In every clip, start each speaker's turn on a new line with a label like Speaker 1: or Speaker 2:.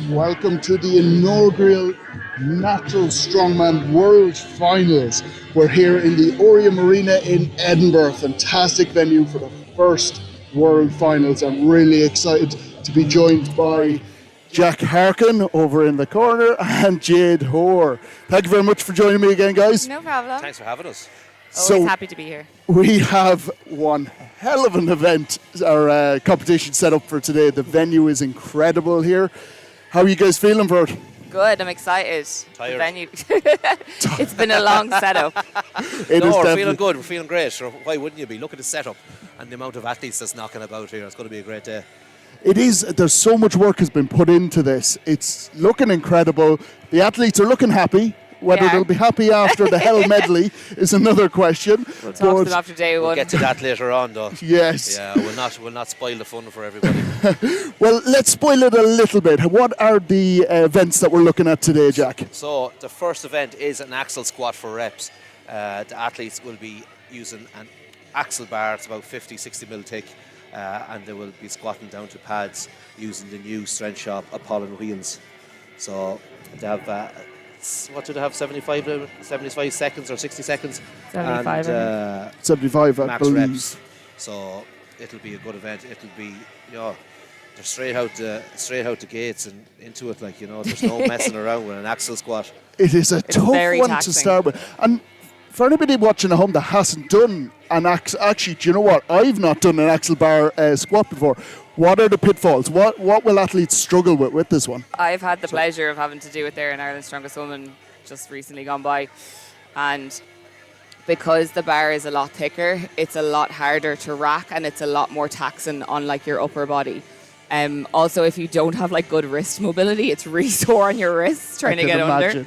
Speaker 1: Welcome to the inaugural Natural Strongman World Finals. We're here in the Oriam Arena in Edinburgh. Fantastic venue for the first World Finals. I'm really excited to be joined by Jack Harkin over in the corner and Jade Hoare. Thank you very much for joining me again, guys.
Speaker 2: No problem.
Speaker 3: Thanks for having us.
Speaker 2: Always happy to be here.
Speaker 1: We have one hell of an event or competition set up for today. The venue is incredible here. How are you guys feeling for it?
Speaker 2: Good, I'm excited.
Speaker 3: Tired.
Speaker 2: The venue. It's been a long setup.
Speaker 3: We're feeling good. We're feeling great. Sure, why wouldn't you be? Look at the setup and the amount of athletes that's knocking about here. It's going to be a great day.
Speaker 1: It is. There's so much work has been put into this. It's looking incredible. The athletes are looking happy. Whether they'll be happy after the hell medley is another question.
Speaker 2: We'll talk to them after day one.
Speaker 3: We'll get to that later on, though.
Speaker 1: Yes.
Speaker 3: Yeah, we'll not spoil the fun for everybody.
Speaker 1: Well, let's spoil it a little bit. What are the events that we're looking at today, Jack?
Speaker 3: So the first event is an axle squat for reps. The athletes will be using an axle bar. It's about 50-60 mil thick, and they will be squatting down to pads using the new Strength Shop Apollon wheels. So they have. What do they have? 75 seconds or 60 seconds?
Speaker 2: 75.
Speaker 3: And,
Speaker 1: 75, I
Speaker 3: max
Speaker 1: believe.
Speaker 3: reps. So it'll be a good event. It'll be, they're straight out the gates and into it. There's no messing around with an axle squat.
Speaker 1: It is a tough one
Speaker 2: taxing
Speaker 1: to start with. And for anybody watching at home that hasn't done an actually, do you know what? I've not done an axle bar squat before. What are the pitfalls? What will athletes struggle with this one?
Speaker 2: I've had the pleasure of having to do it there in Ireland's Strongest Woman just recently gone by. And because the bar is a lot thicker, it's a lot harder to rack and it's a lot more taxing on your upper body. Also, if you don't have good wrist mobility, it's really sore on your wrists trying to get under.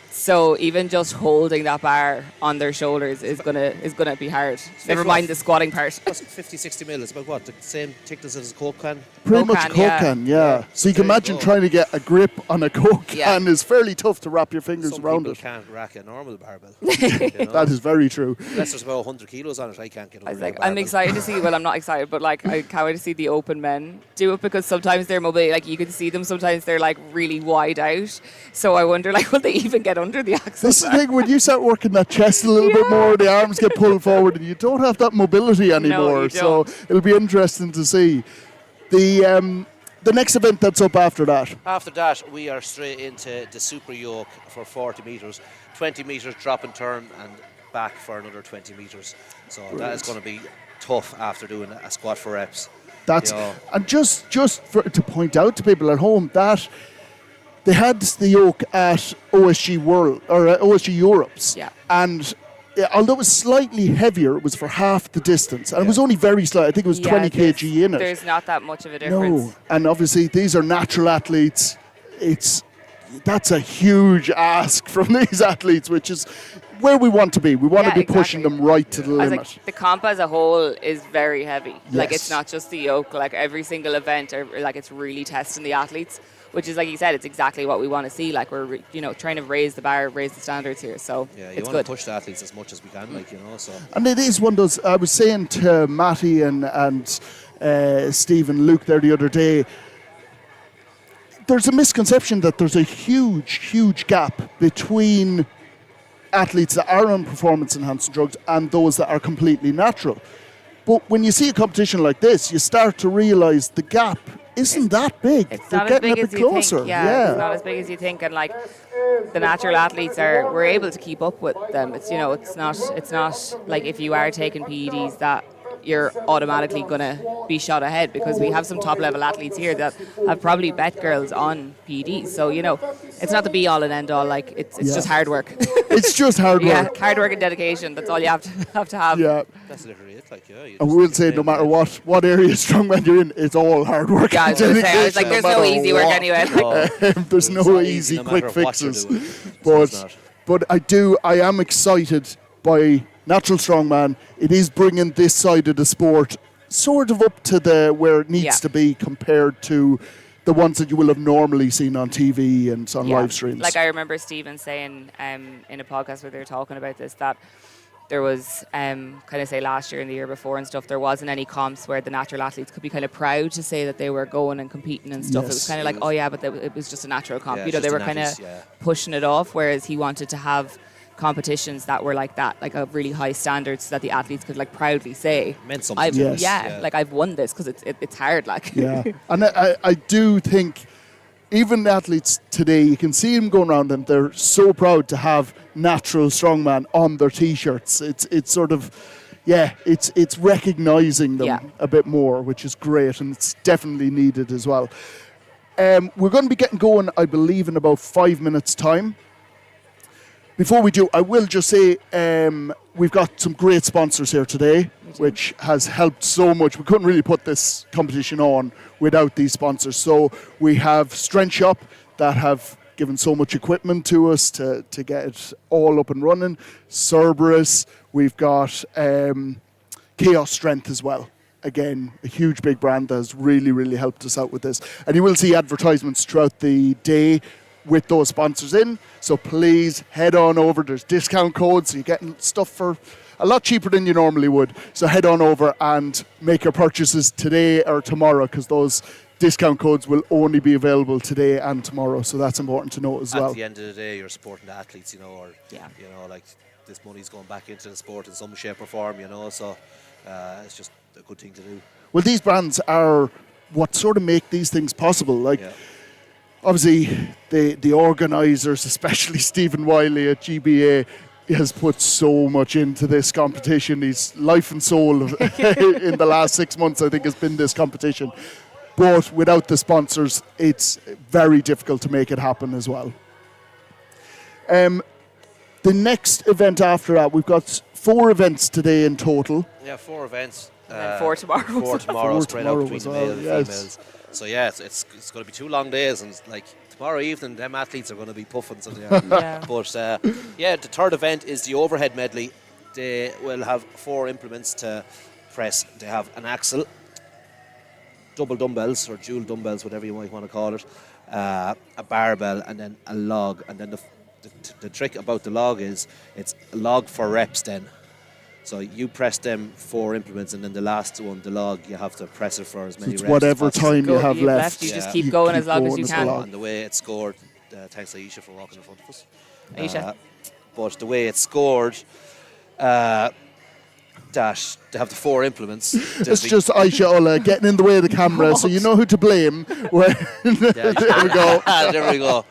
Speaker 2: So even just holding that bar on their shoulders is gonna be hard. Never mind the squatting part.
Speaker 3: 50-60 mil is about what? The same thickness as a Coke can?
Speaker 1: Pretty much a Coke can, yeah. So you can imagine trying to get a grip on a Coke can is fairly tough to wrap your fingers around it.
Speaker 3: Some people can't rack a normal barbell.
Speaker 1: That is very true.
Speaker 3: Unless there's about 100 kilos on it, I can't get over it.
Speaker 2: I'm excited to see, well, I'm not excited, but I can't wait to see the open men do it because sometimes their mobility, you can see them, sometimes they're really wide out. So I wonder, will they even get under the axle?
Speaker 1: This is the thing, when you start working that chest a little bit more, the arms get pulled forward and you don't have that mobility anymore.
Speaker 2: No,
Speaker 1: so it'll be interesting to see. The next event that's up after that.
Speaker 3: After that, we are straight into the super yoke for 40 metres. 20 metres drop and turn and back for another 20 metres. So that is going to be tough after doing a squat for reps.
Speaker 1: And just to point out to people at home that they had the yoke at OSG World or OSG Europes, and although it was slightly heavier, it was for half the distance, and it was only very slight. I think it was 20 kg in it.
Speaker 2: There's not that much of a difference.
Speaker 1: No, and obviously these are natural athletes. That's a huge ask from these athletes, which is where we want to be. We want to be pushing them right to the limit.
Speaker 2: The comp as a whole is very heavy.
Speaker 1: Yes.
Speaker 2: It's not just the yoke. Every single event, it's really testing the athletes, which is, like you said, it's exactly what we want to see. We're trying to raise the bar, raise the standards here. So
Speaker 3: you want to push the athletes as much as we can, So.
Speaker 1: And it is one of those. I was saying to Matty and Steve and Luke there the other day. There's a misconception that there's a huge gap between athletes that are on performance-enhancing drugs and those that are completely natural. But when you see a competition like this, you start to realise the gap isn't that big.
Speaker 2: It's
Speaker 1: They're
Speaker 2: not
Speaker 1: getting
Speaker 2: as big
Speaker 1: a bit
Speaker 2: as you
Speaker 1: closer.
Speaker 2: think. Yeah, it's not as big as you think. And the natural athletes we're able to keep up with them. It's it's not like if you are taking PEDs that you're automatically going to be shot ahead, because we have some top level athletes here that have probably bet girls on PEDs. So, it's not the be all and end all. It's just hard work.
Speaker 1: It's just hard work.
Speaker 2: Yeah, hard work and dedication. That's all you have to have.
Speaker 1: Yeah.
Speaker 3: That's literally it.
Speaker 1: And we will say no matter what area of strongman you're in, it's all hard work.
Speaker 2: Yeah, I was there's no easy work anyway.
Speaker 1: There's no easy quick fixes. But I am excited by Natural Strongman. It is bringing this side of the sport sort of up to where it needs to be compared to the ones that you will have normally seen on TV and on live streams.
Speaker 2: I remember Stephen saying in a podcast where they were talking about this, that there was kind of say last year and the year before and stuff, there wasn't any comps where the natural athletes could be kind of proud to say that they were going and competing and stuff. It was kind of like, oh yeah, but it was just a natural comp.
Speaker 3: Yeah,
Speaker 2: You know, they were kind of pushing it off, whereas he wanted to have competitions that were like that, like a really high standards, so that the athletes could like proudly say,
Speaker 3: meant something.
Speaker 2: Like I've won this, because it's hard, like.
Speaker 1: Yeah, and I do think even the athletes today, you can see them going around and they're so proud to have natural strongman on their t-shirts. It's sort of, it's recognizing them a bit more, which is great, and it's definitely needed as well. We're going to be getting going, I believe, in about 5 minutes time. Before we do, I will just say we've got some great sponsors here today, which has helped so much. We couldn't really put this competition on without these sponsors. So we have Strength Shop that have given so much equipment to us to get it all up and running. Cerberus, we've got Chaos Strength as well. Again, a huge big brand that has really, really helped us out with this. And you will see advertisements throughout the day with those sponsors in, so please head on over. There's discount codes, so you're getting stuff for a lot cheaper than you normally would. So head on over and make your purchases today or tomorrow, because those discount codes will only be available today and tomorrow. So that's important to note as well.
Speaker 3: At the end of the day, you're supporting the athletes, you know, or you know, like this money's going back into the sport in some shape or form, you know. So it's just a good thing to do.
Speaker 1: Well, these brands are what sort of make these things possible. Like. Yeah. Obviously, the organisers, especially Stephen Wiley at GBA, has put so much into this competition. His life and soul in the last 6 months, I think, has been this competition. But without the sponsors, it's very difficult to make it happen as well. The next event after that, we've got 4 events today in total.
Speaker 3: Yeah, 4 events.
Speaker 2: And 4 tomorrow.
Speaker 3: 4 tomorrow, spread out between the male and females. So yeah, it's going to be 2 long days, and like tomorrow evening, them athletes are going to be puffing. So But the third event is the overhead medley. They will have 4 implements to press. They have an axle, double dumbbells or dual dumbbells, whatever you might want to call it, a barbell, and then a log. And then the trick about the log is it's a log for reps then. So you press them 4 implements, and then the last one, the log, you have to press it for as many reps.
Speaker 1: Whatever time you have left.
Speaker 2: You just keep going as long as you can.
Speaker 3: And the way it's scored, thanks to Aisha for walking in front of us.
Speaker 2: Aisha.
Speaker 3: But the way it's scored, that they have the 4 implements.
Speaker 1: It's just Aisha Ola getting in the way of the camera, so you know who to blame. There we go.
Speaker 3: There we go.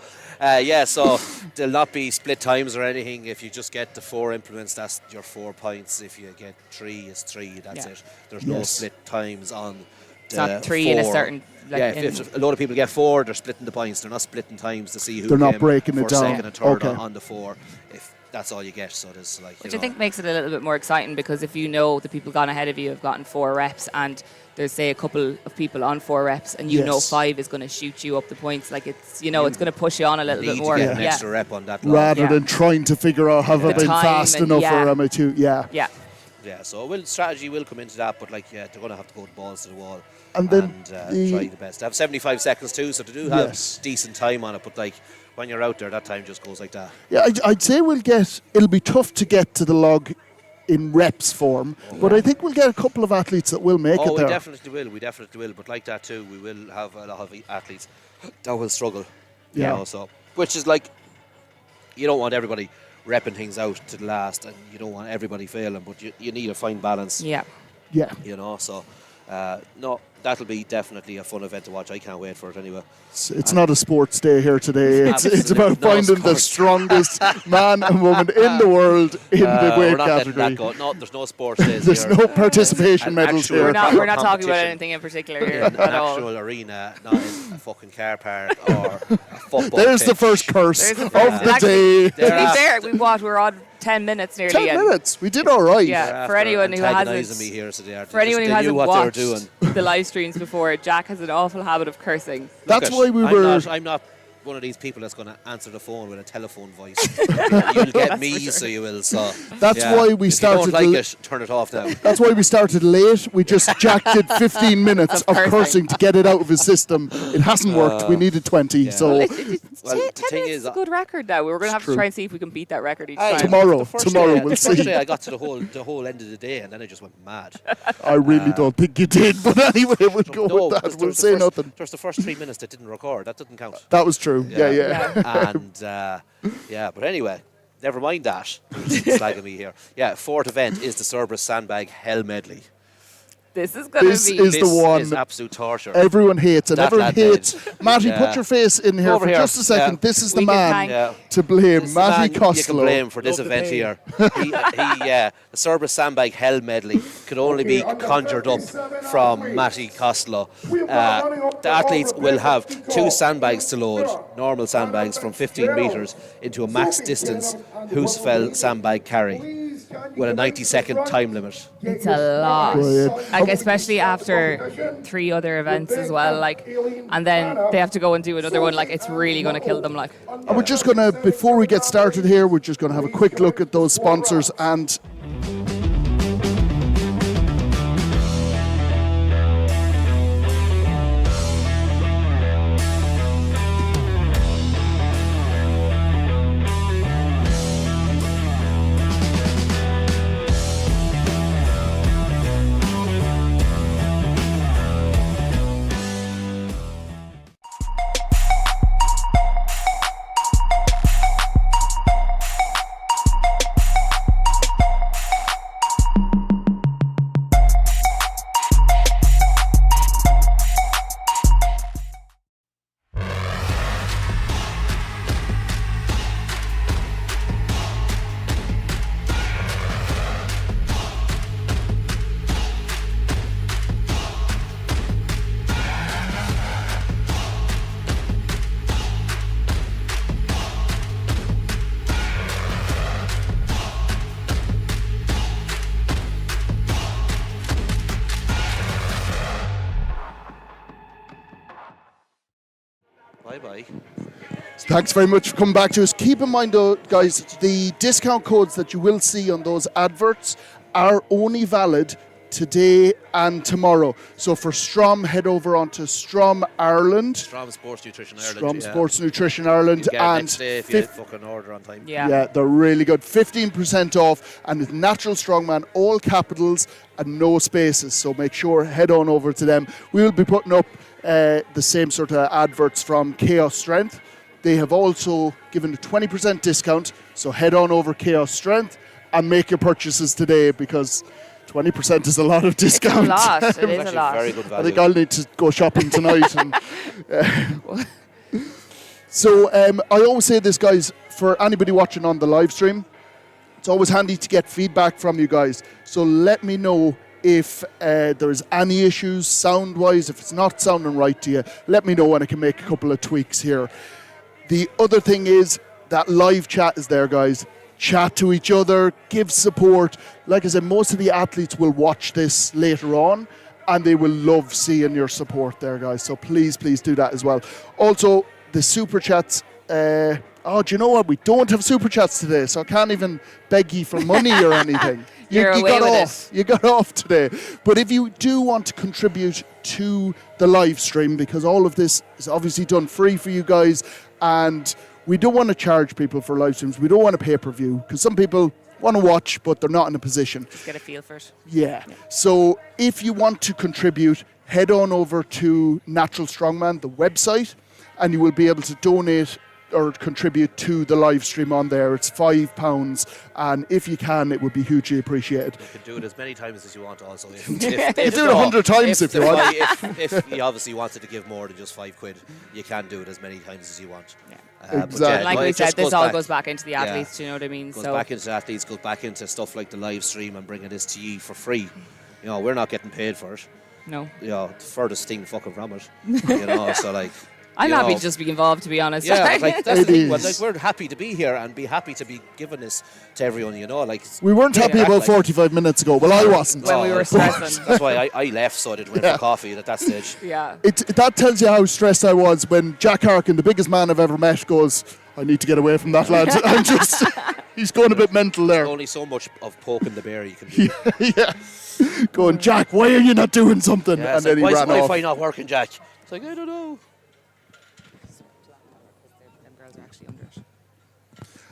Speaker 3: So there'll not be split times or anything. If you just get the 4 implements, that's your 4 points. If you get 3, it's 3. That's it. There's no split times on the
Speaker 2: it's not 3
Speaker 3: 4.
Speaker 2: in a certain. Like
Speaker 3: if a lot of people get 4, they're splitting the points. They're not splitting times to see who.
Speaker 1: They're not breaking it down.
Speaker 3: Second and third on the 4. If that's all you get, so there's like.
Speaker 2: Which I think makes it a little bit more exciting, because if you know the people gone ahead of you have gotten 4 reps, and there's say a couple of people on 4 reps, and you know 5 is going to shoot you up the points, like it's it's going to push you on a little bit more.
Speaker 3: To get an extra rep on that.
Speaker 1: Rather than trying to figure out have I been fast enough or am I too? Yeah.
Speaker 3: So strategy will come into that, but they're going to have to go with balls to the wall
Speaker 1: and then
Speaker 3: try the best. They have 75 seconds too, so they do have decent time on it, but when you're out there, that time just goes like that. Yeah,
Speaker 1: I'd say it'll be tough to get to the log in reps form, but I think we'll get a couple of athletes that will make it there.
Speaker 3: We definitely will, but like that too, we will have a lot of athletes that will struggle. Which is you don't want everybody repping things out to the last, and you don't want everybody failing, but you need a fine balance. No, that'll be definitely a fun event to watch. I can't wait for it anyway.
Speaker 1: It's not a sports day here today. It's about finding the strongest man and woman in the world in the weight category.
Speaker 3: No, there's no sports days.
Speaker 1: There's no participation medals here.
Speaker 2: We're not talking about anything in particular here
Speaker 3: in an actual arena, not in a fucking car park or a football
Speaker 1: There's
Speaker 3: pitch.
Speaker 1: the first curse of the day.
Speaker 2: To be fair, we're on 10 minutes nearly.
Speaker 1: 10 minutes. We did all right.
Speaker 2: Yeah, for anyone who hasn't watched the live streams before, Jack has an awful habit of cursing.
Speaker 1: That's why we were.
Speaker 3: I'm not one of these people that's going to answer the phone with a telephone voice. You'll get me, so you will. So
Speaker 1: that's why we started.
Speaker 3: If you don't like it, turn it off now.
Speaker 1: That's why we started late. We just did 15 minutes of cursing to get it out of his system. It hasn't worked. We needed 20.
Speaker 3: Yeah.
Speaker 1: So
Speaker 2: Well,
Speaker 3: 10
Speaker 2: the thing is a good record now. We're going to have to try and see if we can beat that record each time.
Speaker 1: Tomorrow
Speaker 3: the first
Speaker 1: we'll
Speaker 3: the first
Speaker 1: see.
Speaker 3: day I got to the whole end of the day, and then I just went mad.
Speaker 1: I really don't think you did, but anyway, we'll go with that. We'll say nothing.
Speaker 3: There's the first 3 minutes that didn't record. That didn't count.
Speaker 1: That was true. Yeah.
Speaker 3: And but anyway, never mind that. Slagging me here. Yeah, fourth event is the Cerberus Sandbag Hell Medley.
Speaker 2: This is going to be...
Speaker 1: This is the one
Speaker 3: is absolute torture.
Speaker 1: everyone hates, and
Speaker 3: That
Speaker 1: everyone
Speaker 3: lad
Speaker 1: hates.
Speaker 3: did.
Speaker 1: Matty, put your face in here
Speaker 3: Over
Speaker 1: for
Speaker 3: here.
Speaker 1: just a second.
Speaker 3: Yeah.
Speaker 1: This is the
Speaker 2: We can
Speaker 1: man
Speaker 2: thank-
Speaker 1: to blame,
Speaker 3: This
Speaker 1: Matty
Speaker 3: man
Speaker 1: Costello.
Speaker 3: you can blame for this event here. The Cerberus Sandbag Hell Medley could only be conjured up from Matty Costello. The athletes will have 2 sandbags to load, normal sandbags from 15 metres into a max distance Husfeld sandbag carry with a 90-second time limit.
Speaker 2: It's a lot.
Speaker 1: Brilliant.
Speaker 2: Like, especially after 3 other events as well. Like, and then they have to go and do another one. Like, it's really going to kill them. Like,
Speaker 1: And we're just going to, before we get started here, we're just going to have a quick look at those sponsors. And
Speaker 3: Bye-bye.
Speaker 1: thanks very much for coming back to us. Keep in mind, though, guys, the discount codes that you will see on those adverts are only valid today and tomorrow. So for Strom, head over onto Strom Ireland.
Speaker 3: Strom Sports Nutrition Ireland.
Speaker 1: Strom Sports Nutrition Ireland.
Speaker 3: You get it
Speaker 1: And
Speaker 3: next day if you fucking order on time.
Speaker 2: yeah.
Speaker 1: they're really good. 15% off, and it's Natural Strongman, all capitals and no spaces. So make sure, head on over to them. We will be putting up the same sort of adverts from Chaos Strength. They have also given a 20% discount. So head on over Chaos Strength and make your purchases today, because 20% is a lot of discount.
Speaker 2: It's a lot. It is a
Speaker 3: Actually,
Speaker 2: lot.
Speaker 3: very good
Speaker 1: I
Speaker 3: value.
Speaker 1: think I'll need to go shopping tonight. So I always say this, guys, for anybody watching on the live stream, it's always handy to get feedback from you guys. So let me know if there's any issues sound-wise, if it's not sounding right to you. Let me know and I can make a couple of tweaks here. The other thing is that live chat is there, guys. Chat to each other, give support. Like I said, most of the athletes will watch this later on and they will love seeing your support there, guys. So please do that as well. Also, the super chats. Do you know what? We don't have super chats today, so I can't even beg you for money or anything.
Speaker 2: You're
Speaker 1: you
Speaker 2: away
Speaker 1: got
Speaker 2: with
Speaker 1: off. You got off today. But if you do want to contribute to the live stream, because all of this is obviously done free for you guys, and we don't want to charge people for live streams. We don't want a pay-per-view, because some people want to watch, but they're not in a position.
Speaker 2: Just get a feel for it.
Speaker 1: Yeah. So if you want to contribute, head on over to Natural Strongman, the website, and you will be able to donate or contribute to the live stream on there. It's £5, and if you can, it would be hugely appreciated.
Speaker 3: You can do it as many times as you want also. If
Speaker 1: You can do it 100 times if you want.
Speaker 3: If you obviously wanted to give more than just £5, you can do it as many times as you want.
Speaker 2: Yeah.
Speaker 3: But
Speaker 1: Exactly.
Speaker 2: Like we
Speaker 3: it just
Speaker 2: said, this all
Speaker 3: back-
Speaker 2: goes back into the
Speaker 3: Yeah.
Speaker 2: athletes, do you know what I mean?
Speaker 3: Goes
Speaker 2: So
Speaker 3: back into athletes, goes back into stuff like the live stream and bringing this to you for free. You know, we're not getting paid for it.
Speaker 2: no.
Speaker 3: You know, the furthest thing fucking from it. You know, so like,
Speaker 2: I'm
Speaker 3: you
Speaker 2: happy
Speaker 3: know.
Speaker 2: to just be involved, to be honest.
Speaker 3: Yeah, like that's the thing. Well,
Speaker 1: is.
Speaker 3: like we're happy to be here and be happy to be giving this to everyone. You know, like
Speaker 1: We weren't happy
Speaker 3: back,
Speaker 1: about
Speaker 3: like-
Speaker 1: 45 minutes ago. Well, I wasn't.
Speaker 2: When we were stressing.
Speaker 3: That's why I left, so I didn't went for coffee at that stage.
Speaker 2: Yeah.
Speaker 1: That tells you how stressed I was when Jack Harkin, the biggest man I've ever met, goes, I need to get away from that, lads. I'm just, he's going a bit mental there.
Speaker 3: Only so much of poking the bear you can do.
Speaker 1: Yeah. Going, Jack, why are you not doing something?
Speaker 3: Yeah,
Speaker 1: And then he
Speaker 3: why is
Speaker 1: ran
Speaker 3: the
Speaker 1: off.
Speaker 3: Wi-Fi not working, Jack? It's like, I don't know.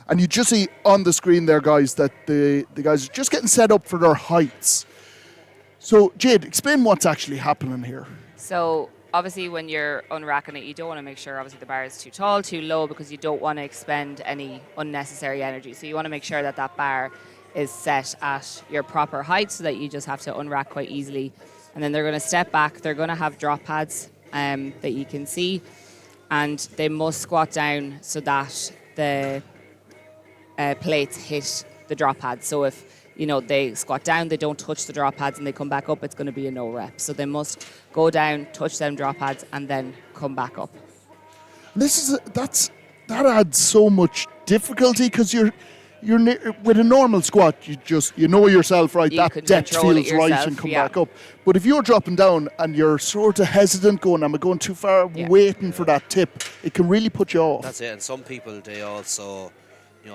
Speaker 1: And you just see on the screen there, guys, that the guys are just getting set up for their heights. So, Jade, explain what's actually happening here.
Speaker 2: So obviously when you're unracking it, you don't want to make sure obviously the bar is too tall, too low, because you don't want to expend any unnecessary energy. So you want to make sure that that bar is set at your proper height so that you just have to unrack quite easily. And then they're going to step back. They're going to have drop pads that you can see. And they must squat down so that the plates hit the drop pads. So if they squat down, they don't touch the drop pads, and they come back up, it's going to be a no rep. So they must go down, touch them drop pads, and then come back up.
Speaker 1: That adds so much difficulty because you're with a normal squat, you know yourself, right?
Speaker 2: You
Speaker 1: that
Speaker 2: can
Speaker 1: depth
Speaker 2: control it
Speaker 1: feels right
Speaker 2: yourself,
Speaker 1: and come
Speaker 2: yeah.
Speaker 1: back up. But if you're dropping down and you're sort of hesitant, going, am I going too far,
Speaker 2: Yeah.
Speaker 1: waiting for that tip, it can really put you off.
Speaker 3: That's it. And some people, they also,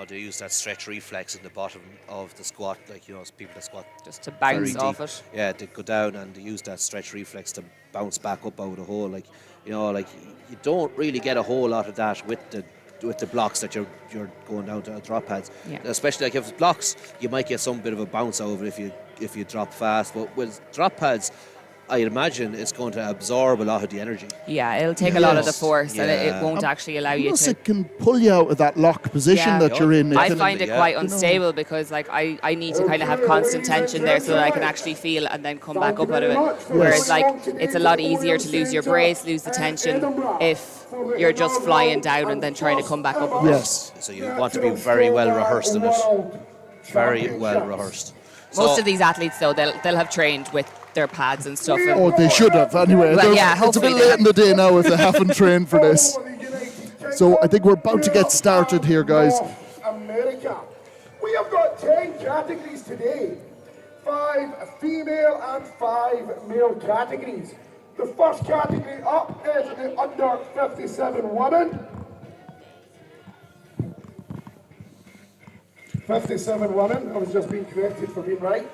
Speaker 3: they use that stretch reflex in the bottom of the squat. Like, people that squat
Speaker 2: Just to bounce
Speaker 3: very
Speaker 2: off
Speaker 3: deep.
Speaker 2: it.
Speaker 3: Yeah, they go down and they use that stretch reflex to bounce back up out of the hole. Like, you don't really get a whole lot of that with the blocks that you're going down to drop pads.
Speaker 2: Yeah.
Speaker 3: Especially like if it's blocks, you might get some bit of a bounce out of it if you drop fast. But with drop pads, I imagine it's going to absorb a lot of the energy.
Speaker 2: Yeah, it'll take a lot of the
Speaker 1: Yes.
Speaker 2: force, and it
Speaker 3: Yeah.
Speaker 2: won't actually allow you
Speaker 1: Plus,
Speaker 2: to.
Speaker 1: it can pull you out of that lock position
Speaker 2: Yeah.
Speaker 1: that you're in. It
Speaker 2: I
Speaker 1: can-
Speaker 2: find it
Speaker 3: yeah.
Speaker 2: quite unstable because I need to kind of have constant tension there so that I can actually feel and then come back up out of it. Whereas it's a lot easier to lose your brace, lose the tension if you're just flying down and then trying to come back up.
Speaker 1: Yes.
Speaker 3: So you want to be very well rehearsed in it. Very well rehearsed.
Speaker 2: Most
Speaker 3: So-
Speaker 2: of these athletes though, they'll have trained with their pads and stuff. And
Speaker 1: Oh, they should have. Anyway,
Speaker 2: Well, yeah,
Speaker 1: it's a bit
Speaker 2: hopefully they
Speaker 1: late
Speaker 2: have.
Speaker 1: in the day now if they haven't trained for this. So I think we're about to get started here, guys.
Speaker 4: America. We have got 10 categories today. 5 female and 5 male categories. The first category up is the under 57 women. 57 women. I was just being corrected for being right.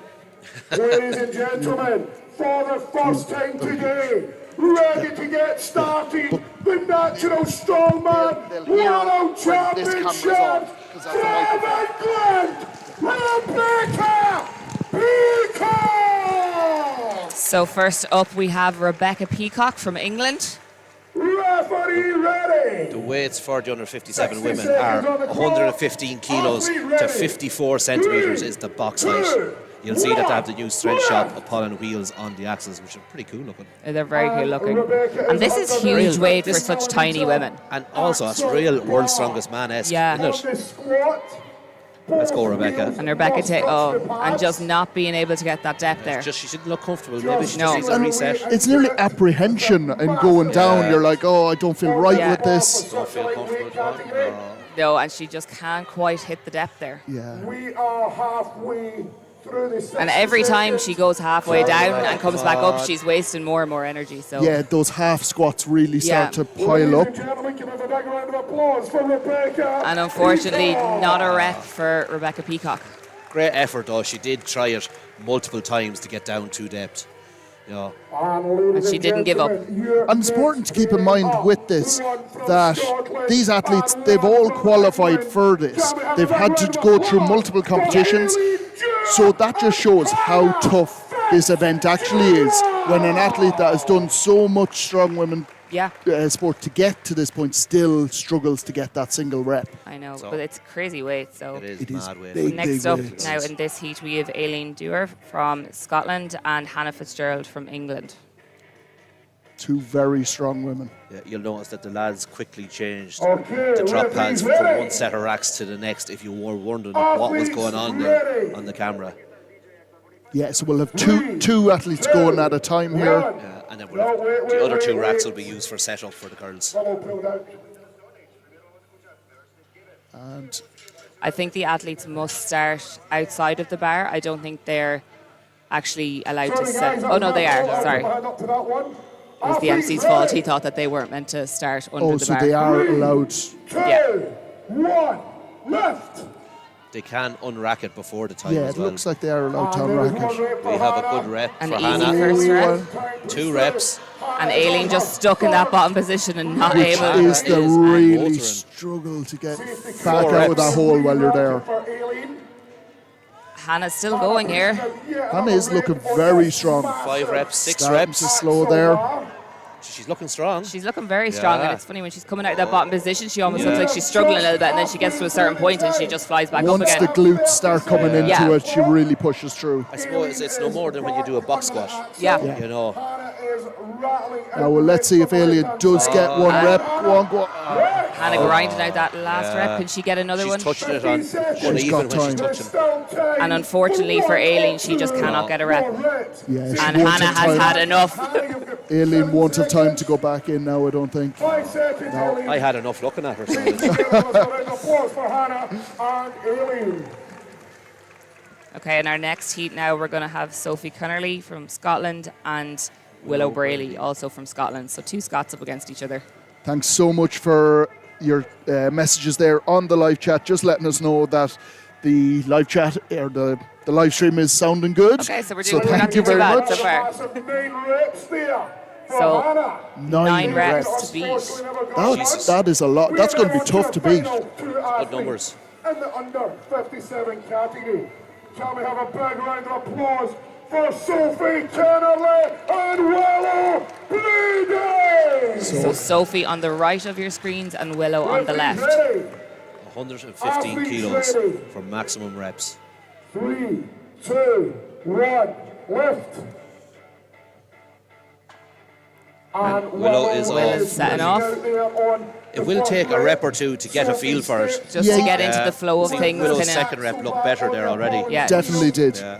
Speaker 4: Ladies and gentlemen, for the first time today, ready to get started, the National Strongman World Championships, Kevin Glenn, Rebecca Peacock!
Speaker 2: so first up we have Rebecca Peacock from England.
Speaker 4: Referee ready!
Speaker 3: The weights for the under 57 women are 115 kilos to 54 centimetres is the box height. You'll see that they have the new strength shot upon and wheels on the axles, which are pretty cool looking.
Speaker 2: They're very cool looking. And this is huge weight for such tiny women.
Speaker 3: And also, it's real world's strongest man-esque,
Speaker 2: Yeah.
Speaker 3: isn't it?
Speaker 4: The squat.
Speaker 3: Let's go, Rebecca.
Speaker 2: And Rebecca and just not being able to get that depth there.
Speaker 3: Just she didn't look comfortable. Maybe she
Speaker 2: No.
Speaker 3: just needs a reset.
Speaker 1: It's nearly apprehension and going down.
Speaker 3: Yeah.
Speaker 1: You're like, oh, I don't feel right
Speaker 2: Yeah.
Speaker 1: with this.
Speaker 3: Don't feel comfortable.
Speaker 2: No, and she just can't quite hit the depth there.
Speaker 1: Yeah.
Speaker 4: We are halfway through the
Speaker 2: And every time she goes halfway down
Speaker 3: right,
Speaker 2: and comes
Speaker 3: come
Speaker 2: back up,
Speaker 3: on.
Speaker 2: she's wasting more and more energy. So
Speaker 1: Yeah, those half squats really start
Speaker 2: Yeah.
Speaker 1: to pile up.
Speaker 4: Gentlemen, give us a big round of applause for Rebecca.
Speaker 2: and unfortunately,
Speaker 4: Peacock.
Speaker 2: not a rep for Rebecca Peacock.
Speaker 3: Great effort, though. She did try it multiple times to get down to depth.
Speaker 4: And
Speaker 2: she didn't give up.
Speaker 1: And it's important to keep in mind with this that these athletes, they've all qualified for this. They've had to go through multiple competitions. So that just shows how tough this event actually is when an athlete that has done so much strong women
Speaker 2: Yeah,
Speaker 1: sport to get to this point still struggles to get that single rep.
Speaker 2: I know,
Speaker 3: So-
Speaker 2: but it's crazy weight. So
Speaker 3: It is
Speaker 1: It is
Speaker 3: mad weight.
Speaker 1: big.
Speaker 2: next up
Speaker 1: weights.
Speaker 2: now in this heat, we have Aileen Dewar from Scotland and Hannah Fitzgerald from England.
Speaker 1: Two very strong women.
Speaker 3: Yeah, you'll notice that the lads quickly changed
Speaker 4: Okay,
Speaker 3: the drop
Speaker 4: referees
Speaker 3: pads from
Speaker 4: ready.
Speaker 3: one set of racks to the next if you were wondering what was going on there on the camera.
Speaker 1: Yeah, so we'll have two athletes going at a time here.
Speaker 3: Yeah, and then the other 2 racks will be used for setup for the girls.
Speaker 4: Willow pulled out.
Speaker 1: And
Speaker 2: I think the athletes must start outside of the bar. I don't think they're actually allowed to set. Oh no, they are. Sorry, it
Speaker 4: Up to that one.
Speaker 2: was the MC's fault. He thought that they weren't meant to start under
Speaker 1: oh,
Speaker 2: the
Speaker 1: so
Speaker 2: bar.
Speaker 1: they are allowed.
Speaker 4: 2,
Speaker 2: Yeah.
Speaker 4: 1, left.
Speaker 3: They can unrack it before the time
Speaker 1: Yeah,
Speaker 3: as
Speaker 1: it
Speaker 3: well.
Speaker 1: looks like they are allowed to
Speaker 4: And there's
Speaker 1: unrack
Speaker 4: one
Speaker 1: it.
Speaker 4: rep for
Speaker 3: We have a
Speaker 4: Hannah.
Speaker 3: good rep
Speaker 2: An
Speaker 3: for
Speaker 2: easy
Speaker 3: Hannah.
Speaker 2: first rep.
Speaker 3: 2 reps.
Speaker 2: And Aileen just stuck in that bottom position and not
Speaker 1: Which
Speaker 2: able.
Speaker 1: is the
Speaker 3: is
Speaker 1: really
Speaker 3: motoring.
Speaker 1: struggle to get back
Speaker 3: 4
Speaker 1: out of that
Speaker 3: reps.
Speaker 1: hole while you're there.
Speaker 4: For Aileen.
Speaker 2: Hannah's still going here.
Speaker 1: Hannah is looking very strong.
Speaker 3: 5 reps, 6
Speaker 1: Starting
Speaker 3: reps.
Speaker 1: to slow there.
Speaker 3: She's looking strong.
Speaker 2: She's looking very strong, and
Speaker 3: Yeah.
Speaker 2: it's funny when she's coming out of that bottom position, she almost looks like she's struggling a little bit, and then she gets to a certain point and she just flies back up
Speaker 1: Once
Speaker 2: again.
Speaker 1: the glutes start coming into
Speaker 2: Yeah.
Speaker 1: it, she really pushes through.
Speaker 3: I suppose it's no more than when you do a box squat.
Speaker 2: Yeah.
Speaker 3: You know,
Speaker 4: Hannah is rattling
Speaker 1: Now,
Speaker 4: out
Speaker 1: well, let's see if Aileen does get one rep. Go on, go on.
Speaker 2: Hannah grinding out that last rep. Can she get another
Speaker 3: she's
Speaker 2: one?
Speaker 3: touching it on
Speaker 1: She's
Speaker 3: uneven
Speaker 1: got
Speaker 3: when she's
Speaker 1: time.
Speaker 3: touching.
Speaker 2: And unfortunately for Aileen, she just cannot get a rep.
Speaker 1: Yeah, she
Speaker 2: And
Speaker 1: won't
Speaker 2: Hannah
Speaker 1: have
Speaker 2: has
Speaker 1: time.
Speaker 2: had enough.
Speaker 1: Aileen won't have time to go back in now, I don't think.
Speaker 4: 5 seconds, Aileen.
Speaker 3: I had enough looking at her. So
Speaker 4: Applause for Hannah and Aileen.
Speaker 2: Okay, in our next heat now, we're going to have Sophie Connolly from Scotland and Willow Brayley, also from Scotland. So 2 Scots up against each other.
Speaker 1: Thanks so much for your messages there on the live chat, just letting us know that the live chat or the live stream is sounding good.
Speaker 2: Okay, so we're
Speaker 1: thank
Speaker 2: not
Speaker 1: you
Speaker 2: doing too
Speaker 1: very
Speaker 2: bad
Speaker 1: much.
Speaker 2: so far.
Speaker 4: Massive 9 reps there for
Speaker 2: So,
Speaker 4: Hannah.
Speaker 2: 9 reps to beat.
Speaker 1: That is a lot. That's going to be tough to beat.
Speaker 3: good numbers.
Speaker 4: In the under 57 category. Shall we have a big round of applause for Sophie Kennelly and Willow Bleedy?
Speaker 2: So Sophie on the right of your screens and Willow on the left.
Speaker 3: 115 kilos for maximum reps.
Speaker 4: 3, 2, 1, lift. And
Speaker 3: Willow is off.
Speaker 2: Setting off.
Speaker 3: It will take a rep or 2 to get a feel for it.
Speaker 2: Just to get into the flow of things.
Speaker 3: Willow's
Speaker 2: kinda-
Speaker 3: second rep looked better there already.
Speaker 2: Yeah.
Speaker 1: Definitely did.
Speaker 3: Yeah.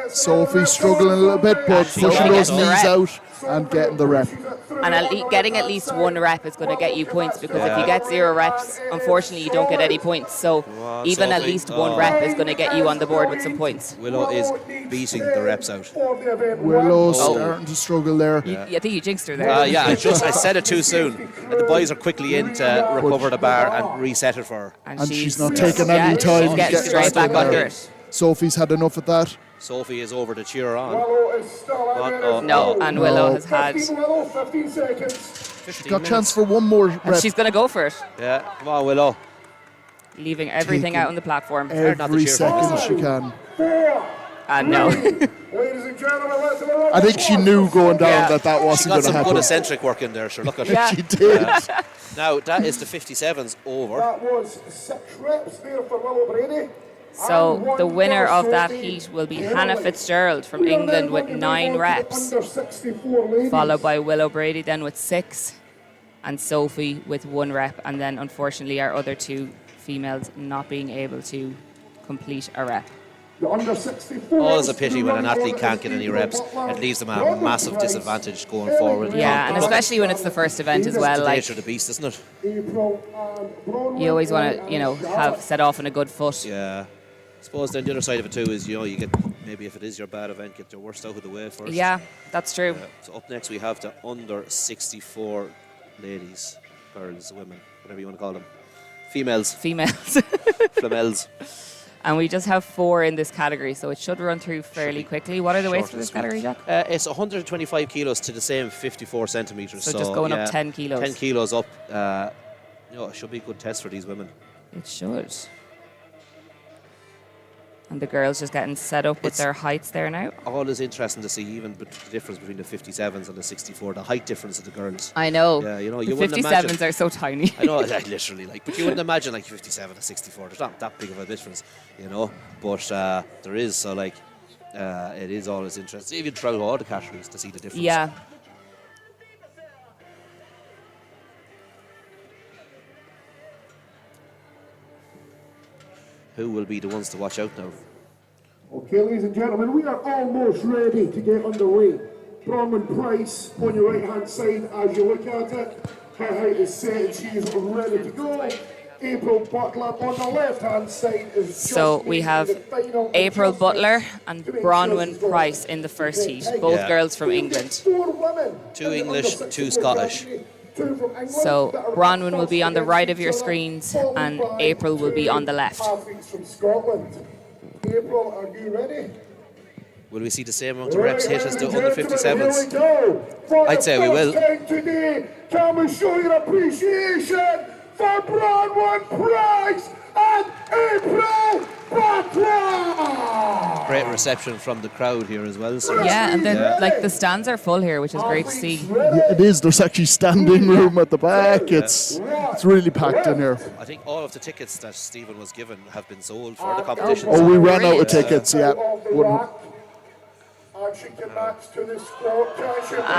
Speaker 1: Sophie struggling a little bit, but
Speaker 2: Sophie
Speaker 1: pushing
Speaker 2: gets
Speaker 1: those
Speaker 2: the
Speaker 1: knees
Speaker 2: rep.
Speaker 1: out and getting the rep.
Speaker 2: And getting at least 1 rep is going to get you points, because if you get 0 reps, unfortunately you don't get any points. So even at
Speaker 3: Sophie.
Speaker 2: least 1 rep is going to get you on the board with some points.
Speaker 3: Willow is beating the reps out.
Speaker 1: Willow starting to struggle there.
Speaker 2: I think you jinxed her there.
Speaker 3: Yeah, I said it too soon. And the boys are quickly in to recover the bar and reset it for her.
Speaker 1: And she's not taking any
Speaker 2: She's
Speaker 1: time
Speaker 2: getting
Speaker 1: getting
Speaker 2: straight back
Speaker 1: back
Speaker 2: under
Speaker 1: in.
Speaker 2: it.
Speaker 1: Sophie's had enough of that.
Speaker 3: Sophie is over to cheer her on.
Speaker 4: Willow is still in there.
Speaker 2: No, and Willow has had.
Speaker 4: 15 Willow, 15 seconds.
Speaker 3: 15
Speaker 1: Got
Speaker 3: minutes.
Speaker 1: chance for one more
Speaker 2: And
Speaker 1: rep.
Speaker 2: she's going to go for it,
Speaker 3: Yeah, come on, Willow.
Speaker 2: leaving everything out on the platform.
Speaker 3: not the
Speaker 1: Every
Speaker 3: cheer
Speaker 1: second
Speaker 3: for.
Speaker 1: she can.
Speaker 4: 4.
Speaker 2: And no.
Speaker 4: Ladies and gentlemen, let's have a round
Speaker 1: I
Speaker 4: of
Speaker 1: think she
Speaker 4: applause
Speaker 1: knew
Speaker 4: for
Speaker 1: going down
Speaker 2: Yeah.
Speaker 1: that
Speaker 3: She
Speaker 1: wasn't
Speaker 3: got
Speaker 1: going to
Speaker 3: some good
Speaker 1: happen.
Speaker 3: eccentric work in there, sure. Look at
Speaker 2: Yeah.
Speaker 3: her.
Speaker 1: She did.
Speaker 3: Now, that is the 57s over.
Speaker 4: That was 6 reps there for Willow Brady.
Speaker 2: So
Speaker 4: And 1
Speaker 2: the winner
Speaker 4: for
Speaker 2: of that
Speaker 4: Sophie
Speaker 2: heat will be
Speaker 4: Kennelly.
Speaker 2: Hannah Fitzgerald from
Speaker 4: We are
Speaker 2: England
Speaker 4: then
Speaker 2: with
Speaker 4: going to
Speaker 2: 9
Speaker 4: move on to the
Speaker 2: reps,
Speaker 4: under 64 ladies.
Speaker 2: followed by Willow Brady then with 6, and Sophie with 1 rep, and then unfortunately our other 2 females not being able to complete a rep.
Speaker 4: The under 64.
Speaker 3: Always a pity when an athlete can't get any reps. It leaves them at a massive disadvantage going forward.
Speaker 2: Yeah, and especially when it's the first event as well.
Speaker 3: the
Speaker 2: Like,
Speaker 3: nature of the beast, isn't it?
Speaker 2: you always want to, have set off on a good foot.
Speaker 3: Yeah. I suppose then the other side of it too is, you get, maybe if it is your bad event, get your worst out of the way first.
Speaker 2: Yeah, that's true.
Speaker 3: So up next we have the under 64 ladies, girls, women, whatever you want to call them. Females,
Speaker 2: Females.
Speaker 3: flamels.
Speaker 2: And we just have 4 in this category, so it should run through fairly quickly. What are the weights
Speaker 3: Short
Speaker 2: for
Speaker 3: and
Speaker 2: this
Speaker 3: sweet.
Speaker 2: category, Jack?
Speaker 3: It's 125 kilos to the same 54 centimetres.
Speaker 2: So just going up
Speaker 3: yeah,
Speaker 2: 10 kilos.
Speaker 3: 10 kilos up. It should be a good test for these women.
Speaker 2: It should. And the girls just getting set up with
Speaker 3: It's-
Speaker 2: their heights there now.
Speaker 3: Always interesting to see even the difference between the 57s and the 64, the height difference of the girls.
Speaker 2: I know.
Speaker 3: Yeah, you
Speaker 2: the
Speaker 3: wouldn't
Speaker 2: 57s
Speaker 3: imagine.
Speaker 2: are so tiny.
Speaker 3: I know, literally, but you wouldn't imagine 57 to 64. There's not that big of a difference, but there is. So it is always interesting, even throughout all the categories, to see the difference.
Speaker 2: Yeah.
Speaker 3: Who will be the ones to watch out now?
Speaker 4: Okay, ladies and gentlemen, we are almost ready to get underway. Bronwyn Price on your right hand side as you look at it. Her height is set and she is ready to go. April Butler on the left hand side is
Speaker 2: So we have April Butler and Bronwyn Price in the first heat, both girls from England.
Speaker 3: 2 English, 2 Scottish.
Speaker 2: So Bronwyn will be on the right of your screens and April will be on the left.
Speaker 4: Athletes from Scotland. April, are you ready?
Speaker 3: Will we see the same amount of reps hit as the under 57s? I'd say we will.
Speaker 4: Today, can we show your appreciation for Bronwyn Price and April Butler?
Speaker 3: Great reception from the crowd here as well. So
Speaker 2: Yeah, and then like the stands are full here, which is great to see.
Speaker 1: Yeah, it is. There's actually standing room at the back. It's really packed in here.
Speaker 3: I think all of the tickets that Stephen was given have been sold for the competition.
Speaker 1: Oh, we ran out of tickets. Yeah.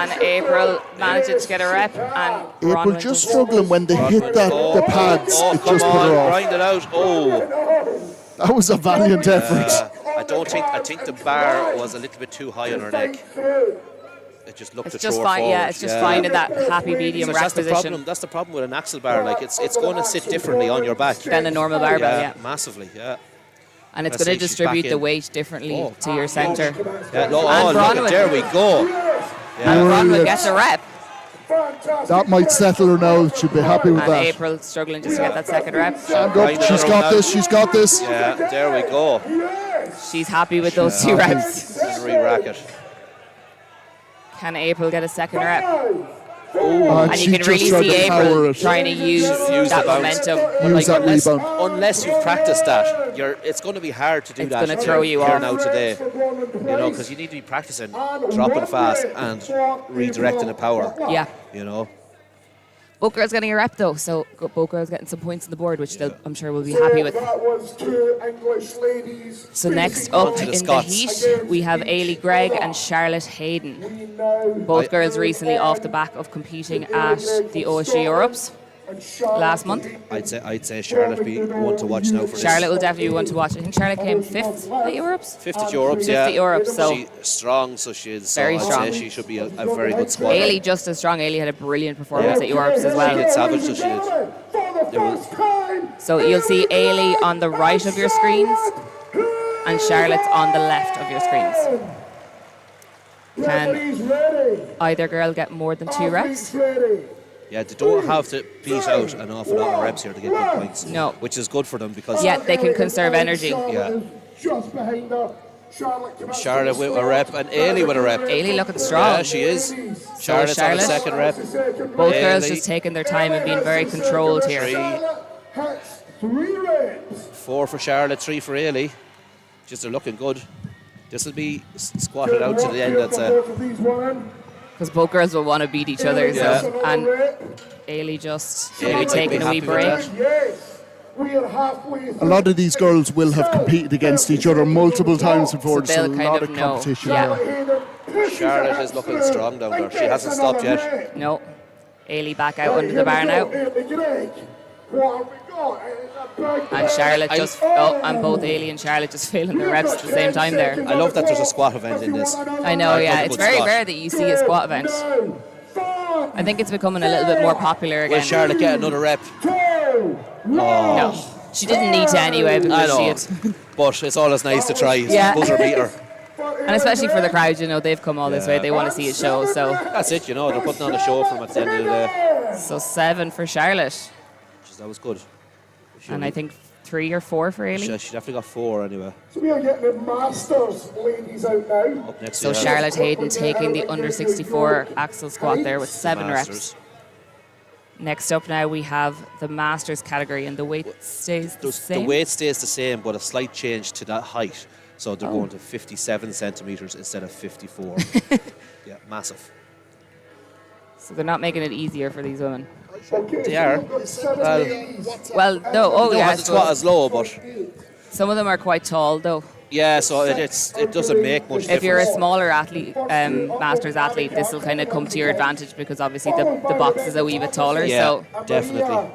Speaker 2: And April managing to get a rep, and
Speaker 1: April
Speaker 2: Bronwyn
Speaker 1: just struggling when they hit the pads.
Speaker 3: Oh,
Speaker 1: It
Speaker 3: come
Speaker 1: just put her
Speaker 3: on,
Speaker 1: off.
Speaker 3: grind it out. Oh,
Speaker 1: That was a valiant effort.
Speaker 3: I think the bar was a little bit too high on her neck. It just looked
Speaker 2: It's
Speaker 3: to
Speaker 2: just
Speaker 3: throw her
Speaker 2: fine.
Speaker 3: forward.
Speaker 2: Yeah, it's just fine in that happy medium
Speaker 3: So
Speaker 2: rack
Speaker 3: that's the
Speaker 2: position
Speaker 3: problem. That's the problem with an axle bar. Like it's going to sit differently on your back.
Speaker 2: than a normal barbell. Yeah,
Speaker 3: massively. Yeah.
Speaker 2: and it's
Speaker 3: Let's
Speaker 2: going to
Speaker 3: see, she's back
Speaker 2: distribute the
Speaker 3: in.
Speaker 2: weight differently to your centre.
Speaker 3: Yeah. No,
Speaker 2: And
Speaker 3: look at,
Speaker 2: Bronwyn.
Speaker 3: there we go.
Speaker 2: And Bronwyn
Speaker 1: Brilliant.
Speaker 2: gets a rep,
Speaker 1: That might settle her now. She'll be happy with
Speaker 2: and
Speaker 1: that.
Speaker 2: April struggling just to get that second rep.
Speaker 1: Hand up. She's got this. She's got this.
Speaker 3: Yeah. There we go.
Speaker 2: She's happy with those 2 reps.
Speaker 3: And re-rack it.
Speaker 2: Can April get a second rep?
Speaker 1: And
Speaker 2: And
Speaker 1: she
Speaker 2: you can
Speaker 1: just
Speaker 2: really
Speaker 1: tried
Speaker 2: see
Speaker 1: to power
Speaker 2: April
Speaker 1: it.
Speaker 2: trying to use
Speaker 3: Use
Speaker 2: that
Speaker 3: the bounce.
Speaker 2: momentum.
Speaker 1: Use that
Speaker 3: unless,
Speaker 1: rebound.
Speaker 3: unless you've practiced that, it's going to be hard to do
Speaker 2: It's
Speaker 3: that.
Speaker 2: gonna throw you
Speaker 3: here
Speaker 2: off.
Speaker 3: now today. You know, because you need to be practicing dropping fast and redirecting the power.
Speaker 2: Yeah.
Speaker 3: You know.
Speaker 2: Both girls getting a rep though, so both girls getting some points on the board, which I'm sure will be happy with.
Speaker 4: That was 2 English ladies.
Speaker 2: So next up
Speaker 3: to the
Speaker 2: in
Speaker 3: Scots.
Speaker 2: the heat, we have Ailey Gregg and Charlotte Hayden. Both girls recently off the back of competing at the OSG Europes last month.
Speaker 3: I'd say Charlotte be one to watch now for
Speaker 2: Charlotte will definitely be one to watch. I think Charlotte came 5th at Europes.
Speaker 3: 50 Europes, yeah.
Speaker 2: 50 Europes, so
Speaker 3: She's strong, so she is.
Speaker 2: Very
Speaker 3: I'd
Speaker 2: strong.
Speaker 3: say she should be a very good squad.
Speaker 2: Ailey just as strong. Ailey had a brilliant performance at Europes as
Speaker 3: She
Speaker 2: well.
Speaker 3: did savage, so she did.
Speaker 2: So you'll see Ailey on the right of your screens and Charlotte's on the left of your screens. Can either girl get more than 2 reps?
Speaker 3: Yeah, they don't have to beat out an awful lot of reps here to get good points.
Speaker 2: No.
Speaker 3: Which is good for them because
Speaker 2: Yeah, they can conserve energy.
Speaker 3: Yeah.
Speaker 4: Just behind her.
Speaker 3: Charlotte with a rep and Ailey with a rep.
Speaker 2: Ailey looking strong.
Speaker 3: Yeah, she is. Charlotte's on
Speaker 2: Charlotte.
Speaker 3: a second rep.
Speaker 2: Both girls
Speaker 3: Ailey.
Speaker 2: just taking their time and being very controlled here.
Speaker 4: 3 reps.
Speaker 3: 4 for Charlotte, 3 for Ailey. Just they're looking good. This will be squatted out to the end, I'd say.
Speaker 2: Because both girls will want to beat each other.
Speaker 3: Yeah.
Speaker 2: So. And Ailey just
Speaker 3: Ailey
Speaker 2: maybe
Speaker 3: might
Speaker 2: taking
Speaker 3: be
Speaker 2: a wee
Speaker 3: happy with
Speaker 2: break.
Speaker 3: that.
Speaker 4: Yes. We are halfway
Speaker 1: A lot of these girls will have competed against each other multiple times before.
Speaker 2: So
Speaker 1: So a
Speaker 2: they'll kind
Speaker 1: lot
Speaker 2: of
Speaker 1: of
Speaker 2: know.
Speaker 1: competition.
Speaker 2: Yeah.
Speaker 3: Charlotte is looking strong down there. She hasn't stopped yet.
Speaker 2: No. Ailey back out under the bar now. And Charlotte just, and both Ailey and Charlotte just failing their reps at the same time there.
Speaker 3: I love that there's a squat event in this.
Speaker 2: I know, yeah.
Speaker 3: Like a
Speaker 2: It's
Speaker 3: good
Speaker 2: very
Speaker 3: squat.
Speaker 2: rare that you see a squat event. I think it's becoming a little bit more popular
Speaker 3: Will
Speaker 2: again.
Speaker 3: Charlotte get another rep?
Speaker 2: No. She didn't need to anyway
Speaker 3: I
Speaker 2: because
Speaker 3: know.
Speaker 2: she had.
Speaker 3: But it's always nice to try.
Speaker 2: Yeah.
Speaker 3: Buzzer beater.
Speaker 2: And especially for the crowd, you know, they've come all this way. They want to see it show. So
Speaker 3: That's it, you know. They're putting on a show for them at the end of the day.
Speaker 2: 7 for Charlotte.
Speaker 3: Jeez, that was good.
Speaker 2: And I think 3 or 4 for Ailey.
Speaker 3: She definitely got 4 anyway.
Speaker 4: So we are getting the Masters ladies out now.
Speaker 3: Up next
Speaker 2: So
Speaker 3: we have
Speaker 2: Charlotte Hayden taking the under 64 axle squat there with 7 reps.
Speaker 3: Masters.
Speaker 2: Next up now we have the Masters category and the weight stays the
Speaker 3: The
Speaker 2: same.
Speaker 3: weight stays the same, but a slight change to that height. So they're going to 57 centimetres instead of 54. Yeah, massive.
Speaker 2: So they're not making it easier for these women.
Speaker 4: Okay,
Speaker 3: They are.
Speaker 2: Well, no, oh
Speaker 3: They
Speaker 2: yeah,
Speaker 3: don't have to squat as low, but
Speaker 2: some of them are quite tall though.
Speaker 3: yeah, so it doesn't make much difference.
Speaker 2: If you're a smaller athlete, Masters athlete, this will kind of come to your advantage because obviously the box is a wee bit taller.
Speaker 3: Yeah,
Speaker 2: So
Speaker 3: definitely.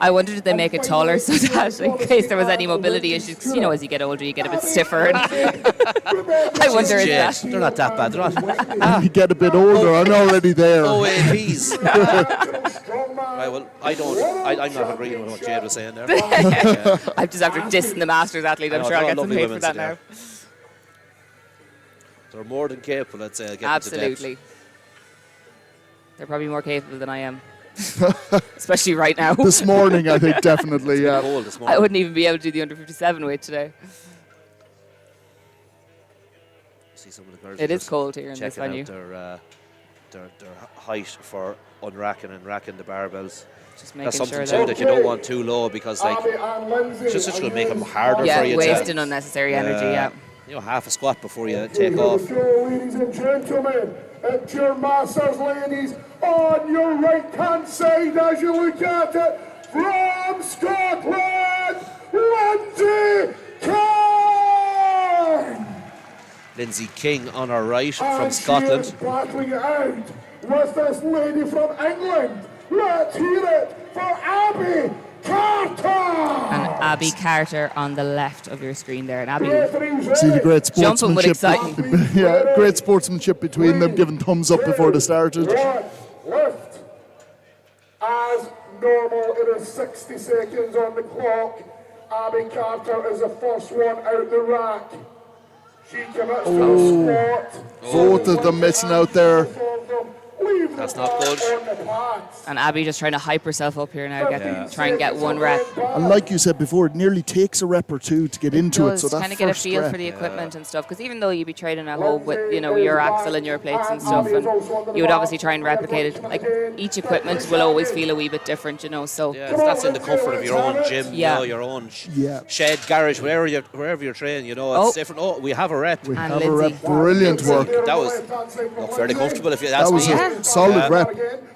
Speaker 2: I wondered did they make it taller so that in case there was any mobility issues, 'cause, you know, as you get older, you get a bit stiffer. And I wonder is
Speaker 3: Yeah,
Speaker 2: that.
Speaker 3: they're not that bad. They're not.
Speaker 1: You get a bit older, I'm already there.
Speaker 3: OAPs. Right, well, I'm not agreeing with what Jade was saying there.
Speaker 2: I'm just after dissing the Masters athlete. I'm
Speaker 3: I know,
Speaker 2: sure I'll
Speaker 3: they're
Speaker 2: get some
Speaker 3: lovely
Speaker 2: hate for
Speaker 3: women,
Speaker 2: that
Speaker 3: so
Speaker 2: now.
Speaker 3: They're more than capable, I'd say, of getting
Speaker 2: Absolutely. They're probably more capable than I am. Especially right now.
Speaker 1: This morning, I think, definitely,
Speaker 3: to depth.
Speaker 1: yeah.
Speaker 3: Cold this morning.
Speaker 2: I wouldn't even be able to do the under 57 weight today.
Speaker 3: See some of the girls
Speaker 2: It is
Speaker 3: just
Speaker 2: cold here in this
Speaker 3: checking
Speaker 2: venue.
Speaker 3: out their height for unracking and racking the barbells.
Speaker 2: Just making
Speaker 3: That's something
Speaker 2: sure
Speaker 3: too
Speaker 2: that.
Speaker 3: that you don't want too low because like it's just going to make them harder for
Speaker 2: Yeah,
Speaker 3: you.
Speaker 2: wasting unnecessary energy, yeah.
Speaker 3: You know, half a squat before you take off.
Speaker 4: Ladies and gentlemen, it's your Masters, ladies, on your right-hand side as you look at it, from Scotland, Lindsay King!
Speaker 3: Lindsay King on our right from
Speaker 4: And
Speaker 3: Scotland.
Speaker 4: she is battling it out with this lady from England. Let's hear it for Abby Carter!
Speaker 2: And Abby Carter on the left of your screen there. And Abby
Speaker 1: See the great
Speaker 2: jumping with
Speaker 1: sportsmanship.
Speaker 2: excitement.
Speaker 1: Yeah, great sportsmanship between them, giving thumbs up before they started.
Speaker 4: Lift. As normal, it is 60 seconds on the clock. Abby Carter is the first one out the rack. She commits to the squat.
Speaker 1: Both of them missing out there.
Speaker 3: That's not good.
Speaker 2: And Abby just trying to hype herself up here now, try and get one rep.
Speaker 1: And like you said before, it nearly takes a rep or two to get into it. So that
Speaker 2: kind of get a
Speaker 1: first
Speaker 2: feel
Speaker 1: rep,
Speaker 2: for the equipment and stuff. Because even though you'd be training at home with, you know, your axle and your plates and stuff, and you would obviously try and replicate it. Like each equipment will always feel a wee bit different, you know. So
Speaker 3: Yeah, that's in the comfort of your own gym, you
Speaker 2: Yeah.
Speaker 3: know, your own
Speaker 1: Yeah.
Speaker 3: shed, garage, wherever you're training, you know, it's
Speaker 2: Oh.
Speaker 3: different. Oh, we have a rep.
Speaker 1: we
Speaker 2: And
Speaker 1: have a
Speaker 2: Lindsay.
Speaker 1: rep. Brilliant work.
Speaker 3: That was fairly comfortable if you
Speaker 1: That
Speaker 3: ask
Speaker 1: was
Speaker 3: me.
Speaker 1: a solid rep.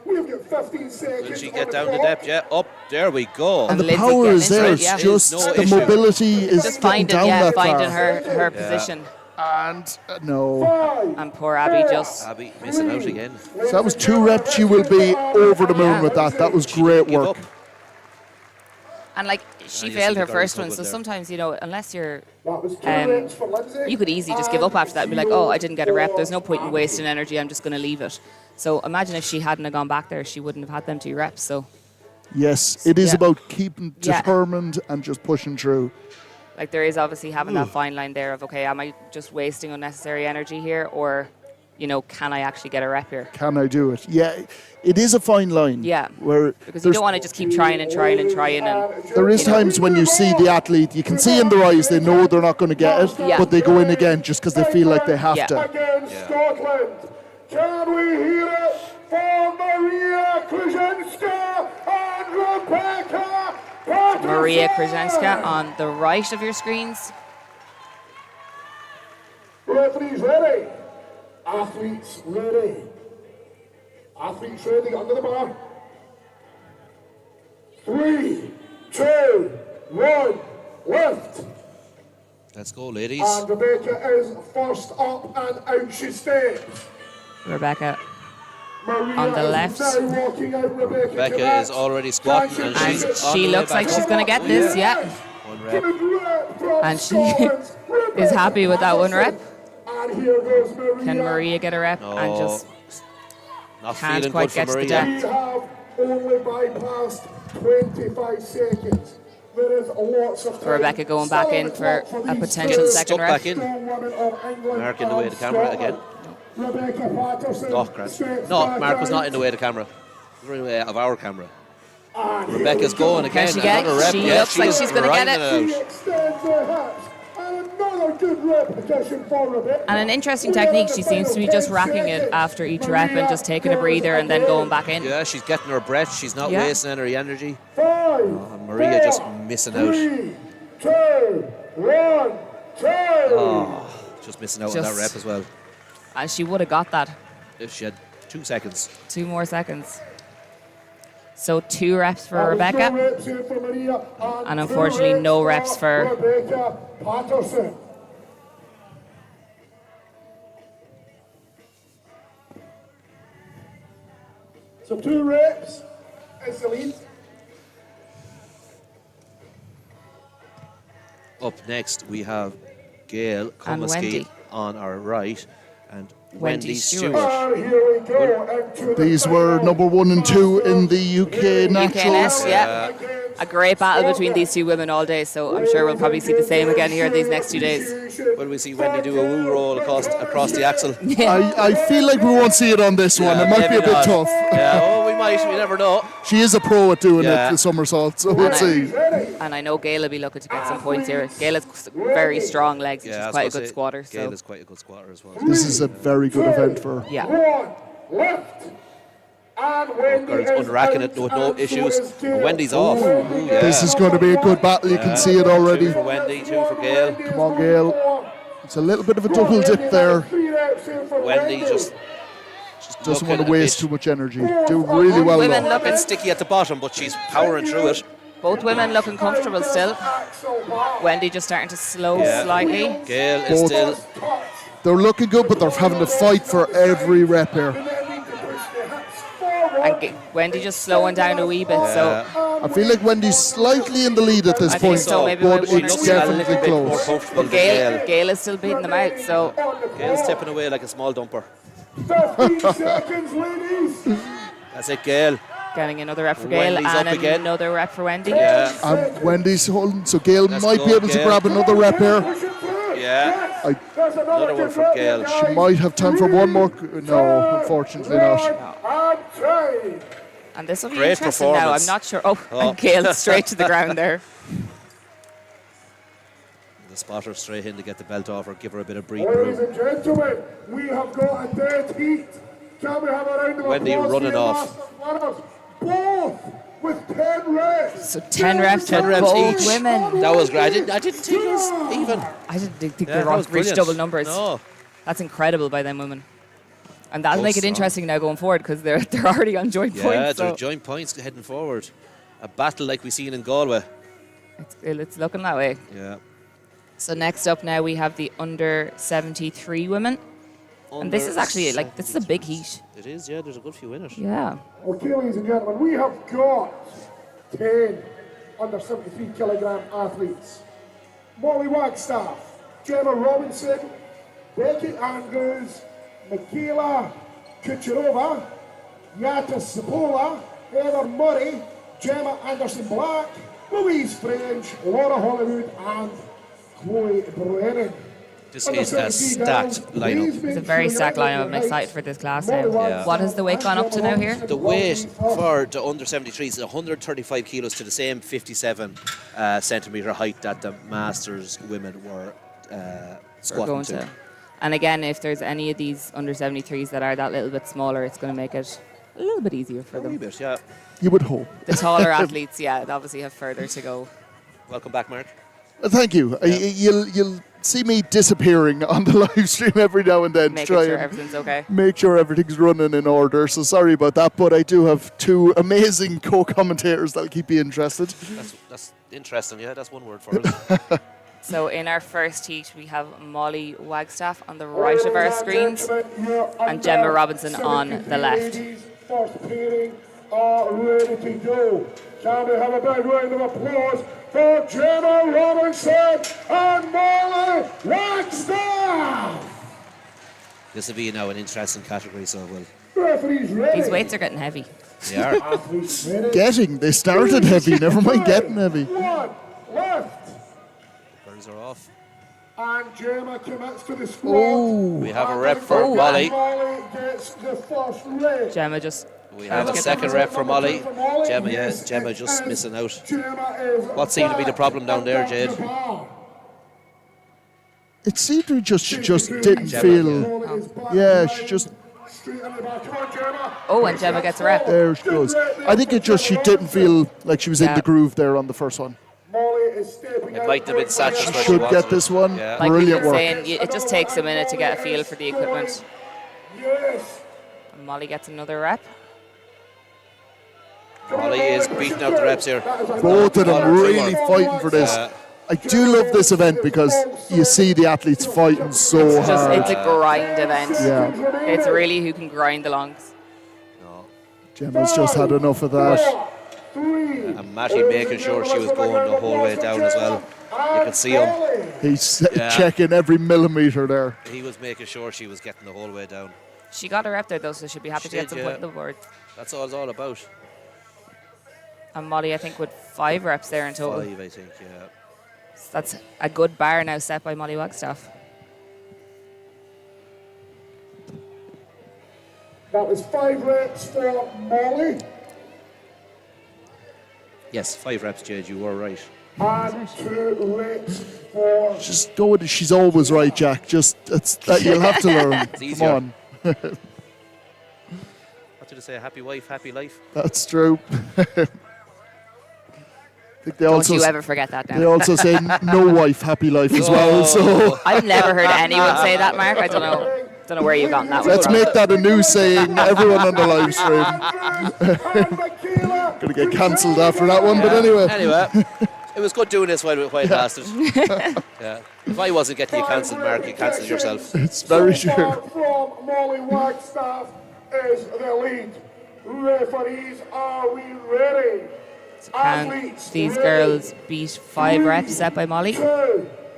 Speaker 4: We've got 15 seconds.
Speaker 3: Will she get down the depth? Yeah, up. There we go.
Speaker 1: And the
Speaker 2: Lindsay
Speaker 1: power
Speaker 2: getting
Speaker 1: is there.
Speaker 2: into it,
Speaker 1: It's
Speaker 2: yeah.
Speaker 1: just
Speaker 3: No
Speaker 1: the
Speaker 3: issue.
Speaker 1: mobility is
Speaker 2: just
Speaker 1: getting
Speaker 2: finding,
Speaker 1: down that
Speaker 2: finding
Speaker 1: far.
Speaker 2: her position.
Speaker 1: And no.
Speaker 2: And poor Abby just.
Speaker 3: Abby missing out again.
Speaker 1: So that was 2 reps. You will be over the moon with that. That was great
Speaker 3: Give
Speaker 1: work.
Speaker 3: up.
Speaker 2: And like she
Speaker 3: you
Speaker 2: failed
Speaker 3: see
Speaker 2: her
Speaker 3: the girls
Speaker 2: first one,
Speaker 3: struggled
Speaker 2: so
Speaker 3: there.
Speaker 2: sometimes, you know, unless you're
Speaker 4: That was 2
Speaker 2: Um,
Speaker 4: reps for Lindsay.
Speaker 2: you could easily just give up after that and be like, oh, I didn't get a rep. There's no point in wasting energy. I'm just going to leave it. So imagine if she hadn't have gone back there, she wouldn't have had them 2 reps. So
Speaker 1: Yes, it is
Speaker 2: Yeah.
Speaker 1: about keeping
Speaker 2: Yeah.
Speaker 1: determined and just pushing through.
Speaker 2: like there is obviously having that fine line there of, okay, am I just wasting unnecessary energy here, or, you know, can I actually get a rep here?
Speaker 1: Can I do it? Yeah, it is a fine line.
Speaker 2: Yeah.
Speaker 1: Where
Speaker 2: Because you
Speaker 1: there's-
Speaker 2: don't want to just keep trying and trying and trying. And
Speaker 1: there is times when you see the athlete, you can see in their eyes they know they're not going to get it,
Speaker 2: Yeah.
Speaker 1: but they go in again just because they feel like they have
Speaker 2: Yeah.
Speaker 1: to.
Speaker 4: Again, Scotland. Can we hear it for Maria Krzyzewska and Rebecca Patterson?
Speaker 2: Maria Krzyzewska on the right of your screens.
Speaker 4: Referees ready. Athletes ready. Athletes ready under the bar. 3, 2, 1, lift.
Speaker 3: Let's go, ladies.
Speaker 4: And Rebecca is first up and out she steps.
Speaker 2: Rebecca
Speaker 4: Maria
Speaker 2: on the
Speaker 4: is
Speaker 2: left.
Speaker 4: now walking out.
Speaker 3: Rebecca is already squatting and
Speaker 2: And
Speaker 3: she's on
Speaker 2: she
Speaker 3: the way
Speaker 2: looks like
Speaker 3: back
Speaker 2: she's
Speaker 3: up.
Speaker 2: going to get this, yeah.
Speaker 3: One rep.
Speaker 2: And she is happy with that 1 rep.
Speaker 4: And here goes Maria.
Speaker 2: Can Maria get a rep?
Speaker 3: No,
Speaker 2: And just
Speaker 3: not
Speaker 2: can't
Speaker 3: feeling
Speaker 2: quite
Speaker 3: good
Speaker 2: get
Speaker 3: for
Speaker 2: to the
Speaker 3: Maria.
Speaker 2: depth.
Speaker 4: We have only bypassed 25 seconds. There is lots of time.
Speaker 2: Rebecca going back in for a potential
Speaker 3: Stuck
Speaker 2: second rep.
Speaker 3: back in. Mark in the way of the camera again.
Speaker 4: Rebecca Patterson.
Speaker 3: Oh, Grant.
Speaker 4: steps
Speaker 3: No,
Speaker 4: back
Speaker 3: Mark was
Speaker 4: out.
Speaker 3: not in the way of the camera. He was in the way of our camera.
Speaker 4: And here
Speaker 3: Rebecca's
Speaker 4: we go.
Speaker 3: going again.
Speaker 2: she get it?
Speaker 3: Another rep.
Speaker 2: She
Speaker 3: Yeah,
Speaker 2: looks like
Speaker 3: is
Speaker 2: she's gonna get
Speaker 3: grinding
Speaker 2: it.
Speaker 4: She
Speaker 3: out.
Speaker 4: extends her hips. And another good repetition for Rebecca.
Speaker 2: And an interesting
Speaker 4: We are
Speaker 2: technique.
Speaker 4: at
Speaker 2: She
Speaker 4: the
Speaker 2: seems to be
Speaker 4: final
Speaker 2: just
Speaker 4: 10
Speaker 2: racking it
Speaker 4: seconds.
Speaker 2: after each rep and just taking a
Speaker 4: Maria
Speaker 2: breather and then
Speaker 4: goes
Speaker 2: going back in.
Speaker 3: Yeah, she's getting her breath. She's not
Speaker 2: Yeah.
Speaker 3: wasting any energy.
Speaker 4: 5,
Speaker 3: And Maria just missing out.
Speaker 4: 3, 2, 1, 2.
Speaker 3: Just missing out on that
Speaker 2: Just-
Speaker 3: rep as well.
Speaker 2: And she would have got that.
Speaker 3: If she had 2 seconds.
Speaker 2: 2 more seconds. So 2 reps for
Speaker 4: That was
Speaker 2: Rebecca.
Speaker 4: 2 reps here for Maria,
Speaker 2: And
Speaker 4: 2
Speaker 2: unfortunately, no reps for
Speaker 4: Rebecca Patterson. So 2 reps is the lead.
Speaker 3: Up next, we have Gail
Speaker 2: And
Speaker 3: Comiskey
Speaker 2: Wendy.
Speaker 3: on our right, and
Speaker 2: Wendy
Speaker 3: Wendy
Speaker 2: Stewart.
Speaker 3: Stewart.
Speaker 4: Here we go. Into the
Speaker 1: These were number 1 and 2 in the UK
Speaker 2: UK net,
Speaker 1: Naturals.
Speaker 2: yeah. A great battle between these two women all day, so I'm sure we'll probably see the same again here these next 2 days.
Speaker 3: Will we see Wendy do a woo roll across the axle?
Speaker 1: I feel like we won't see it on this one. It might be a
Speaker 3: Maybe
Speaker 1: bit
Speaker 3: not.
Speaker 1: tough.
Speaker 3: Yeah, oh, we might. We never know.
Speaker 1: She is a pro at doing
Speaker 3: Yeah.
Speaker 1: it, the somersault, so we'll see.
Speaker 2: And I know Gail will be looking to get some points here. Gail has very strong legs, which
Speaker 3: Yeah, I
Speaker 2: is
Speaker 3: was
Speaker 2: quite a
Speaker 3: gonna
Speaker 2: good
Speaker 3: say,
Speaker 2: squatter.
Speaker 3: Gail
Speaker 2: So
Speaker 3: is quite a good squatter as well.
Speaker 1: This is a very good event for her.
Speaker 2: yeah.
Speaker 4: one left. And Wendy
Speaker 3: Girls
Speaker 4: is
Speaker 3: unracking
Speaker 4: out,
Speaker 3: it with no
Speaker 4: and so
Speaker 3: issues.
Speaker 4: is Gail.
Speaker 3: And Wendy's off. Ooh, yeah.
Speaker 1: This is going to be a good battle. You can see it
Speaker 3: 2
Speaker 1: already.
Speaker 3: for Wendy, 2 for Gail.
Speaker 1: Come on, Gail. It's a little bit of a double dip there.
Speaker 3: Wendy just
Speaker 1: Doesn't want
Speaker 3: looking
Speaker 1: to
Speaker 3: a
Speaker 1: waste
Speaker 3: bit-
Speaker 1: too much energy. Do really well
Speaker 2: Women
Speaker 1: though.
Speaker 2: look-
Speaker 3: a bit sticky at the bottom, but she's powering through it.
Speaker 2: Both women looking comfortable still. Wendy just starting to slow
Speaker 3: Yeah.
Speaker 2: slightly.
Speaker 3: Gail is
Speaker 1: Both.
Speaker 3: still.
Speaker 1: They're looking good, but they're having to fight for every rep here.
Speaker 2: And Wendy just slowing down a wee bit. So
Speaker 1: I feel like Wendy's slightly in the lead at this
Speaker 2: I think
Speaker 1: point,
Speaker 2: so, maybe by
Speaker 1: but
Speaker 2: 1 or
Speaker 1: it's
Speaker 2: 2.
Speaker 1: definitely
Speaker 3: more
Speaker 1: close.
Speaker 3: comfortable
Speaker 2: but
Speaker 3: than
Speaker 2: Gail, Gail is still beating them out. So
Speaker 3: Gail's tipping away like a small dumper.
Speaker 4: 15 seconds, ladies.
Speaker 3: That's it, Gail.
Speaker 2: getting another rep for Gail
Speaker 3: Wendy's
Speaker 2: and
Speaker 3: up again.
Speaker 2: another rep for Wendy.
Speaker 3: Yeah,
Speaker 1: And Wendy's holding, so Gail
Speaker 3: Let's
Speaker 1: might
Speaker 3: go,
Speaker 1: be able to
Speaker 3: Gail.
Speaker 1: grab another rep here.
Speaker 3: yeah. Another one from Gail.
Speaker 1: She might have time for one more. No, unfortunately not.
Speaker 2: And this will be
Speaker 3: Great
Speaker 2: interesting now. I'm
Speaker 3: performance.
Speaker 2: not sure. Oh,
Speaker 3: Oh.
Speaker 2: and Gail straight to the ground there.
Speaker 3: The spotter straight in to get the belt off her, give her a bit of breathing
Speaker 4: Ladies
Speaker 3: room.
Speaker 4: and gentlemen, we have got a dead heat. Can we have a round of
Speaker 3: Wendy
Speaker 4: applause
Speaker 3: running
Speaker 4: for your
Speaker 3: off.
Speaker 4: master planners? Both with 10 reps.
Speaker 2: So 10 reps
Speaker 3: 10
Speaker 2: for
Speaker 3: reps
Speaker 2: both
Speaker 3: each.
Speaker 2: women.
Speaker 3: That was great. I didn't think it was even.
Speaker 2: I didn't think
Speaker 3: Yeah,
Speaker 2: they
Speaker 3: that
Speaker 2: were
Speaker 3: was
Speaker 2: reached
Speaker 3: brilliant.
Speaker 2: double numbers.
Speaker 3: No.
Speaker 2: That's incredible by them women. And that'll
Speaker 3: Both
Speaker 2: make it
Speaker 3: strong.
Speaker 2: interesting now going forward because they're already on joint
Speaker 3: Yeah,
Speaker 2: points.
Speaker 3: they're
Speaker 2: So
Speaker 3: joint points heading forward. A battle like we seen in Galway.
Speaker 2: it's looking that way.
Speaker 3: Yeah.
Speaker 2: So next up now we have the under 73 women. And this is actually this is a big heat.
Speaker 3: It is, yeah. There's a good few in it.
Speaker 2: Yeah.
Speaker 4: Okay, ladies and gentlemen, we have got 10 under 73 kilogram athletes. Molly Wagstaff, Gemma Robinson, Becky Andrews, Michaela Kucherova, Yata Sapola, Heather Murray, Gemma Anderson Black, Louise French, Laura Hollywood, and Chloe Brennan.
Speaker 3: This is a stacked lineup.
Speaker 2: It's a very stacked lineup. I'm excited for this class now.
Speaker 3: Yeah.
Speaker 2: What has the weight gone up to now here?
Speaker 3: The weight for the under 73s is 135 kilos to the same 57 centimetre height that the Masters women were
Speaker 2: We're
Speaker 3: squatting
Speaker 2: going
Speaker 3: to.
Speaker 2: to. And again, if there's any of these under 73s that are that little bit smaller, it's going to make it a little bit easier for
Speaker 3: A wee
Speaker 2: them.
Speaker 3: bit, yeah.
Speaker 1: You would hope.
Speaker 2: The taller athletes, yeah, they obviously have further to go.
Speaker 3: Welcome back, Mark.
Speaker 1: Thank you. You'll see me disappearing on the live stream every now and then to
Speaker 2: Making
Speaker 1: try
Speaker 2: sure
Speaker 1: and
Speaker 2: everything's okay.
Speaker 1: make sure everything's running in order. So sorry about that, but I do have two amazing co-commentators that'll keep you interested.
Speaker 3: That's interesting, yeah. That's one word for us.
Speaker 2: So in our first heat, we have Molly Wagstaff on the right of our screens and Gemma Robinson on the left.
Speaker 4: First pairing are ready to go. Shall we have a big round of applause for Gemma Robinson and Molly Wagstaff?
Speaker 3: This will be now an interesting category, so we'll.
Speaker 4: Referees ready.
Speaker 2: These weights are getting heavy.
Speaker 3: They are.
Speaker 4: Athletes ready.
Speaker 1: They started heavy, never mind getting heavy.
Speaker 4: One left.
Speaker 3: Birds are off.
Speaker 4: And Gemma commits to the squat.
Speaker 1: Oh,
Speaker 3: We have a rep for Molly.
Speaker 4: Molly gets the first rep.
Speaker 2: Gemma just.
Speaker 3: We have a second rep for Molly. Gemma, yeah, Gemma just missing out. What seemed to be the problem down there, Jade?
Speaker 1: it seemed to she just didn't feel. Yeah, she just.
Speaker 2: Oh, and Gemma gets a rep.
Speaker 1: There she goes. I think she didn't feel like she was in
Speaker 2: Yeah.
Speaker 1: the groove there on the first one.
Speaker 3: It might have been Satch where she
Speaker 1: Should
Speaker 3: wanted
Speaker 1: get this
Speaker 3: it.
Speaker 1: one.
Speaker 3: Yeah.
Speaker 2: Like we've
Speaker 1: Brilliant
Speaker 2: been
Speaker 1: work.
Speaker 2: saying, it just takes a minute to get a feel for the equipment.
Speaker 4: Yes.
Speaker 2: And Molly gets another rep.
Speaker 3: Molly is beating out the reps here.
Speaker 1: Both of them
Speaker 3: Follow through
Speaker 1: really
Speaker 3: her.
Speaker 1: fighting for this.
Speaker 3: Yeah.
Speaker 1: I do love this event because you see the athletes fighting so
Speaker 2: It's
Speaker 1: hard.
Speaker 2: a grind event.
Speaker 1: Yeah,
Speaker 2: It's really who can grind the longs.
Speaker 3: No.
Speaker 1: Gemma's just had enough of that.
Speaker 3: And Matty making sure she was going the whole way down as well. can see him.
Speaker 1: He's checking every millimetre there.
Speaker 3: He was making sure she was getting the whole way down.
Speaker 2: She got her rep there, though, so she'll be happy to get some point on the board.
Speaker 3: That's all it's all about.
Speaker 2: And Molly, I think, with 5 reps there in total.
Speaker 3: 5, I think, yeah.
Speaker 2: So that's a good bar now set by Molly Wagstaff.
Speaker 4: That was 5 reps for Molly.
Speaker 3: Yes, 5 reps, Jade, you were right.
Speaker 4: And 2 reps for...
Speaker 1: Just go with it. She's always right, Jack. Just you'll have to learn. Come on.
Speaker 3: What did I say? Happy wife, happy life?
Speaker 1: That's true. I think they
Speaker 2: Don't you ever forget that now.
Speaker 1: They also say no wife, happy life as well. So
Speaker 2: I've never heard anyone say that, Mark. I don't know where you got that.
Speaker 1: Let's make that a new saying. Everyone on the live stream. Gonna get cancelled after that one, but anyway.
Speaker 3: Anyway, it was good doing this while it lasted. Yeah. If I wasn't getting you cancelled, Mark, you cancelled yourself.
Speaker 1: It's very true.
Speaker 4: From Molly Wagstaff is the lead. Referees, are we ready?
Speaker 2: Can these girls beat 5 reps set by Molly?
Speaker 4: 2,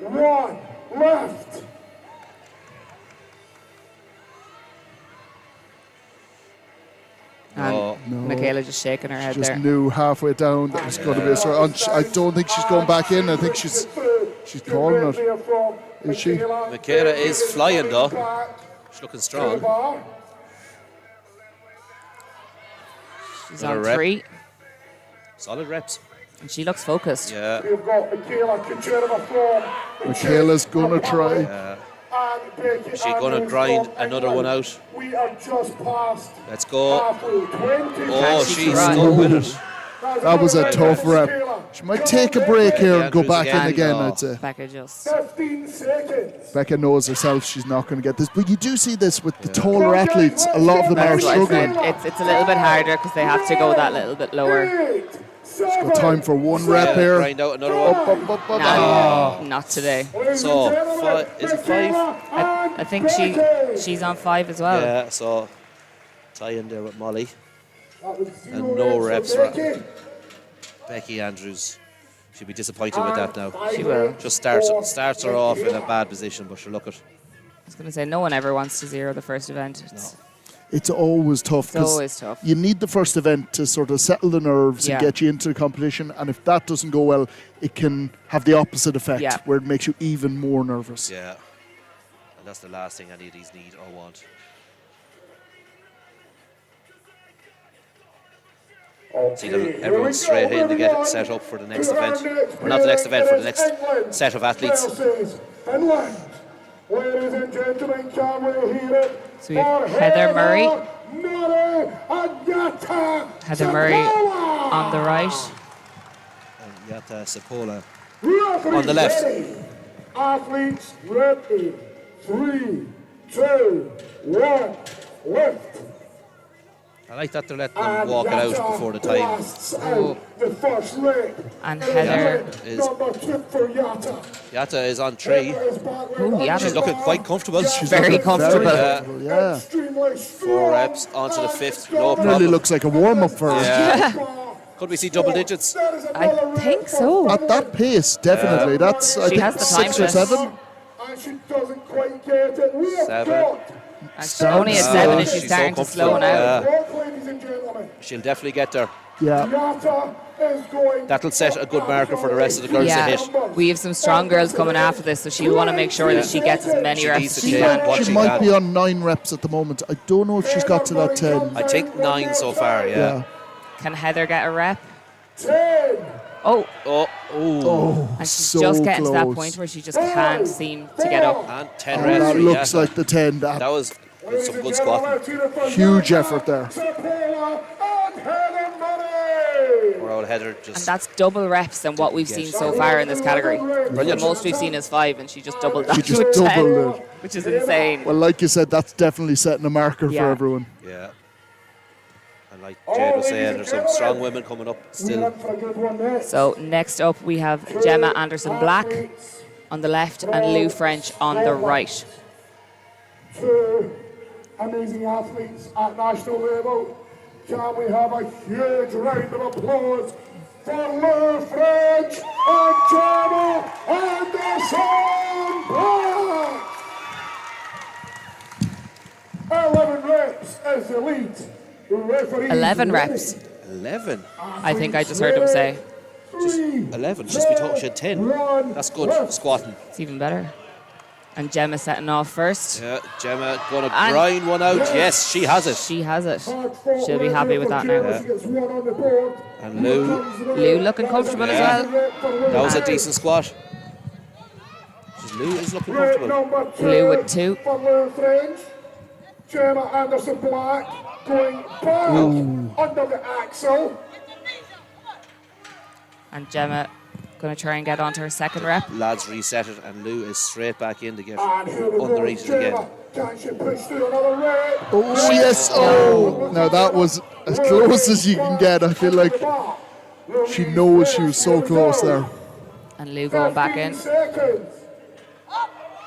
Speaker 4: 1, left.
Speaker 2: And Michaela just shaking her head
Speaker 1: Just
Speaker 2: there.
Speaker 1: knew halfway down that was going to be a strike. I don't think she's going back in. I think she's calling it. Is she?
Speaker 3: Michaela is flying though. She's looking strong.
Speaker 2: She's on 3.
Speaker 3: Solid reps.
Speaker 2: And she looks focused.
Speaker 3: Yeah.
Speaker 4: We've got
Speaker 1: Michaela's going to try.
Speaker 3: Yeah. Is she going to grind another one out?
Speaker 4: We are just past.
Speaker 3: Let's go.
Speaker 4: Halfway, 20.
Speaker 3: Oh,
Speaker 2: She
Speaker 3: she's
Speaker 2: can
Speaker 3: stuck with it.
Speaker 1: That was a tough rep. She might take a break here and go back in again, I'd say.
Speaker 2: Becca just.
Speaker 4: 15 seconds.
Speaker 1: Becca knows herself she's not going to get this. But you do see this with the taller athletes. A lot of them are
Speaker 2: That's what I said.
Speaker 1: struggling.
Speaker 2: It's a little bit harder because they have to go that little bit lower.
Speaker 4: 8, 7,
Speaker 1: Got time for one rep here.
Speaker 3: Grind out another one.
Speaker 2: No, not today.
Speaker 3: So, is it 5?
Speaker 2: I think she's on 5 as well.
Speaker 3: Yeah, so tie in there with Molly. And no reps for Becky Andrews. She'll be disappointed with that now.
Speaker 2: She will.
Speaker 3: Just starts her off in a bad position, but she'll look at.
Speaker 2: I was going to say, no one ever wants to zero the first event.
Speaker 1: It's always tough.
Speaker 2: It's always tough.
Speaker 1: You need the first event to sort of settle the nerves and get you into the competition. And if that doesn't go well, it can have the opposite effect where it makes you even more nervous.
Speaker 3: Yeah. And that's the last thing any of these need or want. See them, everyone's straight in to get set up for the next event. Or not the next event, for the next set of athletes.
Speaker 4: Finland. Ladies and gentlemen, can we hear it?
Speaker 2: So we have Heather Murray. Heather Murray on the right.
Speaker 3: And Yata Sapola on the left.
Speaker 4: Athletes ready. 3, 2, 1, left.
Speaker 3: I like that they're letting them walk it out before the time.
Speaker 4: The first rep.
Speaker 2: And Heather
Speaker 3: Yata is on 3. She's looking quite comfortable. She's
Speaker 2: very comfortable.
Speaker 1: Yeah.
Speaker 3: 4 reps onto the 5th. No
Speaker 1: Nearly
Speaker 3: problem.
Speaker 1: looks like a warm-up for her.
Speaker 3: Yeah. Could we see double digits?
Speaker 2: I think so.
Speaker 1: At that pace, definitely. That's, I
Speaker 2: She
Speaker 1: think,
Speaker 2: has the time
Speaker 1: 6 or
Speaker 2: to-
Speaker 1: 7.
Speaker 4: And she doesn't quite get it. We have
Speaker 3: 7.
Speaker 4: got
Speaker 2: And she's only at 7 and she's
Speaker 3: She's
Speaker 2: starting
Speaker 3: so
Speaker 2: to slow now.
Speaker 3: comfortable.
Speaker 4: ladies and gentlemen.
Speaker 3: She'll definitely get there.
Speaker 1: Yeah.
Speaker 4: Yata is going.
Speaker 3: That'll set a good marker for the rest of the girls to hit.
Speaker 2: We have some strong girls coming after this, so she'll want to make sure that she gets as many
Speaker 3: She
Speaker 2: reps
Speaker 3: needs
Speaker 2: as
Speaker 3: to
Speaker 2: she
Speaker 3: take
Speaker 2: can.
Speaker 3: what
Speaker 1: She
Speaker 3: she
Speaker 1: might
Speaker 3: can.
Speaker 1: be on 9 reps at the moment. I don't know if she's got to that 10.
Speaker 3: I think 9 so far, yeah.
Speaker 2: Can Heather get a rep?
Speaker 4: 10.
Speaker 2: Oh,
Speaker 3: Oh,
Speaker 1: Oh,
Speaker 2: and she's
Speaker 1: so
Speaker 2: just getting
Speaker 1: close.
Speaker 2: to that point where she just can't seem to get up.
Speaker 3: and 10
Speaker 1: And
Speaker 3: reps
Speaker 1: that
Speaker 3: for
Speaker 1: looks
Speaker 3: Yata.
Speaker 1: like the 10.
Speaker 3: That was some good squatting.
Speaker 1: Huge effort there.
Speaker 3: Poor old Heather
Speaker 2: And
Speaker 3: just.
Speaker 2: that's double reps than what we've seen so far in this category. The most we've seen is 5, and she just doubled that
Speaker 1: She just
Speaker 2: to a 10,
Speaker 1: doubled it.
Speaker 2: which is insane.
Speaker 1: Well, like you said, that's definitely setting a marker
Speaker 2: Yeah.
Speaker 1: for everyone.
Speaker 3: Yeah. And like Jade was saying, there's some strong women coming up still.
Speaker 2: So next up we have Gemma Anderson-Black on the left and Lou French on the right.
Speaker 4: 2 amazing athletes at national level. Can we have a huge round of applause for Lou French and Gemma Anderson Black. 11 reps as the lead referee.
Speaker 2: 11 reps.
Speaker 3: 11.
Speaker 2: I think I just heard him say.
Speaker 3: 11. Just be talking, she had 10. That's good squatting.
Speaker 2: It's even better. And Gemma setting off first.
Speaker 3: Yeah, Gemma gonna grind one out. Yes, she has it.
Speaker 2: She has it. She'll be happy with that now.
Speaker 3: And Lou
Speaker 2: Looking comfortable as well.
Speaker 3: that was a decent squat. Lou is looking comfortable.
Speaker 2: Lou with 2.
Speaker 4: For Lou French. Gemma Anderson Black going back under the axle.
Speaker 2: And Gemma going to try and get onto her second rep.
Speaker 3: Lads reset it, and Lou is straight back in to get
Speaker 4: And here we go,
Speaker 3: underneath it again.
Speaker 4: Gemma. Can she push through another rep?
Speaker 1: Oh, yes. Oh, now that was as close as you can get. I feel like she knows she was so close there.
Speaker 2: And Lou going back in.
Speaker 4: 15 seconds.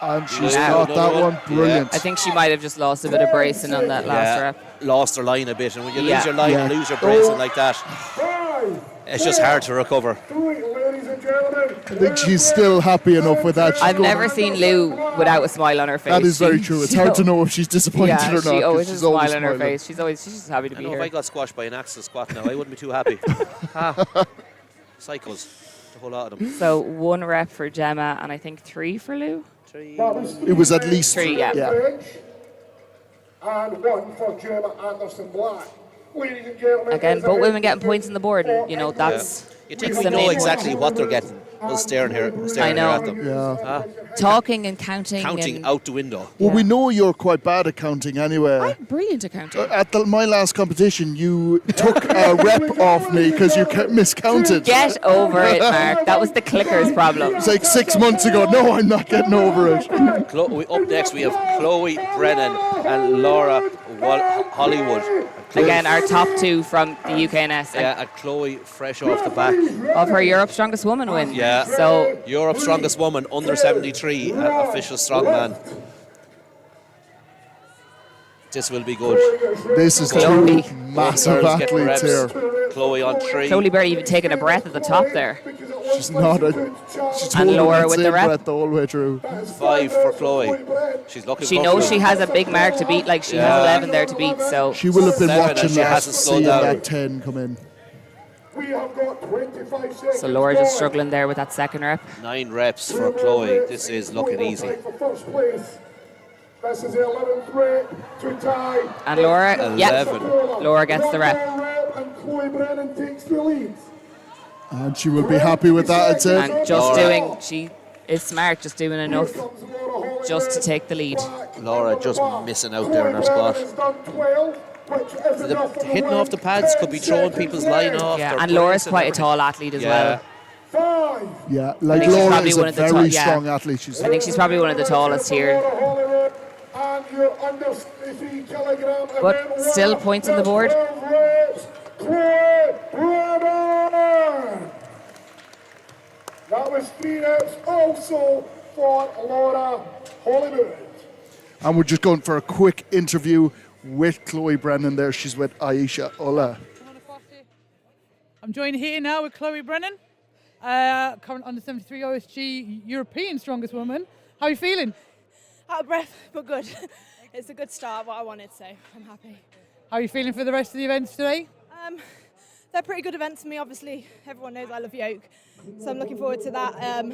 Speaker 1: And she's
Speaker 2: Yeah.
Speaker 1: got that one. Brilliant.
Speaker 2: I think she might have just lost a bit of bracing on that last rep.
Speaker 3: Lost her line a bit, and when you
Speaker 2: Yeah.
Speaker 3: lose your line and lose your bracing like that,
Speaker 4: 5,
Speaker 3: it's just hard to recover.
Speaker 4: 3, ladies and gentlemen.
Speaker 1: I think she's still happy enough with that. She's
Speaker 2: I've
Speaker 1: going-
Speaker 2: never seen Lou without a smile on her face.
Speaker 1: That is very true. It's hard to know if she's disappointed
Speaker 2: Yeah,
Speaker 1: or not.
Speaker 2: she
Speaker 1: 'cause
Speaker 2: always has
Speaker 1: she's
Speaker 2: a smile
Speaker 1: always
Speaker 2: on her
Speaker 1: smiling.
Speaker 2: face. She's just happy to
Speaker 3: I
Speaker 2: be
Speaker 3: know if I
Speaker 2: here.
Speaker 3: got squashed by an axle squat now, I wouldn't be too happy. Psychos, a whole lot of them.
Speaker 2: So 1 rep for Gemma and I think 3 for Lou.
Speaker 1: It was at least
Speaker 2: 3, yeah.
Speaker 4: And 1 for Gemma Anderson Black. Ladies and gentlemen.
Speaker 2: Again, both women getting points on the board. And, you know, that's
Speaker 3: You think
Speaker 2: It's
Speaker 3: we
Speaker 2: the
Speaker 3: know
Speaker 2: main-
Speaker 3: exactly what they're getting? Us staring here
Speaker 2: I know.
Speaker 3: at them.
Speaker 1: Yeah.
Speaker 2: talking and counting.
Speaker 3: Counting
Speaker 2: and
Speaker 3: out the window.
Speaker 1: Well, we know you're quite bad at counting anyway.
Speaker 2: I'm brilliant at counting.
Speaker 1: At my last competition, you took a rep off me because you miscounted.
Speaker 2: Get over it, Mark. That was the clicker's problem.
Speaker 1: It's like 6 months ago. No, I'm not getting over it.
Speaker 3: Up next, we have Chloe Brennan and Laura Hollywood.
Speaker 2: Again, our top 2 from the UKNS.
Speaker 3: Yeah, and Chloe fresh off the back.
Speaker 2: Of her Europe Strongest Woman win.
Speaker 3: Yeah.
Speaker 2: So
Speaker 3: Europe's strongest woman, under 73, official strongman. This will be good.
Speaker 1: This is
Speaker 2: Chloe.
Speaker 1: two massive
Speaker 3: Girls getting
Speaker 1: athletes
Speaker 3: reps.
Speaker 1: here.
Speaker 3: Chloe on 3.
Speaker 2: Chloe Berry even taking a breath at the top there.
Speaker 1: She's not a. She's
Speaker 2: And
Speaker 1: holding
Speaker 2: Laura
Speaker 1: that
Speaker 2: with the
Speaker 1: same
Speaker 2: rep.
Speaker 1: breath the whole way through.
Speaker 3: 5 for Chloe. She's looking
Speaker 2: She knows she has a big mark to beat, like she has 11 there to beat, so
Speaker 1: She will have been
Speaker 3: 7 and
Speaker 1: watching
Speaker 3: she
Speaker 1: that,
Speaker 3: hasn't slowed
Speaker 1: seeing
Speaker 3: down.
Speaker 1: that 10 come in.
Speaker 4: We have got 25 seconds.
Speaker 2: so Laura just struggling there with that second rep.
Speaker 3: 9 reps for Chloe. This is looking easy.
Speaker 4: For first place. This is the 11th rep to tie.
Speaker 2: And Laura, yeah,
Speaker 3: 11.
Speaker 2: Laura gets the rep.
Speaker 4: And Chloe Brennan takes the lead.
Speaker 1: And she will be happy with that, I'd say.
Speaker 2: And just
Speaker 3: Laura.
Speaker 2: doing, she is smart, just doing enough just to take the lead.
Speaker 3: Laura just missing out there in her squat. Hitting off the pads could be throwing people's line off.
Speaker 2: Yeah,
Speaker 3: their
Speaker 2: and Laura's
Speaker 3: brace and
Speaker 2: quite a
Speaker 3: everything.
Speaker 2: tall athlete as
Speaker 3: Yeah.
Speaker 2: well.
Speaker 1: Yeah, like
Speaker 2: think she's
Speaker 1: Laura
Speaker 2: probably
Speaker 1: is
Speaker 2: one
Speaker 1: a
Speaker 2: of the
Speaker 1: very
Speaker 2: top- yeah.
Speaker 1: strong athlete. She's
Speaker 2: I think she's probably one of the tallest here. But still points on the board.
Speaker 4: That was 3 reps also for Laura Hollywood.
Speaker 1: And we're just going for a quick interview with Chloe Brennan there. She's with Aisha Ola.
Speaker 5: I'm joined here now with Chloe Brennan, current under 73 OSG European Strongest Woman. How are you feeling?
Speaker 6: Out of breath, but good. It's a good start, what I wanted, so I'm happy.
Speaker 5: How are you feeling for the rest of the events today?
Speaker 6: They're pretty good events for me, obviously. Everyone knows I love Yoke, so I'm looking forward to that.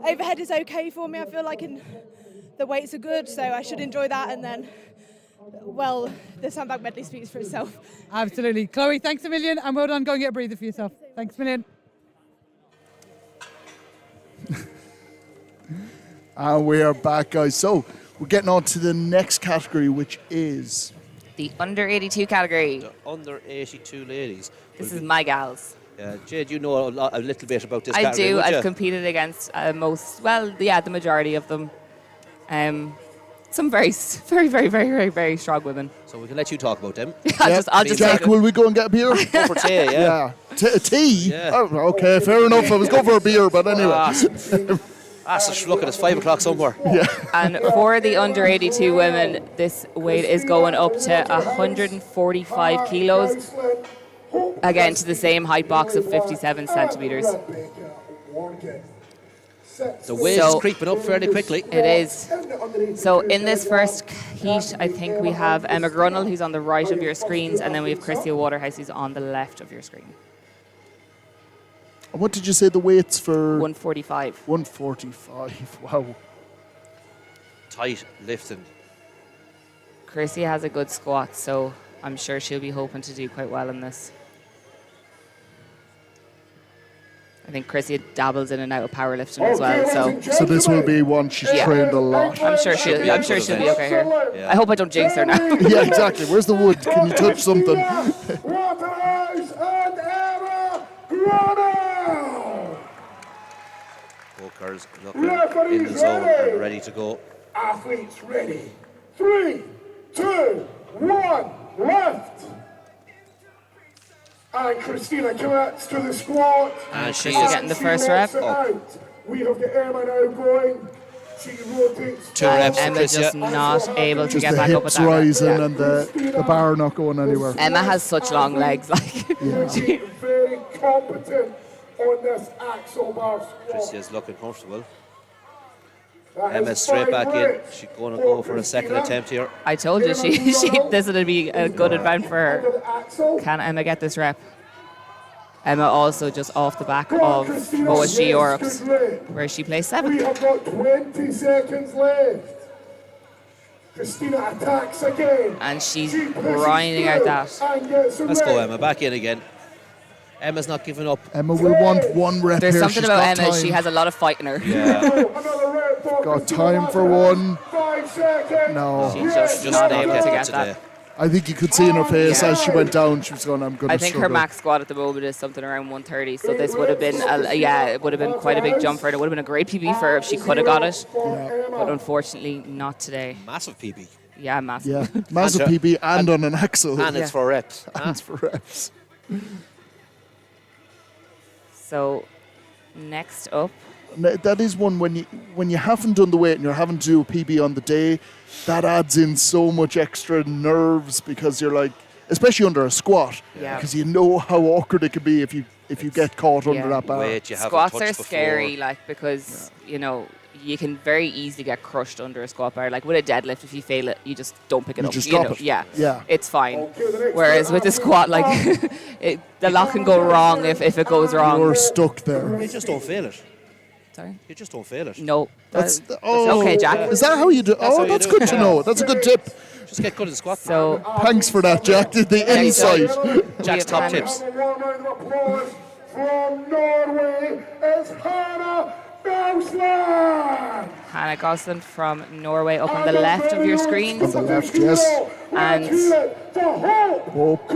Speaker 6: Overhead is okay for me, I feel like the weights are good, so I should enjoy that, and then, well, the Sandbag medley speaks for itself.
Speaker 5: Absolutely. Chloe, thanks a million, and well done. Go and get a breather for yourself. Thanks a million.
Speaker 1: And we are back, guys. So we're getting on to the next category, which is...
Speaker 2: The under 82 category.
Speaker 3: The under 82 ladies.
Speaker 2: This is my gals.
Speaker 3: Jade, you know a little bit about this
Speaker 2: I
Speaker 3: category,
Speaker 2: do.
Speaker 3: would you?
Speaker 2: I've competed against the majority of them. Some very very strong women.
Speaker 3: So we can let you talk about them.
Speaker 2: I'll just
Speaker 1: Jack,
Speaker 2: take it.
Speaker 1: will we go and get a beer?
Speaker 3: Go for tea, yeah.
Speaker 1: A tea?
Speaker 3: Yeah.
Speaker 1: Oh, okay, fair enough. I was going for a beer, but anyway.
Speaker 3: So look at it's 5 o'clock somewhere.
Speaker 2: And for the under 82 women, this weight is going up to 145 kilos. again to the same height box of 57 centimetres.
Speaker 3: The weight is creeping up fairly quickly.
Speaker 2: It is. So in this first heat, I think we have Emma Grunnell, who's on the right of your screens, and then we have Christia Waterhouse, who's on the left of your screen.
Speaker 1: What did you say the weights for?
Speaker 2: 145.
Speaker 1: 145. Wow.
Speaker 3: Tight lifting.
Speaker 2: Christia has a good squat, so I'm sure she'll be hoping to do quite well in this. I think Chrissy dabbles in and out of powerlifting as well,
Speaker 1: so this will be one she's trained a lot.
Speaker 2: I'm sure she'll be okay here. Yeah. I hope I don't jinx her now.
Speaker 1: Yeah, exactly. Where's the wood? Can you touch something?
Speaker 3: Walker's looking in the zone and ready to go.
Speaker 4: Athletes ready. 3, 2, 1, left. And Christina commits to the squat.
Speaker 3: And she's
Speaker 2: getting the first rep.
Speaker 4: We have the Emma now going. She rotates.
Speaker 3: 2 reps.
Speaker 2: Emma just not able to
Speaker 1: Just
Speaker 2: get
Speaker 1: the
Speaker 2: back up with
Speaker 1: hips
Speaker 2: that.
Speaker 1: rising and the bar not going anywhere.
Speaker 2: Emma has such long legs.
Speaker 4: Very competent on this axle bar squat.
Speaker 3: Christia's looking comfortable. Emma's straight back in. She's going to go for a second attempt here.
Speaker 2: I told you this would be a good event for her. Can Emma get this rep? Emma also just off the back of OSG Europe's, where she placed 7th.
Speaker 4: We have got 20 seconds left. Christina attacks again.
Speaker 2: And she's grinding out that.
Speaker 3: Let's go, Emma. Back in again. Emma's not giving up.
Speaker 1: Emma will want one rep
Speaker 2: There's
Speaker 1: here.
Speaker 2: something
Speaker 1: She's
Speaker 2: about
Speaker 1: got
Speaker 2: Emma,
Speaker 1: time.
Speaker 2: she has a lot of fight in her.
Speaker 3: Yeah.
Speaker 1: Got time for one.
Speaker 4: 5 seconds.
Speaker 1: No.
Speaker 2: She's just not able to get
Speaker 3: today.
Speaker 2: that.
Speaker 1: I think you could see in her face as she went down, she was going, I'm going to
Speaker 2: I think her
Speaker 1: struggle.
Speaker 2: max squat at the moment is something around 130, so this would have been, it would have been quite a big jump for her. It would have been a great PB for her if she could have got it, but unfortunately not today.
Speaker 3: Massive PB.
Speaker 2: Yeah, massive.
Speaker 1: Yeah, massive PB and on an axle.
Speaker 3: And it's for reps.
Speaker 1: And it's for reps.
Speaker 2: So, next up.
Speaker 1: That is one when you haven't done the weight and you're having to do a PB on the day, that adds in so much extra nerves because you're like, especially under a squat, because you know how awkward it can be if you get caught under that bar.
Speaker 3: Weight you haven't
Speaker 2: Squats
Speaker 3: touched
Speaker 2: are
Speaker 3: before.
Speaker 2: scary, because you know you can very easily get crushed under a squat bar. Like with a deadlift, if you fail it, you just don't pick it
Speaker 1: You
Speaker 2: up.
Speaker 1: just
Speaker 2: You
Speaker 1: drop
Speaker 2: know,
Speaker 1: it.
Speaker 2: yeah,
Speaker 1: Yeah.
Speaker 2: it's fine. Whereas with the squat, like the lot can go wrong if it goes wrong.
Speaker 1: You're stuck there.
Speaker 3: You just don't fail it.
Speaker 2: Sorry?
Speaker 3: You just don't fail it.
Speaker 2: No.
Speaker 1: That's
Speaker 2: okay, Jack.
Speaker 1: Is that how you do?
Speaker 3: how you
Speaker 1: That's
Speaker 3: do
Speaker 1: good
Speaker 3: it,
Speaker 1: to
Speaker 3: yeah.
Speaker 1: know. That's a good tip.
Speaker 3: Just get good at the squat.
Speaker 2: So
Speaker 1: Thanks for that, Jack. The insight.
Speaker 3: Jack's top tips.
Speaker 4: A warm round of applause from Norway is Hannah Gosland.
Speaker 2: Hannah Gosland from Norway up on the left of your screen.
Speaker 1: On the left, yes.
Speaker 2: And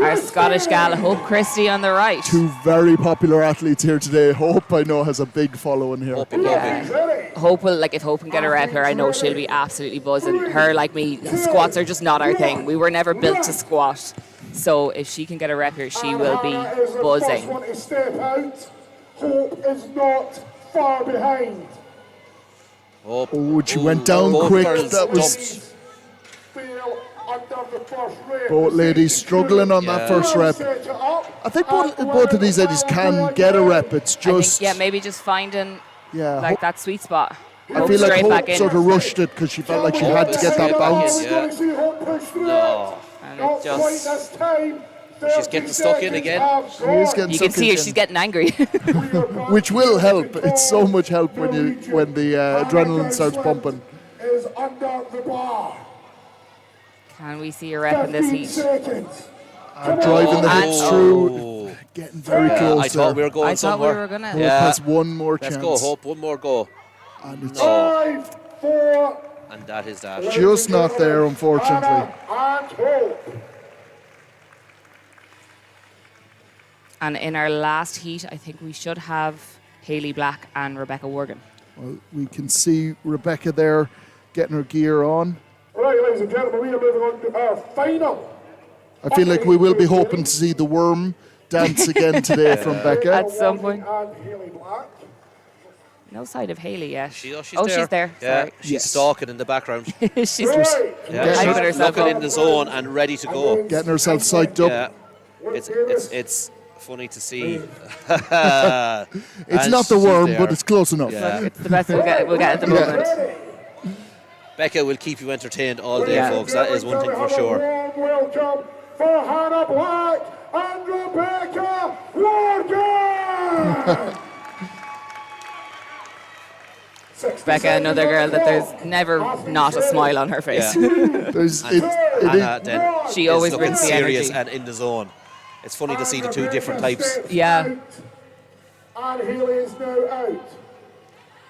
Speaker 2: our Scottish gal, Hope Christie, on the right.
Speaker 1: Two very popular athletes here today. Hope, I know, has a big following here.
Speaker 2: Hope will, if Hope can get a rep here, I know she'll be absolutely buzzing. Her, like me, squats are just not our thing. We were never built to squat. So if she can get a rep here, she will be buzzing.
Speaker 4: Hope is not far behind.
Speaker 1: Oh, she went down quick. That was both ladies struggling on that first rep. I think both of these ladies can get a rep. It's just
Speaker 2: maybe just finding that sweet spot.
Speaker 1: I feel like Hope sort of rushed it because she felt like she had to get that bounce.
Speaker 3: No.
Speaker 2: And it just
Speaker 3: She's getting stuck in again.
Speaker 1: She is getting
Speaker 2: you
Speaker 1: stuck
Speaker 2: can see her;
Speaker 1: in.
Speaker 2: she's getting angry.
Speaker 1: Which will help. It's so much help when the adrenaline starts pumping.
Speaker 4: Is under the bar.
Speaker 2: Can we see a rep in this heat?
Speaker 1: Driving the hips through, getting very close.
Speaker 3: I thought we were going
Speaker 2: I thought we
Speaker 3: somewhere.
Speaker 2: were gonna.
Speaker 1: Hope has one more chance.
Speaker 3: Let's go, Hope. One more go.
Speaker 1: And it's
Speaker 4: 5, 4,
Speaker 3: And that is that.
Speaker 1: just not there, unfortunately.
Speaker 4: and Hope.
Speaker 2: And in our last heat, I think we should have Hayley Black and Rebecca Worgan.
Speaker 1: Well, we can see Rebecca there getting her gear on.
Speaker 4: Right, ladies and gentlemen, we are moving on to our final.
Speaker 1: I feel like we will be hoping to see the worm dance again today from Becca.
Speaker 2: At some point.
Speaker 4: And Hayley Black.
Speaker 2: No sight of Hayley yet.
Speaker 3: She's
Speaker 2: she's there.
Speaker 3: Yeah,
Speaker 2: Sorry.
Speaker 3: she's
Speaker 1: Yes.
Speaker 3: stalking in the background.
Speaker 2: she's
Speaker 4: Right.
Speaker 3: Yeah,
Speaker 2: Hyping
Speaker 3: she's
Speaker 2: herself
Speaker 3: looking
Speaker 2: up.
Speaker 3: in the zone and ready to go.
Speaker 1: Getting herself psyched up.
Speaker 3: Yeah. It's funny to see.
Speaker 1: It's
Speaker 3: And
Speaker 1: not the
Speaker 3: she's
Speaker 1: worm,
Speaker 3: there.
Speaker 1: but it's close enough.
Speaker 3: Yeah.
Speaker 2: It's the best we'll get at the moment.
Speaker 3: Becca will keep you entertained all day,
Speaker 2: Yeah.
Speaker 3: folks. That is one thing for sure.
Speaker 4: Warm welcome for Hannah Black and Rebecca Morgan.
Speaker 2: Becca, another girl that there's never not a smile on her face.
Speaker 1: There's, it
Speaker 3: Hannah then
Speaker 2: She
Speaker 3: is
Speaker 2: always
Speaker 3: looking
Speaker 2: brings the
Speaker 3: serious
Speaker 2: energy.
Speaker 3: and in the zone. It's funny to see the two different types.
Speaker 2: Yeah.
Speaker 4: And Healy is now out.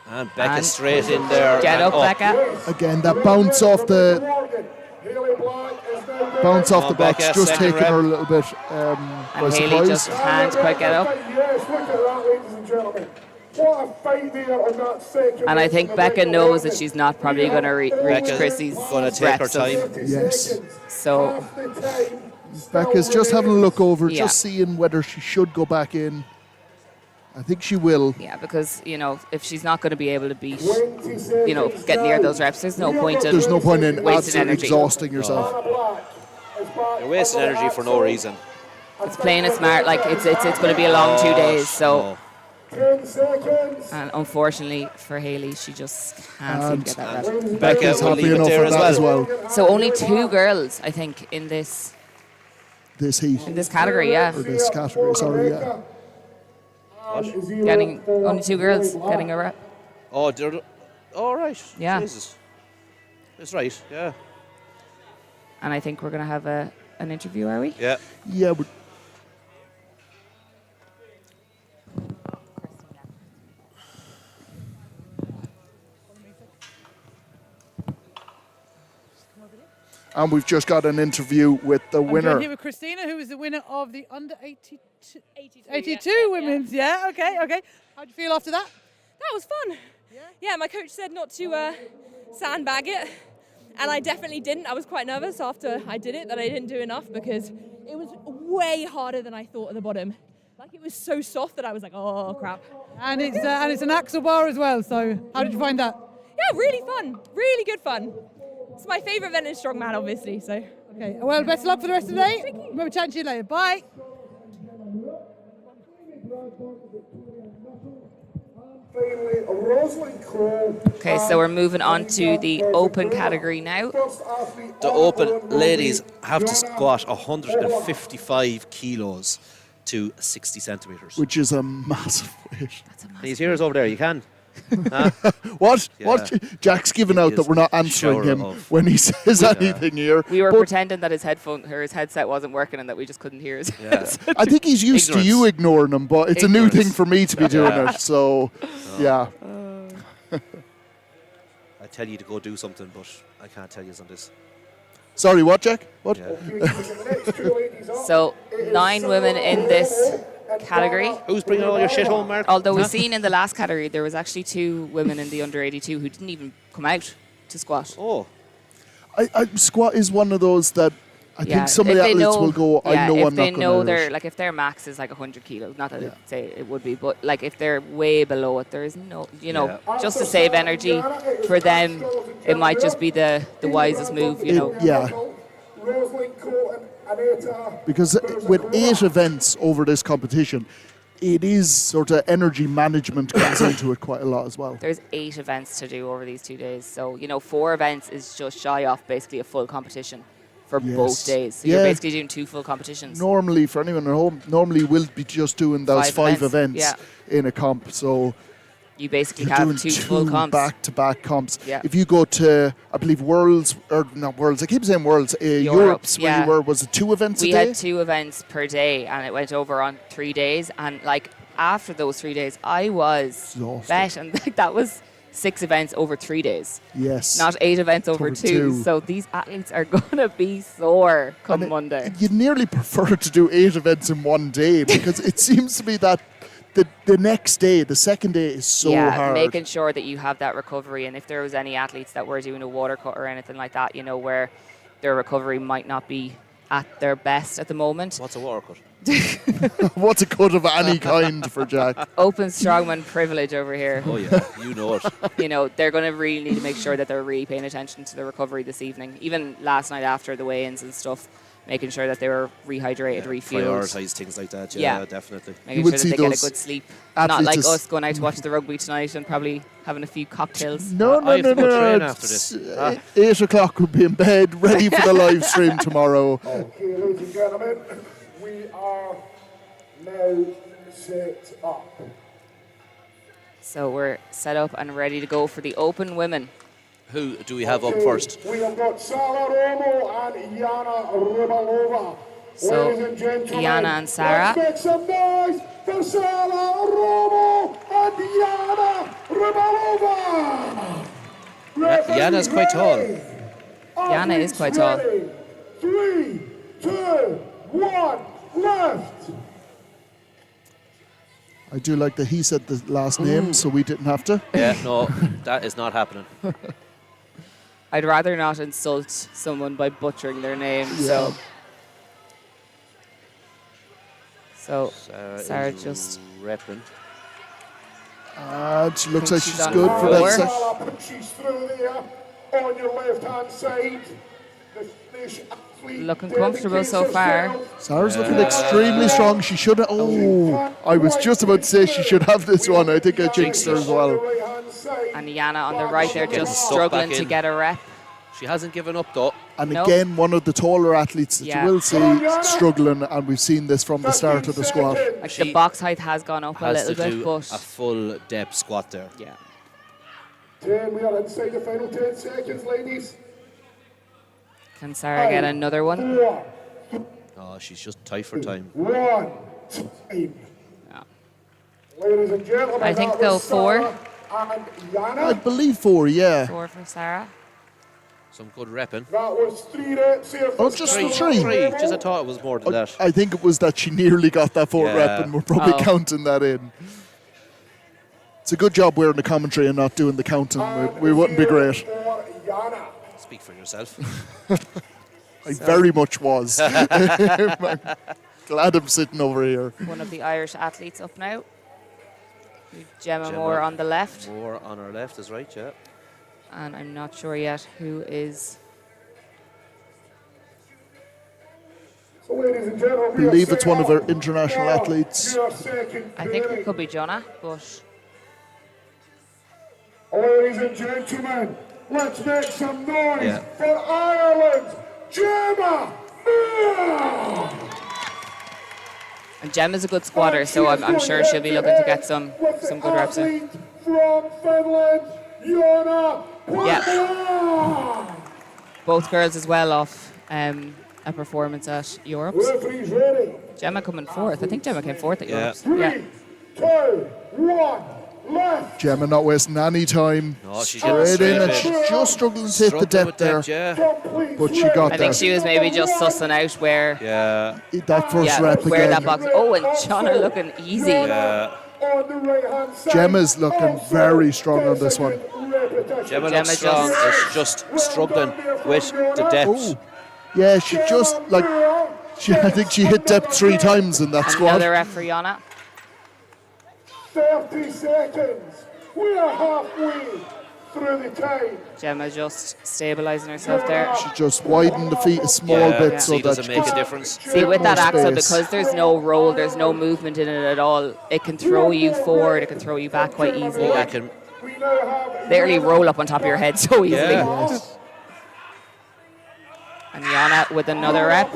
Speaker 3: And Becca
Speaker 2: And
Speaker 3: straight in there.
Speaker 2: Get
Speaker 3: and
Speaker 2: up, Becca.
Speaker 1: again, that bounce off the
Speaker 4: Haley Black is now
Speaker 1: bounce off
Speaker 3: Come
Speaker 1: the
Speaker 3: on,
Speaker 1: box,
Speaker 3: Becca,
Speaker 1: just
Speaker 3: second
Speaker 1: taking
Speaker 3: rep.
Speaker 1: her a little bit by
Speaker 2: And Haley
Speaker 1: surprise.
Speaker 2: just can't quite get up.
Speaker 4: Yes, look at that, ladies and gentlemen. What a fight there on that second.
Speaker 2: And I think Becca knows that she's not probably going to reach
Speaker 3: Becca
Speaker 2: Chrissy's
Speaker 3: gonna take her
Speaker 2: reps of-
Speaker 3: time.
Speaker 1: Yes.
Speaker 2: So
Speaker 1: Becca's just having a look over,
Speaker 2: Yeah.
Speaker 1: just seeing whether she should go back in. I think she will.
Speaker 2: yeah, because if she's not going to be able to beat, get near those reps, there's no point in
Speaker 1: There's no point in
Speaker 2: wasting
Speaker 1: absolutely
Speaker 2: energy.
Speaker 1: exhausting yourself.
Speaker 3: You're wasting energy for no reason.
Speaker 2: It's playing it smart. Like it's going to be a long 2 days. So,
Speaker 4: 10 seconds.
Speaker 2: and unfortunately for Haley, she just can't seem to get that rep.
Speaker 3: Becca
Speaker 1: Becca's
Speaker 3: will
Speaker 1: happy
Speaker 3: leave it
Speaker 1: enough
Speaker 3: there
Speaker 1: with
Speaker 3: as
Speaker 1: that as
Speaker 3: well.
Speaker 1: well.
Speaker 2: So only 2 girls, I think, in this
Speaker 1: This heat,
Speaker 2: category. Yeah,
Speaker 1: or this category, sorry, yeah.
Speaker 2: getting only 2 girls getting a rep.
Speaker 3: Oh, all right.
Speaker 2: Yeah.
Speaker 3: Jesus. That's right. Yeah.
Speaker 2: And I think we're going to have an interview, are we?
Speaker 3: Yeah.
Speaker 1: Yeah, but and we've just got an interview with the
Speaker 5: I'm joined
Speaker 1: winner.
Speaker 5: here with Christina, who is the winner of the under 82
Speaker 7: yeah.
Speaker 5: women's. Yeah, okay. How'd you feel after that?
Speaker 7: That was fun. Yeah, my coach said not to sandbag it, and I definitely didn't. I was quite nervous after I did it that I didn't do enough because it was way harder than I thought at the bottom. Like it was so soft that I was like, oh crap.
Speaker 5: And it's an axle bar as well. So how did you find that?
Speaker 7: Yeah, really fun, really good fun. It's my favourite event in Strongman, obviously. So
Speaker 5: Okay. Well, best of luck for the rest of the day. We'll chat to you later. Bye.
Speaker 4: Finally, Rosalind Crowe.
Speaker 2: Okay, so we're moving on to the open category now.
Speaker 3: The open ladies have to squat 155 kilos to 60 centimetres.
Speaker 1: Which is a massive weight.
Speaker 3: These heroes over there, you can.
Speaker 1: What?
Speaker 3: Yeah.
Speaker 1: What? Jack's given out that we're not answering
Speaker 3: Shower
Speaker 1: him
Speaker 3: of-
Speaker 1: when he says anything here.
Speaker 2: We were
Speaker 1: But
Speaker 2: pretending that his headset wasn't working and that we just couldn't hear his.
Speaker 3: Yeah.
Speaker 1: I think he's used
Speaker 3: Ignorance.
Speaker 1: to you ignoring him, but it's a new
Speaker 3: Ignorance.
Speaker 1: thing for me to be doing
Speaker 3: Yeah.
Speaker 1: it. So, yeah.
Speaker 3: I tell you to go do something, but I can't tell you on this.
Speaker 1: Sorry, what, Jack? What?
Speaker 3: Yeah.
Speaker 2: So 9 women in this category.
Speaker 3: Who's bringing all your shit home, Mark?
Speaker 2: Although we've seen in the last category there was actually 2 women in the under 82 who didn't even come out to squat.
Speaker 3: Oh,
Speaker 1: Squat is one of those that I
Speaker 2: Yeah,
Speaker 1: think some of
Speaker 2: if
Speaker 1: the
Speaker 2: they
Speaker 1: athletes
Speaker 2: know-
Speaker 1: will go, I
Speaker 2: yeah,
Speaker 1: know
Speaker 2: if
Speaker 1: I'm
Speaker 2: they
Speaker 1: not
Speaker 2: know
Speaker 1: going to
Speaker 2: their if their max is like 100 kilos, not that I'd say it would be, but like if they're way below it, there is no, just to save energy for them, it might just be the wisest move,
Speaker 1: Yeah,
Speaker 4: Rosalind Crowe and Aneta.
Speaker 1: because with 8 events over this competition, it is sort of energy management comes into it quite a lot as well.
Speaker 2: There's 8 events to do over these 2 days, so 4 events is just shy off basically a full competition for
Speaker 1: Yes.
Speaker 2: both days. So
Speaker 1: Yeah.
Speaker 2: you're basically doing 2 full competitions.
Speaker 1: Normally, for anyone at home, we'll be just doing those
Speaker 2: 5
Speaker 1: 5 events in a comp. So
Speaker 2: You basically
Speaker 1: you're
Speaker 2: have
Speaker 1: doing
Speaker 2: 2 full comps.
Speaker 1: back-to-back comps.
Speaker 2: Yeah.
Speaker 1: If you go to, I believe, Worlds, or not Worlds, I keep saying Worlds, Europe's, where
Speaker 2: yeah.
Speaker 1: you were, was it 2 events
Speaker 2: We
Speaker 1: a day?
Speaker 2: had 2 events per day, and it went over on 3 days. And like after those 3 days, I was
Speaker 1: Exhausted.
Speaker 2: bet, and that was 6 events over 3 days,
Speaker 1: Yes.
Speaker 2: not 8 events over
Speaker 1: Over
Speaker 2: 2.
Speaker 1: 2.
Speaker 2: So these athletes are gonna be sore come
Speaker 1: And
Speaker 2: Monday.
Speaker 1: You'd nearly prefer to do 8 events in one day because it seems to be that the next day, the second day, is so hard.
Speaker 2: Making sure that you have that recovery, and if there was any athletes that were doing a water cut or anything like that, where their recovery might not be at their best at the moment.
Speaker 3: what's a water cut?
Speaker 1: What's a cut of any kind for Jack?
Speaker 2: Open strongman privilege over here.
Speaker 3: Oh yeah, you know it.
Speaker 2: They're going to really need to make sure that they're really paying attention to the recovery this evening. Even last night after the weigh-ins and stuff, making sure that they were rehydrated, refueled.
Speaker 3: Prioritise things like that, yeah. Definitely.
Speaker 2: Making
Speaker 1: You
Speaker 2: sure
Speaker 1: would
Speaker 2: that
Speaker 1: see
Speaker 2: they get a
Speaker 1: those
Speaker 2: good sleep. Not like
Speaker 1: athletes
Speaker 2: us going out to watch the rugby tonight and probably having a few cocktails.
Speaker 1: No,
Speaker 3: I have to go train after
Speaker 1: it's,
Speaker 3: this.
Speaker 1: 8 o'clock we'll be in bed, ready for the live stream tomorrow.
Speaker 4: Okay, ladies and gentlemen, we are now set up.
Speaker 2: So we're set up and ready to go for the open women.
Speaker 3: Who do we have up
Speaker 4: Okay,
Speaker 3: first?
Speaker 4: We have got Sarah Romo and Yana Rybalova.
Speaker 2: So,
Speaker 4: Ladies and gentlemen,
Speaker 2: Yana and Sarah.
Speaker 4: let's make some noise for Sarah Romo and Yana Rybalova.
Speaker 3: Yana's quite tall.
Speaker 2: Yana is quite tall.
Speaker 4: 3, 2, 1, left.
Speaker 1: I do like that he said the last name, so we didn't have to.
Speaker 3: Yeah, no, that is not happening.
Speaker 2: I'd rather not insult someone by butchering their name. So Sarah just
Speaker 3: repping.
Speaker 1: She looks like
Speaker 2: she's
Speaker 1: she's
Speaker 2: on
Speaker 1: good for that
Speaker 2: four.
Speaker 1: section.
Speaker 4: Sarah punches through there on your left-hand side. The Finnish athlete
Speaker 2: looking comfortable so
Speaker 4: dedicates
Speaker 2: far.
Speaker 4: herself.
Speaker 1: Sarah's looking extremely strong. She should have. Oh, I was just about to say she should have this one. I think I jinxed her as well.
Speaker 2: And Yana on the right, they're
Speaker 3: Getting
Speaker 2: just
Speaker 3: stuck
Speaker 2: struggling
Speaker 3: back
Speaker 2: to
Speaker 3: in.
Speaker 2: get a rep.
Speaker 3: She hasn't given up though.
Speaker 1: And
Speaker 2: Nope.
Speaker 1: again, one of the taller athletes that
Speaker 2: Yeah.
Speaker 1: you will see struggling, and we've seen this from the start of the squat.
Speaker 2: Like
Speaker 3: She
Speaker 2: the box height has gone up a
Speaker 3: Has
Speaker 2: little
Speaker 3: to
Speaker 2: bit,
Speaker 3: do
Speaker 2: but
Speaker 3: a full depth squat there.
Speaker 2: yeah.
Speaker 4: 10, we are inside the final 10 seconds, ladies.
Speaker 2: Can Sarah get another one?
Speaker 4: 4,
Speaker 3: Oh, she's just tight for time.
Speaker 4: 1, time.
Speaker 2: Yeah.
Speaker 4: Ladies and gentlemen,
Speaker 2: I think
Speaker 4: that
Speaker 2: they'll
Speaker 4: was
Speaker 2: four.
Speaker 4: Sarah and Yana.
Speaker 1: I believe 4, yeah.
Speaker 2: 4 for Sarah.
Speaker 3: Some good repping.
Speaker 4: That was 3 reps here for
Speaker 1: Oh, just
Speaker 4: Sarah
Speaker 1: three.
Speaker 4: Romo.
Speaker 3: Just I thought it was more than that.
Speaker 1: I think it was that she nearly got that 4
Speaker 3: Yeah.
Speaker 1: rep, and we're probably
Speaker 2: Oh.
Speaker 1: counting that in. It's a good job we're in the commentary and not doing the counting. We wouldn't be great.
Speaker 4: For Yana.
Speaker 3: Speak for yourself.
Speaker 1: I very much was. I'm glad I'm sitting over here.
Speaker 2: One of the Irish athletes up now. We've Gemma Moore on the left,
Speaker 3: More on our left is right, yeah.
Speaker 2: and I'm not sure yet who is.
Speaker 4: So, ladies and gentlemen,
Speaker 1: I believe it's one of our international athletes.
Speaker 2: I think it could be Jonah, but
Speaker 4: Ladies and gentlemen, let's make some noise
Speaker 3: Yeah.
Speaker 4: for Ireland, Gemma Moore!
Speaker 2: and Gemma's a good squatter, so I'm sure she'll be looking to get some good reps in.
Speaker 4: Athlete from Finland, Jonna
Speaker 2: Yeah.
Speaker 4: Pahla!
Speaker 2: Both girls as well off a performance at Europe.
Speaker 4: Referee's ready.
Speaker 2: Gemma coming fourth. I think Gemma came fourth at
Speaker 3: Yeah.
Speaker 2: Europe.
Speaker 4: 3, 2, 1, left.
Speaker 1: Gemma not wasting any time.
Speaker 3: No, she's
Speaker 1: Straight
Speaker 3: getting
Speaker 1: in, and
Speaker 3: straight
Speaker 1: she's just struggling to hit the
Speaker 3: Struggling
Speaker 1: depth
Speaker 3: with
Speaker 1: there.
Speaker 3: depth, yeah.
Speaker 4: Complete
Speaker 1: But she
Speaker 4: ready.
Speaker 1: got
Speaker 2: I
Speaker 1: there.
Speaker 2: think she was maybe just sussing out where
Speaker 3: Yeah.
Speaker 1: That first rep
Speaker 2: where
Speaker 1: again.
Speaker 2: that box. Oh, and Jonna looking easy.
Speaker 3: Yeah.
Speaker 4: On the right-hand side.
Speaker 1: Gemma's looking very strong on this one.
Speaker 3: Gemma
Speaker 2: Gemma
Speaker 3: looks strong.
Speaker 2: just-
Speaker 3: It's just struggling with the depth.
Speaker 1: Oh, yeah, she just like I think she hit depth 3 times in that
Speaker 2: And
Speaker 1: squat.
Speaker 2: another rep for Jonna.
Speaker 4: 30 seconds. We are halfway through the time.
Speaker 2: Gemma just stabilising herself there.
Speaker 1: She just widened the feet a small bit so
Speaker 3: See,
Speaker 1: that
Speaker 3: doesn't
Speaker 1: she
Speaker 3: make a
Speaker 1: could
Speaker 3: difference.
Speaker 2: See, with that
Speaker 1: more
Speaker 2: axle,
Speaker 1: space.
Speaker 2: because there's no roll, there's no movement in it at all, it can throw you forward, it can throw you back quite easily.
Speaker 3: Oh, I
Speaker 2: Like,
Speaker 3: can.
Speaker 4: We now have
Speaker 2: literally roll up on top of your head so easily.
Speaker 3: Yeah.
Speaker 2: And Jonna with another rep.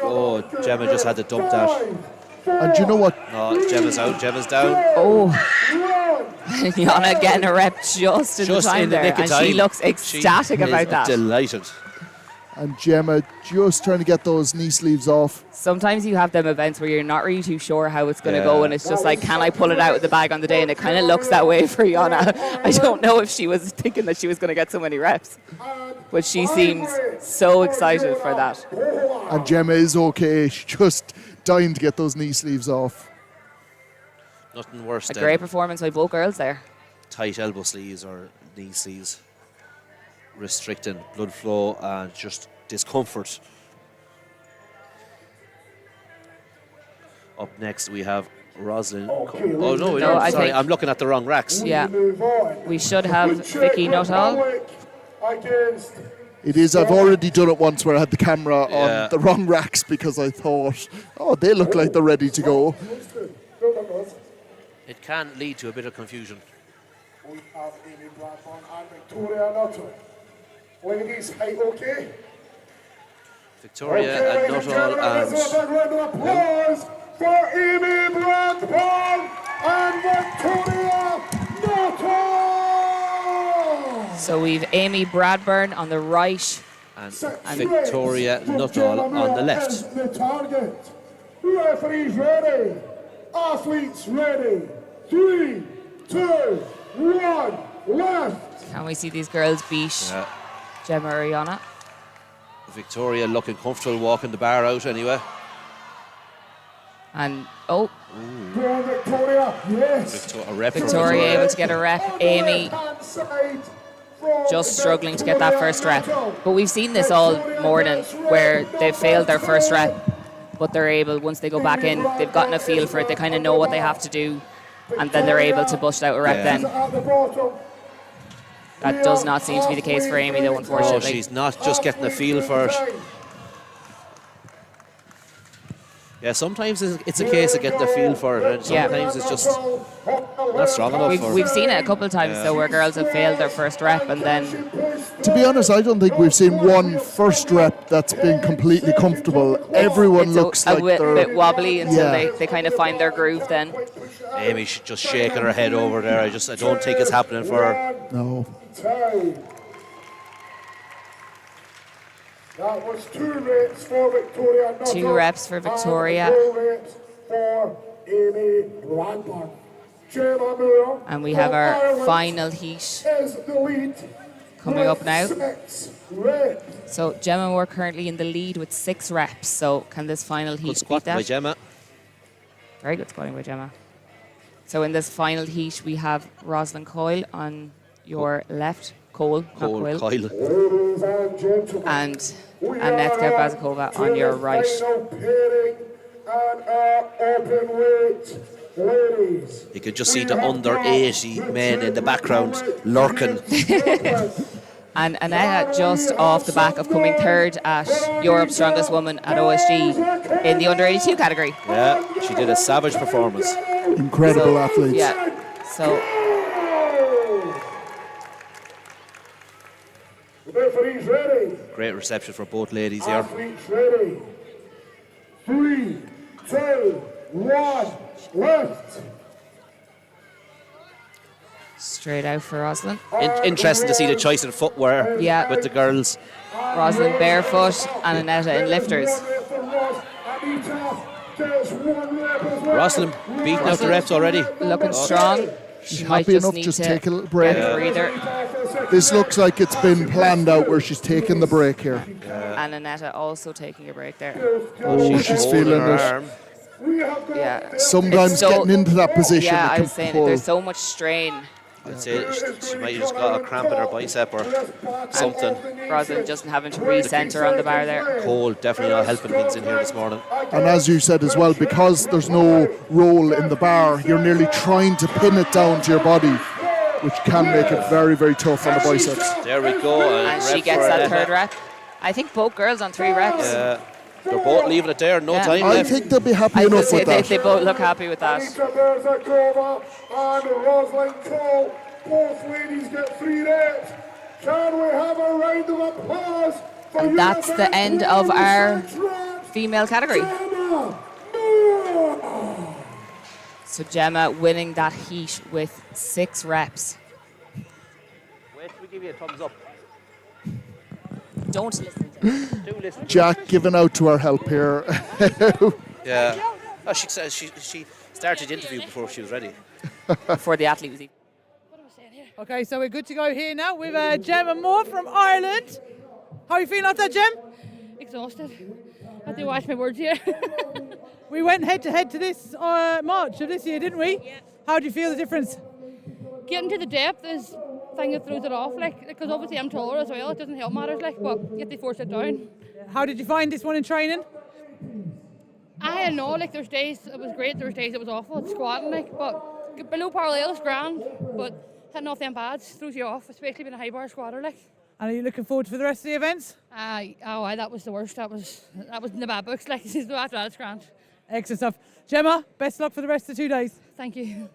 Speaker 3: Oh, Gemma just had to dump that.
Speaker 1: And you know what?
Speaker 3: No, Gemma's out. Gemma's down.
Speaker 2: Oh, Jonna getting a rep just in
Speaker 3: Just
Speaker 2: the time
Speaker 3: in the
Speaker 2: there,
Speaker 3: nick of
Speaker 2: and
Speaker 3: time.
Speaker 2: she looks ecstatic
Speaker 3: She is
Speaker 2: about that.
Speaker 3: Delighted.
Speaker 1: And Gemma just trying to get those knee sleeves off.
Speaker 2: Sometimes you have them events where you're not really too sure how it's going to go,
Speaker 3: Yeah.
Speaker 2: and it's just like, can I pull it out of the bag on the day? And it kind of looks that way for Jonna. I don't know if she was thinking that she was going to get so many reps, but she seems so excited for that.
Speaker 1: And Gemma is okay. She's just dying to get those knee sleeves off.
Speaker 3: Nothing worse
Speaker 2: A
Speaker 3: than
Speaker 2: great performance by both girls there.
Speaker 3: tight elbow sleeves or knee sleeves, restricting blood flow and just discomfort. Up next we have Rosalind. Oh no, we
Speaker 2: No,
Speaker 3: don't.
Speaker 2: I
Speaker 3: Sorry,
Speaker 2: think-
Speaker 3: I'm looking at the wrong racks.
Speaker 2: Yeah,
Speaker 4: Move on.
Speaker 2: we should have Vicky Nuttall.
Speaker 4: Against
Speaker 1: It is. I've already done it once where I had the camera
Speaker 3: Yeah.
Speaker 1: on the wrong racks because I thought, oh, they look like they're ready to go.
Speaker 3: It can lead to a bit of confusion.
Speaker 4: We have Amy Bradburn and Victoria Nuttall. Ladies, hey, okay?
Speaker 3: Victoria and
Speaker 4: ladies
Speaker 3: Nuttall
Speaker 4: gentlemen, let's have a
Speaker 3: and
Speaker 4: round of applause for Amy Bradburn and Victoria Nuttall!
Speaker 2: So we've Amy Bradburn on the right.
Speaker 3: and Victoria Nuttall on the left.
Speaker 4: The target. Referees ready. Athletes ready. 3, 2, 1, left.
Speaker 2: Can we see these girls beat Gemma or Rihanna?
Speaker 3: Victoria looking comfortable walking the bar out anyway.
Speaker 2: And, oh,
Speaker 4: Go on, Victoria. Yes.
Speaker 2: Victoria able to get a rep. Amy just struggling to get that first rep. But we've seen this all morning where they've failed their first rep, but they're able, once they go back in, they've gotten a feel for it, they kind of know what they have to do, and then they're able to bust out a rep then. That does not seem to be the case for Amy though, unfortunately.
Speaker 3: Oh, she's not just getting a feel for it. Yeah, sometimes it's a case of getting the feel for it, and sometimes it's just not strong enough for it.
Speaker 2: We've seen it a couple of times though, where girls have failed their first rep and then...
Speaker 1: To be honest, I don't think we've seen one first rep that's been completely comfortable. Everyone looks like
Speaker 2: a
Speaker 1: they're...
Speaker 2: bit wobbly until they kind of find their groove then.
Speaker 3: Amy's just shaking her head over there. I don't think it's happening for her.
Speaker 1: No.
Speaker 4: That was 2 reps for Victoria Nuttall.
Speaker 2: 2 reps for Victoria.
Speaker 4: And 4 reps for Amy Bradburn. Gemma Moore
Speaker 2: And we have our
Speaker 4: Ireland
Speaker 2: final heat
Speaker 4: is the lead
Speaker 2: coming up
Speaker 4: with
Speaker 2: now.
Speaker 4: 6 reps.
Speaker 2: So Gemma Moore currently in the lead with 6 reps. So can this final heat
Speaker 3: Good
Speaker 2: beat
Speaker 3: squat
Speaker 2: that?
Speaker 3: by Gemma.
Speaker 2: Very good squatting by Gemma. So in this final heat, we have Rosalind Coyle on your left. Cole, not Coyle.
Speaker 4: Ladies and gentlemen,
Speaker 2: And
Speaker 4: we
Speaker 2: Anetka
Speaker 4: are
Speaker 2: Bazakova
Speaker 4: to
Speaker 2: on your
Speaker 4: the
Speaker 2: right.
Speaker 4: final pairing and our open weight. Ladies,
Speaker 3: You could just see the under 80 men in the background lurking.
Speaker 2: And Aneta just off the back of coming third at Europe's Strongest Woman at OSG in the under 82 category.
Speaker 3: Yeah, she did a savage performance.
Speaker 1: Incredible athletes.
Speaker 2: Yeah. So
Speaker 4: referees ready.
Speaker 3: Great reception for both ladies here.
Speaker 4: Athletes ready. 3, 2, 1, left.
Speaker 2: straight out for Rosalind.
Speaker 3: Interesting to see the choice in footwear
Speaker 2: Yeah.
Speaker 3: with the girls.
Speaker 2: Rosalind barefoot and Aneta in lifters.
Speaker 3: Rosalind beating out the reps already.
Speaker 2: Looking strong. She might
Speaker 1: Happy
Speaker 2: just
Speaker 1: enough
Speaker 2: need
Speaker 1: just
Speaker 2: to
Speaker 1: take a little break.
Speaker 2: get a breather.
Speaker 1: This looks like it's been planned out where she's taking the break here.
Speaker 2: And Aneta also taking a break there.
Speaker 1: Oh, she's
Speaker 3: holding
Speaker 1: feeling
Speaker 3: her
Speaker 1: it.
Speaker 3: arm.
Speaker 2: Yeah.
Speaker 1: Sometimes
Speaker 2: It's so-
Speaker 1: getting into that position,
Speaker 2: Yeah,
Speaker 1: it
Speaker 2: I
Speaker 1: can
Speaker 2: was saying
Speaker 1: pull.
Speaker 2: there's so much strain.
Speaker 3: I'd say she might have just got a cramp in her bicep or something.
Speaker 2: Rosalind just having to recenter on the bar there.
Speaker 3: Cole definitely not helping things in here this morning.
Speaker 1: And as you said as well, because there's no roll in the bar, you're nearly trying to pin it down to your body, which can make it very, very tough on the biceps.
Speaker 3: There we go.
Speaker 2: And she
Speaker 3: rep
Speaker 2: gets
Speaker 3: for
Speaker 2: that
Speaker 3: Aneta.
Speaker 2: third rep. I think both girls on 3 reps.
Speaker 3: They're both leaving it there. No
Speaker 2: Yeah.
Speaker 3: time
Speaker 1: I
Speaker 3: left.
Speaker 1: think they'll be happy
Speaker 2: I would
Speaker 1: enough
Speaker 2: say
Speaker 1: with
Speaker 2: they
Speaker 1: that.
Speaker 2: both look happy with that.
Speaker 4: Anita Berzakova and Rosalind Cole. Both ladies get 3 reps. Can we have a round of applause for
Speaker 2: And that's the end of our female category.
Speaker 4: Gemma Moore.
Speaker 2: So Gemma winning that heat with 6 reps.
Speaker 3: Wait till we give you a thumbs up.
Speaker 2: Don't listen to him.
Speaker 3: Do listen.
Speaker 1: Jack giving out to our help here.
Speaker 3: Yeah. Oh, she said she started the interview before she was ready.
Speaker 2: Before the athlete was even.
Speaker 5: Okay, so we're good to go here now with Gemma Moore from Ireland. How are you feeling after that, Gem?
Speaker 7: Exhausted. I have to watch my words here.
Speaker 5: We went head to head to this March of this year, didn't we?
Speaker 7: Yeah.
Speaker 5: How do you feel the difference?
Speaker 7: Getting to the depth is the thing that throws it off, like, because obviously I'm taller as well. It doesn't help matters, like, but you have to force it down.
Speaker 5: How did you find this one in training?
Speaker 7: I don't know, like, there's days it was great, there's days it was awful. It's squatting, like, but below parallel is grand, but hitting off them pads throws you off, especially being a high bar squatter, like.
Speaker 5: And are you looking forward for the rest of the events?
Speaker 8: That was the worst. That was in the bad books. Like, after that, it's grand.
Speaker 5: Excellent stuff. Gemma, best luck for the rest of the 2 days.
Speaker 8: Thank you.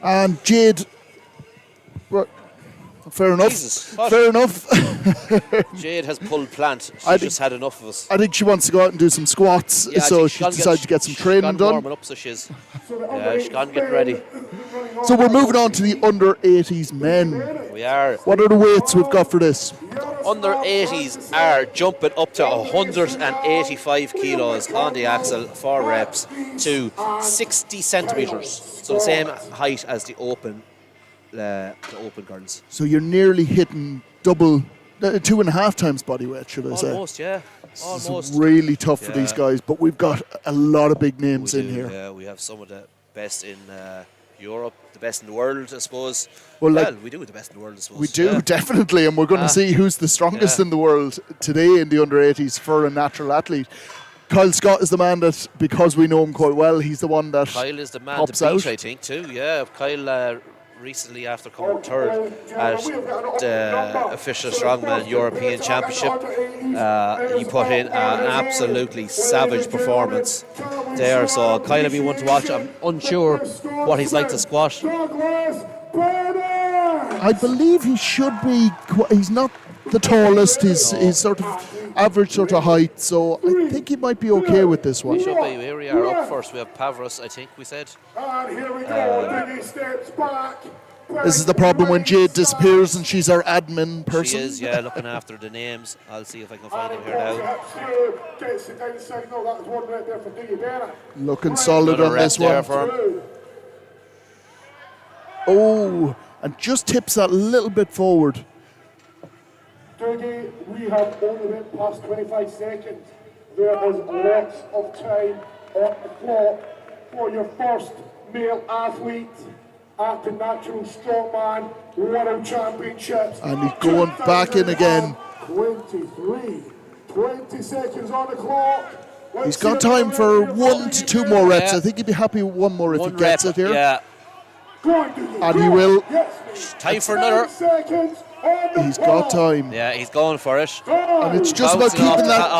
Speaker 1: And Jade, right, fair enough.
Speaker 3: Jesus, what?
Speaker 1: Fair enough.
Speaker 3: Jade has pulled plant. She's just had enough of us.
Speaker 1: I think she wants to go out and do some squats,
Speaker 3: Yeah,
Speaker 1: so she's decided to get some training done.
Speaker 3: Warming up, so she's gone getting ready.
Speaker 1: So we're moving on to the under 80s men.
Speaker 3: We are.
Speaker 1: What are the weights we've got for this?
Speaker 3: Under 80s are jumping up to 185 kilos on the axle, 4 reps, to 60 centimetres. So the same height as the open girls.
Speaker 1: So you're nearly hitting double, 2.5 times body weight, should I say?
Speaker 3: Almost, yeah. Almost.
Speaker 1: It's really tough for these guys, but we've got a lot of big names in here.
Speaker 3: Yeah, we have some of the best in Europe, the best in the world, I suppose.
Speaker 1: Well,
Speaker 3: we do have the best in the world, I suppose.
Speaker 1: We do, definitely, and we're going to see who's the strongest in the world today in the under 80s for a natural athlete. Kyle Scott is the man that, because we know him quite well, he's the one that
Speaker 3: Kyle is the man
Speaker 1: pops
Speaker 3: to beat,
Speaker 1: out.
Speaker 3: I think, too. Yeah, Kyle recently, after coming third at the official Strongman European Championship, he put in an absolutely savage performance there. So Kyle will be one to watch. I'm unsure what he's like to squat.
Speaker 1: I believe he should be, he's not the tallest, he's sort of average sort of height, so I think he might be okay with this one.
Speaker 3: He should be. Here we are up first. We have Pavros, I think we said.
Speaker 4: And here we go, Diggy steps back.
Speaker 1: This is the problem when Jade disappears and she's our admin person.
Speaker 3: She is, yeah, looking after the names. I'll see if I can find him here now.
Speaker 1: Looking solid on this one. Oh, and just tips that a little bit forward.
Speaker 4: Dougie, we have only went past 25 seconds. There is lots of time on the clock for your first male athlete at the Natural Strongman World Championships.
Speaker 1: And he's going back in again.
Speaker 4: 20 seconds on the clock.
Speaker 1: He's got time for 1 to 2 more reps. I think he'd be happy with 1 more if he gets it here.
Speaker 3: Yeah.
Speaker 1: And he will.
Speaker 3: Time for another.
Speaker 1: He's got time.
Speaker 3: Yeah, he's going for it.
Speaker 1: And it's just about keeping that.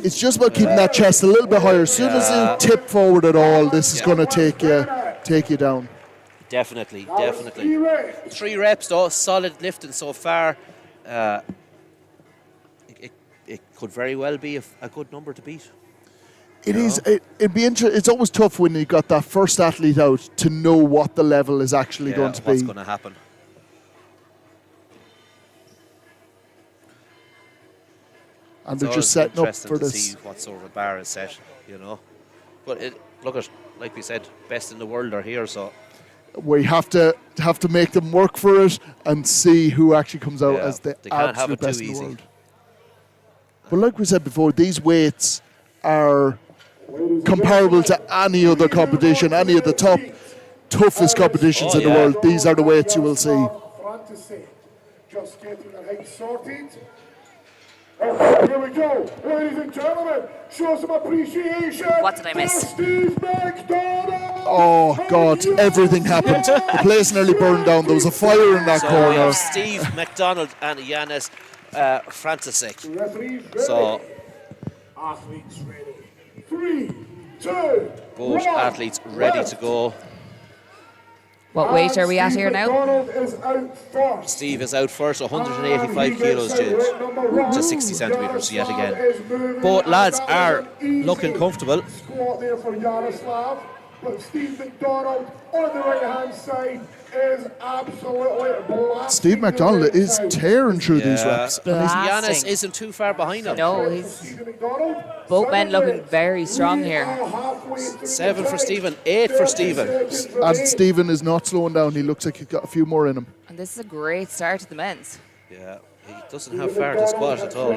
Speaker 1: It's just about keeping that chest a little bit higher. As soon as you tip forward at all, this is going to take you down.
Speaker 3: Definitely. 3 reps though, solid lifting so far. It could very well be a good number to beat.
Speaker 1: It is. It'd be it's always tough when you got that first athlete out to know what the level is actually going to be.
Speaker 3: What's going to happen?
Speaker 1: And they're just setting up for this.
Speaker 3: See what sort of a bar is set, you know. But look at, like we said, best in the world are here, so
Speaker 1: we have to make them work for it and see who actually comes out as the absolute best in the world. But like we said before, these weights are comparable to any other competition, any of the toughest competitions in the world. These are the weights you will see.
Speaker 4: Just getting the head sorted. Here we go, ladies and gentlemen. Show some appreciation.
Speaker 2: What did I miss?
Speaker 4: Steve McDonald.
Speaker 1: Oh God! Everything happened. The place nearly burned down. There was a fire in that
Speaker 3: We
Speaker 1: corner.
Speaker 3: have Steve McDonald and Yanis Frantisek. So
Speaker 4: athletes ready. 3, 2,
Speaker 3: both athletes ready to go.
Speaker 2: What weight are we at here now?
Speaker 4: Is out first.
Speaker 3: Steve is out first, 185 kilos, Jade, to 60 centimetres yet again. Both lads are looking comfortable.
Speaker 4: Squat there for Yaroslav, but Steve McDonald on the right hand side is absolutely blasting.
Speaker 1: Steve McDonald is tearing through these reps.
Speaker 3: Yanis isn't too far behind him.
Speaker 2: No, he's both men looking very strong here.
Speaker 3: 7 for Stephen, 8 for Stephen.
Speaker 1: And Stephen is not slowing down. He looks like he's got a few more in him.
Speaker 2: And this is a great start to the men's.
Speaker 3: Yeah, he doesn't have far to squat at all.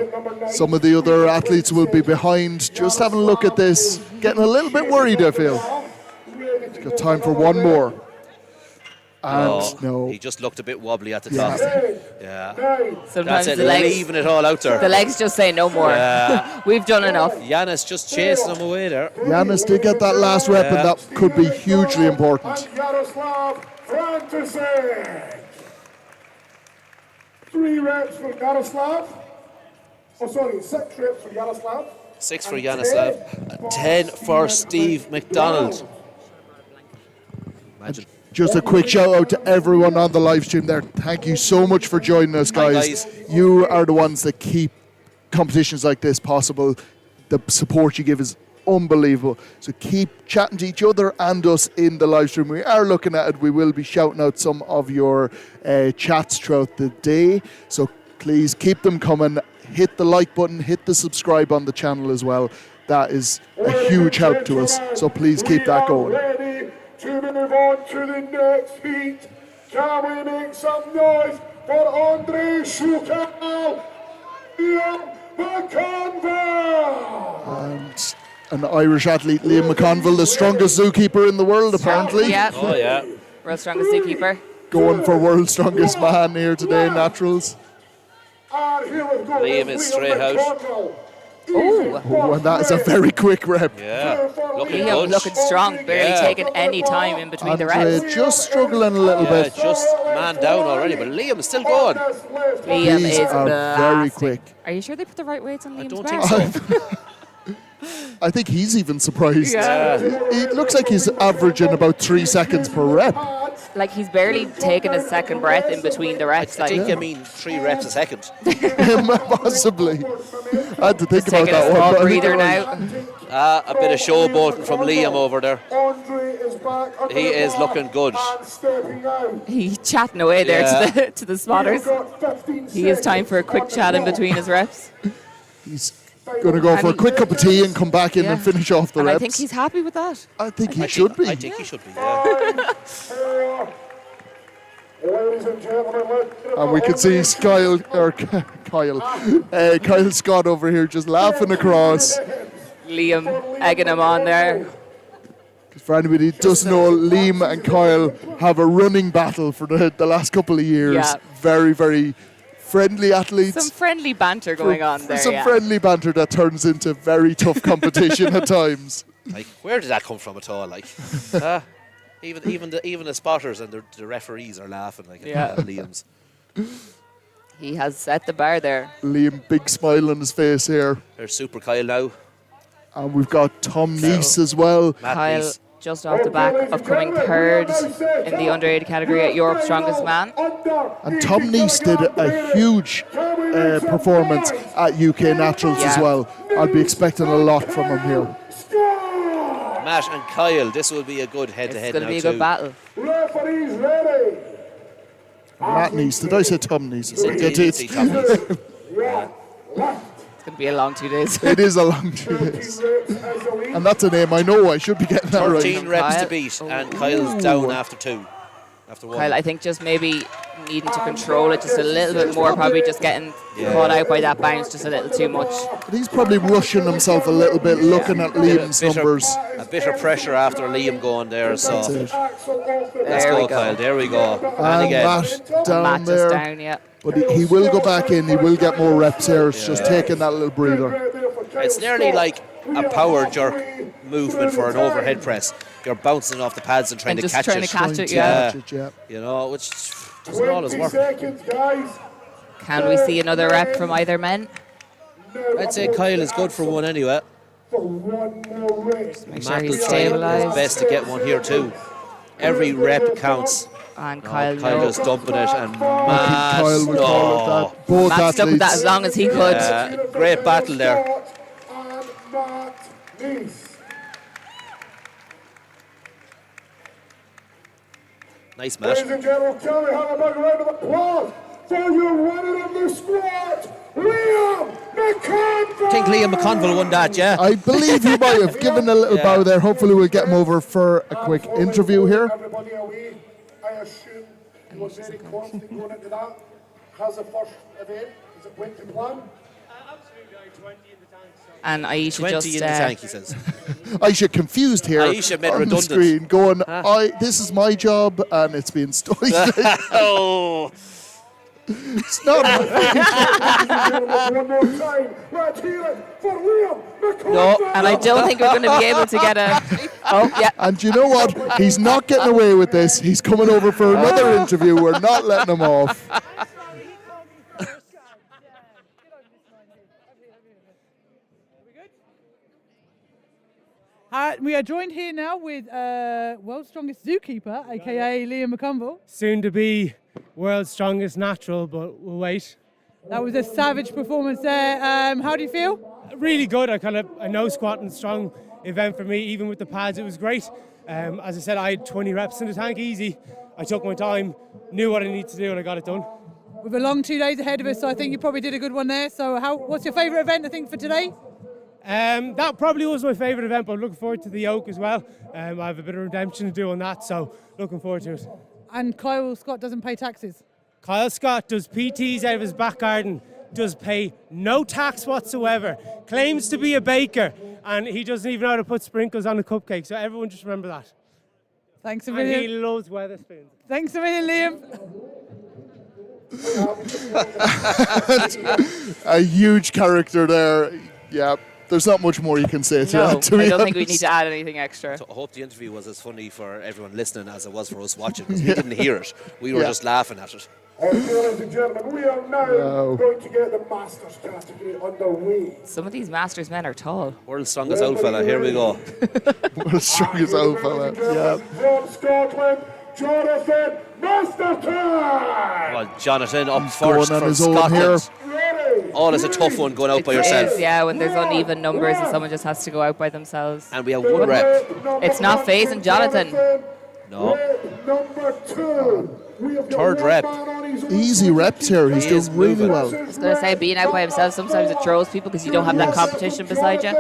Speaker 1: Some of the other athletes will be behind, just having a look at this, getting a little bit worried, I feel. He's got time for 1 more. And no.
Speaker 3: He just looked a bit wobbly at the top. Yeah.
Speaker 2: Sometimes
Speaker 3: That's it,
Speaker 2: the legs,
Speaker 3: leaving it all out there.
Speaker 2: the legs just say no more.
Speaker 3: Yeah.
Speaker 2: We've done enough.
Speaker 3: Yanis just chasing him away there.
Speaker 1: Yanis did get that last rep, and that could be hugely important.
Speaker 4: And Yaroslav Frantisek. 3 reps for Yaroslav. Oh, sorry, 6 reps for Yaroslav.
Speaker 3: 6 for Yaroslav, 10 for Steve McDonald. Imagine.
Speaker 1: Just a quick shout out to everyone on the live stream there. Thank you so much for joining us,
Speaker 3: Hi,
Speaker 1: guys.
Speaker 3: guys.
Speaker 1: You are the ones that keep competitions like this possible. The support you give is unbelievable. So keep chatting to each other and us in the live stream. We are looking at it. We will be shouting out some of your chats throughout the day. So please keep them coming. Hit the like button, hit the subscribe on the channel as well. That is a huge help to us. So please keep that going.
Speaker 4: Ready to move on to the next heat. Can we make some noise for Andre Shukal, Liam McConville?
Speaker 1: And an Irish athlete, Liam McConville, the strongest zookeeper in the world, apparently.
Speaker 2: Yeah.
Speaker 3: Oh, yeah.
Speaker 2: World's strongest zookeeper.
Speaker 1: Going for world's strongest man here today, Naturals.
Speaker 4: And here we go.
Speaker 3: Liam is straight out.
Speaker 1: Oh, and that is a very quick rep.
Speaker 3: Yeah, looking
Speaker 2: Liam
Speaker 3: good.
Speaker 2: looking strong, barely
Speaker 3: Yeah.
Speaker 2: taking any time in between the
Speaker 1: Andre
Speaker 2: reps.
Speaker 1: just struggling a little
Speaker 3: Yeah,
Speaker 1: bit.
Speaker 3: just man down already, but Liam is still going.
Speaker 2: Liam
Speaker 1: These
Speaker 2: is
Speaker 1: are very
Speaker 2: blasting.
Speaker 1: quick.
Speaker 2: Are you sure they put the right weights on Liam's
Speaker 3: don't
Speaker 2: bars?
Speaker 3: think so.
Speaker 1: I think he's even surprised.
Speaker 2: Yeah.
Speaker 1: It looks like he's averaging about 3 seconds per rep.
Speaker 2: Like he's barely taking a second breath in between the reps.
Speaker 3: I
Speaker 2: Like
Speaker 3: think you mean 3 reps a second.
Speaker 1: Possibly. I had to think about
Speaker 2: taking a
Speaker 1: that
Speaker 2: small
Speaker 1: one.
Speaker 2: breather now.
Speaker 3: A bit of showboating from Liam over there.
Speaker 4: Andre is back. under
Speaker 3: He
Speaker 4: the
Speaker 3: is
Speaker 4: bar
Speaker 3: looking good.
Speaker 4: and stepping out.
Speaker 2: He's chatting away there
Speaker 3: Yeah.
Speaker 2: to the spotters.
Speaker 4: You've got 15
Speaker 2: He has time for a quick
Speaker 4: seconds
Speaker 2: chat in
Speaker 4: on the
Speaker 2: between his reps.
Speaker 1: He's going to go for a quick cup of tea and come back in
Speaker 2: Yeah.
Speaker 1: and finish off the
Speaker 2: And
Speaker 1: reps.
Speaker 2: I think he's happy with that.
Speaker 1: I think he should be.
Speaker 3: I think he should be, yeah.
Speaker 4: Ladies and gentlemen,
Speaker 1: And we can see Kyle Scott over here just laughing across.
Speaker 2: Liam egging him on there.
Speaker 1: For anybody who doesn't know, Liam and Kyle have a running battle for the last couple of years.
Speaker 2: Yeah.
Speaker 1: Very, very friendly athletes.
Speaker 2: Some friendly banter going on there.
Speaker 1: Some
Speaker 2: Yeah.
Speaker 1: friendly banter that turns into very tough competition at times.
Speaker 3: Like, where did that come from at all? Like, even the spotters and the referees are laughing like
Speaker 2: Yeah.
Speaker 3: at Liam's.
Speaker 2: He has set the bar there.
Speaker 1: Liam, big smile on his face here.
Speaker 3: There's Super Kyle now.
Speaker 1: And we've got Tom Neese as well.
Speaker 3: Matt
Speaker 2: Kyle
Speaker 3: Neese.
Speaker 2: just off the back of coming third in the under 80 category at Europe's Strongest Man.
Speaker 1: And Tom Neese did a huge performance at UK Naturals as
Speaker 2: Yeah.
Speaker 1: well. I'd be expecting a lot from him here.
Speaker 3: Matt and Kyle, this will be a good
Speaker 2: It's
Speaker 3: head-to-head
Speaker 2: going
Speaker 3: now
Speaker 2: to be a
Speaker 3: too.
Speaker 2: good battle.
Speaker 4: referees ready.
Speaker 1: Matt Neese. Did I say Tom Neese?
Speaker 3: Indeed, indeed, Tom Neese.
Speaker 2: It's going to be a long 2 days.
Speaker 1: It is a long 2 days. And that's a name I know I should be getting that
Speaker 3: 13
Speaker 1: right.
Speaker 3: reps
Speaker 2: Kyle.
Speaker 3: to beat, and Kyle's down after 2. After 1.
Speaker 2: Kyle, I think just maybe needing to control it just a little bit more, probably just getting caught out by that bounce just a little too much.
Speaker 1: But he's probably rushing himself a little bit, looking at Liam's numbers.
Speaker 3: A bit of pressure after Liam going there, so
Speaker 1: That's it.
Speaker 3: let's
Speaker 2: There we
Speaker 3: go,
Speaker 2: go.
Speaker 3: Kyle. There we go. And
Speaker 1: And
Speaker 3: again.
Speaker 1: Matt down
Speaker 2: Matt
Speaker 1: there.
Speaker 2: just down, yeah.
Speaker 1: But he will go back in. He will get more reps here. It's just taking that little breather.
Speaker 3: It's nearly like a power jerk movement for an overhead press. You're bouncing off the pads and trying
Speaker 2: And
Speaker 3: to
Speaker 2: just
Speaker 3: catch
Speaker 2: trying
Speaker 3: it.
Speaker 2: to catch it,
Speaker 1: To
Speaker 2: yeah.
Speaker 1: catch it, yeah.
Speaker 3: You know, which doesn't always
Speaker 4: 20
Speaker 3: work.
Speaker 4: seconds, guys.
Speaker 2: Can we see another rep from either men?
Speaker 3: I'd say Kyle is good for one anyway.
Speaker 4: For one more race.
Speaker 2: Make sure
Speaker 3: Matt will
Speaker 2: he's
Speaker 3: try his
Speaker 2: stabilised.
Speaker 3: best to get one here too. Every rep counts.
Speaker 2: And
Speaker 3: No,
Speaker 2: Kyle,
Speaker 3: Kyle
Speaker 2: no.
Speaker 3: just dumping it, and
Speaker 1: I think
Speaker 3: Matt,
Speaker 1: Kyle would call it that. Both
Speaker 2: Matt stuck with that as
Speaker 1: athletes.
Speaker 2: long as he could.
Speaker 3: Great battle there.
Speaker 4: And Matt Neese.
Speaker 3: Nice
Speaker 4: Ladies
Speaker 3: match.
Speaker 4: and gentlemen, can we have a big round of applause for your winner of the squad, Liam McConville?
Speaker 3: I think Liam McConville won that, yeah.
Speaker 1: I believe he might have given a little bow there. Hopefully we'll get him over for a quick interview here.
Speaker 4: Everybody away, I assume he was very confident going into that. Has the first event, is it went to plan?
Speaker 2: And Aisha
Speaker 3: 20
Speaker 2: just
Speaker 3: in the tank, he says.
Speaker 1: Aisha confused here
Speaker 3: Aisha made
Speaker 1: on
Speaker 3: redundant.
Speaker 1: the screen, going, this is my job, and it's being stolen.
Speaker 3: Oh,
Speaker 1: It's not.
Speaker 4: One more time. Let's hear it for Liam McCoy.
Speaker 3: No.
Speaker 2: And I don't think we're going to be able to get a... Oh, yeah.
Speaker 1: And you know what? He's not getting away with this. He's coming over for another interview. We're not letting him off.
Speaker 5: We are joined here now with world's strongest zookeeper, aka Liam McConville.
Speaker 9: Soon to be world's strongest natural, but we'll wait.
Speaker 5: That was a savage performance there. How do you feel?
Speaker 9: Really good. I know squatting strong event for me. Even with the pads, it was great. As I said, I had 20 reps in the tank, easy. I took my time, knew what I needed to do, and I got it done.
Speaker 5: With a long 2 days ahead of us, so I think you probably did a good one there. So, what's your favourite event, I think, for today?
Speaker 9: That probably was my favourite event, but I'm looking forward to the Yoke as well. I have a bit of redemption to do on that, so looking forward to it.
Speaker 5: And Kyle Scott doesn't pay taxes.
Speaker 9: Kyle Scott does PTs out of his back garden, does pay no tax whatsoever, claims to be a baker, and he doesn't even know how to put sprinkles on a cupcake, so everyone just remember that.
Speaker 5: Thanks a
Speaker 9: And
Speaker 5: million.
Speaker 9: he loves Weatherspoons.
Speaker 5: Thanks a million, Liam.
Speaker 1: A huge character there. Yeah, there's not much more you can say to
Speaker 2: No,
Speaker 1: that, to be
Speaker 2: I don't think
Speaker 1: honest.
Speaker 2: we need to add anything extra.
Speaker 3: So I hope the interview was as funny for everyone listening as it was for us watching, because we didn't hear it. We were just laughing at it.
Speaker 4: Ladies and gentlemen, we are now going to get the Masters category underway.
Speaker 2: Some of these Masters men are tall.
Speaker 3: World's strongest old fella, here we go.
Speaker 1: World's strongest old fella. Yeah.
Speaker 4: From Scotland, Jonathan Masterton.
Speaker 3: Well, Jonathan up
Speaker 1: He's
Speaker 3: first
Speaker 1: going on
Speaker 3: from
Speaker 1: his own
Speaker 3: Scotland.
Speaker 4: Ready.
Speaker 3: Oh, it's a tough one going out by yourself.
Speaker 2: It is, yeah, when there's uneven numbers and someone just has to go out by themselves.
Speaker 3: And we have one rep.
Speaker 2: It's not phasing Jonathan.
Speaker 3: No.
Speaker 4: Rep number 2. We have got
Speaker 3: Third
Speaker 4: one
Speaker 3: rep.
Speaker 4: man on his own
Speaker 1: Easy
Speaker 4: side.
Speaker 1: reps here. He's
Speaker 3: He is
Speaker 1: doing really
Speaker 3: moving.
Speaker 1: well.
Speaker 2: I was going to say, being out by himself, sometimes it throws people because you don't have that competition beside you.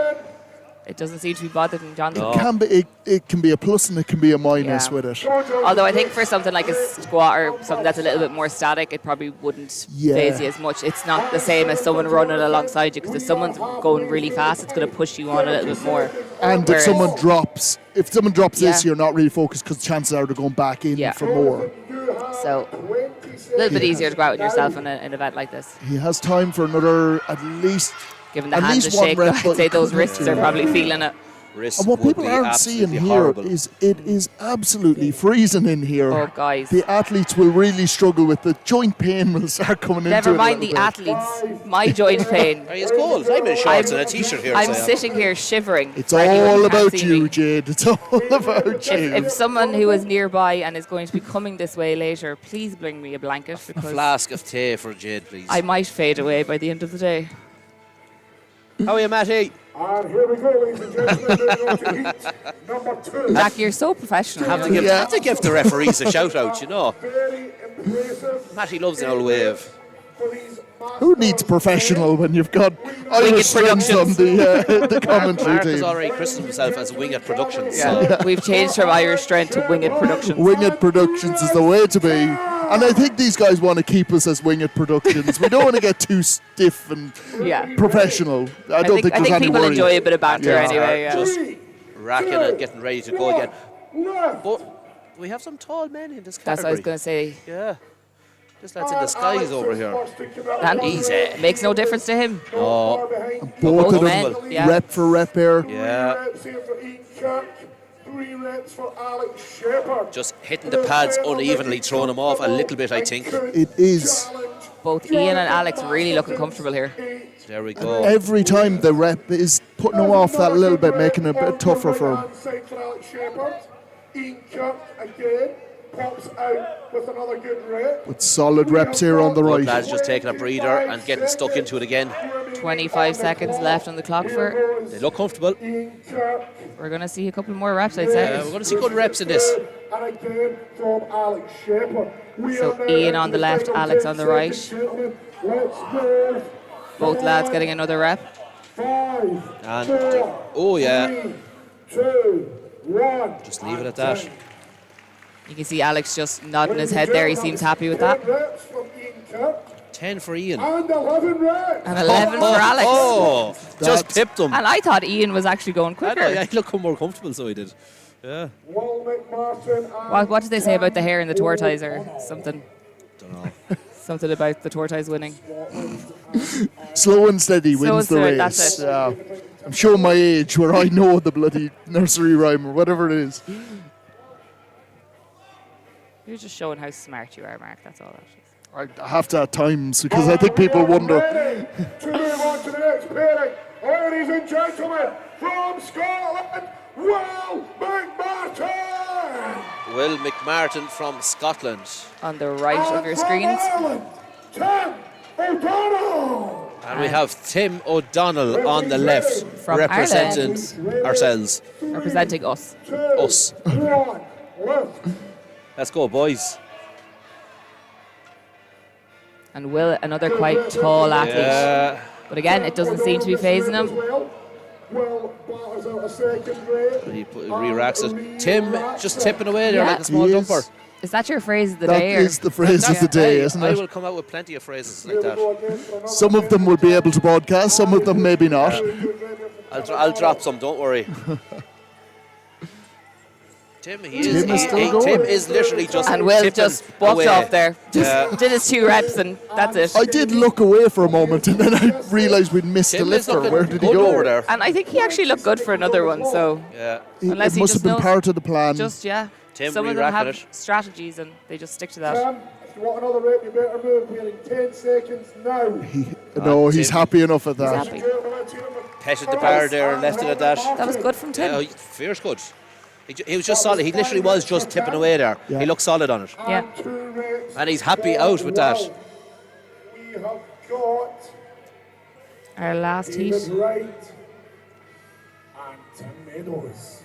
Speaker 2: It doesn't seem to be bothering Jonathan.
Speaker 1: It can be a plus and it can be a minus
Speaker 2: Yeah.
Speaker 1: with it.
Speaker 2: Although I think for something like a squat or something that's a little bit more static, it probably wouldn't phase you as much. It's not the same as someone running alongside you, because if someone's going really fast, it's going to push you on a little bit more.
Speaker 1: And
Speaker 2: Whereas-
Speaker 1: if someone drops this,
Speaker 2: Yeah.
Speaker 1: you're not really focused, because chances are they're going back in
Speaker 2: Yeah.
Speaker 1: for more.
Speaker 2: So a little bit easier to go out with yourself in an event like this.
Speaker 1: He has time for another at least.
Speaker 2: Given the
Speaker 1: At
Speaker 2: hands
Speaker 1: least
Speaker 2: a
Speaker 1: one
Speaker 2: shake,
Speaker 1: rep,
Speaker 2: I'd
Speaker 1: but
Speaker 2: say those
Speaker 1: couldn't
Speaker 2: wrists
Speaker 1: do
Speaker 2: are
Speaker 1: that.
Speaker 2: probably feeling it.
Speaker 3: Wrist
Speaker 1: And what
Speaker 3: would
Speaker 1: people
Speaker 3: be
Speaker 1: aren't seeing
Speaker 3: absolutely
Speaker 1: here
Speaker 3: horrible.
Speaker 1: is it is absolutely freezing in here.
Speaker 2: Oh, guys.
Speaker 1: The athletes will really struggle with the joint pain will start coming into it.
Speaker 2: Never
Speaker 1: a
Speaker 2: mind the
Speaker 1: little bit.
Speaker 2: athletes. My joint pain.
Speaker 3: It's cold. I'm in shorts and a t-shirt here.
Speaker 2: I'm
Speaker 3: so yeah.
Speaker 2: sitting here shivering.
Speaker 1: It's
Speaker 2: for anyone who
Speaker 1: all
Speaker 2: can't
Speaker 1: about
Speaker 2: see
Speaker 1: you,
Speaker 2: me.
Speaker 1: Jade. It's all about you.
Speaker 2: If someone who is nearby and is going to be coming this way later, please bring me a blanket,
Speaker 3: A
Speaker 2: because
Speaker 3: flask of tea for Jade, please.
Speaker 2: I might fade away by the end of the day.
Speaker 3: How are you, Matty?
Speaker 4: And here we go, ladies and gentlemen. We're going to heat number 2.
Speaker 2: Jack, you're so professional.
Speaker 3: Have to give the referees a shout out, you know.
Speaker 4: Very impressive
Speaker 3: Matty loves an old wave.
Speaker 4: for these
Speaker 1: Who needs professional when you've got Irish strengths on the commentary
Speaker 3: Mark has
Speaker 1: team?
Speaker 3: already christened himself as Winged Productions.
Speaker 2: Yeah. We've changed from Irish Strength to Winged Productions.
Speaker 1: Winged Productions is the way to be. And I think these guys want to keep us as Winged Productions. We don't want to get too stiff and
Speaker 2: Yeah.
Speaker 1: professional. I don't think
Speaker 2: I
Speaker 1: there's
Speaker 2: think
Speaker 1: any
Speaker 2: people
Speaker 1: worry.
Speaker 2: enjoy a bit of banter
Speaker 1: Yeah.
Speaker 2: anyway. Yeah.
Speaker 3: Just racking and getting ready to go again.
Speaker 4: left.
Speaker 3: But we have some tall men in this category.
Speaker 2: That's what I was going to say.
Speaker 3: Yeah. This lad's in the skies over here.
Speaker 2: And
Speaker 3: Easy.
Speaker 2: makes no difference to him.
Speaker 3: Oh,
Speaker 1: Both of them,
Speaker 2: men, yeah.
Speaker 1: rep for rep here.
Speaker 3: yeah.
Speaker 4: 3 reps here for Ian Kirk, 3 reps for Alex Shepherd.
Speaker 3: Just hitting the pads unevenly, throwing them off a little bit, I think.
Speaker 1: It is.
Speaker 2: Both Ian and Alex really looking comfortable here.
Speaker 3: There we go.
Speaker 1: Every time the rep is putting them off that little bit, making it a bit tougher for him.
Speaker 4: Ian Kirk again pops out with another good rep.
Speaker 1: With solid reps here on the
Speaker 3: Both
Speaker 1: right.
Speaker 3: lads just taking a breather and getting stuck into it again.
Speaker 2: 25 seconds left on the clock for it.
Speaker 3: They look comfortable.
Speaker 4: Ian Kirk.
Speaker 2: We're going to see a couple more reps, I'd say.
Speaker 3: We're going to see good reps in this.
Speaker 4: And again from Alex Shepherd.
Speaker 2: So Ian on the left, Alex on the right.
Speaker 4: Let's go.
Speaker 2: Both lads getting another rep.
Speaker 4: 5,
Speaker 3: And
Speaker 4: 4,
Speaker 3: oh yeah,
Speaker 4: 3, 2, 1.
Speaker 3: just leave it at that.
Speaker 2: You can see Alex just nodding his head there. He seems happy with that.
Speaker 4: 10 reps from Ian Kirk
Speaker 3: 10 for Ian.
Speaker 4: and 11 reps.
Speaker 2: And 11 for Alex.
Speaker 3: Oh, just pipped him.
Speaker 2: And I thought Ian was actually going
Speaker 3: I know,
Speaker 2: quicker.
Speaker 3: yeah, he looked more comfortable, so he did. Yeah,
Speaker 4: Walnut Martin and
Speaker 2: What did they say about the hair in the tortoise or something?
Speaker 3: don't know.
Speaker 2: Something about the tortoise winning.
Speaker 1: Slow and steady
Speaker 2: Slow
Speaker 1: wins
Speaker 2: and
Speaker 1: the
Speaker 2: steady,
Speaker 1: race.
Speaker 2: that's it.
Speaker 1: Yeah. I'm showing my age where I know the bloody nursery rhyme or whatever it is.
Speaker 2: You're just showing how smart you are, Mark. That's all that is.
Speaker 1: I have to at times because I think people wonder.
Speaker 4: Ready to move on to the next pairing. Ladies and gentlemen, from Scotland, Will McMartin.
Speaker 3: Will McMartin from Scotland.
Speaker 2: On the right of your screens.
Speaker 4: Ireland, Tim O'Donnell.
Speaker 3: And we have Tim O'Donnell on the left,
Speaker 2: From
Speaker 3: representing ourselves.
Speaker 2: Representing us.
Speaker 3: Us.
Speaker 4: 1, left.
Speaker 3: Let's go, boys.
Speaker 2: And Will, another quite tall athlete.
Speaker 3: Yeah.
Speaker 2: But again, it doesn't seem to be phasing him.
Speaker 4: Will batters out a second rate.
Speaker 3: He re-racks it. Tim just tipping away there like a small
Speaker 1: He is.
Speaker 3: dumper.
Speaker 2: Is that your phrase of the
Speaker 1: That
Speaker 2: day?
Speaker 1: is the phrase of the day, isn't
Speaker 3: I
Speaker 1: it?
Speaker 3: will come out with plenty of phrases like that.
Speaker 1: Some of them will be able to broadcast, some of them maybe not.
Speaker 3: I'll drop some, don't worry. Tim,
Speaker 1: Tim is still going.
Speaker 3: Tim is literally just
Speaker 2: And Will
Speaker 3: tipping
Speaker 2: just walked
Speaker 3: away.
Speaker 2: off there. Just did his 2 reps and that's it.
Speaker 1: I did look away for a moment and then I realised we'd missed the
Speaker 3: Tim is
Speaker 1: lifter.
Speaker 3: looking
Speaker 1: Where did he
Speaker 3: good
Speaker 1: go?
Speaker 3: over there.
Speaker 2: And I think he actually looked good for another one, so
Speaker 3: Yeah.
Speaker 2: unless
Speaker 1: It
Speaker 2: he
Speaker 1: must
Speaker 2: just
Speaker 1: have been
Speaker 2: knows,
Speaker 1: part of the plan.
Speaker 2: just
Speaker 3: Tim
Speaker 2: some of them
Speaker 3: re-racking
Speaker 2: have
Speaker 3: it.
Speaker 2: strategies and they just stick to that.
Speaker 4: Tim, if you want another rep, you better move. We're in 10 seconds now.
Speaker 1: No, he's
Speaker 3: Tim.
Speaker 1: happy enough at that.
Speaker 2: happy.
Speaker 3: Petted the bar there and left it at that.
Speaker 2: That was good from Tim.
Speaker 3: Yeah, fierce good. He was just solid. He literally was just tipping away there.
Speaker 1: Yeah.
Speaker 3: He looked solid on it.
Speaker 2: Yeah.
Speaker 4: 2 reps.
Speaker 3: And he's happy out with that.
Speaker 4: We have got
Speaker 2: Our last heat.
Speaker 4: David Wright and Tim Meadows.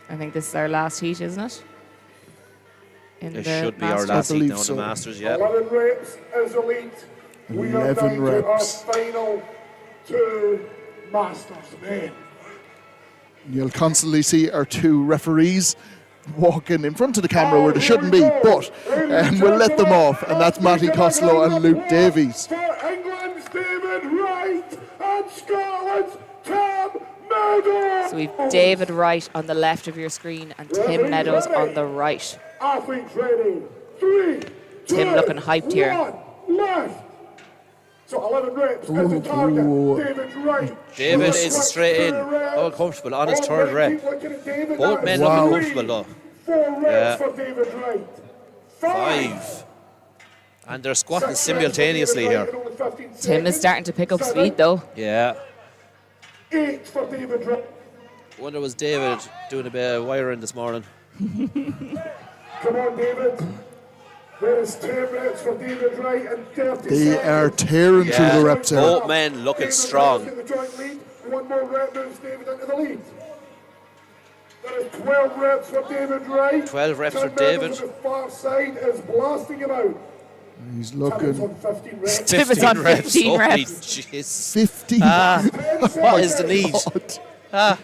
Speaker 2: I think this is our last heat, isn't it? In
Speaker 3: It
Speaker 2: the
Speaker 3: should be our
Speaker 2: Masters.
Speaker 3: last heat
Speaker 1: believe
Speaker 3: now in
Speaker 1: so.
Speaker 3: the Masters, yeah.
Speaker 4: 11 reps is elite. We are
Speaker 1: 11
Speaker 4: down to our
Speaker 1: reps.
Speaker 4: final 2 Masters men.
Speaker 1: You'll constantly see our 2 referees walking in front of the camera where they shouldn't be, but we'll let them off, and that's Matty Costello and Luke Davies.
Speaker 4: For England's David Wright and Scotland's Tim Meadows.
Speaker 2: So we've David Wright on the left of your screen and Tim Meadows on the right.
Speaker 4: Athletes ready. 3, 2,
Speaker 2: Tim looking hyped here.
Speaker 4: 1, left. So 11 reps is the target. David Wright.
Speaker 3: David is straight in. Oh, comfortable on his 3rd rep. Both men
Speaker 1: Wow.
Speaker 3: looking comfortable though.
Speaker 4: 4 reps
Speaker 3: Yeah.
Speaker 4: for David Wright.
Speaker 3: 5. And they're squatting simultaneously here.
Speaker 2: Tim is starting to pick up speed though.
Speaker 3: Yeah.
Speaker 4: 8 for David Wright.
Speaker 3: Wonder was David doing a bit of wiring this morning.
Speaker 4: Come on, David. There is 10 reps for David Wright and 30
Speaker 1: They
Speaker 4: seconds.
Speaker 1: are tearing through the reps here.
Speaker 3: Both men looking
Speaker 4: David
Speaker 3: strong.
Speaker 4: Wright in the joint lead. 1 more rep moves David into the lead. There is 12 reps for David Wright.
Speaker 3: 12 reps
Speaker 4: Tim
Speaker 3: for David.
Speaker 4: Meadows on the far side is blasting him out.
Speaker 1: He's
Speaker 4: Tim is
Speaker 1: looking
Speaker 4: on 15 reps.
Speaker 2: Tim is on 15
Speaker 3: Holy
Speaker 2: reps.
Speaker 3: jeez.
Speaker 1: 50.
Speaker 3: What is the need?
Speaker 1: God.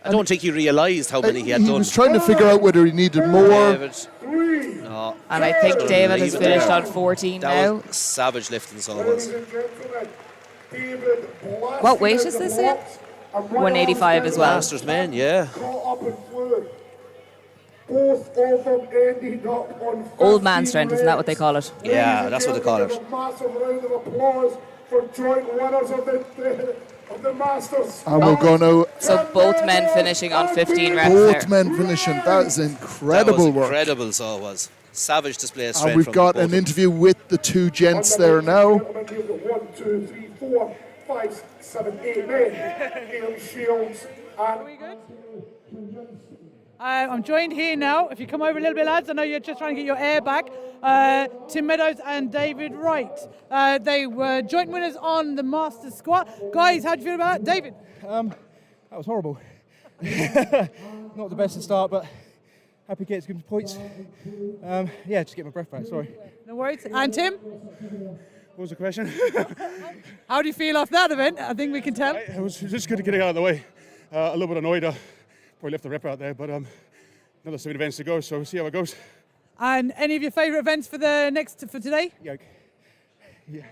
Speaker 3: I don't think he realised how many he had
Speaker 1: He
Speaker 3: done.
Speaker 1: was trying to figure out whether he needed more.
Speaker 3: David.
Speaker 4: 3.
Speaker 3: No.
Speaker 2: And I think David has
Speaker 3: Leave it
Speaker 2: finished
Speaker 3: there.
Speaker 2: on 14
Speaker 3: That
Speaker 2: now.
Speaker 3: was savage lifting, so it
Speaker 4: Ladies
Speaker 3: was.
Speaker 4: and gentlemen, David blasting
Speaker 2: What weight
Speaker 4: out
Speaker 2: is
Speaker 4: the
Speaker 2: this in?
Speaker 4: blocks and
Speaker 2: 185 as well.
Speaker 3: Masters men, yeah.
Speaker 4: Caught up and flew. Both of them ended up on
Speaker 2: Old man
Speaker 4: 15
Speaker 2: strength, isn't that what they
Speaker 4: reps.
Speaker 2: call it?
Speaker 3: Yeah, that's what they call it.
Speaker 4: Give a massive round of applause for joint winners of the Masters.
Speaker 1: And we're going to
Speaker 2: So both men finishing on 15 reps
Speaker 1: both
Speaker 2: there.
Speaker 1: men finishing. That is
Speaker 3: That
Speaker 1: incredible
Speaker 3: was
Speaker 1: work.
Speaker 3: incredible, so it was. Savage display of strength.
Speaker 1: And we've
Speaker 3: from
Speaker 1: got
Speaker 3: both
Speaker 1: an
Speaker 3: of them.
Speaker 1: interview with the 2 gents there now.
Speaker 4: 1, 2, 3, 4, 5, 7, 8 men. Ian Shields and
Speaker 5: I'm joined here now. If you come over a little bit, lads, I know you're just trying to get your air back. Tim Meadows and David Wright. They were joint winners on the Masters squat. Guys, how do you feel about that? David?
Speaker 10: That was horrible. Not the best to start, but happy to get some points. Yeah, just get my breath back, sorry.
Speaker 5: No worries. And Tim?
Speaker 10: What was the question?
Speaker 5: How do you feel after that event? I think we can tell.
Speaker 10: It was just good to get it out of the way. A little bit annoyed. Probably left the rep out there, but another 7 events to go, so we'll see how it goes.
Speaker 5: And any of your favourite events for today?
Speaker 10: Yoke. Yeah,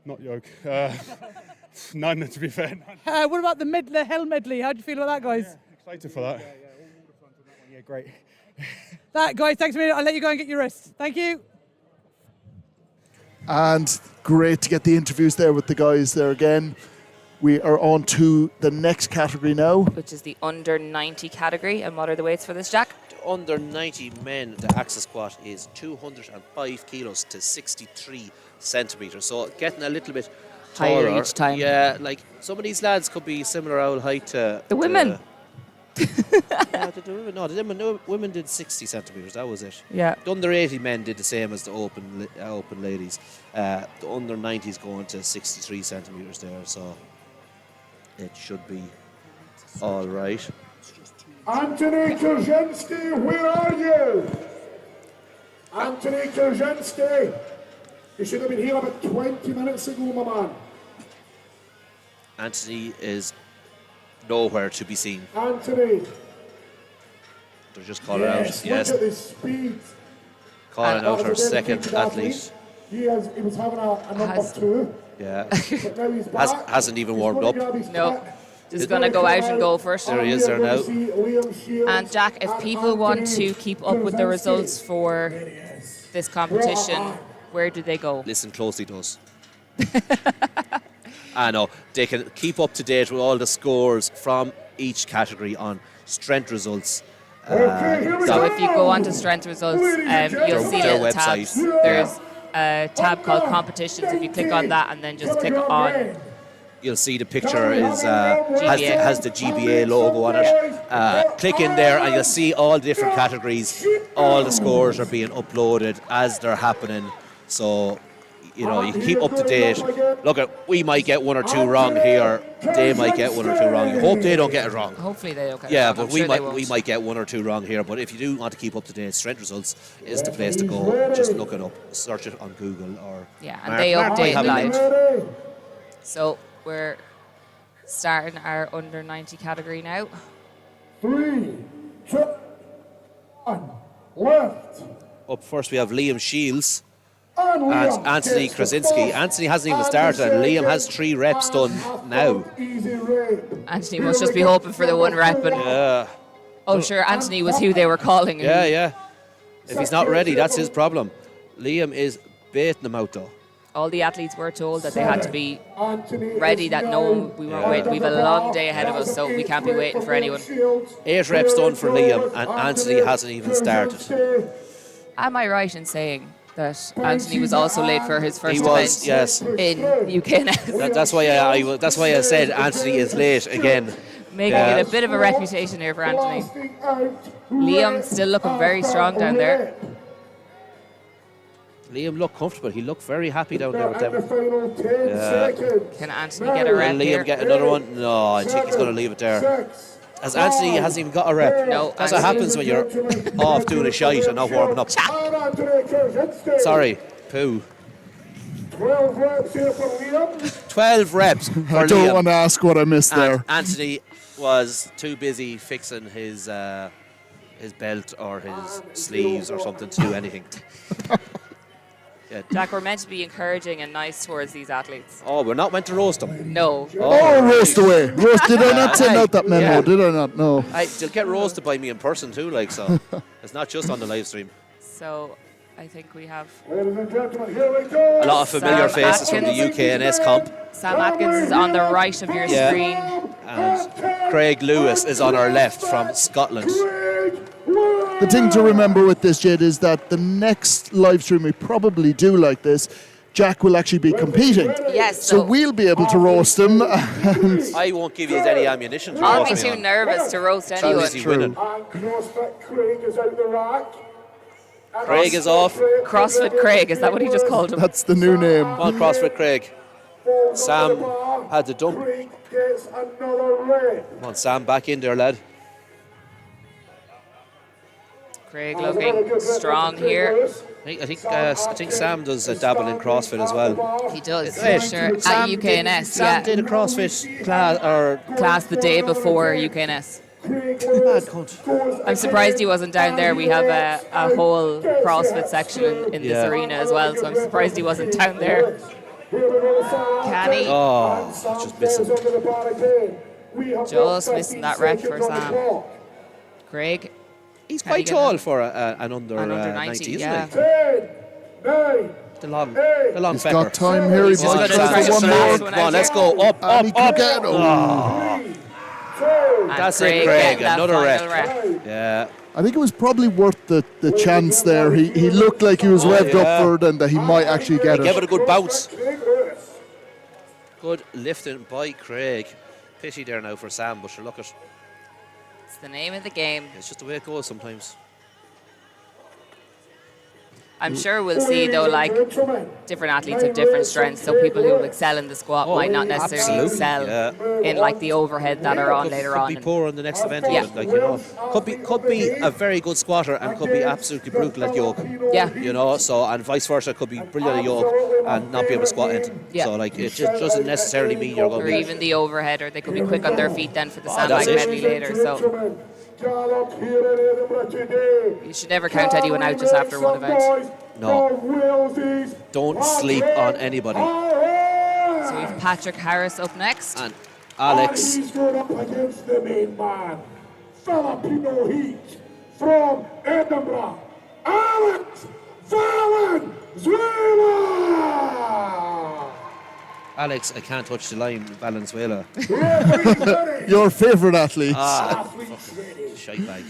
Speaker 10: not Yoke. None, to be fair.
Speaker 5: What about the Hell Medley? How do you feel about that, guys?
Speaker 10: Yeah, excited for that. Yeah, great.
Speaker 5: That, guys, thanks a minute. I'll let you go and get your rest. Thank you.
Speaker 1: And great to get the interviews there with the guys there again. We are on to the next category now,
Speaker 2: which is the under 90 category. And what are the weights for this, Jack?
Speaker 3: The under 90 men, the axle squat is 205 kilos to 63 centimetres. So getting a little bit taller
Speaker 2: higher each time.
Speaker 3: Yeah, like some of these lads could be similar old height to
Speaker 2: the women.
Speaker 3: The women did 60 centimetres, that was it.
Speaker 2: Yeah.
Speaker 3: The under 80 men did the same as the open ladies. The under 90s going to 63 centimetres there, so it should be all right.
Speaker 4: Anthony Korzynski, where are you? Anthony Korzynski. You should have been here about 20 minutes ago, my man.
Speaker 3: Anthony is nowhere to be seen.
Speaker 4: Anthony.
Speaker 3: They're just calling out. Yes.
Speaker 4: Look at the speed.
Speaker 3: Calling out our second athlete.
Speaker 4: He was having a number 2.
Speaker 3: Yeah.
Speaker 4: But now he's back.
Speaker 3: Hasn't even warmed up.
Speaker 2: No. He's going to go out and go first.
Speaker 3: There he is there now.
Speaker 2: And Jack, if people want to keep up with the results for this competition, where do they go?
Speaker 3: Listen closely to us. I know. They can keep up to date with all the scores from each category on Strength Results.
Speaker 2: So if you go onto Strength Results, you'll see little tabs. There's a tab called Competitions. If you click on that and then just click on,
Speaker 3: you'll see the picture has the GBA logo on it. Click in there and you'll see all the different categories. All the scores are being uploaded as they're happening. So, you know, you can keep up to date. Look, we might get one or two wrong here. They might get one or two wrong. You hope they don't get it wrong.
Speaker 2: Hopefully they don't get it
Speaker 3: wrong. Yeah, but we might get one or two wrong here. But if you do want to keep up to date, Strength Results is the place to go. Just look it up, search it on Google or.
Speaker 2: Yeah, and they update live. So we're starting our under 90 category now.
Speaker 4: 3, 2, 1, left.
Speaker 3: Up first we have Liam Shields. And Anthony Krasinski. Anthony hasn't even started, and Liam has 3 reps done now.
Speaker 2: Anthony must just be hoping for the 1 rep. And oh, sure, Anthony was who they were calling.
Speaker 3: Yeah. If he's not ready, that's his problem. Liam is baiting them out, though.
Speaker 2: All the athletes were told that they had to be ready, that we weren't waiting. We have a long day ahead of us, so we can't be waiting for anyone.
Speaker 3: 8 reps done for Liam, and Anthony hasn't even started.
Speaker 2: Am I right in saying that Anthony was also late for his first event
Speaker 3: yes.
Speaker 2: in UKNS?
Speaker 3: That's why I said Anthony is late again.
Speaker 2: Making it a bit of a reputation here for Anthony. Liam still looking very strong down there.
Speaker 3: Liam looked comfortable. He looked very happy down there with them.
Speaker 2: Can Anthony get a rep
Speaker 3: Will Liam
Speaker 2: here?
Speaker 3: get another one? No, I think he's going to leave it there. As Anthony hasn't even got a rep.
Speaker 2: No,
Speaker 3: that's what happens when you're off doing a shite and not warming up. Sorry, poo.
Speaker 4: 12 reps here for Liam.
Speaker 3: 12 reps for
Speaker 1: I don't want to ask what I missed there.
Speaker 3: Anthony was too busy fixing his belt or his sleeves or something to do anything. Yeah.
Speaker 2: Jack, we're meant to be encouraging and nice towards these athletes.
Speaker 3: Oh, we're not meant to roast them.
Speaker 2: No.
Speaker 1: Oh, roast away. Did I not send out that memo? Yeah. Did I not? No.
Speaker 3: They'll get roasted by me in person too, like, so. It's not just on the live stream.
Speaker 2: So, I think we have
Speaker 4: Ladies and gentlemen, here we go.
Speaker 3: A lot of familiar faces from the UKNS comp.
Speaker 2: Sam Atkins is on the right of your screen.
Speaker 3: And Craig Lewis is on our left from Scotland.
Speaker 1: The thing to remember with this, Jade, is that the next live stream we probably do like this, Jack will actually be competing.
Speaker 2: Yes.
Speaker 1: So we'll be able to roast him.
Speaker 3: I won't give you any ammunition to
Speaker 2: I'll
Speaker 3: roast
Speaker 2: be
Speaker 3: me
Speaker 2: too
Speaker 3: on.
Speaker 2: nervous to roast anyone.
Speaker 3: Winning.
Speaker 4: CrossFit Craig is out the rack.
Speaker 3: Craig is off.
Speaker 2: CrossFit Craig, is that what he just called him?
Speaker 1: That's the new name.
Speaker 3: Come on, CrossFit Craig. Sam had the dump.
Speaker 4: Craig gets another rep.
Speaker 3: Come on, Sam, back in there, lad.
Speaker 2: Craig looking strong here.
Speaker 3: I think Sam does a dabble in CrossFit as well.
Speaker 2: He does,
Speaker 3: Wait,
Speaker 2: sure. At UKNS,
Speaker 3: Sam did a CrossFit class
Speaker 2: the day before UKNS.
Speaker 3: Mad cunt.
Speaker 2: I'm surprised he wasn't down there. We have a whole CrossFit section in this arena as well, so I'm surprised he wasn't down there. Can he?
Speaker 3: Oh, just missing.
Speaker 2: Just missing that rep for Sam. Craig.
Speaker 3: He's quite tall for an under 90, isn't he?
Speaker 4: 10, 9,
Speaker 3: The long
Speaker 1: He's
Speaker 3: fecker.
Speaker 1: got time here. He's
Speaker 2: He's
Speaker 1: going to
Speaker 2: gonna
Speaker 1: try
Speaker 2: try
Speaker 1: for
Speaker 2: to
Speaker 1: one
Speaker 2: smash
Speaker 1: more.
Speaker 2: one
Speaker 3: Come on,
Speaker 2: out
Speaker 3: let's
Speaker 2: here.
Speaker 3: go. Up,
Speaker 1: And he
Speaker 3: up,
Speaker 1: could
Speaker 3: up.
Speaker 1: get it. Oh.
Speaker 2: And
Speaker 3: That's it,
Speaker 2: Craig
Speaker 3: Craig.
Speaker 2: getting that
Speaker 3: Another
Speaker 2: final
Speaker 3: rep. Yeah.
Speaker 1: I think it was probably worth the chance there. He looked like he was revved up for it and that he might actually get
Speaker 3: He gave it a
Speaker 1: it.
Speaker 3: good bounce. Good lifting by Craig. Pity there now for Sam, but sure, look at.
Speaker 2: It's the name of the game.
Speaker 3: It's just the way it goes sometimes.
Speaker 2: I'm sure we'll see, though, like, different athletes have different strengths, so people who will excel in the squat might not necessarily excel in, like, the overhead that are on later on.
Speaker 3: Could be poor on the next event,
Speaker 2: Yeah.
Speaker 3: like, you know. Could be a very good squatter and could be absolutely brutal at Yoke.
Speaker 2: Yeah.
Speaker 3: You know, so, and vice versa, could be brilliant at Yoke and not be able to squat anything.
Speaker 2: Yeah.
Speaker 3: So, like, it just doesn't necessarily mean you're going
Speaker 2: Or
Speaker 3: to be...
Speaker 2: even the overhead, or they could be quick on their feet then for the
Speaker 3: that's
Speaker 2: sandbag
Speaker 3: it.
Speaker 2: medley later, so you should never count anyone out just after one event.
Speaker 3: No. Don't sleep on anybody.
Speaker 2: So we've Patrick Harris up next.
Speaker 3: And Alex.
Speaker 4: He's going up against the main man, Filipino Heat from Edinburgh, Alex Valenzuela.
Speaker 3: Alex, I can't touch the line, Valenzuela.
Speaker 1: Your favourite athlete.
Speaker 3: Shite bag.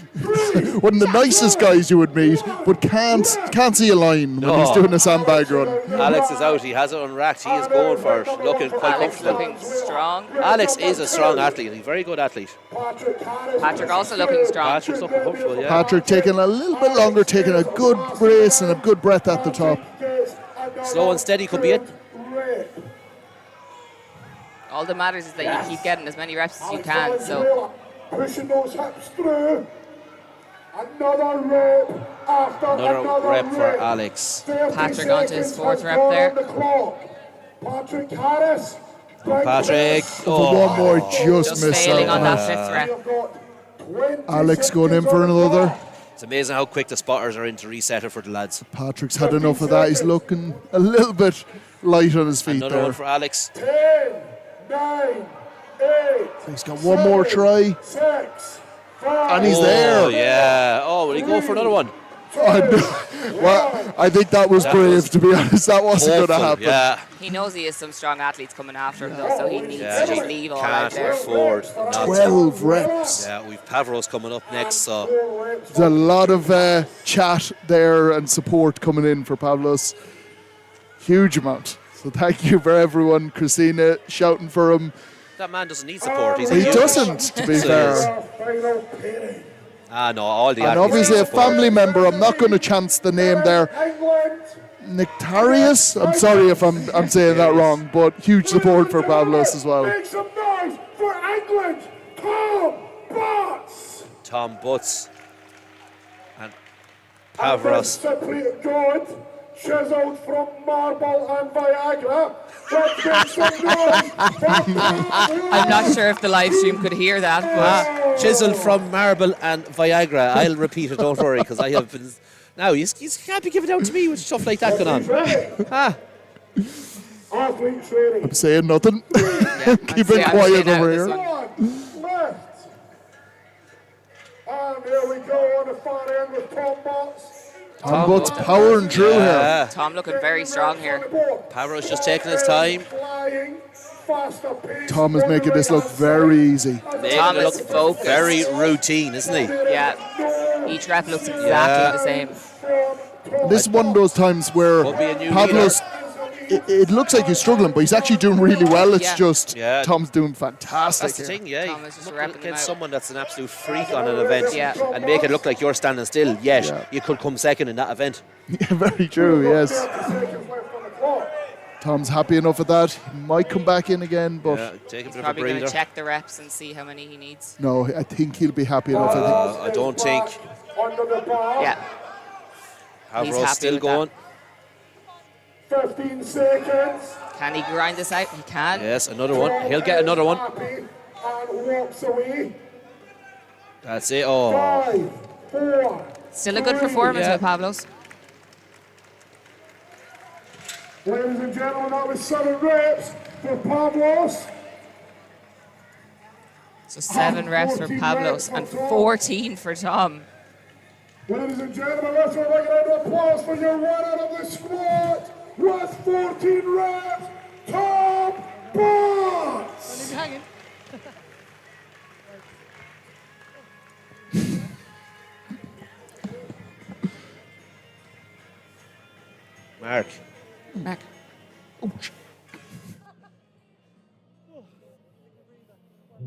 Speaker 1: One of the nicest guys you would meet, but can't see a line when he's doing a sandbag run.
Speaker 3: Alex is out. He has it unracked. He is going for it. Looking quite
Speaker 2: Alex
Speaker 3: comfortable.
Speaker 2: looking strong.
Speaker 3: Alex is a strong athlete. He's a very good athlete.
Speaker 2: Patrick also looking strong.
Speaker 3: Patrick's looking comfortable, yeah.
Speaker 1: Patrick taking a little bit longer, taking a good brace and a good breath at the top.
Speaker 3: Slow and steady could be it.
Speaker 2: All that matters is that you keep getting as many reps as you can. So
Speaker 4: pushing those hips through. Another rep after
Speaker 3: Another rep for Alex.
Speaker 2: Patrick onto his fourth rep there.
Speaker 4: Patrick Harris.
Speaker 3: Patrick.
Speaker 1: For one more, just missed
Speaker 2: failing on
Speaker 1: out.
Speaker 2: that fifth rep.
Speaker 1: Alex going in for another.
Speaker 3: It's amazing how quick the spotters are in to reset it for the lads.
Speaker 1: Patrick's had enough of that. He's looking a little bit light on his feet
Speaker 3: Another
Speaker 1: there.
Speaker 3: one for Alex.
Speaker 4: 10, 9, 8.
Speaker 1: He's got one more try.
Speaker 4: 6, 5.
Speaker 1: And he's there.
Speaker 3: Oh, yeah. Oh, will he go for another one?
Speaker 1: Well, I think that was brave, to be honest. That wasn't going to happen.
Speaker 3: Yeah.
Speaker 2: He knows he has some strong athletes coming after him, though, so he needs to just leave all out
Speaker 3: Can't
Speaker 2: there.
Speaker 3: afford not to.
Speaker 1: 12 reps.
Speaker 3: Yeah, we've Pavros coming up next, so
Speaker 1: There's a lot of chat there and support coming in for Pavlos. Huge amount. So thank you for everyone. Christina shouting for him.
Speaker 3: that man doesn't need support. He's a
Speaker 1: He
Speaker 3: huge-
Speaker 1: doesn't, to be
Speaker 3: So
Speaker 1: fair.
Speaker 3: Ah, no, all the
Speaker 1: And
Speaker 3: athletes
Speaker 1: obviously
Speaker 3: need
Speaker 1: a
Speaker 3: support.
Speaker 1: family member. I'm not going to chance the name there. Nectarius. I'm sorry if I'm saying that wrong, but huge support for Pavlos as well.
Speaker 4: Make some noise for England, Tom Butts.
Speaker 3: Tom Butts and Pavros.
Speaker 4: Simply good, chiseled from marble and Viagra. Let's make some noise for Tom
Speaker 2: I'm not sure if the live stream could hear that, but
Speaker 3: Chiseled from marble and Viagra. I'll repeat it, don't worry, because I have been... Now, you can't be giving out to me with stuff like that going on.
Speaker 4: Athletes ready.
Speaker 1: I'm saying nothing. Keep it
Speaker 2: I'm
Speaker 1: quiet
Speaker 2: staying out
Speaker 1: over
Speaker 2: of
Speaker 1: here.
Speaker 2: this
Speaker 4: One left. And here we go on the far end with Tom Butts.
Speaker 1: Tom Butts powering through here.
Speaker 3: Yeah.
Speaker 2: Tom looking very strong here.
Speaker 3: Pavros just taking his time.
Speaker 4: Flying, faster pace.
Speaker 1: Tom is making this look very easy.
Speaker 2: Tom is focused.
Speaker 3: Very routine, isn't he?
Speaker 2: Yeah, each rep looks exactly the same.
Speaker 1: This is one of those times where
Speaker 3: Could be a new
Speaker 1: Pavlos, it looks like he's struggling, but he's actually doing really well. It's
Speaker 2: Yeah.
Speaker 1: just
Speaker 3: Yeah.
Speaker 1: Tom's doing fantastic
Speaker 3: That's the
Speaker 1: here.
Speaker 3: thing, yeah.
Speaker 2: Tom is just
Speaker 3: Look
Speaker 2: wrapping them
Speaker 3: against
Speaker 2: out.
Speaker 3: someone that's an absolute freak on an event
Speaker 2: Yeah.
Speaker 3: and make it look like you're standing still, yet
Speaker 1: Yeah.
Speaker 3: you could come second in that event.
Speaker 1: Yeah, very true, yes.
Speaker 4: 30 seconds left on the clock.
Speaker 1: Tom's happy enough with that. He might come back in again, but
Speaker 3: Yeah, take a bit of a
Speaker 2: Probably going
Speaker 3: breather.
Speaker 2: to check the reps and see how many he needs.
Speaker 1: no, I think he'll be happy enough.
Speaker 3: I don't think
Speaker 4: Under the bar.
Speaker 2: Yeah, He's
Speaker 3: Pavros
Speaker 2: happy
Speaker 3: still
Speaker 2: with
Speaker 3: going.
Speaker 4: 15 seconds.
Speaker 2: can he grind this out? He can.
Speaker 3: Yes, another one. He'll get another one.
Speaker 4: Happy and walks away.
Speaker 3: That's it. Oh,
Speaker 4: 5, 4.
Speaker 2: Still a good performance
Speaker 3: Yeah.
Speaker 2: by Pavlos.
Speaker 4: Ladies and gentlemen, that was 7 reps for Pavlos.
Speaker 2: So 7 reps for Pavlos and 14 for Tom.
Speaker 4: Ladies and gentlemen, let's have a round of applause for your winner of the squad, was 14 reps, Tom Potts.
Speaker 5: Leave you hanging.
Speaker 3: Mark.
Speaker 2: Mark.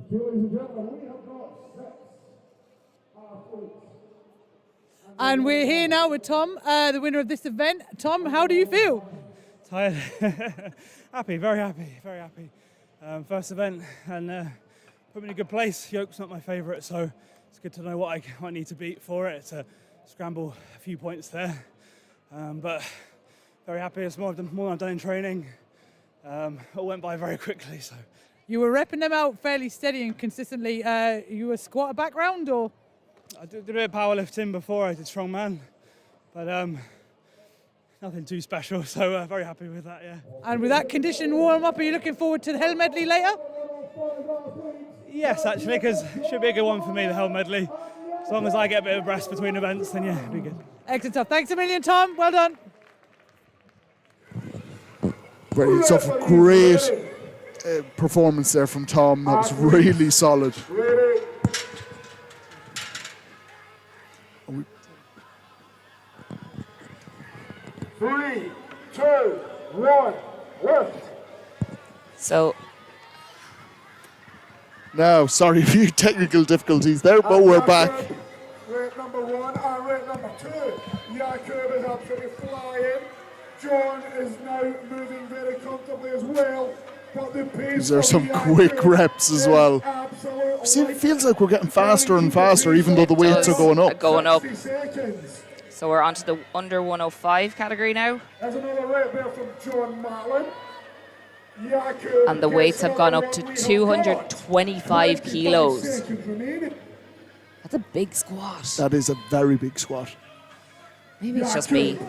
Speaker 4: Ladies and gentlemen, we have got 6 athletes.
Speaker 5: And we're here now with Tom, the winner of this event. Tom, how do you feel?
Speaker 11: Tired. Happy, very happy, very happy. First event and put me in a good place. Yoke's not my favourite, so it's good to know what I need to beat for it to scramble a few points there. But very happy. It's more than I've done in training. It went by very quickly. So
Speaker 5: You were repping them out fairly steady and consistently. You a squatter background or?
Speaker 11: I did a bit of powerlifting before I did Strongman, but nothing too special. So very happy with that. Yeah.
Speaker 5: And with that condition warm up, are you looking forward to the Hell Medley later?
Speaker 11: Yes, actually, because it should be a good one for me, the Hell Medley. As long as I get a bit of rest between events, then yeah, it'll be good.
Speaker 5: Excellent stuff. Thanks a million, Tom. Well done.
Speaker 1: Brilliant stuff. Great performance there from Tom. That was really solid.
Speaker 4: Ready? 3, 2, 1, lift.
Speaker 2: So
Speaker 1: Now, sorry, a few technical difficulties there, but we're back.
Speaker 4: Rate number 1 and rate number 2. Jakob is absolutely flying. John is now moving very comfortably as well. But the pace
Speaker 1: These are some quick reps as well. See, it feels like we're getting faster and faster, even though the weights are going up.
Speaker 2: Going up.
Speaker 4: 60 seconds.
Speaker 2: So we're on to the under 105 category now.
Speaker 4: There's another rep there from John Matlin.
Speaker 2: And the weights have gone up to 225 kilos. That's a big squat.
Speaker 1: That is a very big squat.
Speaker 2: Maybe it's just me.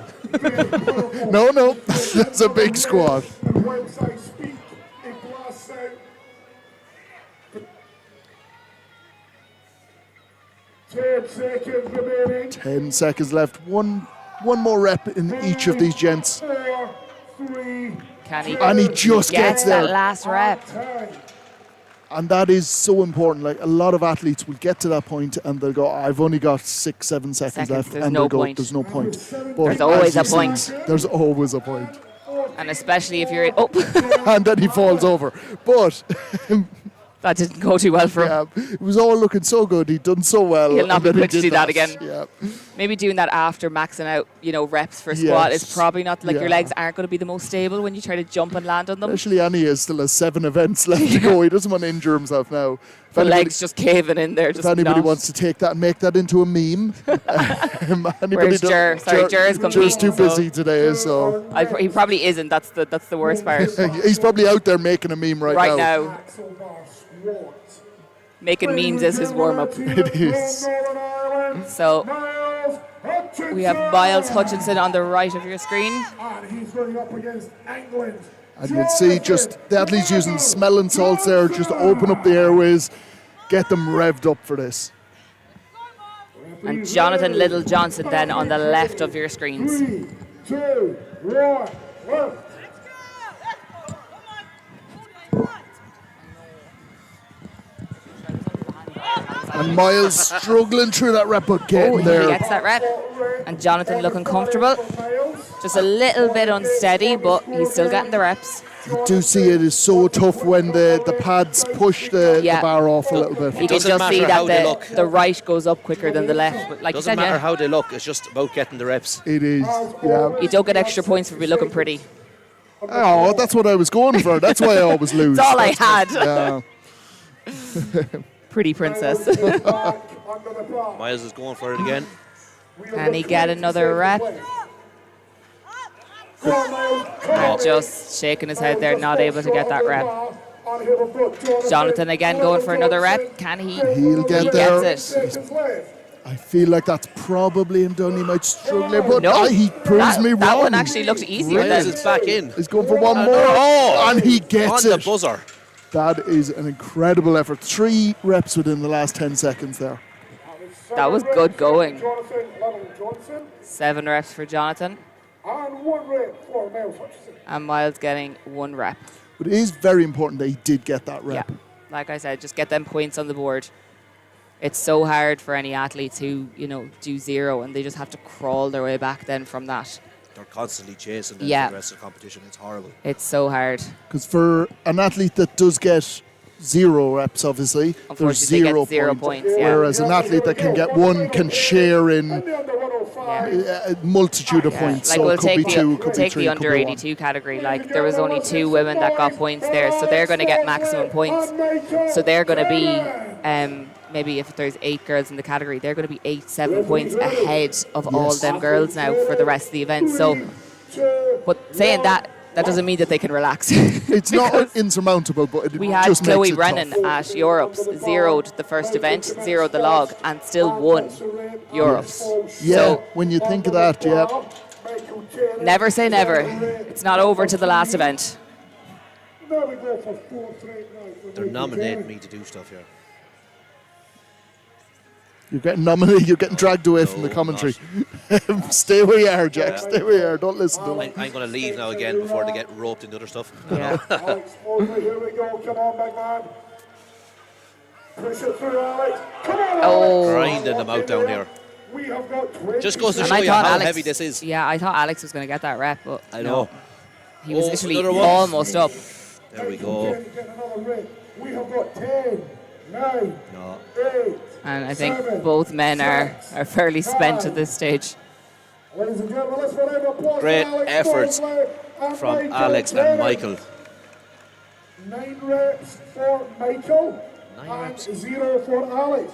Speaker 1: No, that's a big squat.
Speaker 4: Website speak, it blasts out. 10 seconds remaining.
Speaker 1: 10 seconds left. One more rep in each of these gents.
Speaker 4: 4, 3,
Speaker 1: And he just gets there.
Speaker 2: that last rep.
Speaker 1: And that is so important. Like, a lot of athletes will get to that point and they'll go, I've only got 6-7 seconds left.
Speaker 2: There's
Speaker 1: And
Speaker 2: no
Speaker 1: they'll go,
Speaker 2: point.
Speaker 1: there's no point. But
Speaker 2: There's always
Speaker 1: as
Speaker 2: a
Speaker 1: you
Speaker 2: point.
Speaker 1: see, there's always a point.
Speaker 2: And especially if you're in, oh,
Speaker 1: And then he falls over. But
Speaker 2: that didn't go too well for him.
Speaker 1: yeah, it was all looking so good. He'd done so well.
Speaker 2: He'll not
Speaker 1: and
Speaker 2: be
Speaker 1: then he
Speaker 2: quick to
Speaker 1: did
Speaker 2: do that again.
Speaker 1: Yeah.
Speaker 2: Maybe doing that after maxing out, reps for squat
Speaker 1: Yes.
Speaker 2: is probably not, like,
Speaker 1: Yeah.
Speaker 2: your legs aren't going to be the most stable when you try to jump and land on them.
Speaker 1: Especially Annie still has 7 events left to go. He doesn't want to injure himself now. If
Speaker 2: The
Speaker 1: anybody-
Speaker 2: legs just caving in there.
Speaker 1: If
Speaker 2: Just
Speaker 1: anybody
Speaker 2: not.
Speaker 1: wants to take that and make that into a meme,
Speaker 2: Where's Jer? Sorry, Jer is
Speaker 1: Jer's too
Speaker 2: competing,
Speaker 1: busy today, so
Speaker 2: he probably isn't. That's the worst part.
Speaker 1: he's probably out there making a meme right now.
Speaker 4: Axel bar squat.
Speaker 2: Making memes is his warm up.
Speaker 1: It is.
Speaker 2: So
Speaker 4: Miles Hutchinson.
Speaker 2: we have Miles Hutchinson on the right of your screen.
Speaker 4: And he's running up against England.
Speaker 1: And you'll see just the athletes using smelling salts there just to open up the airways, get them revved up for this.
Speaker 2: And Jonathan Little Johnson then on the left of your screens.
Speaker 4: 3, 2, 1, lift.
Speaker 1: And Miles struggling through that rep, but getting
Speaker 2: He
Speaker 1: there.
Speaker 2: gets that rep. And Jonathan looking comfortable. Just a little bit unsteady, but he's still getting the reps.
Speaker 1: You do see it is so tough when the pads push the bar off a little bit.
Speaker 2: You can
Speaker 3: Doesn't
Speaker 2: just see
Speaker 3: matter how they
Speaker 2: that
Speaker 3: look.
Speaker 2: the right goes up quicker than the left. But like you
Speaker 3: Doesn't
Speaker 2: said,
Speaker 3: matter
Speaker 2: yeah,
Speaker 3: how they look, it's just about getting the reps.
Speaker 1: It is, yeah.
Speaker 2: you don't get extra points for looking pretty.
Speaker 1: Oh, that's what I was going for. That's why I always lose.
Speaker 2: That's all I had.
Speaker 1: Yeah.
Speaker 2: Pretty princess.
Speaker 3: Miles is going for it again.
Speaker 2: Can he get another rep? And just shaking his head there, not able to get that rep. Jonathan again going for another rep. Can he?
Speaker 1: He'll get
Speaker 2: he
Speaker 1: there.
Speaker 2: gets it.
Speaker 1: I feel like that's probably him done. He might struggle, but
Speaker 2: No,
Speaker 1: he proves me wrong.
Speaker 2: That one actually looked easier
Speaker 3: Miles
Speaker 2: then.
Speaker 3: is back in.
Speaker 1: He's going for one more,
Speaker 3: Oh,
Speaker 1: and he gets
Speaker 3: on the
Speaker 1: it.
Speaker 3: buzzer.
Speaker 1: That is an incredible effort. 3 reps within the last 10 seconds there.
Speaker 2: That was good going.
Speaker 4: Jonathan Little Johnson.
Speaker 2: 7 reps for Jonathan.
Speaker 4: And 1 rep for male first.
Speaker 2: And Miles getting 1 rep.
Speaker 1: But it is very important that he did get that rep.
Speaker 2: Yeah, like I said, just get them points on the board. It's so hard for any athletes who, do 0 and they just have to crawl their way back then from that.
Speaker 3: They're constantly chasing them
Speaker 2: Yeah.
Speaker 3: for the rest of the competition. It's horrible.
Speaker 2: It's so hard.
Speaker 1: Because for an athlete that does get 0 reps, obviously, there's
Speaker 2: Unfortunately, they
Speaker 1: 0
Speaker 2: get 0
Speaker 1: points.
Speaker 2: points, yeah.
Speaker 1: Whereas an athlete that can get 1 can share in a multitude of points.
Speaker 2: Like
Speaker 1: So
Speaker 2: we'll
Speaker 1: it could
Speaker 2: take
Speaker 1: be 2,
Speaker 2: the,
Speaker 1: could be
Speaker 2: take
Speaker 1: 3,
Speaker 2: the
Speaker 1: could be
Speaker 2: under
Speaker 1: 1.
Speaker 2: 82 category. Like there was only 2 women that got points there, so they're going to get maximum points. So they're going to be maybe if there's 8 girls in the category, they're going to be 8-7 points ahead of all them girls now for the rest of the event. So, but saying that doesn't mean that they can relax.
Speaker 1: It's not insurmountable, but it
Speaker 2: We had
Speaker 1: just
Speaker 2: Chloe
Speaker 1: makes it
Speaker 2: Brennan
Speaker 1: tough.
Speaker 2: at Europe's, 0'd the first event, 0'd the log, and still won Europe's.
Speaker 1: Yeah,
Speaker 2: So
Speaker 1: when you think of that, yeah.
Speaker 2: never say never. It's not over to the last event.
Speaker 3: They're nominating me to do stuff here.
Speaker 1: You're getting nominated, you're getting dragged away from the commentary. Stay where you are, Jack. Stay where you are. Don't listen to them.
Speaker 3: I'm going to leave now again before they get roped into other stuff.
Speaker 2: Yeah.
Speaker 4: Alex Mosley, here we go. Come on, big man. Push it through, Alex. Come on,
Speaker 2: Oh.
Speaker 3: Grinding them out down here.
Speaker 4: We have got 20.
Speaker 3: Just goes to
Speaker 2: And
Speaker 3: show
Speaker 2: I
Speaker 3: you
Speaker 2: thought
Speaker 3: how
Speaker 2: Alex,
Speaker 3: heavy this is.
Speaker 2: Yeah, I thought Alex was going to get that rep, but
Speaker 3: I
Speaker 2: no.
Speaker 3: know.
Speaker 2: He was
Speaker 3: Oh,
Speaker 2: literally
Speaker 3: another one.
Speaker 2: almost up.
Speaker 3: There we go.
Speaker 4: Get another rep. We have got 10, 9,
Speaker 3: No.
Speaker 4: 8.
Speaker 2: And I think both men are fairly spent at this stage.
Speaker 4: Ladies and gentlemen, let's put an applause
Speaker 3: Great
Speaker 4: for Alex
Speaker 3: efforts
Speaker 4: Mosley and
Speaker 3: from
Speaker 4: Michael
Speaker 3: Alex and
Speaker 4: Taylor.
Speaker 3: Michael.
Speaker 4: 9 reps for Michael
Speaker 3: 9
Speaker 4: and
Speaker 3: reps.
Speaker 4: 0 for Alex.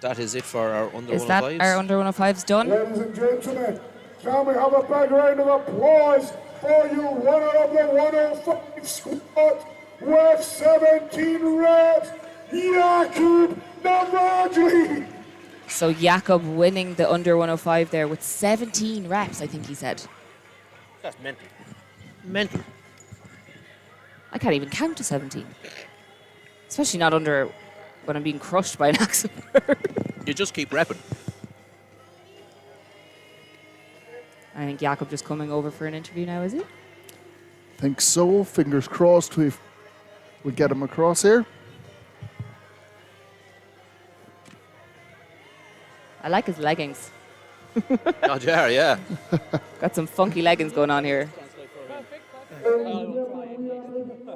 Speaker 3: That is it for our under
Speaker 2: Is that
Speaker 3: 105s.
Speaker 2: our under 105s done?
Speaker 4: Ladies and gentlemen, can we have a big round of applause for you, winner of the 105 squat with 17 reps, Jakub Navadli.
Speaker 2: So Jakob winning the under 105 there with 17 reps, I think he said.
Speaker 3: That's mental. Mental.
Speaker 2: I can't even count to 17. Especially not under when I'm being crushed by an axle.
Speaker 3: You just keep repping.
Speaker 2: I think Jakob just coming over for an interview now, is he?
Speaker 1: Think so. Fingers crossed we'll get him across here.
Speaker 2: I like his leggings.
Speaker 3: God, yeah.
Speaker 2: Got some funky leggings going on here.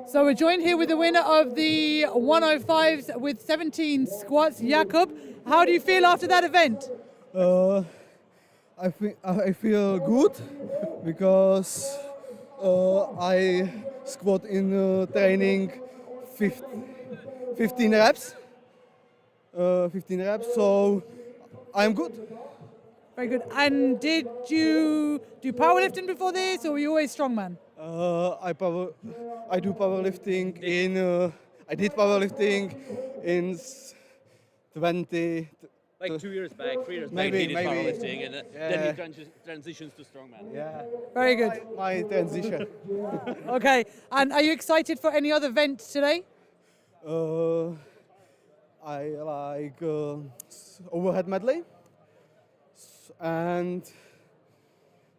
Speaker 5: So we're joined here with the winner of the 105s with 17 squats, Jakub. How do you feel after that event?
Speaker 10: I feel good because I squat in training 15 reps. 15 reps, so I'm good.
Speaker 5: Very good. And did you do powerlifting before this, or were you always strongman?
Speaker 10: I do powerlifting in. I did powerlifting in 20.
Speaker 12: Like 2 years back, 3 years
Speaker 10: Maybe,
Speaker 12: back, he did powerlifting, and then he transitions to strongman.
Speaker 10: Yeah.
Speaker 5: Very good.
Speaker 10: My transition.
Speaker 5: Okay. And are you excited for any other event today?
Speaker 10: I like overhead medley and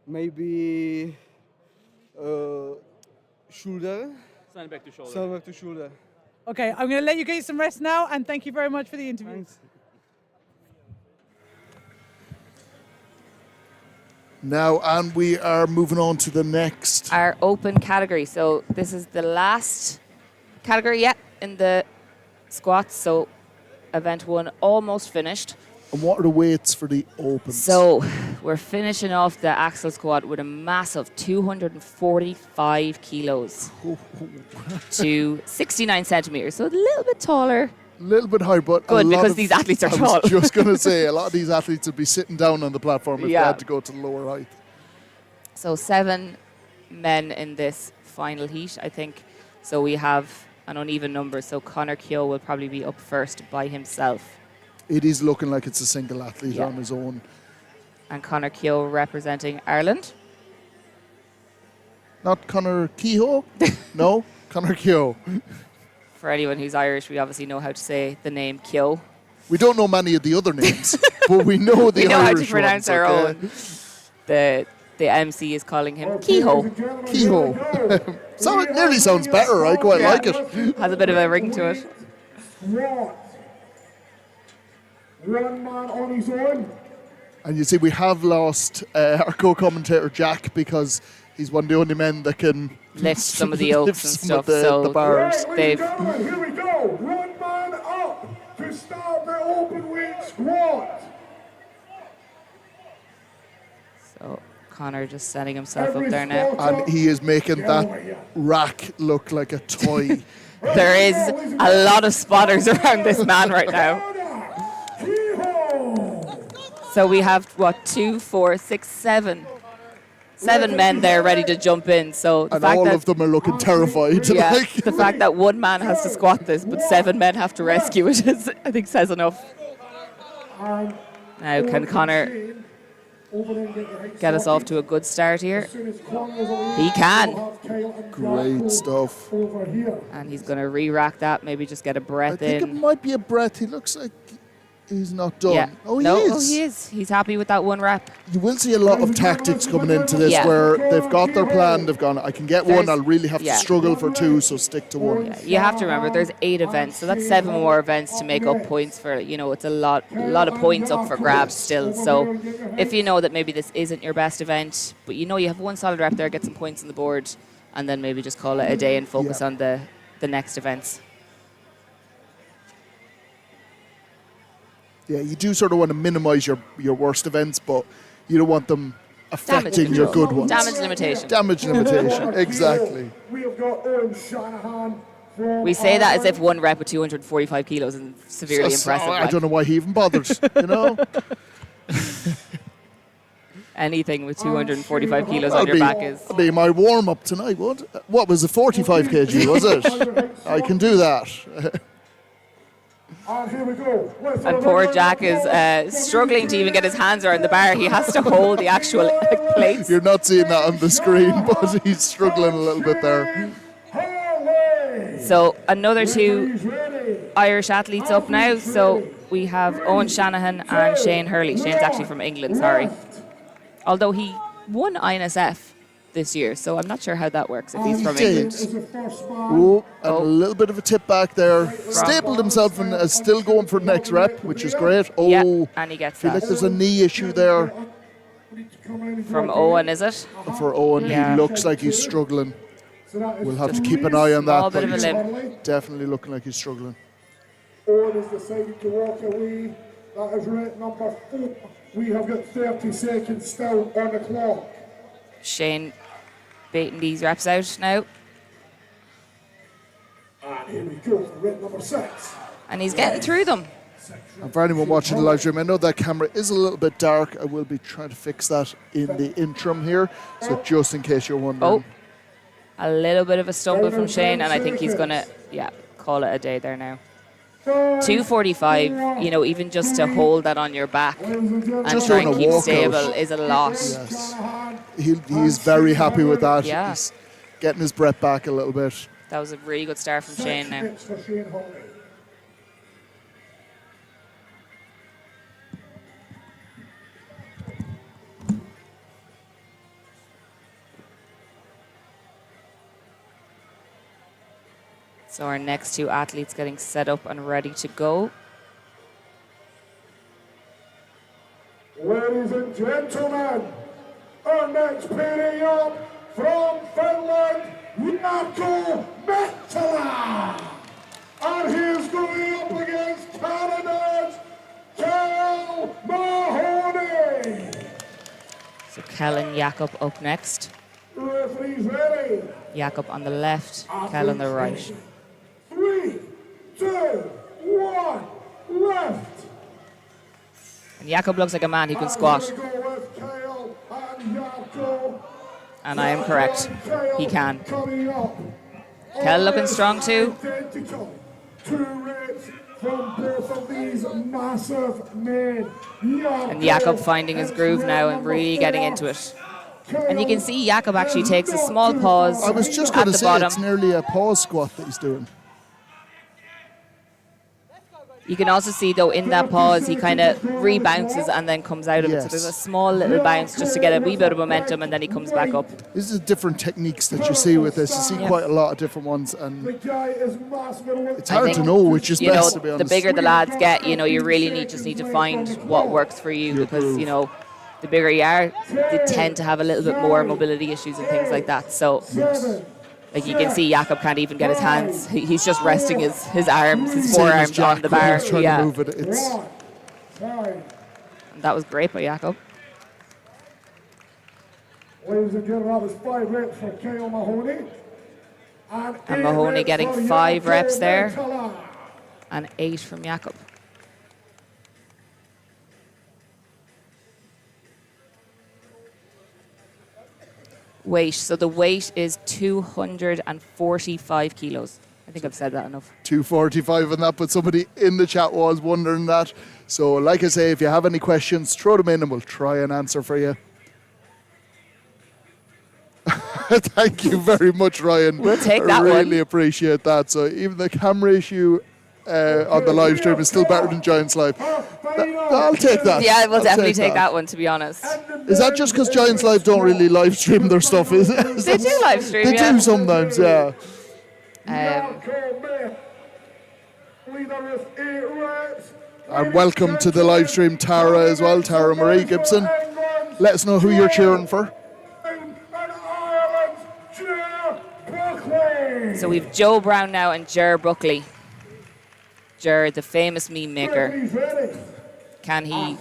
Speaker 10: maybe shoulder.
Speaker 12: Sandbag to shoulder.
Speaker 10: Sandbag to shoulder.
Speaker 5: Okay, I'm going to let you get some rest now, and thank you very much for the interview.
Speaker 10: Thanks.
Speaker 1: Now, and we are moving on to the next.
Speaker 2: Our open category. So this is the last category in the squats. So event 1 almost finished.
Speaker 1: And what are the weights for the open?
Speaker 2: So we're finishing off the axle squat with a massive 245 kilos to 69 centimeters. So a little bit taller.
Speaker 1: A little bit higher, but
Speaker 2: good, because these athletes are tall.
Speaker 1: I was just going to say, a lot of these athletes would be sitting down on the platform if they had to go to the lower height.
Speaker 2: So 7 men in this final heat, I think. So we have an uneven number. So Conor Keogh will probably be up first by himself.
Speaker 1: It is looking like it's a single athlete on his own.
Speaker 2: And Conor Keogh representing Ireland.
Speaker 1: Not Conor Keogh? No, Conor Keogh.
Speaker 2: For anyone who's Irish, we obviously know how to say the name Keogh.
Speaker 1: We don't know many of the other names, but we know the
Speaker 2: We know
Speaker 1: Irish
Speaker 2: how to pronounce
Speaker 1: ones,
Speaker 2: our
Speaker 1: okay?
Speaker 2: own. The MC is calling him Kehoe.
Speaker 1: Kehoe. So it nearly sounds better. I quite like it.
Speaker 2: Has a bit of a ring to it.
Speaker 4: One man on his own.
Speaker 1: And you see, we have lost our co-commentator Jack because he's one of the only men that can
Speaker 2: lift some of the yokes and stuff.
Speaker 1: The bars.
Speaker 4: Here we go. One man up to start the open weight squat.
Speaker 2: So Connor just setting himself up there now.
Speaker 1: And he is making that rack look like a toy.
Speaker 2: There is a lot of spotters around this man right now. So we have, 2, 4, 6, 7. 7 men there ready to jump in. So the
Speaker 1: and
Speaker 2: fact
Speaker 1: all
Speaker 2: that,
Speaker 1: of them are looking terrified.
Speaker 2: Yeah, the fact that one man has to squat this, but 7 men have to rescue it, is, I think says enough. Now can Connor get us off to a good start here? He can.
Speaker 1: Great stuff.
Speaker 2: And he's going to re-rack that, maybe just get a breath
Speaker 1: I think
Speaker 2: in.
Speaker 1: it might be a breath. He looks like he's not done.
Speaker 2: Yeah.
Speaker 1: Oh, he
Speaker 2: no,
Speaker 1: is.
Speaker 2: Oh, he is. He's happy with that one rep.
Speaker 1: You will see a lot of tactics coming into this where they've got their plan, they've gone, I can get one, I'll really have to struggle for 2, so stick to 1.
Speaker 2: Yeah. You have to remember, there's 8 events, so that's 7 more events to make up points for, it's a lot of points up for grabs still. So if you know that maybe this isn't your best event, but you have one solid rep there, get some points on the board, and then maybe just call it a day and focus on the next events.
Speaker 1: Yeah, you do sort of want to minimize your worst events, but you don't want them affecting your good ones.
Speaker 2: Damage limitation.
Speaker 1: Damage limitation, exactly.
Speaker 4: We have got Owen Shanahan.
Speaker 2: We say that as if one rep with 245 kilos is severely impressive.
Speaker 1: I don't know why he even bothered,
Speaker 2: Anything with 245 kilos on your back is...
Speaker 1: That'll be my warm-up tonight, what was it, 45 kg, was it? I can do that.
Speaker 4: And here we go.
Speaker 2: And poor Jack is struggling to even get his hands around the bar. He has to hold the actual plates.
Speaker 1: You're not seeing that on the screen, but he's struggling a little bit there.
Speaker 2: So another 2 Irish athletes up now. So we have Owen Shanahan and Shane Hurley. Shane's actually from England, sorry. Although he won INSF this year, so I'm not sure how that works if he's from England.
Speaker 1: Ooh, and a little bit of a tip back there. Stapled himself and is still going for the next rep, which is great. Oh,
Speaker 2: yeah, and he gets
Speaker 1: feel like there's a knee issue there.
Speaker 2: From Owen, is it?
Speaker 1: For Owen, he looks like he's struggling. We'll have to keep an eye on that, but he's definitely looking like he's struggling.
Speaker 4: Owen is deciding to walk away. That is rep number 4. We have got 30 seconds still on the clock.
Speaker 2: Shane baiting these reps out now.
Speaker 4: And here we go for rep number 6.
Speaker 2: And he's getting through them.
Speaker 1: And for anyone watching the live stream, I know that camera is a little bit dark. I will be trying to fix that in the interim here. So just in case you're wondering.
Speaker 2: Oh, a little bit of a stumble from Shane, and I think he's going to, call it a day there now. 245, even just to hold that on your back and
Speaker 1: just
Speaker 2: try and keep
Speaker 1: walkout.
Speaker 2: stable is a lot.
Speaker 1: Yes. He's very happy with that.
Speaker 2: Yeah.
Speaker 1: He's getting his breath back a little bit.
Speaker 2: That was a really good start from Shane now. So our next 2 athletes getting set up and ready to go.
Speaker 4: Ladies and gentlemen, our next pairing up from Finland, Yoke and he's going up against Canada's Cal Mahoney.
Speaker 2: So Cal and Jakob up next.
Speaker 4: Referees ready.
Speaker 2: Jakob on the left, Cal on the right.
Speaker 4: 3, 2, 1, left.
Speaker 2: And Jakob looks like a man who can squat. And I am correct. He can. Cal looking strong too.
Speaker 4: 2 reps from both of these massive men.
Speaker 2: And Jakob finding his groove now and really getting into it. And you can see Jakob actually takes a small pause.
Speaker 1: I was just going to say
Speaker 2: bottom.
Speaker 1: it's nearly a pause squat that he's doing.
Speaker 2: You can also see, though, in that pause, he kind of rebounces and then comes out of it. So there's a small little bounce just to get a wee bit of momentum, and then he comes back up.
Speaker 1: This is different techniques that you see with this. You see quite a lot of different ones, and it's hard to know which is best, to be honest.
Speaker 2: The bigger the lads get, you really just need to find what works for you, because, the bigger you are, they tend to have a little bit more mobility issues and things like that. So... Like you can see, Jakob can't even get his hands. He's just resting his arms, his forearms on the bar.
Speaker 1: To move it.
Speaker 2: And that was great by Jakob.
Speaker 4: Ladies and gentlemen, that was 5 reps for Kyle Mahoney.
Speaker 2: And Mahoney getting 5 reps there, and 8 from Jakob. Weight. So the weight is 245 kilos. I think I've said that enough.
Speaker 1: 245 on that, but somebody in the chat was wondering that. So like I say, if you have any questions, throw them in and we'll try and answer for you. Thank you very much, Ryan.
Speaker 2: We'll take that
Speaker 1: one. I really appreciate that. So even the camera issue on the live stream is still better than Giants Live. I'll take that.
Speaker 2: Yeah, we'll definitely take that one, to be honest.
Speaker 1: Is that just because Giants Live don't really live stream their stuff? Is it?
Speaker 2: They do live stream,
Speaker 1: They do sometimes, yeah. And welcome to the live stream, Tara, as well, Tara Marie Gibson. Let us know who you're cheering for.
Speaker 2: So we've Joe Brown now and Ger Buckley. Ger, the famous meme maker. Can he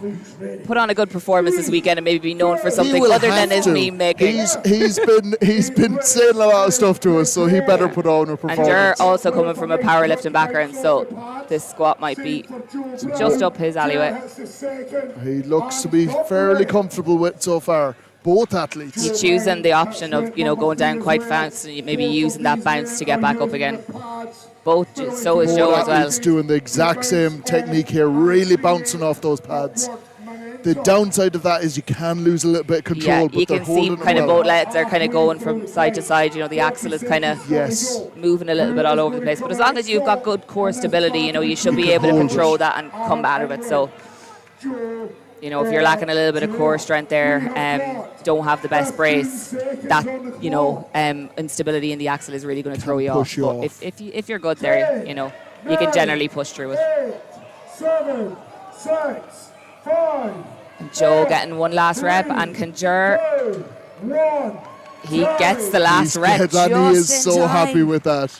Speaker 2: put on a good performance this weekend and maybe be known for something other than his meme making?
Speaker 1: He's been saying a lot of stuff to us, so he better put on a performance.
Speaker 2: And Ger also coming from a powerlifting background, so this squat might be just up his alleyway.
Speaker 1: He looks to be fairly comfortable with so far. Both athletes.
Speaker 2: You're choosing the option of going down quite fast and maybe using that bounce to get back up again. Both, so is Joe as well.
Speaker 1: Doing the exact same technique here, really bouncing off those pads. The downside of that is you can lose a little bit of control, but
Speaker 2: you can see kind of both legs are kind of going from side to side. The axle is kind of moving a little bit all over the place. But as long as you've got good core stability, you should be able to control that and come out of it. So, if you're lacking a little bit of core strength there, don't have the best brace, that, instability in the axle is really going to throw you off. But if you're good there, you can generally push through it.
Speaker 4: 7, 6, 5.
Speaker 2: And Joe getting one last rep, and Ger, he gets the last rep.
Speaker 1: He is so happy with that.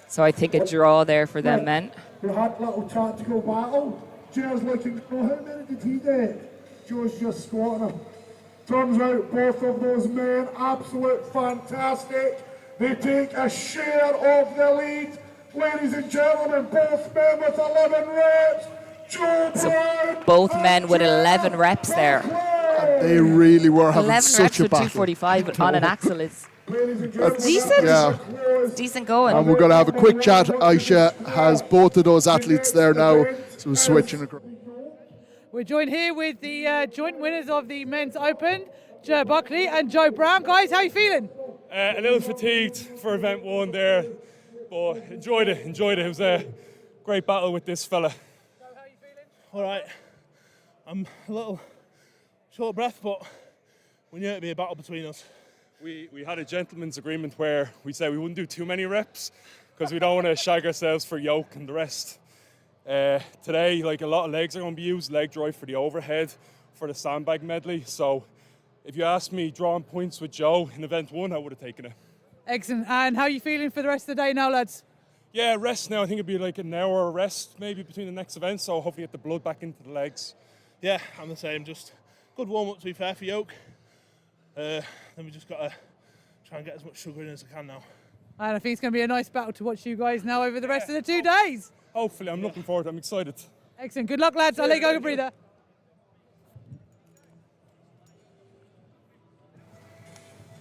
Speaker 2: So I think a draw there for them men.
Speaker 4: We had a little tactical battle. Joe's looking, how many did he do? Joe's just squatting him. Turns out both of those men, absolute fantastic. They take a share of the lead. Ladies and gentlemen, both men with 11 reps. Joe Brown.
Speaker 2: Both men with 11 reps there.
Speaker 1: And they really were having such a battle.
Speaker 2: 245, but on an axle is decent.
Speaker 1: Yeah.
Speaker 2: Decent going.
Speaker 1: And we're going to have a quick chat. Aisha has both of those athletes there now, so we're switching across.
Speaker 5: We're joined here with the joint winners of the Men's Open, Ger Buckley and Joe Brown. Guys, how are you feeling?
Speaker 11: A little fatigued for event 1 there, but enjoyed it. It was a great battle with this fella.
Speaker 5: How are you feeling?
Speaker 13: All right. I'm a little short of breath, but we knew it'd be a battle between us.
Speaker 11: We had a gentleman's agreement where we said we wouldn't do too many reps because we don't want to shag ourselves for Yoke and the rest. Today, a lot of legs are going to be used, leg drive for the overhead, for the Sandbag medley. So if you asked me drawing points with Joe in event 1, I would have taken it.
Speaker 5: Excellent. And how are you feeling for the rest of the day now, lads?
Speaker 11: Yeah, rest now. I think it'd be an hour rest maybe between the next event, so hopefully get the blood back into the legs.
Speaker 13: Yeah, I'm the same. Just good warm-up, to be fair, for Yoke. Then we just got to try and get as much sugar in as I can now.
Speaker 5: And I think it's going to be a nice battle to watch you guys now over the rest of the 2 days.
Speaker 11: Hopefully, I'm looking forward. I'm excited.
Speaker 5: Excellent. Good luck, lads. I'll let you go, breather.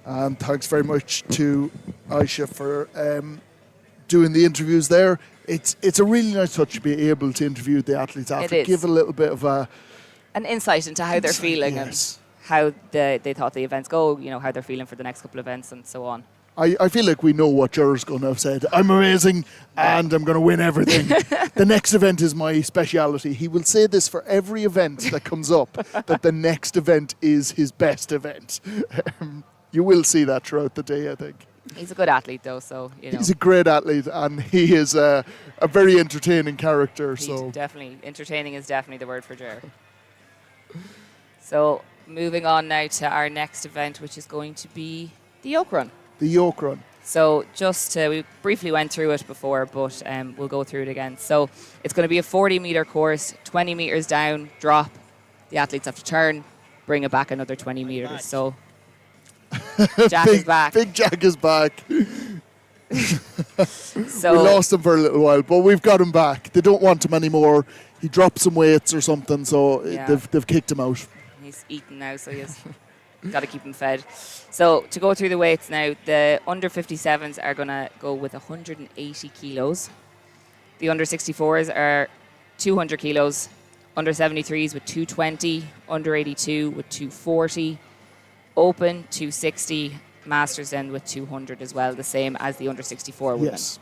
Speaker 1: And thanks very much to Aisha for doing the interviews there. It's a really nice touch to be able to interview the athletes after, give a little bit of
Speaker 2: an insight into how they're feeling and how they thought the events go, how they're feeling for the next couple of events and so on.
Speaker 1: I feel like we know what Jer's going to have said. I'm amazing and I'm going to win everything. The next event is my speciality. He will say this for every event that comes up, that the next event is his best event. You will see that throughout the day, I think.
Speaker 2: He's a good athlete, though, so,
Speaker 1: He's a great athlete and he is a very entertaining character. So
Speaker 2: definitely, entertaining is definitely the word for Jer. So moving on now to our next event, which is going to be the Yoke Run.
Speaker 1: The Yoke Run.
Speaker 2: So we briefly went through it before, but we'll go through it again. So it's going to be a 40-metre course, 20 metres down, drop. The athletes have to turn, bring it back another 20 metres. So Jack is back.
Speaker 1: Big Jack is back.
Speaker 2: So
Speaker 1: we lost him for a little while, but we've got him back. They don't want him anymore. He dropped some weights or something, so they've kicked him out.
Speaker 2: He's eating now, so he's got to keep him fed. So to go through the weights now, the under 57s are going to go with 180 kilos. The under 64s are 200 kilos. Under 73s with 220. Under 82 with 240. Open 260. Masters then with 200 as well, the same as the under 64 women.
Speaker 1: Yes.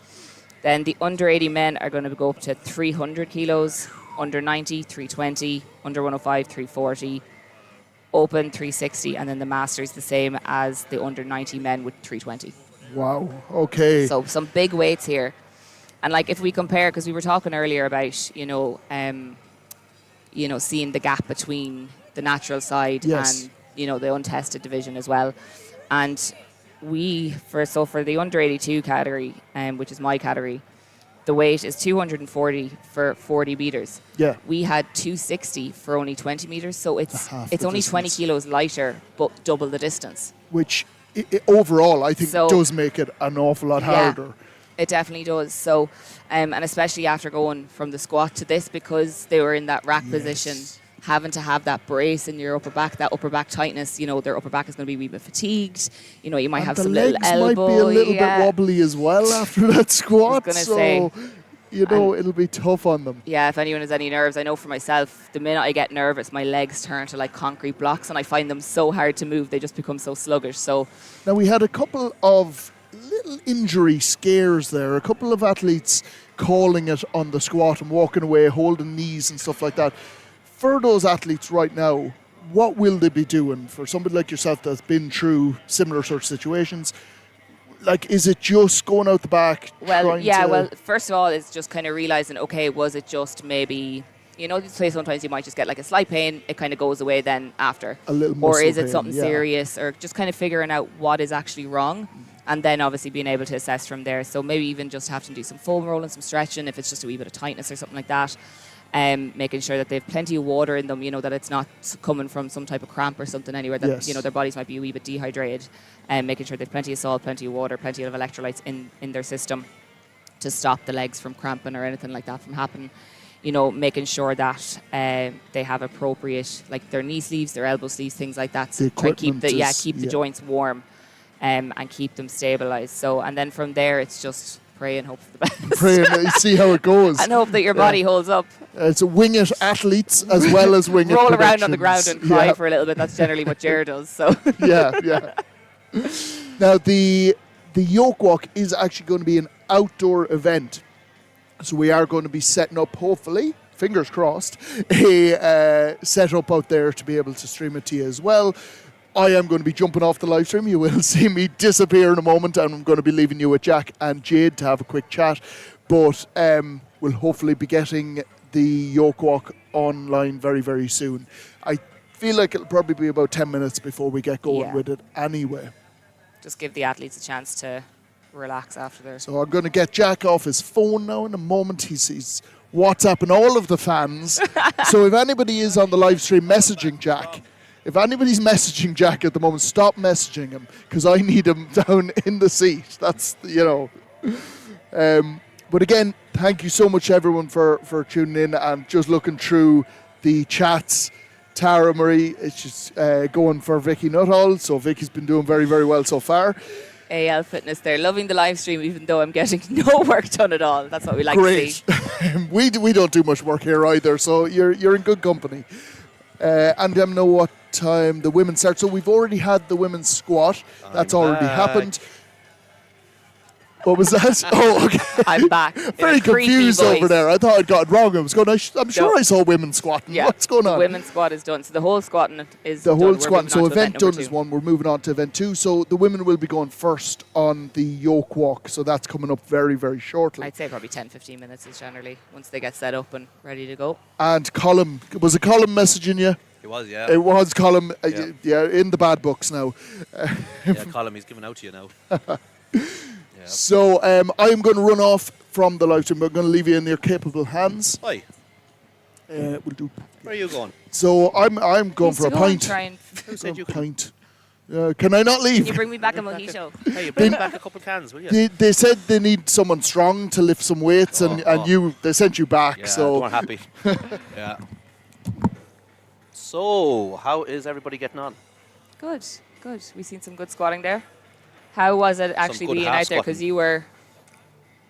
Speaker 2: Then the under 80 men are going to go up to 300 kilos. Under 90, 320. Under 105, 340. Open 360, and then the Masters the same as the under 90 men with 320.
Speaker 1: Wow. Okay.
Speaker 2: So some big weights here, and like if we compare, because we were talking earlier about seeing the gap between the natural side and the untested division as well, and for the under 82 category, which is my category, the weight is 240 for 40 meters.
Speaker 1: Yeah.
Speaker 2: We had 260 for only 20 meters, so it's only
Speaker 1: distance.
Speaker 2: 20 kilos lighter, but double the distance.
Speaker 1: Which overall, I think, does make it an awful lot harder.
Speaker 2: It definitely does. So, and especially after going from the squat to this, because they were in that rack position, having to have that brace in your upper back, that upper back tightness, their upper back is going to be a wee bit fatigued. You might have some little elbow.
Speaker 1: The legs might be a little bit wobbly as well after that squat.
Speaker 2: I was going to say.
Speaker 1: It'll be tough on them.
Speaker 2: Yeah, if anyone has any nerves, I know for myself, the minute I get nervous, my legs turn to like concrete blocks and I find them so hard to move, they just become so sluggish. So
Speaker 1: now we had a couple of little injury scares there, a couple of athletes calling it on the squat and walking away, holding knees and stuff like that. For those athletes right now, what will they be doing? For somebody like yourself that's been through similar sort of situations, like, is it just going out the back?
Speaker 2: Well, first of all, it's just kind of realizing, okay, was it just maybe, say sometimes you might just get like a slight pain, it kind of goes away then after.
Speaker 1: A little muscle
Speaker 2: Or is it
Speaker 1: pain,
Speaker 2: something serious, or just kind of figuring out what is actually wrong, and then obviously being able to assess from there. So maybe even just have to do some foam rolling, some stretching, if it's just a wee bit of tightness or something like that. Making sure that they have plenty of water in them, that it's not coming from some type of cramp or something anywhere that, their bodies might be a wee bit dehydrated. Making sure they have plenty of salt, plenty of water, plenty of electrolytes in their system to stop the legs from cramping or anything like that from happening. Making sure that they have appropriate, like their knee sleeves, their elbow sleeves, things like that. So try keep the joints warm and keep them stabilized. So, and then from there, it's just pray and hope for the best.
Speaker 1: Pray and see how it goes.
Speaker 2: And hope that your body holds up.
Speaker 1: It's wing it athletes as well as wing it
Speaker 2: roll around on the ground and cry for a little bit. That's generally what Jared does. So
Speaker 1: yeah. Now the Yoke Walk is actually going to be an outdoor event, so we are going to be setting up, hopefully, fingers crossed, a setup out there to be able to stream it to you as well. I am going to be jumping off the live stream. You will see me disappear in a moment, and I'm going to be leaving you with Jack and Jade to have a quick chat. But we'll hopefully be getting the Yoke Walk online very, very soon. I feel like it'll probably be about 10 minutes before we get going with it anyway.
Speaker 2: Just give the athletes a chance to relax after their...
Speaker 1: So I'm going to get Jack off his phone now in a moment. He's WhatsApping all of the fans. So if anybody is on the live stream messaging Jack... If anybody's messaging Jack at the moment, stop messaging him, because I need him down in the seat. That's, But again, thank you so much, everyone, for tuning in and just looking through the chats. Tara Marie is just going for Vicky Nuttall, so Vicky's been doing very, very well so far.
Speaker 2: AL Fitness there, loving the live stream, even though I'm getting no work done at all. That's what we like to see.
Speaker 1: We don't do much work here either, so you're in good company. and them know what time the women start. So we've already had the women's squat. That's already happened. What was that? Oh, okay.
Speaker 2: I'm back.
Speaker 1: Very confused over there. I thought I'd got it wrong. I was going, I'm sure I saw women squatting.
Speaker 2: Yeah.
Speaker 1: What's going on?
Speaker 2: The women's squat is done. So the whole squatting is
Speaker 1: the
Speaker 2: done.
Speaker 1: whole
Speaker 2: We're
Speaker 1: squat.
Speaker 2: moving
Speaker 1: So
Speaker 2: on to
Speaker 1: event
Speaker 2: number
Speaker 1: done is
Speaker 2: 2.
Speaker 1: one. We're moving on to event 2. So the women will be going first on the yoke walk. So that's coming up very, very shortly.
Speaker 2: I'd say probably 10-15 minutes is generally once they get set up and ready to go.
Speaker 1: And Colm, was it Colm messaging you?
Speaker 3: It was, yeah.
Speaker 1: It was Colm, in the bad books now.
Speaker 3: Colm, he's giving out to you now.
Speaker 1: So I'm going to run off from the live stream. I'm going to leave you in your capable hands.
Speaker 3: Hi.
Speaker 1: We'll do.
Speaker 3: Where are you going?
Speaker 1: So I'm going for a pint.
Speaker 3: Who said you could?
Speaker 1: Pint. Can I not leave?
Speaker 2: Can you bring me back a mojito?
Speaker 3: Hey, you bring back a couple of cans, will you?
Speaker 1: They said they need someone strong to lift some weights, and they sent you back.
Speaker 3: Yeah,
Speaker 1: so
Speaker 3: they weren't happy. Yeah. So, how is everybody getting on?
Speaker 2: Good. We've seen some good squatting there. How was it actually being out there? Because you were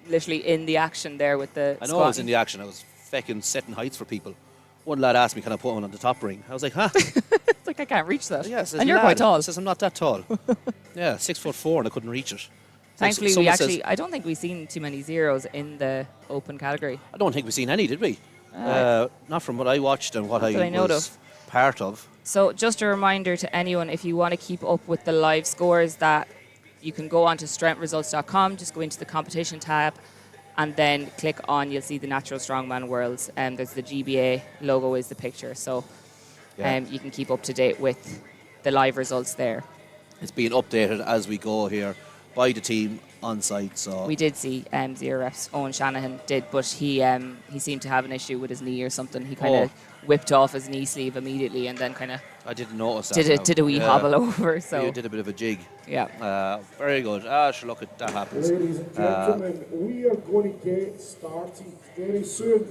Speaker 2: literally in the action there with the
Speaker 3: I know
Speaker 2: squatting.
Speaker 3: I was in the action. I was fecking setting heights for people. One lad asked me, can I put one on the top ring? I was like, huh?
Speaker 2: It's like, I can't reach that.
Speaker 3: Yeah, says,
Speaker 2: and you're quite tall.
Speaker 3: I says, I'm not that tall. Yeah, 6'4" and I couldn't reach it.
Speaker 2: Thankfully,
Speaker 3: Someone
Speaker 2: I don't think we've seen too many zeros in the open category.
Speaker 3: I don't think we've seen any, did we? Not from what I watched and what I was part of.
Speaker 2: So just a reminder to anyone, if you want to keep up with the live scores, that you can go onto strengthresults.com, just go into the competition tab, and then click on, you'll see the Natural Strongman Worlds, and there's the GBA logo is the picture. So you can keep up to date with the live results there.
Speaker 3: It's being updated as we go here by the team on site. So
Speaker 2: we did see Zero Reps Owen Shanahan did, but he seemed to have an issue with his knee or something. He kind of whipped off his knee sleeve immediately and then kind of
Speaker 3: I didn't notice that.
Speaker 2: Did a wee hobble over. So
Speaker 3: you did a bit of a jig.
Speaker 2: Yeah.
Speaker 3: Very good. Sure, look, that happens.
Speaker 4: Ladies and gentlemen, we are going to get started very soon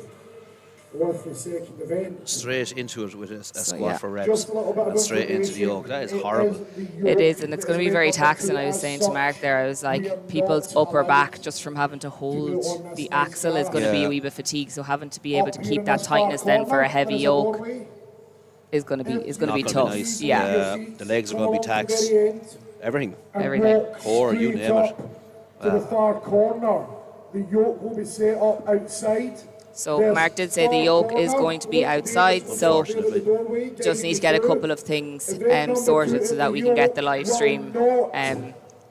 Speaker 4: with the second event.
Speaker 3: Straight into it with a squat for reps and straight into the yoke. That is horrible.
Speaker 2: It is, and it's going to be very taxing. I was saying to Mark there, I was like, people's upper back just from having to hold the axle is going to be a wee bit fatigued. So having to be able to keep that tightness then for a heavy yoke is going to be tough.
Speaker 3: Nice.
Speaker 2: Yeah.
Speaker 3: The legs are going to be taxed. Everything.
Speaker 4: Core,
Speaker 3: you name it.
Speaker 4: To the far corner, the yoke will be set up outside.
Speaker 2: So Mark did say the yoke is going to be outside, so just need to get a couple of things sorted so that we can get the live stream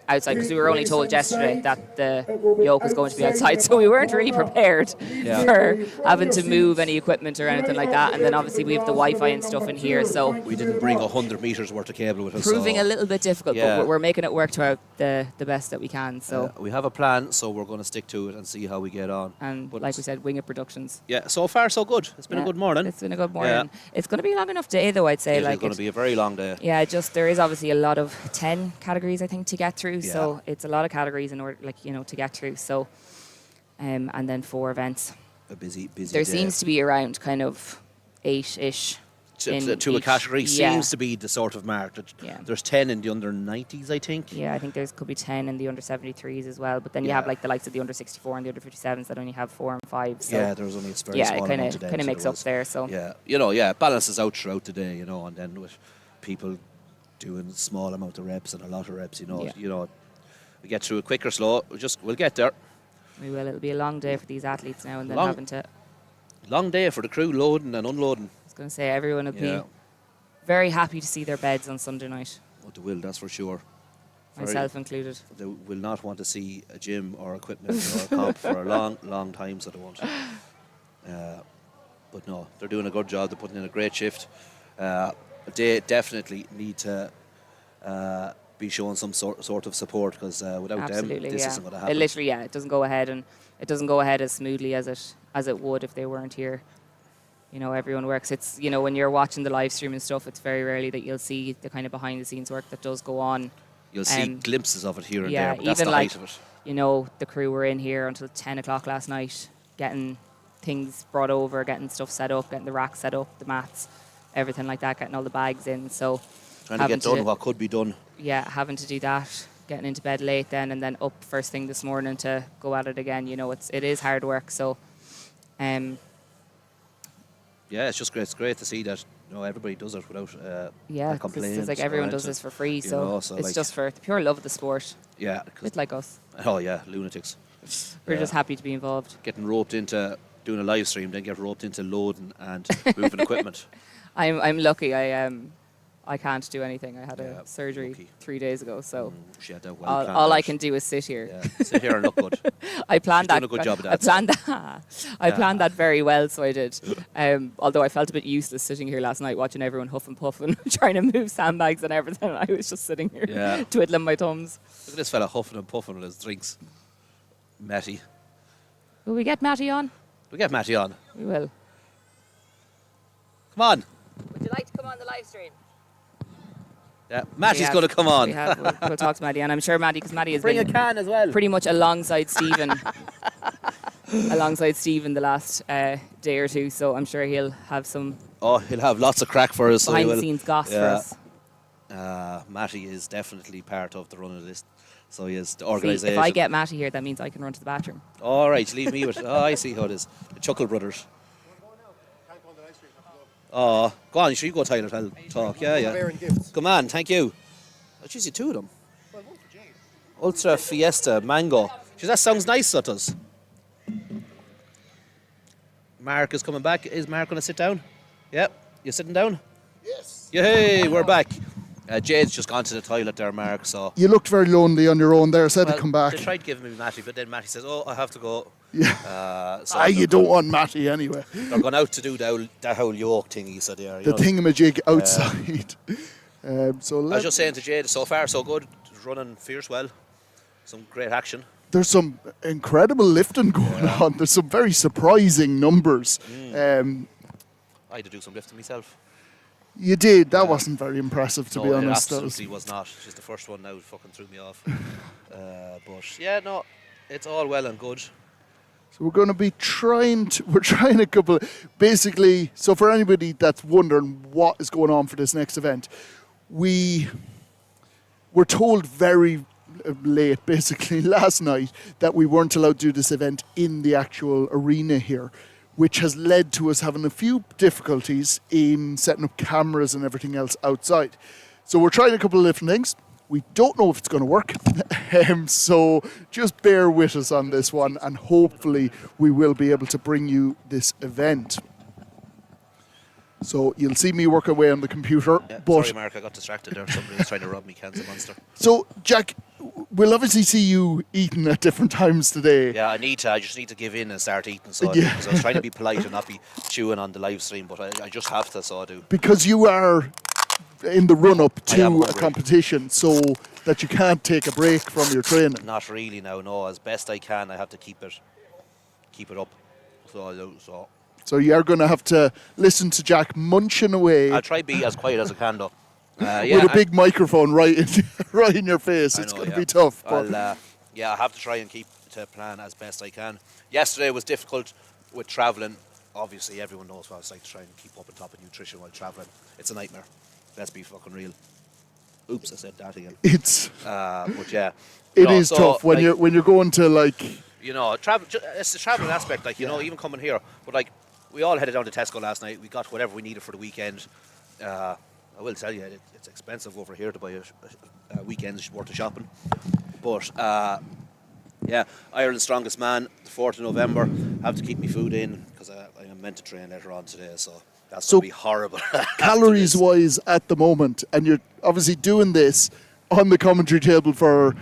Speaker 2: outside, because we were only told yesterday that the yoke was going to be outside, so we weren't really prepared for having to move any equipment or anything like that. And then obviously we have the Wi-Fi and stuff in here, so
Speaker 3: we didn't bring 100 meters worth of cable with us.
Speaker 2: Proving a little bit difficult, but we're making it work to the best that we can. So
Speaker 3: we have a plan, so we're going to stick to it and see how we get on.
Speaker 2: And like we said, Wing It Productions.
Speaker 3: Yeah, so far so good. It's been a good morning.
Speaker 2: It's been a good morning. It's going to be a long enough day, though, I'd say.
Speaker 3: It's going to be a very long day.
Speaker 2: Yeah, there is obviously a lot of 10 categories, I think, to get through. Yeah. So it's a lot of categories in order, to get through. So, and then 4 events.
Speaker 3: A busy day.
Speaker 2: There seems to be around kind of 8-ish.
Speaker 3: To a category seems to be the sort of mark. There's 10 in the under 90s, I think.
Speaker 2: Yeah, I think could be 10 in the under 73s as well. But then you have like the likes of the under 64 and the under 57s that only have 4 and 5. So
Speaker 3: yeah, there's only a very small amount today.
Speaker 2: Kind of mix up there. So
Speaker 3: balances out throughout the day, and then with people doing a small amount of reps and a lot of reps, we get through it quick or slow. We'll get there.
Speaker 2: We will. It'll be a long day for these athletes now, and then having to.
Speaker 3: Long day for the crew, loading and unloading.
Speaker 2: I was going to say, everyone will be very happy to see their beds on Sunday night.
Speaker 3: Oh, they will, that's for sure.
Speaker 2: Myself included.
Speaker 3: They will not want to see a gym or equipment or a comp for a long, long time, so they won't. But no, they're doing a good job. They're putting in a great shift. They definitely need to be showing some sort of support, because without them, this isn't going to happen.
Speaker 2: It literally, it doesn't go ahead, and it doesn't go ahead as smoothly as it would if they weren't here. Everyone works. It's, when you're watching the live stream and stuff, it's very rarely that you'll see the kind of behind the scenes work that does go on.
Speaker 3: You'll see glimpses of it here and there, but that's the height of it.
Speaker 2: The crew were in here until 10 o'clock last night, getting things brought over, getting stuff set up, getting the rack set up, the mats, everything like that, getting all the bags in. So
Speaker 3: trying to get done what could be done.
Speaker 2: Yeah, having to do that, getting into bed late then, and then up first thing this morning to go at it again. It is hard work. So,
Speaker 3: yeah, it's just great. It's great to see that everybody does it without complaints.
Speaker 2: It's like everyone does this for free, so it's just for the pure love of the sport.
Speaker 3: Yeah,
Speaker 2: a bit like us.
Speaker 3: Oh yeah, lunatics.
Speaker 2: We're just happy to be involved.
Speaker 3: Getting roped into doing a live stream, then get roped into loading and moving equipment.
Speaker 2: I'm lucky. I can't do anything. I had a surgery 3 days ago, so all I can do is sit here.
Speaker 3: Yeah, sit here and look good.
Speaker 2: I planned that.
Speaker 3: Doing a good job of that.
Speaker 2: I planned that very well, so I did. Although I felt a bit useless sitting here last night watching everyone huff and puff and trying to move sandbags and everything. I was just sitting here twiddling my thumbs.
Speaker 3: Look at this fella huffing and puffing with his drinks. Matty.
Speaker 2: Will we get Matty on?
Speaker 3: We'll get Matty on.
Speaker 2: We will.
Speaker 3: Come on.
Speaker 2: Would you like to come on the live stream?
Speaker 3: Yeah, Matty's going to come on.
Speaker 2: We'll talk to Matty, and I'm sure Matty, because Matty has
Speaker 3: bring
Speaker 2: been
Speaker 3: a can as well.
Speaker 2: Pretty much alongside Stephen, the last day or two. So I'm sure he'll have some.
Speaker 3: Oh, he'll have lots of crack for us.
Speaker 2: Behind the scenes goss for
Speaker 3: us. Matty is definitely part of the running list. So he is the organisation.
Speaker 2: If I get Matty here, that means I can run to the bathroom.
Speaker 3: All right, leave me with. Oh, I see how it is. The Chuckle Brothers. Oh, go on, you go, Tyler. I'll talk. Yeah. Come on, thank you. Oh, geez, you two of them. Ultra Fiesta Mango. Geez, that sounds nice, that does. Mark is coming back. Is Mark going to sit down? Yep. You sitting down?
Speaker 1: Yes.
Speaker 3: Yay, we're back. Jade's just gone to the toilet there, Mark. So
Speaker 1: you looked very lonely on your own there. Said to come back.
Speaker 3: They tried giving me Matty, but then Matty says, "Oh, I have to go."
Speaker 1: Yeah. You don't want Matty anyway.
Speaker 3: They're going out to do that whole Yoke thing. He said, "Yeah."
Speaker 1: The thingamajig outside. So
Speaker 3: I was just saying to Jade, so far so good. Running fierce well. Some great action.
Speaker 1: There's some incredible lifting going on. There's some very surprising numbers.
Speaker 3: I had to do some lifting myself.
Speaker 1: You did. That wasn't very impressive, to be honest.
Speaker 3: It absolutely was not. She's the first one now. Fucking threw me off. But yeah, no, it's all well and good.
Speaker 1: So we're going to be we're trying a couple. Basically, so for anybody that's wondering what is going on for this next event, we were told very late, basically last night, that we weren't allowed to do this event in the actual arena here, which has led to us having a few difficulties in setting up cameras and everything else outside. So we're trying a couple of different things. We don't know if it's going to work, so just bear with us on this one, and hopefully we will be able to bring you this event. So you'll see me work away on the computer.
Speaker 3: Yeah,
Speaker 1: but
Speaker 3: sorry, Mark, I got distracted there. Somebody was trying to rob me cans of Monster.
Speaker 1: So, Jack, we'll obviously see you eating at different times today.
Speaker 3: Yeah, I just need to give in and start eating. So because I was trying to be polite and not be chewing on the live stream, but I just have to, so I do.
Speaker 1: Because you are in the run-up to a competition, so that you can't take a break from your training.
Speaker 3: Not really now, no. As best I can, I have to keep it up. So I do.
Speaker 1: So you are going to have to listen to Jack munching away.
Speaker 3: I'll try to be as quiet as I can, though.
Speaker 1: With a big microphone right in your face. It's going to be tough.
Speaker 3: I have to try and keep to plan as best I can. Yesterday was difficult with travelling. Obviously, everyone knows what it's like to try and keep up on top of nutrition while travelling. It's a nightmare. Let's be fucking real. Oops, I said that again. But yeah,
Speaker 1: it is tough when you're going to
Speaker 3: travel. It's the traveling aspect, even coming here. But we all headed down to Tesco last night. We got whatever we needed for the weekend. I will tell you, it's expensive over here to buy a weekend's worth of shopping. But Ireland's Strongest Man, the 4th of November. Have to keep my food in because I am meant to train later on today. So that's going to be horrible.
Speaker 1: Calories wise at the moment, and you're obviously doing this on the commentary table for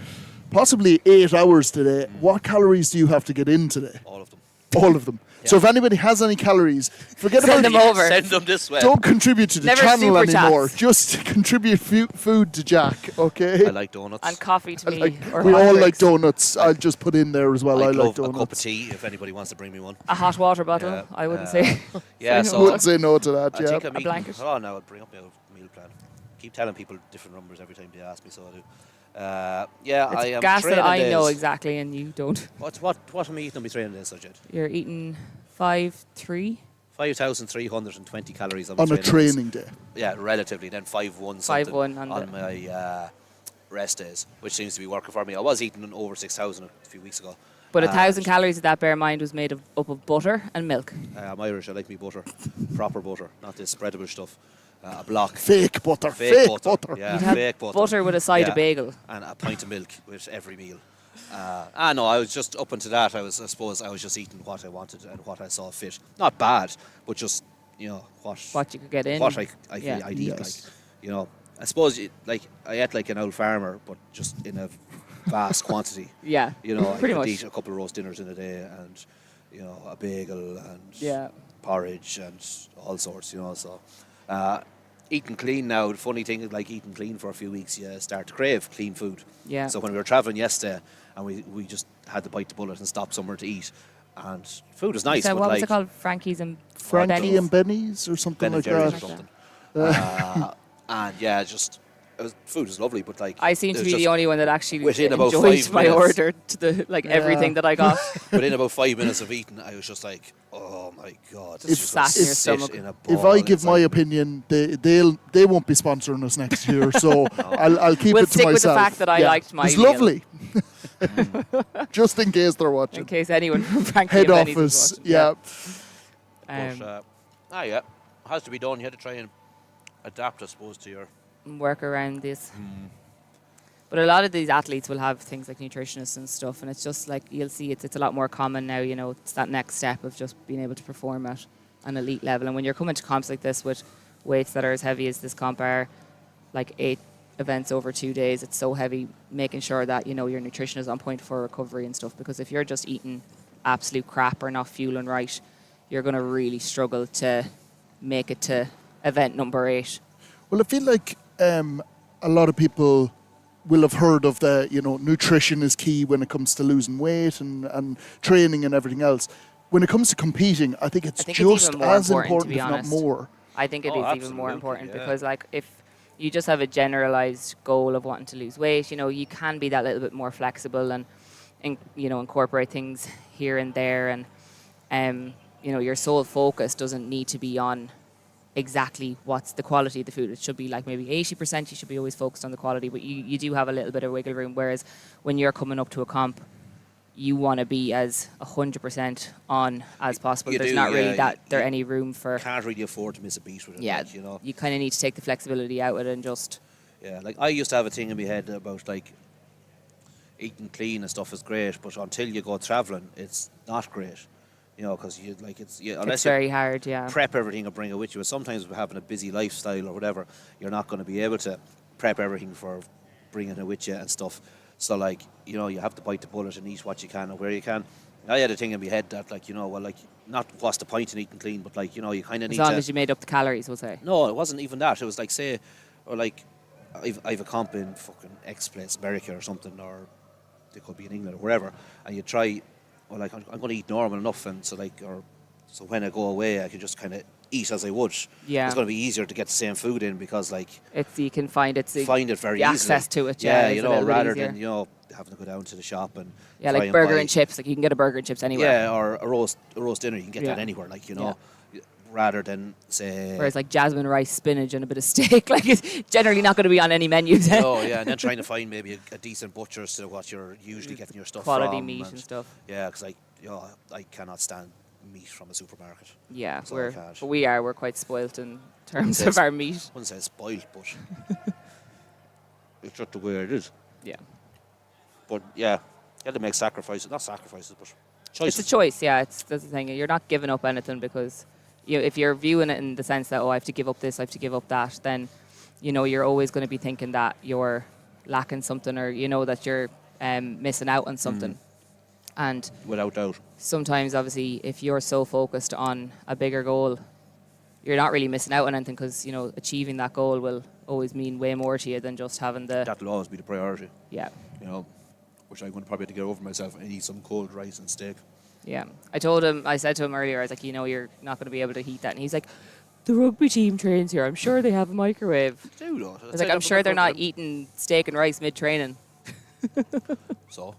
Speaker 1: possibly 8 hours today. What calories do you have to get in today?
Speaker 3: All of them.
Speaker 1: All of them. Yeah. So if anybody has any calories, forget about
Speaker 2: them over.
Speaker 3: Send them this way.
Speaker 1: Don't contribute to the channel anymore. Just contribute food to Jack, okay?
Speaker 3: I like donuts.
Speaker 2: And coffee to me.
Speaker 1: We all like donuts. I'll just put in there as well. I like donuts.
Speaker 3: A cup of tea if anybody wants to bring me one.
Speaker 2: A hot water bottle, I wouldn't say.
Speaker 1: Wouldn't say no to that,
Speaker 3: I think
Speaker 2: a blanket.
Speaker 3: Oh, no, I'll bring up my meal plan. Keep telling people different numbers every time they ask me, so I do. I am
Speaker 2: gas
Speaker 3: training
Speaker 2: that I
Speaker 3: days.
Speaker 2: know exactly and you don't.
Speaker 3: What am I eating on my training days, Jed?
Speaker 2: You're eating 5,320
Speaker 3: calories on
Speaker 1: a training day.
Speaker 3: Yeah, relatively. Then 5,1 on my rest days, which seems to be working for me. I was eating over 6,000 a few weeks ago.
Speaker 2: But 1,000 calories of that, bear in mind, was made up of butter and milk.
Speaker 3: I'm Irish, I like me butter. Proper butter, not this spreadable stuff. A block.
Speaker 1: Fake butter. Fake butter.
Speaker 3: Yeah,
Speaker 2: You'd have
Speaker 3: fake butter.
Speaker 2: butter with a side of bagel.
Speaker 3: And a pint of milk with every meal. No, I was just up into that. I suppose I was just eating what I wanted and what I saw fit. Not bad, but just,
Speaker 2: what you could get in.
Speaker 3: What I'd eat, I suppose, I ate like an old farmer, but just in a vast quantity.
Speaker 2: Yeah,
Speaker 3: I
Speaker 2: pretty
Speaker 3: could
Speaker 2: much.
Speaker 3: eat a couple of roast dinners in a day and, a bagel and porridge and all sorts, so... eating clean now, the funny thing is, like, eating clean for a few weeks, you start to crave clean food.
Speaker 2: Yeah.
Speaker 3: So when we were travelling yesterday, and we just had to bite the bullet and stop somewhere to eat, and food was nice.
Speaker 2: So
Speaker 3: but
Speaker 2: what
Speaker 3: like,
Speaker 2: was it called? Frankie's and
Speaker 1: Frankie and Benny's or something
Speaker 3: Ben
Speaker 1: like
Speaker 3: and Jerry's
Speaker 1: that.
Speaker 3: or something. And food was lovely, but like...
Speaker 2: I seem to be the only one that actually
Speaker 3: within about
Speaker 2: enjoyed
Speaker 3: 5
Speaker 2: my
Speaker 3: minutes.
Speaker 2: order to the everything that I got.
Speaker 3: Within about 5 minutes of eating, I was just like, oh my God. This
Speaker 2: It's sat in your stomach.
Speaker 3: in a ball
Speaker 1: If I give
Speaker 3: inside.
Speaker 1: my opinion, they won't be sponsoring us next year, so I'll keep
Speaker 2: We'll
Speaker 1: it to
Speaker 2: stick
Speaker 1: myself.
Speaker 2: with the fact that I liked my
Speaker 1: It's
Speaker 2: meal.
Speaker 1: lovely. Just in case they're watching.
Speaker 2: In case anyone from Frankie
Speaker 1: Head
Speaker 2: and Benny's
Speaker 1: office,
Speaker 2: is watching.
Speaker 1: yeah.
Speaker 3: But, it has to be done. You had to try and adapt, I suppose, to your...
Speaker 2: Work around this. But a lot of these athletes will have things like nutritionists and stuff, and it's just like, you'll see it's a lot more common now, it's that next step of just being able to perform at an elite level. And when you're coming to comps like this with weights that are as heavy as this comp are, like 8 events over 2 days, it's so heavy, making sure that, your nutrition is on point for recovery and stuff, because if you're just eating absolute crap or not fueling right, you're going to really struggle to make it to event number 8.
Speaker 1: Well, I feel like a lot of people will have heard of the, nutrition is key when it comes to losing weight and training and everything else. When it comes to competing, I think it's just
Speaker 2: even more
Speaker 1: as important,
Speaker 2: to be
Speaker 1: if not
Speaker 2: honest.
Speaker 1: more.
Speaker 2: I think it is even more important
Speaker 3: yeah.
Speaker 2: because, like, if you just have a generalized goal of wanting to lose weight, you can be that little bit more flexible and incorporate things here and there, and your sole focus doesn't need to be on exactly what's the quality of the food. It should be like maybe 80%. You should be always focused on the quality, but you do have a little bit of wiggle room. Whereas when you're coming up to a comp, you want to be as 100% on as possible. There's not really any room for...
Speaker 3: Can't really afford to miss a beat with it.
Speaker 2: Yeah, you kind of need to take the flexibility out of it and just...
Speaker 3: Yeah, like I used to have a thing in my head about like eating clean and stuff is great, but until you go travelling, it's not great. Because unless
Speaker 2: it's very hard, yeah.
Speaker 3: Prep everything and bring it with you. Sometimes with having a busy lifestyle or whatever, you're not going to be able to prep everything for bringing it with you and stuff. So you have to bite the bullet and eat what you can and where you can. I had a thing in my head that not what's the point in eating clean, but you kind of need to...
Speaker 2: As long as you made up the calories, we'll say.
Speaker 3: No, it wasn't even that. It was I've a comp in fucking X place, America or something, or they could be in England or wherever, and you try... I'm going to eat normal enough, and so when I go away, I can just kind of eat as I would.
Speaker 2: Yeah,
Speaker 3: it's going to be easier to get the same food in because
Speaker 2: you can find it
Speaker 3: very easily.
Speaker 2: Access to it,
Speaker 3: rather than having to go down to the shop and
Speaker 2: like burger and chips. Like you can get a burger and chips anywhere.
Speaker 3: Yeah, or a roast dinner, you can get that anywhere. Rather than say...
Speaker 2: Whereas like jasmine rice, spinach and a bit of steak, like it's generally not going to be on any menus.
Speaker 3: Oh yeah, and then trying to find maybe a decent butcher's to what you're usually getting your stuff
Speaker 2: quality
Speaker 3: from.
Speaker 2: Meat and stuff.
Speaker 3: Yeah, because I cannot stand meat from a supermarket.
Speaker 2: Yeah,
Speaker 3: so
Speaker 2: we're quite spoilt in terms of our meat.
Speaker 3: I wouldn't say spoilt, but it's just the way it is.
Speaker 2: Yeah.
Speaker 3: But yeah, you have to make sacrifices. Not sacrifices, but choices.
Speaker 2: It's a choice, yeah. That's the thing. You're not giving up anything because... if you're viewing it in the sense that, I have to give up this, I have to give up that, then, you're always going to be thinking that you're lacking something or, that you're missing out on something. And
Speaker 3: without doubt.
Speaker 2: Sometimes, obviously, if you're so focused on a bigger goal, you're not really missing out on anything because, achieving that goal will always mean way more to you than just having the...
Speaker 3: That'll always be the priority.
Speaker 2: Yeah.
Speaker 3: Which I'm going to probably have to get over myself and eat some cold rice and steak.
Speaker 2: Yeah. I said to him earlier, I was like, you're not going to be able to heat that. And he's like, the rugby team trains here. I'm sure they have a microwave.
Speaker 3: They do, though.
Speaker 2: I was like, I'm sure they're not eating steak and rice mid-training.
Speaker 3: So?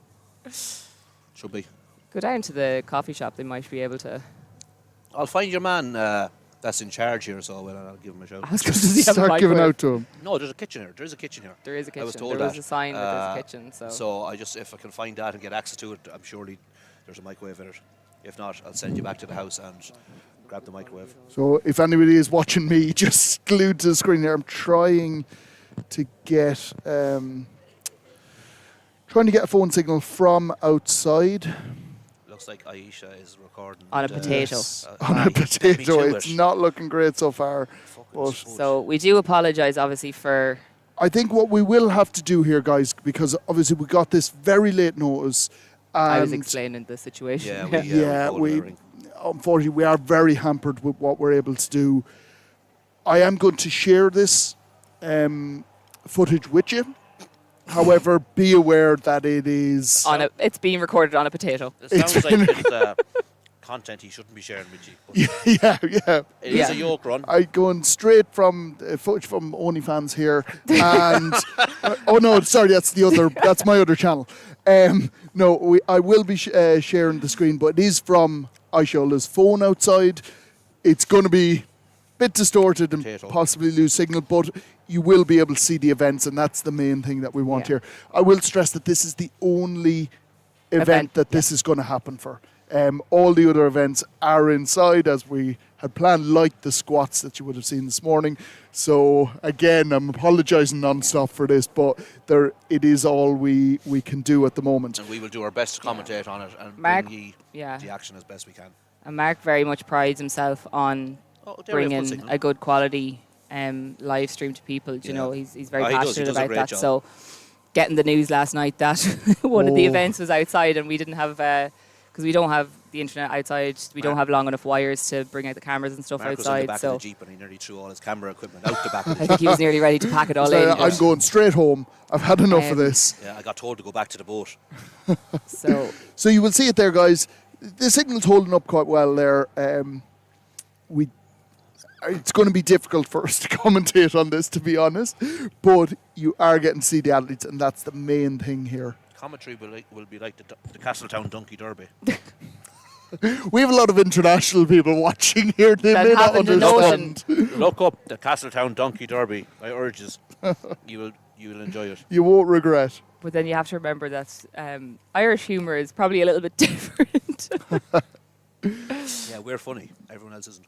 Speaker 3: Should be.
Speaker 2: Go down to the coffee shop. They might be able to...
Speaker 3: I'll find your man that's in charge here, so I'll give him a shout.
Speaker 2: I was going to
Speaker 1: start giving out to him.
Speaker 3: No, there's a kitchen here. There is a kitchen here.
Speaker 2: There is a kitchen.
Speaker 3: I was told
Speaker 2: there was a sign that there's a kitchen.
Speaker 3: So I just, if I can find that and get access to it, I'm surely there's a microwave in it. If not, I'll send you back to the house and grab the microwave.
Speaker 1: So if anybody is watching me, just glued to the screen there, I'm trying to get a phone signal from outside.
Speaker 3: Looks like Aisha is recording.
Speaker 2: On a potato.
Speaker 1: On a potato. It's not looking great so far.
Speaker 2: So we do apologise, obviously, for...
Speaker 1: I think what we will have to do here, guys, because obviously we got this very late notice.
Speaker 2: I was explaining the situation.
Speaker 1: We unfortunately, we are very hampered with what we're able to do. I am going to share this footage with you. However, be aware that it is...
Speaker 2: it's being recorded on a potato.
Speaker 3: It sounds like it's content he shouldn't be sharing with you.
Speaker 1: Yeah.
Speaker 3: It is a Yoke run.
Speaker 1: I'm going straight from footage from OnlyFans here. And... oh, no, sorry, that's my other channel. I will be sharing the screen, but it is from Aishola's phone outside. It's going to be a bit distorted and possibly lose signal, but you will be able to see the events, and that's the main thing that we want here. I will stress that this is the only event that this is going to happen for. All the other events are inside, as we had planned, like the squats that you would have seen this morning. So again, I'm apologising non-stop for this, but it is all we can do at the moment.
Speaker 3: And we will do our best to commentate on it and
Speaker 2: Mark,
Speaker 3: bring the action as best we can.
Speaker 2: And Mark very much prides himself on bringing a good quality live stream to people. You know, he's very passionate about that. Job. So getting the news last night that one of the events was outside and we didn't have... because we don't have the internet outside, we don't have long enough wires to bring out the cameras and stuff
Speaker 3: Mark
Speaker 2: outside.
Speaker 3: Was in the back of the Jeep and he nearly threw all his camera equipment out the back of the Jeep.
Speaker 2: I think he was nearly ready to pack it all in.
Speaker 1: I'm going straight home. I've had enough of this.
Speaker 3: Yeah, I got told to go back to the boat.
Speaker 1: So you will see it there, guys. The signal's holding up quite well there. It's going to be difficult for us to commentate on this, to be honest, but you are getting to see the athletes, and that's the main thing here.
Speaker 3: Commentary will be like the Castletown Donkey Derby.
Speaker 1: We have a lot of international people watching here. They may not understand.
Speaker 3: Look up the Castletown Donkey Derby. I urge you. You will enjoy it.
Speaker 1: You won't regret.
Speaker 2: But then you have to remember that Irish humour is probably a little bit different.
Speaker 3: Yeah, we're funny. Everyone else isn't.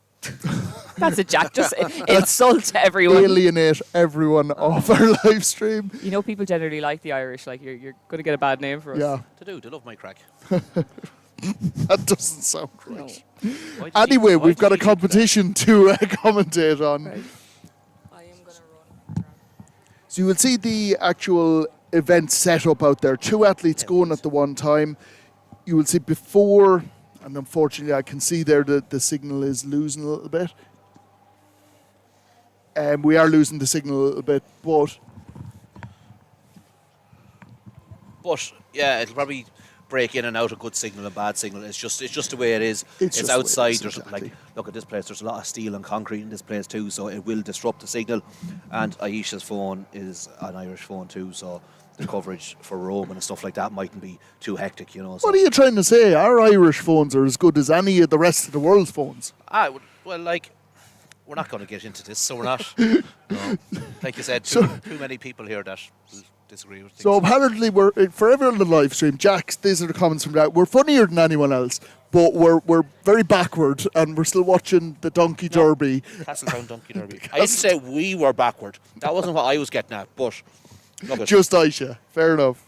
Speaker 2: That's a Jack. Just insult everyone.
Speaker 1: Alienate everyone off our live stream.
Speaker 2: You know, people generally like the Irish. Like, you're going to get a bad name for us.
Speaker 1: Yeah.
Speaker 3: They love my crack.
Speaker 1: That doesn't sound right. No. Anyway, we've got a competition to commentate on. Right.
Speaker 2: I am going to run.
Speaker 1: So you will see the actual event set up out there. 2 athletes going at the one time. You will see before... And unfortunately, I can see there that the signal is losing a little bit. We are losing the signal a little bit, but yeah, it'll probably break in and out a good signal and bad signal. It's just the way it is. It's outside. There's exactly. Look at this place. There's a lot of steel and concrete in this place too, so it will disrupt the signal. And Aisha's phone is an Irish phone too, so the coverage for Rome and stuff like that mightn't be too hectic, you know. So. What are you trying to say? Our Irish phones are as good as any of the rest of the world's phones.
Speaker 3: Well, like, we're not going to get into this, so we're not. No. Like you said, too many people here that will disagree with things.
Speaker 1: So apparently, for everyone on the live stream, Jack, these are the comments from that. We're funnier than anyone else, but we're very backward, and we're still watching the Donkey Derby.
Speaker 3: Castletown Donkey Derby. I didn't say we were backward. That wasn't what I was getting at, but...
Speaker 1: Just Aisha. Fair enough.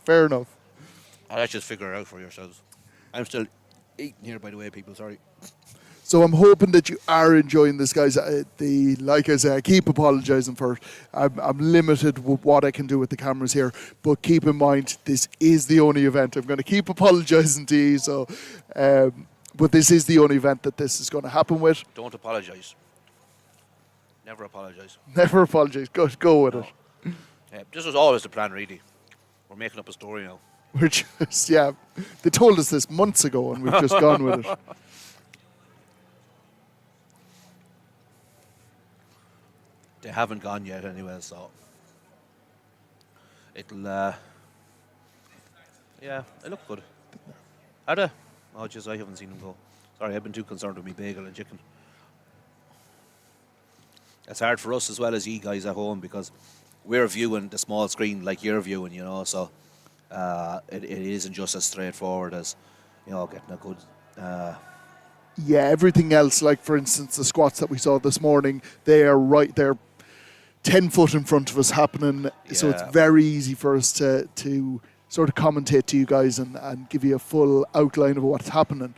Speaker 3: I'll let you figure it out for yourselves. I'm still eating here, by the way, people. Sorry.
Speaker 1: So I'm hoping that you are enjoying this, guys. Like I say, I keep apologising for it. I'm limited with what I can do with the cameras here. But keep in mind, this is the only event. I'm going to keep apologising to you. So, but this is the only event that this is going to happen with.
Speaker 3: Don't apologise. Never apologise.
Speaker 1: Never apologise. Go with it.
Speaker 3: Yeah, this was always the plan, really. We're making up a story now.
Speaker 1: We're just, they told us this months ago and we've just gone with it.
Speaker 3: They haven't gone yet anyway, so it'll, it looked good. Are they? Oh, jeez, I haven't seen them go. Sorry, I've been too concerned with me bagel and chicken. It's hard for us as well as you guys at home because we're viewing the small screen like you're viewing, you know, so it isn't just as straightforward as getting a good.
Speaker 1: Yeah, everything else, like for instance the squats that we saw this morning, they're 10 foot in front of us happening, so it's very easy for us to sort of commentate to you guys and give you a full outline of what's happening.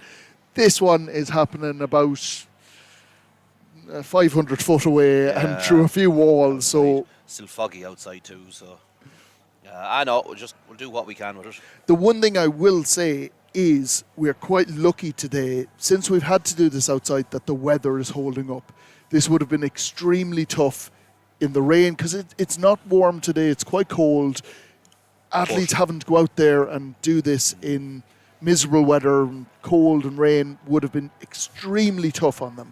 Speaker 1: This one is happening about 500 foot away and through a few walls, so
Speaker 3: still foggy outside too, so I know we'll do what we can with it.
Speaker 1: the one thing I will say is we're quite lucky today, since we've had to do this outside, that the weather is holding up. This would have been extremely tough in the rain, because it's not warm today, it's quite cold. Athletes having to go out there and do this in miserable weather, and cold and rain, would have been extremely tough on them,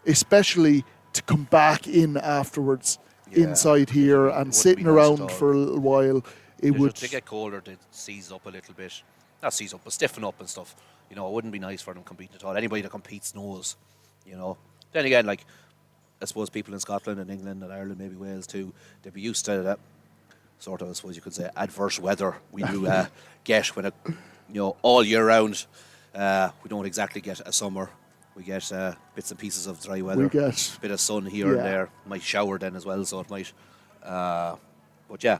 Speaker 1: especially to come back in afterwards inside here and sitting around for a little while. It would.
Speaker 3: They get colder, they seize up a little bit. Not seize up, but stiffen up and stuff. It wouldn't be nice for them competing at all. Anybody that competes knows, Then again, like, I suppose people in Scotland and England and Ireland, maybe Wales too, they'd be used to that sort of, I suppose you could say, adverse weather we do get when all year round. We don't exactly get a summer. We get bits and pieces of dry weather.
Speaker 1: We get
Speaker 3: a bit of sun here and there. Might shower then as well, so it might. But yeah,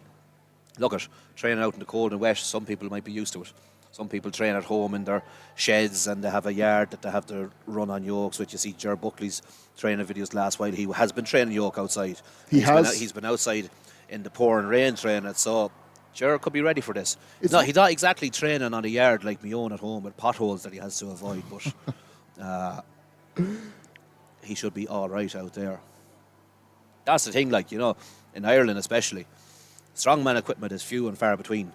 Speaker 3: look at training out in the cold and wet. Some people might be used to it. Some people train at home in their sheds and they have a yard that they have to run on yokes, which you see Ger Buckley's training videos last while. He has been training yoke outside. He's been outside in the pouring rain training, so Ger could be ready for this. He's not exactly training on a yard like me own at home with potholes that he has to avoid, but he should be all right out there. That's the thing, in Ireland especially, strongman equipment is few and far between.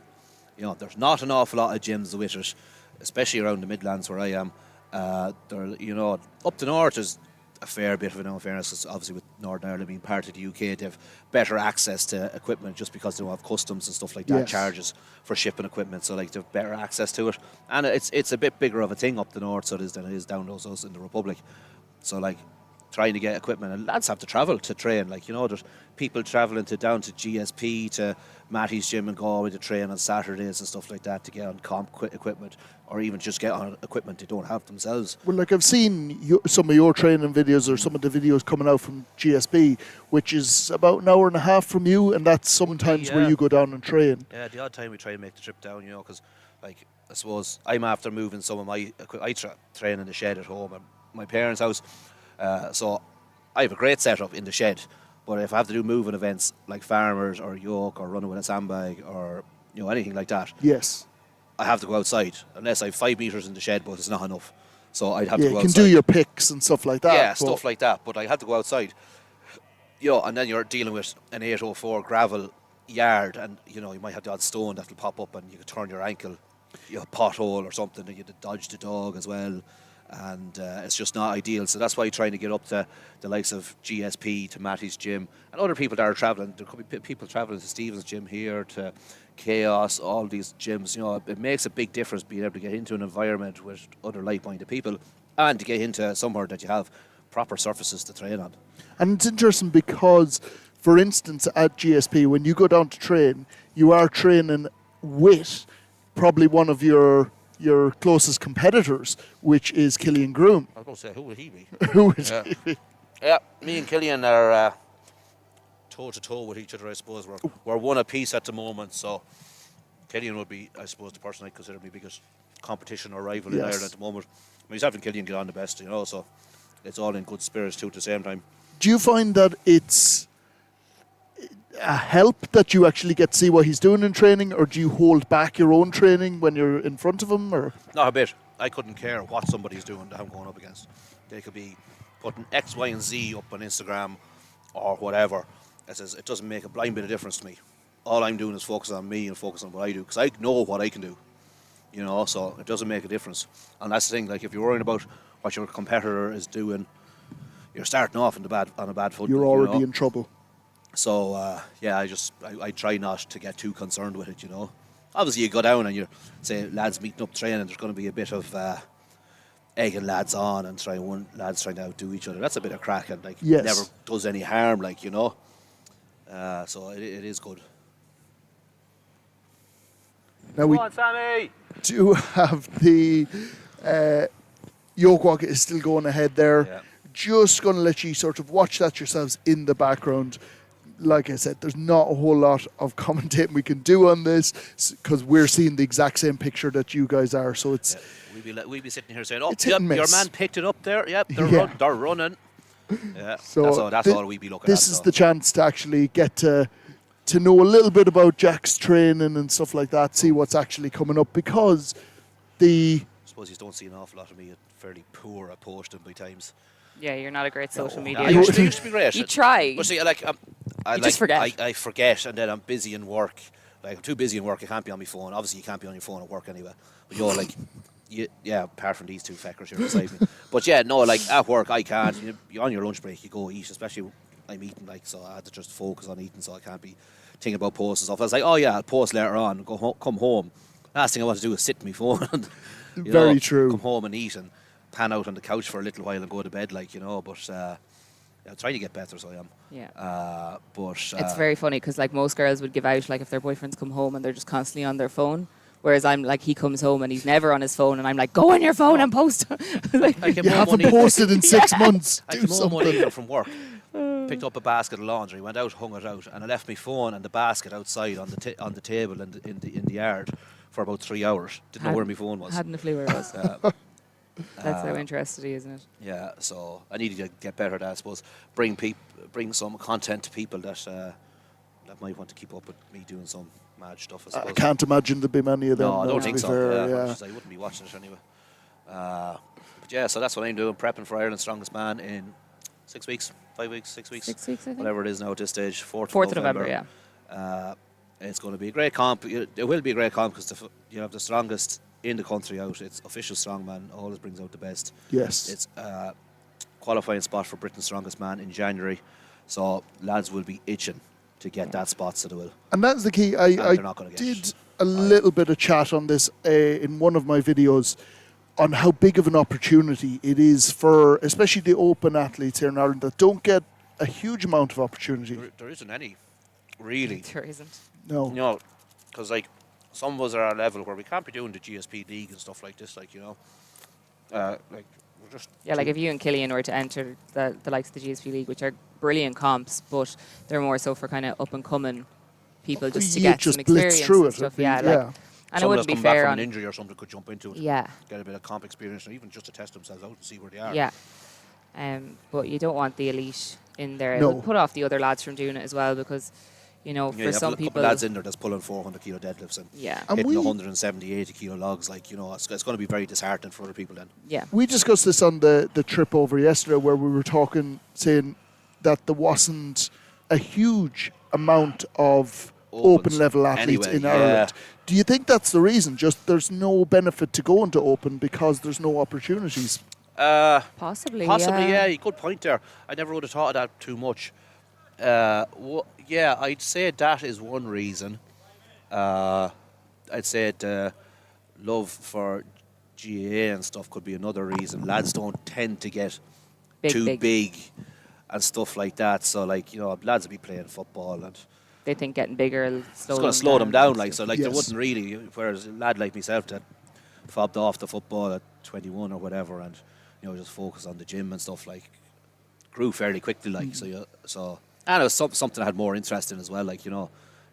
Speaker 3: There's not an awful lot of gyms with it, especially around the Midlands where I am. Up the north is a fair bit of it, in fairness, because obviously with Northern Ireland being part of the UK, they have better access to equipment just because they don't have customs and stuff like that, charges for shipping equipment, so they have better access to it. And it's a bit bigger of a thing up the north than it is down those in the Republic. So trying to get equipment, and lads have to travel to train. There's people travelling down to GSP, to Matty's gym in Galway to train on Saturdays and stuff like that to get on comp equipment, or even just get on equipment they don't have themselves.
Speaker 1: Well, I've seen some of your training videos, or some of the videos coming out from GSP, which is about an hour and a half from you, and that's sometimes where you go down and train.
Speaker 3: Yeah, the odd time we try to make the trip down, because I suppose I'm after moving some of my I train in the shed at home at my parents' house. So I have a great setup in the shed, but if I have to do moving events like farmers or yoke or running with a sandbag or anything like that, I have to go outside, unless I have 5 meters in the shed, but it's not enough. So I'd have to go outside.
Speaker 1: You can do your picks and stuff like that.
Speaker 3: Yeah, stuff like that, but I have to go outside. And then you're dealing with an 804 gravel yard, and you might have the odd stone that'll pop up and you could turn your ankle, pothole or something, and you have to dodge the dog as well. And it's just not ideal. So that's why you're trying to get up to the likes of GSP, to Matty's gym, and other people that are travelling. There could be people travelling to Stephen's gym here, to Chaos, all these gyms. It makes a big difference being able to get into an environment with other like-minded people and to get into somewhere that you have proper surfaces to train on.
Speaker 1: And it's interesting because, for instance, at GSP, when you go down to train, you are training with probably one of your closest competitors, which is Killian Groom.
Speaker 3: I was going to say, who would he be?
Speaker 1: Who would he be?
Speaker 3: Yeah, me and Killian are toe-to-toe with each other, I suppose. We're one apiece at the moment, so Killian would be, I suppose, the person I consider my biggest competition or rival in Ireland at the moment. He's having Killian get on the best, so it's all in good spirits too at the same time.
Speaker 1: Do you find that it's a help that you actually get to see what he's doing in training, or do you hold back your own training when you're in front of him? Or
Speaker 3: not a bit. I couldn't care what somebody's doing that I'm going up against. They could be putting X, Y, and Z up on Instagram or whatever. It doesn't make a blind bit of difference to me. All I'm doing is focus on me and focus on what I do, because I know what I can do. So it doesn't make a difference. And that's the thing. If you're worrying about what your competitor is doing, you're starting off on a bad foot.
Speaker 1: You're already in trouble.
Speaker 3: So, I try not to get too concerned with it, Obviously, you go down and you say, lads meeting up training, there's going to be a bit of egging lads on and lads trying to outdo each other. That's a bit of crack and, never does any harm, So it is good.
Speaker 1: Now
Speaker 3: Come on, Sammy!
Speaker 1: do have the Yoke Walk is still going ahead there.
Speaker 3: Yeah.
Speaker 1: Just going to let you sort of watch that yourselves in the background. Like I said, there's not a whole lot of commentating we can do on this because we're seeing the exact same picture that you guys are. So it's
Speaker 3: we'd be sitting here saying, "Oh,
Speaker 1: it's hit
Speaker 3: yep,
Speaker 1: and
Speaker 3: your
Speaker 1: miss.
Speaker 3: man picked it up there. Yep,
Speaker 1: Yeah.
Speaker 3: they're running." Yeah,
Speaker 1: So
Speaker 3: that's all we'd be looking at.
Speaker 1: This is the chance to actually get to know a little bit about Jack's training and stuff like that. See what's actually coming up because
Speaker 3: I suppose you don't see an awful lot of me fairly poor at posting by times.
Speaker 2: Yeah, you're not a great social media.
Speaker 3: I used to be great.
Speaker 2: You try.
Speaker 3: But see, I
Speaker 2: just forget.
Speaker 3: I forget, and then I'm busy in work. Like I'm too busy in work. I can't be on my phone. Obviously, you can't be on your phone at work anyway. But you're like, apart from these two feckers here beside me. But yeah, no, like at work I can't. You're on your lunch break. You go eat, especially I'm eating. Like so, I had to just focus on eating. So I can't be thinking about posts and stuff. I was like, oh yeah, I'll post later on. Come home. Last thing I want to do is sit on my phone. And,
Speaker 1: Very true.
Speaker 3: Come home and eat and pan out on the couch for a little while and go to bed, like But I'm trying to get better, so I am.
Speaker 2: Yeah.
Speaker 3: It's
Speaker 2: very funny because like most girls would give out like if their boyfriends come home and they're just constantly on their phone. Whereas I'm like, he comes home and he's never on his phone, and I'm like, go on your phone and post. Like,
Speaker 3: you
Speaker 1: haven't posted in 6 months.
Speaker 3: I
Speaker 1: Do
Speaker 3: came home
Speaker 1: something.
Speaker 3: one evening from work, picked up a basket of laundry, went out, hung it out, and I left my phone and the basket outside on the table in the yard for about 3 hours. Didn't know where my phone was.
Speaker 2: Hadn't a clue where it was. That's how interested he is, isn't it?
Speaker 3: Yeah, so I needed to get better at that, I suppose. Bring some content to people that might want to keep up with me doing some mad stuff, I suppose.
Speaker 1: I can't imagine there'd be many of them.
Speaker 3: No, I don't think
Speaker 1: to be
Speaker 3: so.
Speaker 1: fair,
Speaker 3: I wouldn't be watching it anyway. But yeah, so that's what I'm doing, prepping for Ireland's Strongest Man in 6 weeks, 5 weeks, 6 weeks.
Speaker 2: 6 weeks, I think.
Speaker 3: Whatever it is now at this stage, 4th
Speaker 2: of November, yeah.
Speaker 3: It's going to be a great comp. It will be a great comp because you have the strongest in the country out. It's official strongman, always brings out the best.
Speaker 1: Yes.
Speaker 3: It's qualifying spot for Britain's Strongest Man in January. So lads will be itching to get that spot, so they will.
Speaker 1: And that's the key. I
Speaker 3: they're not gonna get
Speaker 1: did a little bit of chat on this in one of my videos on how big of an opportunity it is for especially the open athletes here in Ireland that don't get a huge amount of opportunity.
Speaker 3: There isn't any, really.
Speaker 2: There isn't.
Speaker 1: No.
Speaker 3: No, because like some of us are at a level where we can't be doing the GSP league and stuff like this, like like we're just
Speaker 2: like if you and Killian were to enter the likes of the GSP League, which are brilliant comps, but they're more so for kind of up and coming people just to get some experience
Speaker 1: through
Speaker 2: and
Speaker 1: it.
Speaker 2: stuff. And it wouldn't be fair
Speaker 3: from
Speaker 2: on
Speaker 3: an injury or something could jump into it.
Speaker 2: Yeah.
Speaker 3: Get a bit of comp experience, or even just to test themselves out and see where they are.
Speaker 2: Yeah. But you don't want the elite in there.
Speaker 1: No.
Speaker 2: It would put off the other lads from doing it as well because, for some people,
Speaker 3: lads in there that's pulling 400 kilo deadlifts and hitting 170, 80 kilo logs, it's going to be very disheartening for other people then.
Speaker 2: Yeah.
Speaker 1: We discussed this on the trip over yesterday where we were talking, saying that there wasn't a huge amount of open level athletes in Ireland. Do you think that's the reason? Just there's no benefit to going to open because there's no opportunities?
Speaker 2: Possibly,
Speaker 3: yeah. Good point there. I never would have thought of that too much. I'd say that is one reason. I'd say the love for GAA and stuff could be another reason. Lads don't tend to get too big and stuff like that. So, lads will be playing football and
Speaker 2: they think getting bigger will
Speaker 3: slow them down. There wouldn't really. Whereas a lad like myself that fobbed off the football at 21 or whatever and just focus on the gym and stuff, grew fairly quickly, and it was something I had more interest in as well,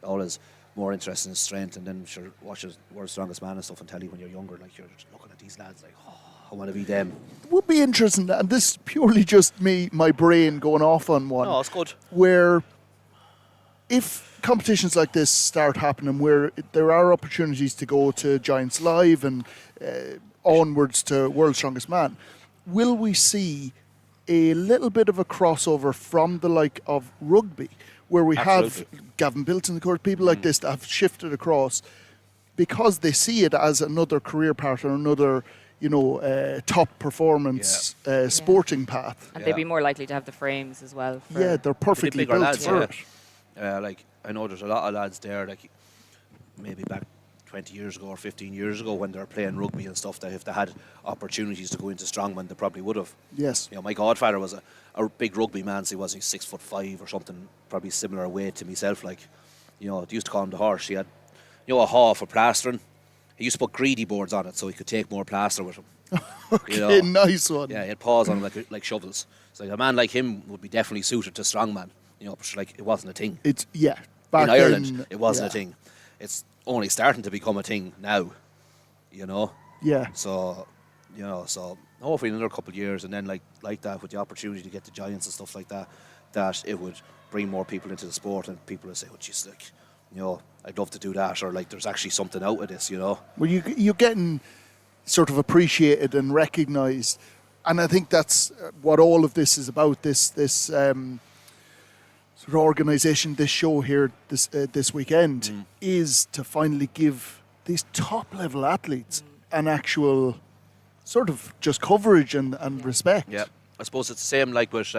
Speaker 3: always more interest in strength, and then watch World's Strongest Man and stuff and tell you when you're younger, you're just looking at these lads I want to be them.
Speaker 1: It would be interesting, and this is purely just my brain going off on one.
Speaker 3: No, it's good.
Speaker 1: Where if competitions like this start happening, where there are opportunities to go to Giants Live and onwards to World's Strongest Man, will we see a little bit of a crossover from the like of rugby, where we have Gavin Bilton, of course, people like this that have shifted across because they see it as another career path or another, top performance sporting path.
Speaker 2: And they'd be more likely to have the frames as well.
Speaker 1: They're perfectly built
Speaker 3: lads,
Speaker 1: for it.
Speaker 3: I know there's a lot of lads there, maybe back 20 years ago or 15 years ago when they were playing rugby and stuff, that if they had opportunities to go into strongman, they probably would have.
Speaker 1: Yes.
Speaker 3: My godfather was a big rugby man, so he was 6'5" or something, probably similar weight to myself. They used to call him the horse. He had, a haw for plastering. He used to put greedy boards on it so he could take more plaster with him.
Speaker 1: Okay, nice one.
Speaker 3: Yeah, he had paws on him like shovels. So like, a man like him would be definitely suited to strongman. But like it wasn't a thing.
Speaker 1: Back
Speaker 3: in Ireland,
Speaker 1: then,
Speaker 3: it wasn't a thing. It's only starting to become a thing now.
Speaker 1: Yeah.
Speaker 3: So, so hopefully in another couple of years, and then like that, with the opportunity to get the Giants and stuff like that, that it would bring more people into the sport, and people would say, "Oh, geez, I'd love to do that," or like, "There's actually something out of this,"
Speaker 1: Well, you're getting sort of appreciated and recognised, and I think that's what all of this is about. This sort of organisation, this show here this weekend, is to finally give these top level athletes an actual sort of just coverage and respect.
Speaker 3: Yeah, I suppose it's the same like with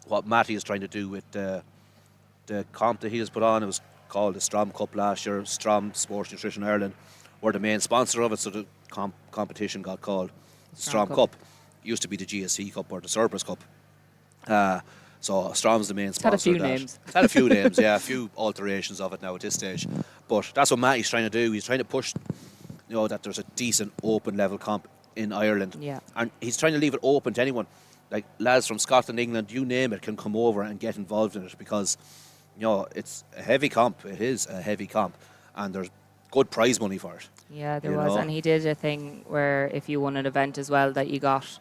Speaker 3: what Matty is trying to do with the comp that he has put on. It was called the Strom Cup last year. Strom Sports Nutrition Ireland were the main sponsor of it, so the competition got called the Strom Cup. Used to be the GSC Cup or the Cerberus Cup. So Strom's the main sponsor.
Speaker 2: It's had a few names.
Speaker 3: It's had a few names, yeah, a few alterations of it now at this stage. But that's what Matty's trying to do. He's trying to push, that there's a decent open level comp in Ireland.
Speaker 2: Yeah.
Speaker 3: And he's trying to leave it open to anyone. Like lads from Scotland, England, you name it, can come over and get involved in it because, it's a heavy comp. It is a heavy comp. And there's good prize money for it.
Speaker 2: Yeah, there was. And he did a thing where if you won an event as well, that you got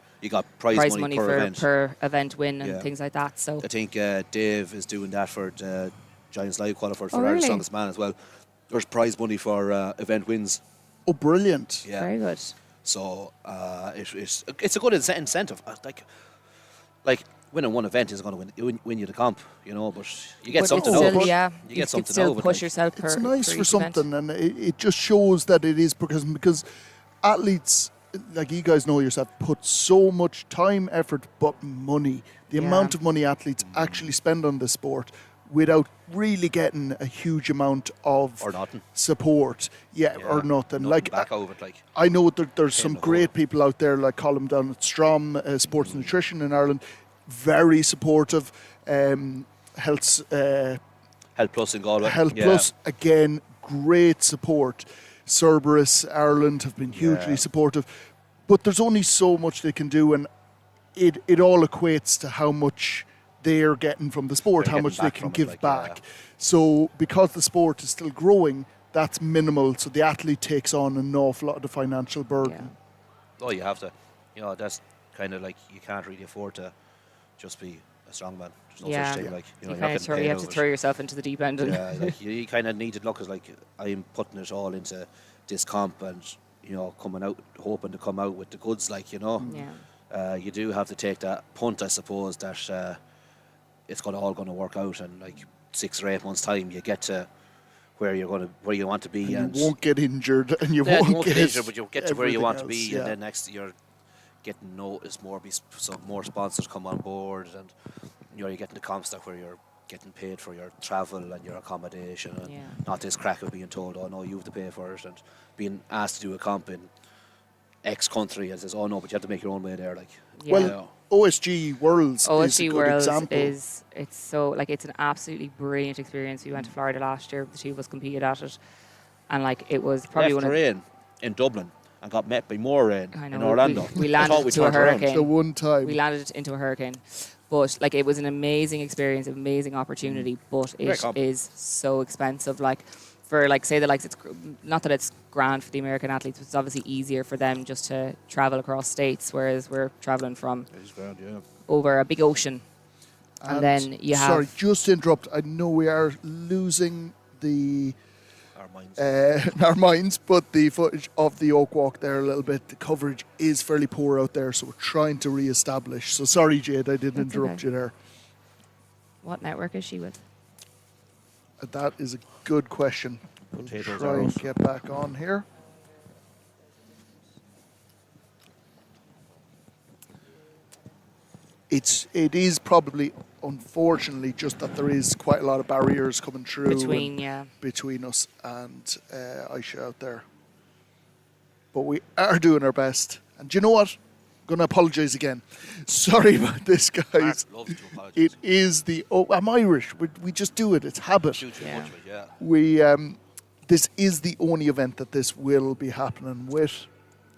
Speaker 2: prize money per event win and things like that. So
Speaker 3: I think Dave is doing that for the Giants Live qualifiers for Ireland's Strongest Man as well. There's prize money for event wins.
Speaker 1: Oh, brilliant!
Speaker 3: Yeah,
Speaker 2: very good.
Speaker 3: So it's a good incentive. Like winning one event is going to win you the comp, but you get something over it.
Speaker 2: Yeah,
Speaker 3: you get something
Speaker 2: still
Speaker 3: over
Speaker 2: push yourself.
Speaker 1: It's nice for something,
Speaker 2: event.
Speaker 1: and it just shows that it is because athletes, like you guys know yourself, put so much time, effort, but money. The amount of money athletes actually spend on this sport without really getting a huge amount of support. Or nothing. Like
Speaker 3: back over it,
Speaker 1: I know that there's some great people out there like Colm down at Strom Sports Nutrition in Ireland, very supportive. Health
Speaker 3: Plus in Galway.
Speaker 1: Health Plus, again, great support. Cerberus, Ireland have been hugely supportive, but there's only so much they can do, and it all equates to how much they're getting from the sport, how much they can give back. So because the sport is still growing, that's minimal, so the athlete takes on an awful lot of the financial burden.
Speaker 3: Oh, you have to. That's kind of like you can't really afford to just be a strongman. There's no such thing. Like,
Speaker 2: you have to throw yourself into the deep end.
Speaker 3: You kind of need to look as like I'm putting it all into this comp and coming out, hoping to come out with the goods. You do have to take that punt, I suppose, that it's all going to work out, and like 6 or 8 months' time, you get to where you want to be,
Speaker 1: and you won't get injured, and you won't get
Speaker 3: injured, but you'll get to where you want to be,
Speaker 1: else,
Speaker 3: and then next you're getting noticed more, more sponsors come on board, and you're getting the comp stuff where you're getting paid for your travel and your accommodation, and not this crack of being told, oh no, you have to pay for it, and being asked to do a comp in X country and says, oh no, but you have to make your own way there.
Speaker 1: Well, OSG Worlds is a good example.
Speaker 2: It's it's an absolutely brilliant experience. We went to Florida last year, the two of us competed at it, and it was probably
Speaker 3: left rain in Dublin and got met by more rain in Orlando.
Speaker 2: We landed into a hurricane.
Speaker 1: The one time
Speaker 2: we landed into a hurricane, but it was an amazing experience, amazing opportunity. But it is so expensive. For say that it's not that it's grand for the American athletes, but it's obviously easier for them just to travel across states, whereas we're traveling from over a big ocean. And then you have...
Speaker 1: Sorry, just to interrupt. I know we are losing our minds, but the footage of the Yoke Walk there a little bit, the coverage is fairly poor out there, so we're trying to re-establish. So sorry, Jade, I did interrupt you there.
Speaker 2: What network is she with?
Speaker 1: That is a good question. We'll try and get back on here. It is probably, unfortunately, just that there is quite a lot of barriers coming through between us and Aisha out there. But we are doing our best. And do you know what? I'm going to apologise again. Sorry about this, guys. It is I'm Irish. We just do it. It's habit. This is the only event that this will be happening with.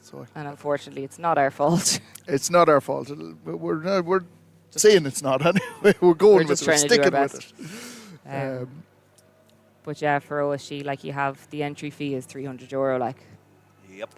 Speaker 1: So
Speaker 2: And unfortunately, it's not our fault.
Speaker 1: it's not our fault. We're saying it's not anyway. We're going
Speaker 2: We're
Speaker 1: with
Speaker 2: just
Speaker 1: it.
Speaker 2: trying
Speaker 1: We're
Speaker 2: to do our
Speaker 1: sticking with
Speaker 2: best.
Speaker 1: it.
Speaker 2: But yeah, for OSG, like you have the entry fee is €300, like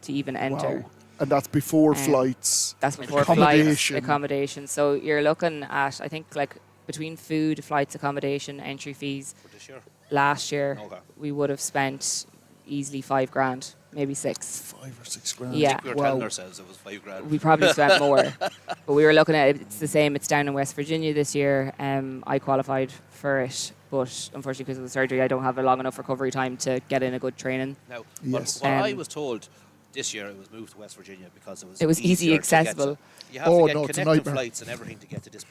Speaker 2: to even enter.
Speaker 1: Wow. And that's before flights.
Speaker 2: That's before
Speaker 1: accommodation.
Speaker 2: flights, accommodation. So you're looking at, I think, like between food, flights, accommodation, entry fees.
Speaker 3: This year?
Speaker 2: Last year, we would have spent easily $5,000, maybe 6.
Speaker 1: 5 or 6 grand.
Speaker 2: Yeah.
Speaker 3: I think we were telling ourselves it was $5,000.
Speaker 2: We probably spent more, but we were looking at it. It's the same. It's down in West Virginia this year. I qualified for it, but unfortunately, because of the surgery, I don't have a long enough recovery time to get in a good training.
Speaker 3: Now,
Speaker 1: Yes.
Speaker 3: what I was told this year, it was moved to West Virginia because
Speaker 2: It was easy
Speaker 3: easier to get
Speaker 2: accessible.
Speaker 3: to. You have to get
Speaker 1: it's a
Speaker 3: connecting
Speaker 1: nightmare.
Speaker 3: flights and everything to get to this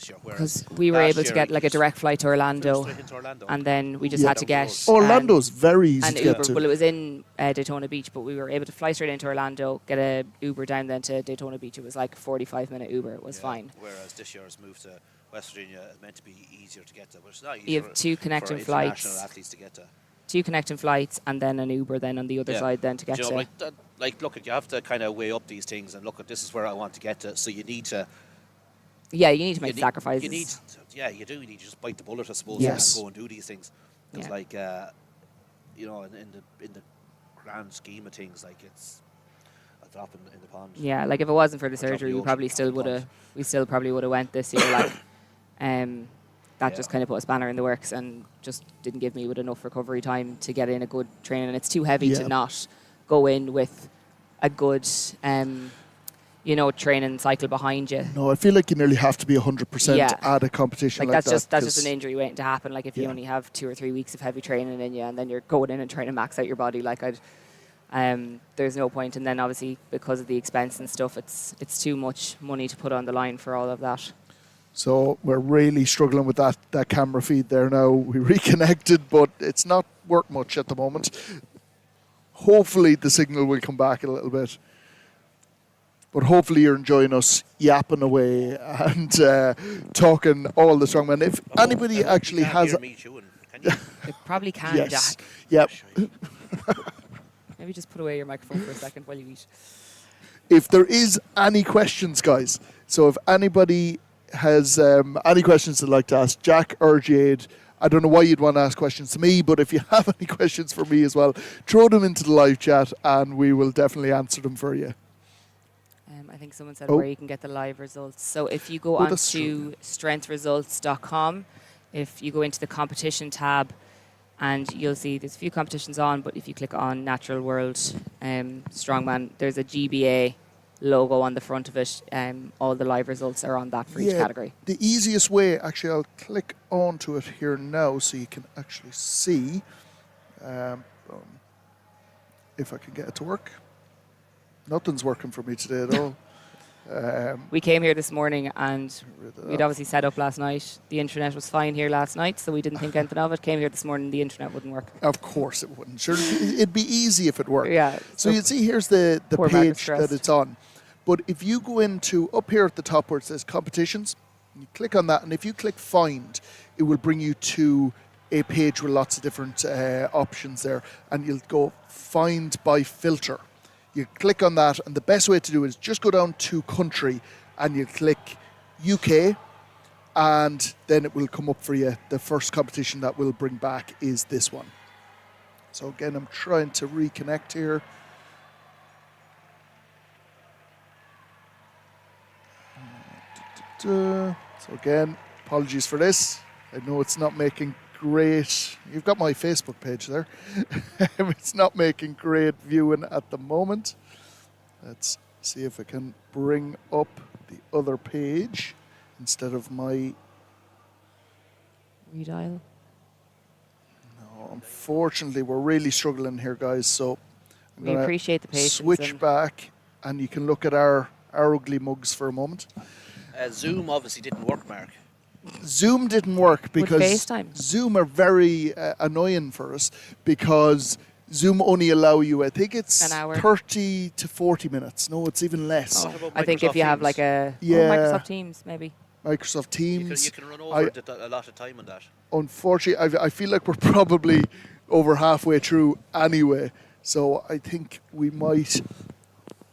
Speaker 3: year.
Speaker 2: Because we were able to get like a direct flight to Orlando,
Speaker 3: straight into Orlando.
Speaker 2: and then we just had to get
Speaker 1: Orlando's very easy
Speaker 2: an
Speaker 1: to
Speaker 2: Uber.
Speaker 1: get to.
Speaker 2: Well, it was in Daytona Beach, but we were able to fly straight into Orlando, get a Uber down then to Daytona Beach. It was like 45-minute Uber. It was fine.
Speaker 3: Whereas this year it's moved to West Virginia. It's meant to be easier to get to, but it's not easy.
Speaker 2: You have two connecting flights.
Speaker 3: International athletes to get to.
Speaker 2: 2 connecting flights, and then an Uber then on the other side then to get
Speaker 3: You know,
Speaker 2: to.
Speaker 3: look, you have to kind of weigh up these things and look at this is where I want to get to. So you need to.
Speaker 2: Yeah, you need to make sacrifices.
Speaker 3: You need, you do. You need to just bite the bullet, I suppose,
Speaker 1: Yes.
Speaker 3: and go and do these things. Because, like, you know, in the grand scheme of things, like it's a drop in the pond.
Speaker 2: Yeah, like if it wasn't for the
Speaker 3: Or drop
Speaker 2: surgery,
Speaker 3: the
Speaker 2: we probably
Speaker 3: ocean,
Speaker 2: still would have. We still probably would have went this year. Like, that just kind of put a spanner in the works and just didn't give me with enough recovery time to get in a good training. And it's too heavy to not go in with a good, training cycle behind you.
Speaker 1: No, I feel like you nearly have to be 100% at a competition like that.
Speaker 2: That's just an injury waiting to happen. Like if you only have 2 or 3 weeks of heavy training in you, and then you're going in and trying to max out your body, like there's no point. And then obviously because of the expense and stuff, it's too much money to put on the line for all of that.
Speaker 1: So we're really struggling with that camera feed there now. We reconnected, but it's not worked much at the moment. Hopefully the signal will come back a little bit. But hopefully you're enjoying us yapping away and talking all the strongmen. If anybody actually has...
Speaker 3: Hear me chewing, can you?
Speaker 2: It probably can,
Speaker 1: Yes.
Speaker 2: Jack.
Speaker 1: Yep.
Speaker 2: Maybe just put away your microphone for a second while you eat.
Speaker 1: If there is any questions, guys, so if anybody has any questions they'd like to ask Jack or Jade, I don't know why you'd want to ask questions to me, but if you have any questions for me as well, throw them into the live chat and we will definitely answer them for you.
Speaker 2: I think someone said where you can get the live results. So if you go on to strengthresults.com, if you go into the competition tab, and you'll see there's a few competitions on, but if you click on Natural World Strongman, there's a GBA logo on the front of it. All the live results are on that for each category.
Speaker 1: The easiest way, actually, I'll click onto it here now so you can actually see if I can get it to work. Nothing's working for me today at all.
Speaker 2: We came here this morning and we'd obviously set up last night. The internet was fine here last night, so we didn't think anything of it. Came here this morning, the internet wouldn't work.
Speaker 1: Of course it wouldn't. Sure, it'd be easy if it worked.
Speaker 2: Yeah.
Speaker 1: So you'd see here's the page that it's on. But if you go into up here at the top where it says competitions, you click on that, and if you click find, it will bring you to a page with lots of different options there, and you'll go find by filter. You click on that, and the best way to do it is just go down to country, and you click UK, and then it will come up for you. The first competition that we'll bring back is this one. So again, I'm trying to reconnect here. So again, apologies for this. I know it's not making great. You've got my Facebook page there. It's not making great viewing at the moment. Let's see if I can bring up the other page instead of my
Speaker 2: redial.
Speaker 1: No, unfortunately, we're really struggling here, guys. So
Speaker 2: we appreciate the patience.
Speaker 1: Switch back, and you can look at our ugly mugs for a moment.
Speaker 3: Zoom obviously didn't work, Mark.
Speaker 1: Zoom didn't work because
Speaker 2: FaceTime.
Speaker 1: Zoom are very annoying for us because Zoom only allow you, I think it's
Speaker 2: an hour.
Speaker 1: 30 to 40 minutes. No, it's even less.
Speaker 2: I think if you have like Microsoft Teams, maybe.
Speaker 1: Microsoft Teams.
Speaker 3: You can run over a lot of time on that.
Speaker 1: Unfortunately, I feel like we're probably over halfway through anyway. So I think we might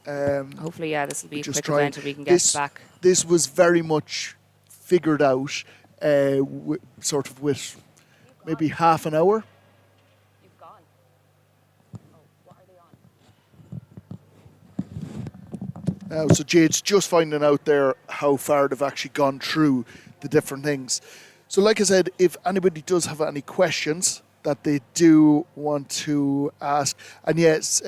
Speaker 2: Hopefully, yeah, this will be a
Speaker 1: just
Speaker 2: quick event and we can get back.
Speaker 1: This was very much figured out, sort of with maybe half an hour.
Speaker 2: You've gone. Oh, what are they on?
Speaker 1: So Jade's just finding out there how far they've actually gone through the different things. So like I said, if anybody does have any questions that they do want to ask, and yes,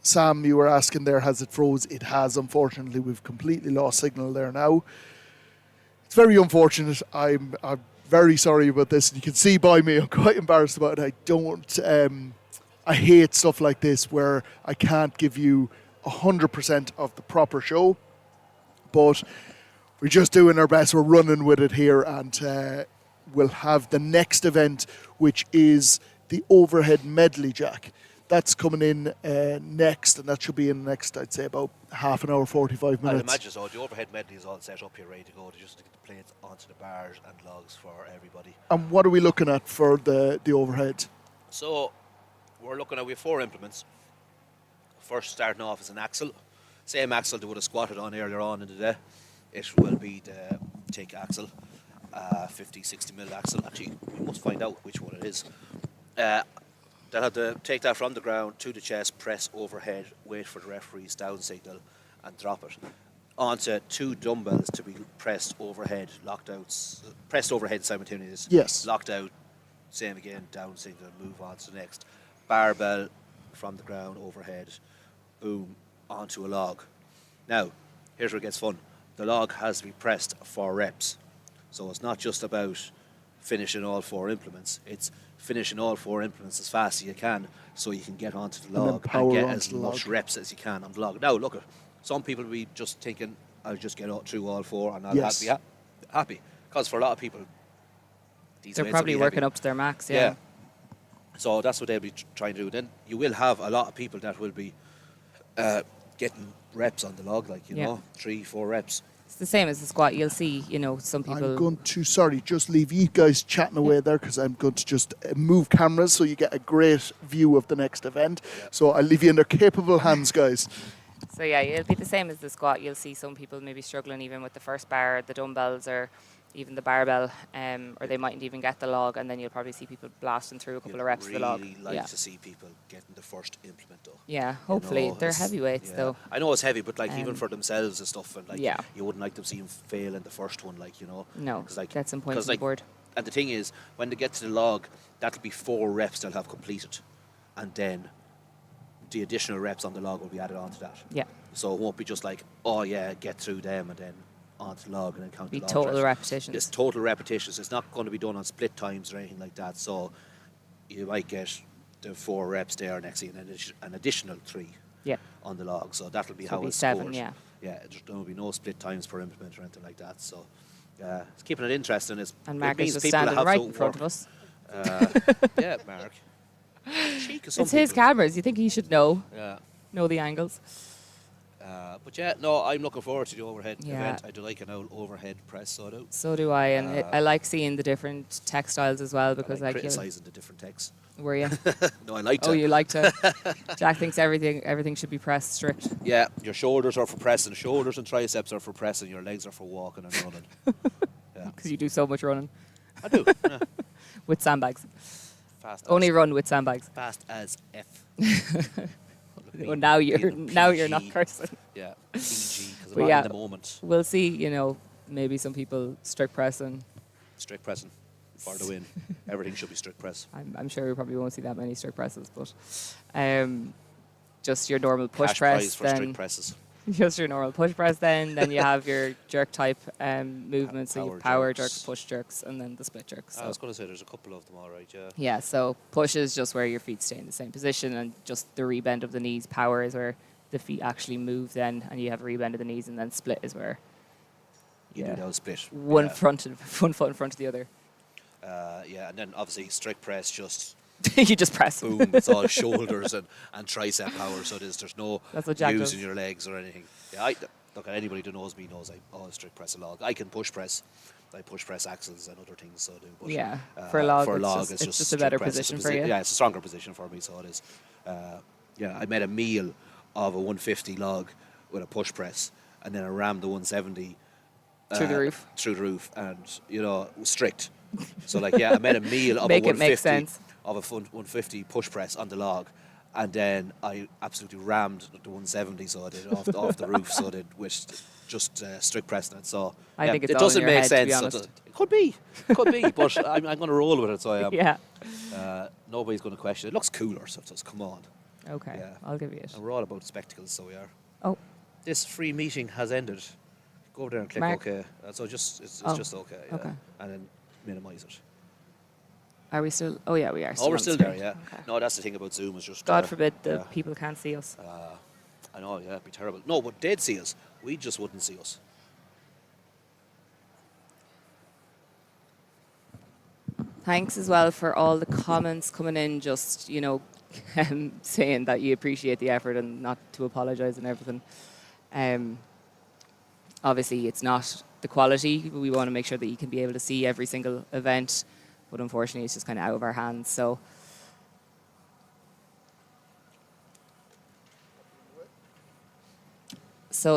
Speaker 1: Sam, you were asking there, has it froze? It has, unfortunately. We've completely lost signal there now. It's very unfortunate. I'm very sorry about this. You can see by me, I'm quite embarrassed about it. I hate stuff like this where I can't give you 100% of the proper show, but we're just doing our best. We're running with it here, and we'll have the next event, which is the overhead medley jack. That's coming in next, and that should be in next, I'd say, about half an hour, 45 minutes.
Speaker 3: I'd imagine so. The overhead medley is all set up here, ready to go. They just get the plates onto the bars and logs for everybody.
Speaker 1: And what are we looking at for the overhead?
Speaker 3: So we're looking at, we have 4 implements. First, starting off is an axle. Same axle they would have squatted on earlier on in the day. It will be the TIG axle, 50, 60 mil axle. Actually, we must find out which one it is. They'll have to take that from the ground to the chest, press overhead, wait for the referee's down signal, and drop it onto 2 dumbbells to be pressed overhead, locked out, pressed overhead simultaneously.
Speaker 1: Yes.
Speaker 3: Locked out, same again, down signal, move on to the next. Barbell from the ground, overhead, boom, onto a log. Now, here's where it gets fun. The log has to be pressed 4 reps. So it's not just about finishing all 4 implements, it's finishing all 4 implements as fast as you can so you can get onto the log and get as much reps as you can on the log. Now, look, some people will be just thinking, I'll just get through all 4 and I'll be happy. Because for a lot of people,
Speaker 2: they're probably working up to their max,
Speaker 3: yeah. So that's what they'll be trying to do. Then you will have a lot of people that will be getting reps on the log, like, you know, 3-4 reps.
Speaker 2: It's the same as the squat. You'll see, some people...
Speaker 1: I'm going to, just leave you guys chatting away there, because I'm going to just move cameras so you get a great view of the next event. So I'll leave you in their capable hands, guys.
Speaker 2: So yeah, it'll be the same as the squat. You'll see some people maybe struggling even with the first bar, the dumbbells, or even the barbell, or they mightn't even get the log, and then you'll probably see people blasting through a couple of reps of the log.
Speaker 3: Really like to see people getting the first implement though.
Speaker 2: Yeah, hopefully. They're heavyweights though.
Speaker 3: I know it's heavy, but like even for themselves and stuff, and like
Speaker 2: yeah.
Speaker 3: you wouldn't like them see them fail in the first one, like,
Speaker 2: No,
Speaker 3: cause, like,
Speaker 2: get some points on the board.
Speaker 3: And the thing is, when they get to the log, that'll be 4 reps they'll have completed, and then the additional reps on the log will be added onto that.
Speaker 2: Yeah.
Speaker 3: So it won't be just like, oh yeah, get through them and then onto the log and then count the log.
Speaker 2: Total repetitions.
Speaker 3: It's total repetitions. It's not going to be done on split times or anything like that. So you might get the 4 reps there next thing, and an additional 3 on the log. So that'll be how it's
Speaker 2: 7,
Speaker 3: scored.
Speaker 2: yeah.
Speaker 3: Yeah, there will be no split times per implement or anything like that. So it's keeping it interesting.
Speaker 2: And Mark is just standing right in front of us.
Speaker 3: Yeah, Mark.
Speaker 2: It's his cameras. You think he should know the angles.
Speaker 3: But yeah, no, I'm looking forward to the overhead event. I do like an old overhead press, so I do.
Speaker 2: So do I, and I like seeing the different textiles as well, because
Speaker 3: I like criticising the different techs.
Speaker 2: Were you?
Speaker 3: No, I like to.
Speaker 2: Oh, you like to. Jack thinks everything should be pressed strict.
Speaker 3: Yeah, your shoulders are for pressing. Shoulders and triceps are for pressing. Your legs are for walking and running. Yeah.
Speaker 2: Because you do so much running.
Speaker 3: I do. Yeah.
Speaker 2: With sandbags.
Speaker 3: Fast.
Speaker 2: Only run with sandbags.
Speaker 3: Fast as F.
Speaker 2: Well, now you're not cursing.
Speaker 3: Yeah, PG, because I'm not in the moment.
Speaker 2: We'll see, maybe some people strict pressing.
Speaker 3: Strict pressing for the win. Everything should be strict press.
Speaker 2: I'm sure we probably won't see that many strict presses, but just your normal push
Speaker 3: Cash
Speaker 2: press.
Speaker 3: Prize for
Speaker 2: then
Speaker 3: strict presses.
Speaker 2: Just your normal push press, then you have your jerk type movements, so you have power jerks, push jerks, and then the split jerks. So.
Speaker 3: I was going to say there's a couple of them, all right, yeah.
Speaker 2: Yeah, so push is just where your feet stay in the same position, and just the rebend of the knees. Power is where the feet actually move then, and you have a rebend of the knees, and then split is where
Speaker 3: you do that split.
Speaker 2: One foot in front of the other.
Speaker 3: Yeah, and then obviously strict press just...
Speaker 2: you just press.
Speaker 3: Boom, it's all shoulders and tricep power, so there's no using your legs or anything. Yeah, look, anybody who knows me knows I always strict press a log. I can push press. I push press axles and other things, so I do. But
Speaker 2: yeah, for a log, it's just a better position for you.
Speaker 3: Yeah, it's a stronger position for me, so it is. Yeah, I made a meal of a 150 log with a push press, and then I rammed the 170
Speaker 2: Through the roof.
Speaker 3: Through the roof, and strict. So like, yeah, I made a meal of
Speaker 2: Make
Speaker 3: a
Speaker 2: it make
Speaker 3: 150
Speaker 2: sense.
Speaker 3: of a 150 push press on the log, and then I absolutely rammed the 170. So I did off the roof. So I did with just strict pressing it. So
Speaker 2: I think it's
Speaker 3: it
Speaker 2: all in
Speaker 3: doesn't
Speaker 2: your
Speaker 3: make
Speaker 2: head, to
Speaker 3: sense.
Speaker 2: be
Speaker 3: So
Speaker 2: honest.
Speaker 3: it could be, but I'm going to roll with it. So I am.
Speaker 2: Yeah.
Speaker 3: Nobody's going to question it. It looks cooler, so just come on.
Speaker 2: Okay,
Speaker 3: Yeah.
Speaker 2: I'll give you it.
Speaker 3: And we're all about spectacles, so we are.
Speaker 2: Oh.
Speaker 3: This free meeting has ended. Go over there and click
Speaker 2: Mark.
Speaker 3: OK. So it's
Speaker 2: Oh,
Speaker 3: just OK. Yeah.
Speaker 2: okay.
Speaker 3: And then minimise it.
Speaker 2: Are we still? Oh yeah, we are.
Speaker 3: Oh, we're
Speaker 2: on
Speaker 3: still
Speaker 2: the
Speaker 3: there,
Speaker 2: screen.
Speaker 3: yeah.
Speaker 2: Okay.
Speaker 3: No, that's the thing about Zoom is just.
Speaker 2: God forbid the
Speaker 3: yeah.
Speaker 2: people can't see us.
Speaker 3: I know, yeah, it'd be terrible. No, but they'd see us. We just wouldn't see us.
Speaker 2: Thanks as well for all the comments coming in, just, saying that you appreciate the effort and not to apologise and everything. Obviously, it's not the quality. We want to make sure that you can be able to see every single event, but unfortunately, it's just kind of out of our hands. So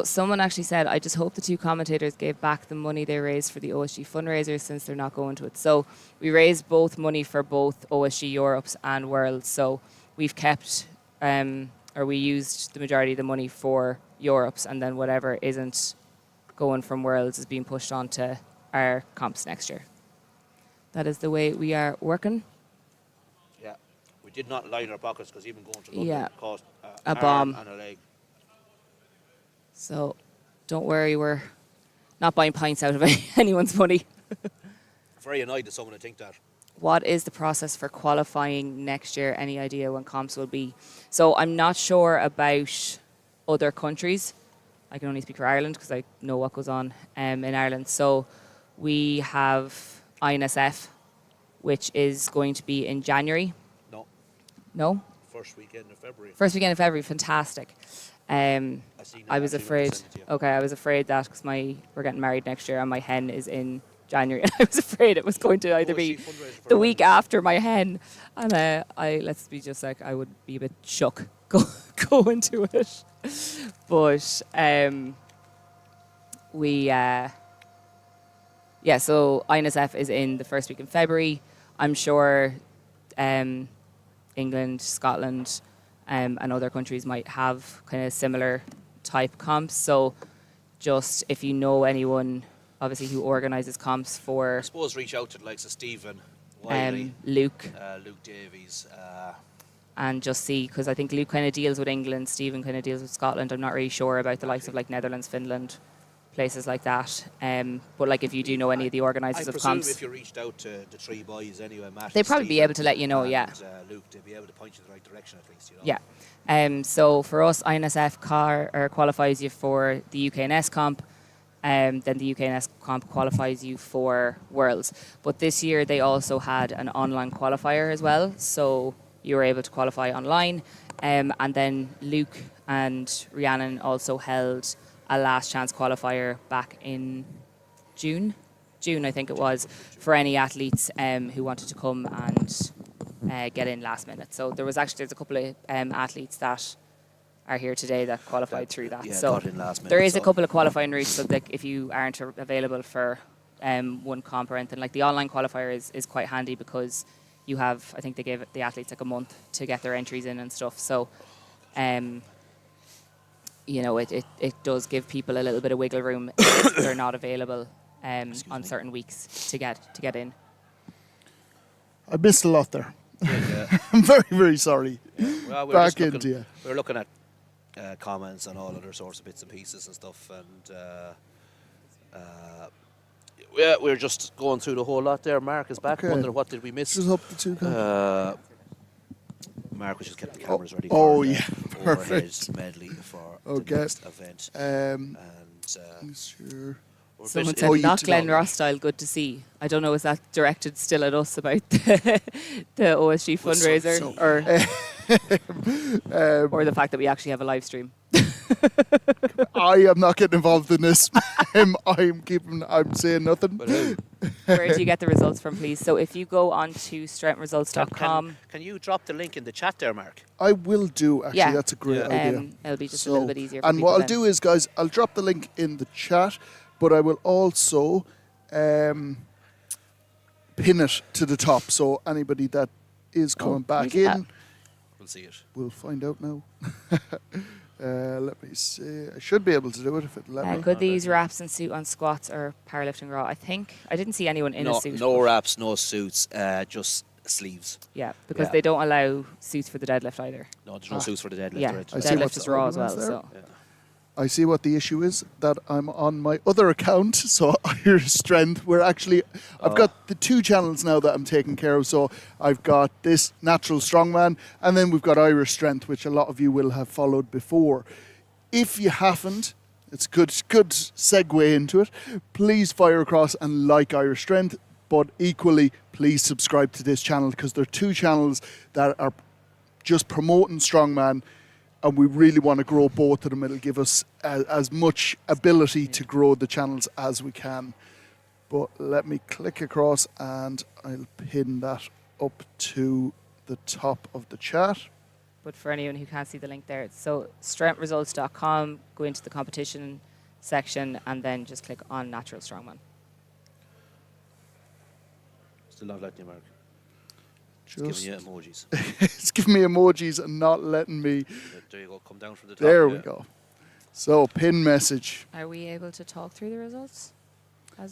Speaker 2: someone actually said, I just hope the two commentators gave back the money they raised for the OSG fundraisers since they're not going to it. So we raised both money for both OSG Europes and Worlds. So we've kept, we used the majority of the money for Europes, and then whatever isn't going from Worlds is being pushed on to our comps next year. That is the way we are working.
Speaker 3: Yeah. We did not line our pockets because even going to London
Speaker 2: Yeah.
Speaker 3: cost
Speaker 2: A
Speaker 3: arm
Speaker 2: bomb.
Speaker 3: and a leg.
Speaker 2: So don't worry, we're not buying pints out of anyone's money.
Speaker 3: Very annoyed that someone would think that.
Speaker 2: What is the process for qualifying next year? Any idea when comps will be? So I'm not sure about other countries. I can only speak for Ireland because I know what goes on in Ireland. So we have INSF, which is going to be in January.
Speaker 3: No.
Speaker 2: No?
Speaker 3: First weekend of February.
Speaker 2: First weekend of February, fantastic. I was afraid. Okay, I was afraid that because we're getting married next year and my hen is in January, and I was afraid it was going to either be the week after my hen, and let's be just like, I would be a bit shook going to it, but so INSF is in the first week in February. I'm sure England, Scotland, and other countries might have kind of similar type comps. So just if you know anyone, obviously, who organises comps for...
Speaker 3: I suppose reach out to the likes of Stephen, Wiley,
Speaker 2: Luke.
Speaker 3: Luke Davies.
Speaker 2: And just see, because I think Luke kind of deals with England, Stephen kind of deals with Scotland. I'm not really sure about the likes of like Netherlands, Finland, places like that. But like if you do know any of the organisers of
Speaker 3: presume
Speaker 2: comps...
Speaker 3: if you reached out to the three boys anyway, Matt,
Speaker 2: they'd probably be able to let you know, yeah.
Speaker 3: And, Luke, they'd be able to point you in the right direction at least,
Speaker 2: Yeah. So for us, INSF qualifies you for the UKNS comp. Then the UKNS comp qualifies you for Worlds. But this year they also had an online qualifier as well. So you were able to qualify online. And then Luke and Rhiannon also held a last chance qualifier back in June, I think it was, for any athletes who wanted to come and get in last minute. So there's a couple of athletes that are here today that qualified through that.
Speaker 3: Yeah,
Speaker 2: so
Speaker 3: got in last minute,
Speaker 2: there is a
Speaker 3: so-
Speaker 2: couple of qualifying routes. So like if you aren't available for one comp or anything, like the online qualifier is quite handy because you have, I think they gave the athletes like a month to get their entries in and stuff. So it does give people a little bit of wiggle room if they're not available on certain weeks to get in.
Speaker 1: I missed a lot there.
Speaker 3: Yeah.
Speaker 1: I'm very, very sorry.
Speaker 3: Well,
Speaker 1: Back into you.
Speaker 3: We're looking at comments and all other sorts of bits and pieces and stuff, and we're just going through the whole lot there. Mark is back.
Speaker 1: Okay.
Speaker 3: Wonder what did we miss?
Speaker 1: Just up the two
Speaker 3: Mark was just kept the cameras ready.
Speaker 1: Oh,
Speaker 3: for
Speaker 1: yeah,
Speaker 3: overhead
Speaker 1: perfect.
Speaker 3: medley for
Speaker 1: Okay.
Speaker 3: the next event.
Speaker 1: Sure.
Speaker 2: Someone said, not Glenn Ross style, good to see. I don't know, is that directed still at us about the OSG fundraiser or the fact that we actually have a live stream?
Speaker 1: I am not getting involved in this. I'm saying nothing.
Speaker 2: Where do you get the results from, please? So if you go on to strengthresults.com.
Speaker 3: Can you drop the link in the chat there, Mark?
Speaker 1: I will do, actually.
Speaker 2: Yeah.
Speaker 1: That's a great idea.
Speaker 2: It'll be just a little bit easier for
Speaker 1: And
Speaker 2: people
Speaker 1: what I'll
Speaker 2: then.
Speaker 1: do is, guys, I'll drop the link in the chat, but I will also pin it to the top. So anybody that is coming back in,
Speaker 3: we'll see it.
Speaker 1: We'll find out now. Let me see. I should be able to do it if it let me.
Speaker 2: Could they use wraps and suit on squats or powerlifting raw? I think I didn't see anyone in a suit.
Speaker 3: No wraps, no suits, just sleeves.
Speaker 2: Yeah, because they don't allow suits for the deadlift either.
Speaker 3: No, there's no suits for the deadlift.
Speaker 2: Yeah, deadlift is raw as well. So. Yeah.
Speaker 1: I see what the issue is, that I'm on my other account, so Irish Strength. I've got the 2 channels now that I'm taking care of. So I've got this Natural Strongman, and then we've got Irish Strength, which a lot of you will have followed before. If you haven't, it's a good segue into it. Please fire across and like Irish Strength, but equally, please subscribe to this channel, because there are 2 channels that are just promoting Strongman, and we really want to grow both of them. It'll give us as much ability to grow the channels as we can. But let me click across and I'll pin that up to the top of the chat.
Speaker 2: But for anyone who can't see the link there, so strengthresults.com, go into the competition section and then just click on Natural Strongman.
Speaker 3: Still not letting you, Mark.
Speaker 1: Just
Speaker 3: giving you emojis.
Speaker 1: It's giving me emojis and not letting me.
Speaker 3: There you go. Come down from the top.
Speaker 1: There we go. So, pin message.
Speaker 2: Are we able to talk through the results?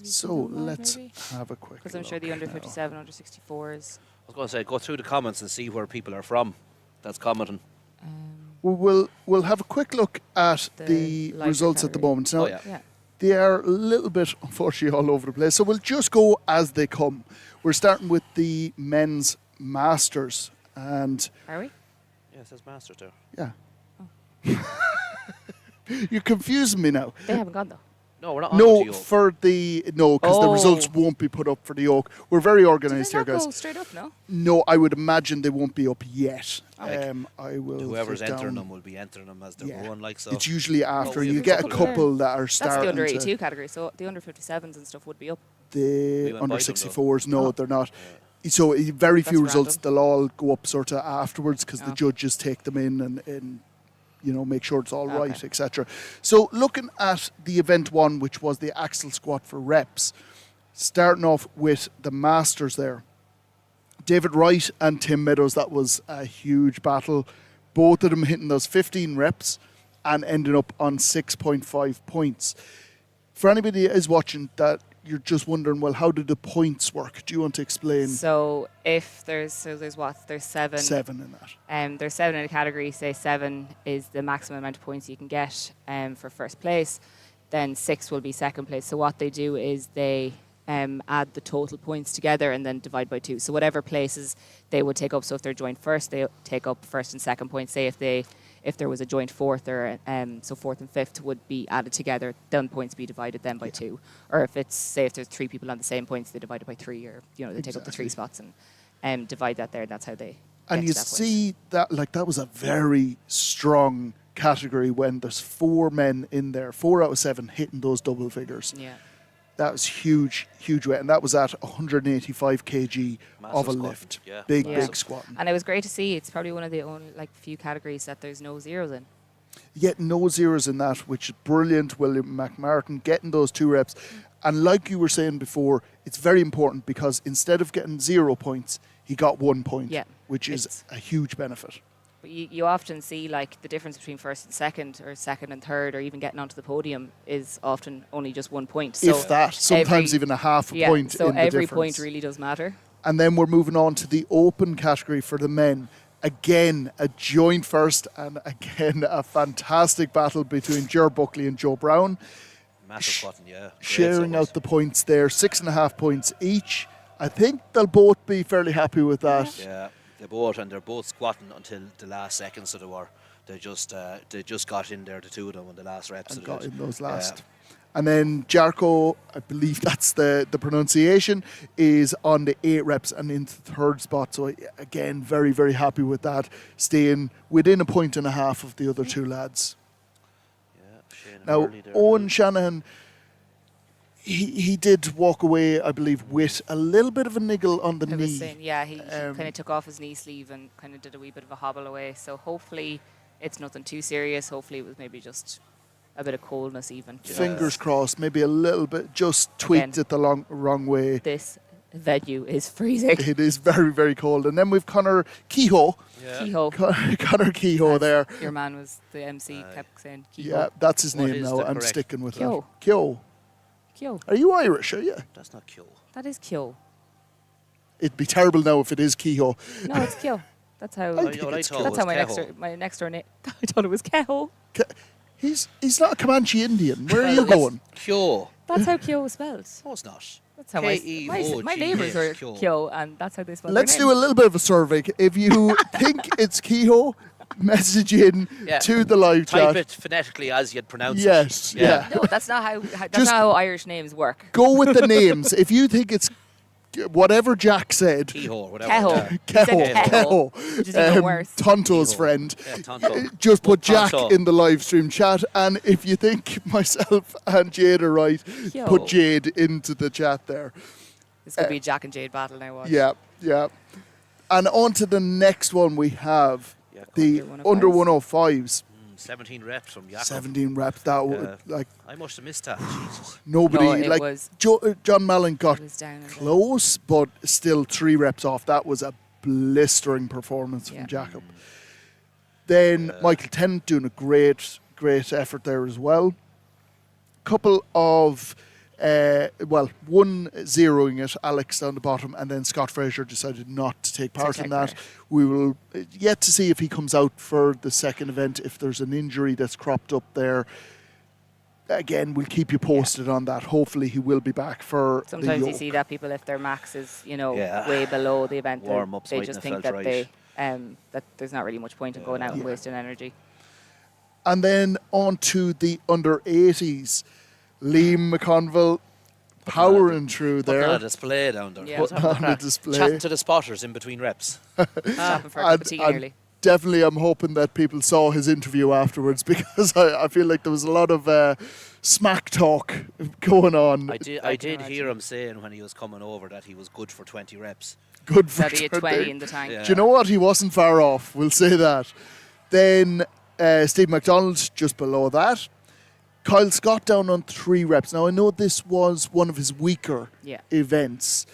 Speaker 1: So, let's have a quick
Speaker 2: Because I'm sure the under 57, under 64s.
Speaker 3: I was going to say, go through the comments and see where people are from that's commenting.
Speaker 1: We'll have a quick look at the results at the moment. Now, they are a little bit, unfortunately, all over the place. So we'll just go as they come. We're starting with the men's masters. And
Speaker 2: are we?
Speaker 3: Yeah, it says masters there.
Speaker 1: Yeah. You're confusing me now.
Speaker 2: They haven't gone, though.
Speaker 3: No, we're not on
Speaker 1: No,
Speaker 3: the
Speaker 1: Yoke. Because the results won't be put up for the Yoke. We're very organised here, guys.
Speaker 2: Go straight up, no?
Speaker 1: No, I would imagine they won't be up yet.
Speaker 3: I
Speaker 1: will.
Speaker 3: Whoever's
Speaker 1: click
Speaker 3: entering
Speaker 1: down.
Speaker 3: them will be entering them as they're going, like so.
Speaker 1: It's usually after. You get a couple that are starting.
Speaker 2: That's the under 82 category, so the under 57s and stuff would be up.
Speaker 1: The under 64s, no, they're not. So very few results. They'll all go up sort of afterwards because the judges take them in and make sure it's all right, etc. So looking at the event 1, which was the axle squat for reps, starting off with the masters there. David Wright and Tim Meadows, that was a huge battle. Both of them hitting those 15 reps and ending up on 6.5 points. For anybody that is watching that you're just wondering, well, how do the points work? Do you want to explain?
Speaker 2: So if there's 7.
Speaker 1: 7 in that.
Speaker 2: There's 7 in a category. Say 7 is the maximum amount of points you can get for first place. Then 6 will be second place. So what they do is they add the total points together and then divide by 2. So whatever places they would take up. So if they're joint first, they take up first and second points. Say if there was a joint fourth, or so fourth and fifth would be added together, then points be divided then by 2. Or if there's 3 people on the same points, they divide it by 3, or they take up the 3 spots and divide that there. That's how they.
Speaker 1: And you see that that was a very strong category when there's 4 men in there, 4 out of 7 hitting those double figures.
Speaker 2: Yeah.
Speaker 1: That was huge weight, and that was at 185 kg of a lift.
Speaker 3: Yeah.
Speaker 1: Big squatting.
Speaker 2: And it was great to see. It's probably one of the only few categories that there's no zeros in.
Speaker 1: Yet no zeros in that, which is brilliant. William McMartin getting those 2 reps. And like you were saying before, it's very important because instead of getting 0 points, he got 1 point, which is a huge benefit.
Speaker 2: But you often see the difference between first and second, or second and third, or even getting onto the podium is often only just 1 point. So
Speaker 1: if that, sometimes even a half a point.
Speaker 2: So
Speaker 1: in the
Speaker 2: every
Speaker 1: difference.
Speaker 2: point really does matter.
Speaker 1: And then we're moving on to the open category for the men. Again, a joint first, and again a fantastic battle between Ger Buckley and Joe Brown.
Speaker 3: Massive squatting, yeah.
Speaker 1: Sharing out the points there, 6.5 points each. I think they'll both be fairly happy with that.
Speaker 3: Yeah. They're both squatting until the last second, so they just got in there, the 2 of them, on the last reps.
Speaker 1: And got in those last. And then Jarko, I believe that's the pronunciation, is on the 8 reps and into the 3rd spot. So again, very, very happy with that, staying within 1.5 points of the other 2 lads. Now, Owen Shanahan, he did walk away, I believe, with a little bit of a niggle on the
Speaker 2: I
Speaker 1: knee.
Speaker 2: was saying, yeah, he kind of took off his knee sleeve and kind of did a wee bit of a hobble away. So hopefully it's nothing too serious. Hopefully it was maybe just a bit of coldness even.
Speaker 1: Fingers crossed, maybe a little bit, just tweaked it the wrong way.
Speaker 2: This venue is freezing.
Speaker 1: It is very, very cold. And then we've Conor Kehoe.
Speaker 2: Yeah. Kehoe.
Speaker 1: Conor Kehoe there.
Speaker 2: Your man was the MC, kept saying Kehoe.
Speaker 1: Yeah, that's his name now. I'm sticking with
Speaker 2: Kehoe.
Speaker 1: that. Kehoe.
Speaker 2: Kehoe.
Speaker 1: Are you Irish, are you?
Speaker 3: That's not Kehoe.
Speaker 2: That is Kehoe.
Speaker 1: It'd be terrible now if it is Kehoe.
Speaker 2: No, it's Kehoe. That's how.
Speaker 1: That's
Speaker 2: how my next door name. I thought it was Kehoe.
Speaker 1: He's not a Comanche Indian. Where are you going?
Speaker 3: Kehoe.
Speaker 2: That's how Kehoe was spelled.
Speaker 3: No, it's not.
Speaker 2: That's how my neighbours are Kehoe, and that's how they spell
Speaker 1: Let's
Speaker 2: their
Speaker 1: do a
Speaker 2: name.
Speaker 1: little bit of a survey. If you think it's Kehoe, message in to the live
Speaker 3: Type
Speaker 1: chat.
Speaker 3: it phonetically as you'd pronounce
Speaker 1: Yes,
Speaker 3: it.
Speaker 1: yeah.
Speaker 2: No, that's not how. That's
Speaker 1: Just
Speaker 2: not how Irish names work.
Speaker 1: Go with the names. If you think it's whatever Jack said.
Speaker 3: Kehoe, whatever.
Speaker 2: Kehoe. He said Kehoe, which is even worse.
Speaker 1: Tonto's friend.
Speaker 3: Yeah, Tonto.
Speaker 1: Just put Jack
Speaker 3: Tonto.
Speaker 1: in the live stream chat. And if you think myself and Jade are right,
Speaker 2: Yo.
Speaker 1: put Jade into the chat there.
Speaker 2: This could be a Jack and Jade battle now. Watch.
Speaker 1: Yeah, yeah. And on to the next one we have. The under 105s.
Speaker 3: 17 reps from Jakob.
Speaker 1: 17 reps. That would, like,
Speaker 3: I must have missed that. Jesus.
Speaker 1: nobody,
Speaker 2: No, it
Speaker 1: like,
Speaker 2: was-
Speaker 1: John Mallon got
Speaker 2: was down a bit.
Speaker 1: close, but still 3 reps off. That was a blistering performance from Jakob. Then Michael Tennant doing a great effort there as well. Couple of, one zeroing it, Alex down the bottom, and then Scott Fraser decided not to take part in that. We will yet to see if he comes out for the second event, if there's an injury that's cropped up there. Again, we'll keep you posted on that. Hopefully he will be back for
Speaker 2: Sometimes
Speaker 1: the
Speaker 2: you
Speaker 1: Yoke.
Speaker 2: see that people, if their max is,
Speaker 3: Yeah.
Speaker 2: way below the event,
Speaker 3: Warm-ups
Speaker 2: they
Speaker 3: mightn't
Speaker 2: just
Speaker 3: have
Speaker 2: think
Speaker 3: felt
Speaker 2: that
Speaker 3: right.
Speaker 2: that there's not really much point in going out and
Speaker 1: Yeah.
Speaker 2: wasting energy.
Speaker 1: And then on to the under 80s. Liam McConville powering through
Speaker 3: Putting
Speaker 1: there.
Speaker 3: on a display down there.
Speaker 2: Yeah.
Speaker 1: Putting on a display.
Speaker 3: Chatting to the spotters in between reps.
Speaker 2: Stopping for a cup of tea nearly.
Speaker 1: Definitely, I'm hoping that people saw his interview afterwards because I feel like there was a lot of smack talk going on.
Speaker 3: I did hear him saying when he was coming over that he was good for 20 reps.
Speaker 1: Good for
Speaker 2: That he had 20 in the tank.
Speaker 3: Yeah.
Speaker 1: Do you know what? He wasn't far off. We'll say that. Then Steve McDonald just below that. Kyle Scott down on 3 reps. Now, I know this was one of his weaker events.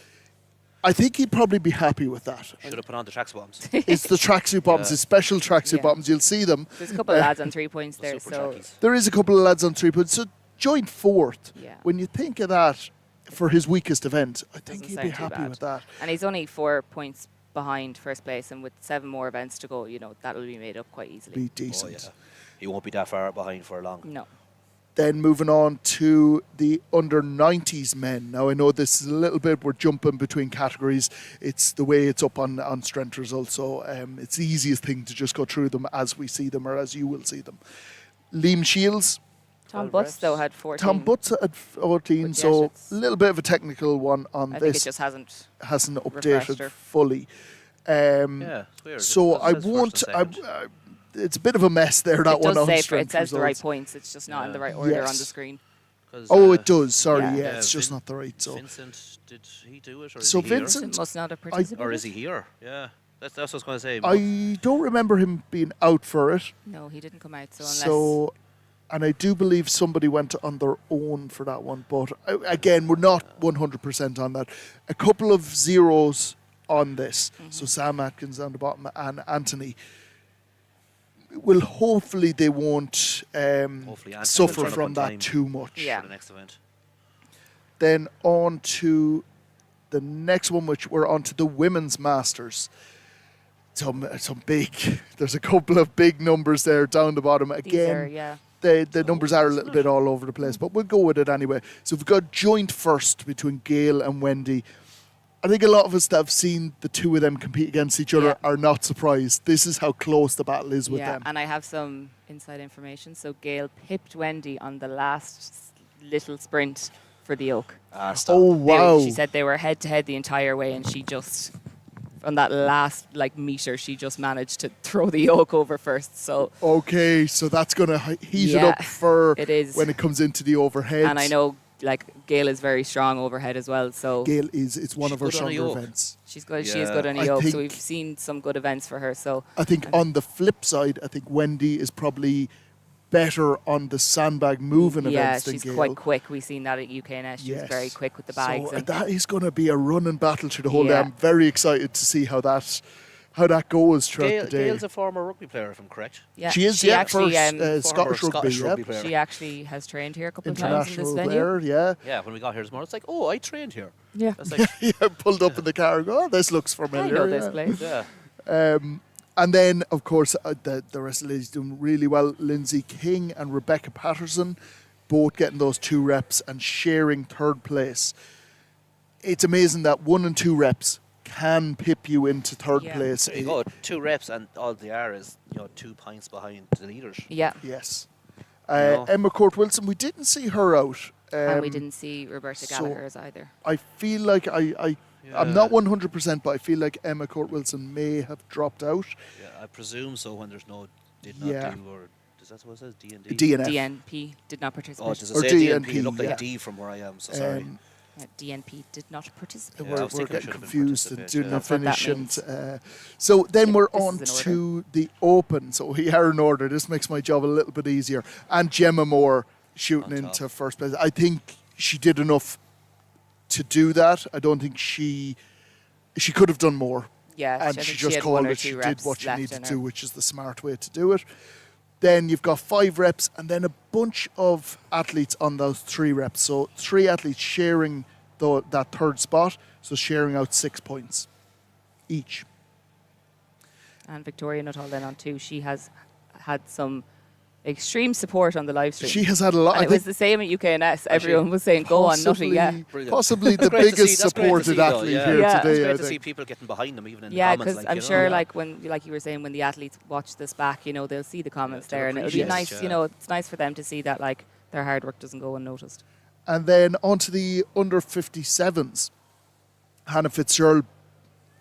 Speaker 1: I think he'd probably be happy with that.
Speaker 3: Should have put on the tracksuit bottoms.
Speaker 1: It's the tracksuit bottoms, the special tracksuit bottoms. You'll see them.
Speaker 2: There's a couple of lads on 3 points there, so
Speaker 1: There is a couple of lads on 3 points. So joint 4th.
Speaker 2: Yeah.
Speaker 1: When you think of that for his weakest event, I think
Speaker 2: doesn't
Speaker 1: he'd be
Speaker 2: sound too
Speaker 1: happy
Speaker 2: bad.
Speaker 1: with that.
Speaker 2: And he's only 4 points behind first place, and with 7 more events to go, that'll be made up quite easily.
Speaker 1: Be decent.
Speaker 3: Oh, yeah. He won't be that far behind for long.
Speaker 2: No.
Speaker 1: Then moving on to the under 90s men. Now I know this is a little bit, we're jumping between categories. It's the way it's up on strength results, so it's the easiest thing to just go through them as we see them or as you will see them. Liam Shields.
Speaker 2: Tom Butts, though, had 14.
Speaker 1: Tom Butts at 14,
Speaker 2: But
Speaker 1: so
Speaker 2: yes,
Speaker 1: a little bit of a technical one on
Speaker 2: I
Speaker 1: this.
Speaker 2: think it just hasn't
Speaker 1: updated
Speaker 2: refreshed her.
Speaker 1: fully.
Speaker 3: Yeah, it's weird.
Speaker 1: So
Speaker 3: It
Speaker 1: I
Speaker 3: says
Speaker 1: won't.
Speaker 3: first and second.
Speaker 1: It's a bit of a mess there. That
Speaker 2: It
Speaker 1: one
Speaker 2: does
Speaker 1: on
Speaker 2: say
Speaker 1: strength
Speaker 2: it says the right
Speaker 1: results.
Speaker 2: points. It's just not in the right order on the
Speaker 1: Yes.
Speaker 2: screen.
Speaker 1: Oh, it does. Sorry,
Speaker 2: Yeah.
Speaker 1: yeah, it's just not the right. So
Speaker 3: Vincent, did he do it? Or
Speaker 1: So
Speaker 3: is he here?
Speaker 1: Vincent
Speaker 2: must not have participated.
Speaker 3: Or is he here? Yeah, that's what I was going to say.
Speaker 1: I don't remember him being out for it.
Speaker 2: No, he didn't come out. So unless
Speaker 1: So, and I do believe somebody went on their own for that one. But again, we're not 100% on that. A couple of zeros on this. So Sam Atkins on the bottom and Anthony. Well, hopefully they won't
Speaker 3: Hopefully Anthony
Speaker 1: suffer
Speaker 3: will turn up
Speaker 1: from
Speaker 3: on
Speaker 1: that
Speaker 3: time
Speaker 1: too much.
Speaker 2: Yeah.
Speaker 3: for the next event.
Speaker 1: Then on to the next one, which we're on to the women's masters. Some big. There's a couple of big numbers there down the bottom. Again, the numbers are a little bit all over the place, but we'll go with it anyway. So we've got joint first between Gail and Wendy. I think a lot of us that have seen the two of them compete against each other are not surprised. This is how close the battle is with them.
Speaker 2: and I have some inside information. So Gail pipped Wendy on the last little sprint for the Yoke.
Speaker 1: Oh, wow.
Speaker 2: She said they were head to head the entire way, and she just on that last like meter, she just managed to throw the yoke over first. So
Speaker 1: okay, so that's going to heat it up for
Speaker 2: it is
Speaker 1: when it comes into the overhead.
Speaker 2: And I know like Gail is very strong overhead as well. So
Speaker 1: Gail it's one of her stronger events.
Speaker 2: She's good. She is good on a yoke. So we've seen some good events for her. So
Speaker 1: I think on the flip side, I think Wendy is probably better on the sandbag moving events than Gail.
Speaker 2: Yeah, she's quite quick. We've seen that at UKNS. She's very quick with the bags.
Speaker 1: So that is going to be a running battle through the whole day. I'm very excited to see how that goes throughout the day.
Speaker 3: Gail's a former rugby player, if I'm correct.
Speaker 2: Yeah,
Speaker 1: she is.
Speaker 2: Actually,
Speaker 1: Scottish rugby
Speaker 3: player.
Speaker 2: She actually has trained here a couple of times in this venue.
Speaker 1: Player, yeah.
Speaker 3: Yeah, when we got here this morning, it's like, oh, I trained here.
Speaker 2: Yeah.
Speaker 1: Like, pulled up in the car and go, oh, this looks familiar.
Speaker 2: I know this place.
Speaker 3: Yeah.
Speaker 1: And then, of course, the rest of the ladies doing really well. Lindsay King and Rebecca Patterson both getting those 2 reps and sharing 3rd place. It's amazing that 1 and 2 reps can pip you into 3rd place.
Speaker 3: There you go, 2 reps and all they are is 2 points behind the leaders.
Speaker 2: Yeah.
Speaker 1: Yes. Emma Court-Wilson, we didn't see her out.
Speaker 2: And we didn't see Roberta Gallagher's either.
Speaker 1: I feel like I'm not 100%, but I feel like Emma Court-Wilson may have dropped out.
Speaker 3: Yeah, I presume so when there's no did not do, or is that what it says? D&D?
Speaker 1: DNF.
Speaker 2: DNP did not participate.
Speaker 3: Oh, does it say DNP? It looked like D from where I am, so sorry.
Speaker 2: DNP did not participate.
Speaker 1: We're getting confused and doing the finish. And, so then we're on to the Open. So we are in order. This makes my job a little bit easier. And Gemma Moore shooting into 1st place. I think she did enough to do that. I don't think she could have done more.
Speaker 2: Yeah,
Speaker 1: and she just called it. She did what she needed to do, which is the smart way to do it. Then you've got 5 reps and then a bunch of athletes on those 3 reps. So 3 athletes sharing that 3rd spot, so sharing out 6 points each.
Speaker 2: And Victoria Nuttall then on 2. She has had some extreme support on the live stream.
Speaker 1: She has had a lot.
Speaker 2: And it was the same at UKNS. Everyone was saying, go on, Nutty, yeah.
Speaker 1: Possibly the biggest supported athlete here today.
Speaker 3: It's great to see people getting behind them, even in the comments.
Speaker 2: Yeah, because I'm sure, like you were saying, when the athletes watch this back, they'll see the comments there, and it'll be nice. It's nice for them to see that their hard work doesn't go unnoticed.
Speaker 1: And then on to the under 57s. Hannah Fitzgerald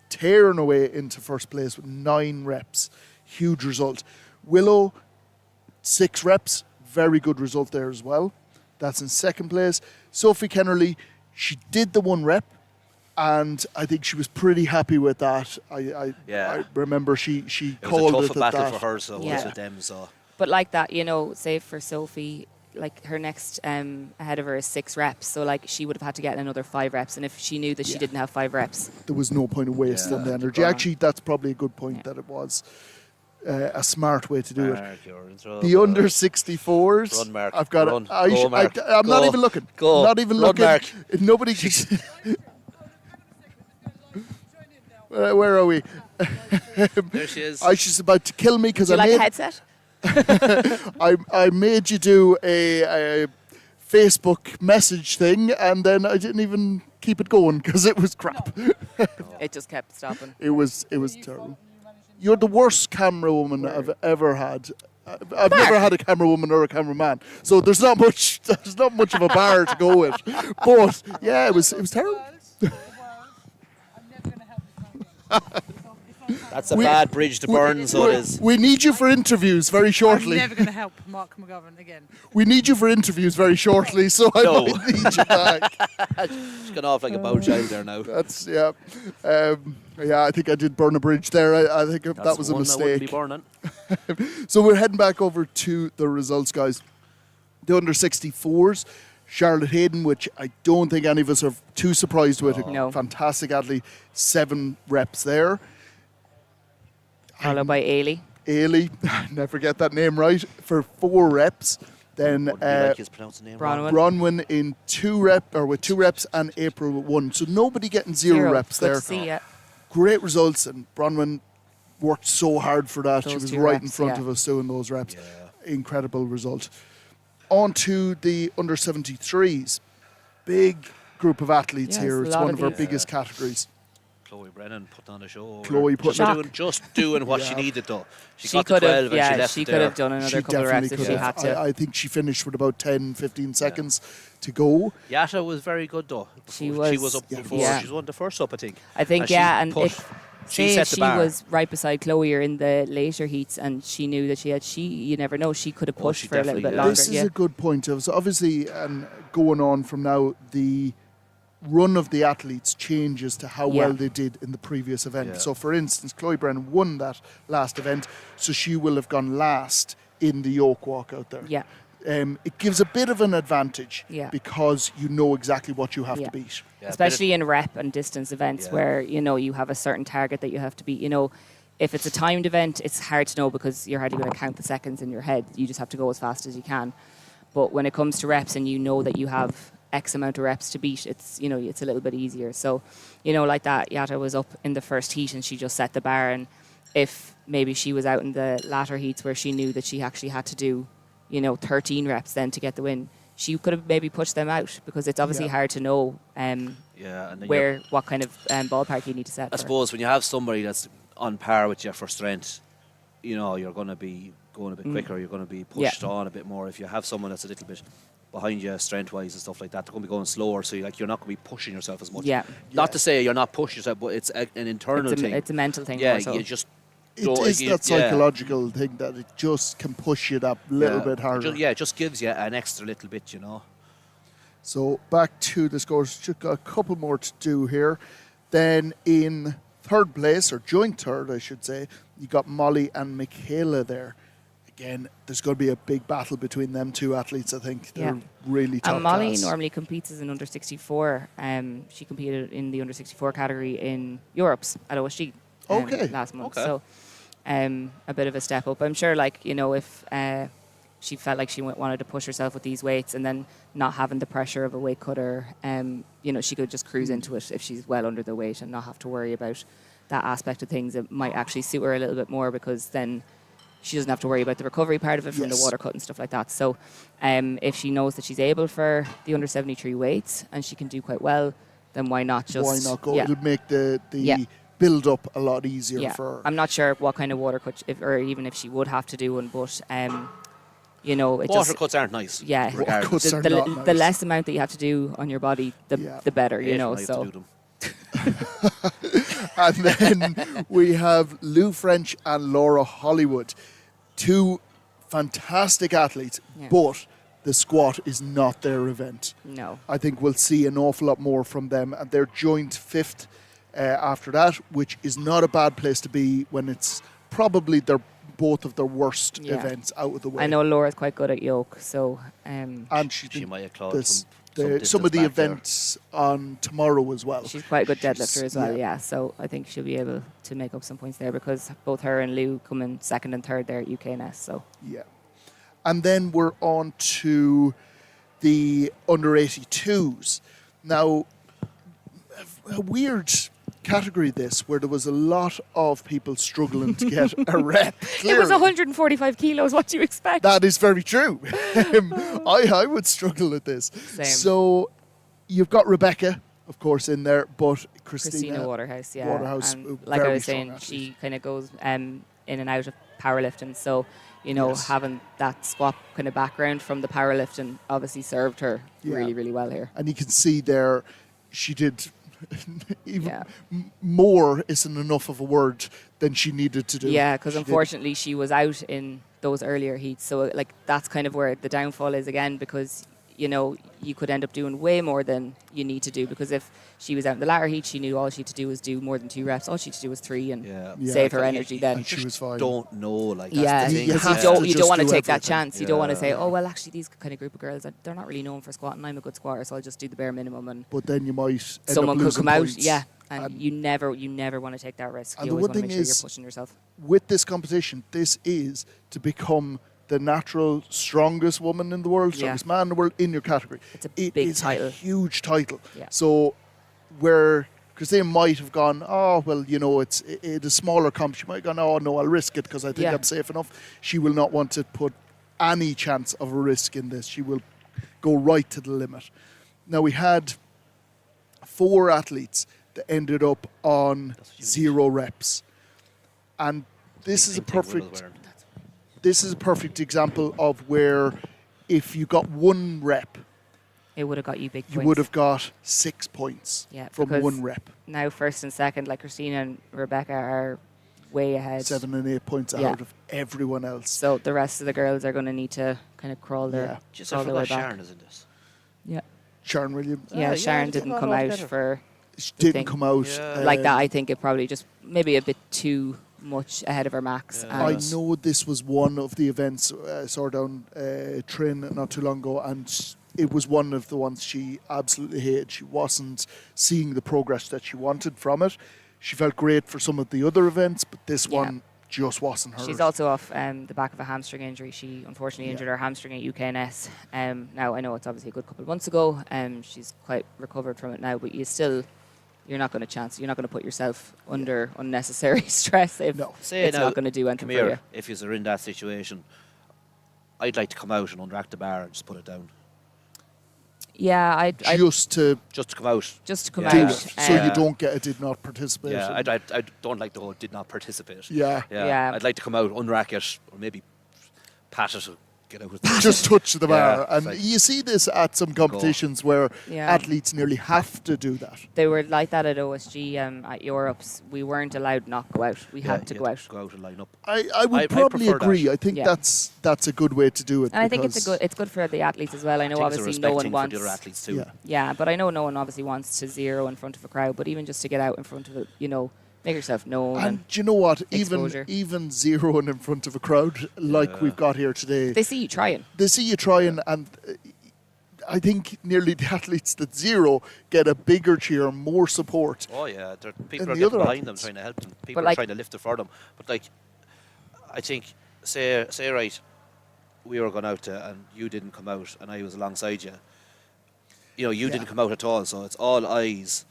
Speaker 1: tearing away into 1st place with 9 reps. Huge result. Willow, 6 reps. Very good result there as well. That's in 2nd place. Sophie Kennerly, she did the 1 rep, and I think she was pretty happy with that. I remember she called it.
Speaker 3: It was a tough battle for her, so it was with them. So.
Speaker 2: But like that, say for Sophie, like her next ahead of her is 6 reps, so she would have had to get another 5 reps, and if she knew that she didn't have 5 reps,
Speaker 1: there was no point of wasting the energy. Actually, that's probably a good point that it was a smart way to do it. The under 64s,
Speaker 3: run, Mark.
Speaker 1: I've got
Speaker 3: run.
Speaker 1: I'm not even looking.
Speaker 3: Go.
Speaker 1: Not even
Speaker 3: run,
Speaker 1: looking.
Speaker 3: Mark.
Speaker 1: If nobody. Where are we?
Speaker 3: There she is.
Speaker 1: She's about to kill me because I
Speaker 2: made a headset.
Speaker 1: I made you do a Facebook message thing, and then I didn't even keep it going because it was crap.
Speaker 2: It just kept stopping.
Speaker 1: It was terrible. You're the worst camera woman I've ever had. I've never had a camera woman or a cameraman, so there's not much of a bar to go with. But yeah, it was terrible.
Speaker 3: That's a bad bridge to burn, so it is.
Speaker 1: We need you for interviews very shortly.
Speaker 5: I'm never going to help Mark McGovern again.
Speaker 1: We need you for interviews very shortly, so I might need you back.
Speaker 3: She's gone off like a bow child there now.
Speaker 1: That's, yeah. I think I did burn a bridge there. I think that was a mistake.
Speaker 3: Be burning.
Speaker 1: So we're heading back over to the results, guys. The under 64s. Charlotte Hayden, which I don't think any of us are too surprised with.
Speaker 2: No.
Speaker 1: Fantastic athlete. 7 reps there.
Speaker 2: Followed by Ailey.
Speaker 1: Ailey, never get that name right, for 4 reps. Then Bronwyn in 2 reps, or with 2 reps, and April with 1. So nobody getting 0 reps
Speaker 2: Good
Speaker 1: there.
Speaker 2: To see, yeah.
Speaker 1: Great results, and Bronwyn worked so hard for that.
Speaker 2: Those
Speaker 1: she was
Speaker 2: 2
Speaker 1: right
Speaker 2: reps,
Speaker 1: in front of us doing those reps. Incredible result. On to the under 73s. Big group of athletes here. It's one of our biggest categories.
Speaker 3: Chloe Brennan putting on a show.
Speaker 1: Chloe
Speaker 3: just doing what she needed, though. She got
Speaker 2: could
Speaker 3: to 12
Speaker 2: have,
Speaker 3: and she left
Speaker 2: she
Speaker 3: it
Speaker 2: could
Speaker 3: there.
Speaker 2: have done another couple of reps if she had to.
Speaker 1: I think she finished with about 10, 15 seconds to go.
Speaker 3: Yatta was very good, though. She was up before. She was one of the first up, I think.
Speaker 2: I think, and Say
Speaker 3: set
Speaker 2: if
Speaker 3: the
Speaker 2: she
Speaker 3: bar.
Speaker 2: was right beside Chloe or in the later heats and she knew that you never know, she could have pushed
Speaker 3: she
Speaker 2: for a little bit
Speaker 3: definitely,
Speaker 2: longer.
Speaker 1: This is a good point. So obviously, going on from now, the run of the athletes changes to how well they did in the previous event.
Speaker 3: Yeah.
Speaker 1: So, for instance, Chloe Brennan won that last event, so she will have gone last in the Yoke walk out there.
Speaker 2: Yeah.
Speaker 1: It gives a bit of an advantage because you know exactly what you have to beat.
Speaker 3: Yeah,
Speaker 2: especially in rep and distance events where you have a certain target that you have to beat. If it's a timed event, it's hard to know because you're hardly going to count the seconds in your head. You just have to go as fast as you can. But when it comes to reps and you know that you have X amount of reps to beat, it's a little bit easier. So like that, Yata was up in the first heat and she just set the bar, and if maybe she was out in the latter heats where she knew that she actually had to do 13 reps then to get the win, she could have maybe pushed them out, because it's obviously hard to know
Speaker 3: and then
Speaker 2: what kind of ballpark you need to set.
Speaker 3: I suppose when you have somebody that's on par with you for strength, you're going to be going a bit quicker, you're going to be pushed on a bit more. If you have someone that's a little bit behind you strength-wise and stuff like that, they're going to be going slower, so you're not going to be pushing yourself as much. Not to say you're not pushing yourself, but it's an internal thing.
Speaker 2: It's a mental thing.
Speaker 3: Yeah,
Speaker 2: also.
Speaker 3: you just...
Speaker 1: It is that psychological thing that it just can push you that little bit harder.
Speaker 3: It just gives you an extra little bit,
Speaker 1: So back to the scores. Just got a couple more to do here. Then in third place, or joint third, I should say, you got Molly and Michaela there. Again, there's going to be a big battle between them two athletes, I think. They're really top
Speaker 2: And Molly
Speaker 1: class.
Speaker 2: normally competes as an under 64. She competed in the under 64 category in Europe's at OSG last month. So a bit of a step up. I'm sure, if she felt like she wanted to push herself with these weights and then not having the pressure of a weight cutter, she could just cruise into it if she's well under the weight and not have to worry about that aspect of things. It might actually suit her a little bit more, because then she doesn't have to worry about the recovery part of it from the water cut and stuff like that. So if she knows that she's able for the under 73 weights and she can do quite well, then why not just...
Speaker 1: Why not go? It'll make the build up a lot easier for her.
Speaker 2: I'm not sure what kind of water cut, or even if she would have to do one, but...
Speaker 3: water cuts aren't nice.
Speaker 2: Yeah, the less amount that you have to do on your body, the better, so...
Speaker 1: And then we have Lou French and Laura Hollywood, two fantastic athletes, but the squat is not their event.
Speaker 2: No.
Speaker 1: I think we'll see an awful lot more from them, and they're joint fifth after that, which is not a bad place to be when it's probably both of their worst events out of the way.
Speaker 2: I know Laura's quite good at Yoke, so...
Speaker 1: and she
Speaker 3: might have clawed
Speaker 1: some of the events on tomorrow as well.
Speaker 2: She's quite a good deadlifter as well, so I think she'll be able to make up some points there, because both her and Lou come in second and third there at UKNS. So
Speaker 1: and then we're on to the under 82s. Now, a weird category this, where there was a lot of people struggling to get a rep.
Speaker 2: It was 145 kilos. What do you expect?
Speaker 1: That is very true. I would struggle at this.
Speaker 2: Same.
Speaker 1: So you've got Rebecca, of course, in there, but Christina
Speaker 2: Waterhouse,
Speaker 1: Waterhouse,
Speaker 2: and like I was saying, she kind of goes in and out of powerlifting. So having that squat kind of background from the powerlifting obviously served her really, really well here.
Speaker 1: And you can see there, she did even more isn't enough of a word than she needed to do.
Speaker 2: Yeah, because unfortunately she was out in those earlier heats. So that's kind of where the downfall is again, because you could end up doing way more than you need to do, because if she was out in the latter heat, she knew all she had to do was do more than 2 reps. All she had to do was 3 and save her energy then.
Speaker 1: And she was fine.
Speaker 3: Don't know, that's
Speaker 2: the
Speaker 3: thing.
Speaker 2: You don't want to take that chance. You don't want to say, oh, well, actually, these kind of group of girls, they're not really known for squatting. I'm a good squatter, so I'll just do the bare minimum.
Speaker 1: But then you might
Speaker 2: someone could come out,
Speaker 1: points.
Speaker 2: and you never want to take that risk.
Speaker 1: And
Speaker 2: you always want to make sure you're pushing yourself.
Speaker 1: With this competition, this is to become the natural strongest woman in the world, strongest man in the world in your category.
Speaker 2: It's a big title.
Speaker 1: A huge title.
Speaker 2: Yeah.
Speaker 1: So where Christine might have gone, it's a smaller comp. She might have gone, oh, no, I'll risk it because I think I'm safe enough. She will not want to put any chance of a risk in this. She will go right to the limit. Now, we had 4 athletes that ended up on 0 reps. And this is a perfect example of where if you got 1 rep
Speaker 2: it would have got you big points.
Speaker 1: you would have got 6 points from
Speaker 2: because
Speaker 1: one rep.
Speaker 2: Now first and second, like Christina and Rebecca are way ahead.
Speaker 1: 7 and 8 points out of everyone else.
Speaker 2: So the rest of the girls are going to need to kind of crawl their
Speaker 3: Just
Speaker 2: crawl
Speaker 3: I
Speaker 2: their way
Speaker 3: forgot
Speaker 2: back.
Speaker 3: Sharon is in this.
Speaker 2: Yeah.
Speaker 1: Sharon Williams.
Speaker 2: Yeah, Sharon didn't come out for.
Speaker 1: She
Speaker 2: the
Speaker 1: didn't
Speaker 2: thing.
Speaker 1: come out.
Speaker 2: Like that. I think it probably just maybe a bit too much ahead of her max.
Speaker 1: I know this was one of the events I saw down Trin not too long ago, and it was one of the ones she absolutely hated. She wasn't seeing the progress that she wanted from it. She felt great for some of the other events, but this one just wasn't hers.
Speaker 2: She's also off the back of a hamstring injury. She unfortunately injured her hamstring at UKNS. Now I know it's obviously a good couple of months ago. She's quite recovered from it now, but you're not going to put yourself under unnecessary stress if it's not going to do anything for you.
Speaker 3: If you're in that situation, I'd like to come out and unrack the bar and just put it down.
Speaker 2: Yeah,
Speaker 1: just to
Speaker 3: come out.
Speaker 2: Just to come
Speaker 1: do
Speaker 2: out.
Speaker 1: it, so you don't get a did not participate.
Speaker 3: Yeah, I don't like the whole did not participate.
Speaker 1: Yeah.
Speaker 3: I'd like to come out, unrack it, or maybe pat it. Get out with
Speaker 1: just touch the bar. And
Speaker 3: like,
Speaker 1: you see this at some competitions where athletes nearly have to do that.
Speaker 2: They were like that at OSG at Europe's. We weren't allowed not go out. We had to go out.
Speaker 3: Go out and line up.
Speaker 1: I would probably agree. I think that's a good way to do it.
Speaker 2: And I think it's good for the athletes as well. I know obviously no one wants.
Speaker 3: For the other athletes too.
Speaker 2: Yeah, but I know no one obviously wants to zero in front of a crowd. But even just to get out in front of it, make yourself known.
Speaker 1: And do you know what?
Speaker 2: Exposure.
Speaker 1: Even zeroing in front of a crowd like we've got here today.
Speaker 2: They see you trying.
Speaker 1: And I think nearly the athletes that zero get a bigger cheer, more support.
Speaker 3: Oh yeah, people are
Speaker 1: the
Speaker 3: getting
Speaker 1: other
Speaker 3: behind
Speaker 1: athletes.
Speaker 3: them, trying to help them. People are trying to lift it for them. But I think, say right, we were going out and you didn't come out and I was alongside you. You didn't come out at all, so it's all eyes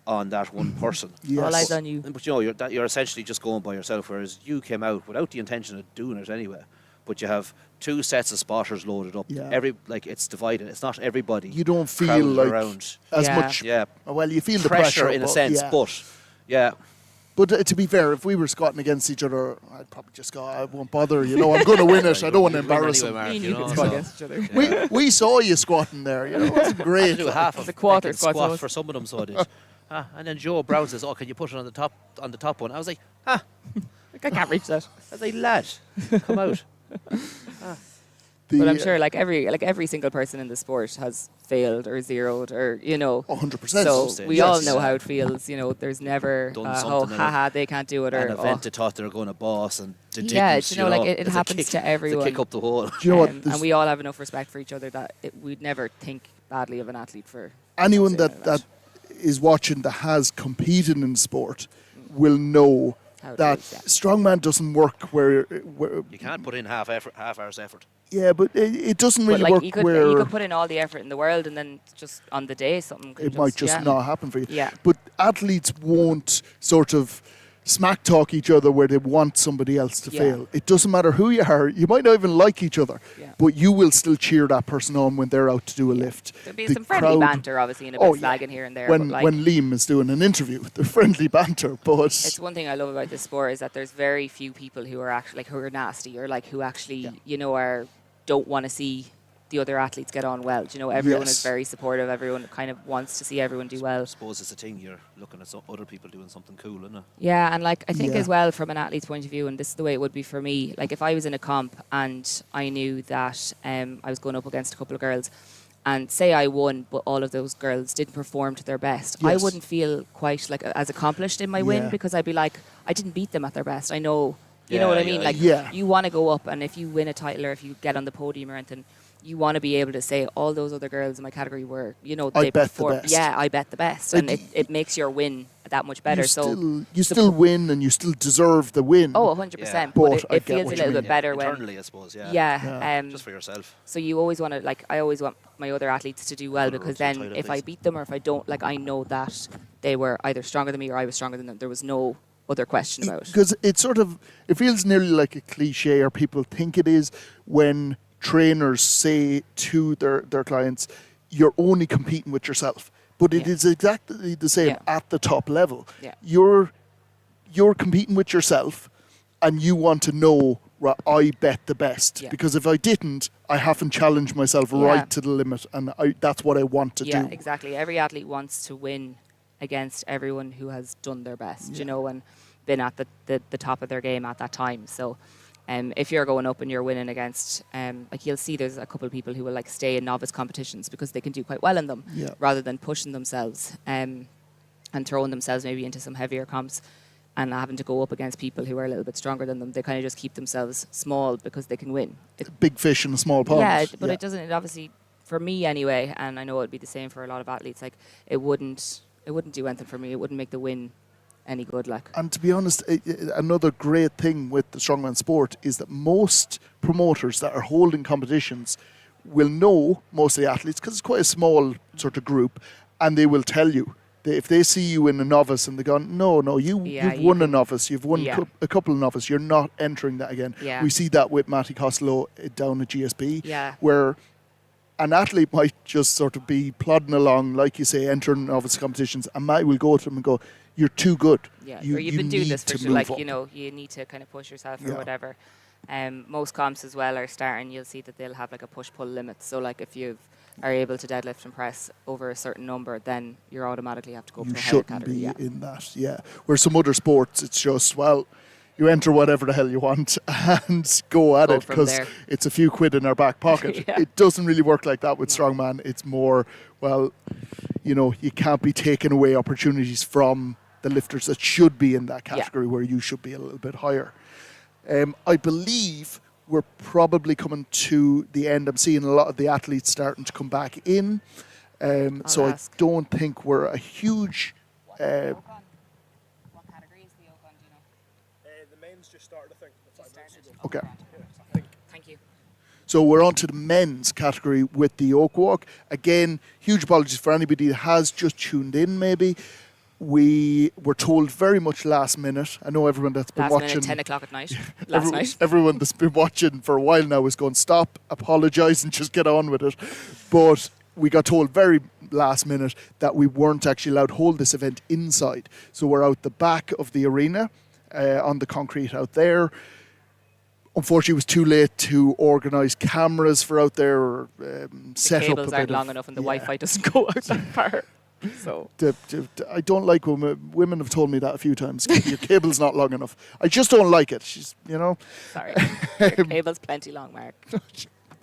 Speaker 3: on that one person.
Speaker 2: All eyes on you.
Speaker 3: But you're essentially just going by yourself, whereas you came out without the intention of doing it anyway. But you have 2 sets of spotters loaded up.
Speaker 1: Yeah.
Speaker 3: It's divided. It's not everybody.
Speaker 1: You don't feel like
Speaker 3: around.
Speaker 1: as much.
Speaker 3: Yeah.
Speaker 1: Well, you feel the pressure
Speaker 3: in a sense, but yeah.
Speaker 1: But to be fair, if we were squatting against each other, I'd probably just go, I won't bother. I'm going to win it. I don't want to embarrass them. We saw you squatting there. It wasn't great.
Speaker 3: I do half of
Speaker 2: the quarter
Speaker 3: squat for some of them, so I did. And then Joe Brown says, "Oh, can you put it on the top one?" I was like,
Speaker 2: I can't reach that.
Speaker 3: I was like, "Lad, come out."
Speaker 2: But I'm sure, like every single person in the sport has failed or zeroed or
Speaker 1: 100%.
Speaker 2: So we all know how it feels. There's never they can't do it, or
Speaker 3: an event they thought they were going to boss and they didn't.
Speaker 2: It happens to everyone.
Speaker 3: They kick up the hole.
Speaker 1: Do you know what?
Speaker 2: And we all have enough respect for each other that we'd never think badly of an athlete for
Speaker 1: anyone that is watching that has competed in sport will know that strongman doesn't work where
Speaker 3: you can't put in half hour's effort.
Speaker 1: Yeah, but it doesn't really work
Speaker 2: you
Speaker 1: where
Speaker 2: could put in all the effort in the world and then just on the day something could
Speaker 1: might just not happen for you.
Speaker 2: Yeah.
Speaker 1: But athletes won't sort of smack talk each other where they want somebody else to fail. It doesn't matter who you are. You might not even like each other, but you will still cheer that person on when they're out to do a lift.
Speaker 2: There'll be some friendly banter, obviously, and a bit of slagging here and there.
Speaker 1: When Liam is doing an interview, the friendly banter, but
Speaker 2: it's one thing I love about this sport is that there's very few people who are actually who are nasty or who actually don't want to see the other athletes get on well. Everyone is very supportive. Everyone kind of wants to see everyone do well.
Speaker 3: I suppose it's a thing. You're looking at other people doing something cool, isn't it?
Speaker 2: Yeah, and I think as well from an athlete's point of view, and this is the way it would be for me. Like if I was in a comp and I knew that I was going up against a couple of girls, and say I won, but all of those girls didn't perform to their best, I wouldn't feel quite as accomplished in my win because I'd be like, I didn't beat them at their best. I know. You know what I mean? You want to go up, and if you win a title or if you get on the podium or anything, you want to be able to say all those other girls in my category were, they performed. Yeah, I bet the best, and it makes your win that much better.
Speaker 1: You still win, and you still deserve the win.
Speaker 2: Oh, 100%. But it feels a little bit better when
Speaker 3: internally, I suppose.
Speaker 2: Just
Speaker 3: for yourself.
Speaker 2: So you always want to I always want my other athletes to do well because then if I beat them or if I don't, I know that they were either stronger than me or I was stronger than them. There was no other question about it.
Speaker 1: Because it feels nearly like a cliche, or people think it is, when trainers say to their clients, you're only competing with yourself. But it is exactly the same at the top level.
Speaker 2: Yeah.
Speaker 1: You're competing with yourself, and you want to know where I bet the best.
Speaker 2: Yeah.
Speaker 1: Because if I didn't, I haven't challenged myself right to the limit, and that's what I want to do.
Speaker 2: Yeah, exactly. Every athlete wants to win against everyone who has done their best, you know, and been at the top of their game at that time. So if you're going up and you're winning against, like you'll see there's a couple of people who will like stay in novice competitions because they can do quite well in them rather than pushing themselves and throwing themselves maybe into some heavier comps and having to go up against people who are a little bit stronger than them. They kind of just keep themselves small because they can win.
Speaker 1: Big fish in a small pond.
Speaker 2: Yeah, but it doesn't, it obviously, for me anyway, and I know it would be the same for a lot of athletes, like it wouldn't do anything for me. It wouldn't make the win any good. Like.
Speaker 1: And to be honest, another great thing with the strongman sport is that most promoters that are holding competitions will know most of the athletes because it's quite a small sort of group, and they will tell you. If they see you in a novice and they go, no, you've won a novice, you've won a couple of novice, you're not entering that again.
Speaker 2: Yeah.
Speaker 1: We see that with Matty Costello down at GSB,
Speaker 2: Yeah.
Speaker 1: where an athlete might just sort of be plodding along, like you say, entering novice competitions, and Matty will go to them and go, you're too good.
Speaker 2: Yeah, or you've been doing this for
Speaker 1: to
Speaker 2: like,
Speaker 1: up.
Speaker 2: you know, you need to kind of push yourself or whatever. Most comps as well are starting, you'll see that they'll have like a push-pull limit. So like if you are able to deadlift and press over a certain number, then you automatically have to go for a higher category.
Speaker 1: You shouldn't be in that, Where some other sports, it's just, well, you enter whatever the hell you want and go at it because it's a few quid in our back pocket. It doesn't really work like that with strongman. It's more, well, you know, you can't be taking away opportunities from the lifters that should be in that category where you should be a little bit higher. I believe we're probably coming to the end. I'm seeing a lot of the athletes starting to come back in. So I don't think we're a huge...
Speaker 2: What category is the Yoke on, do you know?
Speaker 13: The men's just started, I think.
Speaker 1: Okay.
Speaker 2: Thank you.
Speaker 1: So we're on to the men's category with the Yoke Walk. Again, huge apologies for anybody that has just tuned in maybe. We were told very much last minute. I know everyone that's been watching...
Speaker 2: 10 o'clock at night, last night.
Speaker 1: Everyone that's been watching for a while now is going, stop, apologise and just get on with it. But we got told very last minute that we weren't actually allowed to hold this event inside. So we're out the back of the arena on the concrete out there. Unfortunately, it was too late to organise cameras for out there or set up a bit.
Speaker 2: The cables aren't long enough and the Wi-Fi doesn't go out that far. So
Speaker 1: I don't like women have told me that a few times. Your cable's not long enough. I just don't like it. You know.
Speaker 2: Sorry, your cable's plenty long, Mark.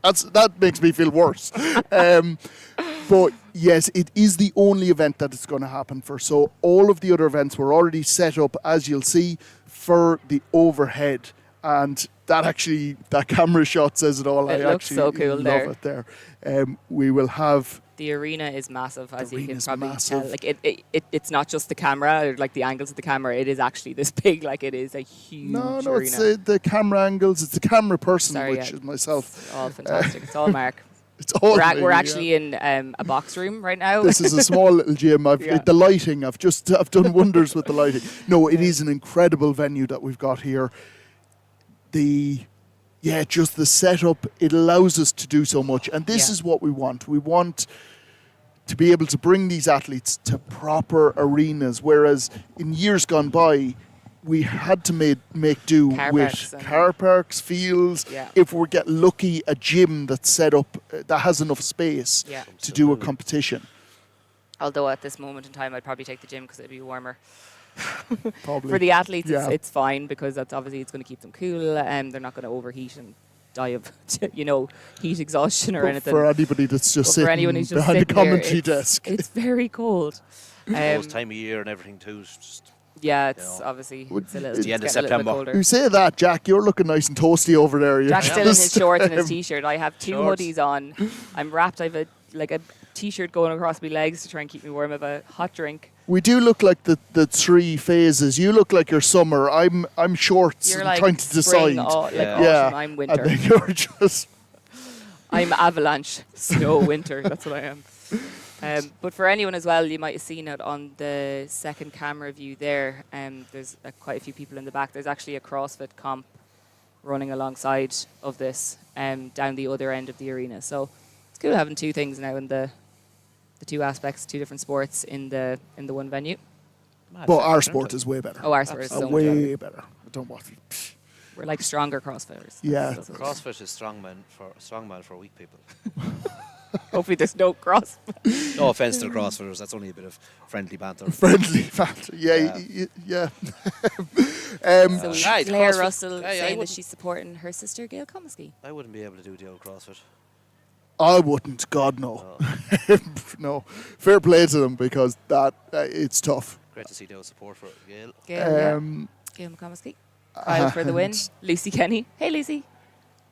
Speaker 1: That makes me feel worse. But yes, it is the only event that it's going to happen for. So all of the other events were already set up, as you'll see, for the overhead. And that camera shot says it all.
Speaker 2: It looks so cool
Speaker 1: love it there. We will have...
Speaker 2: The arena is massive, as you can probably tell. Like it's not just the camera or like the angles of the camera. It is actually this big. Like it is a huge arena.
Speaker 1: No, it's the camera angles. It's the camera person, which is myself.
Speaker 2: It's all fantastic. It's all Mark.
Speaker 1: It's all
Speaker 2: we're actually in a box room right now.
Speaker 1: This is a small little gym. The lighting. I've done wonders with the lighting. No, it is an incredible venue that we've got here. Just the setup, it allows us to do so much. And this is what we want. We want to be able to bring these athletes to proper arenas, whereas in years gone by, we had to make do with car parks, fields. If we get lucky, a gym that's set up, that has enough space to do a competition.
Speaker 2: Although at this moment in time, I'd probably take the gym because it'd be warmer.
Speaker 1: Probably.
Speaker 2: For the athletes, it's fine because that's obviously it's going to keep them cool and they're not going to overheat and die of heat exhaustion or anything.
Speaker 1: For anybody that's just sitting behind the commentary desk,
Speaker 2: it's very cold.
Speaker 3: This time of year and everything too.
Speaker 2: It's obviously it's a little.
Speaker 3: It's the end of September.
Speaker 1: You say that, Jack. You're looking nice and toasty over there.
Speaker 2: Jack's still in his shorts and his t-shirt. I have two hoodies on. I'm wrapped. I have a t-shirt going across my legs to try and keep me warm. I have a hot drink.
Speaker 1: We do look like the three phases. You look like your summer. I'm shorts.
Speaker 2: You're like
Speaker 1: trying to decide.
Speaker 2: Autumn, I'm winter.
Speaker 1: And then you're just.
Speaker 2: I'm avalanche, snow, winter. That's what I am. But for anyone as well, you might have seen it on the second camera view there. There's quite a few people in the back. There's actually a CrossFit comp running alongside of this down the other end of the arena. So it's cool having two things now in the two aspects, two different sports in the one venue.
Speaker 1: But our sport is way better.
Speaker 2: Oh, our sport is so much
Speaker 1: way better. I don't want it.
Speaker 2: We're like stronger CrossFitters.
Speaker 1: Yeah.
Speaker 3: CrossFit is strongman for weak people.
Speaker 2: Hopefully there's no cross.
Speaker 3: No offense to the CrossFitters, that's only a bit of friendly banter.
Speaker 1: Friendly banter, yeah.
Speaker 2: So
Speaker 3: Right,
Speaker 2: Claire
Speaker 3: CrossFit.
Speaker 2: Russell
Speaker 3: Hey,
Speaker 2: saying that she's supporting her sister Gail Comiskey.
Speaker 3: I wouldn't be able to do the old CrossFit.
Speaker 1: I wouldn't. God, no. No. Fair play to them because that it's tough.
Speaker 3: Great to see the old support for Gail.
Speaker 2: Gail McComiskey. Kyle for the win. Lucy Kenny. Hey, Lucy.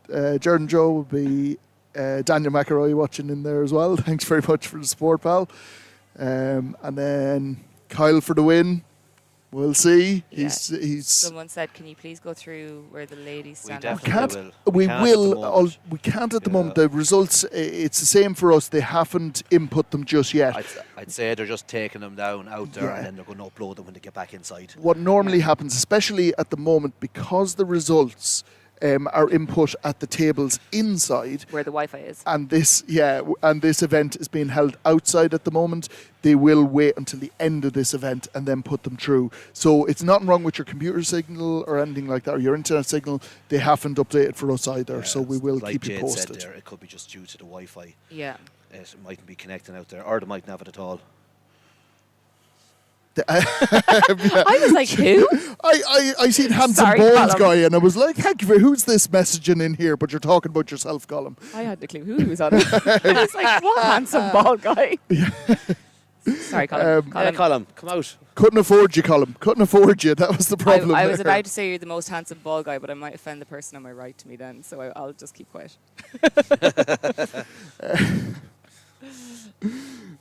Speaker 1: Jordan Joe will be Daniel McElroy watching in there as well. Thanks very much for the support, pal. And then Kyle for the win. We'll see.
Speaker 2: Yeah.
Speaker 1: He's.
Speaker 2: Someone said, "Can you please go through where the ladies stand?"
Speaker 1: We can't at the moment. The results, it's the same for us. They haven't input them just yet.
Speaker 3: I'd say they're just taking them down out there and then they're going to upload them when they get back inside.
Speaker 1: What normally happens, especially at the moment, because the results are input at the tables inside
Speaker 2: where the Wi-Fi is,
Speaker 1: and this event is being held outside at the moment. They will wait until the end of this event and then put them through. So it's nothing wrong with your computer signal or anything like that, or your internet signal. They haven't updated for us either, so we will
Speaker 3: like
Speaker 1: keep you
Speaker 3: Jade
Speaker 1: posted.
Speaker 3: said there, it could be just due to the Wi-Fi.
Speaker 2: Yeah,
Speaker 3: it mightn't be connecting out there, or they mightn't have it at all.
Speaker 2: I was like, who?
Speaker 1: I seen handsome
Speaker 2: Sorry,
Speaker 1: balls
Speaker 2: Colin.
Speaker 1: guy, and I was like, heck, who's this messaging in here? But you're talking about yourself, Colin.
Speaker 2: I had no clue who he was on. I was like, what handsome bald guy? Sorry, Colin.
Speaker 3: Colin, come out.
Speaker 1: Couldn't afford you, Colin. Couldn't afford you. That was the problem.
Speaker 2: I was
Speaker 1: there.
Speaker 2: about to say you're the most handsome bald guy, but I might offend the person on my right to me then, so I'll just keep quiet.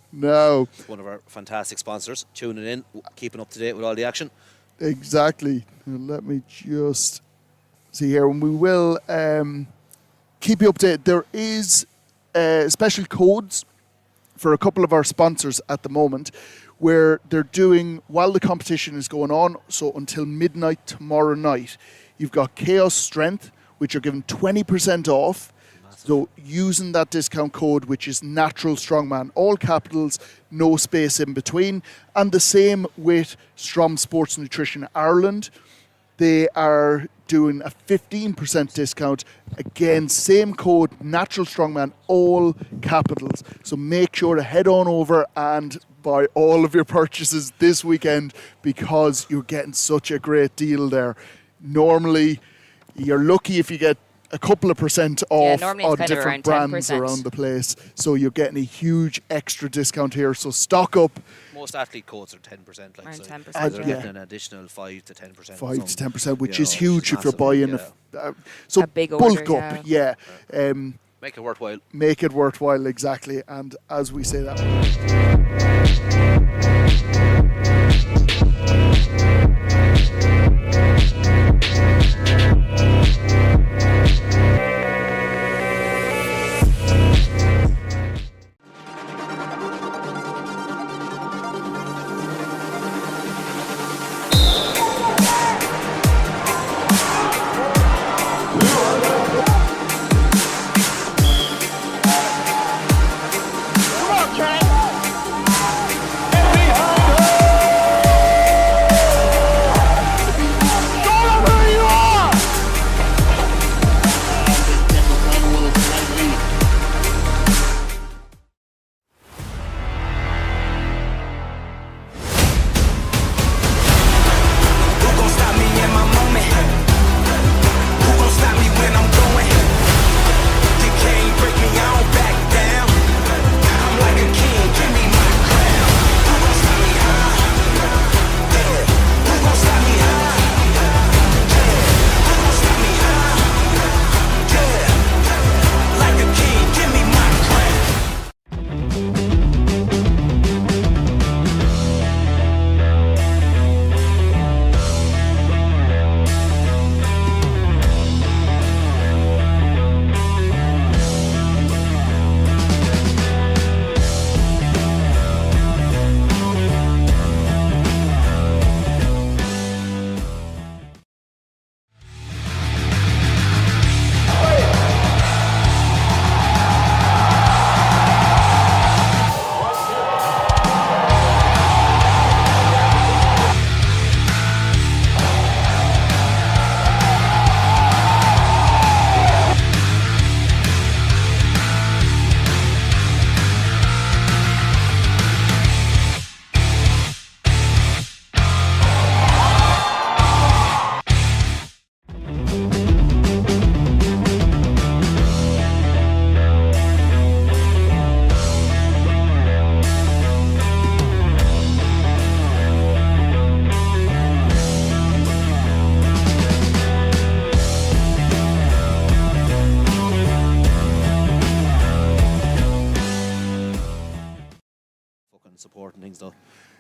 Speaker 1: No.
Speaker 3: One of our fantastic sponsors, tuning in, keeping up to date with all the action.
Speaker 1: Exactly. Let me just see here. And we will keep you updated. There is special codes for a couple of our sponsors at the moment where they're doing, while the competition is going on, so until midnight tomorrow night, you've got Chaos Strength, which are given 20% off. So using that discount code, which is Natural Strongman, all capitals, no space in between. And the same with Strom Sports Nutrition Ireland. They are doing a 15% discount. Again, same code, Natural Strongman, all capitals. So make sure to head on over and buy all of your purchases this weekend because you're getting such a great deal there. Normally, you're lucky if you get a couple of percent off on different brands around the place. So you're getting a huge extra discount here. So stock up.
Speaker 3: Most athlete codes are 10%. Like,
Speaker 2: around
Speaker 3: so
Speaker 2: 10%.
Speaker 3: they're getting an additional 5 to 10%.
Speaker 1: 5 to 10%, which is huge if you're buying
Speaker 2: so a big order,
Speaker 1: bulk up. Yeah.
Speaker 3: Make it worthwhile.
Speaker 1: Make it worthwhile, exactly. And as we say that.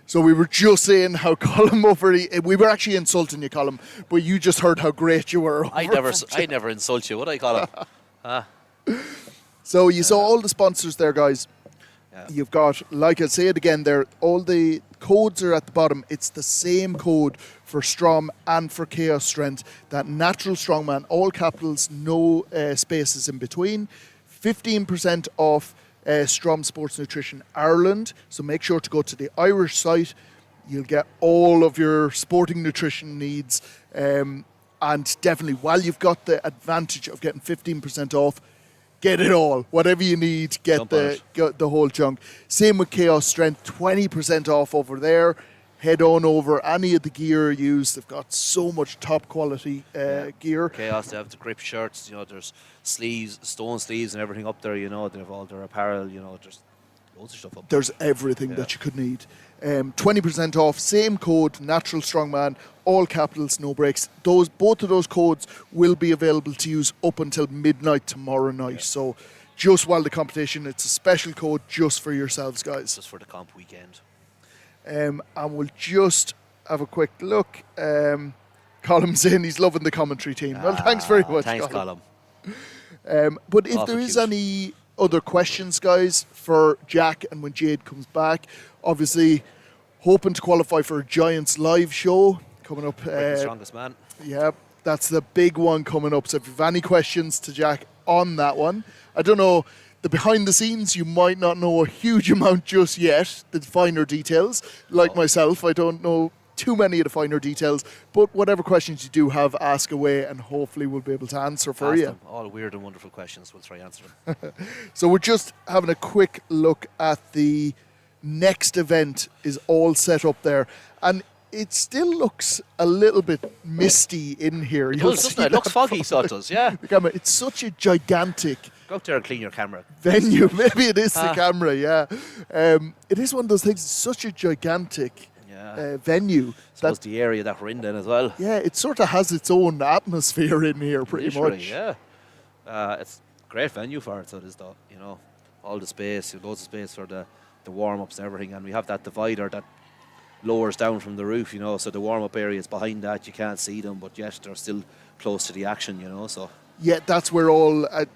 Speaker 1: So we were just saying how Colm we were actually insulting you, Colm, but you just heard how great you were.
Speaker 3: I never insult you. What I call him?
Speaker 1: So you saw all the sponsors there, guys. Yeah. You've got, like I say it again, there. All the codes are at the bottom. It's the same code for Strom and for Chaos Strength. That Natural Strongman, all capitals, no spaces in between. 15% off. Strom Sports Nutrition Ireland. So make sure to go to the Irish site. You'll get all of your sporting nutrition needs. And definitely, while you've got the advantage of getting 15% off, get it all. Whatever you need, get the whole chunk. Same with Chaos Strength, 20% off over there. Head on over. Any of the gear used, they've got so much top quality gear.
Speaker 3: Chaos, they have the grip shirts, there's sleeves, stone sleeves and everything up there, they have all their apparel, there's loads of stuff up there.
Speaker 1: There's everything that you could need. 20% off, same code, Natural Strongman, all capitals, no breaks. Both of those codes will be available to use up until midnight tomorrow night. Yeah. So just while the competition, it's a special code just for yourselves, guys.
Speaker 3: Just for the comp weekend.
Speaker 1: And we'll just have a quick look. Colm's saying he's loving the commentary team. Well, thanks very much,
Speaker 3: thanks, Colm.
Speaker 1: But if there is any other questions, guys, for Jack and when Jade comes back, obviously hoping to qualify for a Giants live show coming up.
Speaker 3: The strongest man.
Speaker 1: Yeah, that's the big one coming up. So if you have any questions to Jack on that one, I don't know. The behind the scenes, you might not know a huge amount just yet, the finer details. Like myself, I don't know too many of the finer details, but whatever questions you do have, ask away and hopefully we'll be able to answer for you.
Speaker 3: Them. All weird and wonderful questions, we'll try answer them.
Speaker 1: So we're just having a quick look at the next event is all set up there. And it still looks a little bit misty in here.
Speaker 3: It does, doesn't it? It looks foggy, so it does, yeah.
Speaker 1: The camera, it's such a gigantic...
Speaker 3: Go up there and clean your camera.
Speaker 1: Venue. Maybe it is the camera, yeah. It is one of those things, it's such a gigantic venue.
Speaker 3: That's the area that we're in then as well.
Speaker 1: Yeah, it sort of has its own atmosphere in here pretty much.
Speaker 3: Yeah. It's a great venue for it, so it is, though. All the space, loads of space for the warm-ups and everything. And we have that divider that lowers down from the roof, so the warm-up area is behind that. You can't see them, but yet they're still close to the action, so...
Speaker 1: Yeah, that's where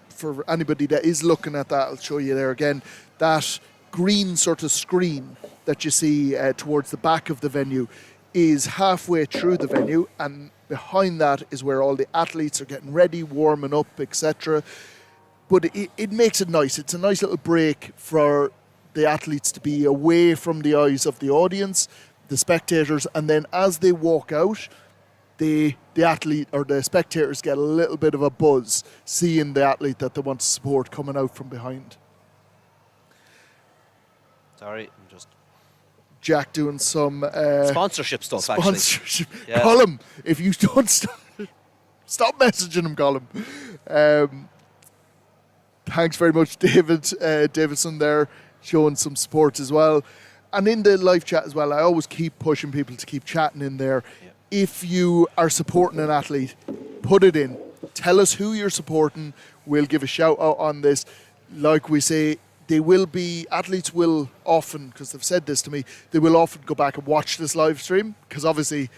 Speaker 1: for anybody that is looking at that, I'll show you there again, that green sort of screen that you see towards the back of the venue is halfway through the venue, and behind that is where all the athletes are getting ready, warming up, etc. But it makes it nice. It's a nice little break for the athletes to be away from the eyes of the audience, the spectators, and then as they walk out, the athlete or the spectators get a little bit of a buzz seeing the athlete that they want to support coming out from behind.
Speaker 3: Sorry, I'm just...
Speaker 1: Jack doing some...
Speaker 3: sponsorship stuff, actually.
Speaker 1: Yeah. Colm, if you don't stop messaging him, Colm. Thanks very much, Davidson there, showing some support as well. And in the live chat as well, I always keep pushing people to keep chatting in there. Yeah. If you are supporting an athlete, put it in. Tell us who you're supporting. We'll give a shout out on this. Like we say, athletes will often, because they've said this to me, they will often go back and watch this live stream because obviously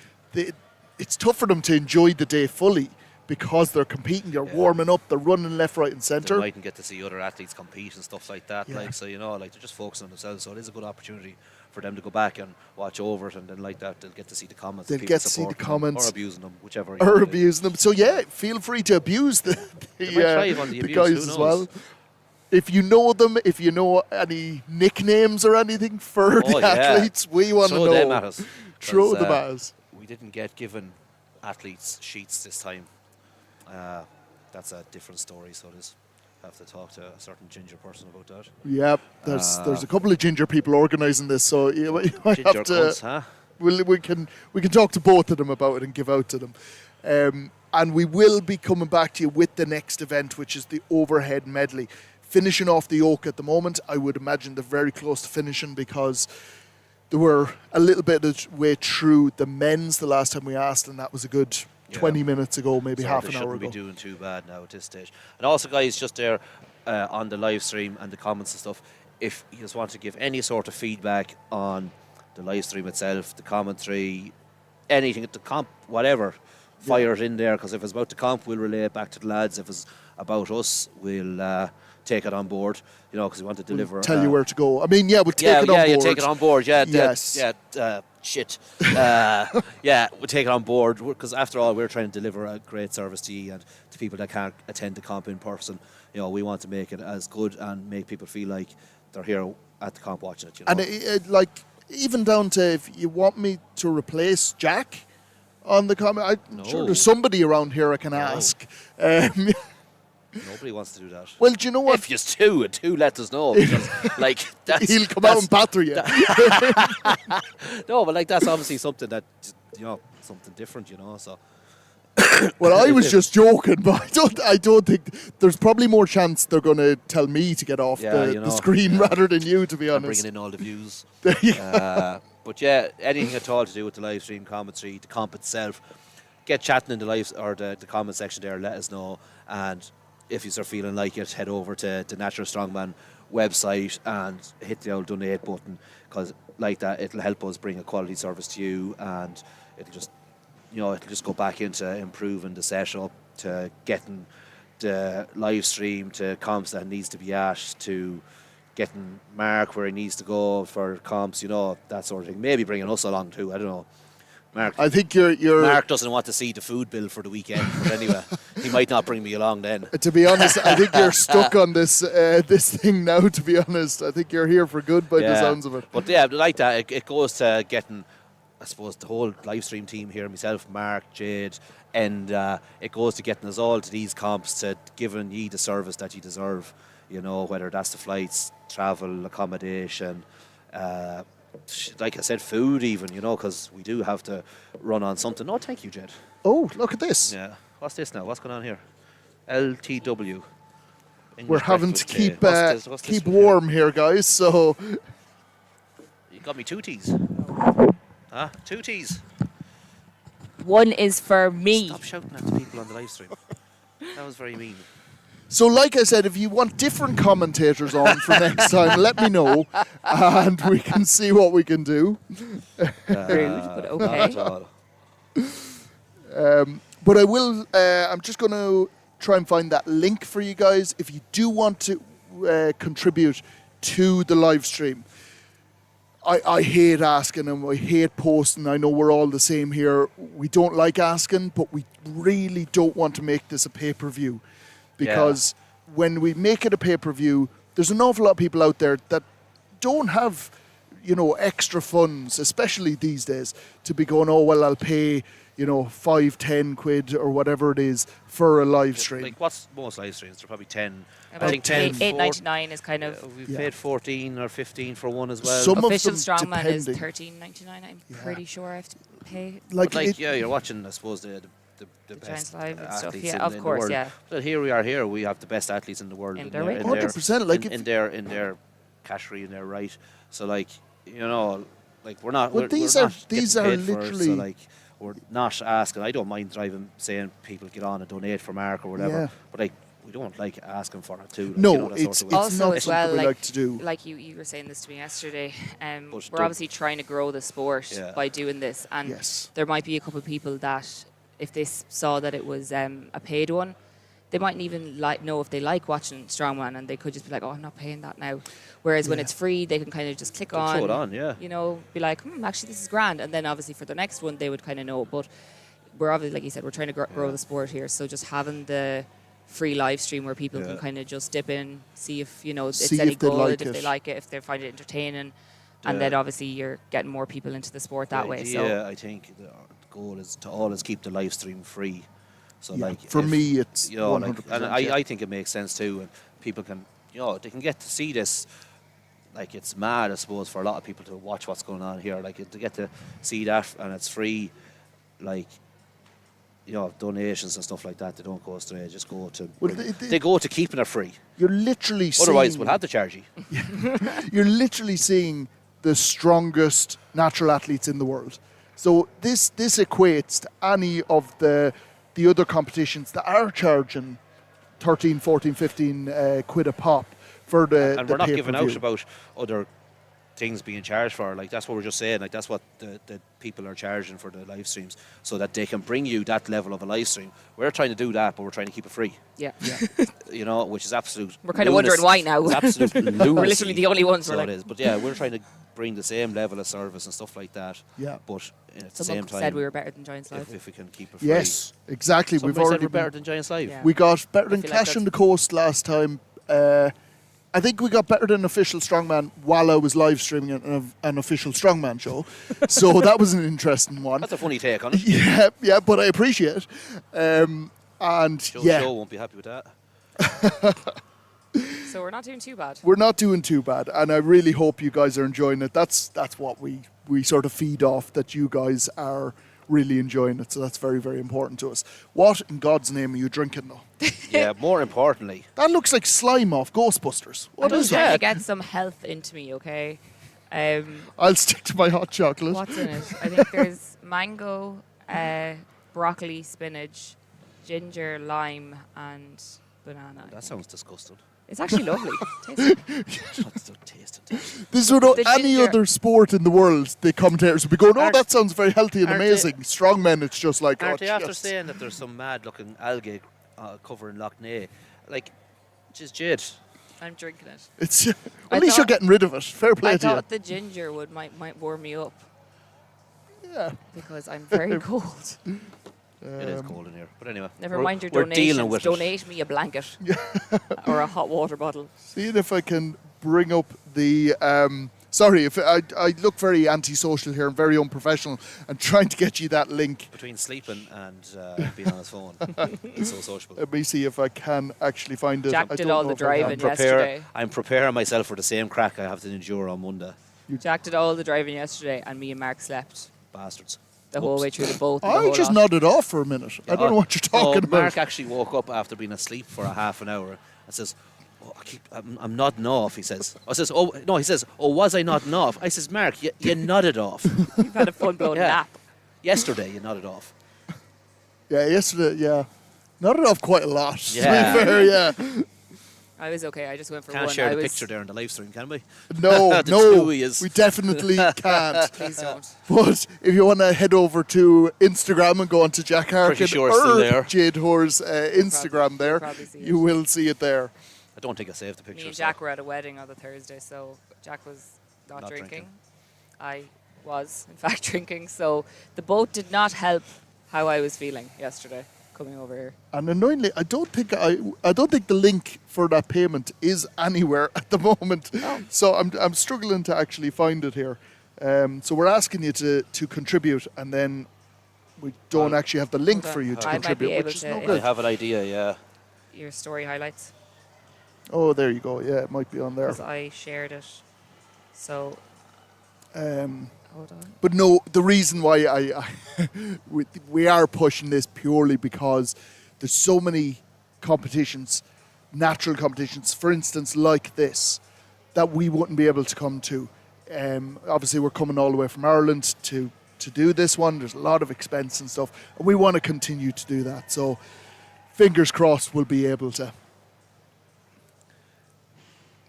Speaker 1: it's tough for them to enjoy the day fully because they're competing, they're warming up, they're running left, right and centre.
Speaker 3: They mightn't get to see other athletes compete and stuff like that. Yeah. They're just focusing on themselves. So it is a good opportunity for them to go back and watch over it, and then like that they'll get to see the comments.
Speaker 1: They'll get to see the comments.
Speaker 3: Or abusing them, whichever.
Speaker 1: Or abusing them. So yeah, feel free to abuse the guys as well. If you know them, if you know any nicknames or anything for the athletes, we want to know.
Speaker 3: Throw them at us.
Speaker 1: Throw them at us.
Speaker 3: We didn't get given athletes sheets this time. That's a different story, so there's have to talk to a certain ginger person about that.
Speaker 1: Yep, there's a couple of ginger people organising this, so you might have to.
Speaker 3: Cunts, huh?
Speaker 1: We can talk to both of them about it and give out to them, and we will be coming back to you with the next event, which is the overhead medley. Finishing off the Yoke at the moment, I would imagine they're very close to finishing because they were a little bit of way through the men's the last time we asked, and that was a good 20 minutes ago, maybe half an hour ago.
Speaker 3: They shouldn't be doing too bad now at this stage. And also, guys, just there on the live stream and the comments and stuff, if you just want to give any sort of feedback on the live stream itself, the commentary, anything, the comp, whatever, fire it in there, because if it's about the comp, we'll relay it back to the lads. If it's about us, we'll take it on board, you know, because we want to deliver.
Speaker 1: Tell you where to go. I mean, we'll take it on board.
Speaker 3: Yeah, take it on board,
Speaker 1: Yes.
Speaker 3: Shit. Yeah, we'll take it on board, because after all, we're trying to deliver a great service to you and to people that can't attend the comp in person. You know, we want to make it as good and make people feel like they're here at the comp watching it, you know.
Speaker 1: And like, even down to if you want me to replace Jack on the comment, I'm sure there's somebody around here I can ask.
Speaker 3: Nobody wants to do that.
Speaker 1: Well, do you know what?
Speaker 3: If you two, let us know. Because, like,
Speaker 1: he'll come out and batter you.
Speaker 3: No, but like that's obviously something that, you know, something different, you know. So.
Speaker 1: Well, I was just joking, but I don't think there's probably more chance they're going to tell me to get off the screen rather than you, to be honest.
Speaker 3: Bringing in all the views.
Speaker 1: But
Speaker 3: yeah, anything at all to do with the live stream commentary, the comp itself, get chatting in the live or the comment section there. Let us know, and if you are feeling like it, head over to the Natural Strongman website and hit the old donate button, because like that it'll help us bring a quality service to you, and it'll just go back into improving the setup, to getting the live stream to comps that needs to be at, to getting Mark where he needs to go for comps, you know, that sort of thing. Maybe bringing us along too, I don't know. Mark,
Speaker 1: I think you're
Speaker 3: Mark doesn't want to see the food bill for the weekend, but anyway, he might not bring me along then.
Speaker 1: To be honest, I think you're stuck on this this thing now, to be honest. I think you're here for good by the sounds of it.
Speaker 3: But yeah, like that, it goes to getting, I suppose, the whole live stream team here, myself, Mark, Jade, and it goes to getting us all to these comps, to giving ye the service that you deserve, you know, whether that's the flights, travel, accommodation, like I said, food even, you know, because we do have to run on something. Oh, thank you, Jed.
Speaker 1: Oh, look at this.
Speaker 3: Yeah. What's this now? What's going on here? LTW.
Speaker 1: We're having to keep warm here, guys, so...
Speaker 3: You got me 2 teas. Huh? 2 teas.
Speaker 2: One is for me.
Speaker 3: Stop shouting at the people on the live stream. That was very mean.
Speaker 1: So, like I said, if you want different commentators on for next time, let me know, and we can see what we can do.
Speaker 2: But okay.
Speaker 1: But I will. I'm just going to try and find that link for you guys. If you do want to contribute to the live stream, I hate asking and I hate posting. I know we're all the same here. We don't like asking, but we really don't want to make this a pay-per-view. Because when we make it a pay-per-view, there's an awful lot of people out there that don't have, you know, extra funds, especially these days, to be going, oh, well, I'll pay, you know, 5, 10 quid or whatever it is for a live stream.
Speaker 3: Like, what's most live streams? They're probably 10.
Speaker 2: About
Speaker 3: I think 10.
Speaker 2: $8.99 is kind of...
Speaker 3: We've paid 14 or 15 for one as well.
Speaker 1: Some
Speaker 2: Official
Speaker 1: of them,
Speaker 2: Strongman is
Speaker 1: depending.
Speaker 2: $13.99. I'm pretty sure I have to pay.
Speaker 1: Like,
Speaker 3: you're watching, I suppose, the best
Speaker 2: Live and stuff.
Speaker 3: athletes
Speaker 2: Yeah,
Speaker 3: in
Speaker 2: of
Speaker 3: the
Speaker 2: course,
Speaker 3: world.
Speaker 2: yeah.
Speaker 3: But here we are. Here we have the best athletes in the world.
Speaker 2: In their weight.
Speaker 1: 100%. Like
Speaker 3: in their category, in their right. So like, you know, like we're not.
Speaker 1: Well,
Speaker 3: we're
Speaker 1: these
Speaker 3: not
Speaker 1: are
Speaker 3: getting paid for it,
Speaker 1: literally.
Speaker 3: so like, we're not asking. I don't mind saying people get on and donate for Mark or whatever.
Speaker 1: Yeah.
Speaker 3: But like, we don't like asking for it too. Like,
Speaker 1: No,
Speaker 3: you know, that
Speaker 1: it's
Speaker 3: sort of way.
Speaker 2: Also,
Speaker 1: not
Speaker 2: as well,
Speaker 1: something we
Speaker 2: like,
Speaker 1: like to do.
Speaker 2: Like you were saying this to me yesterday, we're
Speaker 3: don't-
Speaker 2: obviously trying to grow the sport by doing this, and
Speaker 1: Yes.
Speaker 2: there might be a couple of people that, if they saw that it was a paid one, they mightn't even know if they like watching Strongman, and they could just be like, oh, I'm not paying that now. Whereas when it's free, they can kind of just click on,
Speaker 3: throw it on, yeah.
Speaker 2: you know, be like, actually this is grand, and then obviously for the next one they would kind of know. But we're obviously, like you said, we're trying to grow the sport here, so just having the free live stream where people can kind of just dip in, see if, you know, it's
Speaker 1: See
Speaker 2: any
Speaker 1: if they
Speaker 2: good,
Speaker 1: like
Speaker 2: if
Speaker 1: it.
Speaker 2: they like it, if they find it entertaining, and then obviously you're getting more people into the sport that way. So
Speaker 3: Yeah, I think the goal is to always keep the live stream free. So
Speaker 1: Yeah,
Speaker 3: like,
Speaker 1: for
Speaker 3: if,
Speaker 1: me, it's
Speaker 3: you know,
Speaker 1: 100%.
Speaker 3: and I think it makes sense too, and people can, you know, they can get to see this. Like, it's mad, I suppose, for a lot of people to watch what's going on here. Like, to get to see that, and it's free. Like, you know, donations and stuff like that, they don't go astray. They just go to they go to keeping it free.
Speaker 1: You're literally
Speaker 3: Otherwise,
Speaker 1: seeing,
Speaker 3: we'll have to charge you.
Speaker 1: you're literally seeing the strongest natural athletes in the world. So this equates to any of the other competitions that are charging 13, 14, 15 quid a pop for the
Speaker 3: And we're not giving out
Speaker 1: pay-per-view.
Speaker 3: about other things being charged for. Like, that's what we're just saying. Like, that's what the people are charging for the live streams, so that they can bring you that level of a live stream. We're trying to do that, but we're trying to keep it free.
Speaker 2: Yeah.
Speaker 3: You know, which is absolute.
Speaker 2: We're kind of wondering why now.
Speaker 3: It's absolute lunacy.
Speaker 2: We're literally the only ones.
Speaker 3: So it is. But yeah, we're trying to bring the same level of service and stuff like that.
Speaker 1: Yeah.
Speaker 3: But at the
Speaker 2: Someone
Speaker 3: same time,
Speaker 2: said we were better than Giants Live.
Speaker 3: if we can keep it free.
Speaker 1: Yes, exactly.
Speaker 3: Somebody
Speaker 1: We've already
Speaker 3: said we're better than Giants Live.
Speaker 2: Yeah.
Speaker 1: We got better than
Speaker 2: feel like
Speaker 1: Clash on
Speaker 2: that's-
Speaker 1: the Coast last time. I think we got better than official Strongman while I was live streaming an official Strongman show. So that was an interesting one.
Speaker 3: That's a funny take on it.
Speaker 1: Yeah, but I appreciate it. And
Speaker 3: Joe
Speaker 1: yeah,
Speaker 3: Show won't be happy with that.
Speaker 2: So we're not doing too bad.
Speaker 1: we're not doing too bad, and I really hope you guys are enjoying it. That's what we sort of feed off, that you guys are really enjoying it. So that's very, very important to us. What in God's name are you drinking though?
Speaker 3: Yeah, more importantly,
Speaker 1: That looks like slime off Ghostbusters. What
Speaker 2: I'm
Speaker 1: is
Speaker 2: just trying
Speaker 1: that?
Speaker 2: to get some health into me, okay?
Speaker 1: I'll stick to my hot chocolate.
Speaker 2: What's in it? I think there's mango, broccoli, spinach, ginger, lime, and banana.
Speaker 3: that sounds disgusting.
Speaker 2: It's actually lovely. Tasty.
Speaker 3: That's so tasty.
Speaker 1: This would
Speaker 2: The
Speaker 1: any
Speaker 2: ginger-
Speaker 1: other sport in the world, the commentators would be going, "Oh,
Speaker 3: Aren't-
Speaker 1: that sounds very healthy and
Speaker 3: aren't they-
Speaker 1: amazing." Strongmen, it's just like,
Speaker 3: Aren't
Speaker 1: oh,
Speaker 3: they after
Speaker 1: just-
Speaker 3: saying that there's some mad-looking algae covering Loch Ness? Like, just jade.
Speaker 2: I'm drinking it.
Speaker 1: It's
Speaker 2: I
Speaker 1: at least you're
Speaker 2: thought-
Speaker 1: getting rid of it. Fair play
Speaker 2: I
Speaker 1: to you.
Speaker 2: thought the ginger might warm me up
Speaker 1: Yeah.
Speaker 2: because I'm very cold.
Speaker 3: It is cold in here, but anyway.
Speaker 2: Never
Speaker 3: we're-
Speaker 2: mind your
Speaker 3: we're
Speaker 2: donations.
Speaker 3: dealing with it.
Speaker 2: Donate me a blanket or a hot water bottle.
Speaker 1: Seeing if I can bring up the. Sorry, if I look very antisocial here and very unprofessional, and trying to get you that link.
Speaker 3: Between sleeping and being on his phone, it's so sociable.
Speaker 1: Let me see if I can actually find it.
Speaker 2: Jack
Speaker 1: I
Speaker 2: did
Speaker 1: don't
Speaker 2: all
Speaker 1: know
Speaker 2: the
Speaker 1: if I can.
Speaker 2: driving yesterday.
Speaker 3: I'm preparing myself for the same crack I have to endure on Monday.
Speaker 2: Jack did all the driving yesterday, and me and Mark slept
Speaker 3: Bastards.
Speaker 2: the whole way through the boat.
Speaker 1: I just nodded off for a minute. I don't know what you're talking about.
Speaker 3: Mark actually woke up after being asleep for a half an hour and says, "Oh, I'm nodding off." He says, "I says, oh no." He says, "Oh, was I nodding off?" I says, "Mark, you nodded off."
Speaker 2: You've had a full-blown nap.
Speaker 3: Yesterday, you nodded off.
Speaker 1: Yeah, yesterday, yeah. Nodded off quite a lot,
Speaker 3: Yeah.
Speaker 1: to be fair, yeah.
Speaker 2: I was okay. I just went for
Speaker 3: Can't
Speaker 2: one.
Speaker 3: share
Speaker 2: I
Speaker 3: the
Speaker 2: was
Speaker 3: picture there in the live stream, can we?
Speaker 1: No,
Speaker 3: The
Speaker 1: no,
Speaker 3: two he is.
Speaker 1: we definitely can't.
Speaker 2: Please don't.
Speaker 1: But if you want to head over to Instagram and go onto Jack Harkin
Speaker 3: Pretty sure it's still
Speaker 1: or
Speaker 3: there.
Speaker 1: Jade Hoare's Instagram there,
Speaker 2: probably see it.
Speaker 1: you will see it there.
Speaker 3: I don't think I saved the picture.
Speaker 2: Me and Jack were at a wedding on the Thursday, so Jack was not drinking. I was, in fact, drinking. So the boat did not help how I was feeling yesterday coming over here.
Speaker 1: And annoyingly, I don't think the link for that payment is anywhere at the moment.
Speaker 2: Oh.
Speaker 1: So I'm struggling to actually find it here. So we're asking you to contribute, and then we don't actually have the link for you to
Speaker 2: I might be
Speaker 1: contribute,
Speaker 2: able
Speaker 1: which is
Speaker 2: to-
Speaker 1: no
Speaker 3: I
Speaker 1: good.
Speaker 3: have an idea, yeah.
Speaker 2: Your story highlights,
Speaker 1: Oh, there you go. Yeah, it might be on there.
Speaker 2: because I shared it. So hold on.
Speaker 1: But no, the reason why we are pushing this purely because there's so many competitions, natural competitions, for instance, like this, that we wouldn't be able to come to. Obviously, we're coming all the way from Ireland to do this one. There's a lot of expense and stuff, and we want to continue to do that. So, fingers crossed, we'll be able to.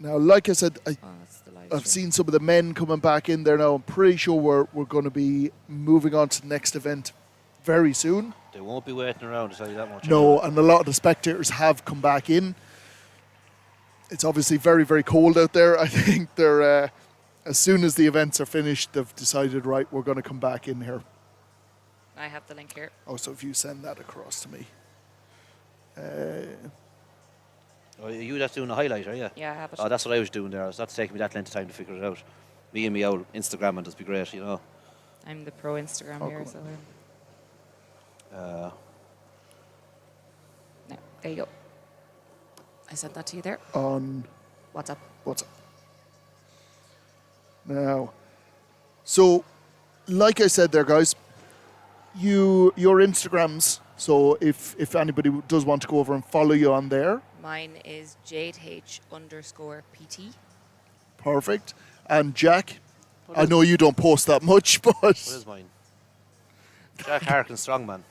Speaker 1: Now, like I said,
Speaker 2: Oh, that's the live
Speaker 1: I've
Speaker 2: stream.
Speaker 1: seen some of the men coming back in there now. I'm pretty sure we're going to be moving on to the next event very soon.
Speaker 3: They won't be waiting around, to tell you that much.
Speaker 1: No, and a lot of the spectators have come back in. It's obviously very, very cold out there. I think they're as soon as the events are finished, they've decided, right, we're going to come back in here.
Speaker 2: I have the link here.
Speaker 1: Oh, so if you send that across to me.
Speaker 3: Oh, you that's doing a highlight, are you?
Speaker 2: Yeah, I have it.
Speaker 3: Oh, that's what I was doing there. That's taking me that length of time to figure it out. Me and me old Instagram and just be great, you know.
Speaker 2: I'm the pro Instagram
Speaker 1: Oh,
Speaker 2: here,
Speaker 1: cool.
Speaker 2: so
Speaker 3: Uh,
Speaker 2: no, there you go. I sent that to you there.
Speaker 1: On
Speaker 2: WhatsApp.
Speaker 1: WhatsApp. Now, so, like I said there, guys, your Instagrams. So if anybody does want to go over and follow you on there,
Speaker 2: Mine is JadeH_PT.
Speaker 1: perfect. And Jack, I know you don't post that much, but
Speaker 3: what is mine? Jack Harkin Strongman.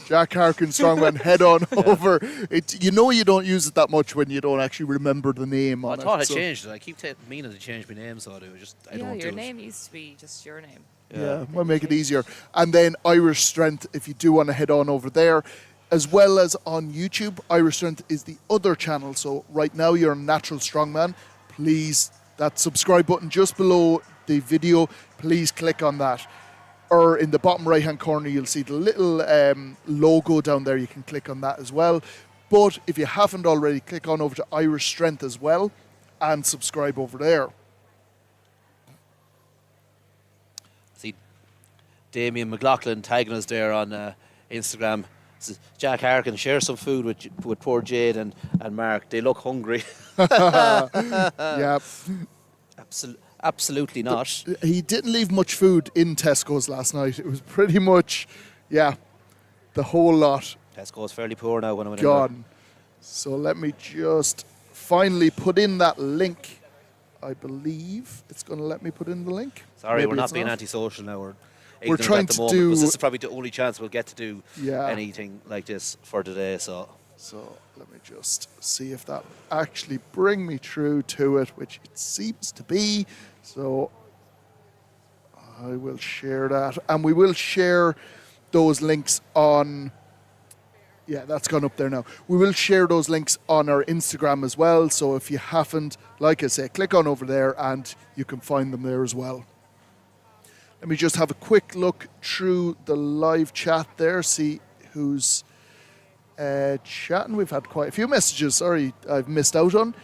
Speaker 1: Jack Harkin Strongman, head on over. You know you don't use it that much when you don't actually remember the name on it.
Speaker 3: I thought I changed it. I keep meaning to change my name, so I don't do
Speaker 2: your
Speaker 3: it.
Speaker 2: name used to be just your name.
Speaker 1: Yeah, might make it easier. And then Irish Strength, if you do want to head on over there, as well as on YouTube. Irish Strength is the other channel. So right now you're on Natural Strongman. Please, that subscribe button just below the video, please click on that. Or in the bottom right hand corner you'll see the little logo down there. You can click on that as well. But if you haven't already, click on over to Irish Strength as well and subscribe over there.
Speaker 3: See Damien McLaughlin tagging us there on Instagram. Says, Jack Harkin, share some food with poor Jade and Mark. They look hungry.
Speaker 1: Yeah.
Speaker 3: Absolutely not.
Speaker 1: He didn't leave much food in Tesco's last night. It was pretty much, the whole lot.
Speaker 3: Tesco's fairly poor now when I went
Speaker 1: gone.
Speaker 3: in there.
Speaker 1: So let me just finally put in that link. I believe it's going to let me put in the link.
Speaker 3: Sorry,
Speaker 1: Maybe
Speaker 3: we're not
Speaker 1: it's
Speaker 3: being antisocial now.
Speaker 1: We're trying
Speaker 3: at the
Speaker 1: to
Speaker 3: moment,
Speaker 1: do.
Speaker 3: because this is probably the only chance we'll get to do
Speaker 1: Yeah.
Speaker 3: anything like this for today. So
Speaker 1: let me just see if that actually bring me through to it, which it seems to be. So I will share that, and we will share those links on. Yeah, that's gone up there now. We will share those links on our Instagram as well. So if you haven't, like I say, click on over there and you can find them there as well. Let me just have a quick look through the live chat there, see who's chatting. We've had quite a few messages, sorry, I've missed out on.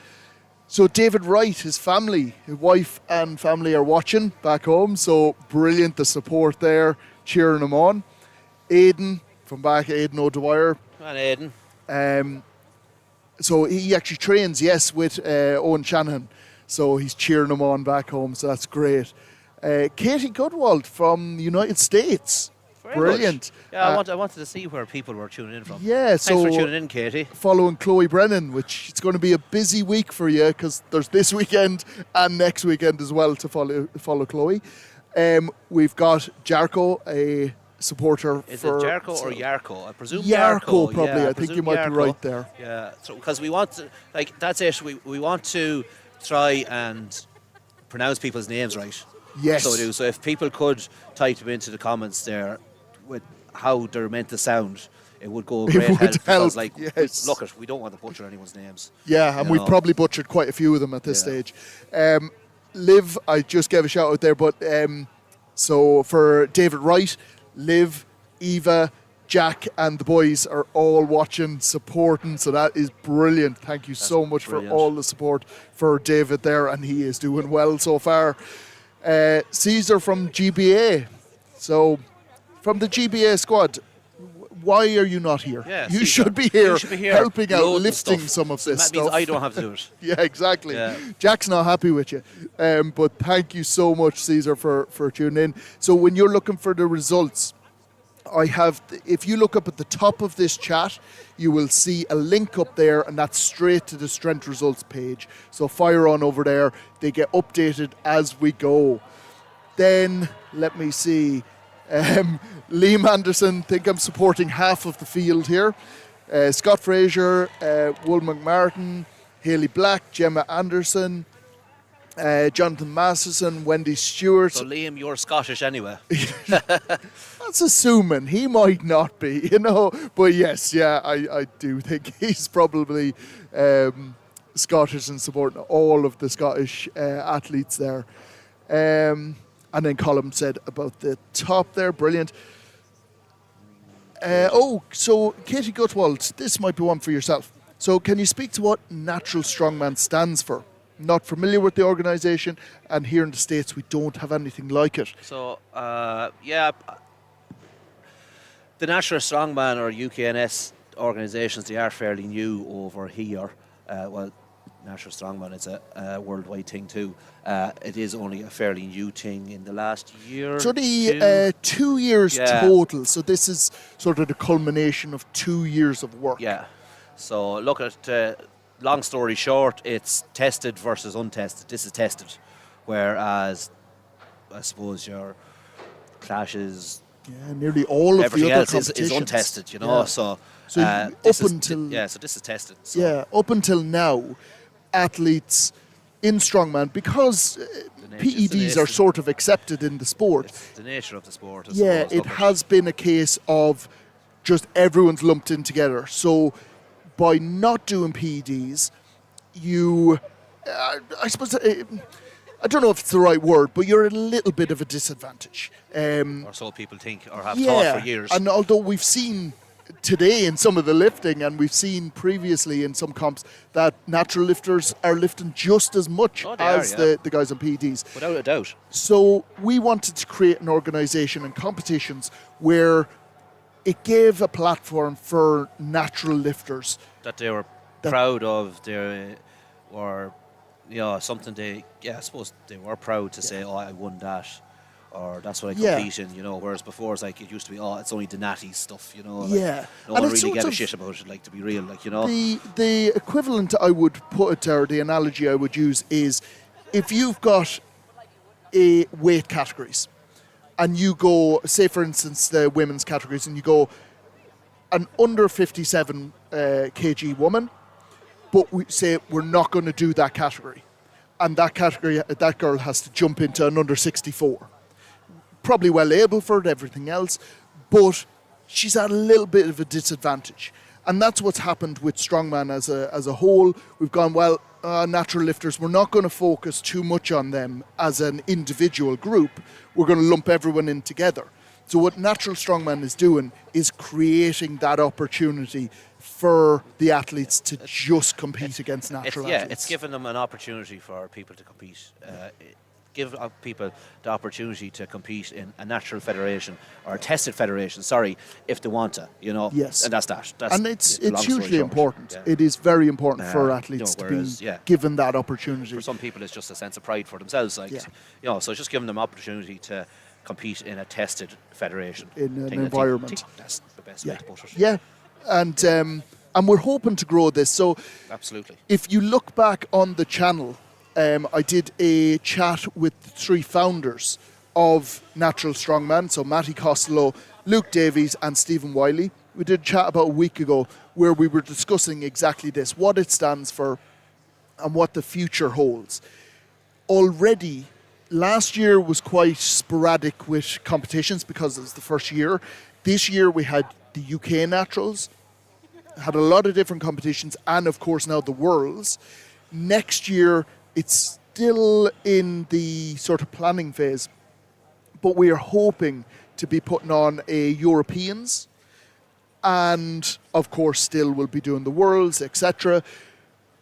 Speaker 1: So David Wright, his family, his wife and family are watching back home. So brilliant, the support there, cheering him on. Aidan, from back, Aidan O'Dwyer.
Speaker 3: Come on, Aidan.
Speaker 1: So he actually trains, yes, with Owen Shanahan. So he's cheering him on back home, so that's great. Katie Goodwald from the United States.
Speaker 3: Very
Speaker 1: Brilliant.
Speaker 3: good. Yeah, I wanted to see where people were tuning in from.
Speaker 1: Yeah,
Speaker 3: Thanks
Speaker 1: so
Speaker 3: for tuning in, Katie.
Speaker 1: Following Chloe Brennan, which it's going to be a busy week for you because there's this weekend and next weekend as well to follow Chloe. We've got Jarko, a supporter.
Speaker 3: Is it Jarko or Yarko? I presume
Speaker 1: Yarko,
Speaker 3: Yarko.
Speaker 1: probably.
Speaker 3: Yeah,
Speaker 1: I think you might be right there.
Speaker 3: Yeah, so because we want to, that's it. We want to try and pronounce people's names right.
Speaker 1: Yes.
Speaker 3: So we do. So if people could type them into the comments there with how they're meant to sound, it would go a great help. Because,
Speaker 1: yes.
Speaker 3: Look, we don't want to butcher anyone's names.
Speaker 1: Yeah, and we've probably butchered quite a few of them at this stage. Liv, I just gave a shout out there, but so for David Wright, Liv, Eva, Jack and the boys are all watching, supporting, so that is brilliant. Thank you so much for all the support for David there, and he is doing well so far. Caesar from GBA. So, from the GBA squad, why are you not here?
Speaker 3: Yeah,
Speaker 1: you
Speaker 3: Caesar,
Speaker 1: should be here, helping out,
Speaker 3: loading
Speaker 1: lifting
Speaker 3: stuff.
Speaker 1: some of
Speaker 3: So
Speaker 1: this
Speaker 3: that
Speaker 1: stuff.
Speaker 3: means I don't have to do it.
Speaker 1: Yeah, exactly.
Speaker 3: Yeah.
Speaker 1: Jack's not happy with you. But thank you so much, Caesar, for tuning in. So when you're looking for the results, if you look up at the top of this chat, you will see a link up there, and that's straight to the strength results page. So fire on over there. They get updated as we go. Then, let me see. Liam Anderson, think I'm supporting half of the field here. Scott Fraser, Will McMartin, Hayley Black, Gemma Anderson, Jonathan Masterson, Wendy Stewart.
Speaker 3: So Liam, you're Scottish anyway.
Speaker 1: That's assuming. He might not be, But yes, I do think he's probably Scottish and supporting all of the Scottish athletes there. And then Colin said about the top there, brilliant. So Katie Gutwald, this might be one for yourself. So can you speak to what Natural Strongman stands for? Not familiar with the organisation, and here in the States we don't have anything like it.
Speaker 3: So, the Natural Strongman or UKNS organisations, they are fairly new over here. Natural Strongman is a worldwide thing too. It is only a fairly new thing in the last year.
Speaker 1: So the 2 years total. So this is sort of the culmination of 2 years of work.
Speaker 3: Yeah. So look at, long story short, it's tested versus untested. This is tested. Whereas, I suppose your clashes,
Speaker 1: Yeah, nearly all of
Speaker 3: everything
Speaker 1: the other
Speaker 3: else is
Speaker 1: competitions
Speaker 3: untested, you know.
Speaker 1: Yeah.
Speaker 3: So,
Speaker 1: So
Speaker 3: this
Speaker 1: up
Speaker 3: is,
Speaker 1: until
Speaker 3: so this is tested. So.
Speaker 1: yeah, up until now, athletes in strongman, because PEDs are sort of accepted in the sport.
Speaker 3: It's the nature of the sport. I
Speaker 1: Yeah,
Speaker 3: suppose,
Speaker 1: it has been a case of just everyone's lumped in together. So by not doing PEDs, you, I suppose, I don't know if it's the right word, but you're at a little bit of a disadvantage.
Speaker 3: Or so people think, or have thought for years.
Speaker 1: And although we've seen today in some of the lifting, and we've seen previously in some comps, that natural lifters are lifting just as much as the guys on PEDs.
Speaker 3: Without a doubt.
Speaker 1: So we wanted to create an organisation and competitions where it gave a platform for natural lifters.
Speaker 3: That they were proud of, or something I suppose they were proud to say, oh, I won that, or that's what I compete in, whereas before it's like, it used to be, oh, it's only the natty stuff, No one really gave a shit about it, like, to be real, like,
Speaker 1: The equivalent I would put it, or the analogy I would use is, if you've got a weight categories, and you go, say for instance, the women's categories, and you go an under 57 kg woman, but we say we're not going to do that category. And that category, that girl has to jump into an under 64. Probably well able for it, everything else, but she's at a little bit of a disadvantage. And that's what's happened with Strongman as a whole. We've gone, well, natural lifters, we're not going to focus too much on them as an individual group. We're going to lump everyone in together. So what Natural Strongman is doing is creating that opportunity for the athletes to just compete against natural athletes.
Speaker 3: Yeah, it's giving them an opportunity for people to compete. Give people the opportunity to compete in a natural federation or a tested federation, if they want to,
Speaker 1: Yes.
Speaker 3: And that's that.
Speaker 1: And it's hugely important. Yeah. It is very important for athletes to be given that opportunity.
Speaker 3: For some people, it's just a sense of pride for themselves. So it's just giving them opportunity to compete in a tested federation.
Speaker 1: In an environment.
Speaker 3: That's the best way to put it.
Speaker 1: Yeah, and we're hoping to grow this. So
Speaker 3: absolutely.
Speaker 1: If you look back on the channel, I did a chat with the 3 founders of Natural Strongman, so Matty Costello, Luke Davies and Stephen Wiley. We did a chat about a week ago where we were discussing exactly this, what it stands for and what the future holds. Already, last year was quite sporadic with competitions because it was the first year. This year we had the UK Naturals, had a lot of different competitions, and of course now the Worlds. Next year, it's still in the sort of planning phase, but we are hoping to be putting on a Europeans, and of course still will be doing the Worlds, etc.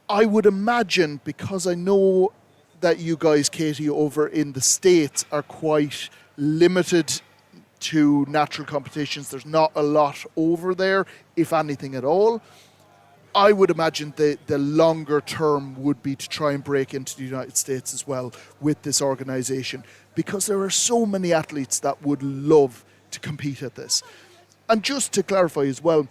Speaker 1: I would imagine, because I know that you guys, Katie, over in the States are quite limited to natural competitions. There's not a lot over there, if anything at all. I would imagine the longer term would be to try and break into the United States as well with this organisation, because there are so many athletes that would love to compete at this. And just to clarify as well,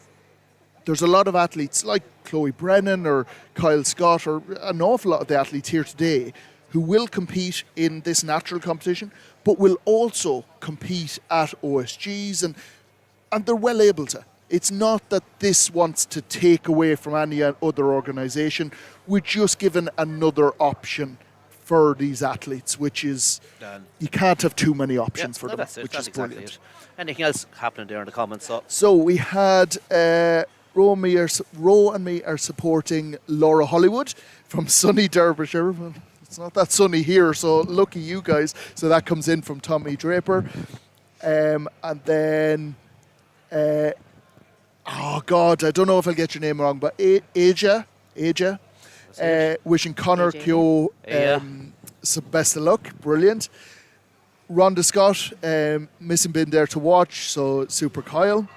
Speaker 1: there's a lot of athletes like Chloe Brennan or Kyle Scott, or an awful lot of the athletes here today, who will compete in this natural competition, but will also compete at OSGs, and they're well able to. It's not that this wants to take away from any other organisation. We're just given another option for these athletes, which is, you can't have too many options for them, which is brilliant.
Speaker 3: Exactly. Anything else happening there in the comments?
Speaker 1: So we had Ro and me are supporting Laura Hollywood from sunny Derbyshire. Well, it's not that sunny here, so lucky you guys. So that comes in from Tommy Draper. And then, oh God, I don't know if I'll get your name wrong, but Aja, wishing Connor Kyo some best of luck. Brilliant. Rhonda Scott, missing been there to watch, so super Kyle.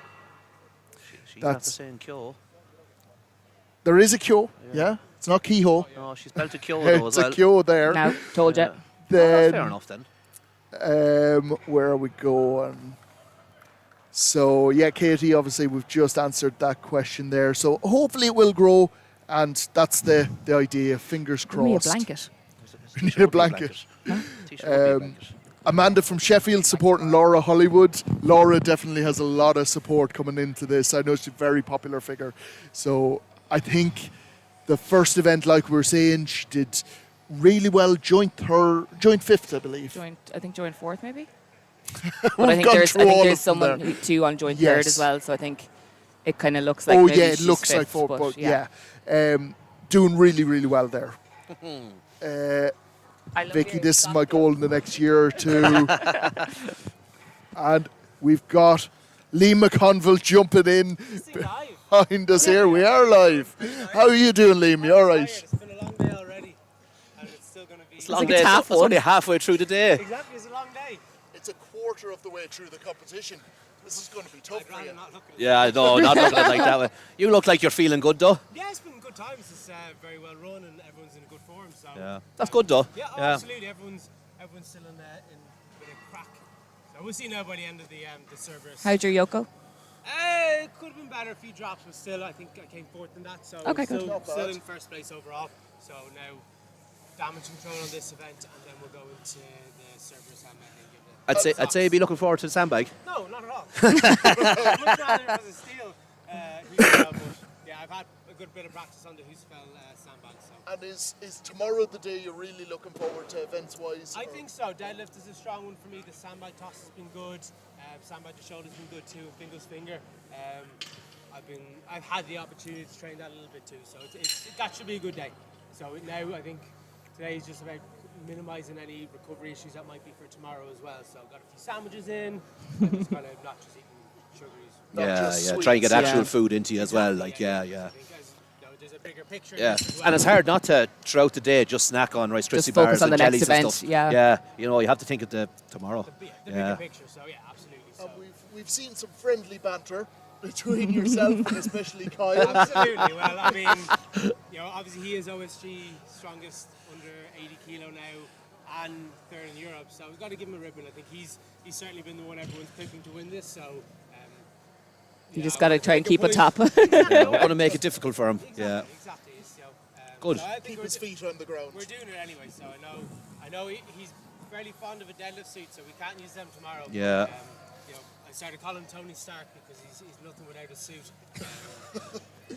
Speaker 3: She's not saying Kyo.
Speaker 1: There is a Kyo, yeah. It's not Kehoe.
Speaker 3: No, she's spelled a Kyo though as well.
Speaker 1: It's a Kyo there.
Speaker 2: No, told you.
Speaker 1: Then,
Speaker 3: fair enough then.
Speaker 1: Where are we going? So, yeah, Katie, obviously we've just answered that question there. So hopefully it will grow, and that's the idea. Fingers crossed.
Speaker 2: We need a blanket.
Speaker 1: We need a blanket.
Speaker 3: T-shirt would be a blanket.
Speaker 1: Amanda from Sheffield supporting Laura Hollywood. Laura definitely has a lot of support coming into this. I know she's a very popular figure. So I think the first event, like we were saying, she did really well. Joint fifth, I believe.
Speaker 2: I think joint fourth, maybe. But I think there's someone too on joint third as well. So I think it kind of looks like.
Speaker 1: Oh
Speaker 2: maybe
Speaker 1: yeah, it
Speaker 2: she's
Speaker 1: looks
Speaker 2: fifth,
Speaker 1: like fourth,
Speaker 2: but
Speaker 1: yeah. Doing really, really well there. Vicky, this is my goal in the next year or two. And we've got Lee McConville jumping in behind us here. We are live. How are you doing, Liam? You all right?
Speaker 12: It's been a long day already, and it's still going to be.
Speaker 3: It's a long day. It's only halfway through the day.
Speaker 12: Exactly, it's a long day.
Speaker 1: It's a quarter of the way through the competition. This is going to be tough for you.
Speaker 3: Yeah, no, not looking at it like that way. You look like you're feeling good, though.
Speaker 12: Yeah, it's been good times. It's very well run, and everyone's in good form. So
Speaker 3: yeah, that's good, though.
Speaker 12: Yeah, absolutely. Everyone's still in with a crack. So we'll see now by the end of the Cerberus.
Speaker 2: How'd your Yoko?
Speaker 12: It could have been better, a few drops, but still, I think I came fourth in that. So
Speaker 2: okay,
Speaker 12: still in first place overall. So now damage control on this event, and then we'll go into the Cerberus and
Speaker 3: I'd say you'd be looking forward to the Sandbag.
Speaker 12: No, not at all. Much rather it was a steel Husfell, but yeah, I've had a good bit of practice on the Husfell Sandbag. So.
Speaker 1: And is tomorrow the day you're really looking forward to events-wise?
Speaker 12: I think so. Deadlift is a strong one for me. The Sandbag toss has been good. Sandbag to shoulder's been good too. Fingers finger. I've had the opportunity to train that a little bit too. So that should be a good day. So now I think today is just about minimising any recovery issues that might be for tomorrow as well. So got a few sandwiches in, and just kind of not just eating sugaries.
Speaker 3: Yeah. Try and get actual food into you as well. Like, yeah.
Speaker 12: There's a bigger picture.
Speaker 3: Yeah,
Speaker 12: well.
Speaker 3: and it's hard not to throughout the day just snack on Rice Krispie bars
Speaker 2: on
Speaker 3: and
Speaker 2: the
Speaker 3: jellies
Speaker 2: next
Speaker 3: and
Speaker 2: event,
Speaker 3: stuff.
Speaker 2: yeah.
Speaker 3: You know, you have to think of the tomorrow.
Speaker 12: The bigger picture. So yeah, absolutely. So.
Speaker 1: We've seen some friendly banter between yourself and especially Kyle.
Speaker 12: Absolutely. Well, I mean, obviously he is OSG strongest under 80 kilo now and third in Europe, so we've got to give him a ribbon. I think he's certainly been the one everyone's picking to win this. So
Speaker 2: you just got to try and keep on top.
Speaker 3: We're going to make it difficult for him.
Speaker 12: Exactly. So,
Speaker 3: good.
Speaker 12: So
Speaker 1: keep his feet on the ground.
Speaker 12: We're doing it anyway, so I know he's fairly fond of a deadlift suit, so we can't use them tomorrow.
Speaker 3: Yeah.
Speaker 12: But, I started calling him Tony Stark because he's nothing without a suit.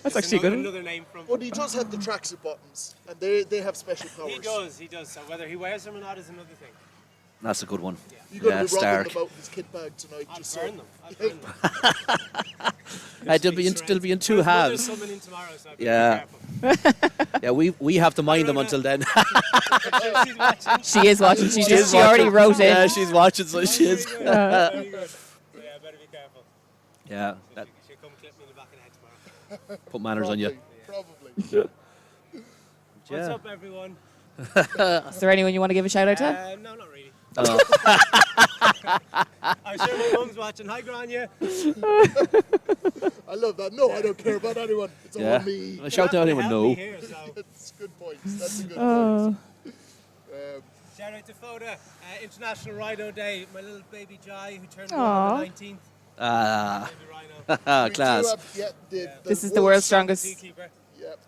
Speaker 2: That's actually good.
Speaker 12: Another name from.
Speaker 1: But he does have the tracksuit buttons, and they have special powers.
Speaker 12: He does. So whether he wears them or not is another thing.
Speaker 3: That's a good one.
Speaker 1: You're going to be
Speaker 3: Stark.
Speaker 1: rocking them out his kit bag tonight.
Speaker 12: I'll burn them.
Speaker 3: They'll be in two halves.
Speaker 12: There's someone in tomorrow, so
Speaker 3: Yeah. Yeah, we have to mind them until then.
Speaker 2: She is watching. She already wrote in.
Speaker 3: Yeah, she's watching, so she is.
Speaker 12: Very good. Yeah, better be careful.
Speaker 3: Yeah.
Speaker 12: She'll come clip me in the back of the head tomorrow.
Speaker 3: Put manners on you.
Speaker 1: Probably.
Speaker 12: What's up, everyone?
Speaker 2: Is there anyone you want to give a shout out to?
Speaker 12: No, not really.
Speaker 3: Oh.
Speaker 12: I'm sure my mum's watching. Hi, Grania.
Speaker 1: I love that. No, I don't care about anyone. It's all me.
Speaker 3: Shout out anyone, no.
Speaker 1: That's a good point. That's a good point.
Speaker 12: Shout out to Foda, International Rhino Day. My little baby Jai, who turned on the 19th.
Speaker 3: Class.
Speaker 2: This is the world's strongest.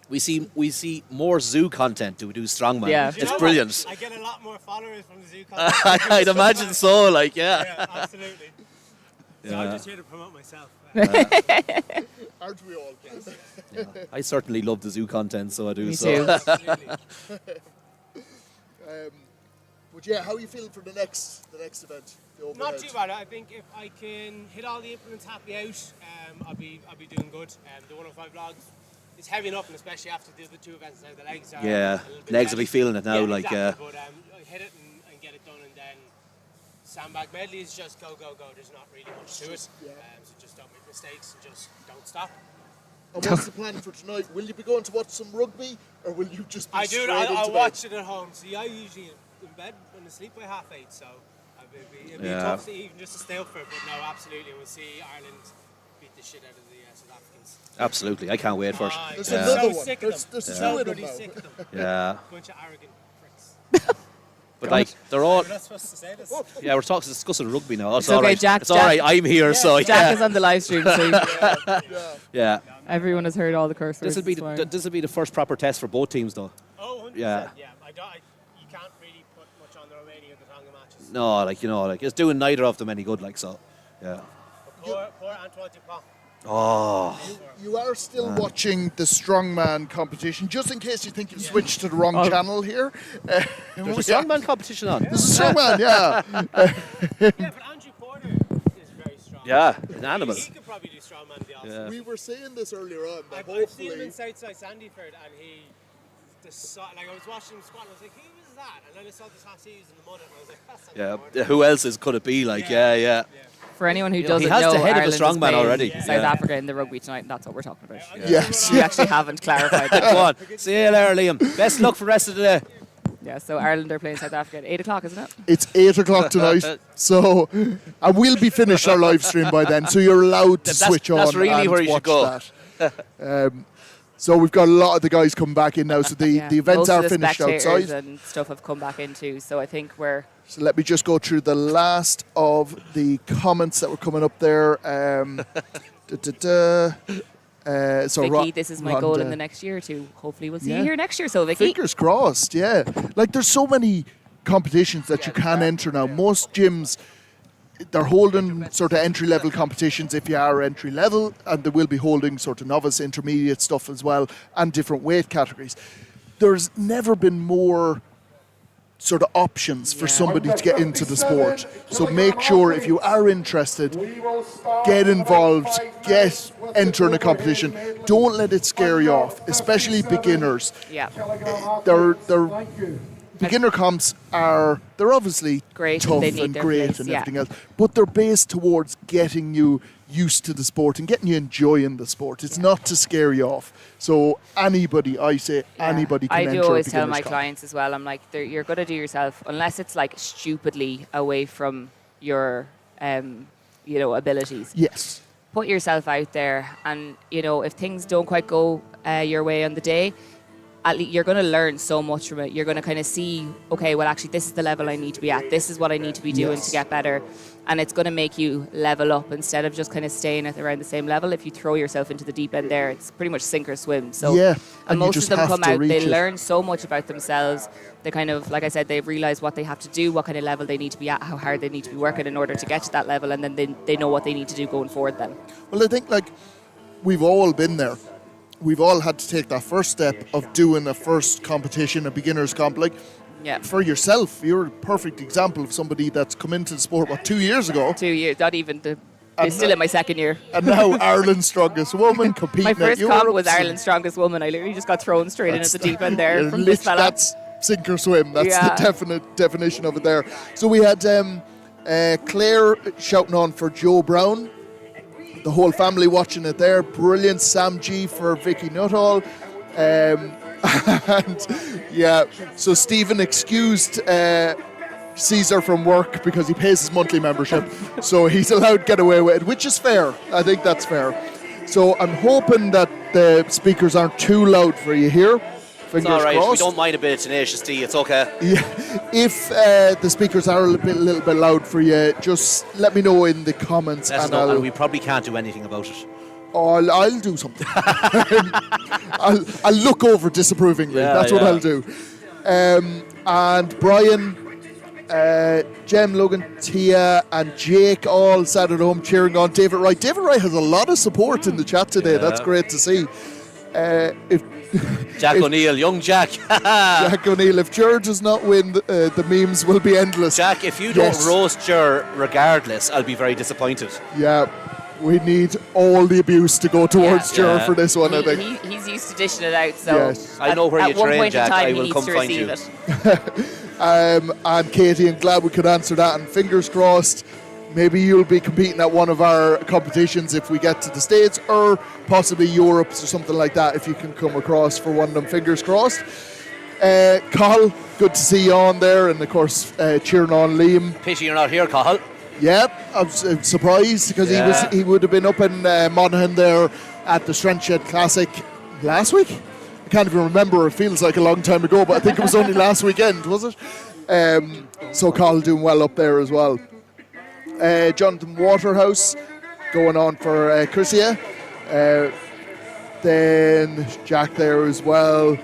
Speaker 3: We see more zoo content to do Strongman.
Speaker 2: Yeah.
Speaker 3: It's brilliant.
Speaker 12: I get a lot more followers from the zoo content.
Speaker 3: I'd imagine so, like, yeah.
Speaker 12: Absolutely. So I'm just here to promote myself.
Speaker 1: Aren't we all?
Speaker 12: Yes.
Speaker 3: Yeah. I certainly love the zoo content, so I do.
Speaker 2: Me
Speaker 3: so.
Speaker 2: too.
Speaker 1: But yeah, how are you feeling for the next event?
Speaker 12: Not too bad. I think if I can hit all the implements happy out, I'll be doing good. The 105 vlogs. It's heavy enough, and especially after the other two events now, the legs are
Speaker 3: Yeah, legs will be feeling it now, like
Speaker 12: exactly. But hit it and get it done, and then Sandbag medley is just go. There's not really much to it, so just don't make mistakes and just don't stop.
Speaker 1: And what's the plan for tonight? Will you be going to watch some rugby, or will you just be
Speaker 12: I'll watch it at home. See, I usually in bed and asleep by 8:30, so it'll be tough to even just to stay up for it. But no, absolutely, we'll see Ireland beat the shit out of the South Africans.
Speaker 3: Absolutely, I can't wait for it.
Speaker 1: There's another one. There's two of them now.
Speaker 12: Sick of them.
Speaker 3: Yeah.
Speaker 12: Bunch of arrogant pricks.
Speaker 3: But like they're all.
Speaker 12: We're not supposed to say this.
Speaker 3: Yeah, we're discussing rugby now. It's
Speaker 2: okay,
Speaker 3: all right.
Speaker 2: Jack.
Speaker 3: It's all right. I'm here, so
Speaker 2: Jack is on the live stream, so
Speaker 3: yeah.
Speaker 2: everyone has heard all the curse words.
Speaker 3: This will be the first proper test for both teams, though.
Speaker 12: Oh, 100%.
Speaker 3: Yeah.
Speaker 12: You can't really put much on the Romania or the Tonga matches.
Speaker 3: No, it's doing neither of them any good, so, yeah. Oh.
Speaker 1: You are still watching the Strongman competition, just in case you think you've switched to the wrong channel here.
Speaker 3: There's a Strongman competition on.
Speaker 1: There's a Strongman, yeah.
Speaker 12: Yeah, but Andrew Porter is very strong.
Speaker 3: Yeah, an animal.
Speaker 12: He could probably do Strongman the opposite.
Speaker 3: Yeah.
Speaker 1: We were saying this earlier on.
Speaker 12: I've seen him in Southside Sandyford, and I was watching him squat, and I was like, who was that? And then I saw the tattoos in the mud, and I was like, that's not
Speaker 3: Yeah, who else could it be? Yeah.
Speaker 2: For anyone who doesn't
Speaker 3: he has
Speaker 2: know,
Speaker 3: the head
Speaker 2: Ireland
Speaker 3: of a strongman
Speaker 2: is
Speaker 3: already.
Speaker 2: playing South Africa in the rugby tonight, and that's what we're talking about.
Speaker 1: Yes.
Speaker 2: We actually haven't clarified that.
Speaker 3: Go on. See you later, Liam. Best luck for the rest of the day.
Speaker 2: Yeah, so Ireland are playing South Africa at 8 o'clock, isn't it?
Speaker 1: It's 8 o'clock tonight, so and we'll be finished our live stream by then, so you're allowed to switch on.
Speaker 3: That's really
Speaker 1: and
Speaker 3: where you should
Speaker 1: watch
Speaker 3: go.
Speaker 1: That. So we've got a lot of the guys coming back in now, so the events
Speaker 2: Most
Speaker 1: are
Speaker 2: of the
Speaker 1: finished
Speaker 2: spectators
Speaker 1: outside.
Speaker 2: and stuff have come back in too, so I think we're...
Speaker 1: So let me just go through the last of the comments that were coming up there. So
Speaker 2: Vicky, this is my goal in the next year or two. Hopefully we'll see you here next year, so Vicky.
Speaker 1: Fingers crossed, yeah. Like there's so many competitions that you can enter now. Most gyms, they're holding sort of entry-level competitions if you are entry-level, and they will be holding sort of novice, intermediate stuff as well, and different weight categories. There's never been more sort of options for somebody to get into the sport. So make sure if you are interested, get involved, enter in a competition. Don't let it scare you off, especially beginners.
Speaker 2: Yeah.
Speaker 1: They're beginner comps they're obviously
Speaker 2: great,
Speaker 1: tough
Speaker 2: they need
Speaker 1: and
Speaker 2: their
Speaker 1: great
Speaker 2: place,
Speaker 1: and
Speaker 2: yeah.
Speaker 1: everything else, but they're based towards getting you used to the sport and getting you enjoying the sport. It's not to scare you off. So anybody can enter
Speaker 2: I do
Speaker 1: a
Speaker 2: always tell
Speaker 1: beginner's
Speaker 2: my
Speaker 1: comp.
Speaker 2: clients as well, I'm like, you're going to do yourself, unless it's like stupidly away from your abilities.
Speaker 1: Yes.
Speaker 2: Put yourself out there, and if things don't quite go your way on the day, at least you're going to learn so much from it. You're going to kind of see, okay, well actually this is the level I need to be at, this is what I need to be doing to get better, and it's going to make you level up instead of just kind of staying at around the same level. If you throw yourself into the deep end there, it's pretty much sink or swim. So and most of them come out, they learn so much about themselves. They kind of, like I said, they realise what they have to do, what kind of level they need to be at, how hard they need to be working in order to get to that level, and then they know what they need to do going forward then.
Speaker 1: Well, I think we've all been there. We've all had to take that first step of doing a first competition, a beginner's comp. For yourself, you're a perfect example of somebody that's come into the sport, 2 years ago?
Speaker 2: 2 years, not even. I'm still in my second year.
Speaker 1: And now Ireland's Strongest Woman competing
Speaker 2: my
Speaker 1: at
Speaker 2: first
Speaker 1: Europe.
Speaker 2: comp was Ireland's Strongest Woman. I literally just got thrown straight in at the deep end there from this fella.
Speaker 1: That's sink or swim. That's the definite definition of it there. So we had Claire shouting on for Joe Brown. The whole family watching it there. Brilliant. Sam G for Vicky Nuttall. So Stephen excused Caesar from work because he pays his monthly membership. So he's allowed to get away with it, which is fair. I think that's fair. So I'm hoping that the speakers aren't too loud for you here. Fingers
Speaker 3: It's all right.
Speaker 1: crossed.
Speaker 3: We don't mind a bit of tenacious D. It's okay.
Speaker 1: Yeah. If the speakers are a little bit loud for you, just let me know in the comments.
Speaker 3: And we probably can't do anything about it.
Speaker 1: I'll do something. I'll look over disapprovingly. That's what I'll do. And Brian, Jem, Logan, Tia, and Jake all sat at home cheering on David Wright. David Wright has a lot of support in the chat today. That's great to see.
Speaker 3: Jack O'Neill, young Jack.
Speaker 1: Jack O'Neill, if Ger does not win, the memes will be endless.
Speaker 3: Jack, if you don't roast Ger regardless, I'll be very disappointed.
Speaker 1: Yeah, we need all the abuse to go towards Ger for this one, I think.
Speaker 2: He's used to dishing it out, so
Speaker 3: I know where you train, Jack. I will come find you.
Speaker 1: And Katie, I'm glad we could answer that, and fingers crossed, maybe you'll be competing at one of our competitions if we get to the States, or possibly Europe or something like that, if you can come across for one of them. Fingers crossed. Cathal, good to see you on there, and of course cheering on Liam.
Speaker 3: Pity you're not here, Cathal.
Speaker 1: Yep, I was surprised because he would have been up in Monaghan there at the Strength Shed Classic last week. I can't even remember, it feels like a long time ago, but I think it was only last weekend, was it? So Cathal doing well up there as well. Jonathan Waterhouse going on for Chrysia. Then Jack there as well.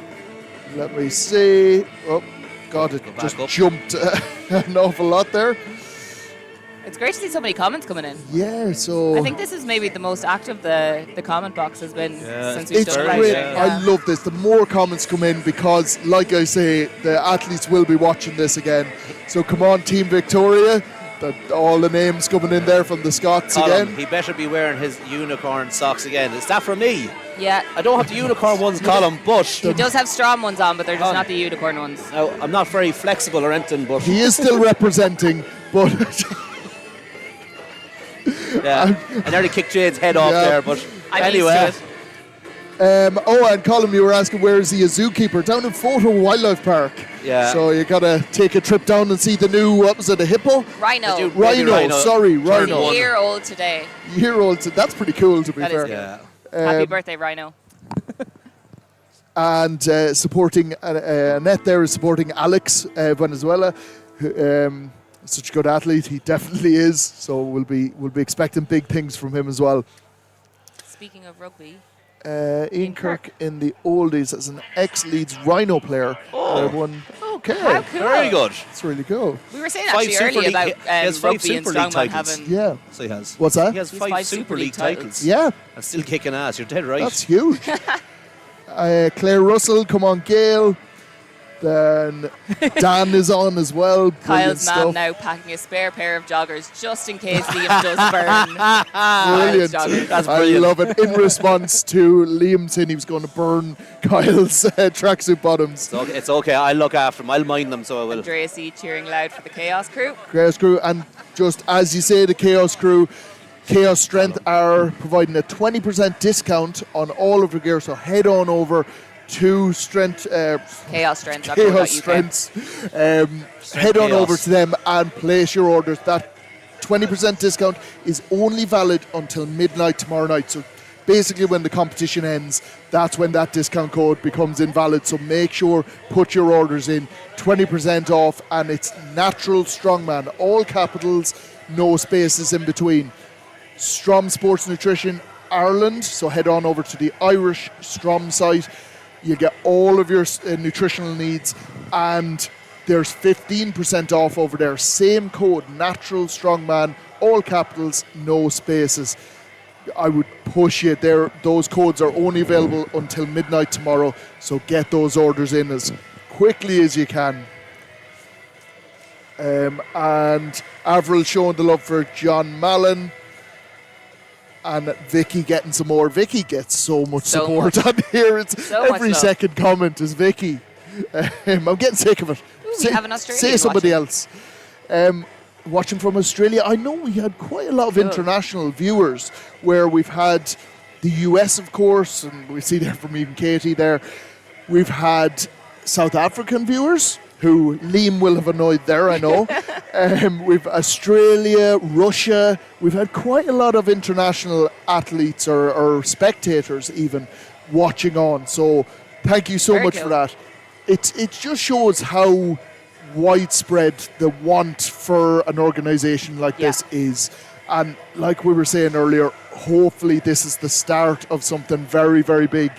Speaker 1: Let me see. Oh, God, it just jumped. an awful lot there.
Speaker 2: It's great to see so many comments coming in.
Speaker 1: Yeah, so
Speaker 2: I think this is maybe the most active the comment box has been since we've
Speaker 1: it's
Speaker 2: done
Speaker 1: great.
Speaker 2: live.
Speaker 1: I love this. The more comments come in, because, like I say, the athletes will be watching this again. So come on, Team Victoria. All the names coming in there from the Scots
Speaker 3: Colin,
Speaker 1: again.
Speaker 3: he better be wearing his unicorn socks again. Is that for me?
Speaker 2: Yeah.
Speaker 3: I don't have the unicorn ones, Colin, but
Speaker 2: He does have strong ones on, but they're just not the unicorn ones.
Speaker 3: Now, I'm not very flexible or anything, but
Speaker 1: He is still representing, but
Speaker 3: yeah, I nearly kicked Jade's head off there, but anyway.
Speaker 1: And Colin, you were asking where is he a zookeeper? Down in Photo Wildlife Park.
Speaker 3: Yeah.
Speaker 1: So you gotta take a trip down and see the new, what was it, a hippo?
Speaker 2: Rhino.
Speaker 1: Rhino. Sorry, Rhino.
Speaker 2: He's a year old today.
Speaker 1: Year-old. That's pretty cool, to be
Speaker 2: That is
Speaker 1: fair.
Speaker 2: cool. Happy birthday, Rhino.
Speaker 1: And supporting Annette there is supporting Alex Venezuela, who, such a good athlete. He definitely is. So we'll be expecting big things from him as well.
Speaker 2: Speaking of rugby,
Speaker 1: Ian Kirk in the oldies as an ex-Leeds Rhino player. Okay.
Speaker 2: How cool.
Speaker 3: Very good.
Speaker 1: That's really cool.
Speaker 2: We were saying actually earlier about rugby and strongman having.
Speaker 1: Yeah.
Speaker 3: So he has.
Speaker 1: What's that?
Speaker 3: He has five Super League titles.
Speaker 1: Yeah.
Speaker 3: And still kicking ass. You're dead right.
Speaker 1: That's huge. Claire Russell, come on, Gail. Then Dan is on as well.
Speaker 2: Kyle's
Speaker 1: Brilliant
Speaker 2: mum
Speaker 1: stuff.
Speaker 2: now packing a spare pair of joggers just in case Liam does burn.
Speaker 1: Brilliant.
Speaker 2: Joggers.
Speaker 3: That's
Speaker 1: I
Speaker 3: brilliant.
Speaker 1: love it. In response to Liam saying he was going to burn Kyle's tracksuit bottoms.
Speaker 3: It's okay. I'll look after them. I'll mind them, so I will.
Speaker 2: Andrea C cheering loud for the Chaos crew.
Speaker 1: Chaos Crew, and just as you say, the Chaos Crew, Chaos Strength are providing a 20% discount on all of their gear, so head on over to Strength.
Speaker 2: Chaos Strength.
Speaker 1: Chaos Strengths. Head on
Speaker 3: Chaos.
Speaker 1: over to them and place your orders. That 20% discount is only valid until midnight tomorrow night. So basically when the competition ends, that's when that discount code becomes invalid. So make sure, put your orders in. 20% off, and it's Natural Strongman. All capitals, no spaces in between. Strom Sports Nutrition Ireland. So head on over to the Irish Strom site. You get all of your nutritional needs, and there's 15% off over there. Same code, Natural Strongman, all capitals, no spaces. I would push you there. Those codes are only available until midnight tomorrow, so get those orders in as quickly as you can. And Avril showing the love for John Mallon. And Vicky getting some more. Vicky gets so much support on here. It's every second comment is Vicky. I'm getting sick of it.
Speaker 2: We have an Australian
Speaker 1: say somebody
Speaker 2: watching.
Speaker 1: else. Watching from Australia. I know we had quite a lot of international viewers, where we've had the US, of course, and we see there from even Katie there. We've had South African viewers, who Liam will have annoyed there, I know. We've Australia, Russia. We've had quite a lot of international athletes or spectators even watching on. So thank you so much for that. It just shows how widespread the want for an organisation like this is. And like we were saying earlier, hopefully this is the start of something very, very big.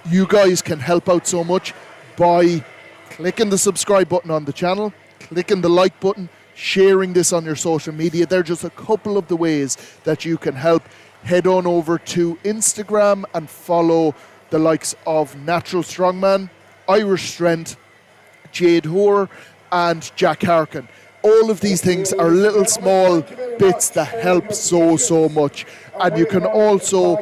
Speaker 1: You guys can help out so much by clicking the subscribe button on the channel, clicking the like button, sharing this on your social media. They're just a couple of the ways that you can help. Head on over to Instagram and follow the likes of Natural Strongman, Irish Strength, Jade Hoare, and Jack Harkin. All of these things are little small bits that help so much. And you can also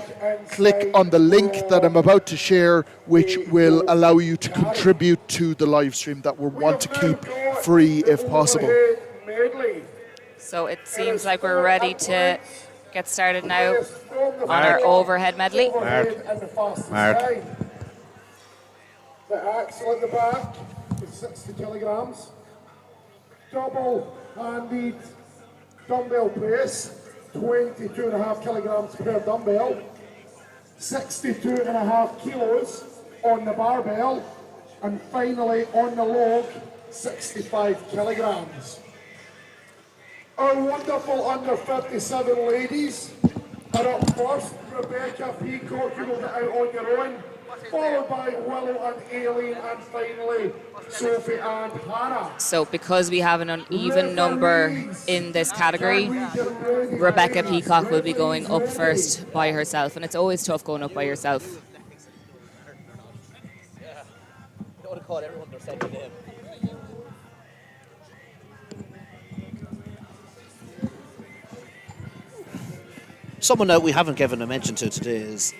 Speaker 1: click on the link that I'm about to share, which will allow you to contribute to the live stream that we want to keep free if possible.
Speaker 2: So it seems like we're ready to get started now on our overhead medley.
Speaker 3: Mark.
Speaker 4: The axle at the back is 60 kilograms. Double-handed dumbbell press, 22.5 kilograms per dumbbell. 62.5 kilos on the barbell. And finally on the log, 65 kilograms. Our wonderful under 57 ladies are up first. Rebecca Peacock, you will get out on your own. followed by Willow and Aileen, and finally Sophie and Hannah.
Speaker 2: So because we have an uneven number in this category, Rebecca Peacock will be going up first by herself, and it's always tough going up by yourself.
Speaker 3: You don't want to call everyone their second name. Someone that we haven't given a mention to today is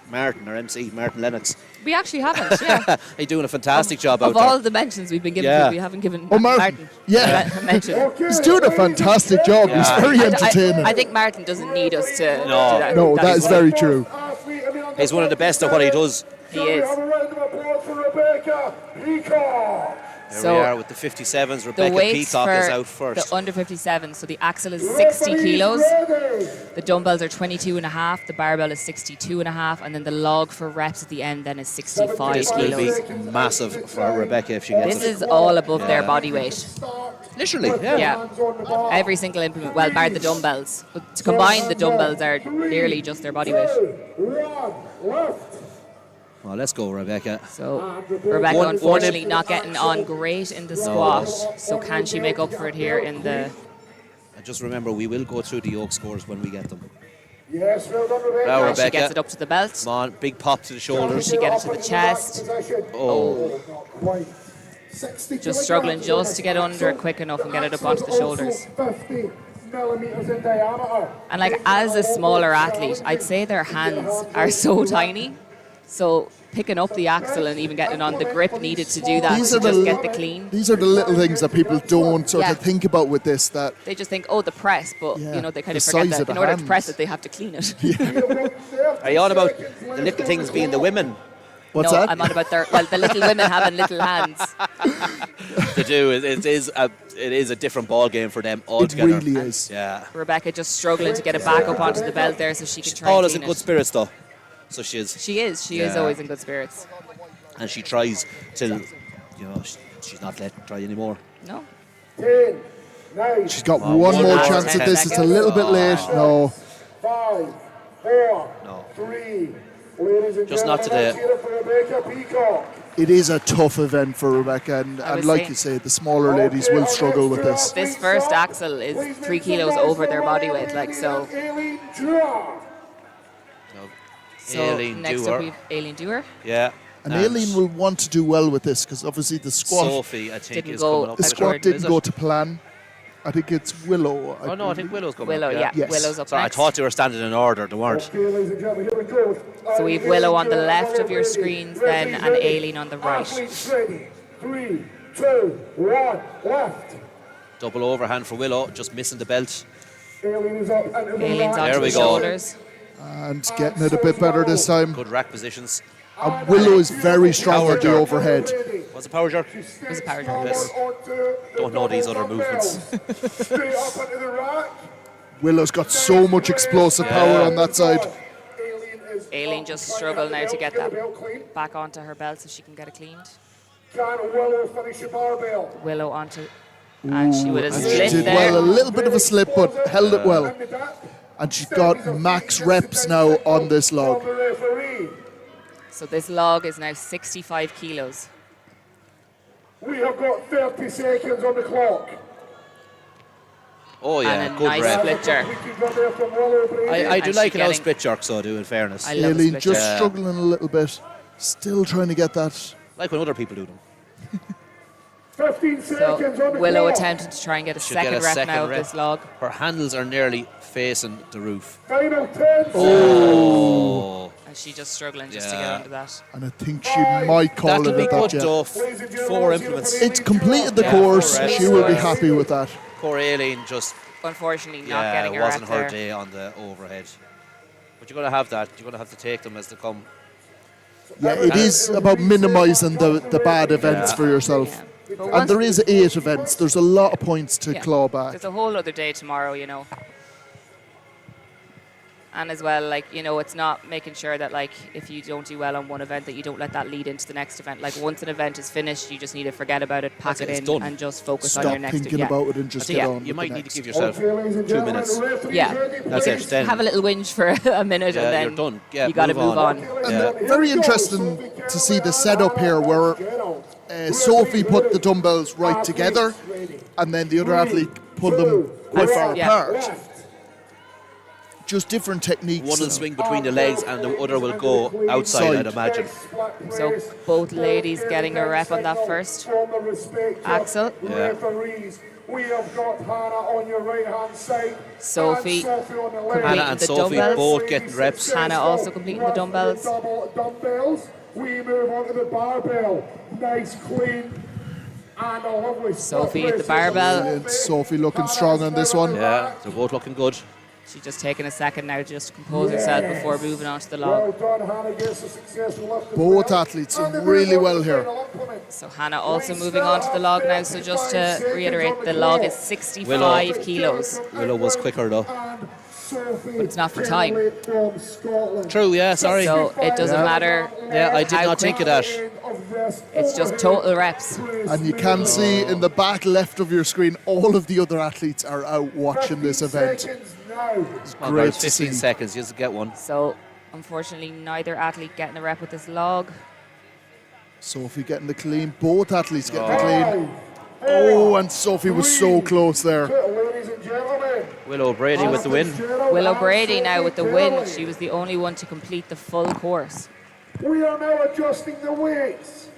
Speaker 3: Martin, our MC, Martin Lennox.
Speaker 2: We actually haven't, yeah.
Speaker 3: He's doing a fantastic job out
Speaker 2: Of
Speaker 3: there.
Speaker 2: all the mentions we've been given to, we haven't given Martin a mention.
Speaker 1: He's doing a fantastic job. He's very entertaining.
Speaker 2: I think Martin doesn't need us to do
Speaker 3: No.
Speaker 2: that.
Speaker 1: No, that is very true.
Speaker 3: He's one of the best at what he does.
Speaker 2: He is.
Speaker 4: Have a round of applause for Rebecca Peacock.
Speaker 3: There we are with the 57s.
Speaker 2: The
Speaker 3: Rebecca
Speaker 2: weights
Speaker 3: Peacock
Speaker 2: for
Speaker 3: is out first.
Speaker 2: the under 57, so the axle is 60 kilos, the dumbbells are 22.5, the barbell is 62.5, and then the log for reps at the end then is 65
Speaker 3: This will
Speaker 2: kilos.
Speaker 3: be massive for Rebecca if she gets
Speaker 2: This
Speaker 3: it.
Speaker 2: is all above their body weight.
Speaker 3: Literally, yeah.
Speaker 2: Every single implement, well, bar the dumbbells. But to combine, the dumbbells are nearly just their body weight.
Speaker 3: Well, let's go, Rebecca.
Speaker 2: So Rebecca, unfortunately, not getting on great in the squat. So can she make up for it here in the...
Speaker 3: And just remember, we will go through the Yoke scores when we get them.
Speaker 4: Yes, well done, Rebecca.
Speaker 3: Now,
Speaker 2: She
Speaker 3: Rebecca.
Speaker 2: gets it up to the belt.
Speaker 3: Come on, big pop to the shoulders.
Speaker 2: She get it to the chest.
Speaker 3: Oh.
Speaker 2: Just struggling just to get under it quick enough and get it up onto the shoulders.
Speaker 4: 50 millimeters in diameter.
Speaker 2: And like as a smaller athlete, I'd say their hands are so tiny. So picking up the axle and even getting on the grip needed to do that to just get the clean.
Speaker 1: These are the little things that people don't sort
Speaker 2: Yeah.
Speaker 1: of think about with this. That
Speaker 2: They just think, oh, the press, but
Speaker 1: Yeah,
Speaker 2: you know they kind
Speaker 1: the
Speaker 2: of forget
Speaker 1: size of
Speaker 2: that in
Speaker 1: the
Speaker 2: order to
Speaker 1: hands.
Speaker 2: press it, they have to clean it.
Speaker 3: Are you on about the little things being the women?
Speaker 1: What's
Speaker 2: no,
Speaker 1: that?
Speaker 2: I'm on about the little women having little hands.
Speaker 3: They do. It is a different ball game for them altogether.
Speaker 1: It really is.
Speaker 3: Yeah.
Speaker 2: Rebecca just struggling to get it back up onto the belt there so she can try
Speaker 3: Paul
Speaker 2: and
Speaker 3: is in
Speaker 2: clean
Speaker 3: good
Speaker 2: it.
Speaker 3: spirits though. So she is.
Speaker 2: She is
Speaker 3: Yeah.
Speaker 2: always in good spirits.
Speaker 3: And she tries till, she's not let try anymore.
Speaker 2: No.
Speaker 4: 10, 9,
Speaker 1: she's got
Speaker 3: Oh,
Speaker 1: one
Speaker 3: one
Speaker 1: more
Speaker 3: more
Speaker 1: chance at
Speaker 3: 10
Speaker 1: this. It's a little bit late. No.
Speaker 4: 5, 4,
Speaker 3: No.
Speaker 4: 3. Ladies and
Speaker 3: Just not
Speaker 4: gentlemen,
Speaker 3: today.
Speaker 4: let's hear it for Rebecca Peacock.
Speaker 1: It is a tough event for Rebecca, and
Speaker 2: I was
Speaker 1: like
Speaker 2: saying-
Speaker 1: you say, the smaller ladies will struggle with this.
Speaker 2: This first axle is 3 kilos over their body weight, like so.
Speaker 4: Aileen Dewar.
Speaker 2: So
Speaker 3: Aileen
Speaker 2: next
Speaker 3: Dewar.
Speaker 2: up we've Aileen Dewar.
Speaker 3: Yeah.
Speaker 1: And Aileen will want to do well with this because obviously the squat,
Speaker 3: Sophie, I think,
Speaker 2: Didn't
Speaker 3: is
Speaker 2: go
Speaker 3: coming up.
Speaker 1: the
Speaker 3: with
Speaker 1: squat
Speaker 3: her.
Speaker 1: didn't
Speaker 3: Is it?
Speaker 1: go to plan. I think it's Willow.
Speaker 3: Oh no, I think Willow's coming
Speaker 2: Willow,
Speaker 3: up.
Speaker 2: yeah.
Speaker 1: Yes.
Speaker 2: Willow's up
Speaker 3: Sorry, I
Speaker 2: next.
Speaker 3: thought they were standing in order. They weren't.
Speaker 4: Okay, ladies and gentlemen, here we go.
Speaker 2: So we've Willow on the left of your screens then and Aileen on the right.
Speaker 4: Athletes ready. 3, 2, 1, left.
Speaker 3: Double overhand for Willow, just missing the belt.
Speaker 4: Aileen is up and to the
Speaker 2: Aileen's
Speaker 4: right.
Speaker 2: onto
Speaker 3: we
Speaker 2: the
Speaker 3: go.
Speaker 2: shoulders.
Speaker 1: And getting it a bit better this time.
Speaker 3: Good rack positions.
Speaker 1: And Willow is very strong
Speaker 3: Power
Speaker 1: at the
Speaker 3: jerk.
Speaker 1: overhead.
Speaker 3: What's a power jerk?
Speaker 2: It was a power jerk.
Speaker 3: Yes. Don't know these other movements.
Speaker 4: Straight up into the rack.
Speaker 1: Willow's got so much explosive power on that side.
Speaker 4: Aileen is
Speaker 2: Aileen
Speaker 4: up.
Speaker 2: just
Speaker 4: Right
Speaker 2: struggled
Speaker 4: at the
Speaker 2: now to
Speaker 4: belt.
Speaker 2: get
Speaker 4: the
Speaker 2: that
Speaker 4: belt clean.
Speaker 2: back onto her belt so she can get it cleaned.
Speaker 4: Can Willow finish the barbell?
Speaker 2: Willow onto, and she would have
Speaker 1: And she
Speaker 2: split
Speaker 1: did
Speaker 2: there.
Speaker 1: well, a little bit of a slip, but held it well. And she's got max reps now on this log.
Speaker 4: The referee.
Speaker 2: So this log is now 65 kilos.
Speaker 4: We have got 30 seconds on the clock.
Speaker 3: Oh yeah,
Speaker 2: And a
Speaker 3: good
Speaker 2: nice
Speaker 3: rep.
Speaker 2: split jerk.
Speaker 3: I do
Speaker 2: And
Speaker 3: like
Speaker 2: she
Speaker 3: an out
Speaker 2: getting-
Speaker 3: split jerk, so I do, in fairness.
Speaker 2: I love a
Speaker 1: Aileen
Speaker 2: split
Speaker 1: just
Speaker 2: jerk.
Speaker 1: struggling a little bit. Still trying to get that.
Speaker 3: Like when other people do them.
Speaker 4: 15 seconds on
Speaker 2: So
Speaker 4: the
Speaker 2: Willow
Speaker 4: clock.
Speaker 2: attempting to try and get a
Speaker 3: Should get
Speaker 2: second
Speaker 3: a
Speaker 2: rep
Speaker 3: second
Speaker 2: now of
Speaker 3: rep.
Speaker 2: this log.
Speaker 3: Her handles are nearly facing the roof.
Speaker 4: Final 10 seconds.
Speaker 3: Oh.
Speaker 2: And she just struggling just to
Speaker 3: Yeah.
Speaker 2: get under that.
Speaker 1: And I think she might call
Speaker 3: That'll
Speaker 1: it
Speaker 3: be
Speaker 1: at that
Speaker 3: good
Speaker 1: jet.
Speaker 3: though. 4 implements.
Speaker 1: It's completed the
Speaker 3: Yeah,
Speaker 1: course.
Speaker 3: four
Speaker 1: She will be
Speaker 3: reps.
Speaker 1: happy with that.
Speaker 3: Poor Aileen just,
Speaker 2: Unfortunately, not getting
Speaker 3: it
Speaker 2: her
Speaker 3: wasn't
Speaker 2: rep
Speaker 3: her
Speaker 2: there.
Speaker 3: day on the overhead. But you're going to have that. You're going to have to take them as they come.
Speaker 1: Yeah, it is about minimising the bad events for yourself.
Speaker 2: Yeah. But
Speaker 1: And
Speaker 2: once-
Speaker 1: there is 8 events. There's a lot of points to
Speaker 2: Yeah.
Speaker 1: claw back.
Speaker 2: There's a whole other day tomorrow, you know. And as well, like, you know, it's not making sure that, like, if you don't do well on one event, that you don't let that lead into the next event. Like, once an event is finished, you just need to forget about it, pack it in,
Speaker 3: done.
Speaker 2: and just focus
Speaker 1: Stop
Speaker 2: on your next
Speaker 1: thinking about it and just get on.
Speaker 3: You
Speaker 1: with
Speaker 3: might
Speaker 1: the
Speaker 3: need
Speaker 1: next.
Speaker 3: to give yourself 2 minutes.
Speaker 2: Yeah.
Speaker 3: That's it. Then
Speaker 2: Have a little whinge for a minute, and then
Speaker 3: you're done. Yeah,
Speaker 2: you got to move on.
Speaker 3: Yeah.
Speaker 1: Very interesting to see the setup here where Sophie put the dumbbells right together and then the other athlete pulled them quite far apart. Just different techniques.
Speaker 3: One will swing between the legs and the other will go outside, I'd imagine.
Speaker 2: So both ladies getting a rep on that first axle.
Speaker 3: Yeah.
Speaker 4: We have got Hannah on your right hand side.
Speaker 2: Sophie
Speaker 3: Hannah and
Speaker 2: the
Speaker 3: Sophie
Speaker 2: dumbbells.
Speaker 3: both getting reps.
Speaker 2: Hannah also completing the dumbbells.
Speaker 4: Dumbbells. We move on to the barbell. Nice, clean, and a lovely
Speaker 2: Sophie at the barbell.
Speaker 1: Brilliant. Sophie looking strong on this one.
Speaker 3: Yeah, they're both looking good.
Speaker 2: She's just taking a second now just to compose herself before moving on to the log.
Speaker 4: Well done, Hannah. Gets a successful lift as
Speaker 1: Both
Speaker 4: well.
Speaker 1: athletes doing really well here.
Speaker 2: So Hannah also moving on to the log now. So just to reiterate, the log is 65 kilos.
Speaker 3: Willow was quicker though.
Speaker 2: But it's not for time.
Speaker 3: True, yeah, sorry.
Speaker 2: So it doesn't matter.
Speaker 3: Yeah, I did
Speaker 2: how
Speaker 3: not think of
Speaker 2: quick.
Speaker 3: that.
Speaker 2: It's just total reps.
Speaker 1: And you can see in the back left of your screen, all of the other athletes are out watching this event. It's
Speaker 3: Oh,
Speaker 1: great
Speaker 3: guys,
Speaker 1: to see.
Speaker 3: 15 seconds, you just get one.
Speaker 2: So unfortunately, neither athlete getting a rep with this log.
Speaker 1: Sophie getting the clean. Both athletes getting the clean. Oh, and Sophie was so close there.
Speaker 4: Ladies and gentlemen,
Speaker 3: Willow Brady with the win.
Speaker 2: Willow Brady now with the win. She was the only one to complete the full course.
Speaker 4: we are now adjusting the weights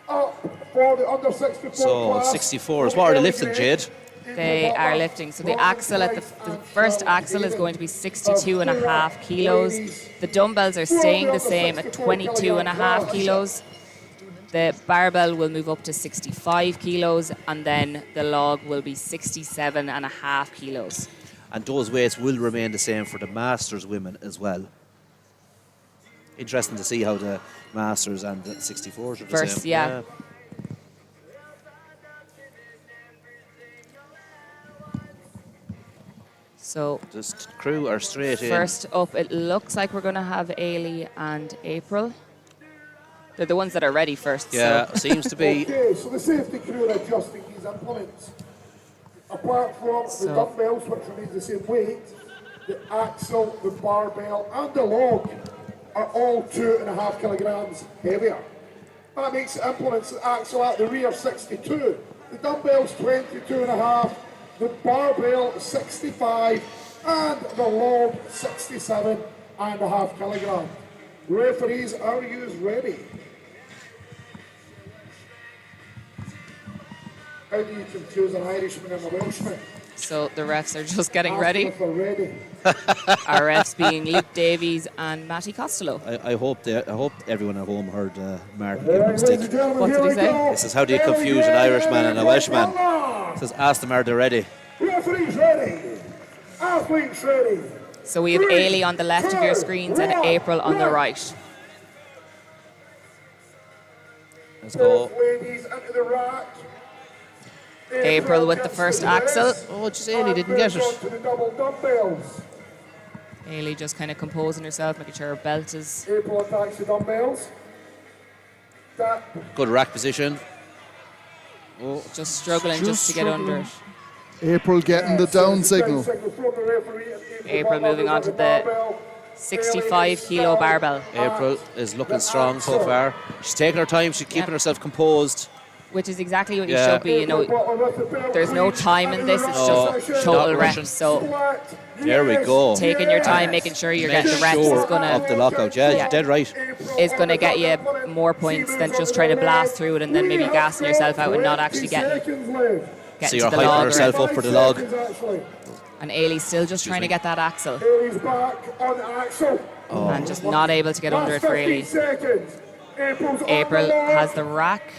Speaker 4: up for the under 64
Speaker 3: So
Speaker 4: class.
Speaker 3: 64s. What are they lifting, Jade?
Speaker 2: They are lifting. So the axle at the first axle is going to be 62.5 kilos. The dumbbells are staying the same at 22.5 kilos. The barbell will move up to 65 kilos, and then the log will be 67.5 kilos.
Speaker 3: And those weights will remain the same for the Masters women as well. Interesting to see how the Masters and the 64s are the
Speaker 2: First,
Speaker 3: same.
Speaker 2: yeah. So
Speaker 3: Just crew are straight in.
Speaker 2: first up, it looks like we're going to have Ailey and April. They're the ones that are ready first.
Speaker 3: Yeah,
Speaker 2: So.
Speaker 3: seems to be.
Speaker 4: Okay, so the safety crew are adjusting these implements. Apart from the dumbbells, which remain the same weight, the axle, the barbell, and the log are all 2.5 kilograms heavier. That makes the implements, the axle at the rear 62, the dumbbells 22.5, the barbell 65, and the log 67.5 kilograms. Referees, are you ready? How do you confuse an Irishman and a Welshman?
Speaker 2: So the refs are just getting ready.
Speaker 4: Ask them if they're ready.
Speaker 2: Our refs being Luke Davies and Matty Costello.
Speaker 3: I hope everyone at home heard Martin give him a stick.
Speaker 2: What did he say?
Speaker 3: This is how do you confuse an Irishman and a Welshman? He says, ask them, are they ready?
Speaker 4: Referees ready. Athletes ready.
Speaker 2: So we have Ailey on the left of your screens and April on the right.
Speaker 3: Let's go.
Speaker 4: Both ladies into the rack.
Speaker 2: April with the first axle.
Speaker 3: Oh, just Ailey didn't get it.
Speaker 4: To the double dumbbells.
Speaker 2: Ailey just kind of composing herself, making sure her belt is...
Speaker 4: April attacks the dumbbells. That
Speaker 3: Good rack position. Oh,
Speaker 2: just struggling just to get under it.
Speaker 1: April getting the down signal.
Speaker 2: April moving on to the 65 kilo barbell.
Speaker 3: April is looking strong so far. She's taking her time. She's keeping herself composed.
Speaker 2: Which is exactly what you
Speaker 3: Yeah.
Speaker 2: should be. You know, there's no time in this. It's just total
Speaker 3: not
Speaker 2: reps.
Speaker 3: rushing.
Speaker 2: So
Speaker 3: There we go.
Speaker 2: taking your time, making sure you're getting the reps
Speaker 3: Sure
Speaker 2: is gonna
Speaker 3: of the lockout. Yeah,
Speaker 2: Yeah.
Speaker 3: dead right.
Speaker 2: is gonna get you more points than just trying to blast through it and then maybe gassing yourself out and not actually getting
Speaker 3: So
Speaker 2: to
Speaker 3: you're
Speaker 2: the
Speaker 3: hyping
Speaker 2: log.
Speaker 3: herself up for the log.
Speaker 2: And Ailey's still just trying to get that axle
Speaker 4: Ailey's back on the axle.
Speaker 2: and just not able to get under it for
Speaker 4: 15
Speaker 2: Ailey.
Speaker 4: seconds. April's on
Speaker 2: April
Speaker 4: the log.
Speaker 2: has the rack.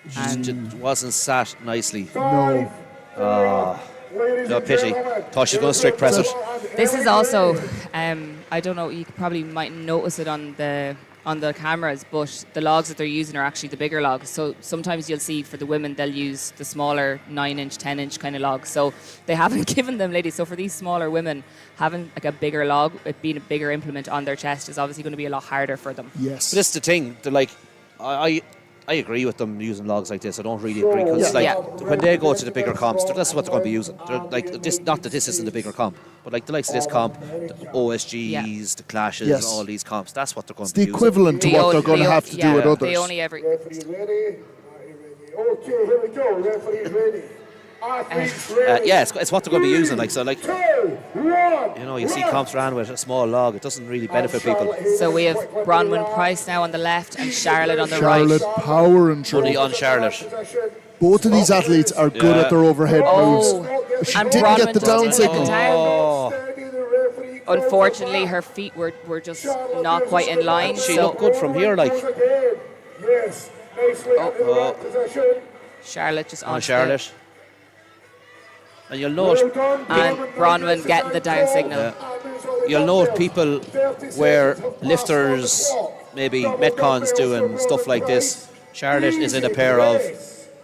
Speaker 3: Just wasn't sat nicely.
Speaker 1: No.
Speaker 4: Ladies
Speaker 3: No
Speaker 4: and
Speaker 3: pity.
Speaker 4: gentlemen,
Speaker 3: Thought she was going to strict press it.
Speaker 2: This is also, I don't know, you probably might notice it on the on the cameras, but the logs that they're using are actually the bigger logs. So sometimes you'll see for the women they'll use the smaller 9-inch, 10-inch kind of logs. So they haven't given them ladies. So for these smaller women, having like a bigger log, it being a bigger implement on their chest is obviously going to be a lot harder for them.
Speaker 1: Yes.
Speaker 3: But this is the thing. They're like, I agree with them using logs like this. I don't really agree because when they go to the bigger comps, that's what they're going to be using. They're like this. Not that this isn't the bigger comp, but like the likes of this comp, the OSGs, the Clashes, all these comps. That's what they're going to be using.
Speaker 1: It's the equivalent to what they're going to have to do with others.
Speaker 2: They only ever.
Speaker 4: Referee ready? Okay, here we go. Referee's ready.
Speaker 3: It's what they're going to be using. Like so, like
Speaker 4: 2, 1.
Speaker 3: You see comps ran with a small log. It doesn't really benefit people.
Speaker 2: So we have Bronwyn Price now on the left and Charlotte on the
Speaker 1: Charlotte
Speaker 2: right.
Speaker 1: power and
Speaker 3: Only on Charlotte.
Speaker 1: Both of these athletes are good at their overhead moves. She
Speaker 2: and
Speaker 1: didn't get the down signal.
Speaker 2: Unfortunately, her feet were just not quite in line.
Speaker 3: She looked good from here, like.
Speaker 2: Charlotte just on
Speaker 3: Charlotte. And you'll note.
Speaker 2: And Bronwyn getting the down signal.
Speaker 3: You'll note people where lifters, maybe Metcons doing stuff like this. Charlotte is in a pair of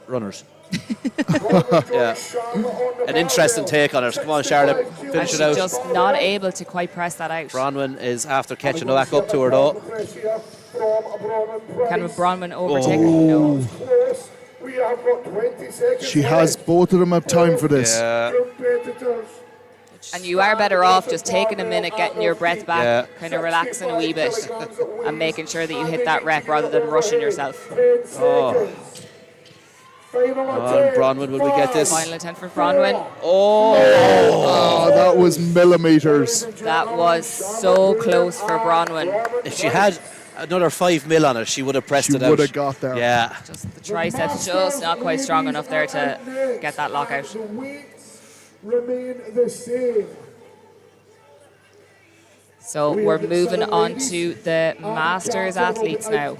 Speaker 3: runners. An interesting take on it. Come on, Charlotte, finish it out.
Speaker 2: She's just not able to quite press that out.
Speaker 3: Bronwyn is after catching back up to her though.
Speaker 2: Can Bronwyn overtake her? No.
Speaker 4: We have got 20 seconds.
Speaker 1: She has both of them have time for this.
Speaker 2: And you are better off just taking a minute, getting your breath back, kind of relaxing a wee bit, and making sure that you hit that rep rather than rushing yourself.
Speaker 3: Bronwyn, will we get this?
Speaker 2: Final attempt for Bronwyn.
Speaker 1: Oh, that was millimeters.
Speaker 2: That was so close for Bronwyn.
Speaker 3: If she had another 5 mil on it, she would have pressed it out.
Speaker 1: She would have got there.
Speaker 3: Yeah.
Speaker 2: Just the triceps just not quite strong enough there to get that lockout.
Speaker 4: Remain the same.
Speaker 2: So we're moving on to the Masters athletes now.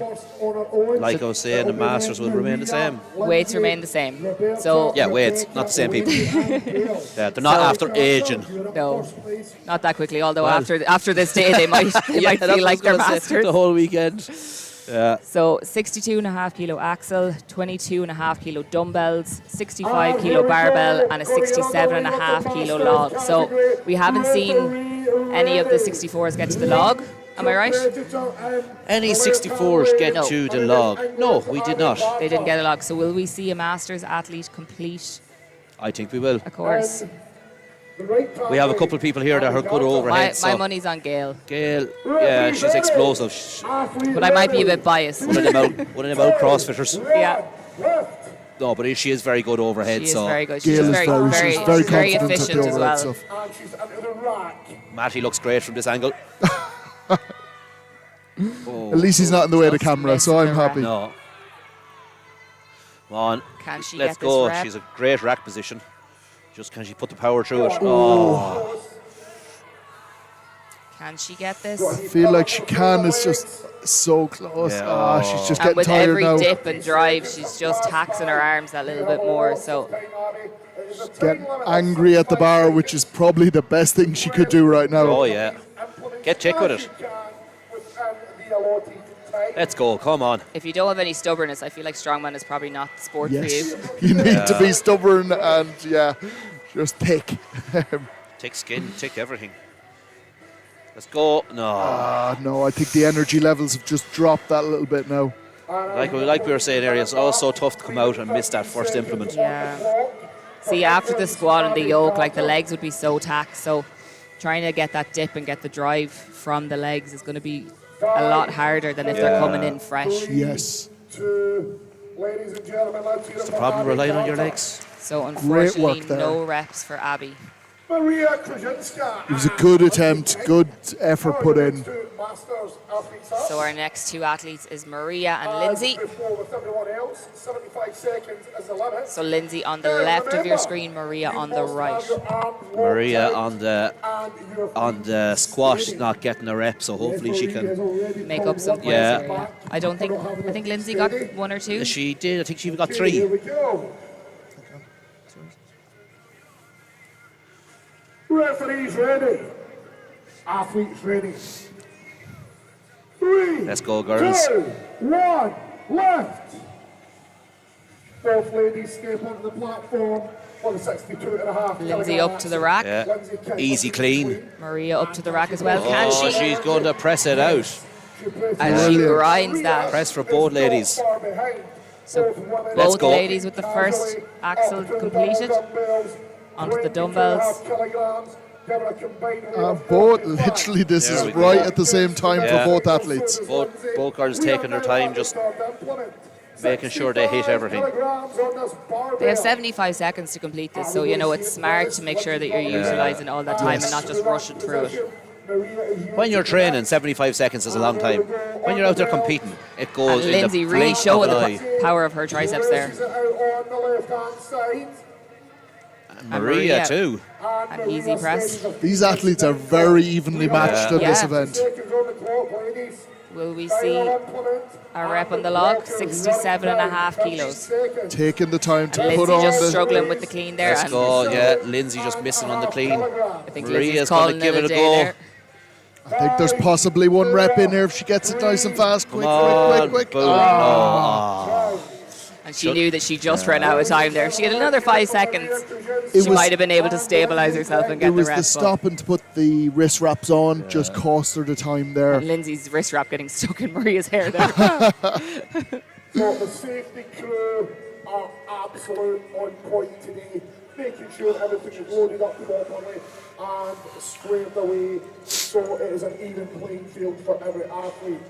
Speaker 3: Like I was saying, the Masters will remain the same.
Speaker 2: Weights remain the same. So
Speaker 3: yeah, weights, not the same people. They're not after aging.
Speaker 2: No, not that quickly. Although after this day, they might feel like they're Masters
Speaker 3: the whole weekend. Yeah.
Speaker 2: So 62.5 kilo axle, 22.5 kilo dumbbells, 65 kilo barbell, and a 67.5 kilo log. So we haven't seen any of the 64s get to the log. Am I right?
Speaker 3: Any 64s get to the log? No, we did not.
Speaker 2: They didn't get a log. So will we see a Masters athlete complete?
Speaker 3: I think we will.
Speaker 2: Of course.
Speaker 3: We have a couple of people here that are good overhead.
Speaker 2: My money's on Gail.
Speaker 3: Gail, yeah, she's explosive.
Speaker 2: But I might be a bit biased.
Speaker 3: One of them out CrossFitters.
Speaker 2: Yeah.
Speaker 3: No, but she is very good overhead.
Speaker 2: She is
Speaker 3: so
Speaker 2: very good. She's very efficient as well.
Speaker 3: Matty looks great from this angle.
Speaker 1: At least he's not in the way of the camera, so I'm happy.
Speaker 3: No. Come on.
Speaker 2: Can she
Speaker 3: Let's
Speaker 2: get this
Speaker 3: go.
Speaker 2: rep?
Speaker 3: She's a great rack position. Just can she put the power through it? Oh.
Speaker 2: Can she get this?
Speaker 1: I feel like she can. It's just so close.
Speaker 3: Yeah.
Speaker 1: She's just
Speaker 2: And
Speaker 1: getting
Speaker 2: with
Speaker 1: tired
Speaker 2: every
Speaker 1: now.
Speaker 2: dip and drive, she's just taxing her arms that little bit more. So
Speaker 1: Getting angry at the bar, which is probably the best thing she could do right now.
Speaker 3: Oh, yeah. Get check with it. Let's go. Come on.
Speaker 2: if you don't have any stubbornness, I feel like strongman is probably not the sport for
Speaker 1: Yes,
Speaker 2: you.
Speaker 1: you need to be stubborn and just thick.
Speaker 3: Thick skin, thick everything. Let's go. No.
Speaker 1: No, I think the energy levels have just dropped that little bit now.
Speaker 3: Like we were saying earlier, it's also tough to come out and miss that first implement.
Speaker 2: Yeah. See, after the squat and the yoke, like the legs would be so taxed. So trying to get that dip and get the drive from the legs is going to be a lot harder than if they're coming in fresh.
Speaker 1: Yes.
Speaker 4: Ladies and gentlemen, let's
Speaker 3: It's the problem, relying on your legs.
Speaker 2: So
Speaker 1: Great
Speaker 2: unfortunately,
Speaker 1: work there.
Speaker 2: no reps for Abby.
Speaker 4: Maria Krzyzewska.
Speaker 1: It was a good attempt, good effort put in.
Speaker 2: So our next two athletes is Maria and Lindsay. So Lindsay on the left of your screen, Maria on the right.
Speaker 3: Maria on the squat, not getting a rep, so hopefully she can
Speaker 2: Make up some points
Speaker 3: Yeah.
Speaker 2: here, yeah. I think Lindsay got one or two.
Speaker 3: She did. I think she even got 3.
Speaker 4: Here we go. Referees ready. Athletes ready. 3,
Speaker 3: Let's go, girls.
Speaker 4: 2, 1, left. Both ladies step onto the platform for the 62.5.
Speaker 2: Lindsay up to the rack.
Speaker 3: Yeah. Easy clean.
Speaker 2: Maria up to the rack as well. Can
Speaker 3: Oh,
Speaker 2: she?
Speaker 3: she's going to press it out.
Speaker 2: And she grinds that.
Speaker 3: Press for both ladies.
Speaker 2: So
Speaker 3: Let's
Speaker 2: both
Speaker 3: go.
Speaker 2: ladies with the first axle completed. Onto the dumbbells.
Speaker 1: Both, literally, this
Speaker 3: There
Speaker 1: is
Speaker 3: we go.
Speaker 1: right at the same time
Speaker 3: Yeah.
Speaker 1: for both athletes.
Speaker 3: Both girls taking their time, just making sure they hit everything.
Speaker 2: They have 75 seconds to complete this, so you know it's smart to make sure that you're utilising all that time and not just rushing through it.
Speaker 3: When you're training, 75 seconds is a long time. When you're out there competing, it goes
Speaker 2: And
Speaker 3: in
Speaker 2: Lindsay
Speaker 3: the
Speaker 2: really
Speaker 3: blink
Speaker 2: showing
Speaker 3: of
Speaker 2: the
Speaker 3: an eye.
Speaker 2: power of her triceps there.
Speaker 3: And Maria too.
Speaker 2: An easy press.
Speaker 1: These athletes are very evenly matched in this event.
Speaker 2: Will we see a rep on the log? 67.5 kilos.
Speaker 1: Taking the time to
Speaker 2: Lindsay
Speaker 1: put on
Speaker 2: just
Speaker 1: the...
Speaker 2: struggling with the clean there.
Speaker 3: Let's
Speaker 2: and
Speaker 3: go, yeah. Lindsay just missing on the clean.
Speaker 2: I think
Speaker 3: Maria's
Speaker 2: Lindsay's
Speaker 3: going
Speaker 2: calling
Speaker 3: to give
Speaker 2: it
Speaker 3: it
Speaker 2: a
Speaker 3: a
Speaker 2: day
Speaker 3: go.
Speaker 2: there.
Speaker 1: I think there's possibly one rep in here if she gets it nice and fast. Quick, quick.
Speaker 3: Boom.
Speaker 1: Ah.
Speaker 2: And she knew that she just ran out of time there. If she had another 5 seconds,
Speaker 1: It
Speaker 2: she
Speaker 1: was-
Speaker 2: might have been able to stabilise herself and get
Speaker 1: It was
Speaker 2: the
Speaker 1: the
Speaker 2: rep.
Speaker 1: stopping to put the wrist wraps on, just cost her the time there.
Speaker 2: And Lindsay's wrist wrap getting stuck in Maria's hair there.
Speaker 4: So the safety crew are absolute on point today, making sure everything is loaded up properly and squared away, so it is an even playing field for every athlete.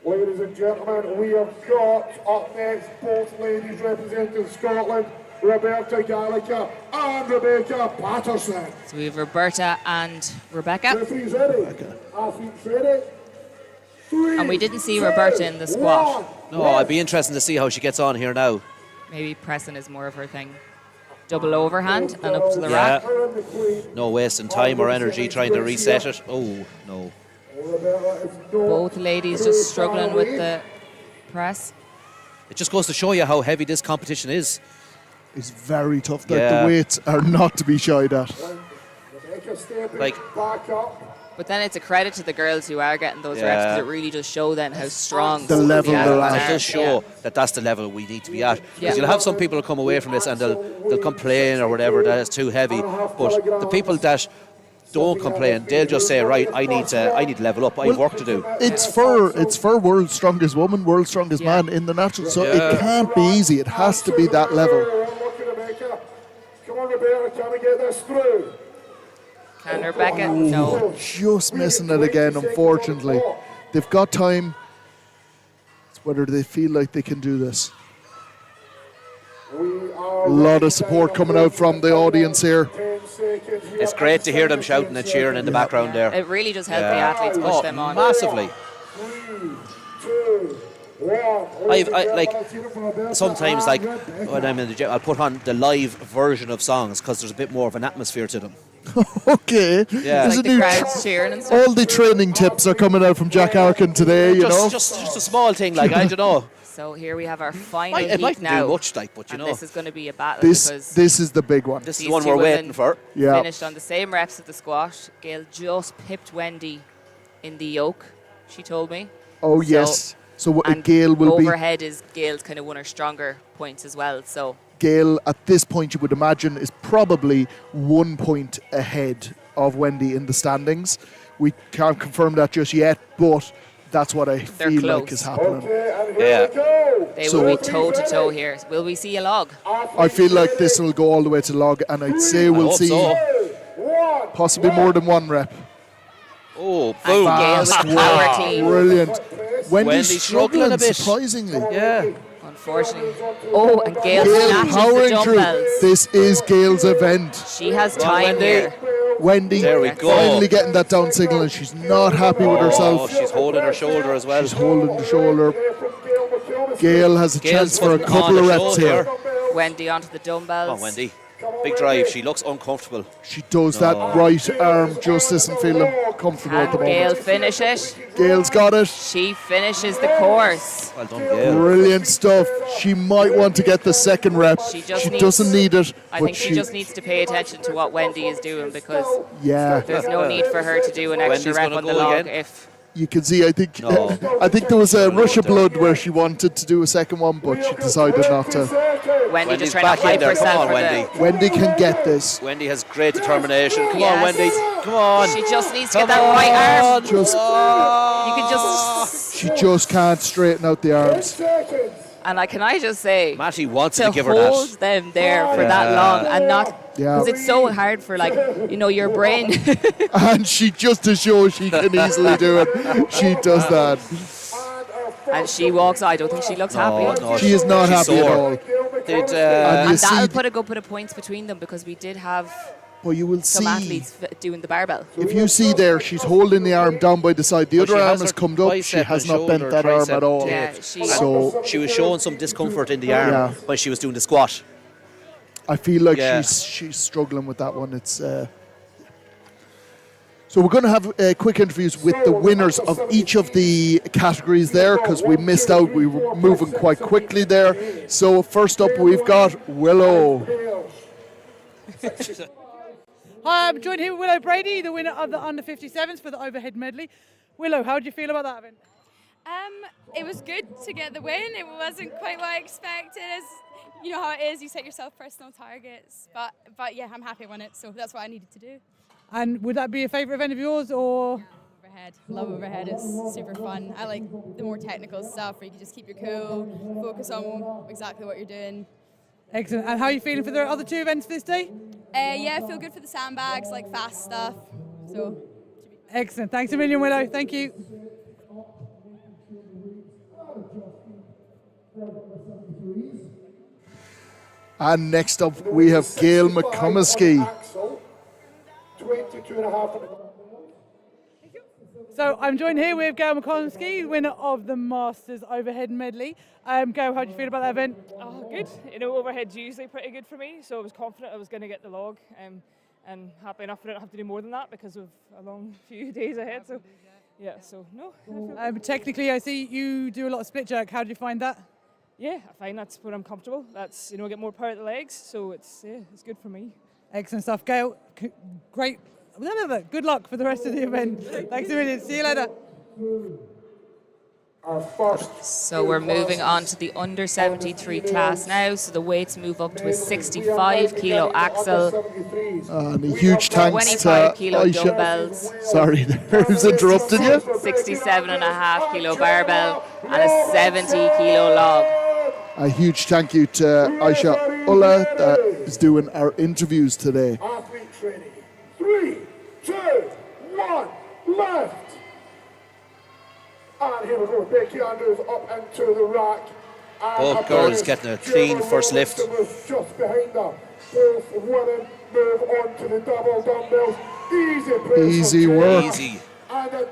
Speaker 4: Ladies and gentlemen, we have got up next both ladies representing Scotland, Roberta Gallagher and Rebecca Patterson.
Speaker 2: So we have Roberta and Rebecca.
Speaker 4: Referees ready, athletes ready.
Speaker 2: And we didn't see Roberta in the squat.
Speaker 3: No, I'd be interested to see how she gets on here now.
Speaker 2: Maybe pressing is more of her thing. Double overhand and up to the rack.
Speaker 3: No wasting time or energy trying to reset it. Oh, no.
Speaker 2: Both ladies just struggling with the press.
Speaker 3: It just goes to show you how heavy this competition is.
Speaker 1: It's very tough.
Speaker 3: Yeah.
Speaker 1: The weights are not to be shied at.
Speaker 3: Like,
Speaker 2: But then it's a credit to the girls who are getting those reps because it really does show then how strong
Speaker 1: The level they're
Speaker 2: athletes
Speaker 1: at.
Speaker 3: it does show that that's the level we need to be at. Because you'll have some people who come away from this and they'll complain or whatever that it's too heavy. But the people that don't complain, they'll just say, right, I need to level up. I have work to do.
Speaker 1: It's for world's strongest woman, world's strongest man in the natural. So it can't be easy. It has to be that level.
Speaker 4: Come on, Roberta, can we get this through?
Speaker 2: Can Rebecca? No.
Speaker 1: Just missing it again, unfortunately. They've got time. It's whether they feel like they can do this. A lot of support coming out from the audience here.
Speaker 3: It's great to hear them shouting and cheering in the background there.
Speaker 2: It really does help the athletes push them on.
Speaker 3: Massively. Sometimes like when I'm in the gym, I'll put on the live version of songs because there's a bit more of an atmosphere to them.
Speaker 1: Okay.
Speaker 3: Yeah.
Speaker 1: There's
Speaker 2: Like
Speaker 1: a
Speaker 2: the
Speaker 1: new
Speaker 2: crowds cheering and stuff.
Speaker 1: all the training tips are coming out from Jack Arkin today, you know.
Speaker 3: Just a small thing, like, I don't know.
Speaker 2: So here we have our final
Speaker 3: It
Speaker 2: heat
Speaker 3: mightn't
Speaker 2: now.
Speaker 3: do much, like, but you
Speaker 2: and
Speaker 3: know.
Speaker 2: this is going to be a battle
Speaker 1: This
Speaker 2: because
Speaker 1: is the big one.
Speaker 3: This is
Speaker 2: these
Speaker 3: the one
Speaker 2: two
Speaker 3: we're
Speaker 2: women
Speaker 3: waiting for.
Speaker 1: Yeah.
Speaker 2: finished on the same reps of the squat. Gail just pipped Wendy in the yoke, she told me.
Speaker 1: Oh
Speaker 2: So-
Speaker 1: yes. So
Speaker 2: And
Speaker 1: Gail will be
Speaker 2: overhead is Gail's kind of one of her stronger points as well. So
Speaker 1: Gail at this point you would imagine is probably 1 point ahead of Wendy in the standings. We can't confirm that just yet, but that's what I
Speaker 2: They're
Speaker 1: feel
Speaker 2: close.
Speaker 1: like is happening.
Speaker 3: Yeah.
Speaker 2: they
Speaker 1: So-
Speaker 2: will be toe to toe here. Will we see a log?
Speaker 1: I feel like this will go all the way to log, and I'd say we'll
Speaker 3: hope
Speaker 1: see
Speaker 3: so.
Speaker 1: possibly more than one rep.
Speaker 3: Oh,
Speaker 2: And
Speaker 3: boom.
Speaker 2: Gail with the power clean.
Speaker 1: Brilliant. Wendy's
Speaker 3: Wendy's struggling
Speaker 1: struggling
Speaker 3: a bit.
Speaker 1: surprisingly.
Speaker 3: Yeah.
Speaker 2: Unfortunately. Oh, and Gail
Speaker 1: Gail
Speaker 2: snatches the
Speaker 1: powering through.
Speaker 2: dumbbells.
Speaker 1: This is Gail's event.
Speaker 2: She has
Speaker 3: Well,
Speaker 2: time
Speaker 3: Wendy.
Speaker 2: here.
Speaker 1: Wendy
Speaker 3: There we go.
Speaker 1: finally getting that down signal, and she's not happy with
Speaker 3: Oh,
Speaker 1: herself.
Speaker 3: she's holding her shoulder as well.
Speaker 1: She's holding the shoulder. Gail has a
Speaker 3: Gail's
Speaker 1: chance for a
Speaker 3: putting on
Speaker 1: couple of
Speaker 3: a
Speaker 1: reps
Speaker 3: show
Speaker 1: here.
Speaker 2: Wendy onto the dumbbells.
Speaker 3: Come on, Wendy. Big drive. She looks uncomfortable.
Speaker 1: She does. That right arm just isn't feeling comfortable at the
Speaker 2: Can Gail
Speaker 1: moment.
Speaker 2: finish it?
Speaker 1: Gail's got it.
Speaker 2: She finishes the course.
Speaker 3: Well done, Gail.
Speaker 1: Brilliant stuff. She might want to get the second rep.
Speaker 2: She
Speaker 1: doesn't need it.
Speaker 2: I
Speaker 1: but
Speaker 2: think she just needs to pay attention to what Wendy is doing, because
Speaker 1: Yeah.
Speaker 2: there's no need for her to do an extra
Speaker 3: Wendy's
Speaker 2: rep
Speaker 3: gonna
Speaker 2: on the
Speaker 3: go
Speaker 2: log
Speaker 3: again.
Speaker 2: if
Speaker 1: You can see, I think there was a rush of blood where she wanted to do a second one, but she decided not to.
Speaker 2: Wendy
Speaker 3: Wendy's
Speaker 2: just trying
Speaker 3: back
Speaker 2: to
Speaker 3: in
Speaker 2: hype
Speaker 3: there. Come
Speaker 2: herself
Speaker 3: on,
Speaker 2: for
Speaker 3: Wendy.
Speaker 1: Wendy can get this.
Speaker 3: Wendy has great determination. Come
Speaker 2: Yes.
Speaker 3: on, Wendy. Come on.
Speaker 2: She just needs to get that right arm.
Speaker 1: Just,
Speaker 2: You can just,
Speaker 1: she just can't straighten out the arms.
Speaker 2: and can I just say,
Speaker 3: Matty wants
Speaker 2: to
Speaker 3: to give her
Speaker 2: hold
Speaker 3: that.
Speaker 2: them there for that long and not, because it's so hard for your brain.
Speaker 1: And she just to show she can easily do it, she does that.
Speaker 2: And she walks. I don't think she looks happy.
Speaker 3: No,
Speaker 1: She is not
Speaker 3: she's
Speaker 1: happy at
Speaker 3: sore.
Speaker 1: all.
Speaker 3: And
Speaker 1: And you
Speaker 2: And
Speaker 1: see,
Speaker 2: that'll put a good bit of points between them, because we did have
Speaker 1: well, you will
Speaker 2: some
Speaker 1: see.
Speaker 2: athletes doing the barbell.
Speaker 1: If you see there, she's holding the arm down by the side. The
Speaker 3: Well,
Speaker 1: other
Speaker 3: she
Speaker 1: arm
Speaker 3: has
Speaker 1: has
Speaker 3: her
Speaker 1: come up. She
Speaker 3: bicep
Speaker 1: has
Speaker 3: and
Speaker 1: not bent
Speaker 3: shoulder,
Speaker 1: that arm
Speaker 3: tricep.
Speaker 1: at all.
Speaker 2: Yeah,
Speaker 1: So
Speaker 3: she was showing some discomfort in the arm
Speaker 1: Yeah.
Speaker 3: when she was doing the squat.
Speaker 1: I feel like
Speaker 3: Yeah.
Speaker 1: she's struggling with that one. It's so we're going to have quick interviews with the winners of each of the categories there, because we missed out. We were moving quite quickly there. So first up, we've got Willow.
Speaker 5: Hi, I'm joined here with Willow Brady, the winner of the under 57s for the overhead medley. Willow, how do you feel about that event?
Speaker 14: It was good to get the win. It wasn't quite what I expected. As you know how it is, you set yourself personal targets. But yeah, I'm happy I won it, so that's what I needed to do.
Speaker 5: And would that be a favourite event of yours, or?
Speaker 14: Overhead. Love overhead. It's super fun. I like the more technical stuff where you can just keep your cool, focus on exactly what you're doing.
Speaker 5: Excellent. And how are you feeling for the other two events this day?
Speaker 14: Yeah, I feel good for the sandbags, like fast stuff. So.
Speaker 5: Excellent. Thanks a million, Willow. Thank you.
Speaker 1: And next up, we have Gail McComiskey.
Speaker 4: 22.5.
Speaker 5: So I'm joined here with Gail McComiskey, winner of the Masters Overhead Medley. Gail, how do you feel about that event?
Speaker 15: Oh, good. You know, overhead's usually pretty good for me, so I was confident I was going to get the log, and happy enough I don't have to do more than that because of a long few days ahead. So, yeah. So no. I feel
Speaker 5: Technically, I see you do a lot of split jerk. How do you find that?
Speaker 15: yeah, I find that's where I'm comfortable. That's I get more power at the legs, so it's good for me.
Speaker 5: Excellent stuff, Gail. Great. Good luck for the rest of the event. Thanks a million. See you later.
Speaker 2: So we're moving on to the under 73 class now. So the weights move up to a 65 kilo axle,
Speaker 1: And a huge thanks
Speaker 2: 25
Speaker 1: to
Speaker 2: kilo
Speaker 1: Aisha.
Speaker 2: dumbbells,
Speaker 1: Sorry, who's interrupting you?
Speaker 2: 67.5 kilo barbell, and a 70 kilo log.
Speaker 1: A huge thank you to Aisha Ulla that is doing our interviews today.
Speaker 4: Athlete training. 3, 2, 1, left. And here we go. Becky Andrews up into the rack. And
Speaker 3: Both girls getting a clean first lift.
Speaker 4: was just behind her. Both women move on to the double dumbbells. Easy press.
Speaker 1: Easy
Speaker 4: from
Speaker 1: work.
Speaker 4: Jane.
Speaker 3: Easy.
Speaker 4: And then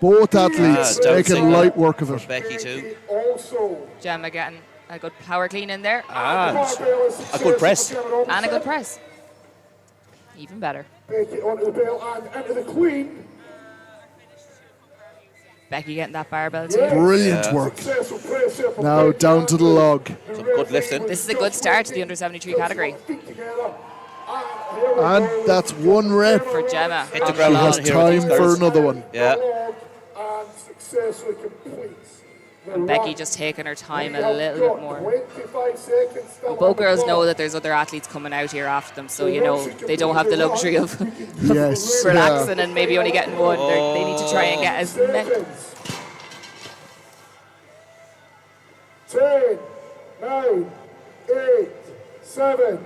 Speaker 1: Both athletes
Speaker 3: down
Speaker 1: making
Speaker 3: single
Speaker 1: light work of
Speaker 3: for
Speaker 1: it.
Speaker 3: Becky too.
Speaker 4: also
Speaker 2: Gemma getting a good power clean in there,
Speaker 3: And a good press.
Speaker 2: and a good press. Even better.
Speaker 4: Becky onto the bell and into the queen.
Speaker 2: Becky getting that barbell too.
Speaker 1: Brilliant work.
Speaker 4: Successful press here from
Speaker 1: Now
Speaker 4: Becky
Speaker 1: down to the log.
Speaker 3: Some good lifting.
Speaker 2: This is a good start to the under 73 category
Speaker 4: feet together. And here we
Speaker 1: And
Speaker 4: go.
Speaker 1: that's one rep.
Speaker 2: for Gemma.
Speaker 3: Hit the
Speaker 1: She
Speaker 3: ground
Speaker 1: has
Speaker 3: on here with these
Speaker 1: time for
Speaker 3: girls.
Speaker 1: another one.
Speaker 3: Yeah.
Speaker 4: Log and successfully completes. the
Speaker 2: And Becky
Speaker 4: rack.
Speaker 2: just taking her time
Speaker 4: We
Speaker 2: a
Speaker 4: have
Speaker 2: little
Speaker 4: got
Speaker 2: bit more.
Speaker 4: 25 seconds still
Speaker 2: Both
Speaker 4: on the
Speaker 2: girls know
Speaker 4: clock.
Speaker 2: that there's other athletes coming out here after them, so they don't have the luxury of
Speaker 1: Yes.
Speaker 2: relaxing and maybe only getting one. They need to try and get as many.
Speaker 4: Seconds. 10, 9, 8, 7,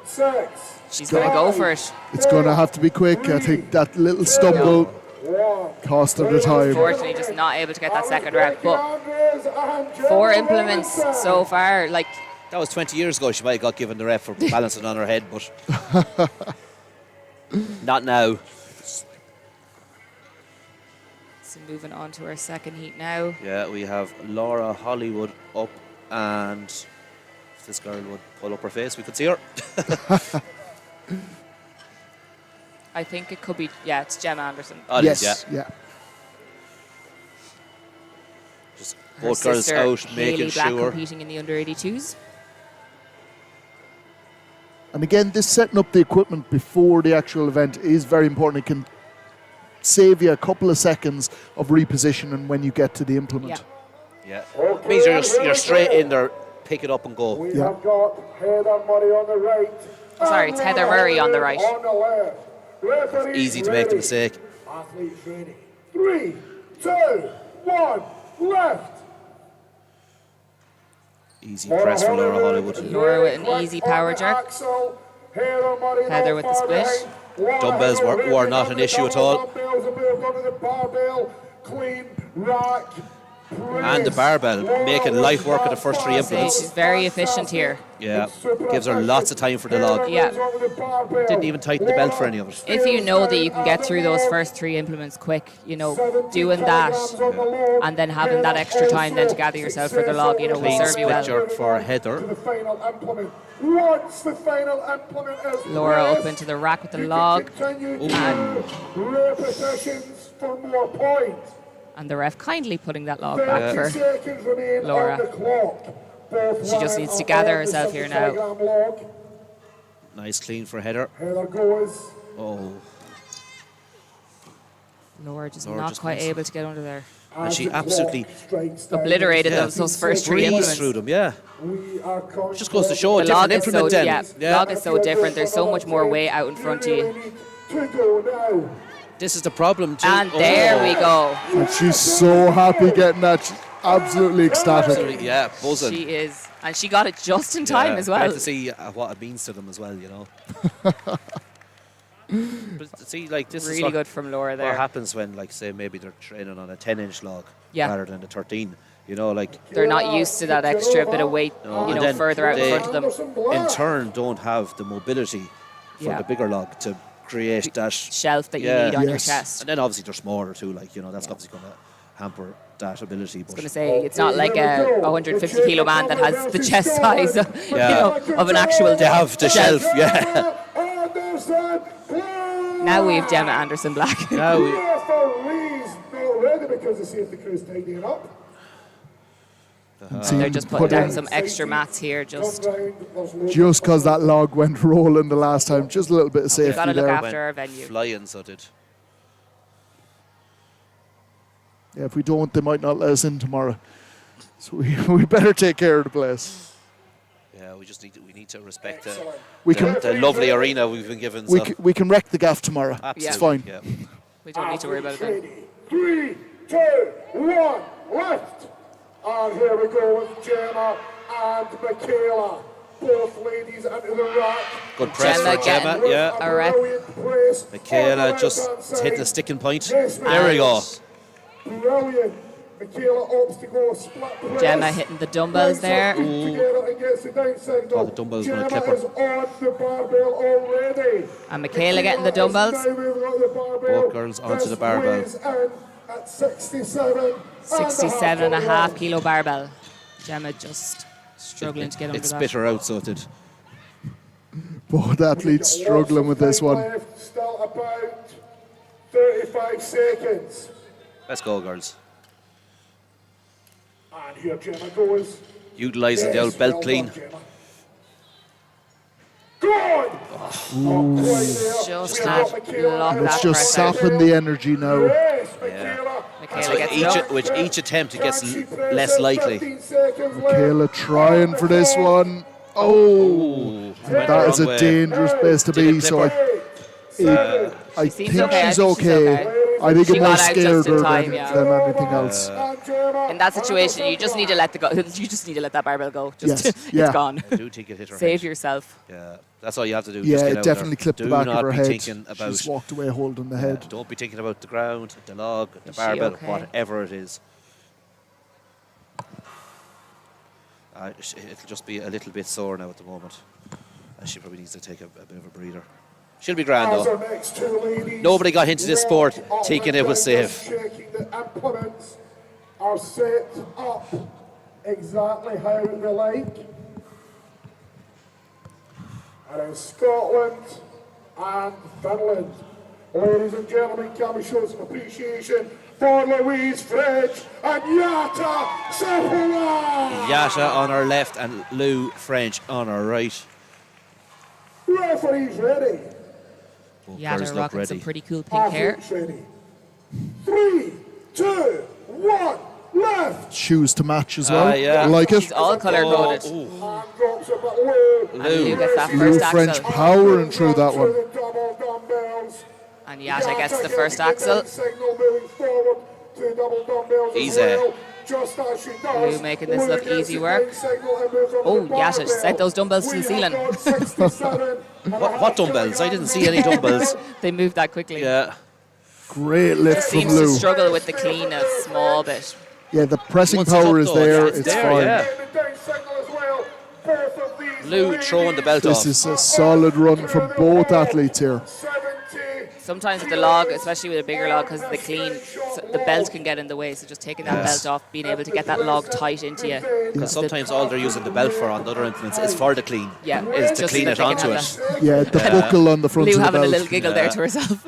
Speaker 4: 6.
Speaker 2: She's going to go for it.
Speaker 1: It's going to have to be quick. I think that little stumble cost her the time.
Speaker 2: Unfortunately, just not able to get that second rep. But 4 implements so far. Like,
Speaker 3: That was 20 years ago. She might have got given the rep for balancing on her head, but not now.
Speaker 2: so moving on to our second heat now.
Speaker 3: Yeah, we have Laura Hollywood up, and if this girl would pull up her face, we could see her.
Speaker 2: I think it could be, yeah, it's Gemma Anderson.
Speaker 3: Oh, it is,
Speaker 1: yeah.
Speaker 3: Just
Speaker 2: Her
Speaker 3: both girls
Speaker 2: sister,
Speaker 3: out,
Speaker 2: Hayley
Speaker 3: making
Speaker 2: Black,
Speaker 3: sure.
Speaker 2: competing in the under 82s.
Speaker 1: And again, this setting up the equipment before the actual event is very important. It can save you a couple of seconds of repositioning when you get to the implement.
Speaker 3: Yeah. It means you're straight in there, pick it up and go.
Speaker 4: We have got Heather Murray on the right.
Speaker 2: Sorry, it's Heather Murray on the right.
Speaker 4: On the left. Referees
Speaker 3: Easy to make the
Speaker 4: ready.
Speaker 3: mistake.
Speaker 4: Athletes ready. 3, 2, 1, left.
Speaker 3: Easy press for Laura Hollywood.
Speaker 2: Laura with an easy power jerk. Heather with the split.
Speaker 3: Dumbbells were not an issue at all.
Speaker 4: Clean rack.
Speaker 3: And the barbell, making light work of the first 3 implements.
Speaker 2: She's very efficient here.
Speaker 3: Yeah, gives her lots of time for the log.
Speaker 2: Yeah.
Speaker 3: Didn't even tighten the belt for any of it.
Speaker 2: If you know that you can get through those first 3 implements quick, you know, doing that and then having that extra time then to gather yourself for the log, you know, will
Speaker 3: Clean
Speaker 2: serve you
Speaker 3: split
Speaker 2: well.
Speaker 3: jerk for Heather.
Speaker 4: Once the final implement is
Speaker 2: Laura up
Speaker 4: placed,
Speaker 2: into the rack with the log.
Speaker 4: continue
Speaker 2: And,
Speaker 4: repetitions for more points.
Speaker 2: and the ref kindly putting that log back
Speaker 4: 30
Speaker 2: for
Speaker 4: seconds remain
Speaker 2: Laura.
Speaker 4: on the clock. Both
Speaker 2: She just
Speaker 4: line
Speaker 2: needs to
Speaker 4: are
Speaker 2: gather
Speaker 4: on the
Speaker 2: herself here now.
Speaker 4: 75-gram log.
Speaker 3: Nice clean for Heather.
Speaker 4: Heather goes.
Speaker 3: Oh,
Speaker 2: Laura just
Speaker 3: Laura
Speaker 2: not
Speaker 3: just
Speaker 2: quite
Speaker 3: wants-
Speaker 2: able to get under there.
Speaker 3: and she absolutely
Speaker 2: Obliterated those first 3
Speaker 3: breezed
Speaker 2: implements.
Speaker 3: through them, yeah.
Speaker 4: We are
Speaker 3: Just goes to show a
Speaker 2: The log
Speaker 3: different
Speaker 2: is so,
Speaker 3: implement then.
Speaker 2: yeah, log is so different. There's so much more weight out in front of you.
Speaker 4: to go now.
Speaker 3: This is the problem too.
Speaker 2: And there we go.
Speaker 1: And she's so happy getting that. She's absolutely ecstatic.
Speaker 3: Absolutely, yeah, buzzing.
Speaker 2: She is. And she got it just in time
Speaker 3: Yeah,
Speaker 2: as well.
Speaker 3: great to see what it means to them as well, you know. But see, like this is
Speaker 2: Really
Speaker 3: what,
Speaker 2: good from Laura there.
Speaker 3: what happens when, like, say, maybe they're training on a 10-inch log
Speaker 2: Yeah.
Speaker 3: rather than a 13. You know, like
Speaker 2: They're not used to that extra bit of weight,
Speaker 3: no,
Speaker 2: you
Speaker 3: and
Speaker 2: know,
Speaker 3: then
Speaker 2: further out in
Speaker 3: they,
Speaker 2: front of them.
Speaker 3: in turn, don't have the mobility for
Speaker 2: Yeah.
Speaker 3: the bigger log to create that
Speaker 2: shelf that you need on your chest.
Speaker 3: And then obviously they're smaller too, like, you know, that's obviously going to hamper that ability. But
Speaker 2: I was going to say, it's not like a 150 kilo man that has the chest size of, you know, of an actual
Speaker 3: They have the shelf, yeah.
Speaker 2: Now we have Gemma Anderson Black.
Speaker 3: Now we,
Speaker 4: Referees not ready because the safety crew's tidying up.
Speaker 2: They're just putting down some extra mats here, just
Speaker 1: because that log went rolling the last time. Just a little bit of safety
Speaker 2: gotta look
Speaker 1: there.
Speaker 2: after our venue.
Speaker 3: Flying, so did.
Speaker 1: Yeah, if we don't, they might not let us in tomorrow. So we better take care of the place.
Speaker 3: Yeah, we need to respect
Speaker 1: The
Speaker 3: lovely arena we've been given.
Speaker 1: We can wreck the gaff tomorrow.
Speaker 3: Absolutely,
Speaker 1: It's fine.
Speaker 3: yeah.
Speaker 2: We don't need to worry about it then.
Speaker 4: 3, 2, 1, left. And here we go with Gemma and Michaela. Both ladies into the rack.
Speaker 3: Good press
Speaker 2: Gemma
Speaker 3: for Gemma,
Speaker 2: getting
Speaker 3: yeah.
Speaker 2: a rep.
Speaker 3: Michaela just hitting the sticking point. There we go.
Speaker 4: Brilliant. Michaela opts to go split press.
Speaker 2: Gemma hitting the dumbbells there.
Speaker 4: Together and gets the down signal.
Speaker 3: Oh, the dumbbells going to
Speaker 4: Gemma
Speaker 3: clip
Speaker 4: is
Speaker 3: her.
Speaker 4: on the barbell already.
Speaker 2: And Michaela getting the dumbbells.
Speaker 4: Now we've got the barbell.
Speaker 3: Both girls onto the barbell.
Speaker 4: This weighs in at
Speaker 2: 67.5 kilo barbell. Gemma just struggling to get under
Speaker 3: It
Speaker 2: that.
Speaker 3: spit her out, so it did.
Speaker 1: Both athletes struggling with this one.
Speaker 4: Left, still about 35 seconds.
Speaker 3: Let's go, girls.
Speaker 4: And here Gemma goes.
Speaker 3: Utilising the old belt clean.
Speaker 4: Good!
Speaker 2: Just had blocked
Speaker 1: It's
Speaker 2: that
Speaker 1: just
Speaker 2: press out.
Speaker 1: sapping the energy now.
Speaker 3: Yeah.
Speaker 2: Michaela gets it up.
Speaker 3: With each attempt, it gets less likely.
Speaker 1: Michaela trying for this one. Oh, that is a dangerous place to be. So I think
Speaker 2: seems okay.
Speaker 1: she's okay. I think
Speaker 2: She
Speaker 1: it more
Speaker 2: got out
Speaker 1: scared
Speaker 2: just in
Speaker 1: her
Speaker 2: time,
Speaker 1: than,
Speaker 2: yeah.
Speaker 1: than anything else.
Speaker 2: In that situation, you just need to let you just need to let that barbell go. Just
Speaker 1: Yes,
Speaker 2: it's
Speaker 1: yeah.
Speaker 2: gone.
Speaker 3: I do think it hit her
Speaker 2: Save
Speaker 3: head.
Speaker 2: yourself.
Speaker 3: Yeah, that's all you have to do.
Speaker 1: Yeah,
Speaker 3: just get
Speaker 1: it
Speaker 3: out
Speaker 1: definitely
Speaker 3: there.
Speaker 1: clipped
Speaker 3: Do
Speaker 1: the back
Speaker 3: not
Speaker 1: of her
Speaker 3: be
Speaker 1: head.
Speaker 3: thinking about.
Speaker 1: She's walked away holding the head.
Speaker 3: Don't be thinking about the ground, the log, the
Speaker 2: Is she
Speaker 3: barbell,
Speaker 2: okay?
Speaker 3: whatever it is. It'll just be a little bit sore now at the moment. And she probably needs to take a bit of a breather. She'll be grand
Speaker 4: As our
Speaker 3: though.
Speaker 4: next two ladies
Speaker 3: Nobody got into this sport
Speaker 4: walk
Speaker 3: thinking
Speaker 4: on
Speaker 3: it
Speaker 4: the
Speaker 3: was
Speaker 4: ground,
Speaker 3: safe.
Speaker 4: Checking the implements are set up exactly how they like. And in Scotland, and Finland. Ladies and gentlemen, can we show some appreciation for Louise French and Yata Sepura?
Speaker 3: Yata on our left and Lou French on our right.
Speaker 4: Referees ready.
Speaker 2: Yata rocking some pretty cool pink hair.
Speaker 4: Ready. 3, 2, 1, left.
Speaker 1: Shoes to match as well.
Speaker 3: Yeah.
Speaker 1: I like it.
Speaker 2: She's all colour coded.
Speaker 3: Lou
Speaker 2: gets that
Speaker 1: Lou
Speaker 2: first
Speaker 1: French
Speaker 2: axel.
Speaker 1: powering through that one.
Speaker 2: And Yata gets the first axel.
Speaker 3: Easy.
Speaker 2: Lou making this look easy work. Oh, Yata just set those dumbbells to the ceiling.
Speaker 3: What dumbbells? I didn't see any dumbbells.
Speaker 2: They moved that quickly.
Speaker 3: Yeah.
Speaker 1: Great lift from
Speaker 2: Seems to
Speaker 1: Lou.
Speaker 2: struggle with the clean a small bit.
Speaker 1: Yeah, the pressing
Speaker 3: Once it's
Speaker 1: power
Speaker 3: up
Speaker 1: is
Speaker 3: though,
Speaker 1: there.
Speaker 3: it's
Speaker 1: It's
Speaker 3: there,
Speaker 1: fine.
Speaker 3: yeah. Lou throwing the belt
Speaker 1: This
Speaker 3: off.
Speaker 1: is a solid run from both athletes here.
Speaker 2: Sometimes with the log, especially with a bigger log, because the clean, so the belt can get in the way. So just taking that
Speaker 3: Yes.
Speaker 2: belt off, being able to get that log tight into you.
Speaker 3: Because sometimes all they're using the belt for on other implements is for the clean.
Speaker 2: Yeah,
Speaker 3: Is to
Speaker 2: just
Speaker 3: clean
Speaker 2: so
Speaker 3: it
Speaker 2: that they can
Speaker 3: onto
Speaker 2: have
Speaker 3: it.
Speaker 1: Yeah, the buckle on the front
Speaker 2: Lou
Speaker 1: of the
Speaker 2: having
Speaker 1: belt.
Speaker 2: a little giggle there
Speaker 3: Yeah.
Speaker 2: to herself.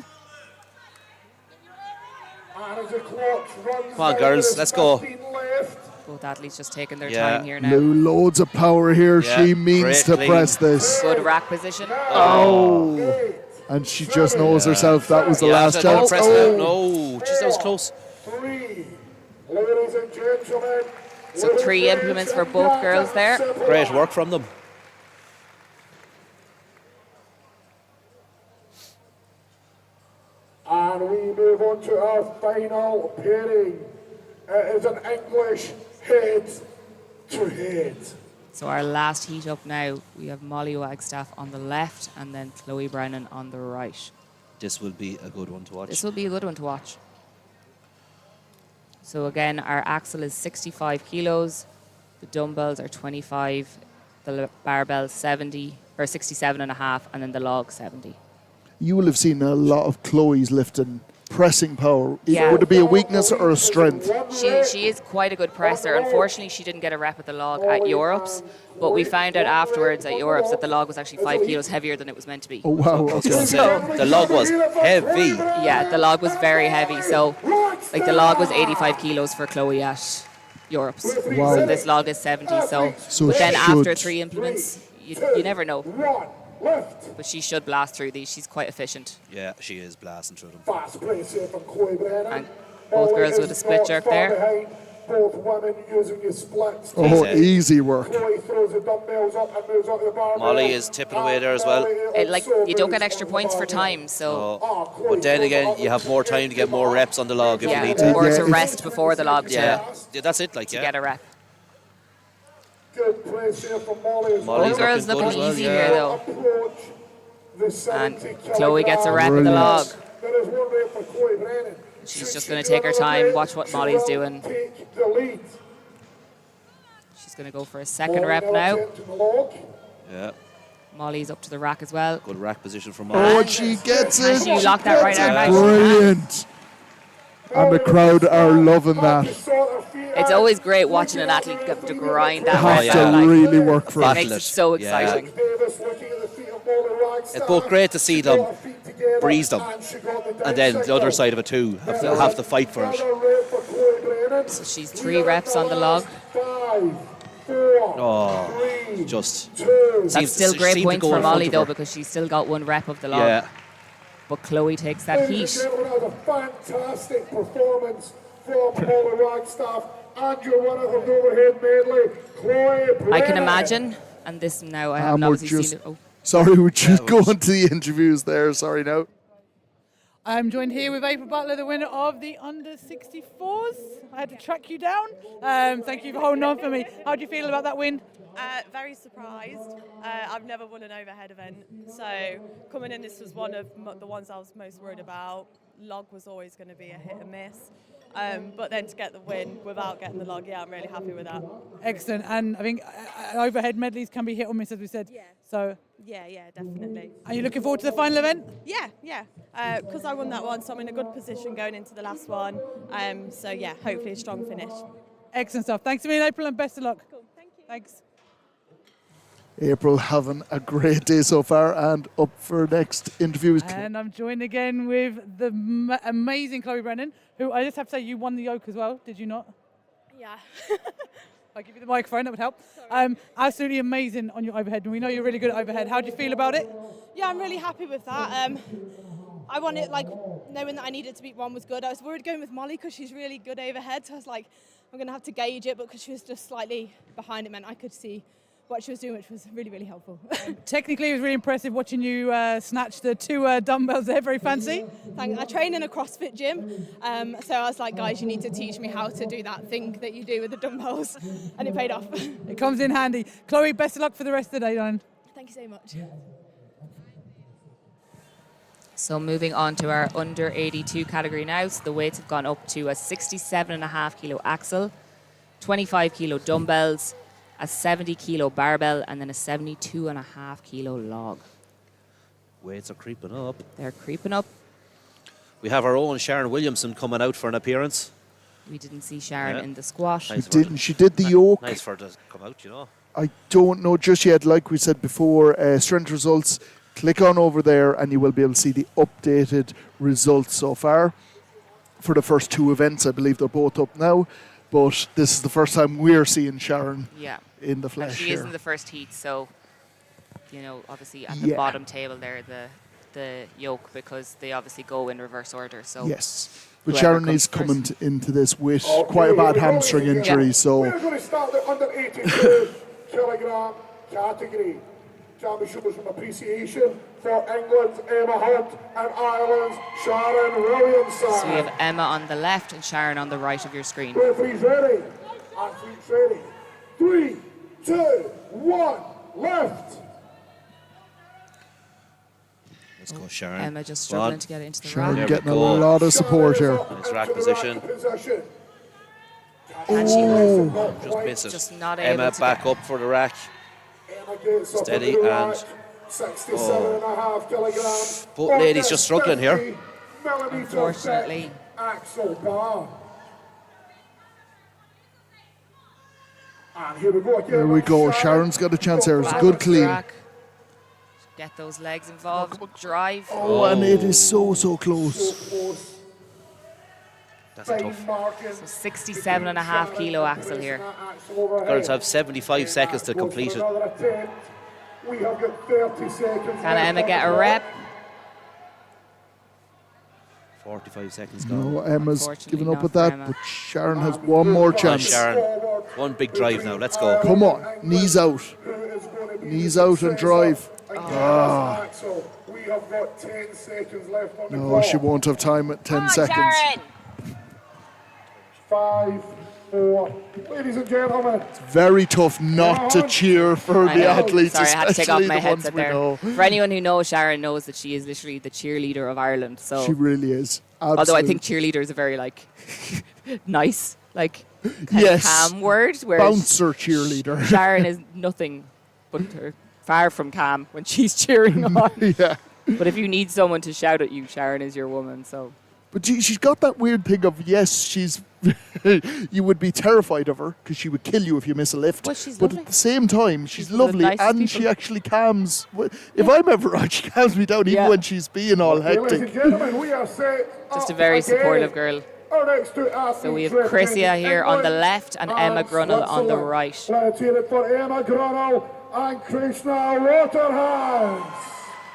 Speaker 3: Come on, girls, let's go.
Speaker 2: Both athletes just taking their
Speaker 3: Yeah.
Speaker 2: time here now.
Speaker 1: Lou, loads of power here.
Speaker 3: Yeah,
Speaker 1: She means
Speaker 3: great
Speaker 1: to
Speaker 3: clean.
Speaker 1: press this.
Speaker 2: Good rack position.
Speaker 1: Oh. And she just knows herself that was the last
Speaker 3: Don't
Speaker 1: chance.
Speaker 3: press it out. No, just that was close.
Speaker 4: Ladies and gentlemen.
Speaker 2: So 3 implements for both girls there.
Speaker 3: Great work from them.
Speaker 4: And we move on to our final pairing. It is an English head-to-head.
Speaker 2: So our last heat up now, we have Molly Wagstaff on the left and then Chloe Brennan on the right.
Speaker 3: This will be a good one to watch.
Speaker 2: This will be a good one to watch. So again, our axle is 65 kilos, the dumbbells are 25, the barbell 70, or 67 and a half, and then the log 70.
Speaker 1: You will have seen a lot of Chloe's lifting pressing power.
Speaker 2: Yeah.
Speaker 1: Would it be a weakness or a strength?
Speaker 2: She is quite a good presser. Unfortunately, she didn't get a rep at the log at Europe's, but we found out afterwards at Europe's that the log was actually 5 kilos heavier than it was meant to be.
Speaker 1: Oh, wow. Okay.
Speaker 3: The log was heavy.
Speaker 2: Yeah, the log was very heavy. So, like, the log was 85 kilos for Chloe at Europe's.
Speaker 1: Wow.
Speaker 2: So this log is 70. So but then after 3 implements, you never know. But she should blast through these. She's quite efficient.
Speaker 3: Yeah, she is blasting through them.
Speaker 2: And both girls with a split jerk there.
Speaker 4: Both women using your splits.
Speaker 1: Oh, easy work.
Speaker 4: Chloe throws the dumbbells up and moves onto the barbell.
Speaker 3: Molly is tipping away there as well.
Speaker 2: You don't get extra points for time, so
Speaker 3: But then again, you have more time to get more reps on the log if you need to.
Speaker 2: or to rest before the log
Speaker 3: Yeah, that's it. Like,
Speaker 2: to get a rep.
Speaker 4: Good place here for Molly.
Speaker 3: Molly's
Speaker 2: Both girls
Speaker 3: looking good
Speaker 2: looking
Speaker 3: as well,
Speaker 2: easy
Speaker 3: yeah.
Speaker 2: here though. And Chloe gets a rep at the log.
Speaker 4: There is one rep for Chloe Brennan.
Speaker 2: She's just going to take her time, watch what Molly's doing.
Speaker 4: Take the lead.
Speaker 2: She's going to go for a second rep now.
Speaker 3: Yeah,
Speaker 2: Molly's up to the rack as well.
Speaker 3: good rack position from
Speaker 1: Oh,
Speaker 3: Molly.
Speaker 1: and she gets
Speaker 2: And
Speaker 1: it.
Speaker 2: she locked that right arm out.
Speaker 1: Brilliant. And the crowd are loving that.
Speaker 2: It's always great watching an athlete have to grind that
Speaker 1: Have
Speaker 2: rep
Speaker 1: to
Speaker 2: out, like,
Speaker 1: really work for
Speaker 2: it
Speaker 1: it.
Speaker 2: makes it so exciting.
Speaker 3: It's both great to see them breeze them, and then the other side of it too, have to fight for it.
Speaker 2: So she's 3 reps on the log.
Speaker 3: Oh, just
Speaker 2: That's still great points for Molly though, because she's still got 1 rep of the log.
Speaker 3: Yeah.
Speaker 2: But Chloe takes that heat.
Speaker 4: A fantastic performance from Molly Wagstaff and your winner of the overhead medley, Chloe Brennan.
Speaker 2: I can imagine, and this now I haven't
Speaker 1: we're
Speaker 2: obviously
Speaker 1: just,
Speaker 2: seen it. Oh.
Speaker 1: sorry, we're just going to the interviews there. Sorry now.
Speaker 5: I'm joined here with April Butler, the winner of the under 64s. I had to track you down. Thank you for holding on for me. How do you feel about that win?
Speaker 16: Very surprised. I've never won an overhead event, so coming in, this was one of the ones I was most worried about. Log was always going to be a hit and miss, but then to get the win without getting the log, yeah, I'm really happy with that.
Speaker 5: Excellent. And I think overhead medleys can be hit or miss, as we said.
Speaker 16: Yeah.
Speaker 5: So.
Speaker 16: Yeah, definitely.
Speaker 5: Are you looking forward to the final event?
Speaker 16: Yeah. Because I won that one, so I'm in a good position going into the last one. So yeah, hopefully a strong finish.
Speaker 5: Excellent stuff. Thanks a million, April, and best of luck.
Speaker 16: Cool. Thank you.
Speaker 5: Thanks.
Speaker 1: April having a great day so far, and up for next interview is
Speaker 5: And I'm joined again with the amazing Chloe Brennan, who I just have to say you won the yoke as well, did you not?
Speaker 6: Yeah.
Speaker 5: I'll give you the microphone, that would help. Absolutely amazing on your overhead, and we know you're really good at overhead. How do you feel about it?
Speaker 6: Yeah, I'm really happy with that. I won it, like, knowing that I needed to beat one was good. I was worried going with Molly because she's really good overhead, so I was like, I'm going to have to gauge it, but because she was just slightly behind, it meant I could see what she was doing, which was really, really helpful.
Speaker 5: Technically, it was really impressive watching you snatch the 2 dumbbells there, very fancy.
Speaker 6: I train in a CrossFit gym, so I was like, guys, you need to teach me how to do that thing that you do with the dumbbells, and it paid off.
Speaker 5: It comes in handy. Chloe, best of luck for the rest of the day, darling.
Speaker 6: Thank you so much.
Speaker 2: So moving on to our under 82 category now. So the weights have gone up to a 67.5 kilo axle, 25 kilo dumbbells, a 70 kilo barbell, and then a 72.5 kilo log.
Speaker 3: Weights are creeping up.
Speaker 2: They're creeping up.
Speaker 3: We have our own Sharon Williamson coming out for an appearance.
Speaker 2: We didn't see Sharon in the squash.
Speaker 3: Nice
Speaker 1: She did the yoke.
Speaker 3: Nice for her to come out, you know.
Speaker 1: I don't know just yet. Like we said before, strength results. Click on over there and you will be able to see the updated results so far for the first 2 events. I believe they're both up now, but this is the first time we're seeing Sharon in the flesh.
Speaker 2: She is in the first heat, so you know, obviously at the bottom table there, the yoke, because they obviously go in reverse order. So
Speaker 1: yes, but Sharon is coming into this with quite a bad hamstring injury. So
Speaker 4: we're going to start the under 82 kilogram category. Championship was from appreciation for England's Emma Hunt and Ireland's Sharon Williamson.
Speaker 2: So we have Emma on the left and Sharon on the right of your screen.
Speaker 4: Referees ready. Athletes ready. 3, 2, 1, left.
Speaker 3: Let's go, Sharon.
Speaker 2: Emma just struggling to get into the
Speaker 1: Sharon
Speaker 2: rack.
Speaker 1: getting a lot of support here.
Speaker 3: Nice rack position.
Speaker 2: And
Speaker 3: Just miss it.
Speaker 2: Just not
Speaker 3: Emma
Speaker 2: able to
Speaker 3: back up for the rack. Steady and
Speaker 4: 67.5 kilograms.
Speaker 3: both ladies just struggling here.
Speaker 2: Unfortunately.
Speaker 4: Axel bar. And here we go again.
Speaker 1: There we go. Sharon's got a chance here. It's a good clean.
Speaker 2: Get those legs involved. Drive.
Speaker 1: Oh, and it is so close.
Speaker 3: That's a tough.
Speaker 2: So 67.5 kilo axle here.
Speaker 3: Girls have 75 seconds to complete it.
Speaker 4: We have got 30 seconds.
Speaker 2: Can Emma get a rep?
Speaker 3: 45 seconds
Speaker 1: No,
Speaker 3: gone.
Speaker 1: Emma's given up with that, but Sharon has one more chance.
Speaker 3: Sharon, one big drive now. Let's go.
Speaker 1: Come on, knees out. Knees out and drive. Ah.
Speaker 4: We have got 10 seconds left on the
Speaker 1: No,
Speaker 4: clock.
Speaker 1: she won't have time at 10 seconds.
Speaker 4: 5, 4. Ladies and gentlemen.
Speaker 1: It's very tough not to cheer for the athletes,
Speaker 2: Sorry, I had to take off
Speaker 1: especially
Speaker 2: my
Speaker 1: the ones
Speaker 2: headset
Speaker 1: we
Speaker 2: there.
Speaker 1: know.
Speaker 2: For anyone who knows Sharon knows that she is literally the cheerleader of Ireland. So
Speaker 1: She really is.
Speaker 2: although I
Speaker 1: Absolute.
Speaker 2: think cheerleader is a very nice, kind
Speaker 1: Yes.
Speaker 2: of calm word. Whereas
Speaker 1: Bouncer cheerleader.
Speaker 2: Sharon is nothing but far from calm when she's cheering on.
Speaker 1: Yeah.
Speaker 2: But if you need someone to shout at you, Sharon is your woman. So.
Speaker 1: But she's got that weird thing of, yes, she's you would be terrified of her because she would kill you if you miss a lift.
Speaker 2: Well, she's
Speaker 1: but
Speaker 2: lovely.
Speaker 1: at the same time, she's
Speaker 2: one of the
Speaker 1: lovely,
Speaker 2: nicest
Speaker 1: and
Speaker 2: people.
Speaker 1: she actually calms. If I'm ever out, she calms me down even when she's being all
Speaker 4: Ladies and
Speaker 1: hectic.
Speaker 4: gentlemen, we are set.
Speaker 2: Just a very supportive girl.
Speaker 4: Our next 2 athletes.
Speaker 2: So we have Chrissia here on the left and Emma Grunnell on the right.
Speaker 4: Let's hear it for Emma Grunnell and Krishna Waterhouse.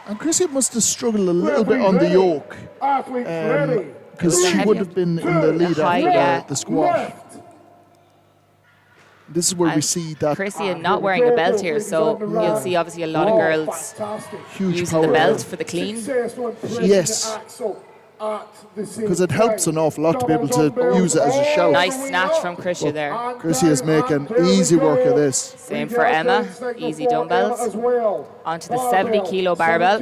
Speaker 1: And Chrissy must have struggled a little bit on the yoke.
Speaker 4: Athletes ready.
Speaker 1: Because she would have been in the lead
Speaker 2: height,
Speaker 1: after
Speaker 2: yeah.
Speaker 1: the squat. This is where we
Speaker 2: And
Speaker 1: see that
Speaker 2: Chrissia not wearing a belt here, so you'll see obviously a lot of girls
Speaker 1: huge
Speaker 2: using the
Speaker 1: power
Speaker 2: belt
Speaker 1: there.
Speaker 2: for the clean.
Speaker 1: Yes. Because it helps an awful lot to be able to use it as a shout.
Speaker 2: Nice snatch from Chrissia there.
Speaker 1: Chrissy is making easy work of this.
Speaker 2: Same for Emma, easy dumbbells. Onto the 70 kilo barbell.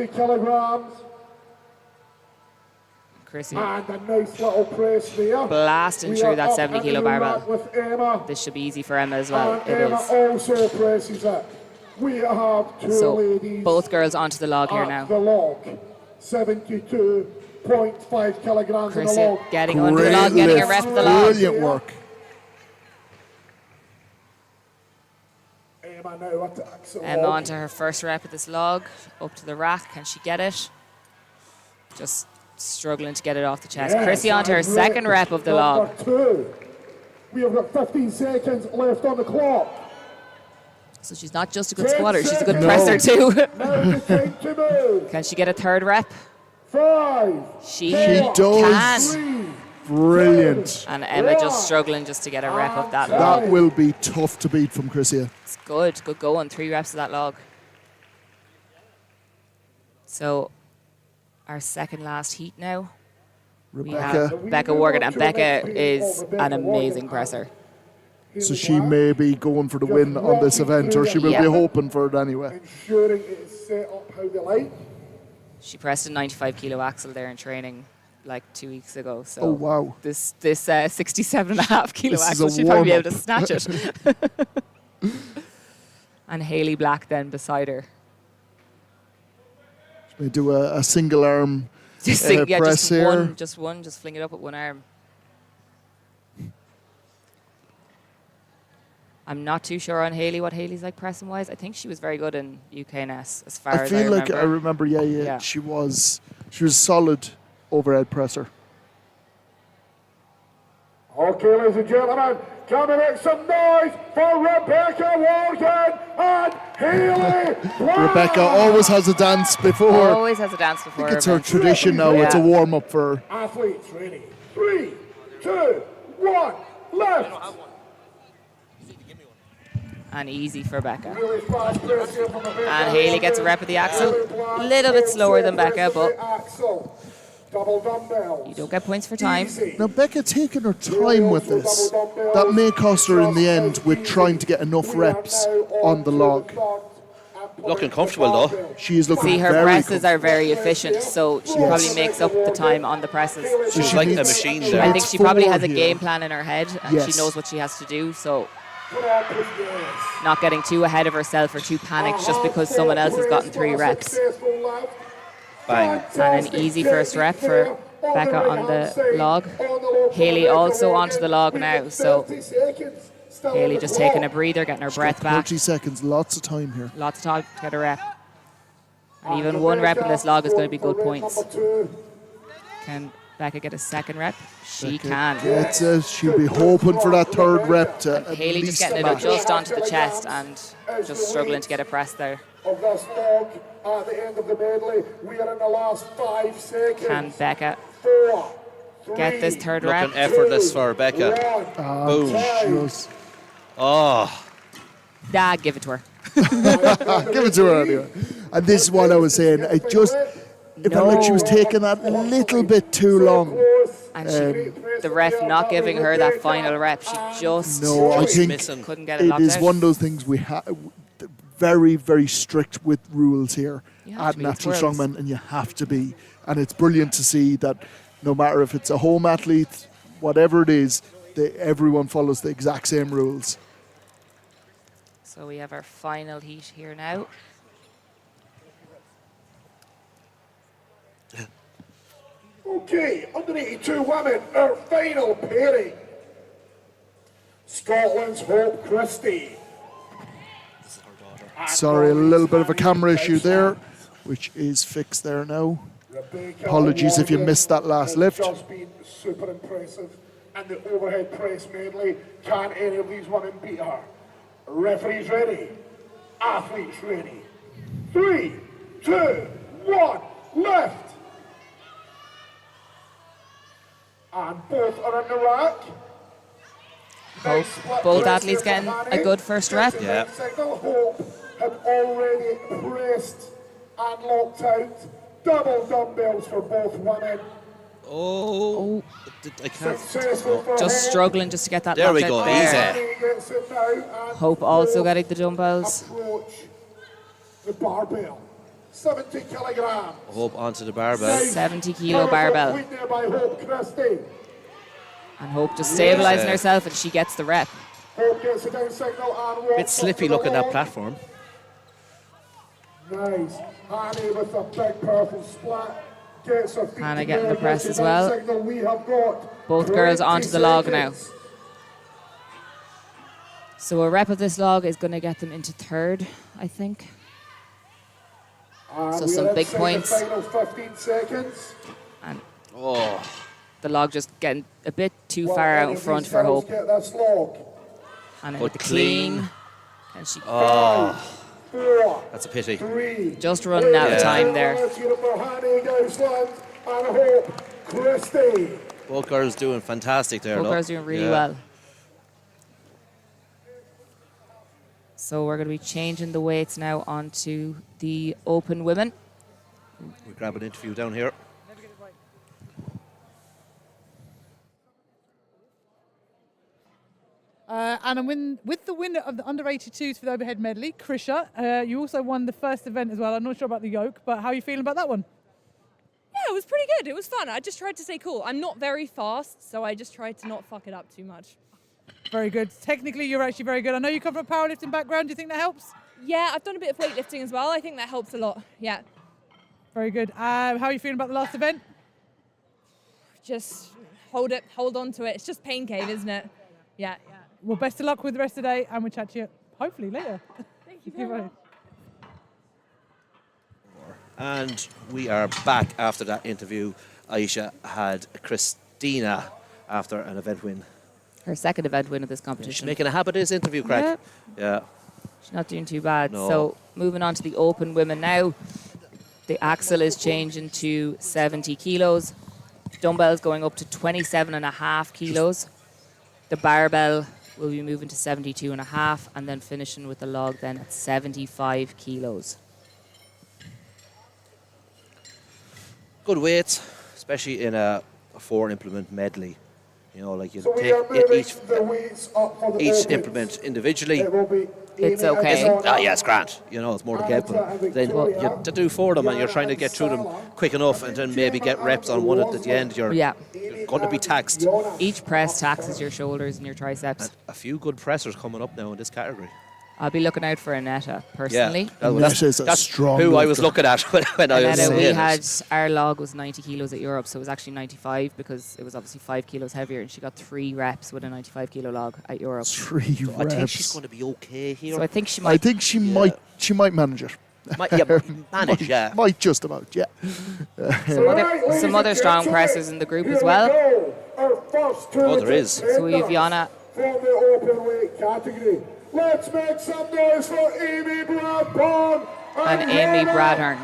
Speaker 2: Chrissy
Speaker 4: And a nice little press there.
Speaker 2: blasting
Speaker 4: We
Speaker 2: through
Speaker 4: are
Speaker 2: that
Speaker 4: up
Speaker 2: 70
Speaker 4: and
Speaker 2: kilo
Speaker 4: in the rack
Speaker 2: barbell.
Speaker 4: with Emma.
Speaker 2: This should be easy for Emma as well.
Speaker 4: And
Speaker 2: It
Speaker 4: Emma
Speaker 2: is.
Speaker 4: also presses it. We have 2
Speaker 2: So
Speaker 4: ladies
Speaker 2: both girls onto the log here
Speaker 4: at
Speaker 2: now.
Speaker 4: the log. 72.5 kilograms in the
Speaker 2: Chrissia
Speaker 4: log.
Speaker 2: getting under the log, getting a rep of the log.
Speaker 1: Brilliant work.
Speaker 4: Emma now attacks the
Speaker 2: Emma
Speaker 4: log.
Speaker 2: onto her first rep of this log, up to the rack. Can she get it? Just struggling to get it off the chest.
Speaker 4: Yes,
Speaker 2: Chrissy onto her
Speaker 4: and
Speaker 2: second rep of the log.
Speaker 4: number 2. We have got 15 seconds left on the clock.
Speaker 2: So she's not just a good squatter, she's a good presser too.
Speaker 4: Now's the time to move.
Speaker 2: Can she get a third rep?
Speaker 4: 5.
Speaker 2: She
Speaker 1: does.
Speaker 2: can.
Speaker 1: Brilliant.
Speaker 2: And Emma just struggling just to get a rep of that log.
Speaker 1: That will be tough to beat from Chrissy.
Speaker 2: It's good going. 3 reps of that log. So our second last heat now. We have Becca Worgan, and Becca is an amazing presser.
Speaker 1: So she may be going for the win on this event, or she will be hoping for it anyway.
Speaker 4: Ensuring it is set up how they like.
Speaker 2: She pressed a 95 kilo axle there in training like 2 weeks ago. So
Speaker 1: Oh, wow.
Speaker 2: This 67.5 kilo
Speaker 1: This is
Speaker 2: axle,
Speaker 1: a
Speaker 2: she'd probably be able to
Speaker 1: warm-up.
Speaker 2: snatch it. And Hayley Black then beside her.
Speaker 1: She may do a single arm
Speaker 2: Just
Speaker 1: press here.
Speaker 2: just fling it up with one arm. I'm not too sure on Hayley, what Hayley's like pressing wise. I think she was very good in UKNS as far
Speaker 1: I
Speaker 2: as I
Speaker 1: feel
Speaker 2: remember.
Speaker 1: like I remember, yeah. She was a solid overhead presser.
Speaker 4: Okay, ladies and gentlemen, can we make some noise for Rebecca Morgan and Hayley Black?
Speaker 1: Rebecca always has a dance before.
Speaker 2: Always has a dance before.
Speaker 1: I think it's
Speaker 2: her
Speaker 1: her tradition now. It's a warm up for her.
Speaker 4: Athletes ready. 3, 2, 1, left.
Speaker 2: And easy for Becca.
Speaker 4: Really fast press here from Rebecca.
Speaker 2: And Hayley gets a rep of the axle. A little bit slower than Becca, but
Speaker 4: double dumbbells.
Speaker 2: you don't get points for time.
Speaker 1: Now, Becca taking her time with this. That may cost her in the end with trying to get enough reps on the log.
Speaker 3: Looking comfortable though.
Speaker 1: She is looking
Speaker 2: See, her
Speaker 1: very
Speaker 2: presses are very efficient, so she probably makes up the time on the presses.
Speaker 3: She's like a machine there.
Speaker 2: I think she probably has a game plan in her head, and
Speaker 1: Yes.
Speaker 2: she knows what she has to do, so not getting too ahead of herself or too panicked just because someone else has gotten 3 reps.
Speaker 3: Bang.
Speaker 2: And an easy first rep for Becca on the log. Hayley also onto the log now, so Hayley just taking a breather, getting her breath back.
Speaker 1: 30 seconds, lots of time here.
Speaker 2: Lots of time to get a rep. And even 1 rep in this log is going to be good points. Can Becca get a second rep? She can.
Speaker 1: Gets it. She'll be hoping for that third rep to at
Speaker 2: Hayley just
Speaker 1: least
Speaker 2: getting it
Speaker 1: match.
Speaker 2: just onto the chest and just struggling to get a press there.
Speaker 4: Of this log at the end of the medley, we are in the last 5 seconds.
Speaker 2: Can Becca
Speaker 4: 4,
Speaker 2: get this third rep?
Speaker 3: Looking effortless for Becca. Boom.
Speaker 1: Just
Speaker 3: Oh.
Speaker 2: Give it to her.
Speaker 1: give it to her anyway. And this is what I was saying. It felt like she was taking that a little bit too long.
Speaker 2: And the ref not giving her that final rep. She just
Speaker 1: I think
Speaker 2: couldn't get it
Speaker 1: it
Speaker 2: locked
Speaker 1: is
Speaker 2: out.
Speaker 1: one of those things we have very, very strict with rules here
Speaker 2: You have
Speaker 1: at
Speaker 2: to be, it's
Speaker 1: Natural
Speaker 2: worlds.
Speaker 1: Strongman, and you have to be. And it's brilliant to see that no matter if it's a home athlete, whatever it is, everyone follows the exact same rules.
Speaker 2: So we have our final heat here now.
Speaker 4: Okay, under 82 women, our final pairing. Scotland's Hope Christie.
Speaker 1: Sorry, a little bit of a camera issue there, which is fixed there now. Apologies if you missed that last lift.
Speaker 4: Just been super impressive. And the overhead press medley, can any of these women beat her? Referees ready. Athletes ready. 3, 2, 1, left. And both are in the rack.
Speaker 2: Both athletes getting a good first rep.
Speaker 3: Yeah.
Speaker 4: Signal Hope had already pressed and locked out. Double dumbbells for both women.
Speaker 3: Oh. I can't.
Speaker 4: Successful for
Speaker 2: Just
Speaker 4: Hope.
Speaker 2: struggling just to get that
Speaker 3: There we
Speaker 2: locked
Speaker 3: go,
Speaker 2: out there.
Speaker 3: easy.
Speaker 4: Gets it now and
Speaker 2: Hope also getting the dumbbells.
Speaker 4: approach the barbell. 70 kilograms.
Speaker 3: Hope onto the barbell.
Speaker 2: 70 kilo barbell.
Speaker 4: Win there by Hope Christie.
Speaker 2: And Hope just stabilising herself, and she gets the rep.
Speaker 4: Hope gets a down signal and walks
Speaker 3: Bit slippy
Speaker 4: up to the
Speaker 3: looking that
Speaker 4: wall.
Speaker 3: platform.
Speaker 4: Nice. Hannah with a big powerful splat. Gets her feet
Speaker 2: Hannah
Speaker 4: together,
Speaker 2: getting the press
Speaker 4: gets
Speaker 2: as
Speaker 4: a down
Speaker 2: well.
Speaker 4: signal. We have got
Speaker 2: Both girls
Speaker 4: 20
Speaker 2: onto the log now.
Speaker 4: seconds.
Speaker 2: So a rep of this log is going to get them into third, I think. So some big points.
Speaker 4: Final 15 seconds.
Speaker 2: And the log just getting a bit too far out in front for Hope.
Speaker 4: Get this log.
Speaker 2: And then with the clean. And she
Speaker 3: that's a pity.
Speaker 2: just running out of time there.
Speaker 3: Both girls doing fantastic there.
Speaker 2: Both girls doing really well. So we're going to be changing the weights now onto the open women.
Speaker 3: We'll grab an interview down here.
Speaker 5: And with the winner of the under-82s for the overhead medley, Krisha, you also won the first event as well. I'm not sure about the yoke, but how are you feeling about that one?
Speaker 7: Yeah, it was pretty good. It was fun. I just tried to stay cool. I'm not very fast, so I just tried to not fuck it up too much.
Speaker 5: Very good. Technically, you're actually very good. I know you come from a powerlifting background. Do you think that helps?
Speaker 7: Yeah, I've done a bit of weightlifting as well. I think that helps a lot. Yeah.
Speaker 5: Very good. How are you feeling about the last event?
Speaker 7: Just hold on to it. It's just pain cave, isn't it? Yeah.
Speaker 5: Well, best of luck with the rest of the day, and we'll chat to you hopefully later.
Speaker 7: Thank you very much.
Speaker 3: And we are back after that interview. Aisha had Christina after an event win.
Speaker 2: Her second event win of this competition.
Speaker 3: She's making a habit of this interview, Craig. Yeah.
Speaker 2: She's not doing too bad.
Speaker 3: No.
Speaker 2: So moving on to the open women now. The axle is changing to 70 kilos. Dumbbells going up to 27.5 kilos. The barbell will be moving to 72.5 and then finishing with the log then at 75 kilos.
Speaker 3: Good weights, especially in a 4-implement medley. You know, like you
Speaker 4: So we
Speaker 3: take
Speaker 4: are moving the weights up for the
Speaker 3: each
Speaker 4: opens.
Speaker 3: implement individually.
Speaker 4: It will be
Speaker 2: It's
Speaker 4: Amy
Speaker 2: okay.
Speaker 4: and Donna.
Speaker 3: Yeah, it's grand. You know, it's more to get, but then you to do for them, and you're trying to get through them quick enough, and then maybe get reps on one at the end. You're going to be taxed.
Speaker 2: Each press taxes your shoulders and your triceps.
Speaker 3: And a few good pressers coming up now in this category.
Speaker 2: I'll be looking out for Anetta personally.
Speaker 3: That's who I was looking at when I was
Speaker 2: Anetta, we
Speaker 3: saying
Speaker 2: had
Speaker 3: it.
Speaker 2: our log was 90 kilos at Europe, so it was actually 95 because it was obviously 5 kilos heavier, and she got 3 reps with a 95 kilo log at Europe.
Speaker 1: 3
Speaker 3: So I think
Speaker 1: reps.
Speaker 3: she's going to be okay here.
Speaker 2: So I think she
Speaker 1: I
Speaker 2: might.
Speaker 1: think she might manage it.
Speaker 3: Manage, yeah.
Speaker 1: Might just about, yeah.
Speaker 2: Some other strong pressers in the group as well.
Speaker 3: Oh, there is.
Speaker 2: So we have Yana.
Speaker 4: From the open weight category. Let's make some noise for Amy Bradburn
Speaker 2: And Amy Bradhern.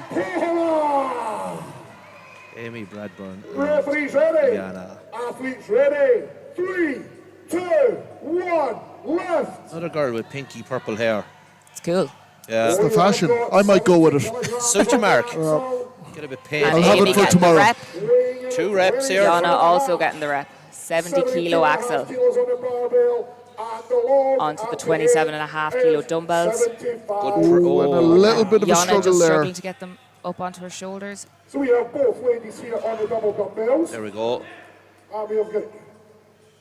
Speaker 3: Amy Bradburn.
Speaker 4: Referees ready.
Speaker 3: Yana.
Speaker 4: Athletes ready. 3, 2, 1, left.
Speaker 3: Another girl with pinky purple hair.
Speaker 2: It's cool.
Speaker 3: Yeah.
Speaker 1: It's the fashion. I might go with it.
Speaker 3: Suit you, Mark. Get a bit paid.
Speaker 1: I'll have
Speaker 2: Amy
Speaker 1: it for
Speaker 2: getting the
Speaker 1: tomorrow.
Speaker 2: rep.
Speaker 3: 2 reps here.
Speaker 2: Yana also getting the rep. 70 kilo axle. Onto the 27.5 kilo dumbbells.
Speaker 1: Ooh, and a little bit of a
Speaker 2: Yana
Speaker 1: struggle
Speaker 2: just
Speaker 1: there.
Speaker 2: struggling to get them up onto her shoulders.
Speaker 4: So we have both ladies here on the double dumbbells.
Speaker 3: There we go.
Speaker 4: And we have got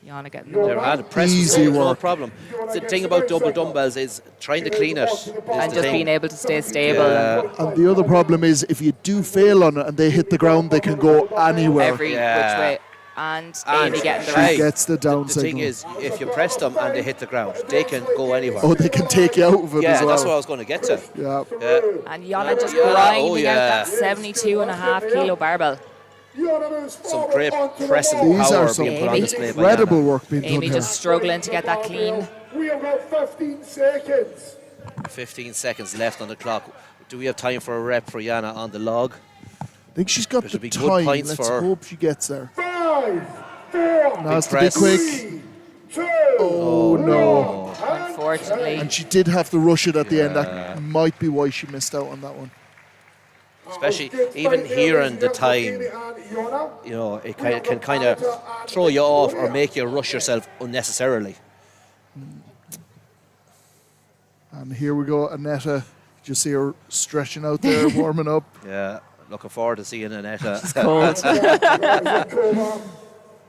Speaker 2: Yana getting
Speaker 3: There,
Speaker 2: them
Speaker 3: man.
Speaker 2: up.
Speaker 3: Press
Speaker 1: Easy
Speaker 3: was no
Speaker 1: work.
Speaker 3: problem. The thing about double dumbbells is trying to clean it. Is
Speaker 2: And
Speaker 3: the
Speaker 2: just
Speaker 3: thing.
Speaker 2: being able to stay stable.
Speaker 1: And the other problem is if you do fail on it and they hit the ground, they can go anywhere.
Speaker 2: Every which way. And
Speaker 3: And
Speaker 2: Amy getting the
Speaker 1: She
Speaker 2: rep.
Speaker 3: Hey,
Speaker 1: gets the down
Speaker 3: The
Speaker 1: signal.
Speaker 3: thing is, if you press them and they hit the ground, they can go anywhere.
Speaker 1: Oh, they can take you out of it
Speaker 3: Yeah,
Speaker 1: as well.
Speaker 3: that's what I was going to get to.
Speaker 1: Yeah.
Speaker 3: Yeah.
Speaker 2: And Yana just
Speaker 3: Yeah.
Speaker 2: grinding
Speaker 3: Oh, yeah.
Speaker 2: out that 72.5 kilo barbell.
Speaker 3: Some great pressing
Speaker 1: These
Speaker 3: power
Speaker 1: are some
Speaker 3: being put on display by
Speaker 1: incredible
Speaker 3: Yana.
Speaker 1: work being done
Speaker 2: Amy
Speaker 1: here.
Speaker 2: just struggling to get that clean.
Speaker 4: we have got 15 seconds.
Speaker 3: 15 seconds left on the clock. Do we have time for a rep for Yana on the log?
Speaker 1: I think she's got
Speaker 3: There
Speaker 1: the
Speaker 3: should be good
Speaker 1: time.
Speaker 3: points
Speaker 1: Let's
Speaker 3: for her.
Speaker 1: hope she gets there.
Speaker 4: 5, 4,
Speaker 1: Now has to be
Speaker 3: press.
Speaker 1: quick.
Speaker 4: 3, 2,
Speaker 1: Oh, no.
Speaker 2: Unfortunately.
Speaker 1: And she did have to rush it at the end. That might be why she missed out on that one.
Speaker 3: Especially even hearing the time, you know, it can kind of throw you off or make you rush yourself unnecessarily.
Speaker 1: And here we go, Anetta. Just see her stretching out there, warming up.
Speaker 3: Yeah, looking forward to seeing Anetta.
Speaker 2: It's cold.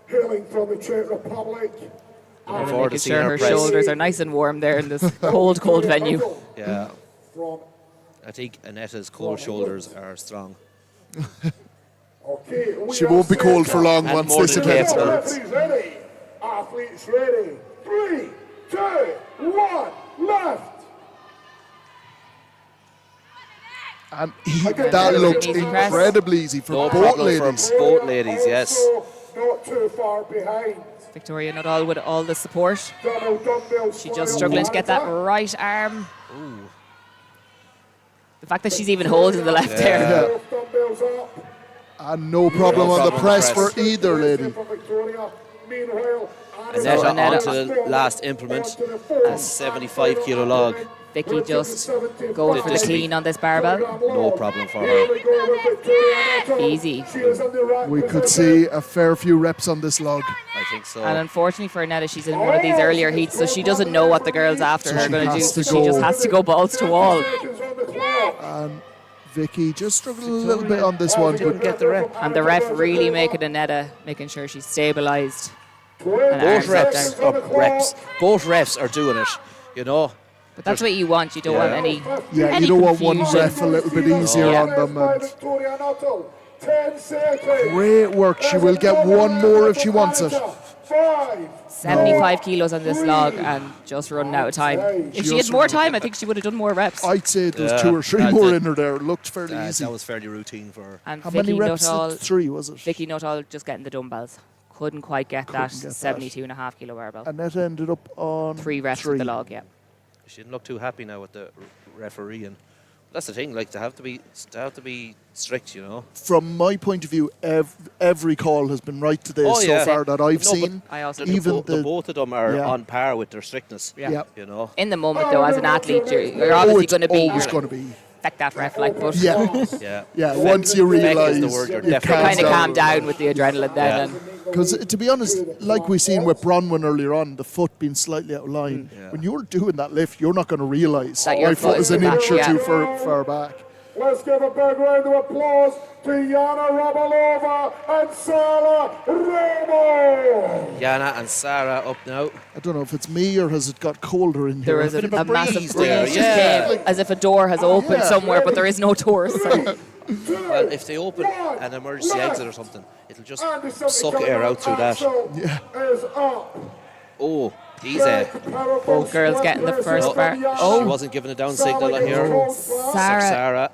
Speaker 4: hailing from the Czech Republic.
Speaker 3: Looking forward to
Speaker 2: Making
Speaker 3: seeing
Speaker 2: sure
Speaker 3: her
Speaker 2: her
Speaker 3: press.
Speaker 2: shoulders are nice and warm there in this cold, cold venue.
Speaker 3: Yeah,
Speaker 4: From
Speaker 3: I think Anetta's cold shoulders are strong.
Speaker 4: okay,
Speaker 1: She won't be cold for long
Speaker 3: And
Speaker 1: once
Speaker 3: more
Speaker 1: this
Speaker 3: than
Speaker 1: event's
Speaker 3: capable.
Speaker 1: over.
Speaker 4: Referees ready. Athletes ready. 3, 2, 1, left.
Speaker 1: And that looked incredibly easy for
Speaker 3: No
Speaker 1: both
Speaker 3: problem
Speaker 1: ladies.
Speaker 3: for both ladies, yes.
Speaker 4: Not too far behind.
Speaker 2: Victoria Nuttall with all the support.
Speaker 4: Dumbbells
Speaker 2: She's just struggling to get that right arm. The fact that she's even holding the left there.
Speaker 4: Dumbbells up.
Speaker 1: And no problem on the press for either lady.
Speaker 4: Meanwhile,
Speaker 3: Annetta onto the last implement, a 75 kilo log.
Speaker 2: Vicky just going for the clean on this barbell.
Speaker 3: No problem for her.
Speaker 2: Easy.
Speaker 1: We could see a fair few reps on this log.
Speaker 3: I think so.
Speaker 2: And unfortunately for Annetta, she's in one of these earlier heats, so she doesn't know what the girls after her are going to do. So she just has to go balls to wall.
Speaker 1: And Vicky just struggled a little bit on this one.
Speaker 3: Didn't get the rep.
Speaker 2: And the ref really making Annetta, making sure she's stabilised.
Speaker 3: Both refs are doing it, you know.
Speaker 2: But that's what you want. You don't want any
Speaker 1: Yeah, you don't want one ref a little bit easier on them. And great work. She will get one more if she wants it.
Speaker 2: 75 kilos on this log and just running out of time. If she had more time, I think she would have done more reps.
Speaker 1: I'd say there was 2 or 3 more in her there. It looked fairly easy.
Speaker 3: That was fairly routine for her.
Speaker 2: And
Speaker 1: How
Speaker 2: Vicky
Speaker 1: many reps?
Speaker 2: Nuttall,
Speaker 1: 3, was it?
Speaker 2: Vicky Nuttall just getting the dumbbells. Couldn't quite get that 72.5 kilo barbell.
Speaker 1: Annetta ended up on
Speaker 2: 3 reps with the log, yeah.
Speaker 3: She didn't look too happy now with the refereeing. That's the thing, like, they have to be strict, you know.
Speaker 1: From my point of view, every call has been right today so far that I've seen.
Speaker 2: I also
Speaker 1: Even
Speaker 3: the both of them are on par with their strictness.
Speaker 2: Yeah.
Speaker 3: You know.
Speaker 2: In the moment, though, as an athlete, you're obviously going to be.
Speaker 1: Always going to be.
Speaker 2: Affect that ref, like, but
Speaker 1: yeah. Once you realise,
Speaker 2: you kind of calm down with the adrenaline then.
Speaker 1: Because to be honest, like we seen with Bronwyn earlier on, the foot being slightly out of line. When you're doing that lift, you're not going to realise
Speaker 2: that
Speaker 1: my foot is an inch or two far back.
Speaker 4: Let's give a big round of applause to Yana Rabalova and Sarah Ramo.
Speaker 3: Yana and Sarah up now.
Speaker 1: I don't know if it's me or has it got colder in here.
Speaker 2: There is a massive breeze
Speaker 3: there,
Speaker 2: just came, as if a door has opened somewhere, but there is no door. So.
Speaker 3: Well, if they open an emergency exit or something, it'll just suck air out through that. Oh, easy.
Speaker 2: Both girls getting the first bar.
Speaker 3: She wasn't given a down signal here.
Speaker 2: Sarah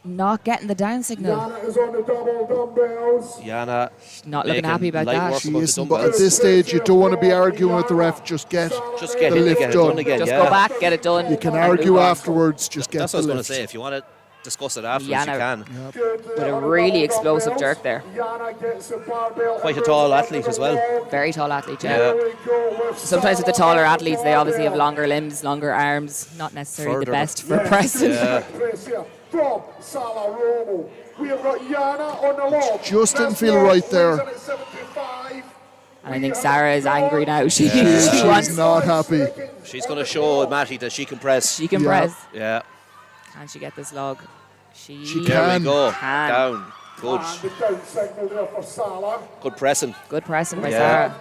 Speaker 2: not getting the down signal.
Speaker 4: Yana is on the double dumbbells.
Speaker 3: Yana
Speaker 2: not looking happy about that.
Speaker 1: She isn't, but at this stage you don't want to be arguing with the ref. Just get the lift done.
Speaker 3: Again,
Speaker 2: just go back, get it done.
Speaker 1: You can argue afterwards. Just get
Speaker 3: That's
Speaker 1: the
Speaker 3: what I was
Speaker 1: lift.
Speaker 3: going to say. If you want to discuss it afterwards, you can.
Speaker 2: With a really explosive jerk there.
Speaker 3: Quite a tall athlete as well.
Speaker 2: Very tall athlete, yeah. Sometimes with the taller athletes, they obviously have longer limbs, longer arms, not necessarily the best for pressing.
Speaker 4: From Sarah Ramo. We have got Yana on the log.
Speaker 1: Just didn't feel right there.
Speaker 2: And I think Sarah is angry now. She's
Speaker 1: not happy.
Speaker 3: She's going to show Matty that she can press.
Speaker 2: She can press.
Speaker 3: Yeah.
Speaker 2: Can she get this log?
Speaker 1: She
Speaker 3: There
Speaker 1: can.
Speaker 3: we go.
Speaker 2: Can.
Speaker 3: Down. Good.
Speaker 4: And the down signal there for Sarah.
Speaker 3: Good pressing.
Speaker 2: Good pressing by Sarah.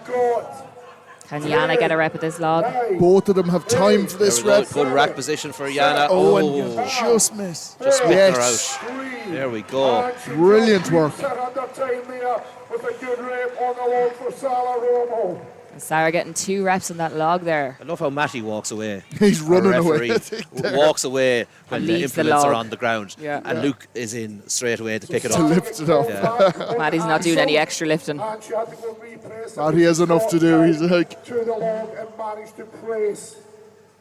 Speaker 2: Can Yana get a rep at this log?
Speaker 1: Both of them have time for this rep.
Speaker 3: Good rack position for Yana.
Speaker 1: Oh, and you just missed.
Speaker 3: Just spit
Speaker 1: Yes.
Speaker 3: her out. There we go.
Speaker 1: Brilliant work.
Speaker 4: Set under time there with a good rep on the log for Sarah Ramo.
Speaker 2: And Sarah getting 2 reps on that log there.
Speaker 3: I love how Matty walks away.
Speaker 1: He's running
Speaker 3: Our
Speaker 1: away.
Speaker 3: referee walks away when
Speaker 2: And
Speaker 3: the
Speaker 2: leaves the
Speaker 3: implements are
Speaker 2: log.
Speaker 3: on the ground.
Speaker 2: Yeah.
Speaker 3: And Luke is in straight away to pick it
Speaker 1: To
Speaker 3: up.
Speaker 1: lift it up.
Speaker 3: Yeah.
Speaker 2: Maddie's not doing any extra lifting.
Speaker 4: And she had to go repress.
Speaker 1: But he has enough to do. He's like,
Speaker 4: To the log and managed to place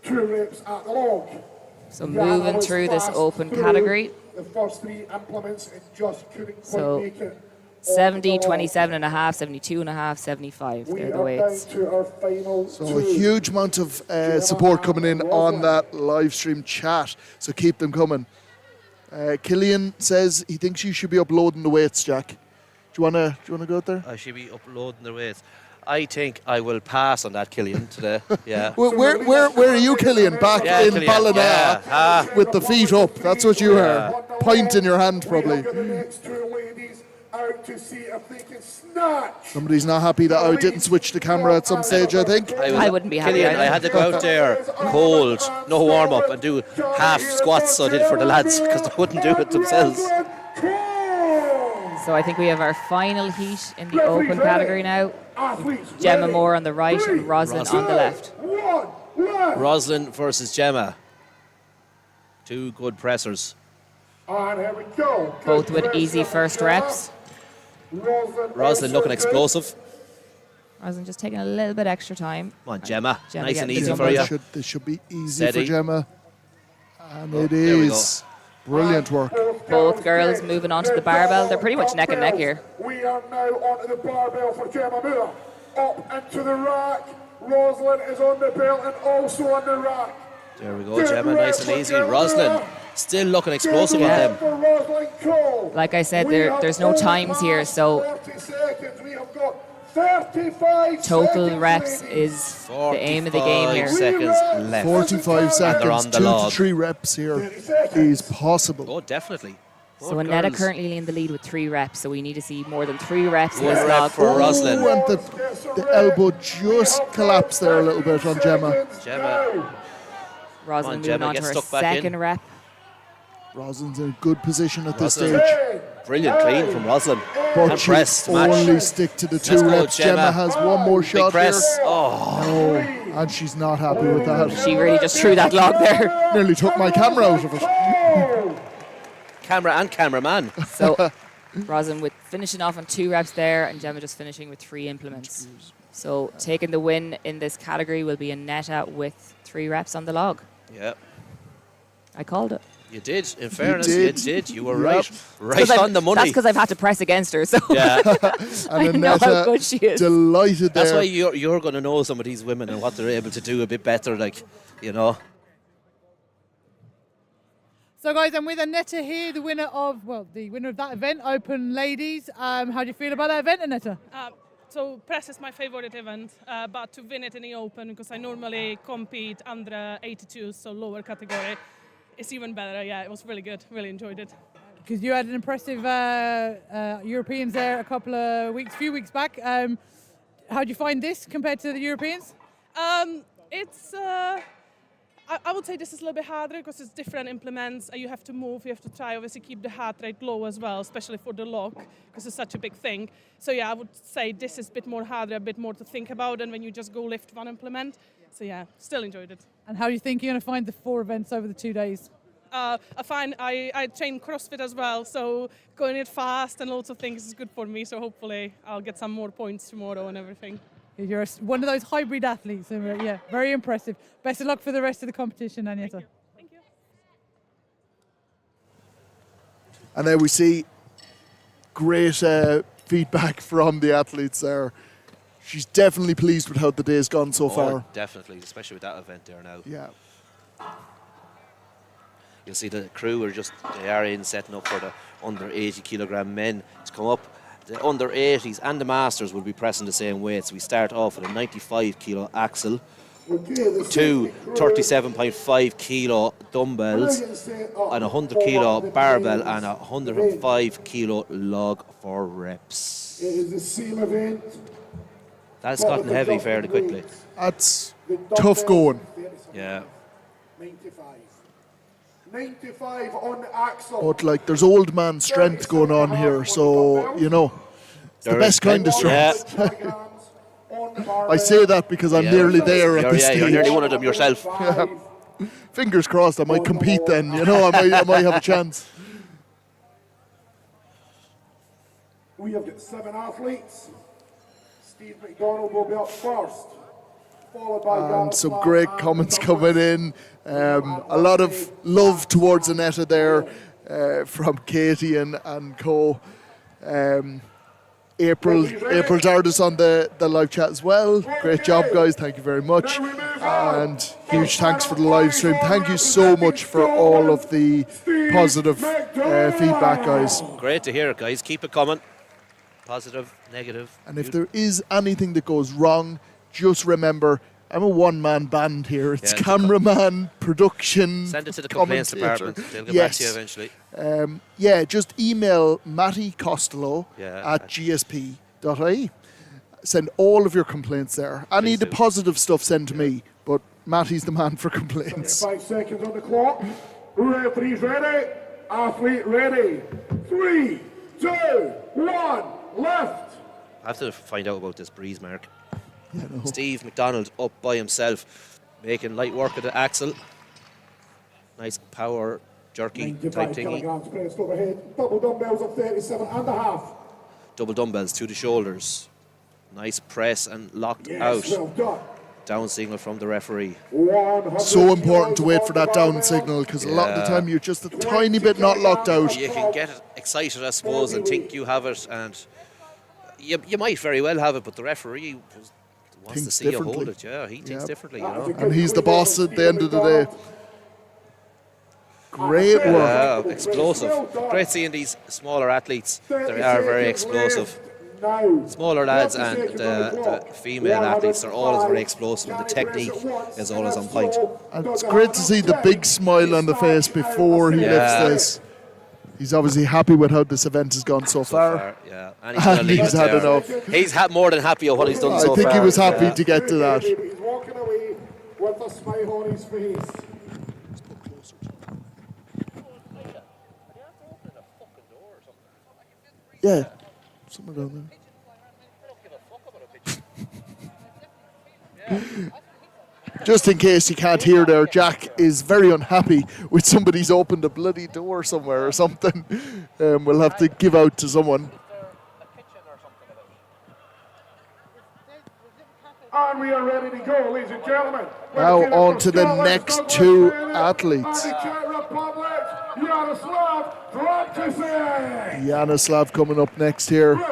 Speaker 4: 2 reps at the log.
Speaker 2: So
Speaker 4: Yana
Speaker 2: moving
Speaker 4: was
Speaker 2: through this
Speaker 4: fast
Speaker 2: open
Speaker 4: through
Speaker 2: category.
Speaker 4: The first 3 implements and just couldn't quite
Speaker 2: So
Speaker 4: make it.
Speaker 2: 70, 27.5, 72.5, 75.
Speaker 4: We
Speaker 2: They're the
Speaker 4: are
Speaker 2: weights.
Speaker 4: down to our final
Speaker 1: so
Speaker 4: 2.
Speaker 1: a huge amount of support coming in on that live stream chat. So keep them coming. Killian says he thinks you should be uploading the weights, Jack. Do you wanna go out there?
Speaker 3: I should be uploading the weights. I think I will pass on that, Killian, today. Yeah.
Speaker 1: Where are you, Killian? Back
Speaker 3: Yeah,
Speaker 1: in
Speaker 3: Killian,
Speaker 1: Ballina
Speaker 3: yeah.
Speaker 1: with the feet up. That's what you are. Pint in your hand, probably.
Speaker 4: We have got the next 2 ladies out to see if they can snatch.
Speaker 1: Somebody's not happy that I didn't switch the camera at some stage, I think.
Speaker 2: I wouldn't be happy
Speaker 3: Killian,
Speaker 2: either.
Speaker 3: I had to go out there cold, no warm up, and do half squats. So I did for the lads because they wouldn't do it themselves.
Speaker 2: So I think we have our final heat in the open category now. Gemma Moore on the right and Roslyn on the left.
Speaker 4: 1.
Speaker 3: Roslyn versus Gemma. Two good pressers.
Speaker 4: And here we go.
Speaker 2: Both with easy first reps.
Speaker 3: Roslyn looking explosive.
Speaker 2: Roslyn just taking a little bit extra time.
Speaker 3: Come on, Gemma.
Speaker 2: Gemma
Speaker 3: Nice and
Speaker 2: getting
Speaker 3: easy
Speaker 2: the
Speaker 3: for you.
Speaker 1: This should be easy
Speaker 3: Steady.
Speaker 1: for Gemma. And it
Speaker 3: there we
Speaker 1: is. Brilliant work.
Speaker 2: Both girls moving onto the barbell. They're pretty much neck and neck here.
Speaker 4: We are now onto the barbell for Gemma Muller. Up into the rack. Roslyn is on the belt and also on the rack.
Speaker 3: There we go, Gemma, nice and easy. Roslyn still looking explosive on them.
Speaker 2: Like I said, there's no times here, so total reps is the aim of the game here.
Speaker 3: 45 seconds left.
Speaker 1: 45 seconds,
Speaker 3: And they're on the
Speaker 1: 2
Speaker 3: log.
Speaker 1: to 3 reps here is possible.
Speaker 3: Oh, definitely.
Speaker 2: So Annetta currently in the lead with 3 reps, so we need to see more than 3 reps in
Speaker 3: One
Speaker 2: this
Speaker 3: rep
Speaker 2: log.
Speaker 3: for Roslyn.
Speaker 1: Ooh, and the elbow just collapsed there a little bit on Gemma.
Speaker 3: Gemma.
Speaker 2: Roslyn moving
Speaker 3: Gemma,
Speaker 2: on to
Speaker 3: get
Speaker 2: her
Speaker 3: stuck back in.
Speaker 2: second rep.
Speaker 1: Roslyn's in a good position at this
Speaker 3: Roslyn.
Speaker 1: stage.
Speaker 3: Brilliant clean from Roslyn.
Speaker 1: But
Speaker 3: And
Speaker 1: she
Speaker 3: press to match.
Speaker 1: only stick to the 2
Speaker 3: Let's go,
Speaker 1: reps. Gemma
Speaker 3: Gemma.
Speaker 1: has one more
Speaker 3: Big
Speaker 1: shot
Speaker 3: press.
Speaker 1: here.
Speaker 3: Oh.
Speaker 1: No, and she's not happy with that.
Speaker 2: She really just threw that log there.
Speaker 1: Nearly took my camera out of it.
Speaker 3: Camera and cameraman.
Speaker 2: So Roslyn with finishing off on 2 reps there, and Gemma just finishing with 3 implements. So taking the win in this category will be Annetta with 3 reps on the log.
Speaker 3: Yeah.
Speaker 2: I called it.
Speaker 3: You did. In fairness, you did. You were right. Right
Speaker 2: 'Cause
Speaker 3: on the money.
Speaker 2: That's because I've had to press against her, so
Speaker 3: Yeah.
Speaker 2: I
Speaker 1: And
Speaker 2: know how
Speaker 1: Annetta
Speaker 2: good she is.
Speaker 1: delighted
Speaker 3: That's
Speaker 1: there.
Speaker 3: why you're going to know some of these women and what they're able to do a bit better, like, you know.
Speaker 5: So guys, I'm with Annetta here, the winner of that event, Open Ladies. How do you feel about that event, Annetta?
Speaker 17: So press is my favorite event, but to win it in the Open, because I normally compete under 82, so lower category, it's even better. Yeah, it was really good. Really enjoyed it.
Speaker 5: Because you had an impressive Europeans there few weeks back. How do you find this compared to the Europeans?
Speaker 17: It's. I would say this is a little bit harder because it's different implements. You have to move, you have to try, obviously keep the heart rate low as well, especially for the lock, because it's such a big thing. So yeah, I would say this is a bit more harder, a bit more to think about than when you just go lift one implement. So yeah, still enjoyed it.
Speaker 5: And how do you think you're going to find the 4 events over the 2 days?
Speaker 17: I find I train CrossFit as well, so going it fast and lots of things is good for me. So hopefully I'll get some more points tomorrow and everything.
Speaker 5: You're one of those hybrid athletes. Yeah, very impressive. Best of luck for the rest of the competition, Annetta.
Speaker 17: Thank you.
Speaker 1: And there we see great feedback from the athletes there. She's definitely pleased with how the day's gone so far.
Speaker 3: Definitely, especially with that event there now.
Speaker 1: Yeah.
Speaker 3: You'll see the crew they are in setting up for the under 80 kilogram men to come up. The under 80s and the masters will be pressing the same weights. We start off with a 95 kilo axle, 2 37.5 kilo dumbbells, and a 100 kilo barbell, and a 105 kilo log for reps.
Speaker 4: It is the same event.
Speaker 3: That's gotten heavy fairly quickly.
Speaker 1: That's tough going.
Speaker 3: Yeah.
Speaker 4: 95 on the axle.
Speaker 1: But like, there's old man strength going on here, so you know, it's the
Speaker 3: There
Speaker 1: best
Speaker 3: is
Speaker 1: kind of strength.
Speaker 3: Yeah.
Speaker 1: I say that because I'm nearly there at this stage.
Speaker 3: You're nearly one of them yourself.
Speaker 1: Yeah. Fingers crossed, I might compete then. You know, I might have a chance.
Speaker 4: We have got 7 athletes. Steve McDonald will be up first, followed by
Speaker 1: And some great comments coming in. A lot of love towards Annetta there from Katie and co. April Dardis on the live chat as well. Great job, guys. Thank you very much. And huge thanks for the live stream. Thank you so much for all of the positive feedback, guys.
Speaker 3: Great to hear it, guys. Keep it coming. Positive, negative.
Speaker 1: And if there is anything that goes wrong, just remember, I'm a one-man band here. It's cameraman, production,
Speaker 3: send it to the complaints department. They'll get back to you eventually.
Speaker 1: Just email Matty Costello at gsp.ie. Send all of your complaints there. Any of the positive stuff, send to me, but Matty's the man for complaints.
Speaker 4: 5 seconds on the clock. Referees ready. Athlete ready. 3, 2, 1, left.
Speaker 3: I have to find out about this breeze mark. Steve McDonald up by himself. Making light work of the axle. Nice power jerky type
Speaker 4: 95
Speaker 3: thingy.
Speaker 4: kilograms pressed overhead. Double dumbbells of 37.5.
Speaker 3: Double dumbbells to the shoulders. Nice press and locked out.
Speaker 4: Well done.
Speaker 3: Down signal from the referee.
Speaker 1: So important to wait for that down signal, because a lot of the time you're just a tiny bit not locked out.
Speaker 3: You can get excited, I suppose, and think you have it, and you might very well have it, but the referee wants
Speaker 1: Thinks
Speaker 3: to see you hold
Speaker 1: differently.
Speaker 3: it. Yeah, he thinks differently, you know.
Speaker 1: And he's the boss at the end of the day. Great work.
Speaker 3: Yeah, explosive. Great seeing these smaller athletes. They are very explosive. Smaller lads and the female athletes, they're always very explosive, and the technique is always on point.
Speaker 1: And it's great to see the big smile on the face before he lifts this. He's obviously happy with how this event has gone so far.
Speaker 3: Yeah, and he's, gonna leave
Speaker 1: he's
Speaker 3: it
Speaker 1: had
Speaker 3: there.
Speaker 1: enough.
Speaker 3: He's more than happy with what he's done so far.
Speaker 1: I think he was happy to get to that.
Speaker 4: He's walking away with a smile on his face.
Speaker 1: Yeah, somewhere down there. Just in case you can't hear there, Jack is very unhappy with somebody's opened a bloody door somewhere or something. We'll have to give out to someone.
Speaker 4: And we are ready to go, ladies and gentlemen.
Speaker 1: Now on to the next two athletes. Yaroslav coming up next here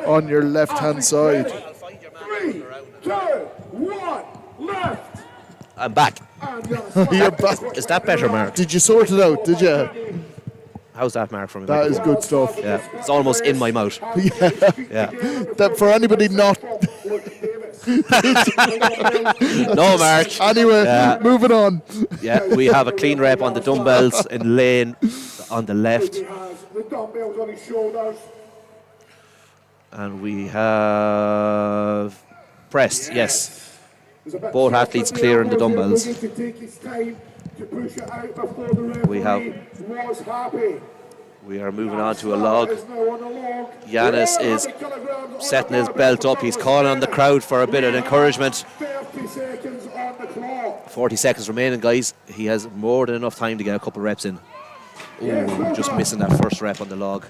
Speaker 1: on your left-hand side.
Speaker 4: 3, 2, 1, left.
Speaker 3: I'm back.
Speaker 1: You're back.
Speaker 3: Is that better, Mark?
Speaker 1: Did you sort it out, did you?
Speaker 3: How's that, Mark? From
Speaker 1: That is good stuff.
Speaker 3: Yeah, it's almost in my mouth.
Speaker 1: Yeah. That for anybody not...
Speaker 3: No, Mark.
Speaker 1: Anyway, moving on.
Speaker 3: Yeah, we have a clean rep on the dumbbells in lane on the left.
Speaker 4: The dumbbells on his shoulders.
Speaker 3: And we have pressed, yes. Both athletes clearing the dumbbells. We are moving on to a log. Yanis is setting his belt up. He's calling on the crowd for a bit of encouragement. 40 seconds remaining, guys. He has more than enough time to get a couple reps in. Ooh, just missing that first rep on the log.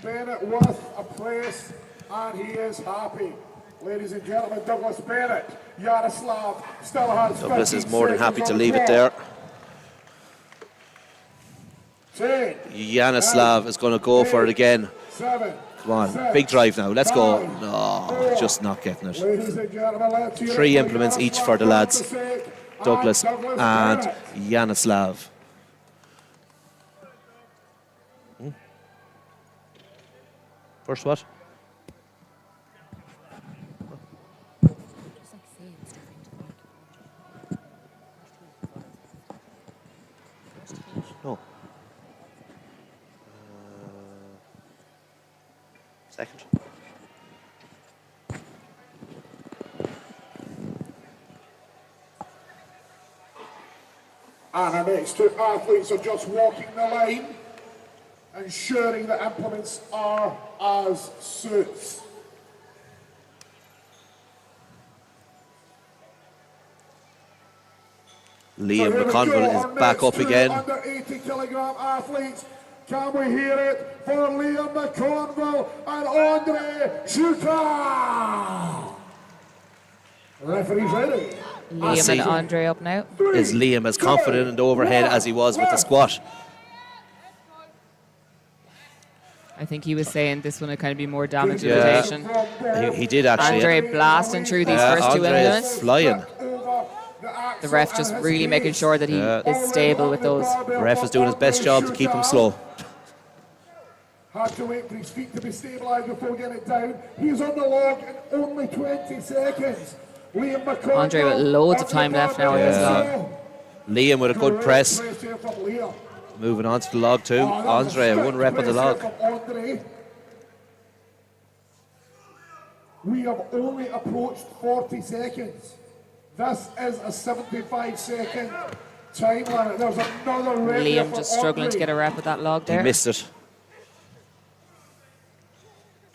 Speaker 4: Bennett with a press, and he is happy. Ladies and gentlemen, Douglas Bennett, Yaroslav still has
Speaker 3: Douglas is more than happy to leave it there. Yaroslav is going to go for it again. Come on, big drive now. Let's go. No, just not getting it. 3 implements each for the lads. Douglas and Yaroslav. First what? No. Second.
Speaker 4: And our next two athletes are just walking the line, ensuring the implements are as suits.
Speaker 3: Liam McConville is back up again.
Speaker 4: Under 80 kilogram athletes. Can we hear it for Liam McConville and Andre Schuka? Referee's ready.
Speaker 2: Liam and Andre up now.
Speaker 3: Is Liam as confident in the overhead as he was with the squat?
Speaker 2: I think he was saying this one would kind of be more damage limitation.
Speaker 3: He did actually.
Speaker 2: Andre blasting through these first two
Speaker 3: Andre
Speaker 2: implements.
Speaker 3: is flying.
Speaker 2: The ref just really making sure that he is stable with those.
Speaker 3: The ref is doing his best job to keep him slow.
Speaker 4: Had to wait for his feet to be stabilised before getting it down. He's on the log in only 20 seconds. Liam McConville.
Speaker 2: Andre with loads of time left now on this log.
Speaker 3: Liam with a good press. Moving on to the log too. Andre, 1 rep on the log.
Speaker 4: We have only approached 40 seconds. This is a 75-second time limit. There's another rep.
Speaker 2: Liam just struggling to get a rep with that log there.
Speaker 3: He missed it.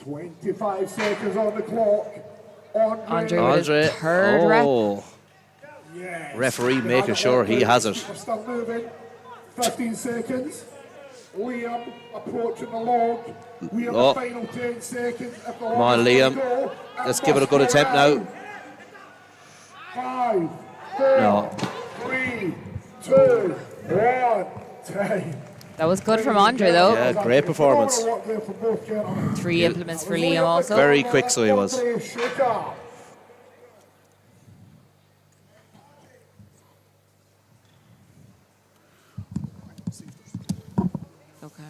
Speaker 4: 25 seconds on the clock.
Speaker 2: Andre with his third rep.
Speaker 3: Referee making sure he has it.
Speaker 4: We're still moving. 15 seconds. Liam approaching the log. We have the final 10 seconds. If the
Speaker 3: Come on, Liam. Let's give it a good attempt now.
Speaker 4: 5, 4, 3, 2, 1, 10.
Speaker 2: That was good from Andre, though.
Speaker 3: Yeah, great performance.
Speaker 2: 3 implements for Liam also.
Speaker 3: Very quick, so he was.
Speaker 2: Okay.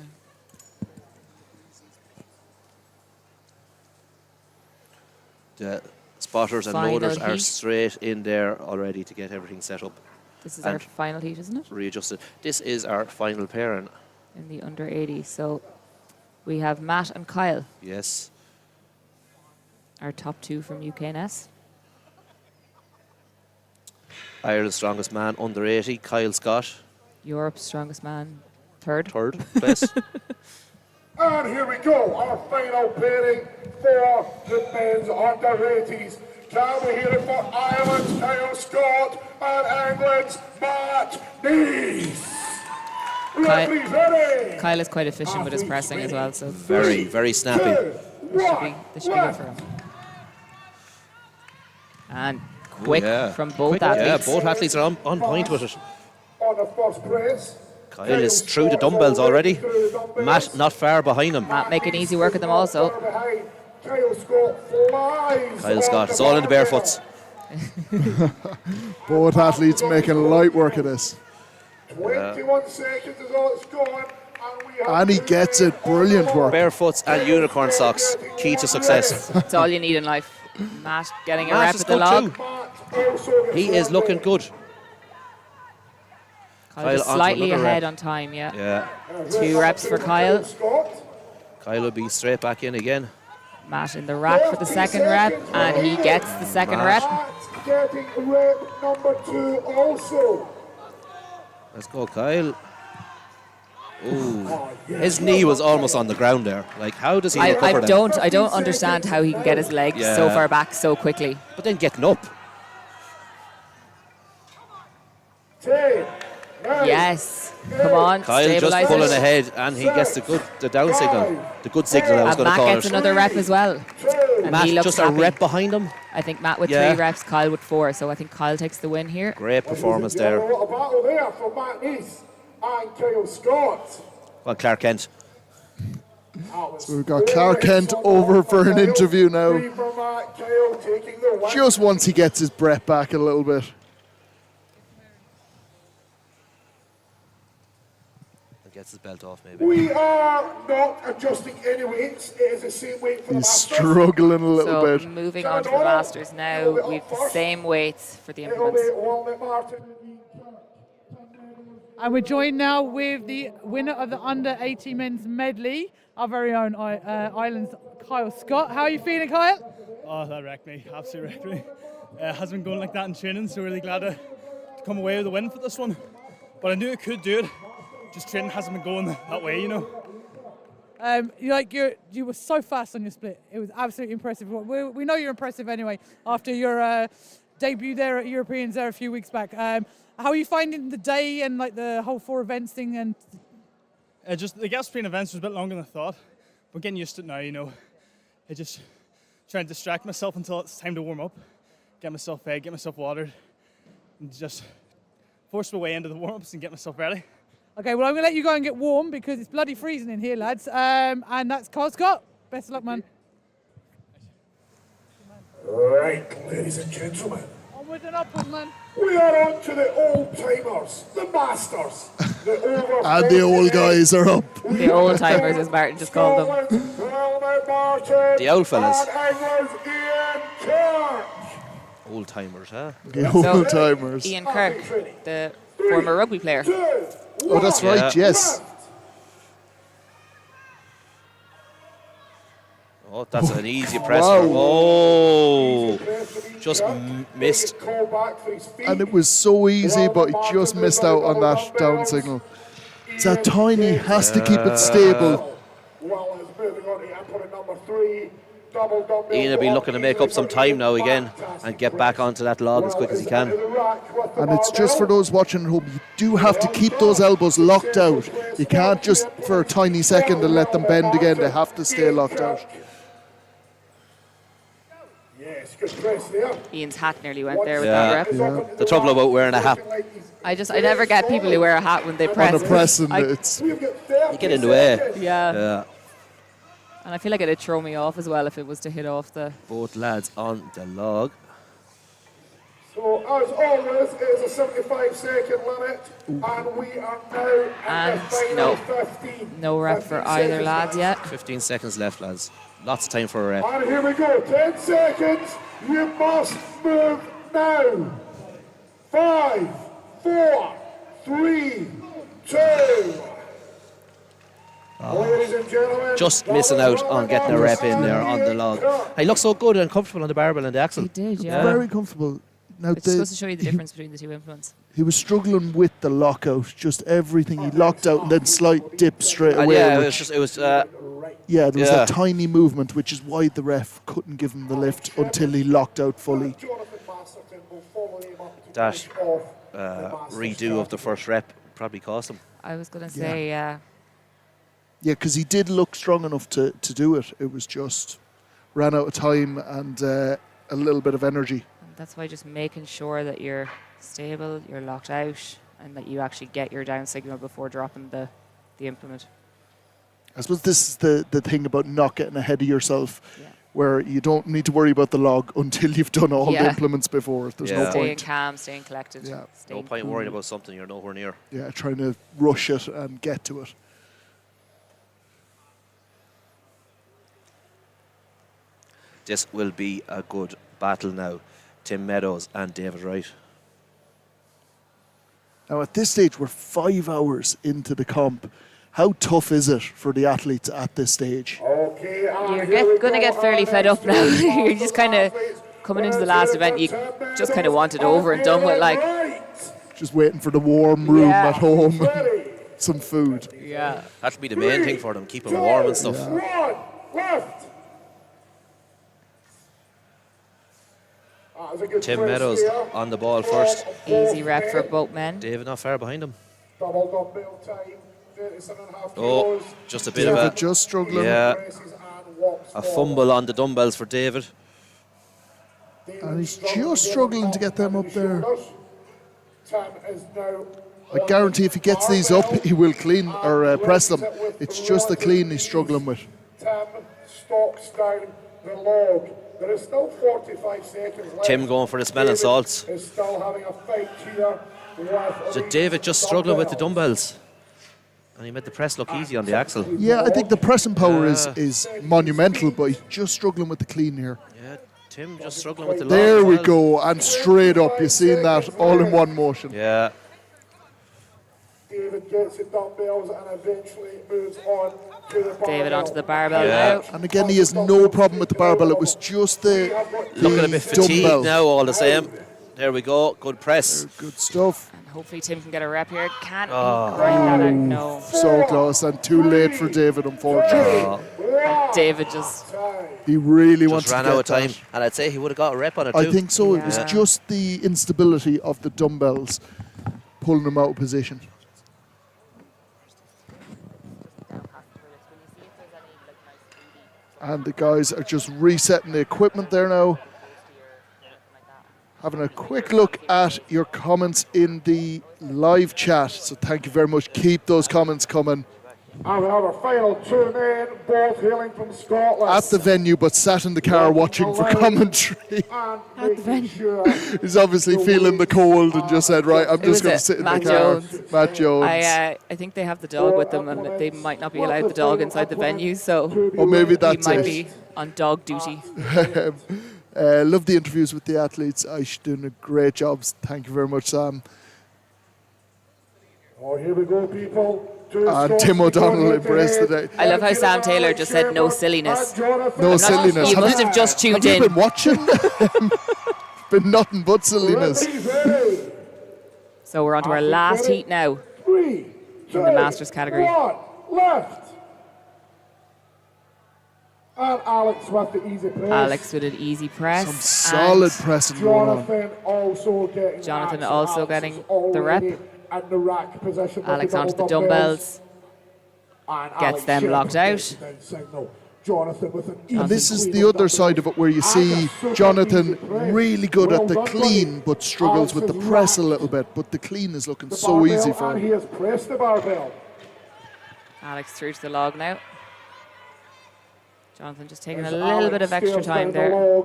Speaker 3: The spotters and
Speaker 2: Final
Speaker 3: loaders are
Speaker 2: heat.
Speaker 3: straight in there already to get everything set up.
Speaker 2: This is our final heat, isn't it?
Speaker 3: Readjusted. This is our final pairing.
Speaker 2: In the under 80. So we have Matt and Kyle,
Speaker 3: Yes.
Speaker 2: our top 2 from UKNS.
Speaker 3: Ireland's strongest man under 80, Kyle Scott.
Speaker 2: Europe's strongest man, third.
Speaker 3: Third place.
Speaker 4: And here we go, our final pairing for the men's under 80s. Can we hear it for Ireland's Kyle Scott and England's Matt Neese? Referees ready.
Speaker 2: Kyle is quite efficient with his pressing as well, so
Speaker 3: Very, very snappy.
Speaker 2: this should be good for him. And quick
Speaker 3: Yeah.
Speaker 2: from both
Speaker 3: Quick,
Speaker 2: athletes.
Speaker 3: Yeah, both athletes are on point with it.
Speaker 4: On the first press.
Speaker 3: Kyle is through the dumbbells already. Matt not far behind him.
Speaker 2: Matt making easy work of them also.
Speaker 4: Kyle Scott flies.
Speaker 3: Kyle Scott, it's all in the barefoots.
Speaker 1: Both athletes making light work of this.
Speaker 4: 21 seconds is all it's going.
Speaker 1: And he gets it. Brilliant work.
Speaker 3: Barefoots and unicorn socks, key to success.
Speaker 2: That's all you need in life. Matt getting a
Speaker 3: Matt
Speaker 2: rep
Speaker 3: is
Speaker 2: at the
Speaker 3: good
Speaker 2: log.
Speaker 3: too. He is looking good.
Speaker 2: Kyle just
Speaker 3: onto
Speaker 2: slightly
Speaker 3: another
Speaker 2: ahead
Speaker 3: rep.
Speaker 2: on time, yeah.
Speaker 3: Yeah.
Speaker 2: 2 reps for Kyle.
Speaker 3: Kyle will be straight back in again.
Speaker 2: Matt in the rack for the second rep, and he gets the second
Speaker 3: Matt.
Speaker 2: rep.
Speaker 4: Getting rep number 2 also.
Speaker 3: Let's go, Kyle. Ooh. His knee was almost on the ground there. Like, how does he recover that?
Speaker 2: I don't understand how he can get his legs so far back so quickly.
Speaker 3: But then getting up.
Speaker 4: 10, 9,
Speaker 2: Yes. Come on,
Speaker 3: Kyle just
Speaker 2: stabilize
Speaker 3: pulling
Speaker 2: it.
Speaker 3: ahead, and he gets the down signal. The good signal I was
Speaker 2: And
Speaker 3: going to
Speaker 2: Matt
Speaker 3: call
Speaker 2: gets
Speaker 3: it.
Speaker 2: another rep as well. And
Speaker 3: Matt
Speaker 2: he looks
Speaker 3: just
Speaker 2: happy.
Speaker 3: a rep behind him.
Speaker 2: I think Matt with
Speaker 3: Yeah.
Speaker 2: 3 reps, Kyle with 4. So I think Kyle takes the win here.
Speaker 3: Great performance there.
Speaker 4: A battle there for Matt Neese and Kyle Scott.
Speaker 3: Well, Clark Kent.
Speaker 1: So we've got Clark Kent over for an interview now. Just once he gets his breath back a little bit.
Speaker 3: And gets his belt off, maybe.
Speaker 4: We are not adjusting any weights. It is the same weight for the
Speaker 1: He's
Speaker 4: Masters.
Speaker 1: struggling a little
Speaker 2: So
Speaker 1: bit.
Speaker 2: moving on to the Masters now, we've the same weights for the implements.
Speaker 5: And we're joined now with the winner of the under 80 men's medley, our very own Ireland's Kyle Scott. How are you feeling, Kyle?
Speaker 11: Oh, that wrecked me. Absolutely wrecked me. Hasn't been going like that in training, so really glad to come away with a win for this one. But I knew I could do it. Just training hasn't been going that way, you know.
Speaker 5: You were so fast on your split. It was absolutely impressive. We know you're impressive anyway after your debut there at Europeans there a few weeks back. How are you finding the day and like the whole 4 events thing? And
Speaker 11: Just the gap sprint events was a bit longer than I thought, but getting used to it now, you know. I just trying to distract myself until it's time to warm up, get myself fed, get myself watered, and just force my way into the warm-ups and get myself ready.
Speaker 5: okay, well I'm gonna let you go and get warm because it's bloody freezing in here, lads. And that's Kyle Scott. Best of luck, man.
Speaker 4: Right, ladies and gentlemen.
Speaker 5: Onward and upward, man.
Speaker 4: We are on to the old timers, the masters, the over.
Speaker 1: And the old guys are up.
Speaker 2: The old timers, as Martin just called them.
Speaker 3: The old fellas.
Speaker 4: And England's Ian Church.
Speaker 3: Old timers, huh?
Speaker 1: The old timers.
Speaker 2: Ian Kirk, the former rugby player.
Speaker 1: Oh, that's right, yes.
Speaker 3: Oh, that's an easy press. Oh, just missed.
Speaker 1: And it was so easy, but he just missed out on that down signal. It's that tiny, has to keep it stable.
Speaker 4: Well, is moving on to implement number 3.
Speaker 3: Ian will be looking to make up some time now again and get back onto that log as quick as he can.
Speaker 1: And it's just for those watching at home, you do have to keep those elbows locked out. You can't just for a tiny second and let them bend again. They have to stay locked out.
Speaker 4: Yes, good press there.
Speaker 2: Ian's hat nearly went there with that rep.
Speaker 3: Yeah. The trouble about wearing a hat.
Speaker 2: I never get people who wear a hat when they press.
Speaker 1: On the pressing, it's...
Speaker 3: You get in the way.
Speaker 2: Yeah. And I feel like it'd throw me off as well if it was to hit off the...
Speaker 3: Both lads on the log.
Speaker 4: So, as always, it is a 75-second limit, and we are now in the final 15.
Speaker 2: No rep for either lads yet.
Speaker 3: 15 seconds left, lads. Lots of time for a rep.
Speaker 4: And here we go, 10 seconds. You must move now. 5, 4, 3, 2. Ladies and gentlemen,
Speaker 3: Just missing out on getting a rep in there on the log. He looked so good and comfortable on the barbell and the axle.
Speaker 2: He did, yeah.
Speaker 1: Very comfortable. Now
Speaker 2: It's supposed to show you the difference between the two implements.
Speaker 1: He was struggling with the lockout, just everything. He locked out and then slight dip straight away.
Speaker 3: Yeah,
Speaker 1: which-
Speaker 3: there was
Speaker 1: there was a tiny movement, which is why the ref couldn't give him the lift until he locked out fully.
Speaker 3: that redo of the first rep probably cost him.
Speaker 2: I was going to say,
Speaker 1: Yeah, because he did look strong enough to do it. It was just ran out of time and a little bit of energy.
Speaker 2: That's why just making sure that you're stable, you're locked out, and that you actually get your down signal before dropping the implement.
Speaker 1: I suppose this is the thing about not getting ahead of yourself, where you don't need to worry about the log until you've done all the implements before. There's no
Speaker 2: Staying
Speaker 1: point.
Speaker 2: calm, staying collected.
Speaker 3: No point worrying about something you're nowhere near.
Speaker 1: Yeah, trying to rush it and get to it.
Speaker 3: This will be a good battle now. Tim Meadows and David Wright.
Speaker 1: Now at this stage, we're 5 hours into the comp. How tough is it for the athletes at this stage?
Speaker 2: You're going to get fairly fed up now. You're just kind of coming into the last event. You just kind of want it over and done with, like.
Speaker 1: Just waiting for the warm room at home. Some food.
Speaker 2: Yeah.
Speaker 3: That'll be the main thing for them, keep them warm and stuff. Tim Meadows on the ball first.
Speaker 2: Easy rep for both men.
Speaker 3: David not far behind him.
Speaker 4: Double dumbbell time, 37.5
Speaker 3: Oh,
Speaker 4: kilos.
Speaker 3: just a bit of
Speaker 1: David
Speaker 3: a
Speaker 1: just struggling.
Speaker 3: Yeah, a fumble on the dumbbells for David.
Speaker 1: And he's just struggling to get them up there.
Speaker 4: Tim is now
Speaker 1: I guarantee if he gets these up, he will clean or press them. It's just the clean he's struggling with.
Speaker 4: Tim stalks down the log. There is still 45 seconds left.
Speaker 3: Tim going for the smelling salts.
Speaker 4: Is still having a fight here with
Speaker 3: So David just struggling with the dumbbells. And he made the press look easy on the axle.
Speaker 1: Yeah, I think the pressing power is monumental, but he's just struggling with the clean here.
Speaker 3: Yeah, Tim just struggling with the
Speaker 1: There
Speaker 3: log
Speaker 1: we
Speaker 3: as well.
Speaker 1: go, and straight up. You've seen that all in one motion.
Speaker 3: Yeah.
Speaker 4: David gets the dumbbells and eventually moves on to the barbell.
Speaker 2: David onto the barbell now.
Speaker 1: And again, he has no problem with the barbell. It was just the
Speaker 3: Looking a bit fatigued
Speaker 1: dumbbell.
Speaker 3: now all the same. There we go, good press.
Speaker 1: Good stuff.
Speaker 2: And hopefully Tim can get a rep here. Can't
Speaker 3: Oh.
Speaker 2: grind that out. No.
Speaker 1: So close and too late for David, unfortunately.
Speaker 2: And David just.
Speaker 1: He really
Speaker 3: Just
Speaker 1: wants to
Speaker 3: ran
Speaker 1: get
Speaker 3: out of time.
Speaker 1: that.
Speaker 3: And I'd say he would have got a rep on it too.
Speaker 1: I think so. It was
Speaker 3: Yeah.
Speaker 1: just the instability of the dumbbells pulling him out of position. And the guys are just resetting the equipment there now. Having a quick look at your comments in the live chat. So thank you very much. Keep those comments coming.
Speaker 4: And we have our final two men, both hailing from Scotland.
Speaker 1: At the venue, but sat in the car watching for commentary.
Speaker 4: At the venue.
Speaker 1: He's obviously feeling the cold and just said, right, I'm
Speaker 2: Who
Speaker 1: just
Speaker 2: was
Speaker 1: going to
Speaker 2: it?
Speaker 1: sit in
Speaker 2: Matt
Speaker 1: the car.
Speaker 2: Jones.
Speaker 1: Matt Jones.
Speaker 2: I think they have the dog with them, and they might not be allowed the dog inside the venue, so
Speaker 1: Or maybe that's
Speaker 2: he might
Speaker 1: it.
Speaker 2: be on dog duty.
Speaker 1: Love the interviews with the athletes. Aish doing a great job. Thank you very much, Sam.
Speaker 4: Oh, here we go, people.
Speaker 1: And Tim O'Donnell embraced the day.
Speaker 2: I love how Sam Taylor just said no silliness.
Speaker 1: No silliness.
Speaker 2: You must have just tuned
Speaker 1: have
Speaker 2: in.
Speaker 1: you been watching? Been nothing but silliness.
Speaker 2: So we're on to our last heat now in the Masters category.
Speaker 4: Left. And Alex with the easy press.
Speaker 2: Alex with an easy press.
Speaker 1: Some solid pressing going on.
Speaker 4: Jonathan
Speaker 2: also getting the rep.
Speaker 4: And the rack position.
Speaker 2: Alex onto the dumbbells. Gets them locked out.
Speaker 4: Jonathan with an
Speaker 1: and this is the other side of it where you see Jonathan really good at the clean but struggles with the press a little bit, but the clean is looking so easy for him.
Speaker 4: He has pressed the barbell.
Speaker 2: Alex through to the log now. Jonathan just taking a little bit of extra time there.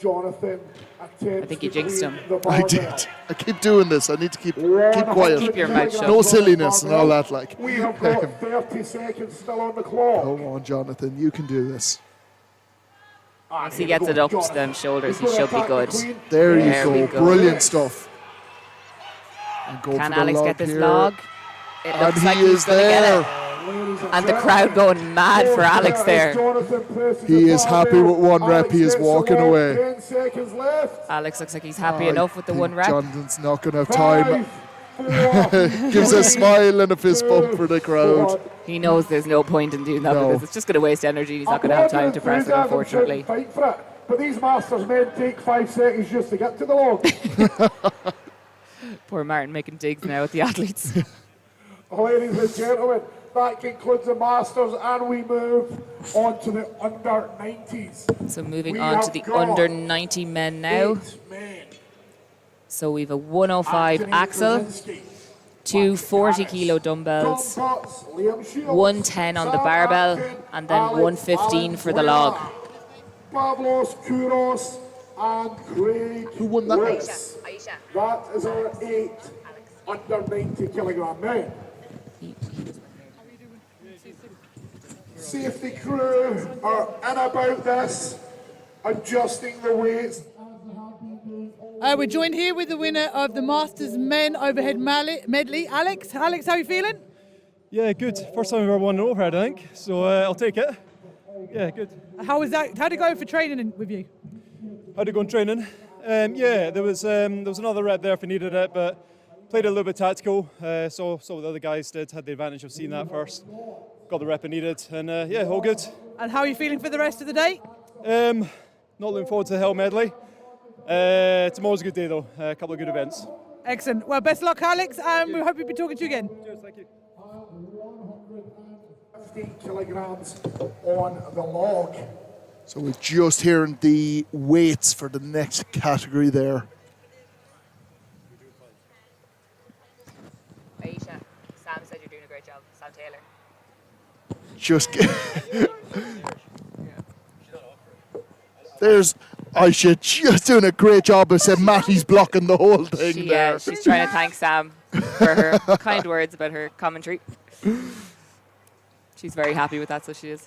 Speaker 4: Jonathan,
Speaker 2: I think you jinxed him.
Speaker 1: I did. I keep doing this. I need to keep quiet.
Speaker 2: Keep your mouth shut.
Speaker 1: No silliness and all that. Like.
Speaker 4: We have got 30 seconds still on the clock.
Speaker 1: Come on, Jonathan. You can do this.
Speaker 2: Once he gets it up to them shoulders, he should be good.
Speaker 1: There you go. Brilliant stuff.
Speaker 2: Can Alex get this log? It
Speaker 1: And
Speaker 2: looks like
Speaker 1: he
Speaker 2: he's
Speaker 1: is
Speaker 2: going to get
Speaker 1: there.
Speaker 2: it. And the crowd going mad for Alex there.
Speaker 1: He is happy with one rep. He is walking away.
Speaker 4: 10 seconds left.
Speaker 2: Alex looks like he's happy enough with the one rep.
Speaker 1: Jonathan's not going to have time. Gives a smile and a fist bump for the crowd.
Speaker 2: He knows there's no point in doing that because it's just going to waste energy. He's not going to have time to press it, unfortunately.
Speaker 4: Fight for it. But these masters men take 5 seconds just to get to the log.
Speaker 2: Poor Martin making digs now at the athletes.
Speaker 4: Ladies and gentlemen, that concludes the Masters, and we move on to the under 90s.
Speaker 2: So moving on to the under 90 men now. So we've a 105 axle, 2 40-kilo dumbbells, 110 on the barbell, and then 115 for the log.
Speaker 4: Pavlos, Kouros, and Craig.
Speaker 1: Who won that?
Speaker 4: Aisha. That is our 8 under 90 kilogram men. Safety crew are in about this, adjusting the weights.
Speaker 5: We're joined here with the winner of the Masters Men Overhead Medley, Alex. Alex, how are you feeling?
Speaker 10: Yeah, good. First time I've ever won an overhead, I think. So I'll take it. Yeah, good.
Speaker 5: How was that? How'd it go for training with you?
Speaker 10: How'd it go in training? Yeah, there was another rep there if I needed it, but played a little bit tactical. So what the other guys did, had the advantage of seeing that first. Got the rep I needed, and yeah, all good.
Speaker 5: And how are you feeling for the rest of the day?
Speaker 10: Not looking forward to the Hell Medley. Tomorrow's a good day though, a couple of good events.
Speaker 5: Excellent. Well, best luck, Alex, and we hope we'll be talking to you again.
Speaker 10: Cheers, thank you.
Speaker 4: 15 kilograms on the log.
Speaker 1: So we're just hearing the weights for the next category there.
Speaker 2: Aisha, Sam said you're doing a great job. Sam Taylor.
Speaker 1: There's Aisha just doing a great job. I said Matty's blocking the whole thing there.
Speaker 2: She's trying to thank Sam for her kind words about her commentary. She's very happy with that, so she is.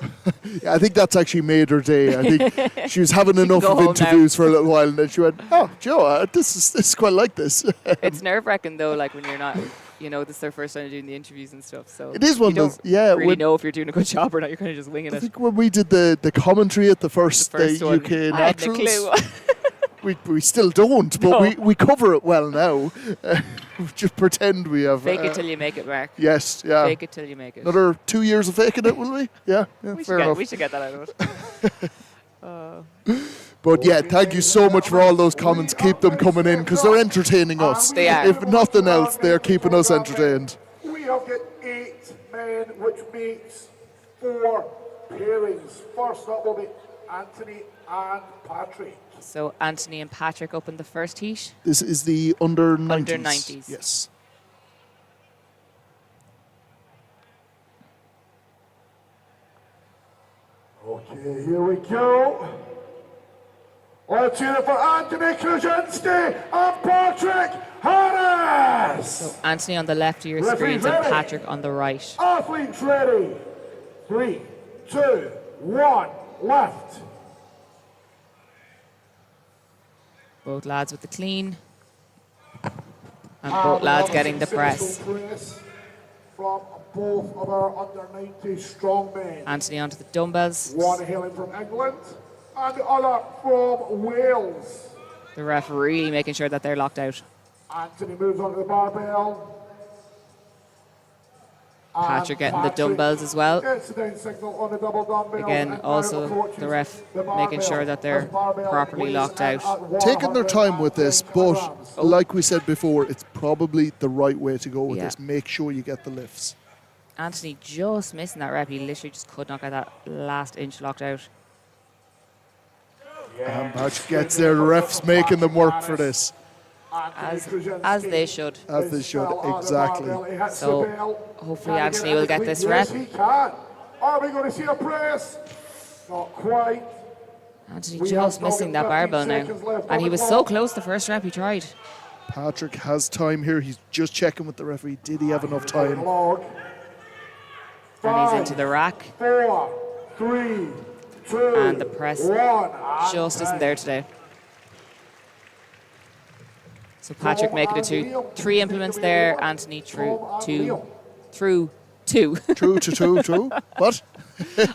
Speaker 1: Yeah, I think that's actually made her day. I think she was having enough of interviews for a little while, and then she went, "Oh, Joe, this is quite like this."
Speaker 2: It's nerve-wracking though, like when you're not, this is their first time doing the interviews and stuff. So
Speaker 1: it is one of those. Yeah,
Speaker 2: you don't really know if you're doing a good job or not. You're kind of just winging it.
Speaker 1: I think when we did the commentary at the first
Speaker 2: one,
Speaker 1: UK
Speaker 2: I had no
Speaker 1: Naturals,
Speaker 2: clue.
Speaker 1: we still don't, but we cover it well now. We just pretend we have.
Speaker 2: Fake it till you make it, Mark.
Speaker 1: Yes, yeah.
Speaker 2: Fake it till you make it.
Speaker 1: Another 2 years of faking it, will we? Yeah, fair enough.
Speaker 2: We should get that out of it.
Speaker 1: But yeah, thank you so much for all those comments. Keep them coming in because they're entertaining us.
Speaker 2: They are.
Speaker 1: If nothing else, they're keeping us entertained.
Speaker 4: We have got 8 men, which makes 4 pairings. First up will be Anthony and Patrick.
Speaker 2: So Anthony and Patrick up in the first heat.
Speaker 1: This is the under 90s.
Speaker 2: Under 90s.
Speaker 1: Yes.
Speaker 4: Okay, here we go. Let's hear it for Anthony Krasinski and Patrick Harris.
Speaker 2: So Anthony on the left of your screens and Patrick on the right.
Speaker 4: Athletes ready. 3, 2, 1, left.
Speaker 2: Both lads with the clean. And both lads getting the press.
Speaker 4: From both of our under 90 strongmen.
Speaker 2: Anthony onto the dumbbells.
Speaker 4: One hailing from England and the other from Wales.
Speaker 2: The ref really making sure that they're locked out.
Speaker 4: Anthony moves onto the barbell.
Speaker 2: Patrick getting the dumbbells as well.
Speaker 4: Incident signal on the double dumbbells.
Speaker 2: Again,
Speaker 4: and
Speaker 2: also
Speaker 4: approaches
Speaker 2: the ref
Speaker 4: the
Speaker 2: making sure that they're
Speaker 4: barbell
Speaker 2: properly
Speaker 4: weighs
Speaker 2: locked
Speaker 4: in
Speaker 2: out.
Speaker 4: at
Speaker 1: Taking their time with this, but
Speaker 4: 110
Speaker 1: like we said before, it's probably the right way to go with
Speaker 2: Yeah.
Speaker 1: this. Make sure you get the lifts.
Speaker 2: Anthony just missing that rep. He literally just could not get that last inch locked out.
Speaker 1: And Patrick gets there. The refs making them work for this.
Speaker 2: As they should.
Speaker 1: As they should, exactly.
Speaker 2: So hopefully Anthony will get this rep.
Speaker 4: Yes, he can. Are we going to see a press? Not quite.
Speaker 2: Anthony just missing that barbell now. And he was so close the first rep he tried.
Speaker 1: Patrick has time here. He's just checking with the referee. Did he have enough time?
Speaker 2: And he's into the rack.
Speaker 4: 4, 3, 2,
Speaker 2: And the press
Speaker 4: 1.
Speaker 2: just isn't there today. So Patrick making it to 3 implements there. Anthony through two.
Speaker 1: True to two. What?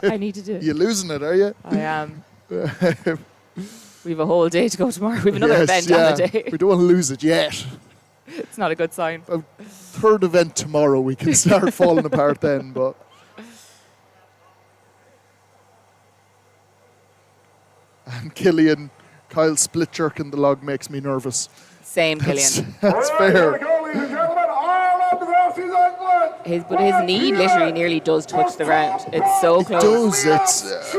Speaker 2: I need to do it.
Speaker 1: You're losing it, are you?
Speaker 2: I am. We have a whole day to go tomorrow. We have another event on the day.
Speaker 1: We don't want to lose it yet.
Speaker 2: It's not a good sign.
Speaker 1: A third event tomorrow. We can start falling apart then, but. And Killian, Kyle split jerking the log makes me nervous.
Speaker 2: Same, Killian.
Speaker 1: That's
Speaker 4: Here
Speaker 1: fair.
Speaker 4: we go, ladies and gentlemen. Ireland versus England.
Speaker 2: But his knee literally nearly does touch the ground. It's so close.
Speaker 1: It does. It's.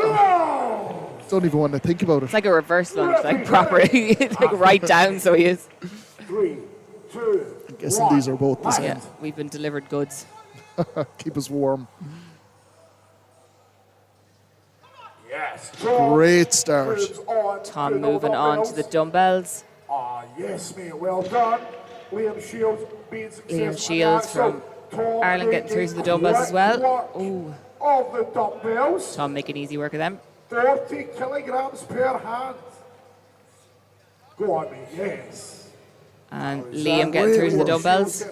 Speaker 1: Don't even want to think about it.
Speaker 2: It's like a reverse lunge, like proper, like right down. So he is.
Speaker 4: 3, 2.
Speaker 1: I'm guessing these are both the same.
Speaker 2: Yeah, we've been delivered goods.
Speaker 1: Keep us warm.
Speaker 4: Yes.
Speaker 1: Great start.
Speaker 2: Tom moving on to the dumbbells.
Speaker 4: Yes, mate. Well done. Liam Shields being successful.
Speaker 2: Liam Shields from Ireland getting through to the dumbbells as well. Ooh.
Speaker 4: Of the dumbbells.
Speaker 2: Tom making easy work of them.
Speaker 4: 40 kilograms per hand. Go on, mate. Yes.
Speaker 2: And Liam getting through to the dumbbells.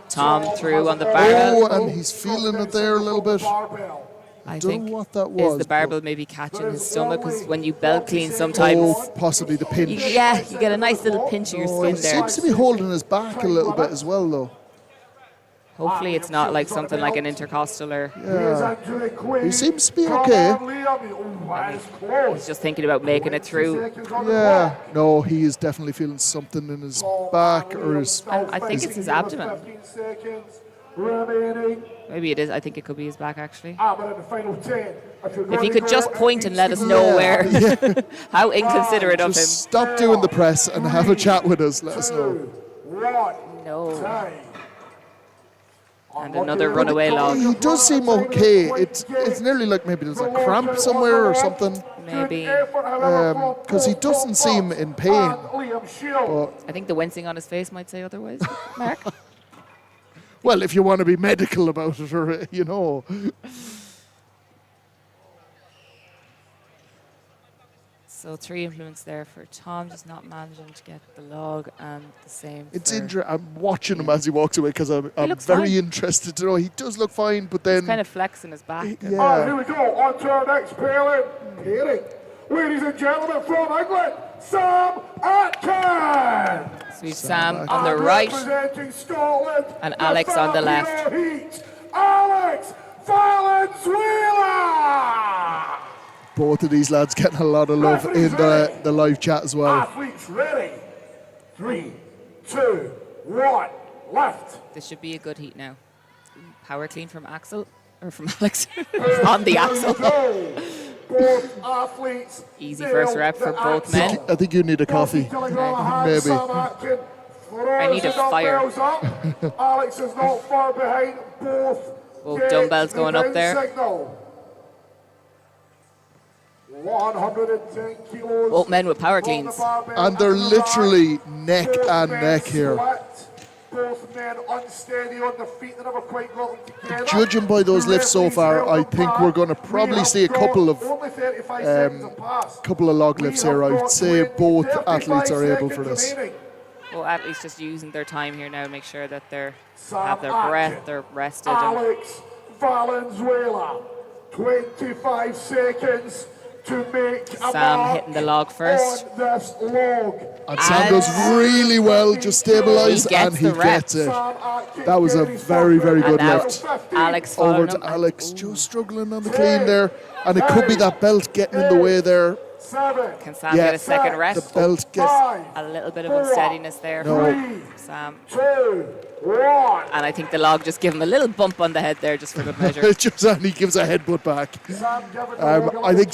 Speaker 2: Tom through on the barbell.
Speaker 1: Oh, and he's feeling it there a little bit.
Speaker 2: I
Speaker 1: don't
Speaker 2: think
Speaker 1: know what that was.
Speaker 2: Is the barbell maybe catching his stomach? Because when you belt clean sometimes...
Speaker 1: possibly the pinch.
Speaker 2: You get a nice little pinch of your skin
Speaker 1: He
Speaker 2: there.
Speaker 1: seems to be holding his back a little bit as well, though.
Speaker 2: Hopefully it's not like something like an intercostal or...
Speaker 1: Yeah. He seems to be okay.
Speaker 2: He's just thinking about making it through.
Speaker 1: Yeah. No, he is definitely feeling something in his back or his...
Speaker 2: I think it's his abdomen. Maybe it is. I think it could be his back, actually. If he could just point and let us know where. How inconsiderate of him.
Speaker 1: Just stop doing the press and have a chat with us. Let us know.
Speaker 2: No. And another runaway log.
Speaker 1: He does seem okay. It's nearly like maybe there's a cramp somewhere or something.
Speaker 2: Maybe.
Speaker 1: Because he doesn't seem in pain. But
Speaker 2: I think the wincing on his face might say otherwise. Mark?
Speaker 1: Well, if you want to be medical about it, or, you know.
Speaker 2: So 3 implements there for Tom, just not managing to get the log, and the same.
Speaker 1: It's I'm watching him as he walks away because I'm very
Speaker 2: fine.
Speaker 1: interested to know. He does look fine, but then...
Speaker 2: He's kind of flexing his back.
Speaker 1: Yeah.
Speaker 4: Here we go. On to our next pairing. Ladies and gentlemen, from England, Sam Atkins.
Speaker 2: Sweet Sam on the right,
Speaker 4: Representing Scotland,
Speaker 2: and Alex on the left.
Speaker 4: Alex Valenzuela.
Speaker 1: Both of these lads getting a lot of love in the live chat as well.
Speaker 4: Athletes ready. 3, 2, 1, left.
Speaker 2: This should be a good heat now. Power clean from Axel, or from Alex, on the Axel.
Speaker 4: Both athletes.
Speaker 2: Easy first rep for both men.
Speaker 1: I think you need a coffee. Maybe.
Speaker 2: I need a fire.
Speaker 4: Alex is not far behind.
Speaker 2: Both dumbbells going up there.
Speaker 4: 110 kilos.
Speaker 2: Both men with power cleans.
Speaker 1: And they're literally neck and neck here.
Speaker 4: Both men unsteady on their feet. They never quite got them together.
Speaker 1: Judging by those lifts so far, I think we're going to probably see a couple of log lifts here. I would say both athletes are able for this.
Speaker 2: Well, athletes just using their time here now, make sure that they have their breath, they're rested.
Speaker 4: Alex Valenzuela, 25 seconds to make a
Speaker 2: Sam
Speaker 4: mark
Speaker 2: hitting the log first.
Speaker 4: on this log.
Speaker 1: And Sam goes really well, just stabilise,
Speaker 2: He gets
Speaker 1: and he
Speaker 2: the rep.
Speaker 1: gets it. That was a very, very good
Speaker 2: now
Speaker 1: lift.
Speaker 2: Alex
Speaker 1: Over
Speaker 2: following
Speaker 1: to
Speaker 2: him.
Speaker 1: Alex, just struggling on the clean there. And it could be that belt getting in the way there.
Speaker 2: Can Sam get a second rep?
Speaker 1: The belt gets...
Speaker 2: A little bit of unsteadiness there
Speaker 1: No.
Speaker 2: from Sam. And I think the log just gave him a little bump on the head there just for good measure.
Speaker 1: And he gives a headbutt back. I think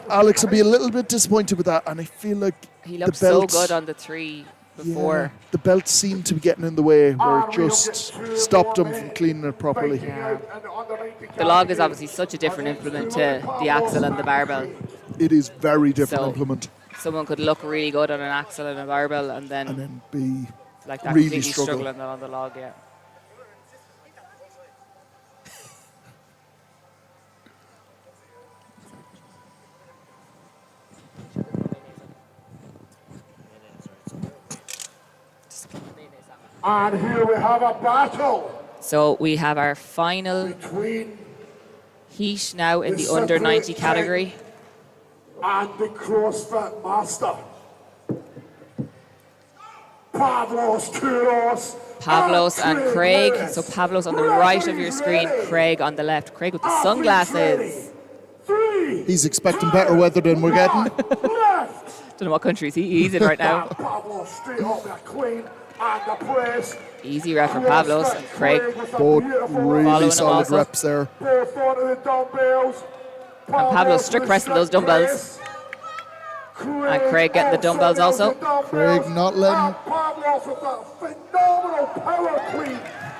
Speaker 1: Alex will be a little bit disappointed with that, and I feel like
Speaker 2: He
Speaker 1: the
Speaker 2: looked so
Speaker 1: belt,
Speaker 2: good on the 3 before.
Speaker 1: the belt seemed to be getting in the way, where it just stopped him from cleaning it properly.
Speaker 2: The log is obviously such a different implement to the axle and the barbell.
Speaker 1: It is very different
Speaker 2: So,
Speaker 1: implement.
Speaker 2: Someone could look really good on an axle and a barbell and then
Speaker 1: be
Speaker 2: like that
Speaker 1: really
Speaker 2: completely
Speaker 1: struggle.
Speaker 2: struggling on the log, yeah.
Speaker 4: And here we have a battle
Speaker 2: So we have our final
Speaker 4: between
Speaker 2: heat now in the under 90 category.
Speaker 4: and the CrossFit master. Pavlos Kouros.
Speaker 2: Pavlos and Craig. So Pavlos on the right of your screen, Craig on the left. Craig with the sunglasses.
Speaker 1: He's expecting better weather than we're getting.
Speaker 2: Don't know what country he's in right now.
Speaker 4: Pavlos straight up there, clean and the press.
Speaker 2: Easy rep for Pavlos and Craig.
Speaker 1: Both really
Speaker 2: Following him
Speaker 1: solid
Speaker 2: also.
Speaker 1: reps there.
Speaker 4: Both onto the dumbbells.
Speaker 2: And Pavlos strict pressing those dumbbells. And Craig getting the dumbbells also.
Speaker 1: Craig not letting...
Speaker 4: Pavlos with that phenomenal power clean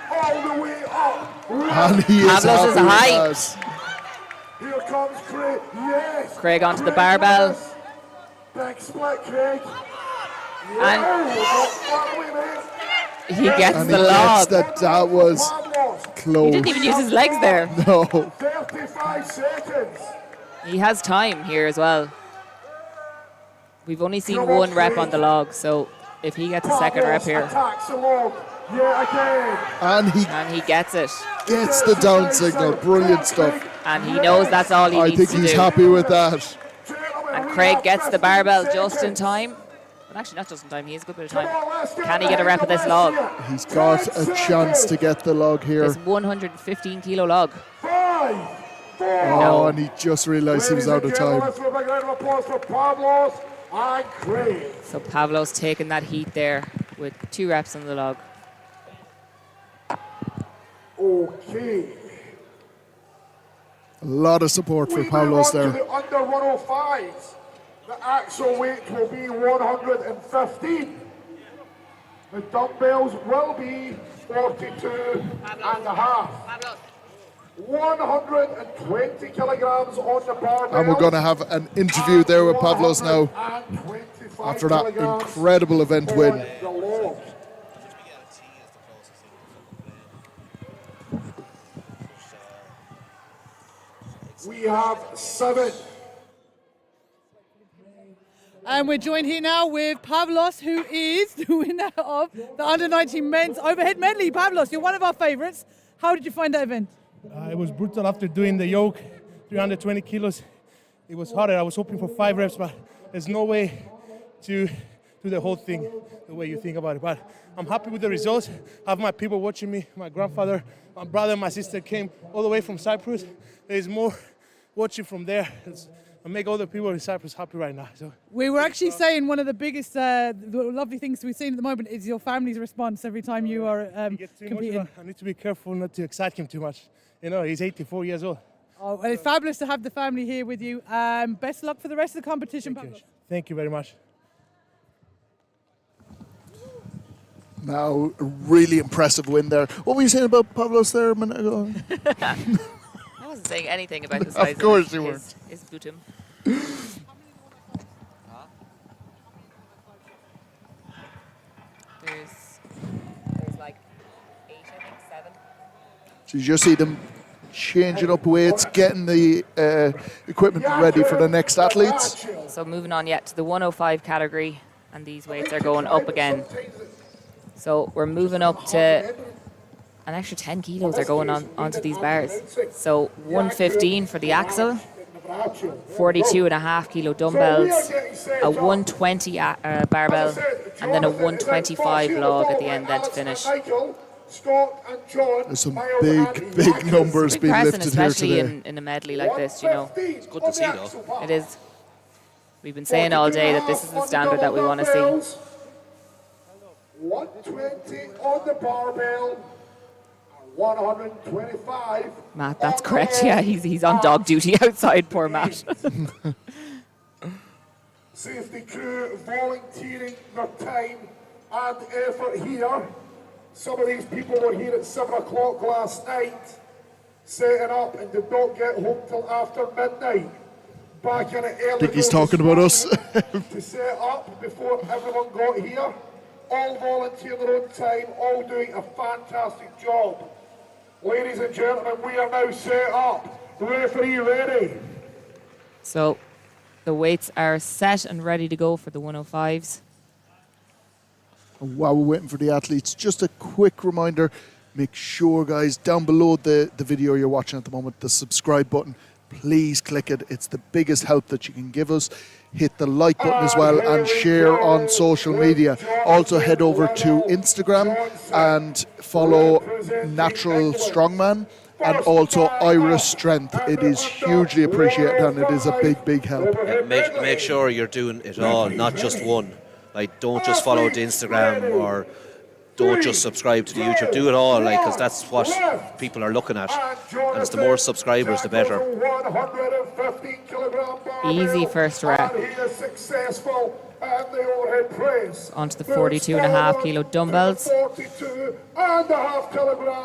Speaker 4: all the way up.
Speaker 1: And he is
Speaker 2: Pavlos is
Speaker 1: happy
Speaker 2: high.
Speaker 1: with that.
Speaker 4: Here comes Craig. Yes.
Speaker 2: Craig onto the barbell.
Speaker 4: Back split, Craig.
Speaker 2: And he gets
Speaker 1: And
Speaker 2: the
Speaker 1: he
Speaker 2: log.
Speaker 1: gets that was close.
Speaker 2: He didn't even use his legs there.
Speaker 1: No.
Speaker 4: 35 seconds.
Speaker 2: He has time here as well. We've only seen one rep on the log, so if he gets a second rep here.
Speaker 4: Attacks the log. Yeah, again.
Speaker 1: And
Speaker 2: he gets it.
Speaker 1: Gets the down signal. Brilliant stuff.
Speaker 2: And he knows that's all he
Speaker 1: I
Speaker 2: needs
Speaker 1: think
Speaker 2: to
Speaker 1: he's
Speaker 2: do.
Speaker 1: happy with that.
Speaker 2: And Craig gets the barbell just in time. Well, actually, not just in time. He has a good bit of time. Can he get a rep of this log?
Speaker 1: He's got a chance to get the log here.
Speaker 2: This 115 kilo log.
Speaker 1: Oh, and he just realised he was out of time.
Speaker 4: Let's give a big round of applause for Pavlos and Craig.
Speaker 2: So Pavlos taking that heat there with 2 reps on the log.
Speaker 4: Okay.
Speaker 1: A lot of support for Pavlos
Speaker 4: To
Speaker 1: there.
Speaker 4: the under 105s. The actual weight will be 115. The dumbbells will be 42 and a half. 120 kilograms on the barbell.
Speaker 1: And we're going to have an interview there with Pavlos now after that incredible event win.
Speaker 4: The log. We have 7.
Speaker 5: And we're joined here now with Pavlos, who is the winner of the Under 19 Men's Overhead Medley. Pavlos, you're one of our favourites. How did you find that event?
Speaker 13: It was brutal after doing the yoke, 320 kilos. It was harder. I was hoping for 5 reps, but there's no way to do the whole thing the way you think about it. But I'm happy with the results. I have my people watching me. My grandfather, my brother, my sister came all the way from Cyprus. There's more watching from there. I make all the people in Cyprus happy right now. So
Speaker 5: We were actually saying one of the biggest, the lovely things we've seen at the moment is your family's response every time you are competing.
Speaker 13: I need to be careful not to excite him too much. You know, he's 84 years old.
Speaker 5: Oh, well, it's fabulous to have the family here with you. Best luck for the rest of the competition, Pavlos.
Speaker 13: Thank you very much.
Speaker 1: Now, a really impressive win there. What were you saying about Pavlos there a minute ago?
Speaker 2: I wasn't saying anything about the size
Speaker 1: Of course you
Speaker 2: his,
Speaker 1: weren't.
Speaker 2: his bootum. There's like 8, I think, 7.
Speaker 1: So you just see them changing up weights, getting the equipment ready for the next athletes.
Speaker 2: So moving on yet to the 105 category, and these weights are going up again. So we're moving up to an extra 10 kilos are going on onto these bars. So 115 for the axle, 42.5 kilo dumbbells, a 120 barbell, and then a 125 log at the end then to finish.
Speaker 1: There's some big numbers being lifted here
Speaker 2: especially
Speaker 1: today.
Speaker 2: in a medley like this, you know.
Speaker 3: It's good to see, though.
Speaker 2: It is. We've been saying all day that this is the standard that we want to see.
Speaker 4: 120 on the barbell, 125.
Speaker 2: Matt, that's correct. Yeah, he's on dog duty outside, poor Matt.
Speaker 4: Safety crew volunteering their time and effort here. Some of these people were here at 7 o'clock last night, setting up, and did not get home till after midnight. Back in it early.
Speaker 1: I think he's talking about us.
Speaker 4: To set up before everyone got here. All volunteer their own time, all doing a fantastic job. Ladies and gentlemen, we are now set up. Referee ready.
Speaker 2: So the weights are set and ready to go for the 105s.
Speaker 1: While we're waiting for the athletes, just a quick reminder, make sure, guys, down below the video you're watching at the moment, the subscribe button, please click it. It's the biggest help that you can give us. Hit the like button as well and share on social media. Also head over to Instagram and follow Natural Strongman and also Irish Strength. It is hugely appreciated and it is a big help.
Speaker 3: Yeah, make sure you're doing it all, not just one. Like, don't just follow the Instagram or don't just subscribe to the YouTube. Do it all, like, because that's what people are looking at. And it's the more subscribers, the better.
Speaker 2: Easy first rep. Onto the 42.5 kilo dumbbells.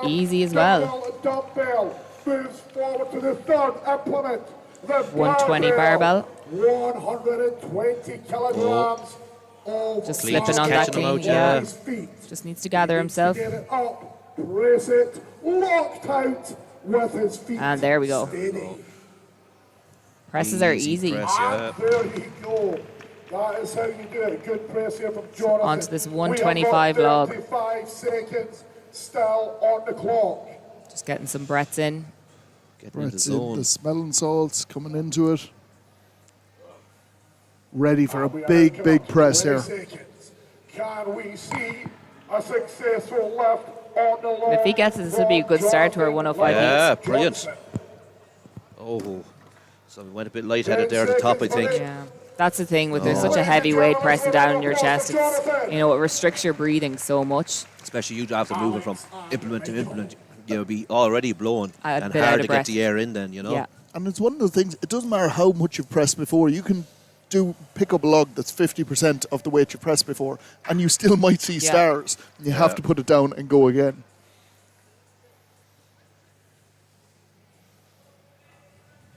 Speaker 2: Easy as well. 120 barbell.
Speaker 4: 120 kilograms.
Speaker 2: Just slipping on that clean, yeah. Just needs to gather himself.
Speaker 4: Brace it, locked out with his feet.
Speaker 2: And there we go. Presses are easy.
Speaker 4: Press, yeah. There you go. That is how you do it. Good press here from Jonathan.
Speaker 2: Onto this 125 log.
Speaker 4: 35 seconds still on the clock.
Speaker 2: Just getting some breaths in.
Speaker 1: Breaths in, the smelling salts coming into it. Ready for a big press here.
Speaker 4: Can we see a successful lift on the log?
Speaker 2: If he gets it, this would be a good start to our 105
Speaker 3: Yeah,
Speaker 2: heats.
Speaker 3: brilliant. Oh, so we went a bit lightheaded there at the top, I think.
Speaker 2: Yeah. That's the thing with there's such a heavy weight pressing down on your chest. It's, you know, it restricts your breathing so much.
Speaker 3: Especially you after moving from implement to implement. You'll be already blowing and
Speaker 2: bit out
Speaker 3: hard
Speaker 2: of
Speaker 3: to
Speaker 2: breath.
Speaker 3: get the air in then, you know.
Speaker 2: Yeah.
Speaker 1: And it's one of the things, it doesn't matter how much you've pressed before, you can pick up a log that's 50% of the weight you pressed before, and you still might see stars. And you have to put it down and go again.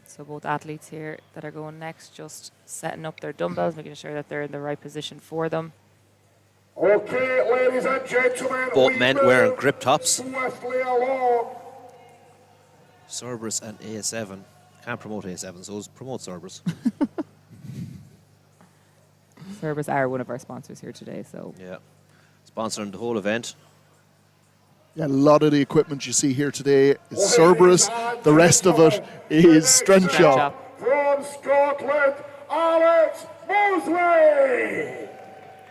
Speaker 2: So both athletes here that are going next, just setting up their dumbbells, making sure that they're in the right position for them.
Speaker 4: Okay, ladies and gentlemen.
Speaker 3: Both men wearing grip tops.
Speaker 4: Swiftly along.
Speaker 3: Cerberus and A7. Can't promote A7, so promote Cerberus.
Speaker 2: Cerberus are one of our sponsors here today, so.
Speaker 3: Yeah. Sponsoring the whole event.
Speaker 1: Yeah, a lot of the equipment you see here today is Cerberus. The rest of it is Strength Shop.
Speaker 4: From Scotland, Alex Mosley.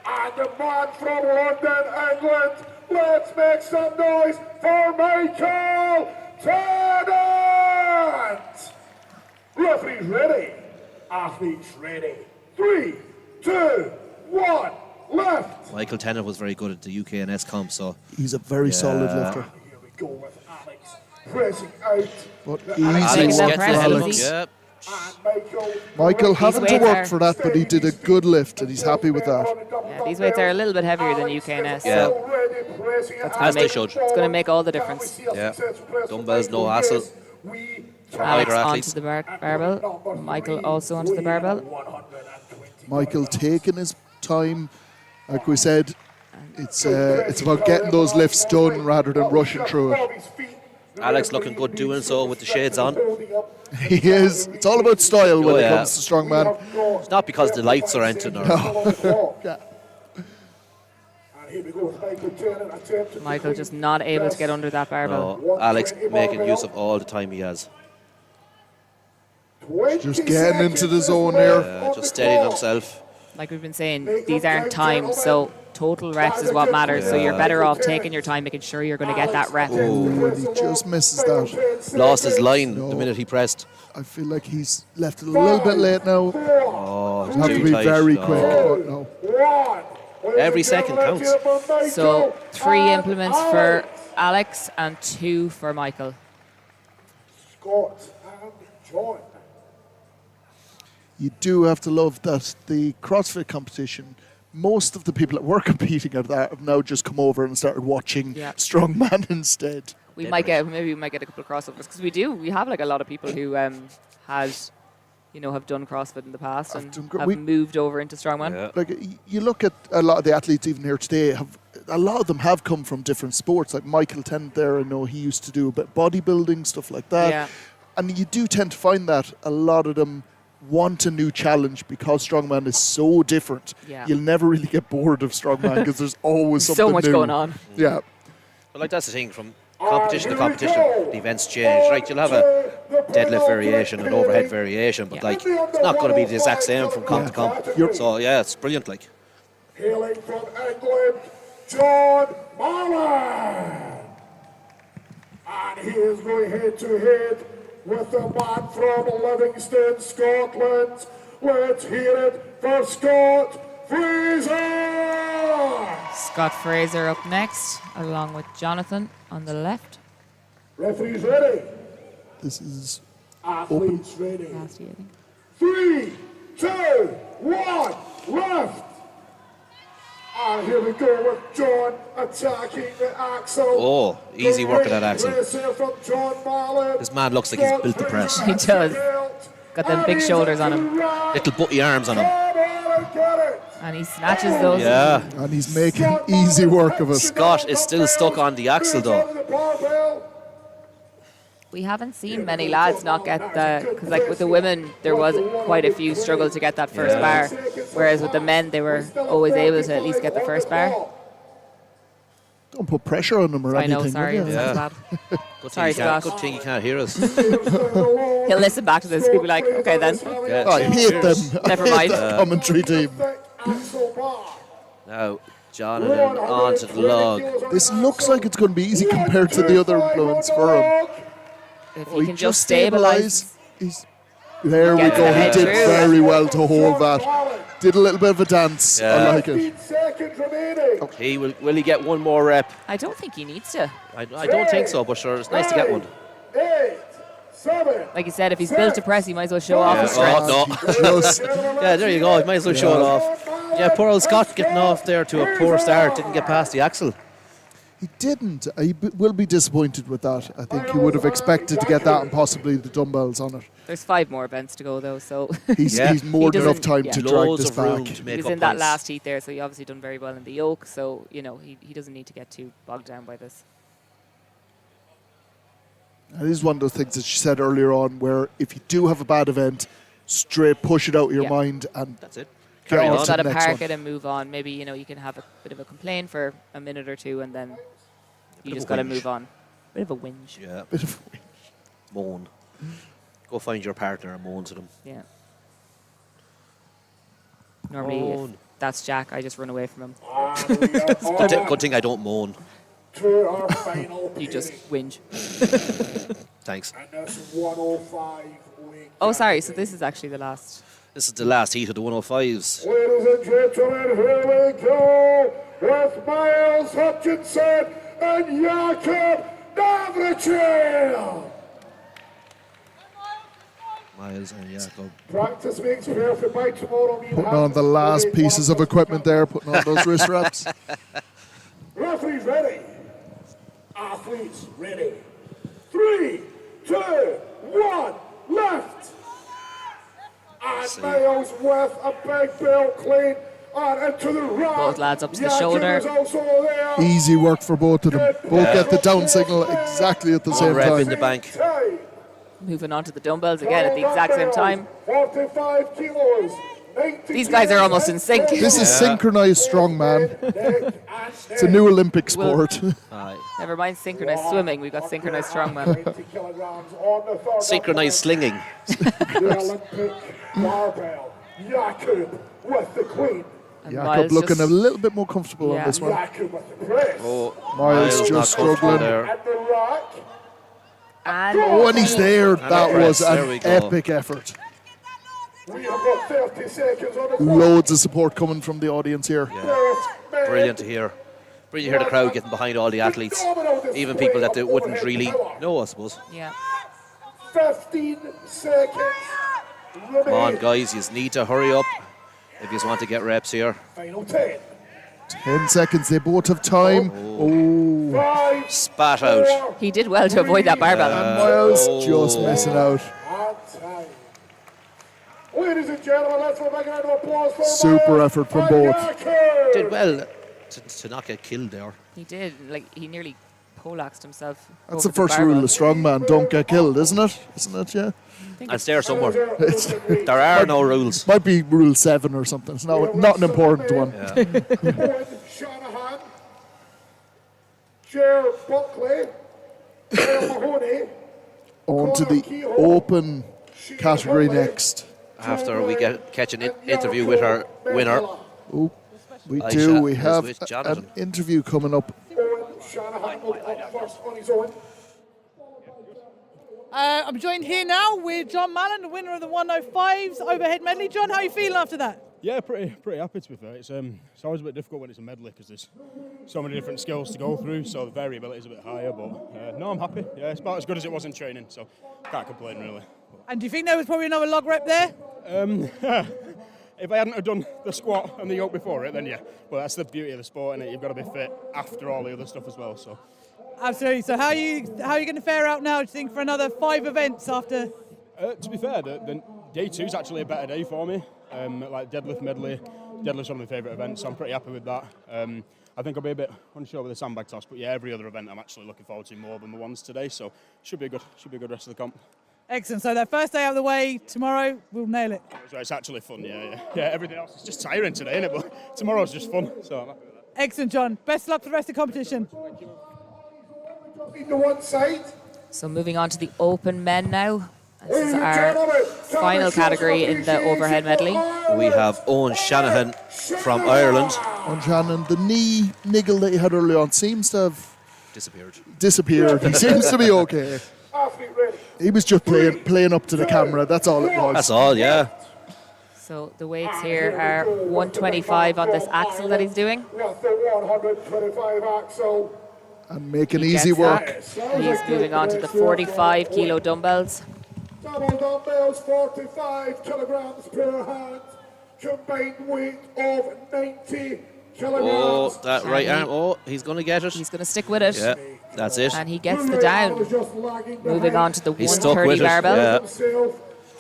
Speaker 4: And the man from London, England. Let's make some noise for Michael Tennant. Referees ready. Athletes ready. 3, 2, 1, left.
Speaker 3: Michael Tennant was very good at the UKNS comp, so
Speaker 1: he's a very solid lifter.
Speaker 4: Here we go with Alex pressing out.
Speaker 1: But
Speaker 3: Alex
Speaker 1: easy work
Speaker 3: gets
Speaker 1: for
Speaker 3: the
Speaker 1: Alex.
Speaker 3: Yep.
Speaker 1: Michael having to work for that, but he did a good lift, and he's happy with that.
Speaker 2: Yeah, these weights are a little bit heavier than UKNS,
Speaker 3: Yeah.
Speaker 2: so
Speaker 3: As they should.
Speaker 2: it's going to make all the difference.
Speaker 3: Yeah. Dumbbells, no hassle.
Speaker 2: Alex onto the barbell. Michael also onto the barbell.
Speaker 1: Michael taking his time, like we said. It's about getting those lifts done rather than rushing through it.
Speaker 3: Alex looking good doing so with the shades on.
Speaker 1: He is. It's all about style when it comes to strongman.
Speaker 3: It's not because the lights are entering. Or
Speaker 1: Yeah.
Speaker 2: Michael just not able to get under that barbell.
Speaker 3: No, Alex making use of all the time he has.
Speaker 1: Just getting into the zone there.
Speaker 3: Just steadying himself.
Speaker 2: Like we've been saying, these aren't timed, so total reps is what matters. So you're better off taking your time, making sure you're going to get that rep.
Speaker 1: Oh, and he just misses that.
Speaker 3: Lost his line the minute he pressed.
Speaker 1: I feel like he's left it a little bit late now.
Speaker 3: Oh,
Speaker 1: have to be
Speaker 3: tight.
Speaker 1: very quick, but no.
Speaker 3: Every second counts.
Speaker 2: So 3 implements for Alex and 2 for Michael.
Speaker 4: Scott and John.
Speaker 1: You do have to love that the CrossFit competition, most of the people that were competing at that have now just come over and started watching Strongman instead.
Speaker 2: We might get a couple of crossovers because we have like a lot of people who have done CrossFit in the past and have moved over into Strongman.
Speaker 1: Yeah. Like you look at a lot of the athletes even here today, a lot of them have come from different sports. Like Michael Tennant there, I know he used to do a bit of bodybuilding, stuff like that.
Speaker 2: Yeah.
Speaker 1: And you do tend to find that a lot of them want a new challenge because Strongman is so different.
Speaker 2: Yeah.
Speaker 1: You'll never really get bored of Strongman because there's always something
Speaker 2: so much
Speaker 1: new.
Speaker 2: going on.
Speaker 1: Yeah.
Speaker 3: But like that's the thing, from competition to competition, the events change. Right, you'll have a deadlift variation, an overhead variation, but like it's not going to be the exact same from comp to comp. So yeah, it's brilliant. Like
Speaker 4: hailing from England, John Mullen. And he is going head to head with the man from Livingston, Scotland. Let's hear it for Scott Fraser!
Speaker 2: Scott Fraser up next, along with Jonathan on the left.
Speaker 4: Referees ready.
Speaker 1: This is
Speaker 4: Athletes ready.
Speaker 2: Last year, I think.
Speaker 4: 3, 2, 1, left. And here we go with John attacking the axle.
Speaker 3: oh, easy work of that axle.
Speaker 4: From John Mullen.
Speaker 3: This man looks like he's built the press.
Speaker 2: He does. Got them big shoulders on him.
Speaker 3: Little butty arms on him.
Speaker 2: And he snatches those.
Speaker 3: Yeah.
Speaker 1: And he's making easy work of it.
Speaker 3: Scott is still stuck on the axle though.
Speaker 2: We haven't seen many lads not get because like with the women, there was quite a few struggle to get that first bar. Whereas with the men, they were always able to at least get the first bar.
Speaker 1: Don't put pressure on them or anything.
Speaker 2: I know, sorry.
Speaker 1: will you?
Speaker 2: Sorry, Scott.
Speaker 3: Good thing you can't hear us.
Speaker 2: He'll listen back to this. He'll be like, okay then.
Speaker 3: Yeah,
Speaker 1: I hate them.
Speaker 2: Never mind.
Speaker 1: Commentary team.
Speaker 3: Now, Jonathan onto the log.
Speaker 1: This looks like it's going to be easy compared to the other implements for him.
Speaker 2: If he can just stabilise.
Speaker 1: There we
Speaker 2: Get
Speaker 1: go.
Speaker 2: the
Speaker 1: He
Speaker 2: head
Speaker 1: did
Speaker 2: through.
Speaker 1: very well to hold that. Did a little bit of a dance.
Speaker 3: Yeah.
Speaker 1: I like it.
Speaker 3: He will he get one more rep?
Speaker 2: I don't think he needs to.
Speaker 3: I don't think so, but sure, it's nice to get one.
Speaker 4: 8, 7.
Speaker 2: Like you said, if he's built to press, he might as well show off his strength.
Speaker 3: Oh, no. Yeah, there you go. He might as well show it off. Yeah, poor old Scott getting off there to a poor start. Didn't get past the axle.
Speaker 1: He didn't. He will be disappointed with that. I think he would have expected to get that and possibly the dumbbells on it.
Speaker 2: There's 5 more events to go though, so
Speaker 1: He's more than enough time to drag
Speaker 3: Loads
Speaker 1: this
Speaker 3: of room
Speaker 1: back.
Speaker 3: to
Speaker 2: he
Speaker 3: make
Speaker 2: was
Speaker 3: up
Speaker 2: in that
Speaker 3: points.
Speaker 2: last heat there, so he obviously done very well in the yoke. So he doesn't need to get too bogged down by this.
Speaker 1: That is one of those things that she said earlier on, where if you do have a bad event, straight push it out of your mind and
Speaker 3: that's it.
Speaker 1: Get
Speaker 3: Carry
Speaker 1: on
Speaker 3: on.
Speaker 1: to
Speaker 2: Got
Speaker 1: the
Speaker 2: to
Speaker 1: next
Speaker 2: park
Speaker 1: one.
Speaker 2: it and move on. Maybe you can have a bit of a complaint for a minute or two, and then you
Speaker 3: of
Speaker 2: just
Speaker 3: a
Speaker 2: got to
Speaker 3: whinge.
Speaker 2: move on. Bit of a whinge.
Speaker 3: Yeah.
Speaker 1: Bit of
Speaker 3: Moan. Go find your partner and moan to them.
Speaker 2: Yeah. Normally, if
Speaker 3: Moan.
Speaker 2: that's Jack, I just run away from him.
Speaker 3: Good thing I don't moan.
Speaker 4: To our final
Speaker 2: You just whinge.
Speaker 3: Thanks.
Speaker 4: And that's 105 week.
Speaker 2: Oh, sorry. So this is actually the last.
Speaker 3: This is the last heat of the 105s.
Speaker 4: Ladies and gentlemen, here we go with Miles Hutchinson and Jakob Navratil.
Speaker 3: Miles and Jakob.
Speaker 4: Practice makes perfect. By tomorrow, we'll
Speaker 1: putting
Speaker 4: have
Speaker 1: on the last pieces of equipment there, putting on those wrist wraps.
Speaker 4: Referees ready. Athletes ready. 3, 2, 1, left. And Miles with a big bell clean. And into the right.
Speaker 2: Both lads up to the
Speaker 4: Jakob
Speaker 2: shoulder.
Speaker 4: is also there.
Speaker 1: Easy work for both of them. Both get the down signal exactly at the same
Speaker 3: Rep
Speaker 1: time.
Speaker 3: in the bank.
Speaker 2: Moving on to the dumbbells again at the exact same time.
Speaker 4: 45 kilos.
Speaker 2: These guys are almost in sync.
Speaker 1: This is synchronized strongman. It's a new Olympic sport.
Speaker 2: Never mind synchronized swimming, we've got synchronized strongman.
Speaker 3: Synchronized slinging.
Speaker 4: The Olympic barbell. Jakub with the queen.
Speaker 1: Jakob looking a little bit more comfortable on this one. Miles just struggling. And he's there. That was an epic effort.
Speaker 4: We have got 30 seconds on the
Speaker 1: Loads of support coming from the audience here.
Speaker 3: Brilliant to hear. Brilliant to hear the crowd getting behind all the athletes. Even people that they wouldn't really know, I suppose.
Speaker 2: Yeah.
Speaker 4: 15 seconds.
Speaker 3: Come on, guys, you need to hurry up if you want to get reps here.
Speaker 4: Final 10.
Speaker 1: 10 seconds, they both have time. Oh.
Speaker 3: Spat out.
Speaker 2: He did well to avoid that barbell.
Speaker 1: And Miles just missing out.
Speaker 4: Ladies and gentlemen, let's have a big round of applause for
Speaker 1: Super effort from both.
Speaker 3: Did well to not get killed there.
Speaker 2: He did. Like, he nearly poleaxed himself.
Speaker 1: That's the first rule of strongman. Don't get killed, isn't it? Isn't it, yeah?
Speaker 3: And it's there somewhere. There are no rules.
Speaker 1: Might be rule 7 or something. It's not an important one.
Speaker 4: Owen Shanahan, Ger Buckley, Claire Mahoney.
Speaker 1: On to the open category next.
Speaker 3: After we catch an interview with our winner.
Speaker 1: Oh, we do. We have an interview coming up.
Speaker 4: Owen Shanahan will be up first on his own.
Speaker 5: I'm joined here now with John Mallon, the winner of the 105s overhead medley. John, how are you feeling after that?
Speaker 11: Yeah, pretty happy to be fair. It's always a bit difficult when it's a medley because there's so many different skills to go through, so the variability is a bit higher. But no, I'm happy. Yeah, it's about as good as it was in training, so can't complain really.
Speaker 5: And do you think there was probably another log rep there?
Speaker 11: If I hadn't have done the squat and the yoke before it, then yeah. But that's the beauty of the sport, and you've got to be fit after all the other stuff as well. So.
Speaker 5: Absolutely. So how are you going to fare out now, do you think, for another 5 events after?
Speaker 11: To be fair, the day 2 is actually a better day for me. Like deadlift medley, deadlift's one of my favourite events, so I'm pretty happy with that. I think I'll be a bit unsure with the sandbag toss, but yeah, every other event I'm actually looking forward to more than the ones today, so should be a good rest of the comp.
Speaker 5: Excellent. So that first day out of the way, tomorrow we'll nail it.
Speaker 11: So it's actually fun, yeah. Everything else is just tiring today, isn't it? But tomorrow's just fun, so I'm happy with that.
Speaker 5: Excellent, John. Best of luck for the rest of the competition.
Speaker 4: To one side.
Speaker 2: So moving on to the open men now. This is our final category in the overhead medley.
Speaker 3: We have Owen Shanahan from Ireland.
Speaker 1: Owen Shanahan, the knee niggle that he had early on seems to have
Speaker 3: disappeared.
Speaker 1: He seems to be okay. He was just playing up to the camera. That's all it was.
Speaker 3: That's all, yeah.
Speaker 2: So the weights here are 125 on this axle that he's doing.
Speaker 4: With the 125 axle.
Speaker 1: And making easy work.
Speaker 2: He's moving on to the 45 kilo dumbbells.
Speaker 4: Double dumbbells, 45 kilograms per hand. Combined weight of 90 kilograms.
Speaker 3: Oh, that right arm. Oh, he's going to get it.
Speaker 2: He's going to stick with it.
Speaker 3: Yeah, that's it.
Speaker 2: And he gets the down. Moving on to the 130 barbell.
Speaker 3: Yeah.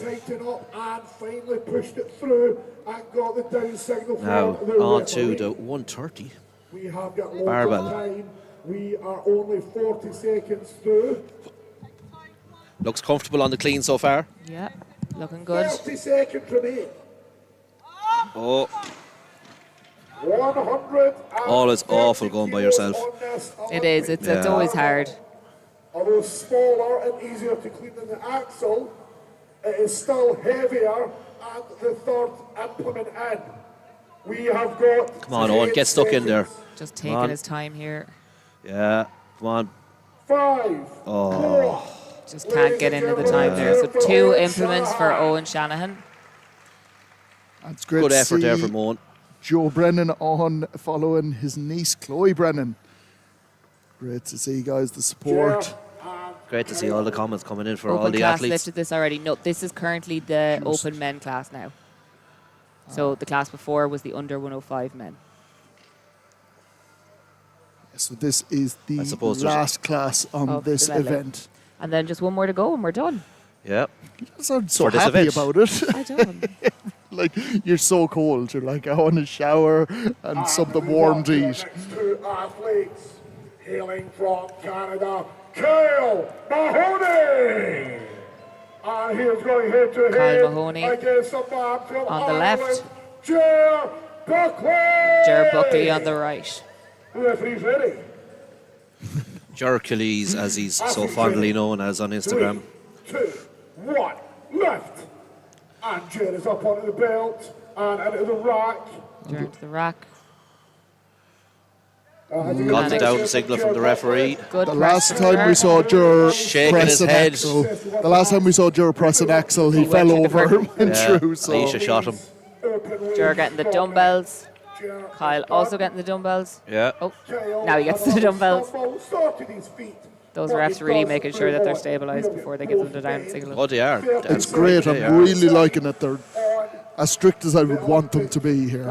Speaker 4: Tighten up and finally pushed it through and got the down signal from
Speaker 3: Now
Speaker 4: the
Speaker 3: on to
Speaker 4: referee.
Speaker 3: the 130
Speaker 4: We have got loads
Speaker 3: barbell.
Speaker 4: of time. We are only 40 seconds through.
Speaker 3: Looks comfortable on the clean so far.
Speaker 2: Yeah, looking good.
Speaker 4: 30 seconds remain.
Speaker 3: Oh,
Speaker 4: 100.
Speaker 3: all is awful going by yourself.
Speaker 2: It is. It's always hard.
Speaker 4: Although smaller and easier to clean than the axle, it is still heavier and the third implement in. We have got.
Speaker 3: Come on, Owen, get stuck in there.
Speaker 2: Just taking his time here.
Speaker 3: Yeah, come on.
Speaker 4: 5.
Speaker 3: Oh.
Speaker 2: Just can't get into the time there. So 2 implements for Owen Shanahan.
Speaker 1: That's great.
Speaker 3: Good
Speaker 1: to
Speaker 3: effort there
Speaker 1: see
Speaker 3: from Owen.
Speaker 1: Joe Brennan on following his niece Chloe Brennan. Great to see, guys, the support.
Speaker 3: Great to see all the comments coming in for
Speaker 2: Open
Speaker 3: all the
Speaker 2: class
Speaker 3: athletes.
Speaker 2: lifted this already. No, this is currently the open men class now. So the class before was the under 105 men.
Speaker 1: So this is the
Speaker 3: suppose
Speaker 1: last class on
Speaker 2: Of
Speaker 1: this
Speaker 2: the medley.
Speaker 1: event.
Speaker 2: And then just one more to go and we're done.
Speaker 3: Yeah.
Speaker 1: You sound so
Speaker 3: For this
Speaker 1: happy
Speaker 3: event.
Speaker 1: about it.
Speaker 2: I don't.
Speaker 1: Like, you're so cold. You're like, I want a shower and something warm to eat.
Speaker 4: Next 2 athletes hailing from Canada, Kyle Mahoney. And he's going head to
Speaker 2: Kyle
Speaker 4: head
Speaker 2: Mahoney
Speaker 4: against a man from
Speaker 2: on the
Speaker 4: Ireland,
Speaker 2: left.
Speaker 4: Ger Buckley.
Speaker 2: Ger Buckley on the right.
Speaker 4: Referee's ready.
Speaker 3: Jercules, as he's so fondly known as on Instagram.
Speaker 4: 3, 2, 1, left. And Ger is up onto the belt and into the rack.
Speaker 2: Ger into the rack.
Speaker 3: Got the down signal from the referee.
Speaker 2: Good
Speaker 1: The last time we saw Ger
Speaker 3: shaking
Speaker 1: press
Speaker 3: his
Speaker 1: an
Speaker 3: head.
Speaker 1: axle, the last time we saw Ger press an axle, he fell over and went through. So.
Speaker 3: Aisha shot him.
Speaker 2: Ger getting the dumbbells. Kyle also getting the dumbbells.
Speaker 3: Yeah.
Speaker 2: Oh, now he gets the dumbbells. Those refs really making sure that they're stabilised before they give them the down signal.
Speaker 3: Oh, they are.
Speaker 1: It's great. I'm really liking it. They're as strict as I would want them to be here.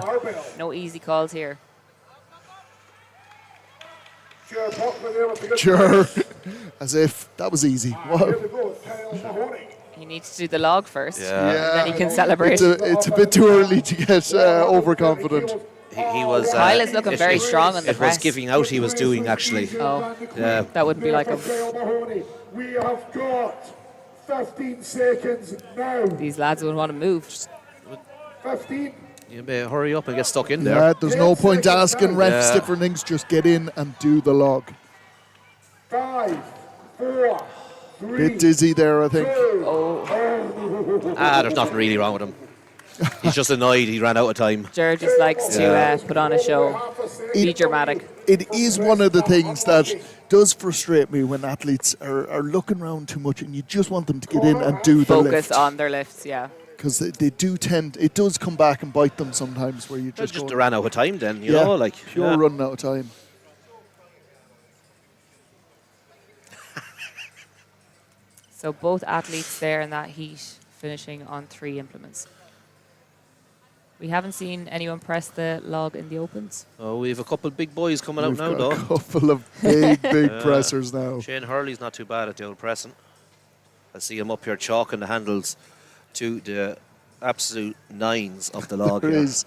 Speaker 2: No easy calls here.
Speaker 1: Sure. As if that was easy. Wow.
Speaker 2: He needs to do the log first.
Speaker 3: Yeah.
Speaker 2: And then he can celebrate.
Speaker 1: It's a bit too early to get overconfident.
Speaker 3: He was.
Speaker 2: Kyle is looking very strong on the
Speaker 3: It
Speaker 2: press.
Speaker 3: was giving out he was doing, actually.
Speaker 2: Oh,
Speaker 3: Yeah.
Speaker 2: that wouldn't be like him.
Speaker 4: We have got 15 seconds now.
Speaker 2: These lads wouldn't want to move.
Speaker 4: 15.
Speaker 3: You may hurry up and get stuck in there.
Speaker 1: Yeah, there's no point asking refs
Speaker 3: Yeah.
Speaker 1: different things. Just get in and do the log.
Speaker 4: 5, 4, 3.
Speaker 1: Bit dizzy there, I think.
Speaker 3: There's nothing really wrong with him. He's just annoyed he ran out of time.
Speaker 2: Ger just likes to put on a show. Be dramatic.
Speaker 1: It is one of the things that does frustrate me when athletes are looking around too much, and you just want them to get in and do the lift.
Speaker 2: Focus on their lifts, yeah.
Speaker 1: Because they do tend, it does come back and bite them sometimes where you just
Speaker 3: Just ran out of time then, you know, like.
Speaker 1: Pure running out of time.
Speaker 2: So both athletes there in that heat finishing on 3 implements. We haven't seen anyone press the log in the opens.
Speaker 3: Oh, we have a couple of big boys coming
Speaker 1: We've
Speaker 3: out now,
Speaker 1: got
Speaker 3: though.
Speaker 1: a couple of big pressers now.
Speaker 3: Shane Hurley's not too bad at the old pressing. I see him up here chalking the handles to the absolute nines of the log.
Speaker 1: There
Speaker 3: here.
Speaker 1: is.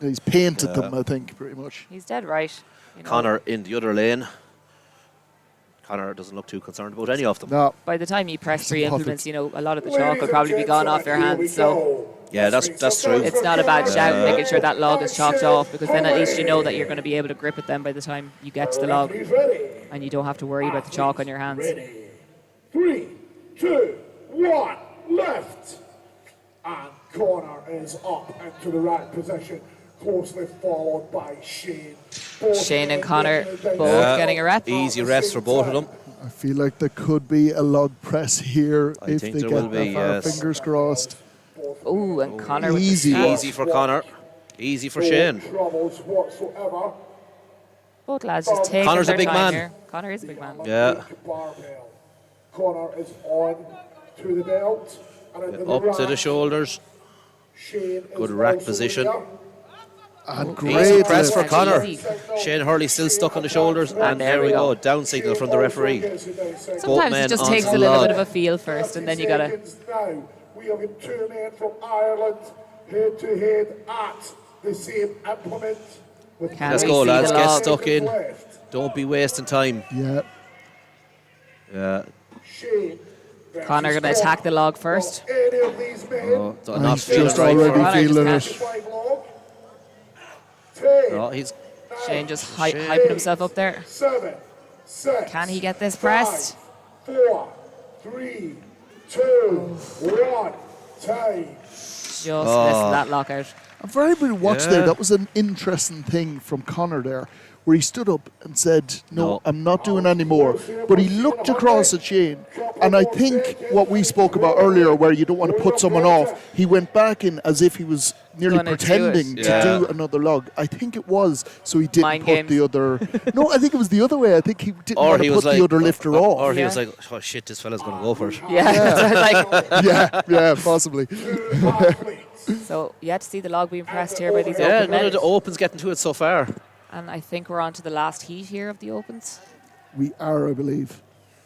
Speaker 1: He's painted them, I think, pretty much.
Speaker 2: He's dead right. You know.
Speaker 3: Connor in the other lane. Connor doesn't look too concerned about any of them.
Speaker 1: No.
Speaker 2: By the time you press 3 implements, you know, a lot of the chalk will probably be gone off your hands. So
Speaker 3: Yeah, that's true.
Speaker 2: it's not a bad shout making sure that log is chalked off, because then at least you know that you're going to be able to grip it then by the time you get to the log. And you don't have to worry about the chalk on your hands.
Speaker 4: 3, 2, 1, left. And Connor is up into the right position, closely followed by Shane.
Speaker 2: Shane and Connor both getting a rep.
Speaker 3: Easy reps for both of them.
Speaker 1: I feel like there could be a log press here
Speaker 3: I
Speaker 1: if
Speaker 3: think
Speaker 1: they
Speaker 3: there
Speaker 1: get
Speaker 3: will
Speaker 1: that
Speaker 3: be,
Speaker 1: far.
Speaker 3: yes.
Speaker 1: Fingers crossed.
Speaker 2: Oh, and Connor with
Speaker 1: Easy.
Speaker 2: the
Speaker 3: Easy for Connor. Easy for Shane.
Speaker 4: Troubles whatsoever.
Speaker 2: Both lads just taking
Speaker 3: Connor's a
Speaker 2: their
Speaker 3: big
Speaker 2: time
Speaker 3: man.
Speaker 2: here. Connor is a big man.
Speaker 3: Yeah.
Speaker 4: Barbell. Connor is on to the belt. And into the
Speaker 3: Up to
Speaker 4: rack.
Speaker 3: the shoulders.
Speaker 4: Shane
Speaker 3: Good
Speaker 4: is
Speaker 3: rack
Speaker 4: also
Speaker 3: position.
Speaker 4: there.
Speaker 1: And
Speaker 3: Easy
Speaker 1: great
Speaker 3: press for
Speaker 1: lift.
Speaker 3: Connor.
Speaker 2: Easy.
Speaker 3: Shane Hurley still stuck on the shoulders, and there we go. Down signal from the referee.
Speaker 2: Sometimes it just takes a little bit of a feel first, and then you gotta.
Speaker 4: Now, we have 2 men from Ireland head to head at the same implement. With
Speaker 2: Can
Speaker 3: Let's
Speaker 2: we
Speaker 3: go,
Speaker 2: see
Speaker 3: lads.
Speaker 2: the
Speaker 3: Get
Speaker 2: log?
Speaker 3: stuck in. Don't be wasting time.
Speaker 1: Yeah.
Speaker 3: Yeah.
Speaker 4: Shane
Speaker 2: Connor gonna attack the log first.
Speaker 4: any of these men.
Speaker 3: Oh,
Speaker 1: And
Speaker 3: not
Speaker 1: he's
Speaker 3: feeling
Speaker 1: just
Speaker 3: right
Speaker 1: already
Speaker 3: for him.
Speaker 2: Connor
Speaker 1: feeling
Speaker 2: just
Speaker 1: it.
Speaker 4: 5 log. 10,
Speaker 3: No, he's
Speaker 2: Shane just hyping himself up there.
Speaker 4: 7, 6.
Speaker 2: Can he get this pressed?
Speaker 4: 4, 3, 2, 1. Time.
Speaker 2: Just missed that lockout.
Speaker 1: And for everybody to watch
Speaker 3: Yeah.
Speaker 1: there, that was an interesting thing from Connor there, where he stood up and said, no, I'm not doing any more. But he looked across at Shane, and I think what we spoke about earlier, where you don't want to put someone off, he went back in as if he was nearly
Speaker 2: Gonna do
Speaker 1: pretending
Speaker 2: it.
Speaker 1: to
Speaker 3: Yeah.
Speaker 1: do another log. I think it was, so he didn't
Speaker 2: Mind
Speaker 1: put
Speaker 2: games.
Speaker 1: the other... No, I think it was the other way. I think he didn't
Speaker 3: Or
Speaker 1: want
Speaker 3: he
Speaker 1: to
Speaker 3: was
Speaker 1: put
Speaker 3: like,
Speaker 1: the other lifter off.
Speaker 3: Or he
Speaker 2: Yeah.
Speaker 3: was like, oh shit, this fella's going to go for it.
Speaker 2: Yeah, like,
Speaker 1: yeah, possibly.
Speaker 2: so you had to see the log being pressed here by these
Speaker 3: Yeah,
Speaker 2: open
Speaker 3: none
Speaker 2: men.
Speaker 3: of the opens getting to it so far.
Speaker 2: And I think we're on to the last heat here of the opens.
Speaker 1: We are, I believe.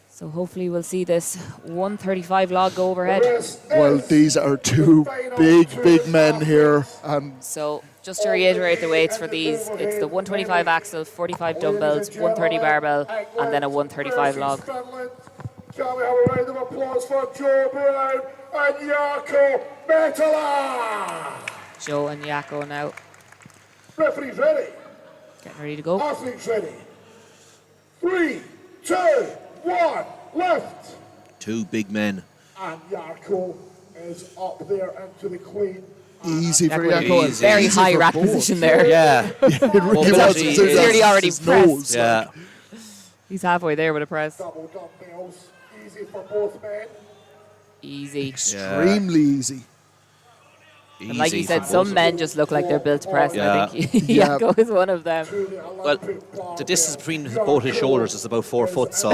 Speaker 2: So hopefully we'll see this 135 log go overhead.
Speaker 1: Well, these are 2 big men here, and
Speaker 2: So just to reiterate the weights for these, it's the 125 axle, 45 dumbbells, 130 barbell, and then a 135 log.
Speaker 4: Shall we have a round of applause for Joe Brown and Yako Metala?
Speaker 2: Joe and Yako now
Speaker 4: Referee's ready.
Speaker 2: getting ready to go.
Speaker 4: Athletes ready. 3, 2, 1, left.
Speaker 3: Two big men.
Speaker 4: And Yako is up there into the queen.
Speaker 1: Easy for
Speaker 2: Yako.
Speaker 1: Yako.
Speaker 2: Easy. Very
Speaker 1: Easy
Speaker 2: high
Speaker 1: for
Speaker 2: rack
Speaker 1: both.
Speaker 2: position there.
Speaker 3: Yeah.
Speaker 1: It really was.
Speaker 3: He's
Speaker 2: clearly already
Speaker 1: His
Speaker 2: pressed.
Speaker 1: nose,
Speaker 3: Yeah.
Speaker 2: He's halfway there with a press.
Speaker 4: Double dumbbells. Easy for both men.
Speaker 2: Easy.
Speaker 1: Extremely easy.
Speaker 2: And like you
Speaker 3: Easy
Speaker 2: said,
Speaker 3: for
Speaker 2: some
Speaker 3: both.
Speaker 2: men just look like they're built to press.
Speaker 3: Yeah.
Speaker 2: I think
Speaker 1: Yeah.
Speaker 2: Yako is one of them.
Speaker 3: Well, the distance between both his shoulders is about 4 foot, so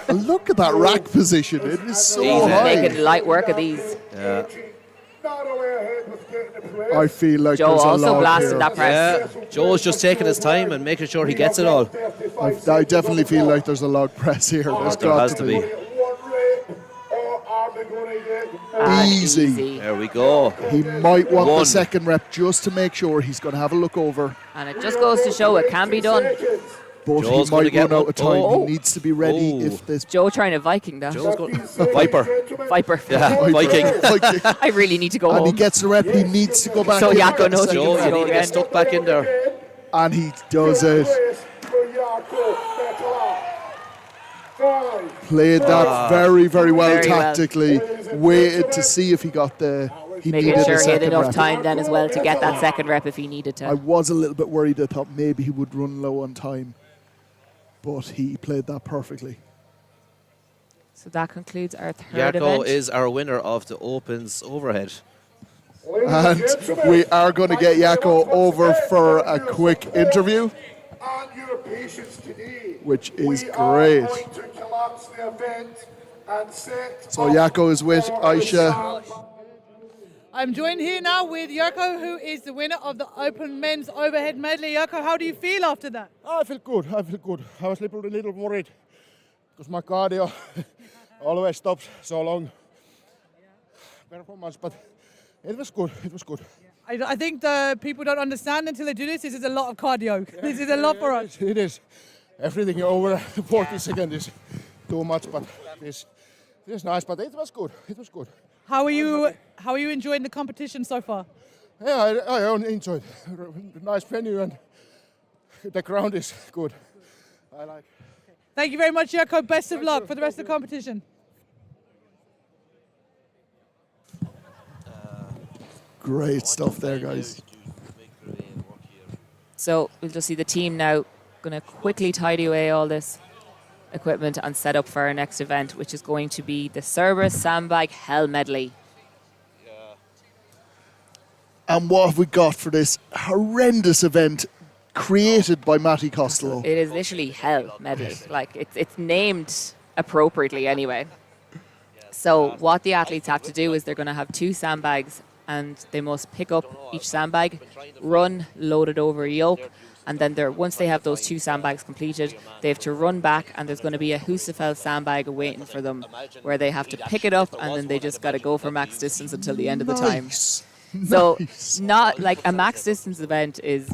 Speaker 1: Look at that rack position. It is so
Speaker 3: Easy.
Speaker 1: high.
Speaker 2: Making light work of these.
Speaker 3: yeah.
Speaker 4: Not away ahead with getting the play.
Speaker 1: I feel like
Speaker 2: Joe
Speaker 1: there's a
Speaker 2: also
Speaker 1: log
Speaker 2: blasted
Speaker 1: here.
Speaker 2: that press.
Speaker 3: Yeah. Joe's just taking his time and making sure he gets it all.
Speaker 1: I definitely feel like there's a log press here. There's
Speaker 3: There
Speaker 1: got
Speaker 3: has to be.
Speaker 4: One rep, or are they going to get
Speaker 2: And
Speaker 1: Easy.
Speaker 3: There we go.
Speaker 1: He might want the
Speaker 3: One.
Speaker 1: second rep just to make sure. He's going to have a look over.
Speaker 2: And it just goes to show it can be done.
Speaker 1: But
Speaker 3: Joe's
Speaker 1: he
Speaker 3: gonna
Speaker 1: might
Speaker 3: get
Speaker 1: run out
Speaker 3: one.
Speaker 1: of time.
Speaker 3: Oh.
Speaker 1: He needs to be ready
Speaker 3: Oh.
Speaker 1: if this...
Speaker 2: Joe trying to Viking that.
Speaker 3: Joe's going Viper.
Speaker 2: Viper.
Speaker 3: Yeah, Viking.
Speaker 1: Viking.
Speaker 2: I really need to go
Speaker 1: And he
Speaker 2: home.
Speaker 1: gets the rep. He needs to go back
Speaker 2: So
Speaker 1: in.
Speaker 2: Yako knows he
Speaker 3: Joe,
Speaker 2: can
Speaker 3: you
Speaker 2: go
Speaker 3: need to get
Speaker 2: again.
Speaker 3: stuck back in there.
Speaker 1: And he does it.
Speaker 4: for Yako Metala? 5,
Speaker 1: Played that very, very well
Speaker 2: Very well.
Speaker 1: tactically. Waited to see if he got the... He
Speaker 2: Making
Speaker 1: needed
Speaker 2: sure
Speaker 1: a
Speaker 2: he had
Speaker 1: second
Speaker 2: enough
Speaker 1: rep.
Speaker 2: time then as well to get that second rep if he needed
Speaker 1: I
Speaker 2: to.
Speaker 1: was a little bit worried. I thought maybe he would run low on time. But he played that perfectly.
Speaker 2: So that concludes our third
Speaker 3: Yako
Speaker 2: event.
Speaker 3: is our winner of the Opens overhead.
Speaker 1: And we are going to get Yako over for a quick interview,
Speaker 4: and your patience today.
Speaker 1: which is
Speaker 4: We are
Speaker 1: great.
Speaker 4: going to collapse the event and set
Speaker 1: So
Speaker 4: up
Speaker 1: Yako is with
Speaker 4: for
Speaker 1: Aisha.
Speaker 5: I'm joined here now with Yoko, who is the winner of the Open Men's Overhead Medley. Yoko, how do you feel after that?
Speaker 13: I feel good. I feel good. I was a little worried because my cardio always stops so long performance, but it was good. It was good.
Speaker 5: I think the people don't understand until they do this. This is a lot of cardio. This is a lot for us.
Speaker 13: It is. Everything over 40 seconds is too much, but this is nice. But it was good. It was good.
Speaker 5: How are you enjoying the competition so far?
Speaker 13: Yeah, I enjoyed. Nice venue and the ground is good. I like.
Speaker 5: Thank you very much, Yoko. Best of luck for the rest of the competition.
Speaker 1: Great stuff there, guys.
Speaker 2: So we'll just see the team now going to quickly tidy away all this equipment and set up for our next event, which is going to be the Cerberus Sandbag Hell Medley.
Speaker 1: And what have we got for this horrendous event created by Matty Costello?
Speaker 2: It is literally Hell Medley. Like it's named appropriately anyway. So what the athletes have to do is they're going to have 2 sandbags and they must pick up each sandbag, run, load it over a yoke, and then once they have those 2 sandbags completed, they have to run back, and there's going to be a Husafell sandbag waiting for them, where they have to pick it up, and then they just got to go for max distance until the end of the time. So not like a max distance event is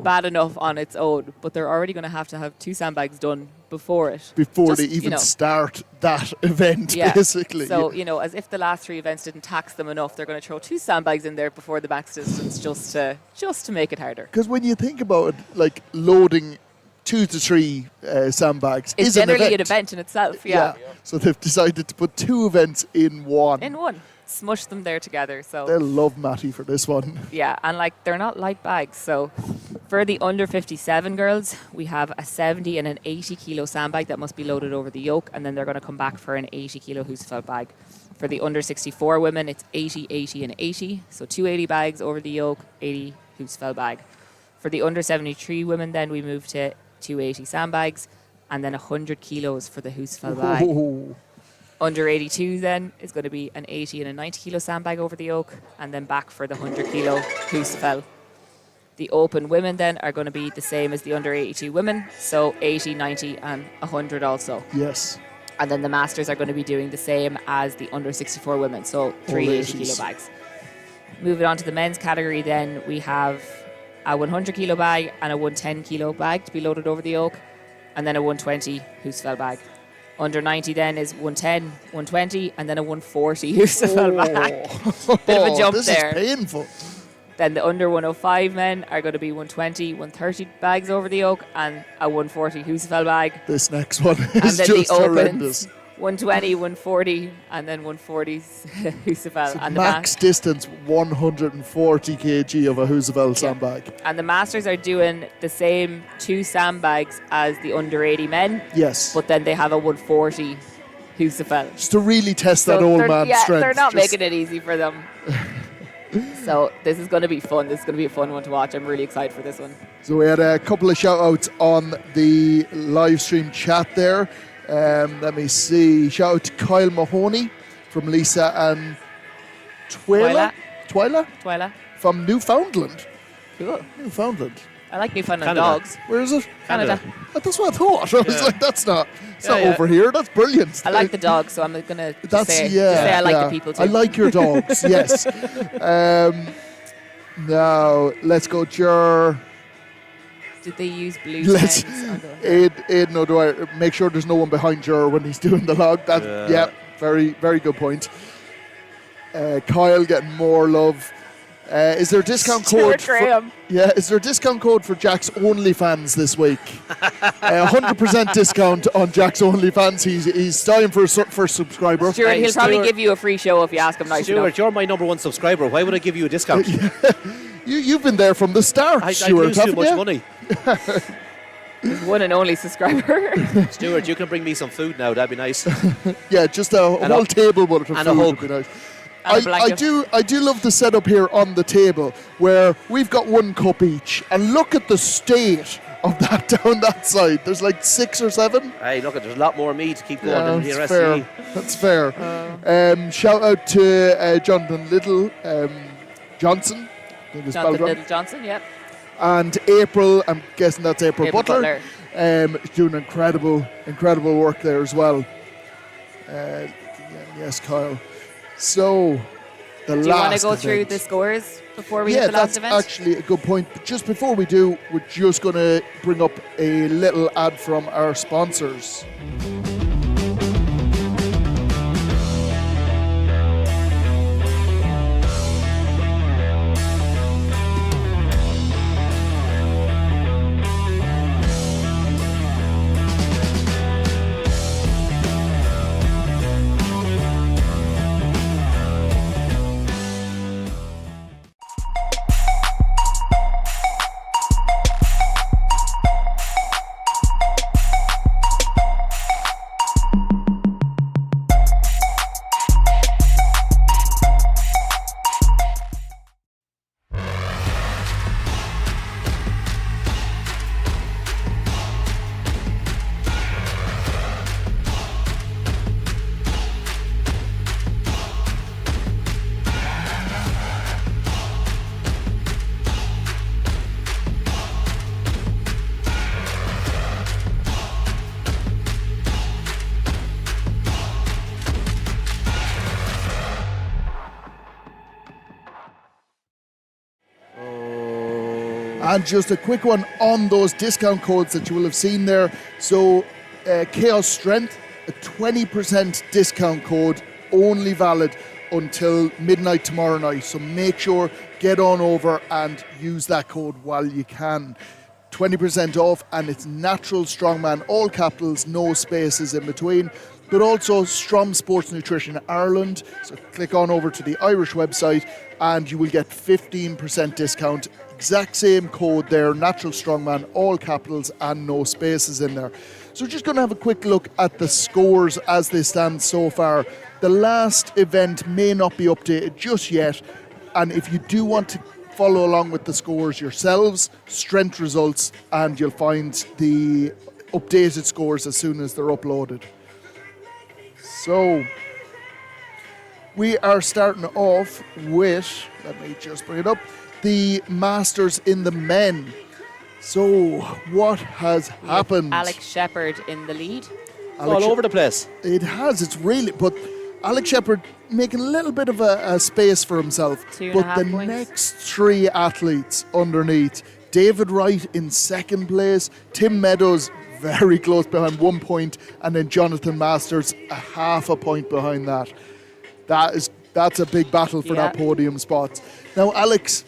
Speaker 2: bad enough on its own, but they're already going to have 2 sandbags done before it.
Speaker 1: Before
Speaker 2: Just,
Speaker 1: they
Speaker 2: you
Speaker 1: even
Speaker 2: know.
Speaker 1: start that event,
Speaker 2: Yeah.
Speaker 1: basically.
Speaker 2: So, as if the last 3 events didn't tax them enough, they're going to throw 2 sandbags in there before the max distance just to make it harder.
Speaker 1: Because when you think about it, like loading 2 to 3 sandbags
Speaker 2: It's
Speaker 1: is an
Speaker 2: generally
Speaker 1: event.
Speaker 2: an event in itself, yeah.
Speaker 1: So they've decided to put 2 events in one.
Speaker 2: In one. Smush them there together. So
Speaker 1: They'll love Matty for this one.
Speaker 2: yeah, and they're not light bags. So for the under 57 girls, we have a 70 and an 80 kilo sandbag that must be loaded over the yoke, and then they're going to come back for an 80 kilo Husafell bag. For the under 64 women, it's 80, 80 and 80. So 280 bags over the yoke, 80 Husafell bag. For the under 73 women, then we move to 280 sandbags and then 100 kilos for the Husafell bag.
Speaker 1: Oh.
Speaker 2: Under 82 then is going to be an 80 and a 90 kilo sandbag over the yoke, and then back for the 100 kilo Husafell. The open women then are going to be the same as the under 82 women, so 80, 90 and 100 also.
Speaker 1: Yes.
Speaker 2: And then the masters are going to be doing the same as the under 64 women, so 380 kilo
Speaker 1: 80s.
Speaker 2: bags. Moving on to the men's category then, we have a 100 kilo bag and a 110 kilo bag to be loaded over the yoke, and then a 120 Husafell bag. Under 90 then is 110, 120, and then a 140 Yusuf al-Back. Bit of a jump
Speaker 1: this
Speaker 2: there.
Speaker 1: Is painful.
Speaker 2: Then the under 105 men are going to be 120, 130 bags over the yoke, and a 140 Yusuf al-Bag.
Speaker 1: This next one
Speaker 2: And
Speaker 1: is
Speaker 2: then
Speaker 1: just
Speaker 2: the opens,
Speaker 1: horrendous.
Speaker 2: 120, 140, and then 140 Yusuf al, and the
Speaker 1: Max distance 140 kg of a Husafel sandbag.
Speaker 2: And the masters are doing the same 2 sandbags as the under 80 men.
Speaker 1: Yes.
Speaker 2: But then they have a 140 Husafel.
Speaker 1: Just to really test that old man's strength.
Speaker 2: They're not
Speaker 1: Just-
Speaker 2: making it easy for them. So this is going to be fun. This is going to be a fun one to watch. I'm really excited for this one.
Speaker 1: So we had a couple of shout outs on the live stream chat there. Let me see. Shout out to Kyle Mahoney from Lisa and Twyla from Newfoundland.
Speaker 2: Cool.
Speaker 1: Newfoundland.
Speaker 2: I like Newfoundland
Speaker 1: Canada.
Speaker 2: dogs.
Speaker 1: Where is it?
Speaker 2: Canada.
Speaker 1: That's what I thought. I was
Speaker 2: Yeah.
Speaker 1: like, that's not
Speaker 2: Yeah, yeah.
Speaker 1: over here. That's brilliant.
Speaker 2: I like the dogs, so I'm going to
Speaker 1: That's
Speaker 2: say I like the people too.
Speaker 1: I like your dogs. Yes. Now let's go, Jer.
Speaker 2: Did they use blue
Speaker 1: Let's
Speaker 2: pens on the-
Speaker 1: Aidan O'Dwyer, make sure there's no one behind Jer when he's doing the log. That
Speaker 3: Yeah.
Speaker 1: very very good point. Kyle getting more love. Is there a discount
Speaker 2: Stuart
Speaker 1: code?
Speaker 2: Graham.
Speaker 1: Is there a discount code for Jack's OnlyFans this week? 100% discount on Jack's OnlyFans. He's dying for a subscriber.
Speaker 2: Stuart, he'll probably give you a free show if you ask him nice
Speaker 3: Stuart,
Speaker 2: enough.
Speaker 3: you're my #1 subscriber. Why would I give you a discount?
Speaker 1: You've been there from the start,
Speaker 3: I
Speaker 1: Stuart.
Speaker 3: lose too
Speaker 1: haven't
Speaker 3: much
Speaker 1: you?
Speaker 3: money.
Speaker 2: His one and only subscriber.
Speaker 3: Stuart, you can bring me some food now. That'd be nice.
Speaker 1: Yeah, just a
Speaker 3: And
Speaker 1: whole
Speaker 3: a-
Speaker 1: table worth of
Speaker 3: and a
Speaker 1: food
Speaker 3: hug.
Speaker 1: would be nice.
Speaker 2: And a
Speaker 1: I
Speaker 2: blanket.
Speaker 1: do love the setup here on the table where we've got 1 cup each, and look at the state of that down that side. There's like 6 or 7.
Speaker 3: Hey, look, there's a lot more me to keep going
Speaker 1: Yeah,
Speaker 3: than the
Speaker 1: that's
Speaker 3: rest
Speaker 1: fair.
Speaker 3: of you.
Speaker 1: That's fair. Shout out to Jonathan Little Johnson. I think it's spelled
Speaker 2: Jonathan
Speaker 1: wrong.
Speaker 2: Little Johnson, yep.
Speaker 1: And April, I'm guessing that's April
Speaker 2: April
Speaker 1: Butler. Doing incredible work there as well. Yes, Kyle. So, the last
Speaker 2: Do you want to go through
Speaker 1: event.
Speaker 2: the scores before we
Speaker 1: Yeah,
Speaker 2: hit the last
Speaker 1: that's
Speaker 2: event?
Speaker 1: actually a good point. But just before we do, we're just going to bring up a little ad from our sponsors. And just a quick one on those discount codes that you will have seen there. So, Chaos Strength, a 20% discount code, only valid until midnight tomorrow night. So make sure, get on over and use that code while you can. 20% off, and it's Natural Strongman, all capitals, no spaces in between. But also Strom Sports Nutrition Ireland. So click on over to the Irish website and you will get 15% discount. Exact same code there, Natural Strongman, all capitals and no spaces in there. So we're just going to have a quick look at the scores as they stand so far. The last event may not be updated just yet, and if you do want to follow along with the scores yourselves, Strength Results, and you'll find the updated scores as soon as they're uploaded. So we are starting off with, let me just bring it up, the Masters in the men. So what has happened?
Speaker 2: Alex Shepherd in the lead.
Speaker 3: All over the place.
Speaker 1: It has, it's really, but Alex Shepherd making a little bit of a space for himself.
Speaker 2: 2.5
Speaker 1: But the
Speaker 2: points.
Speaker 1: next three athletes underneath, David Wright in second place, Tim Meadows very close behind 1 point, and then Jonathan Masters a half a point behind that. That's a big battle for that podium spot. Now, Alex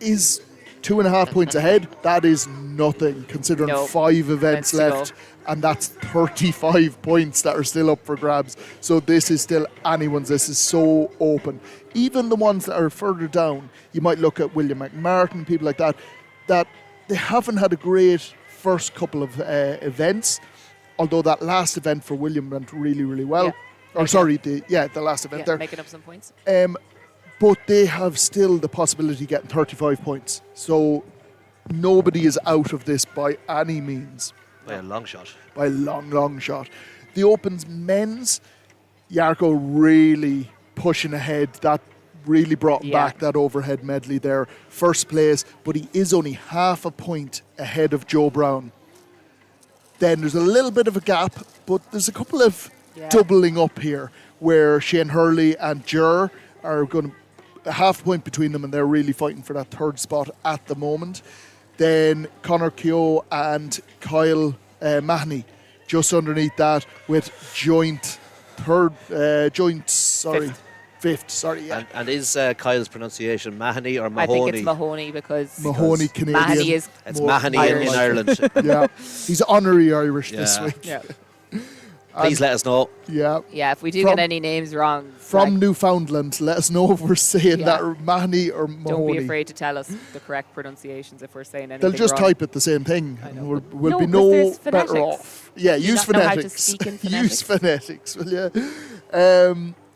Speaker 1: is 2.5 points ahead. That is nothing considering 5 events left, and that's 35 points that are still up for grabs. So this is still anyone's. This is so open. Even the ones that are further down, you might look at William McMartin, people like that they haven't had a great first couple of events, although that last event for William went really, really well. The last event there.
Speaker 2: Making up some points.
Speaker 1: But they have still the possibility of getting 35 points. So nobody is out of this by any means.
Speaker 3: By a long shot.
Speaker 1: By a long, long shot. The Opens men's, Jarko really pushing ahead. That really brought back that overhead medley there. First place, but he is only half a point ahead of Joe Brown. Then there's a little bit of a gap, but there's a couple of doubling up here where Shane Hurley and Jer are going to half a point between them, and they're really fighting for that third spot at the moment. Then Conor Keogh and Kyle Mahoney just underneath that with fifth.
Speaker 3: And is Kyle's pronunciation Mahoney or Mahoney?
Speaker 2: I think it's Mahoney because
Speaker 1: Mahoney Canadian.
Speaker 2: Mahoney is
Speaker 3: it's Mahoney in Ireland.
Speaker 1: Yeah, he's honorary Irish this week.
Speaker 2: Yeah.
Speaker 3: Please let us know.
Speaker 1: Yeah.
Speaker 2: Yeah, if we do get any names wrong.
Speaker 1: From Newfoundland, let us know if we're saying that Mahoney or Mahoney.
Speaker 2: Don't be afraid to tell us the correct pronunciations if we're saying anything
Speaker 1: They'll just
Speaker 2: wrong.
Speaker 1: type it the same thing. We'll be no better off. Yeah, use phonetics. Use phonetics, will you?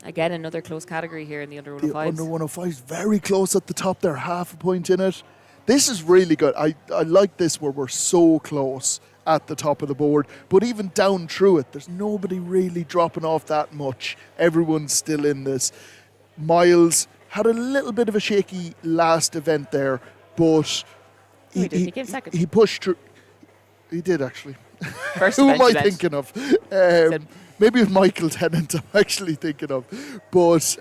Speaker 2: Again, another close category here in the under 105s.
Speaker 1: The under 105s, very close at the top there, half a point in it. This is really good. I like this where we're so close at the top of the board, but even down through it, there's nobody really dropping off that much. Everyone's still in this. Miles had a little bit of a shaky last event there, but
Speaker 2: he came second.
Speaker 1: He pushed through. He did actually.
Speaker 2: First
Speaker 1: Who am I
Speaker 2: event.
Speaker 1: thinking of? Maybe it's Michael Tennant I'm actually thinking of. But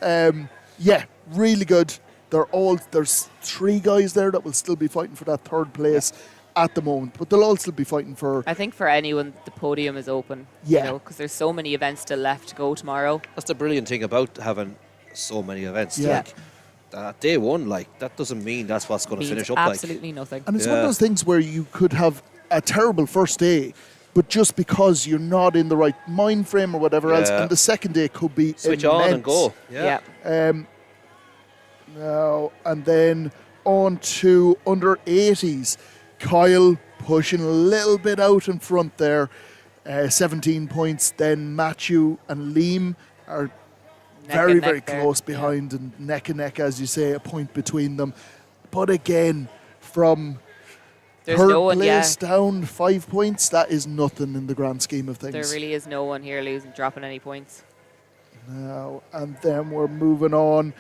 Speaker 1: really good. There's 3 guys there that will still be fighting for that third place at the moment, but they'll all still be fighting for.
Speaker 2: I think for anyone, the podium is open.
Speaker 1: Yeah.
Speaker 2: Because there's so many events still left to go tomorrow.
Speaker 3: That's the brilliant thing about having so many events.
Speaker 1: Yeah.
Speaker 3: Day one, that doesn't mean that's what's going to finish up
Speaker 2: absolutely nothing.
Speaker 1: And it's one of those things where you could have a terrible first day, but just because you're not in the right mind frame or whatever else, and the second day could be
Speaker 3: switch
Speaker 1: immense.
Speaker 3: on and go. Yeah.
Speaker 1: Now and then on to under 80s. Kyle pushing a little bit out in front there, 17 points. Then Matthew and Liam are very close behind and neck, as you say, a point between them. But again, from third place down 5 points, that is nothing in the grand scheme of things.
Speaker 2: There really is no one here dropping any points.
Speaker 1: Now, and then we're moving on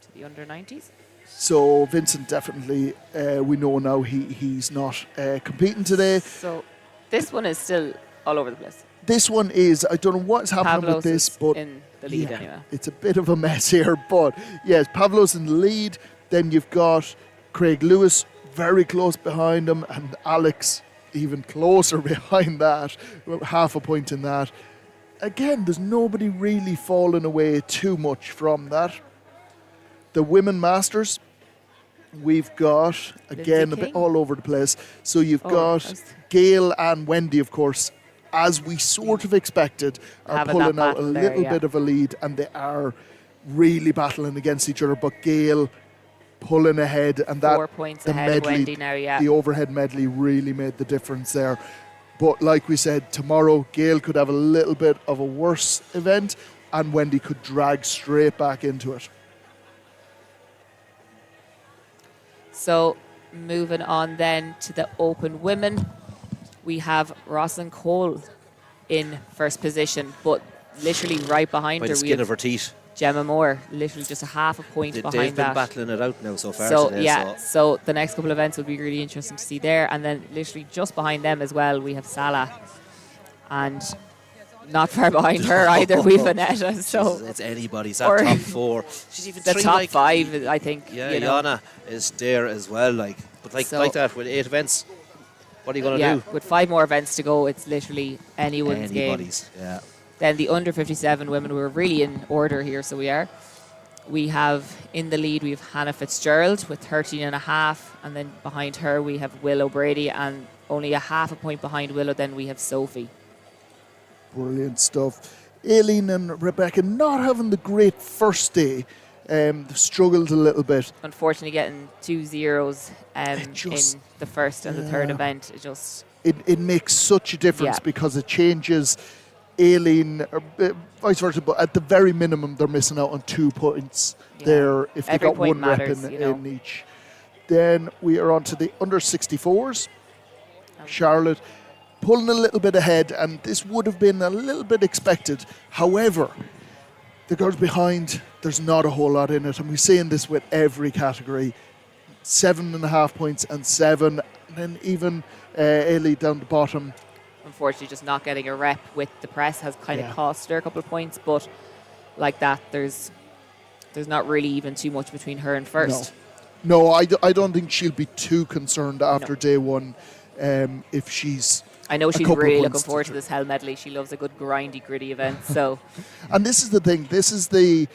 Speaker 2: to the under 90s.
Speaker 1: So Vincent definitely, we know now he's not competing today.
Speaker 2: So this one is still all over the place.
Speaker 1: This one is, I don't know what's happening
Speaker 2: Pavlos
Speaker 1: with this,
Speaker 2: is
Speaker 1: but
Speaker 2: in the lead anyway.
Speaker 1: It's a bit of a mess here, but yes, Pavlos in the lead. Then you've got Craig Lewis very close behind him, and Alex even closer behind that, half a point in that. Again, there's nobody really falling away too much from that. The Women Masters, we've got, again, a bit all over the place. So you've got Gail and Wendy, of course, as we sort of expected, are pulling out a little bit of a lead, and they are really battling against each other. But Gail pulling ahead, and
Speaker 2: 4 points ahead
Speaker 1: medley,
Speaker 2: of Wendy now,
Speaker 1: the overhead medley really made the difference there. But like we said, tomorrow Gail could have a little bit of a worse event, and Wendy could drag straight back into it.
Speaker 2: So moving on then to the open women, we have Rosalind Cole in first position, but literally right behind
Speaker 3: by
Speaker 2: her
Speaker 3: the skin of her teeth.
Speaker 2: Gemma Moore, literally just a half a point behind that.
Speaker 3: They've been battling it out now so far today.
Speaker 2: So the next couple of events will be really interesting to see there. And then literally just behind them as well, we have Salah. And not far behind her either, we've Annetta. So
Speaker 3: it's anybody's at top 4. She's even
Speaker 2: the top 5, I think.
Speaker 3: Yeah, Yana is there as well. Like that with 8 events. What are you going to do?
Speaker 2: With 5 more events to go, it's literally anyone's
Speaker 3: Anybody's,
Speaker 2: game.
Speaker 3: yeah.
Speaker 2: Then the under 57 women, we're really in order here, so we are. We have in the lead, we have Hannah Fitzgerald with 13.5, and then behind her we have Willow Brady, and only a half a point behind Willow, then we have Sophie.
Speaker 1: Brilliant stuff. Aileen and Rebecca not having the great first day. Struggled a little bit.
Speaker 2: Unfortunately, getting 2 zeros in the first and the third event,
Speaker 1: it makes such a difference because it changes Aileen, vice versa, but at the very minimum, they're missing out on 2 points there if they got one
Speaker 2: matters,
Speaker 1: rep in each. Then we are on to the under 64s. Charlotte pulling a little bit ahead, and this would have been a little bit expected. However, the girls behind, there's not a whole lot in it, and we're seeing this with every category. 7.5 points and 7, and then even Ailey down the bottom.
Speaker 2: Unfortunately, just not getting a rep with the press has kind of cost her a couple of points, but like that, there's not really even too much between her and first.
Speaker 1: No, I don't think she'll be too concerned after day one if she's.
Speaker 2: I know she's really looking forward to this Hell Medley. She loves a good grindy, gritty event. So,
Speaker 1: and this is the thing. This is the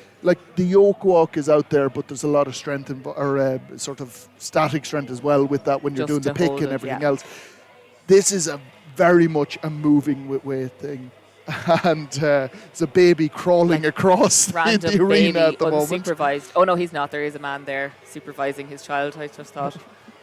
Speaker 1: yoke walk is out there, but there's a lot of strength or sort of static strength as well with that when you're doing the pick and everything else. This is very much a moving weight thing, and there's a baby crawling across the arena at the moment.
Speaker 2: Unsupervised. Oh no, he's not. There is a man there supervising his child. I just thought.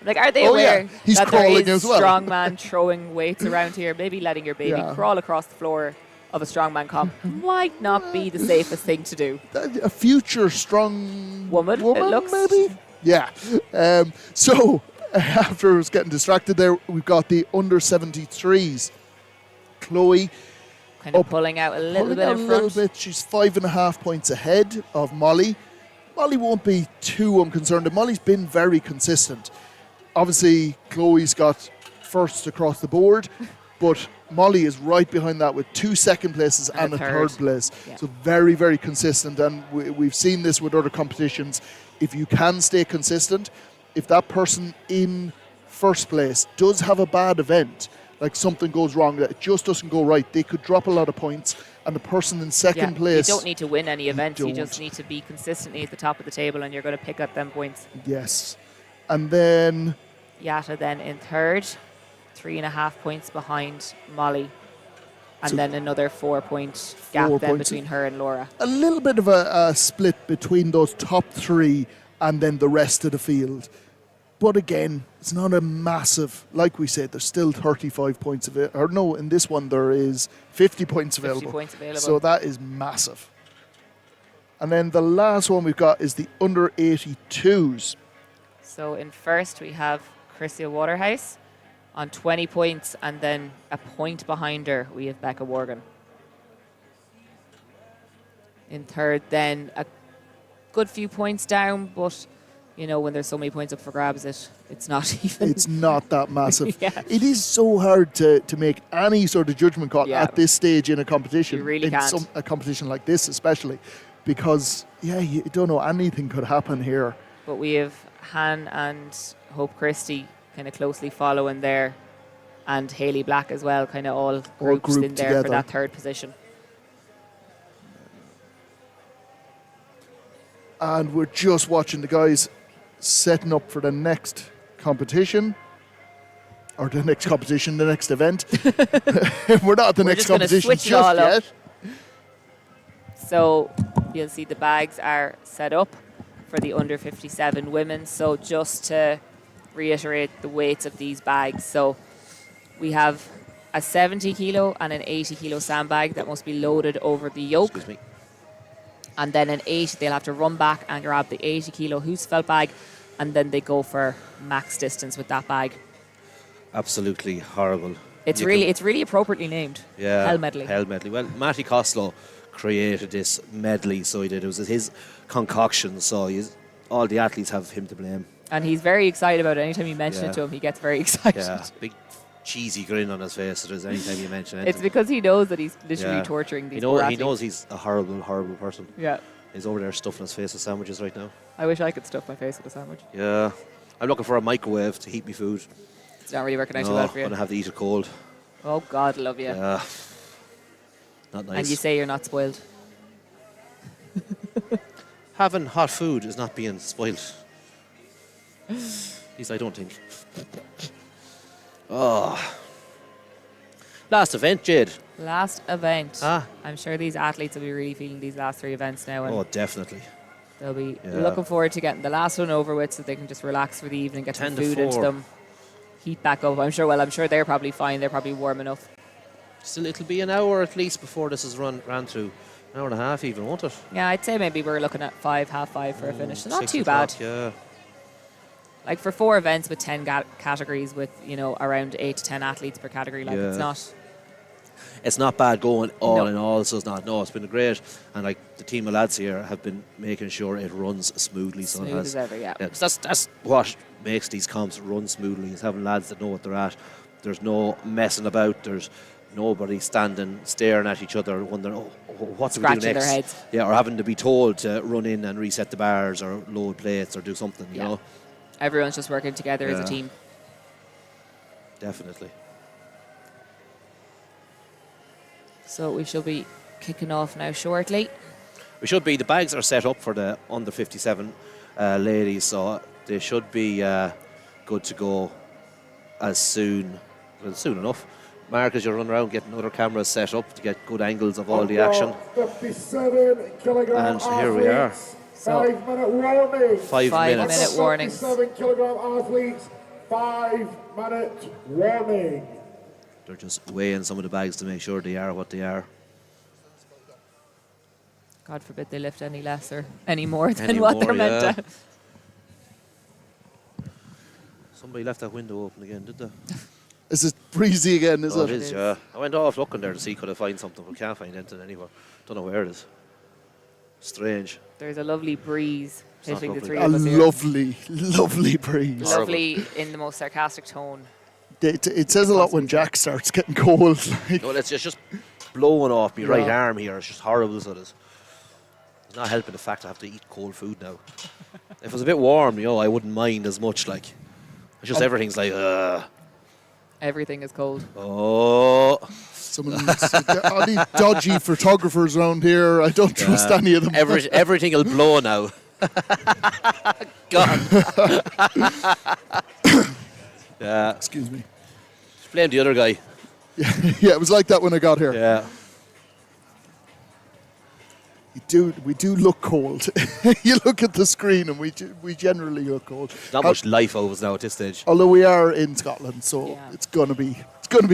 Speaker 2: Like, are they aware
Speaker 1: he's
Speaker 2: that
Speaker 1: crawling
Speaker 2: there is
Speaker 1: as well.
Speaker 2: strongman throwing weights around here? Maybe letting your baby crawl across the floor of a strongman comp might not be the safest thing to do.
Speaker 1: A future strong
Speaker 2: woman it looks.
Speaker 1: Maybe? Yeah. So, after I was getting distracted there, we've got the under 73s. Chloe.
Speaker 2: Kind of pulling out a little bit in front.
Speaker 1: She's 5.5 points ahead of Molly. Molly won't be too unconcerned, and Molly's been very consistent. Obviously, Chloe's got first across the board, but Molly is right behind that with 2 second places and a third place. Yeah. So very, very consistent, and we've seen this with other competitions. If you can stay consistent, if that person in first place does have a bad event, like something goes wrong, that it just doesn't go right, they could drop a lot of points, and the person in second place...
Speaker 2: You don't need to win any event, you just need to be consistently at the top of the table, and you're going to pick up them points.
Speaker 1: Yes. And then...
Speaker 2: Yatta then in third, 3.5 points behind Molly. And then another 4-point gap then between her and Laura.
Speaker 1: A little bit of a split between those top 3 and then the rest of the field. But again, it's not a massive, like we said, there's still 35 points available. Or no, in this one there is 50 points available.
Speaker 2: 50 points available.
Speaker 1: So that is massive. And then the last one we've got is the under 82s.
Speaker 2: So in first we have Chrissia Waterhouse on 20 points, and then a point behind her we have Becca Worgan. In third then a good few points down, but you know, when there's so many points up for grabs, it's not even...
Speaker 1: It's not that massive. It is so hard to make any sort of judgment call at this stage in a competition.
Speaker 2: You really can't.
Speaker 1: A competition like this especially, because, you don't know, anything could happen here.
Speaker 2: But we have Han and Hope Christie kind of closely following there, and Hayley Black as well, kind of all grouped in there
Speaker 1: together
Speaker 2: for that third position.
Speaker 1: And we're just watching the guys setting up for the next competition. Or the next competition, the next event. We're not at the next competition just yet.
Speaker 2: So you'll see the bags are set up for the under 57 women. So just to reiterate the weights of these bags. So we have a 70 kilo and an 80 kilo sandbag that must be loaded over the yoke.
Speaker 3: Excuse me.
Speaker 2: And then an 80, they'll have to run back and grab the 80 kilo Hoosfeld bag, and then they go for max distance with that bag.
Speaker 3: Absolutely horrible.
Speaker 2: It's really appropriately named.
Speaker 3: Yeah.
Speaker 2: Hell Medley.
Speaker 3: Hell Medley. Well, Matty Costello created this medley, so he did. It was his concoction, so all the athletes have him to blame.
Speaker 2: And he's very excited about it. Anytime you mention it to him, he gets very excited.
Speaker 3: Yeah, big cheesy grin on his face anytime you mention it.
Speaker 2: It's because he knows that he's literally torturing these poor athletes.
Speaker 3: He knows he's a horrible, horrible person.
Speaker 2: Yeah.
Speaker 3: He's over there stuffing his face with sandwiches right now.
Speaker 2: I wish I could stuff my face with a sandwich.
Speaker 3: Yeah. I'm looking for a microwave to heat me food.
Speaker 2: It's not really working out too
Speaker 3: No,
Speaker 2: well for
Speaker 3: I'm
Speaker 2: you.
Speaker 3: going to have to eat it cold.
Speaker 2: Oh, God, love you.
Speaker 3: Yeah. Not nice.
Speaker 2: And you say you're not spoiled.
Speaker 3: Having hot food is not being spoiled. At least I don't think. Oh. Last event, Jade.
Speaker 2: Last event.
Speaker 3: Ah.
Speaker 2: I'm sure these athletes will be really feeling these last 3 events now. And
Speaker 3: Oh, definitely.
Speaker 2: they'll be
Speaker 3: Yeah.
Speaker 2: looking forward to getting the last one over with so they can just relax for the evening, get some
Speaker 3: 10 to
Speaker 2: food into
Speaker 3: 4.
Speaker 2: them, heat back up. I'm sure they're probably fine. They're probably warm enough.
Speaker 3: Still, it'll be an hour at least before this is ran through. An hour and a half even, won't it?
Speaker 2: Yeah, I'd say maybe we're looking at 5, half 5 for a finish. So not
Speaker 3: 6
Speaker 2: too
Speaker 3: o'clock,
Speaker 2: bad.
Speaker 3: Yeah.
Speaker 2: Like for 4 events with 10 categories with, around 8 to 10 athletes per category, like
Speaker 3: Yeah.
Speaker 2: it's not.
Speaker 3: It's not bad going all
Speaker 2: No.
Speaker 3: in all, so it's not. No, it's been great. And like the team of lads here have been making sure it runs smoothly. So
Speaker 2: Smooth
Speaker 3: it has,
Speaker 2: as ever, yeah.
Speaker 3: 'cause that's what makes these comps run smoothly, is having lads that know what they're at. There's no messing about. There's nobody standing, staring at each other, wondering, what do we do
Speaker 2: Scratching
Speaker 3: next?
Speaker 2: their heads.
Speaker 3: Yeah, or having to be told to run in and reset the bars or load plates or do something, you know?
Speaker 2: Everyone's just working together as a
Speaker 3: Yeah.
Speaker 2: team.
Speaker 3: Definitely.
Speaker 2: So we should be kicking off now shortly.
Speaker 3: We should be. The bags are set up for the under 57 ladies, so they should be good to go soon enough. Mark, as you run around getting other cameras set up to get good angles of all the action.
Speaker 4: 57 kilogram
Speaker 3: And here we are.
Speaker 4: athletes, 5 minute warning.
Speaker 3: 5 minutes.
Speaker 2: 5-minute warnings.
Speaker 4: 57 kilogram athletes, 5 minute warning.
Speaker 3: They're just weighing some of the bags to make sure they are what they are.
Speaker 2: God forbid they lift any less or any more than
Speaker 3: Any
Speaker 2: what
Speaker 3: more,
Speaker 2: they're meant
Speaker 3: yeah.
Speaker 2: to.
Speaker 3: Somebody left that window open again, did they?
Speaker 1: Is it breezy again, is
Speaker 3: Oh,
Speaker 1: it?
Speaker 3: it is, yeah. I went off looking there to see could I find something, but can't find anything anywhere. Don't know where it is. Strange.
Speaker 2: There's a lovely breeze
Speaker 3: It's not
Speaker 2: hitting the
Speaker 3: lovely.
Speaker 2: 3
Speaker 1: A
Speaker 2: of us here.
Speaker 1: lovely breeze.
Speaker 2: Lovely in the most sarcastic tone.
Speaker 1: It says a lot when Jack starts getting cold. Like,
Speaker 3: No, it's just blowing off my right
Speaker 1: Yeah.
Speaker 3: arm here. It's just horrible, so it is. It's not helping the fact I have to eat cold food now. If it was a bit warm, I wouldn't mind as much. Like, it's just everything's like,
Speaker 2: Everything is cold.
Speaker 3: oh.
Speaker 1: all these dodgy photographers around here, I don't trust any of them.
Speaker 3: Everything will blow now. God. Yeah.
Speaker 1: Excuse me.
Speaker 3: Just blame the other guy.
Speaker 1: Yeah, it was like that when I got here.
Speaker 3: Yeah.
Speaker 1: We do look cold. You look at the screen and we generally look cold.
Speaker 3: Not much life over us now at this stage.
Speaker 1: Although we are in Scotland, so it's gonna be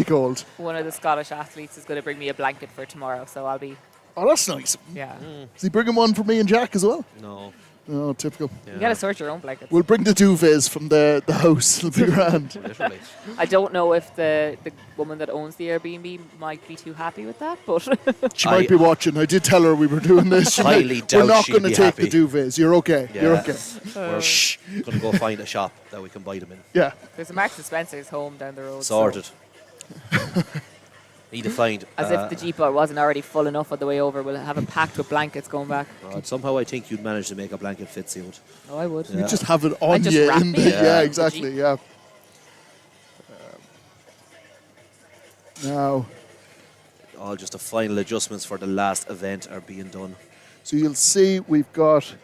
Speaker 1: cold.
Speaker 2: One of the Scottish athletes is going to bring me a blanket for tomorrow, so I'll be.
Speaker 1: Oh, that's nice.
Speaker 2: Yeah.
Speaker 1: Is he bringing one for me and Jack as well?
Speaker 3: No.
Speaker 1: Oh, typical.
Speaker 2: You got to sort your own blankets.
Speaker 1: We'll bring the duvets from the house. It'll be grand.
Speaker 3: Literally.
Speaker 2: I don't know if the woman that owns the Airbnb might be too happy with that, but
Speaker 1: She might be watching. I did tell her we were doing this.
Speaker 3: Highly
Speaker 1: We're
Speaker 3: doubt
Speaker 1: not
Speaker 3: she'd
Speaker 1: going to
Speaker 3: be
Speaker 1: take
Speaker 3: happy.
Speaker 1: the duvets. You're okay.
Speaker 3: Yeah.
Speaker 1: You're okay.
Speaker 3: We're going to go find a shop that we can buy them in.
Speaker 1: Yeah.
Speaker 2: there's a Marks and Spencer's home down the road. so-
Speaker 3: Sorted. Need to find.
Speaker 2: As if the Jeep wasn't already full enough on the way over. We'll have it packed with blankets going back.
Speaker 3: God, somehow I think you'd manage to make a blanket fit suit.
Speaker 2: Oh, I would.
Speaker 1: You just have it on
Speaker 2: just
Speaker 1: you.
Speaker 2: wrap
Speaker 1: In the,
Speaker 2: me.
Speaker 1: yeah, exactly. Yeah. Now,
Speaker 3: All just the final adjustments for the last event are being done.
Speaker 1: so you'll see we've got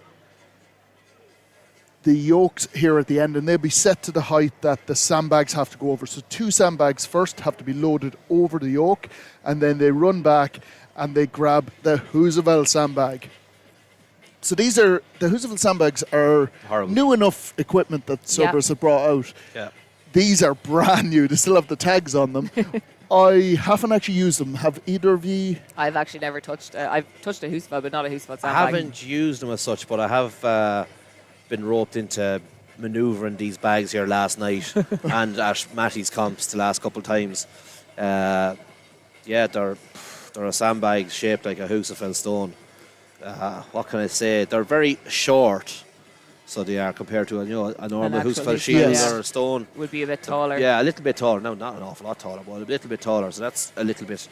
Speaker 1: the yokes here at the end, and they'll be set to the height that the sandbags have to go over. So 2 sandbags first have to be loaded over the yoke, and then they run back and they grab the Hoosavel sandbag. So the Hoosavel sandbags are
Speaker 3: Horrible.
Speaker 1: new enough equipment that Cerberus have brought out.
Speaker 3: Yeah.
Speaker 1: These are brand new. They still have the tags on them. I haven't actually used them. Have either of you?
Speaker 2: I've actually never touched. I've touched a Hoosavel, but not a Hoosavel
Speaker 3: I
Speaker 2: sandbag.
Speaker 3: haven't used them as such, but I have been roped into manoeuvring these bags here last night and at Matty's comps the last couple of times. Yeah, they're a sandbag shaped like a Hoosavel stone. What can I say? They're very short, so they are compared to a normal
Speaker 2: actual
Speaker 3: Hoosavel
Speaker 2: Hoosavel,
Speaker 3: shield
Speaker 2: yeah.
Speaker 3: or a stone.
Speaker 2: Would be a bit taller.
Speaker 3: Yeah, a little bit taller. No, not an awful lot taller, but a little bit taller. So that's a little bit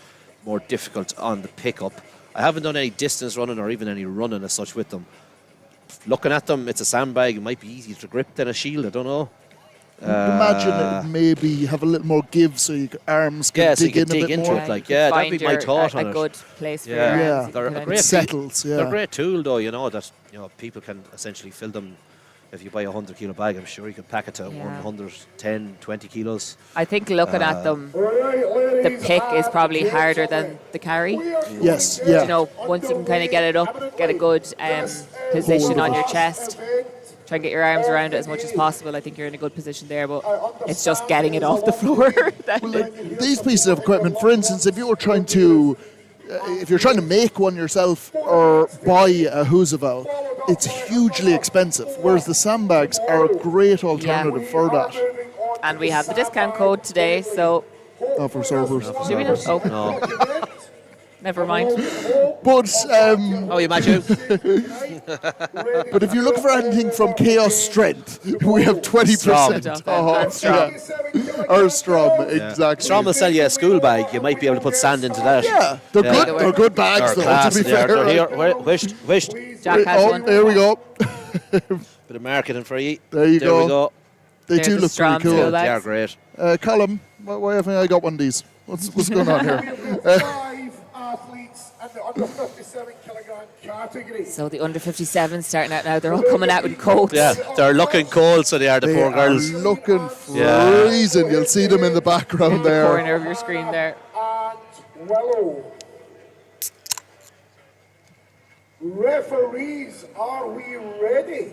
Speaker 3: more difficult on the pickup. I haven't done any distance running or even any running as such with them. Looking at them, it's a sandbag. It might be easier to grip than a shield. I don't know.
Speaker 1: Imagine it maybe have a little more give so your arms can dig in a bit
Speaker 3: into
Speaker 1: more.
Speaker 3: it. Like, yeah, that'd be my thought on
Speaker 2: a
Speaker 3: it.
Speaker 2: good place for
Speaker 3: Yeah,
Speaker 2: your arms.
Speaker 3: they're a
Speaker 1: It
Speaker 3: great
Speaker 1: settles,
Speaker 3: They're a
Speaker 1: yeah.
Speaker 3: great tool, though. You know that people can essentially fill them. If you buy a 100-kilo bag, I'm sure you can pack it to 110, 20 kilos.
Speaker 2: I think looking at them, the pick is probably harder than the carry.
Speaker 1: Yes, yeah.
Speaker 2: You know, once you can kind of get it up, get a good position on your chest, try and get your arms around it as much as possible. I think you're in a good position there, but it's just getting it off the floor.
Speaker 1: These pieces of equipment, for instance, if you're trying to make one yourself or buy a Hoosaval, it's hugely expensive, whereas the sandbags are a great alternative for that.
Speaker 2: And we have the discount code today, so...
Speaker 1: for servers.
Speaker 2: Should we not? Oh.
Speaker 3: No.
Speaker 2: Never mind.
Speaker 1: But
Speaker 3: you imagine.
Speaker 1: But if you're looking for anything from Chaos Strength, we have 20% off. Or Strom, exactly.
Speaker 3: Strom will sell you a school bag. You might be able to put sand into that.
Speaker 1: Yeah, they're good. They're good bags,
Speaker 3: They're
Speaker 1: though.
Speaker 3: class,
Speaker 1: To be
Speaker 3: they are.
Speaker 1: fair,
Speaker 3: They're here. Wished.
Speaker 2: Jack has one.
Speaker 1: There we go.
Speaker 3: Bit of marketing for you.
Speaker 1: There you
Speaker 3: There we
Speaker 1: go.
Speaker 3: go.
Speaker 1: They
Speaker 2: There's
Speaker 1: do
Speaker 2: the
Speaker 1: look
Speaker 2: Strom
Speaker 1: pretty cool.
Speaker 2: school bags.
Speaker 3: They are great.
Speaker 1: Colin, why haven't I got one of these? What's going on here?
Speaker 4: 5 athletes and the under 57 kilogram category.
Speaker 2: So the under 57 starting out now, they're all coming out with coats.
Speaker 3: Yeah, they're looking cold, so they are, the
Speaker 1: They
Speaker 3: poor girls.
Speaker 1: are looking
Speaker 3: Yeah.
Speaker 1: freezing. You'll see them in the background
Speaker 2: The
Speaker 1: there.
Speaker 2: corner of your screen there.
Speaker 4: And Wello. Referees, are we ready?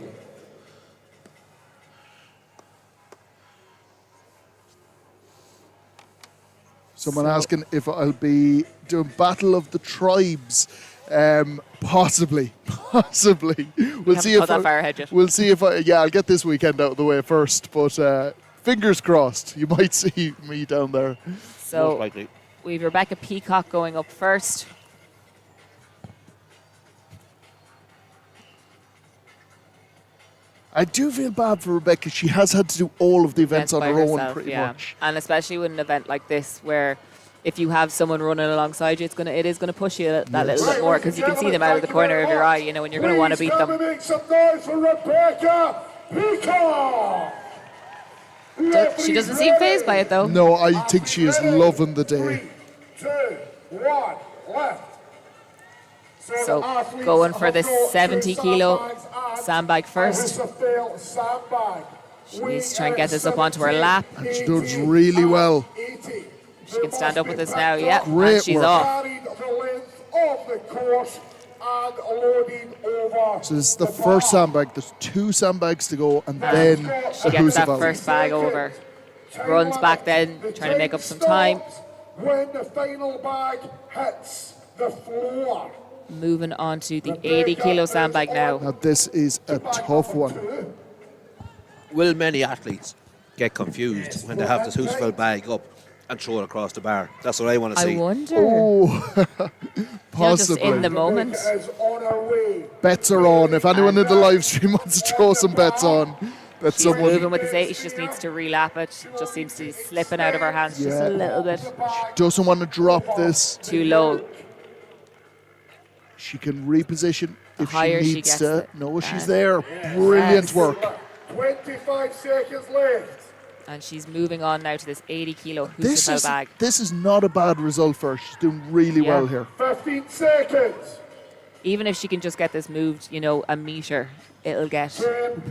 Speaker 1: Someone asking if I'll be doing Battle of the Tribes. Possibly. We'll see
Speaker 2: got that far ahead yet.
Speaker 1: We'll see if I'll get this weekend out of the way first. But fingers crossed, you might see me down there.
Speaker 2: So we've Rebecca Peacock going up first.
Speaker 1: I do feel bad for Rebecca. She has had to do all of the events on
Speaker 2: by
Speaker 1: her own,
Speaker 2: herself,
Speaker 1: pretty
Speaker 2: yeah.
Speaker 1: much.
Speaker 2: And especially with an event like this, where if you have someone running alongside you, it is gonna push you that little bit more, because you can see them out of the corner of your eye, and you're going to want to beat them.
Speaker 4: Make some noise for Rebecca Peacock.
Speaker 2: She doesn't seem fazed by it though.
Speaker 1: No, I think she is loving the day.
Speaker 4: 2, 1, left.
Speaker 2: So going for this 70-kilo sandbag first. She's trying to get this up onto her lap.
Speaker 1: And she does really well.
Speaker 2: She can stand up with this now, yeah.
Speaker 1: Great
Speaker 2: And she's
Speaker 1: work.
Speaker 2: off.
Speaker 1: So this is the first sandbag. There's 2 sandbags to go, and then
Speaker 2: She gets that first bag over. Runs back then, trying to make up some time.
Speaker 4: When the final bag hits the floor.
Speaker 2: Moving on to the 80-kilo sandbag now.
Speaker 1: Now this is a tough one.
Speaker 3: Will many athletes get confused when they have this Hoosaval bag up and throw it across the bar? That's what I want to see.
Speaker 2: I wonder.
Speaker 1: Oh, possibly.
Speaker 2: Just in the moment.
Speaker 1: Bets are on. If anyone in the live stream wants to throw some bets on, that's
Speaker 2: She's
Speaker 1: someone.
Speaker 2: moving with this 80. She just needs to relap it. Just seems to be slipping out of her hands just
Speaker 1: Yeah.
Speaker 2: a little bit.
Speaker 1: Doesn't want to drop this.
Speaker 2: Too low.
Speaker 1: She can reposition if she
Speaker 2: higher she
Speaker 1: needs
Speaker 2: gets
Speaker 1: to.
Speaker 2: it.
Speaker 1: No, she's there. Brilliant
Speaker 2: Yes.
Speaker 1: work.
Speaker 4: 25 seconds left.
Speaker 2: And she's moving on now to this 80-kilo Hoosaval bag.
Speaker 1: This is not a bad result for her. She's doing really
Speaker 2: Yeah.
Speaker 1: well here.
Speaker 4: 15 seconds.
Speaker 2: Even if she can just get this moved, a metre, it'll get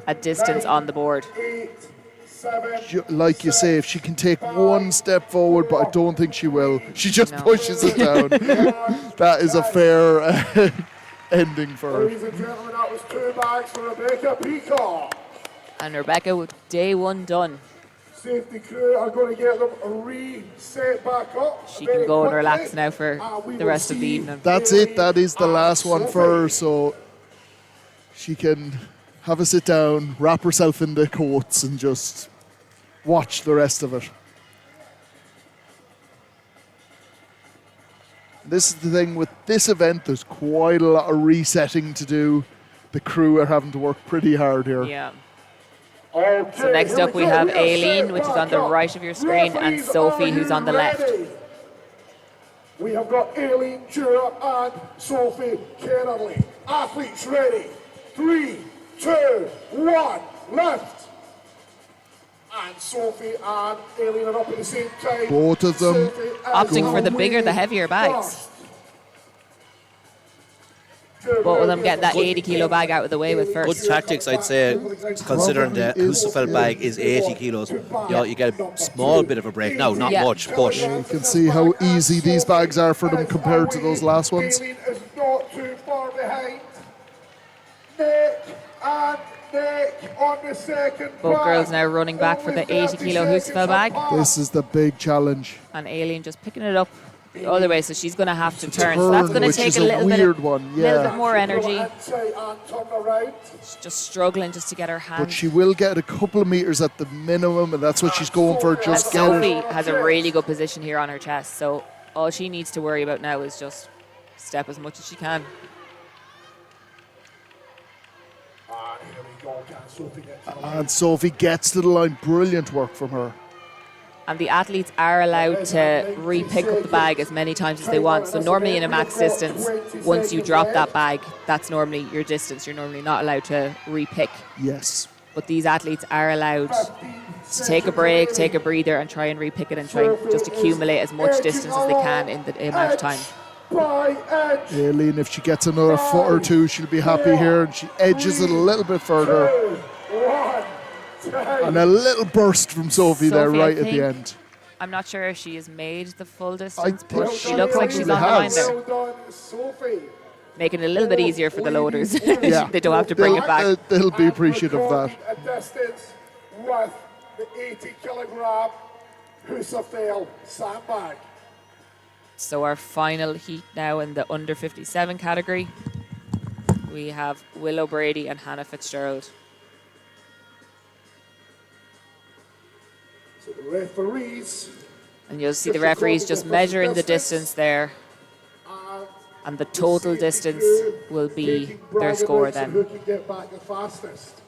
Speaker 2: a distance on the board.
Speaker 4: 8, 7.
Speaker 1: Like you say, if she can take one step forward, but I don't think she will, she just pushes it down. That is a fair ending for her.
Speaker 4: Ladies and gentlemen, that was 2 bags for Rebecca Peacock.
Speaker 2: And Rebecca with day 1 done.
Speaker 4: Safety crew are going to get them reset back up.
Speaker 2: She can go and relax now for the rest of the evening.
Speaker 1: That's it. That is the last one for her. So she can have a sit down, wrap herself in the coats, and just watch the rest of it. This is the thing with this event. There's quite a lot of resetting to do. The crew are having to work pretty hard here.
Speaker 2: Yeah. So next up we have Aileen, which is on the right of your screen, and Sophie, who's on the left.
Speaker 4: We have got Aileen Jura and Sophie Kennedy. Athletes ready. 3, 2, 1, left. And Sophie and Aileen are up at the same time.
Speaker 1: Both of them
Speaker 2: opting for the bigger, the heavier bags. Both of them get that 80 kilo bag out of the way with first.
Speaker 3: Good tactics, I'd say, considering the Husafell bag is 80 kilos. You get a small bit of a break now, not much, but
Speaker 1: you can see how easy these bags are for them compared to those last ones.
Speaker 4: Aileen is not too far behind. Nick and Nick on the second
Speaker 2: Both
Speaker 4: bag.
Speaker 2: girls now running back for the 80 kilo Husafell bag.
Speaker 1: This is the big challenge.
Speaker 2: And Aileen just picking it up the other way, so she's going to have to turn. So that's going to take a little bit more energy. She's just struggling just to get her hands.
Speaker 1: But she will get a couple of meters at the minimum, and that's what she's going for. Just get
Speaker 2: Sophie
Speaker 1: it.
Speaker 2: has a really good position here on her chest, so all she needs to worry about now is just step as much as she can.
Speaker 1: And Sophie gets to the line. Brilliant work from her.
Speaker 2: And the athletes are allowed to re-pick up the bag as many times as they want. So normally in a max distance, once you drop that bag, that's normally your distance. You're normally not allowed to re-pick.
Speaker 1: Yes.
Speaker 2: But these athletes are allowed to take a break, take a breather, and try and re-pick it and try and just accumulate as much distance as they can in the amount of time.
Speaker 1: Aileen, if she gets another foot or two, she'll be happy here. And she edges it a little bit further. And a little burst from Sophie there right at the end.
Speaker 2: I'm not sure if she has made the full distance, but she looks like she's on the line there. Making it a little bit easier for the loaders.
Speaker 1: Yeah.
Speaker 2: They don't have to bring it back.
Speaker 1: They'll be appreciative of that.
Speaker 4: A distance with the 80 kilogram Husafell sandbag.
Speaker 2: So our final heat now in the under 57 category. We have Willow Brady and Hannah Fitzgerald.
Speaker 4: So the referees.
Speaker 2: And you'll see the referees just measuring the distance there. And the total distance will be their score then.
Speaker 4: Who can get back the fastest?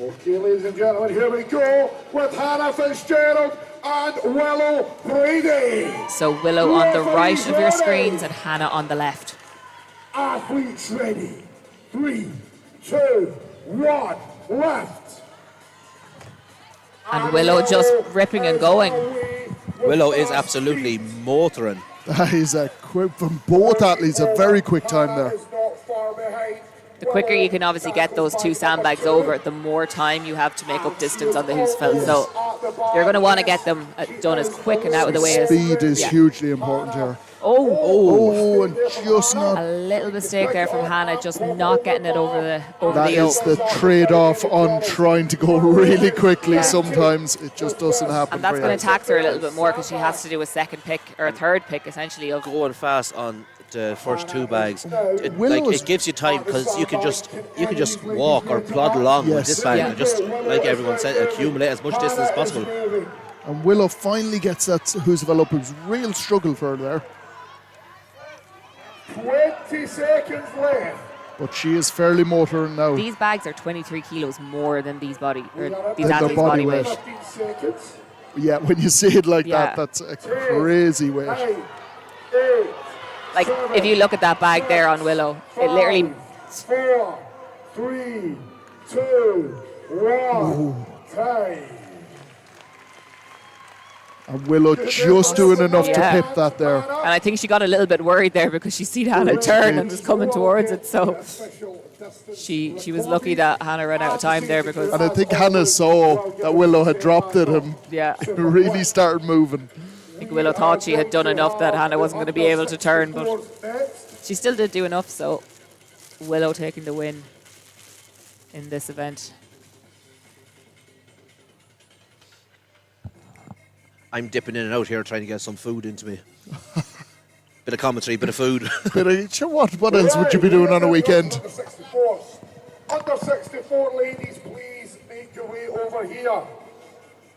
Speaker 4: Okay, ladies and gentlemen, here we go with Hannah Fitzgerald and Willow Brady.
Speaker 2: So Willow on the right of your screens and Hannah on the left.
Speaker 4: Athletes ready. 3, 2, 1, left.
Speaker 2: And Willow just ripping and going.
Speaker 3: Willow is absolutely motoring.
Speaker 1: That is a quick, from both athletes, a very quick time there.
Speaker 2: The quicker you can obviously get those two sandbags over, the more time you have to make up distance on the Husafell. So you're going to want to get them done as quick and out of the way as
Speaker 1: Speed is hugely important here.
Speaker 2: Oh,
Speaker 1: and just not.
Speaker 2: A little mistake there from Hannah, just not getting it over the yoke.
Speaker 1: That is the trade-off on trying to go really quickly. Sometimes it just doesn't happen.
Speaker 2: And that's going to tax her a little bit more because she has to do a second pick or a third pick essentially of
Speaker 3: going fast on the first two bags. It gives you time because you can just walk or plod along with this bag and just, like everyone said, accumulate as much distance as possible.
Speaker 1: And Willow finally gets that Husafell up. It was a real struggle for her there.
Speaker 4: 20 seconds left.
Speaker 1: But she is fairly motoring now.
Speaker 2: These bags are 23 kilos more than these athletes'
Speaker 1: body
Speaker 2: body weight.
Speaker 4: 15 seconds.
Speaker 1: Yeah, when you see it like that, that's a crazy weight.
Speaker 4: 8,
Speaker 2: Like, if you look at that bag there on Willow, it literally...
Speaker 4: 4, 3, 2, 1, time.
Speaker 1: And Willow just doing enough to pip that there.
Speaker 2: And I think she got a little bit worried there because she seen Hannah turn and was coming towards it. So she was lucky that Hannah ran out of time there because...
Speaker 1: And I think Hannah saw that Willow had dropped it and really started moving.
Speaker 2: I think Willow thought she had done enough that Hannah wasn't going to be able to turn, but she still did do enough. So Willow taking the win in this event.
Speaker 3: I'm dipping in and out here trying to get some food into me. Bit of commentary, bit of food.
Speaker 1: What else would you be doing on a weekend?
Speaker 4: Under 64 ladies, please make your way over here.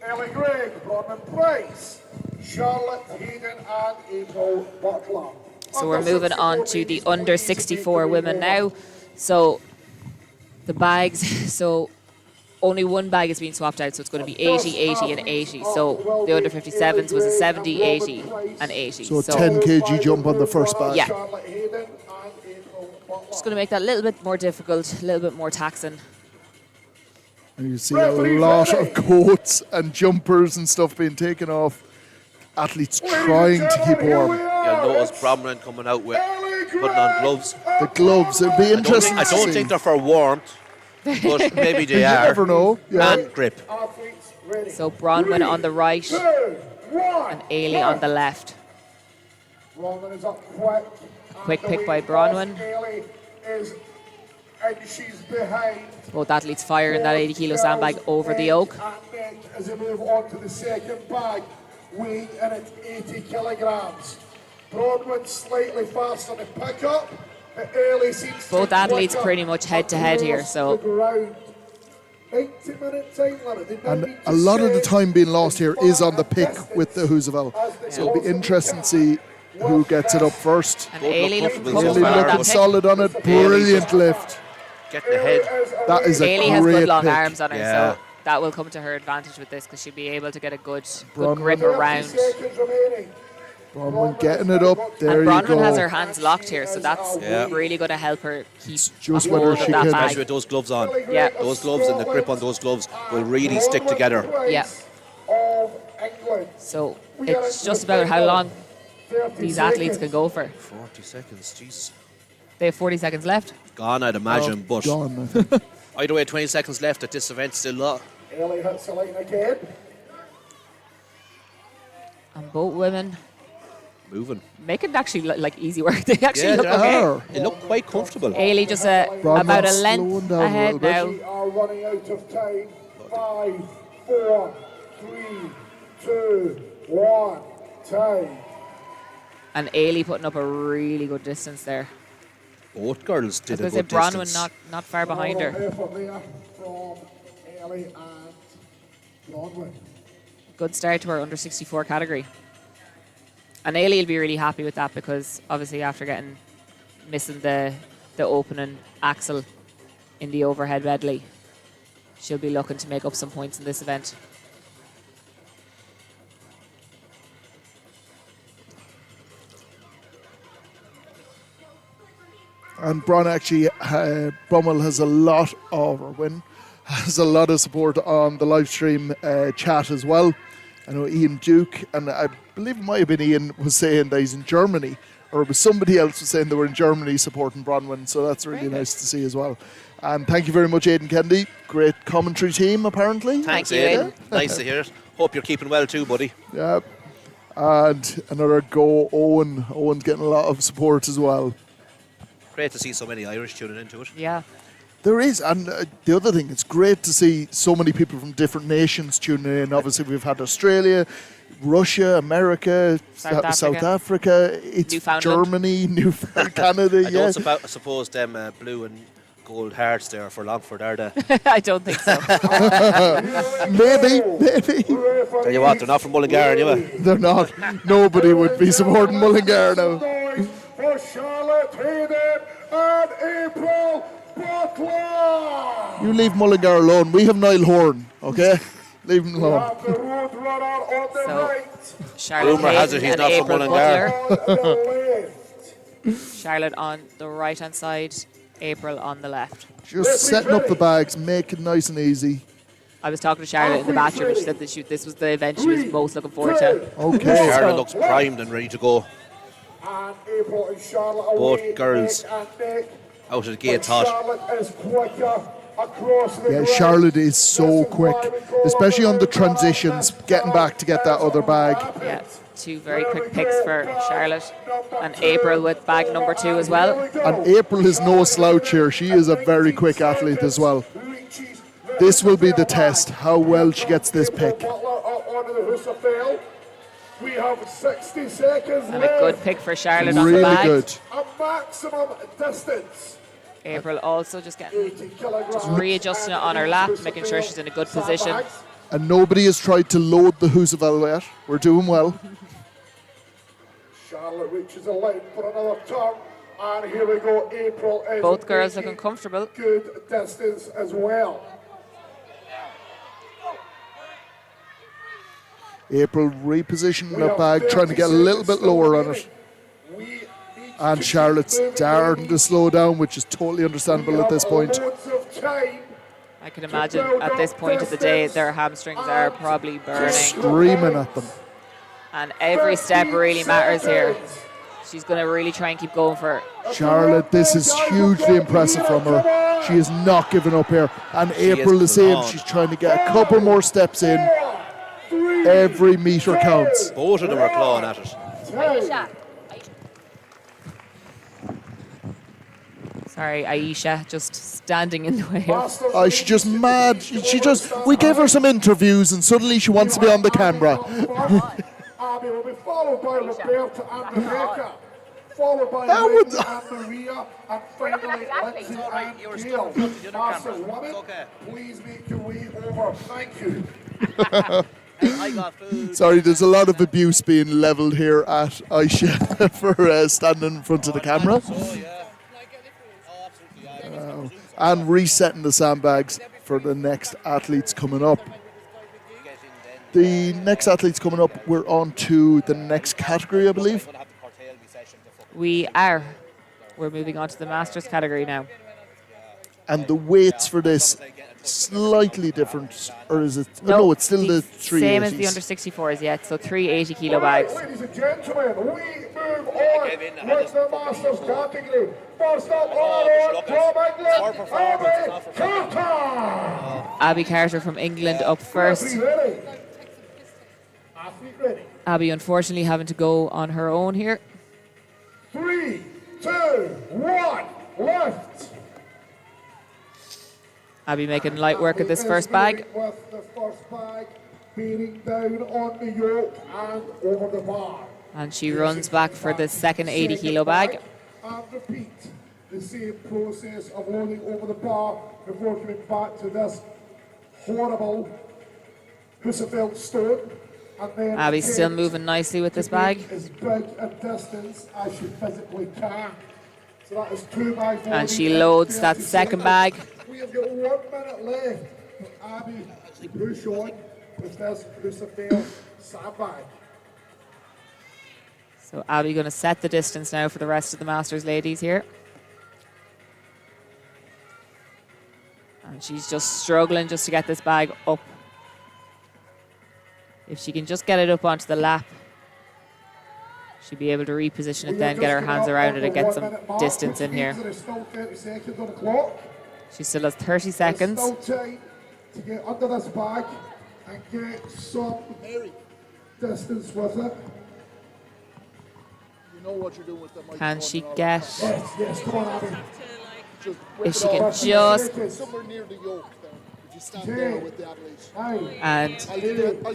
Speaker 4: Ellie Gregg, Bronwyn Price, Charlotte Hayden and April Butler.
Speaker 2: So we're moving on to the under 64 women now. So the bags, so only one bag is being swapped out, so it's going to be 80, 80 and 80. So the under 57s was a 70, 80 and 80.
Speaker 1: So 10 kg jump on the first bag.
Speaker 2: Yeah. Just going to make that a little bit more difficult, a little bit more taxing.
Speaker 1: And you see a lot of coats and jumpers and stuff being taken off. Athletes trying to keep warm.
Speaker 3: You'll notice Bromlin coming out with putting on gloves.
Speaker 1: The gloves, it'll be interesting
Speaker 3: I don't think they're for warmth, but maybe they
Speaker 1: You
Speaker 3: are.
Speaker 1: never know. Yeah.
Speaker 3: And grip.
Speaker 2: So Bronwyn on the right and Ailey on the left. Quick pick by Bronwyn.
Speaker 4: And she's behind.
Speaker 2: Both athletes firing that 80 kilo sandbag over the yoke.
Speaker 4: As they move on to the second bag, weighing in at 80 kilograms. Bronwyn slightly faster to pick up. Early seems
Speaker 2: Both athletes pretty much head to head here, so
Speaker 4: 90-minute time limit.
Speaker 1: And a lot of the time being lost here is on the pick with the Hoosavel. So it'll be interesting to see who gets it up first.
Speaker 2: And Ailey
Speaker 1: looking solid on it. Brilliant lift.
Speaker 3: Getting ahead.
Speaker 1: That is a
Speaker 2: Ailey has
Speaker 1: great
Speaker 2: good long
Speaker 1: pick.
Speaker 2: arms on her, so that will come to her advantage with this because she'll be able to get a good grip around.
Speaker 1: Bronwyn getting it up. There
Speaker 2: And
Speaker 1: you
Speaker 2: Bronwyn
Speaker 1: go.
Speaker 2: has her hands locked here, so that's really going to help her keep
Speaker 1: just
Speaker 2: a
Speaker 1: whether
Speaker 2: hold
Speaker 1: she
Speaker 2: of that
Speaker 1: can-
Speaker 2: bag.
Speaker 3: Especially with those gloves on.
Speaker 2: Yeah.
Speaker 3: Those gloves and the grip on those gloves will really stick together.
Speaker 2: Yeah. So it's just about how long these athletes can go for.
Speaker 3: 40 seconds, jeez.
Speaker 2: They have 40 seconds left.
Speaker 3: Gone, I'd imagine, but
Speaker 1: Gone, I think.
Speaker 3: either way, 20 seconds left at this event, still a lot.
Speaker 4: Early hits the line again.
Speaker 2: And both women
Speaker 3: Moving.
Speaker 2: making actually like easy work. They actually
Speaker 3: Yeah,
Speaker 2: look
Speaker 3: they
Speaker 2: okay.
Speaker 3: are. They look quite comfortable.
Speaker 2: Ailey just
Speaker 1: Bronwyn
Speaker 2: about a
Speaker 1: slowing
Speaker 2: length
Speaker 1: down a
Speaker 2: ahead
Speaker 1: little bit.
Speaker 2: now.
Speaker 4: We are running out of time. 5, 4, 3, 2, 1. Time.
Speaker 2: And Ailey putting up a really good distance there.
Speaker 3: Both girls did a
Speaker 2: Because
Speaker 3: good
Speaker 2: Bronwyn
Speaker 3: distance.
Speaker 2: not far behind her.
Speaker 4: Effort there from Ellie and Bronwyn.
Speaker 2: Good start to her under 64 category. And Ailey will be really happy with that because obviously after missing the opening axle in the overhead medley, she'll be looking to make up some points in this event.
Speaker 1: And Bron actually, Brummel has a lot of, or Win, has a lot of support on the live stream chat as well. I know Ian Duke, and I believe it might have been Ian, was saying that he's in Germany, or it was somebody else was saying they were in Germany supporting Bronwyn, so that's really nice to see as well. And thank you very much, Aidan Kennedy. Great commentary team, apparently.
Speaker 3: Thanks, Aidan. Nice to hear it. Hope you're keeping well too, buddy.
Speaker 1: Yeah. And another go, Owen. Owen's getting a lot of support as well.
Speaker 3: Great to see so many Irish tuning into it.
Speaker 2: Yeah.
Speaker 1: There is, and the other thing, it's great to see so many people from different nations tuning in. Obviously, we've had Australia, Russia, America, South Africa. It's Germany, Canada.
Speaker 3: I don't suppose them blue and gold hearts there for Longford, are they?
Speaker 2: I don't think so.
Speaker 1: Maybe.
Speaker 3: Tell you what, they're not from Mullingar anyway.
Speaker 1: They're not. Nobody would be supporting Mullingar now.
Speaker 4: For Charlotte Hayden and April Butler.
Speaker 1: You leave Mullingar alone. We have Niall Horn, okay? Leave him alone.
Speaker 4: The road runner on the right.
Speaker 2: Charlotte
Speaker 3: Rumour has it he's
Speaker 2: and
Speaker 3: not from
Speaker 2: April
Speaker 3: Mullingar.
Speaker 2: Butler. Charlotte on the right hand side, April on the left.
Speaker 1: Just setting up the bags, make it nice and easy.
Speaker 2: I was talking to Charlotte in the bathroom and she said that this was the event she was most looking forward to.
Speaker 1: Okay.
Speaker 3: Charlotte looks primed and ready to go.
Speaker 4: And April and Charlotte away.
Speaker 3: Both girls
Speaker 4: Nick and Nick.
Speaker 3: out of the gates
Speaker 4: But
Speaker 3: hot.
Speaker 4: Charlotte is quicker across the
Speaker 1: Yeah,
Speaker 4: ground.
Speaker 1: Charlotte is so quick, especially on the transitions, getting back to get that other bag.
Speaker 2: Yeah, two very quick picks for Charlotte. And April with bag number 2 as well.
Speaker 1: And April is no slouch here. She is a very quick athlete as well. This will be the test, how well she gets this pick.
Speaker 4: Butler onto the Husserl. We have 60 seconds
Speaker 2: And a good pick for Charlotte on the
Speaker 1: Really
Speaker 2: bag.
Speaker 1: good.
Speaker 4: A maximum distance.
Speaker 2: April also just readjusting it on her lap, making sure she's in a good position.
Speaker 1: And nobody has tried to load the Hoosavel yet. We're doing well.
Speaker 4: Charlotte reaches the line for another turn. And here we go. April is
Speaker 2: Both girls
Speaker 4: making
Speaker 2: looking comfortable.
Speaker 4: good distance as well.
Speaker 1: April repositioning her bag, trying to get a little bit lower on it. And Charlotte's starting to slow down, which is totally understandable at this point.
Speaker 2: I can imagine at this point of the day their hamstrings are probably burning.
Speaker 1: Screaming at them.
Speaker 2: And every step really matters here. She's going to really try and keep going for it.
Speaker 1: Charlotte, this is hugely impressive from her. She is not giving up here. And April the same. She's trying to get a couple more steps in. Every metre counts.
Speaker 3: Both of them are clawing at it.
Speaker 2: Sorry, Aisha, just standing in the way.
Speaker 1: Oh, she's just mad. We gave her some interviews and suddenly she wants to be on the camera.
Speaker 4: Abby will be followed by Roberta and Rebecca, followed by Wendy and Maria, and finally Lindsay and Gail. Masters women, please make your way over. Thank you.
Speaker 1: Sorry, there's a lot of abuse being levelled here at Aisha for standing in front of the camera. And resetting the sandbags for the next athletes coming up. The next athletes coming up, we're on to the next category, I believe.
Speaker 2: We are. We're moving on to the Masters category now.
Speaker 1: And the weights for this, slightly different, or is it? No, it's still the 380s.
Speaker 2: Same as the under 64s, yeah. So 380 kilo bags.
Speaker 4: Ladies and gentlemen, we move on with the Masters category. First up, Abby Carter.
Speaker 2: Abby Carter from England up first. Abby unfortunately having to go on her own here.
Speaker 4: 3, 2, 1, left.
Speaker 2: Abby making light work of this first bag.
Speaker 4: With the first bag beating down on the yoke and over the bar.
Speaker 2: And she runs back for the second 80 kilo bag.
Speaker 4: And repeat the same process of loading over the bar before coming back to this horrible Husserfeld stone.
Speaker 2: Abby's still moving nicely with this bag.
Speaker 4: As big a distance as she physically can. So that is 2 bags.
Speaker 2: And she loads that second bag.
Speaker 4: We have got 1 minute left for Abby to push on with this Husserfeld sandbag.
Speaker 2: So Abby going to set the distance now for the rest of the Masters ladies here. And she's just struggling just to get this bag up. If she can just get it up onto the lap, she'll be able to reposition it then, get her hands around it and get some distance in here. She still has 30 seconds.
Speaker 4: Still time to get under this bag and get some distance with it.
Speaker 1: You know what you're doing with them.
Speaker 2: Can she get...
Speaker 4: Yes, come on, Abby.
Speaker 2: If she can just...
Speaker 1: Somewhere near the yoke there. If you stand there with the athletes.
Speaker 2: And
Speaker 1: I'll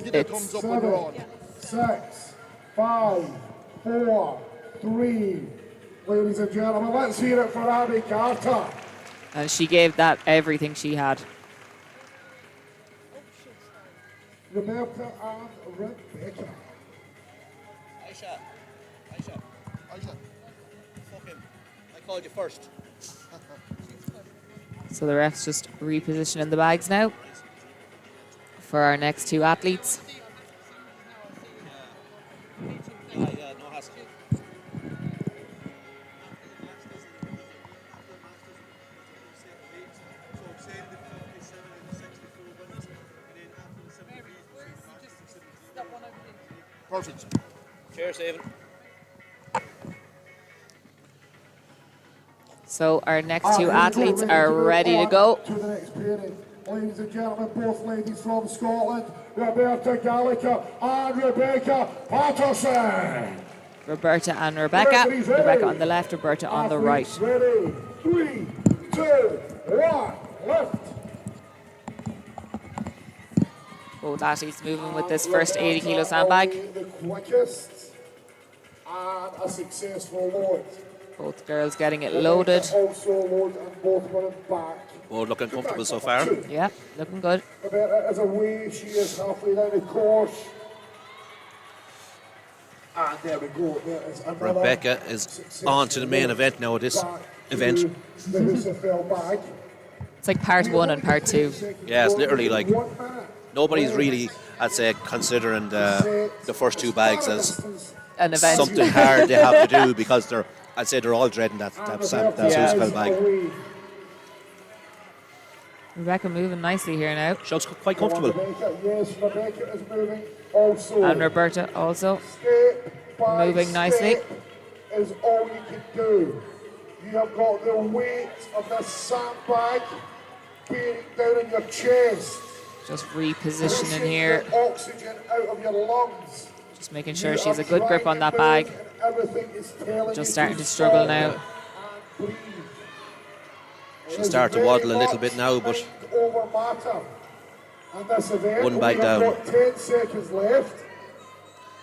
Speaker 1: give you a thumbs up when you're on.
Speaker 4: 6, 5, 4, 3. Ladies and gentlemen, let's hear it for Abby Carter.
Speaker 2: And she gave that everything she had.
Speaker 4: Roberta and Rebecca.
Speaker 3: Aisha. Fucking, I called you first.
Speaker 2: So the ref's just repositioning the bags now for our next 2 athletes.
Speaker 1: Perfect.
Speaker 3: Cheers, Stephen.
Speaker 2: So our next 2 athletes are ready to go.
Speaker 4: To the next period. Ladies and gentlemen, both ladies from Scotland, Roberta Gallagher and Rebecca Patterson.
Speaker 2: Roberta and Rebecca. Rebecca on the left, Roberta on the right.
Speaker 4: Ready? 3, 2, 1, left.
Speaker 2: Both athletes moving with this first 80 kilo sandbag.
Speaker 4: The quickest and a successful load.
Speaker 2: Both girls getting it loaded.
Speaker 4: Also load and both running back.
Speaker 3: Both looking comfortable so far.
Speaker 2: Yeah, looking good.
Speaker 4: Roberta is away. She is halfway down the course. And there we go. There is another
Speaker 3: Rebecca is on to the main event now of this event.
Speaker 4: The Husserfeld bag.
Speaker 2: It's like part 1 and part 2.
Speaker 3: Yeah, it's literally like nobody's really I'd say considering the first 2 bags as
Speaker 2: An event.
Speaker 3: something hard they have to do, because I'd say they're all dreading that Suzfeld bag.
Speaker 2: Rebecca moving nicely here now.
Speaker 3: She looks quite comfortable.
Speaker 4: Yes, Rebecca is moving also.
Speaker 2: And Roberta also moving nicely.
Speaker 4: Is all you can do. You have got the weight of the sandbag bearing down in your chest.
Speaker 2: Just repositioning here.
Speaker 4: Oxygen out of your lungs.
Speaker 2: Just making sure she has a good grip on that bag. Just starting to struggle now.
Speaker 3: She'll start to waddle a little bit now, but one bag down.
Speaker 4: 10 seconds left.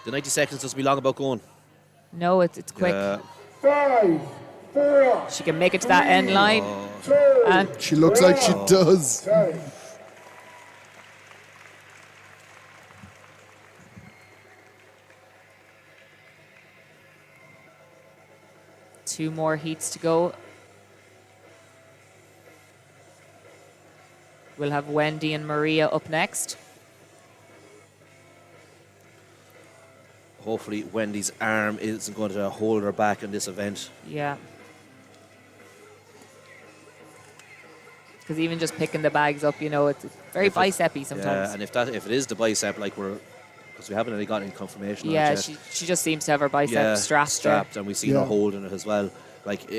Speaker 3: The 90 seconds doesn't be long about going.
Speaker 2: No, it's quick.
Speaker 4: 5, 4.
Speaker 2: She can make it to that end line. And
Speaker 1: she looks like she does.
Speaker 2: 2 more heats to go. We'll have Wendy and Maria up next.
Speaker 3: Hopefully Wendy's arm isn't going to hold her back in this event.
Speaker 2: Yeah. Because even just picking the bags up, you know, it's very bicep-y sometimes.
Speaker 3: Yeah, and if it is the bicep, like because we haven't really got any confirmation
Speaker 2: yeah,
Speaker 3: on it yet.
Speaker 2: she just seems to have her bicep strapped there.
Speaker 3: And we see her holding it as well. Like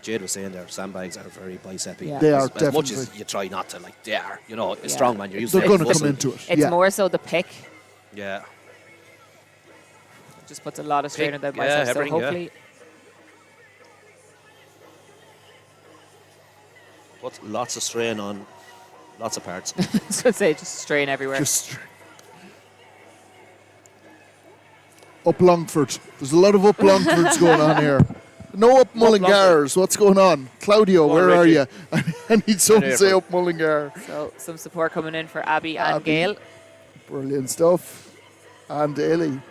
Speaker 3: Jade was saying there, sandbags are very bicep-y.
Speaker 1: Yeah. They are,
Speaker 3: as much
Speaker 1: definitely.
Speaker 3: as you try not to, like, they are. You know, a strongman, you're used
Speaker 1: They're
Speaker 3: to
Speaker 1: going to
Speaker 3: muscle.
Speaker 1: come into it.
Speaker 2: It's more so the pick.
Speaker 3: Yeah.
Speaker 2: Just puts a lot of strain on the
Speaker 3: Pick,
Speaker 2: biceps. So
Speaker 3: everything,
Speaker 2: hopefully.
Speaker 3: Puts lots of strain on lots of parts.
Speaker 2: I was going to say, just strain everywhere.
Speaker 1: Up Longford. There's a lot of up Longfords going on here. No up Mullingars. What's going on? Claudio, where are you? I need someone to say up Mullingar.
Speaker 2: So some support coming in for Abby and Gail.
Speaker 1: Brilliant stuff. And Ellie.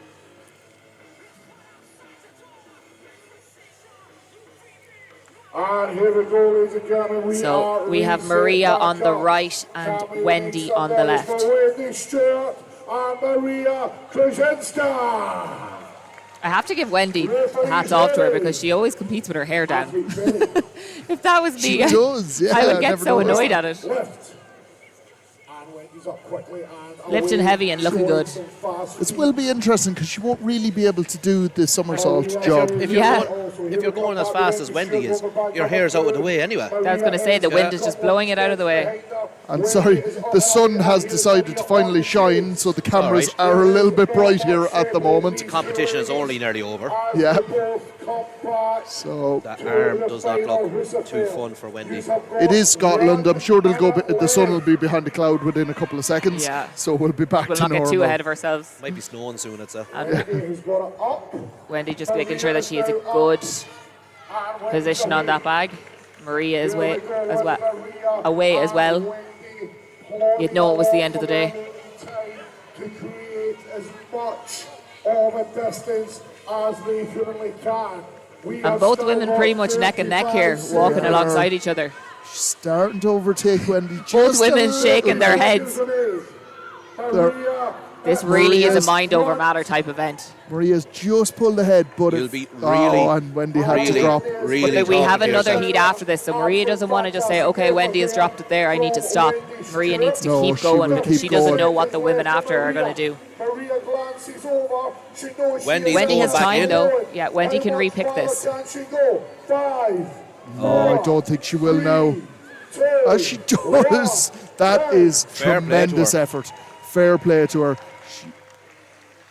Speaker 4: And here we go, ladies and gentlemen.
Speaker 2: So we have Maria on the right and Wendy on the left.
Speaker 4: Wendy Stewart and Maria Krasinska.
Speaker 2: I have to give Wendy hats off to her because she always competes with her hair down. If that was me,
Speaker 1: She does, yeah,
Speaker 2: I would
Speaker 1: I
Speaker 2: get
Speaker 1: never
Speaker 2: so
Speaker 1: noticed.
Speaker 2: annoyed at it.
Speaker 4: And Wendy's up quickly and
Speaker 2: Lifting heavy and looking good.
Speaker 1: It will be interesting because she won't really be able to do the somersault job.
Speaker 3: If you're going as fast as Wendy is, your hair's out of the way anyway.
Speaker 2: I was going to say the wind is just blowing it out of the way.
Speaker 1: And sorry, the sun has decided to finally shine, so the cameras are a little bit bright here at the moment.
Speaker 3: The competition is only nearly over.
Speaker 1: Yeah. So
Speaker 3: that arm does not look too fun for Wendy.
Speaker 1: It is Scotland. I'm sure they'll go. The sun will be behind the cloud within a couple of seconds.
Speaker 2: Yeah.
Speaker 1: So we'll be back
Speaker 2: We'll
Speaker 1: to
Speaker 2: not
Speaker 1: normal.
Speaker 2: get too ahead of ourselves.
Speaker 3: Might be snowing soon, I'd say.
Speaker 2: Wendy just making sure that she has a good position on that bag. Maria is away as well. You'd know it was the end of the day.
Speaker 4: To create as much of a distance as they humanly can.
Speaker 2: And both women pretty much neck and neck here, walking alongside each other.
Speaker 1: She's starting to overtake Wendy.
Speaker 2: Both women shaking their heads. This really is a mind over matter type event.
Speaker 1: Maria's just pulled ahead, but
Speaker 3: You'll be really,
Speaker 1: and Wendy had to drop.
Speaker 2: But we have another heat after this, so Maria doesn't want to just say, okay, Wendy has dropped it there, I need to stop. Maria needs to keep going because she doesn't know what the women after are going to do. Wendy has time though. Yeah, Wendy can repick this.
Speaker 1: Oh, I don't think she will now. As she does. That is tremendous effort. Fair play to her.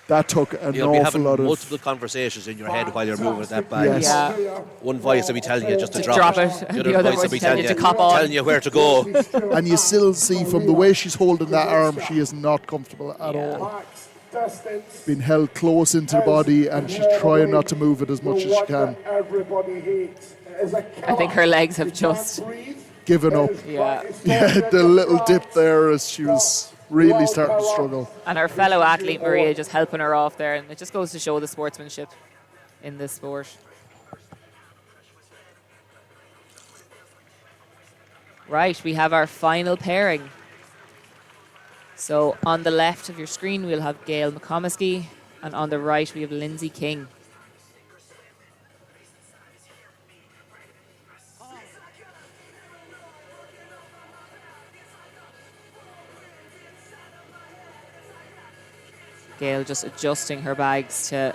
Speaker 1: That took an
Speaker 3: You'll be
Speaker 1: awful
Speaker 3: having
Speaker 1: lot of...
Speaker 3: multiple conversations in your head while you're moving with that bag.
Speaker 1: Yes. Yeah.
Speaker 3: One voice will be telling you just to
Speaker 2: drop
Speaker 3: it.
Speaker 2: it. The other voice will be telling you to cop on.
Speaker 3: Telling you where to go.
Speaker 1: And you still see from the way she's holding that arm, she is not comfortable at all. Being held close into the body, and she's trying not to move it as much as she can.
Speaker 2: I think her legs have just
Speaker 1: Given up.
Speaker 2: Yeah.
Speaker 1: Yeah, the little dip there as she was really starting to struggle.
Speaker 2: And her fellow athlete Maria just helping her off there, and it just goes to show the sportsmanship in this sport. Right, we have our final pairing. So on the left of your screen, we'll have Gail McComiskey, and on the right, we have Lindsay King. Gail just adjusting her bags to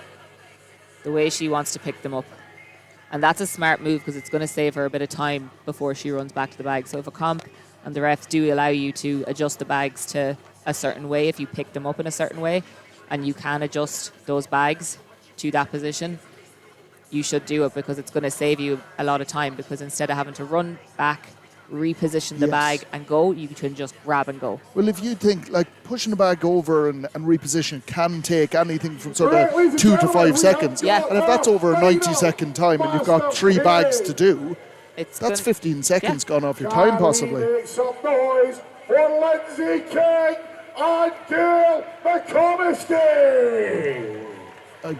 Speaker 2: the way she wants to pick them up. And that's a smart move because it's going to save her a bit of time before she runs back to the bag. So if a comp and the refs do allow you to adjust the bags to a certain way, if you pick them up in a certain way, and you can adjust those bags to that position, you should do it because it's going to save you a lot of time, because instead of having to run back, reposition the bag and go, you can just grab and go.
Speaker 1: Well, if you think like pushing the bag over and reposition can take anything from sort of 2 to 5 seconds, and if that's over a 90-second time and you've got 3 bags to do, that's 15 seconds gone off your time possibly.
Speaker 4: Make some noise for Lindsay King and Gail McComiskey.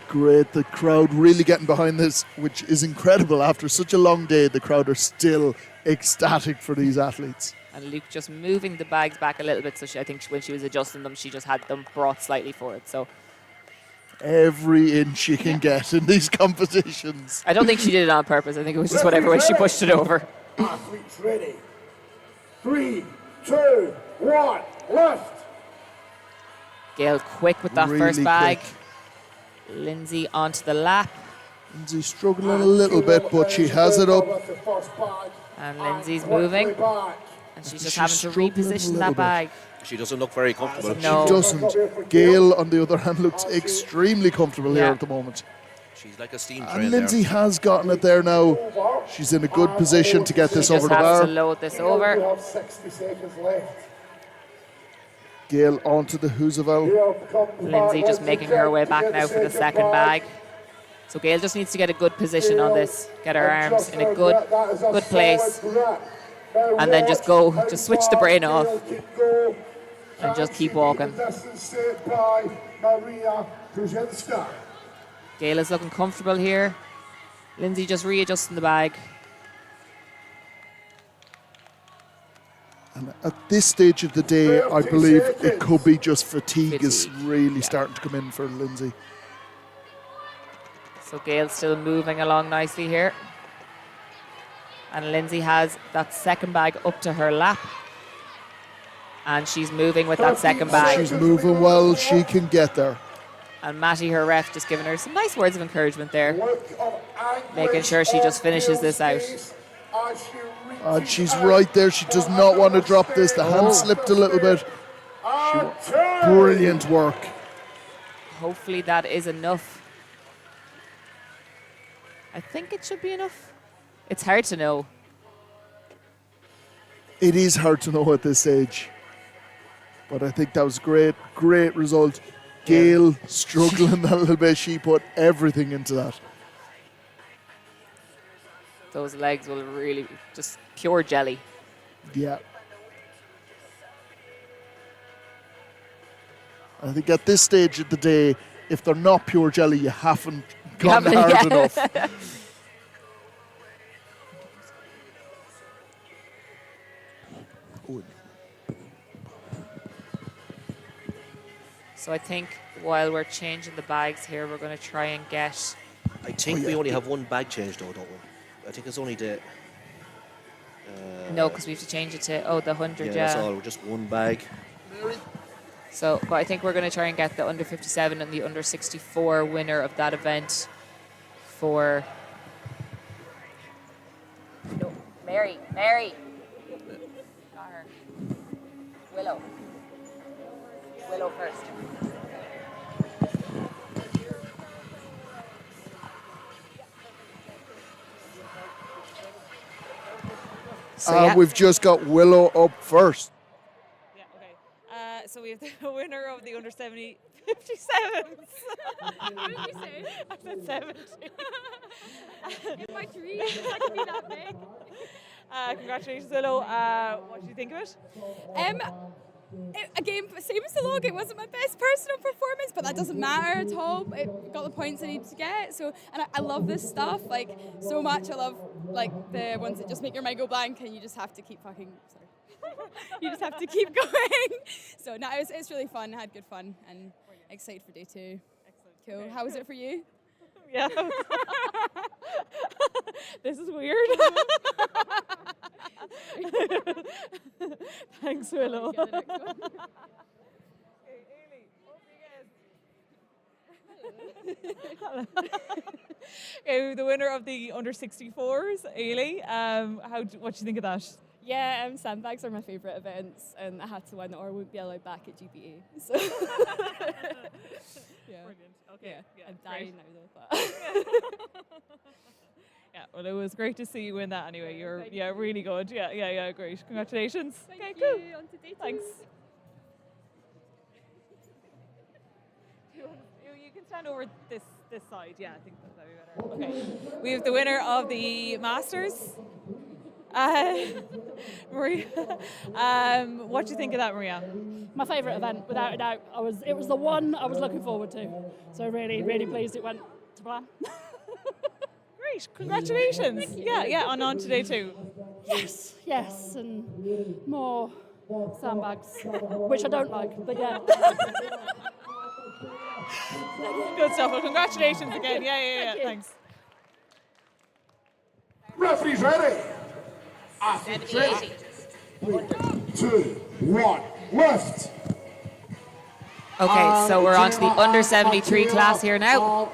Speaker 1: Great, the crowd really getting behind this, which is incredible. After such a long day, the crowd are still ecstatic for these athletes.
Speaker 2: And Luke just moving the bags back a little bit, so I think when she was adjusting them, she just had them brought slightly forward. So
Speaker 1: every inch she can get in these competitions.
Speaker 2: I don't think she did it on purpose. I think it was just whatever way she pushed it over.
Speaker 4: Athletes ready. 3, 2, 1, left.
Speaker 2: Gail quick with that
Speaker 1: Really
Speaker 2: first bag.
Speaker 1: quick.
Speaker 2: Lindsay onto the lap.
Speaker 1: Lindsay struggling a little bit, but she has it up.
Speaker 2: And Lindsay's moving. And she's just having to reposition that bag.
Speaker 3: She doesn't look very comfortable.
Speaker 2: No.
Speaker 1: She doesn't. Gail, on the other hand, looks extremely comfortable here at the moment.
Speaker 3: She's like a steam
Speaker 1: And
Speaker 3: train
Speaker 1: Lindsay
Speaker 3: there.
Speaker 1: has gotten it there now. She's in a good position to get this over the
Speaker 2: Just has
Speaker 1: bar.
Speaker 2: to load this over.
Speaker 4: We have 60 seconds left.
Speaker 1: Gail onto the Hoosavel.
Speaker 2: Lindsay just making her way back now for the second bag. So Gail just needs to get a good position on this, get her arms in a good place, and then just go, just switch the brain off and just keep walking. Gail is looking comfortable here. Lindsay just readjusting the bag.
Speaker 1: And at this stage of the day, I believe it could be just fatigue is really starting to come in for Lindsay.
Speaker 2: So Gail's still moving along nicely here. And Lindsay has that second bag up to her lap. And she's moving with that second bag.
Speaker 1: She's moving well, she can get there.
Speaker 2: And Matty, her ref, just giving her some nice words of encouragement there. Making sure she just finishes this out.
Speaker 1: And she's right there, she does not want to drop this. The hand slipped a little bit. Brilliant work.
Speaker 2: Hopefully that is enough. I think it should be enough. It's hard to know.
Speaker 1: It is hard to know at this stage. But I think that was great result. Gail struggling a little bit. She put everything into that.
Speaker 2: Those legs will really just pure jelly.
Speaker 1: Yeah. I think at this stage of the day, if they're not pure jelly, you haven't gone hard enough.
Speaker 2: So I think while we're changing the bags here, we're going to try and get...
Speaker 3: I think we only have one bag change though, don't we? I think it's only the...
Speaker 2: no, because we have to change it to, the 100,
Speaker 3: yeah. That's all, just one bag.
Speaker 2: So, but I think we're going to try and get the under 57 and the under 64 winner of that event for... No, Mary. Not her. Willow first. So,
Speaker 1: We've just got Willow up first.
Speaker 18: Yeah, okay. So we have the winner of the under 57s. What did you say? I said 70.
Speaker 14: In my dreams, I could be that big.
Speaker 18: Congratulations, Willow. What did you think of it?
Speaker 14: Again, same as the log, it wasn't my best personal performance, but that doesn't matter at all. It got the points I needed to get. So, and I love this stuff like so much. I love like the ones that just make your mind go blank, and you just have to keep you just have to keep going. So no, it's really fun. I had good fun and excited for day 2. Excellent. Cool. Okay. How was it for you?
Speaker 18: Yeah. This is weird. Thanks, Willow. The winner of the under 64s, Ailey. What do you think of that?
Speaker 14: Yeah, sandbags are my favourite events, and I had to win, or I wouldn't be allowed back at GPA. So. Yeah.
Speaker 18: Brilliant. Okay.
Speaker 14: Yeah, I'm dying now though. But.
Speaker 18: Yeah, well, it was great to see you win that anyway. You're really good. Yeah, great. Congratulations.
Speaker 14: Thank you. Cool. On to day 2.
Speaker 18: Thanks. You can stand over this side. Yeah, I think that'll be better. Okay. We have the winner of the Masters. Maria, what do you think of that, Maria?
Speaker 19: My favourite event, without a doubt. It was the one I was looking forward to. So really, really pleased it went to plan.
Speaker 18: Great, congratulations. Yeah, on today too.
Speaker 19: Yes, and more sandbags, which I don't like, but yeah.
Speaker 18: Good stuff. Well, congratulations again. Yeah. Thanks.
Speaker 4: Referee's ready. Athlete ready. 3, 2, 1, lift.
Speaker 2: Okay, so we're on to the under 73 class here now.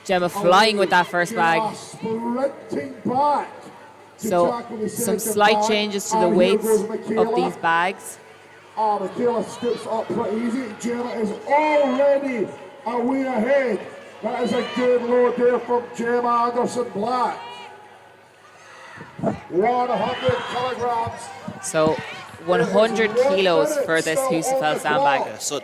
Speaker 2: Gemma flying with that first bag. So some slight changes to the weights of these bags.
Speaker 4: Michaela scoops up pretty easy. Gemma is already a way ahead. That is a good load there from Gemma Anderson Black. 100 kilograms.
Speaker 2: So 100 kilos for this Husafell sandbag.
Speaker 3: Yeah, so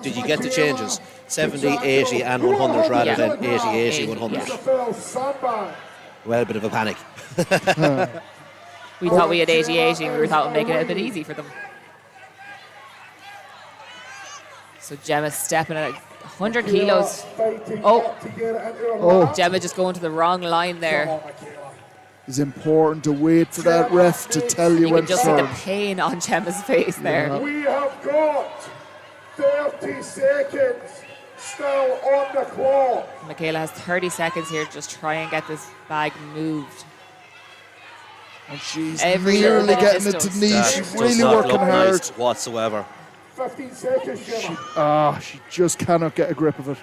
Speaker 3: did you get the changes? 70, 80 and 100 rather than 80, 80, 100?
Speaker 4: Yeah.
Speaker 3: Well, a bit of a panic.
Speaker 2: We thought we had 80, 80 and we thought we'd make it a bit easy for them. So Gemma stepping at 100 kilos. Oh, Gemma just going to the wrong line there.
Speaker 1: It's important to wait for that ref to tell you when to
Speaker 2: just see the
Speaker 1: serve.
Speaker 2: pain on Gemma's face there.
Speaker 4: We have got 30 seconds still on the clock.
Speaker 2: Michaela has 30 seconds here to just try and get this bag moved.
Speaker 1: And she's
Speaker 2: nearly
Speaker 1: getting it to knee. She's really working hard.
Speaker 3: Nice whatsoever.
Speaker 4: 15 seconds, Gemma.
Speaker 1: She just cannot get a grip of it.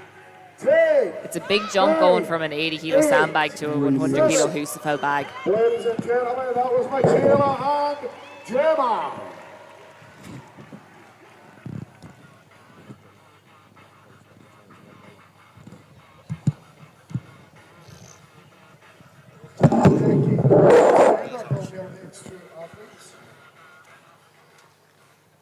Speaker 2: It's a big jump going from an 80 kilo sandbag to a 100 kilo Husafell bag.
Speaker 4: Ladies and gentlemen, that was Michaela and Gemma.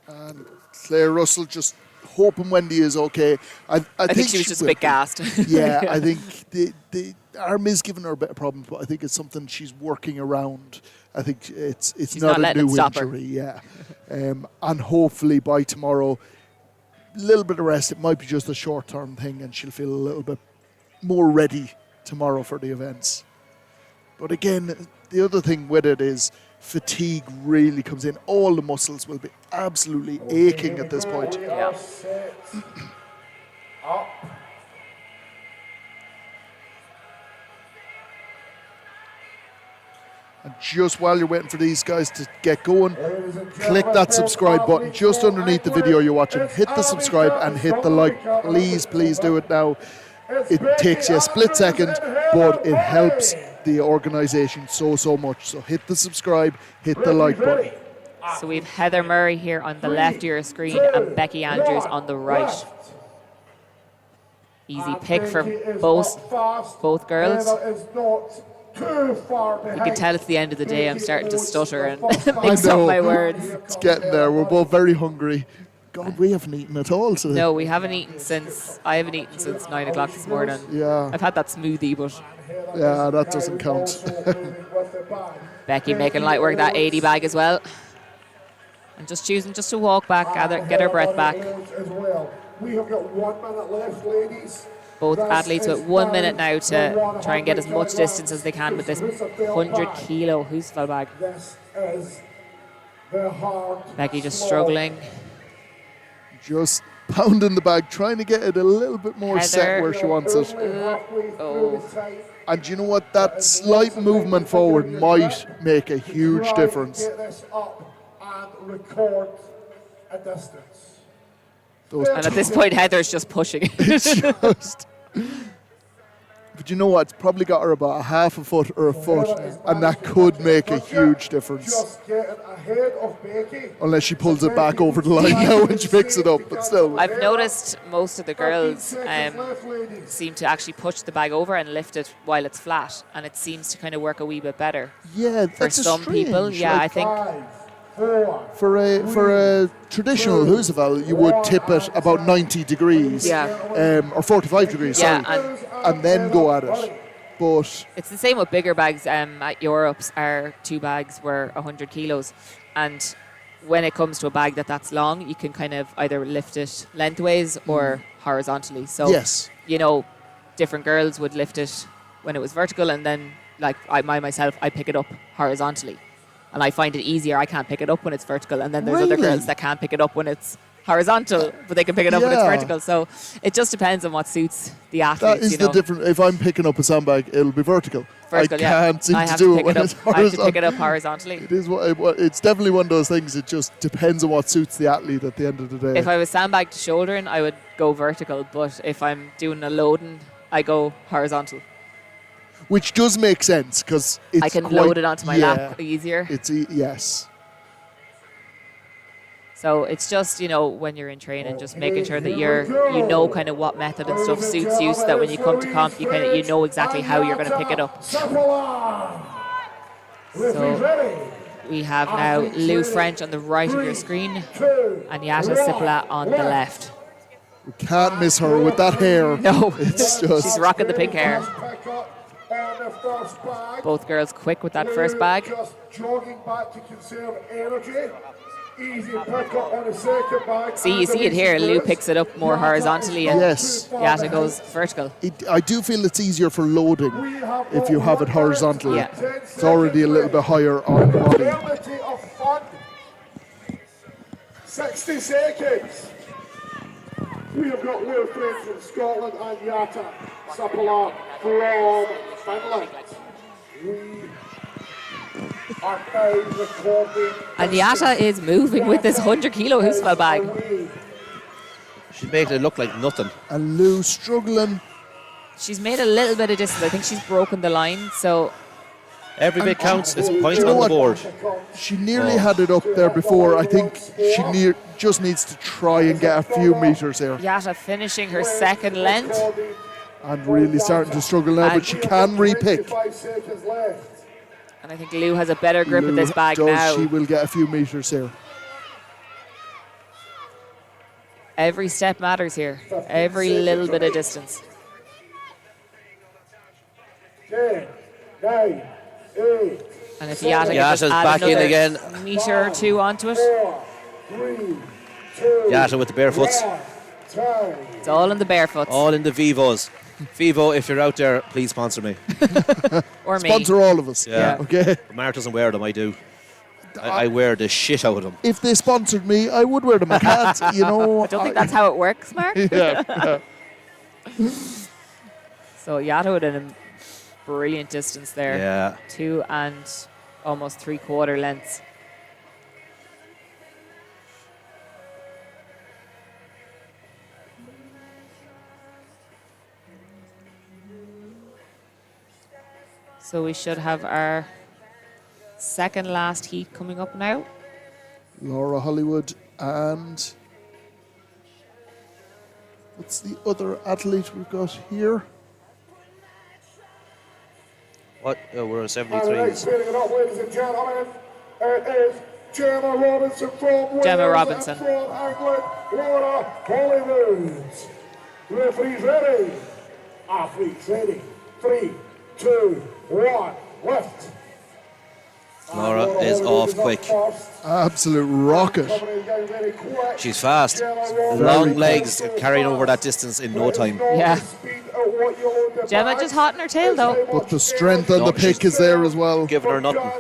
Speaker 1: And Claire Russell just hoping Wendy is okay. I think
Speaker 2: she was just a bit gassed.
Speaker 1: Yeah, I think the arm is giving her a bit of problems, but I think it's something she's working around. I think it's not a new injury. Yeah, and hopefully by tomorrow, a little bit of rest. It might be just a short-term thing, and she'll feel a little bit more ready tomorrow for the events. But again, the other thing with it is fatigue really comes in. All the muscles will be absolutely aching at this point.
Speaker 2: Yeah.
Speaker 1: And just while you're waiting for these guys to get going, click that subscribe button just underneath the video you're watching. Hit the subscribe and hit the like. Please do it now. It takes you a split second, but it helps the organisation so much. So hit the subscribe, hit the like button.
Speaker 2: So we have Heather Murray here on the left of your screen and Becky Andrews on the right. Easy pick for both girls. You can tell it's the end of the day. I'm starting to stutter and mix up my words.
Speaker 1: It's getting there. We're both very hungry. God, we haven't eaten at all today.
Speaker 2: No, we haven't eaten since 9 o'clock this morning.
Speaker 1: Yeah.
Speaker 2: I've had that smoothie, but
Speaker 1: yeah, that doesn't count.
Speaker 2: Becky making light work that 80 bag as well. And just choosing just to walk back, get her breath back.
Speaker 4: As well. We have got 1 minute left, ladies.
Speaker 2: Both athletes with 1 minute now to try and get as much distance as they can with this 100 kilo Husfeld bag.
Speaker 4: This is the hard
Speaker 2: Becky just struggling.
Speaker 1: Just pounding the bag, trying to get it a little bit more set where she wants it. And you know what? That slight movement forward might make a huge difference.
Speaker 4: Get this up and record a distance.
Speaker 2: And at this point, Heather's just pushing.
Speaker 1: But you know what? It's probably got her about a half a foot or a foot, and that could make a huge difference.
Speaker 4: Just getting ahead of Becky.
Speaker 1: Unless she pulls it back over the line now when she picks it up, but still.
Speaker 2: I've noticed most of the girls seem to actually push the bag over and lift it while it's flat, and it seems to kind of work a wee bit better.
Speaker 1: Yeah,
Speaker 2: for some people. Yeah, I think.
Speaker 1: For a traditional Husfeld, you would tip it about 90 degrees, or 45 degrees, sorry, and then go at it. But
Speaker 2: it's the same with bigger bags. At Europe's, our 2 bags were 100 kilos, and when it comes to a bag that's long, you can kind of either lift it lengthways or horizontally. So, you know, different girls would lift it when it was vertical, and then, like I pick it up horizontally. And I find it easier. I can't pick it up when it's vertical. And then there's other girls that can't pick it up when it's horizontal, but they can pick it up when it's vertical. So it just depends on what suits the athlete.
Speaker 1: That is the difference. If I'm picking up a sandbag, it'll be vertical. I can't seem to do it when it's horizontal.
Speaker 2: I have to pick it up horizontally.
Speaker 1: It is it's definitely one of those things. It just depends on what suits the athlete at the end of the day.
Speaker 2: If I was sandbag to shouldering, I would go vertical. But if I'm doing a loading, I go horizontal.
Speaker 1: Which does make sense because
Speaker 2: I can load it onto my lap easier.
Speaker 1: Yes.
Speaker 2: So it's just, you know, when you're in training, just making sure that you know kind of what method and stuff suits you, so that when you come to comp, you know exactly how you're going to pick it up. So we have now Lou French on the right of your screen and Yata Sipala on the left.
Speaker 1: We can't miss her with that hair.
Speaker 2: No,
Speaker 1: it's just
Speaker 2: she's rocking the pink hair. Both girls quick with that first bag.
Speaker 4: Just jogging back to conserve energy. Easy pick up on the second bag.
Speaker 2: See, you see it here. Lou picks it up more horizontally, and Yata goes vertical.
Speaker 1: I do feel it's easier for loading if you have it horizontally.
Speaker 2: Yeah.
Speaker 1: It's already a little bit higher on the body.
Speaker 4: 60 seconds. We have got Lou French from Scotland and Yata Sipala from Finland. We are now recording.
Speaker 2: And Yata is moving with this 100 kilo Husfeld bag.
Speaker 3: She's making it look like nothing.
Speaker 1: And Lou struggling.
Speaker 2: She's made a little bit of distance. I think she's broken the line, so.
Speaker 3: Every bit counts. It's points on the board.
Speaker 1: She nearly had it up there before. I think she just needs to try and get a few meters there.
Speaker 2: Yata finishing her second length.
Speaker 1: And really starting to struggle now, but she can repick.
Speaker 2: And I think Lou has a better grip of this bag now.
Speaker 1: She will get a few meters here.
Speaker 2: Every step matters here. Every little bit of distance.
Speaker 4: 10, 9, 8.
Speaker 2: And if Yata can just add
Speaker 3: back in
Speaker 2: another
Speaker 3: again.
Speaker 2: meter or two onto it.
Speaker 4: 4, 3, 2,
Speaker 3: Yata with the barefoots.
Speaker 2: It's all in the barefoots.
Speaker 3: All in the Vivos. Vivo, if you're out there, please sponsor me.
Speaker 2: Or me.
Speaker 1: Sponsor all of us.
Speaker 3: Yeah.
Speaker 1: Okay.
Speaker 3: Mark doesn't wear them, I do. I wear the shit out of them.
Speaker 1: If they sponsored me, I would wear them. I can't, you know.
Speaker 2: I don't think that's how it works, Mark.
Speaker 1: Yeah.
Speaker 2: So Yata with a brilliant distance there.
Speaker 3: Yeah.
Speaker 2: 2 and almost 3/4 lengths. So we should have our second last heat coming up now.
Speaker 1: Laura Hollywood and what's the other athlete we've got here?
Speaker 3: What? We're at 73s.
Speaker 4: Spinning it up, ladies and gentlemen. It is Gemma Robinson from
Speaker 2: Gemma
Speaker 4: Wales
Speaker 2: Robinson.
Speaker 4: and from England, Laura Hollywood. Referees ready. Athletes ready. 3, 2, 1, lift.
Speaker 3: Laura is off quick.
Speaker 1: Absolute rocket.
Speaker 3: She's fast. Long legs carrying over that distance in no time.
Speaker 2: Yeah. Gemma just hot in her tail though.
Speaker 1: But the strength on the pick is there as well.
Speaker 3: Giving her nothing.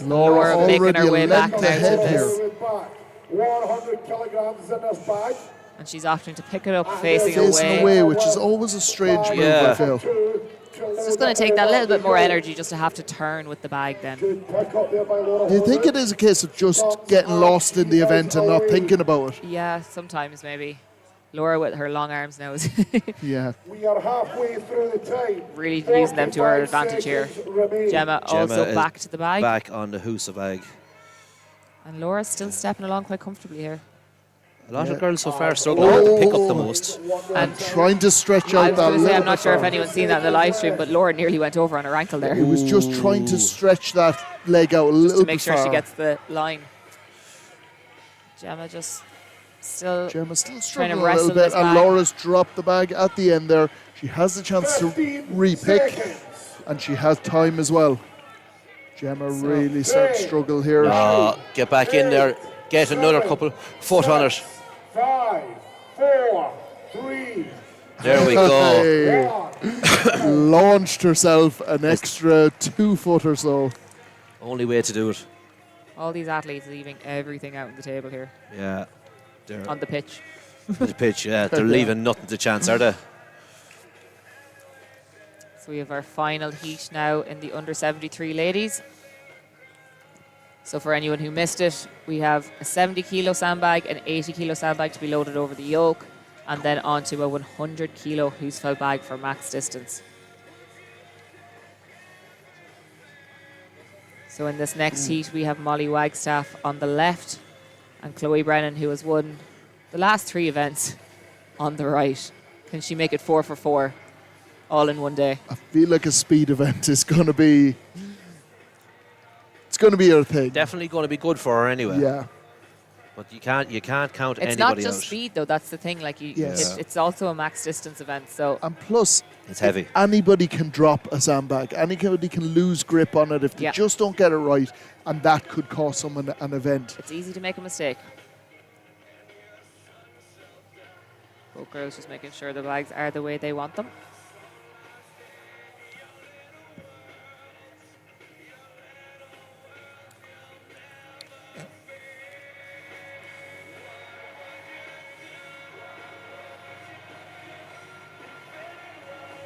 Speaker 1: Laura
Speaker 2: making
Speaker 1: already
Speaker 2: her way
Speaker 1: a
Speaker 2: back
Speaker 1: length
Speaker 2: now
Speaker 1: ahead
Speaker 2: to
Speaker 1: here.
Speaker 2: this.
Speaker 4: 100 kilograms in this bag.
Speaker 2: And she's opting to pick it up facing
Speaker 1: Facing away, which is always a strange move, I feel.
Speaker 2: It's just going to take that little bit more energy just to have to turn with the bag then.
Speaker 1: Do you think it is a case of just getting lost in the event and not thinking about it?
Speaker 2: Yeah, sometimes maybe. Laura with her long arms now is
Speaker 1: Yeah.
Speaker 4: We are halfway through the time.
Speaker 2: really using them to her advantage here. Gemma also
Speaker 3: is
Speaker 2: back to the bag.
Speaker 3: Back on the Husa bag.
Speaker 2: And Laura's still stepping along quite comfortably here.
Speaker 3: A lot of girls so far struggling to pick up the most.
Speaker 2: And
Speaker 1: trying to stretch
Speaker 2: I
Speaker 1: out
Speaker 2: was
Speaker 1: that
Speaker 2: going to say,
Speaker 1: little
Speaker 2: I'm not
Speaker 1: bit
Speaker 2: sure if
Speaker 1: further.
Speaker 2: anyone's seen that in the live stream, but Laura nearly went over on her ankle there.
Speaker 1: It was just trying to stretch that leg out a little
Speaker 2: Just to
Speaker 1: bit
Speaker 2: make sure she
Speaker 1: far.
Speaker 2: gets the line. Gemma just still
Speaker 1: Gemma's still
Speaker 2: trying
Speaker 1: struggling
Speaker 2: to
Speaker 1: a
Speaker 2: wrestle
Speaker 1: little bit,
Speaker 2: this
Speaker 1: and
Speaker 2: bag.
Speaker 1: Laura's dropped the bag at the end there. She has the chance to repick, and she has time as well. Gemma really starts to struggle here.
Speaker 3: No, get back in there. Get another couple foot on it.
Speaker 4: 5, 4, 3.
Speaker 3: There we go.
Speaker 1: Hey. Launched herself an extra 2 foot or so.
Speaker 3: Only way to do it.
Speaker 2: All these athletes leaving everything out on the table here.
Speaker 3: Yeah. They're
Speaker 2: On the pitch.
Speaker 3: the pitch, yeah. They're leaving nothing to chance, are they?
Speaker 2: So we have our final heat now in the under 73 ladies. So for anyone who missed it, we have a 70 kilo sandbag, an 80 kilo sandbag to be loaded over the yoke, and then onto a 100 kilo Husfeld bag for max distance. So in this next heat, we have Molly Wagstaff on the left and Chloe Brennan, who has won the last 3 events, on the right. Can she make it 4 for 4 all in one day?
Speaker 1: I feel like a speed event is going to be... It's going to be her thing.
Speaker 3: Definitely going to be good for her anyway.
Speaker 1: Yeah.
Speaker 3: But you can't count
Speaker 2: It's not
Speaker 3: anybody
Speaker 2: just
Speaker 3: out.
Speaker 2: speed though, that's the thing. Like
Speaker 1: Yes.
Speaker 2: it's also a max distance event. So
Speaker 1: And plus,
Speaker 3: it's heavy.
Speaker 1: Anybody can drop a sandbag. Anybody can lose grip on it if they just don't get it right, and that could cost someone an event.
Speaker 2: it's easy to make a mistake. Both girls just making sure the bags are the way they want them.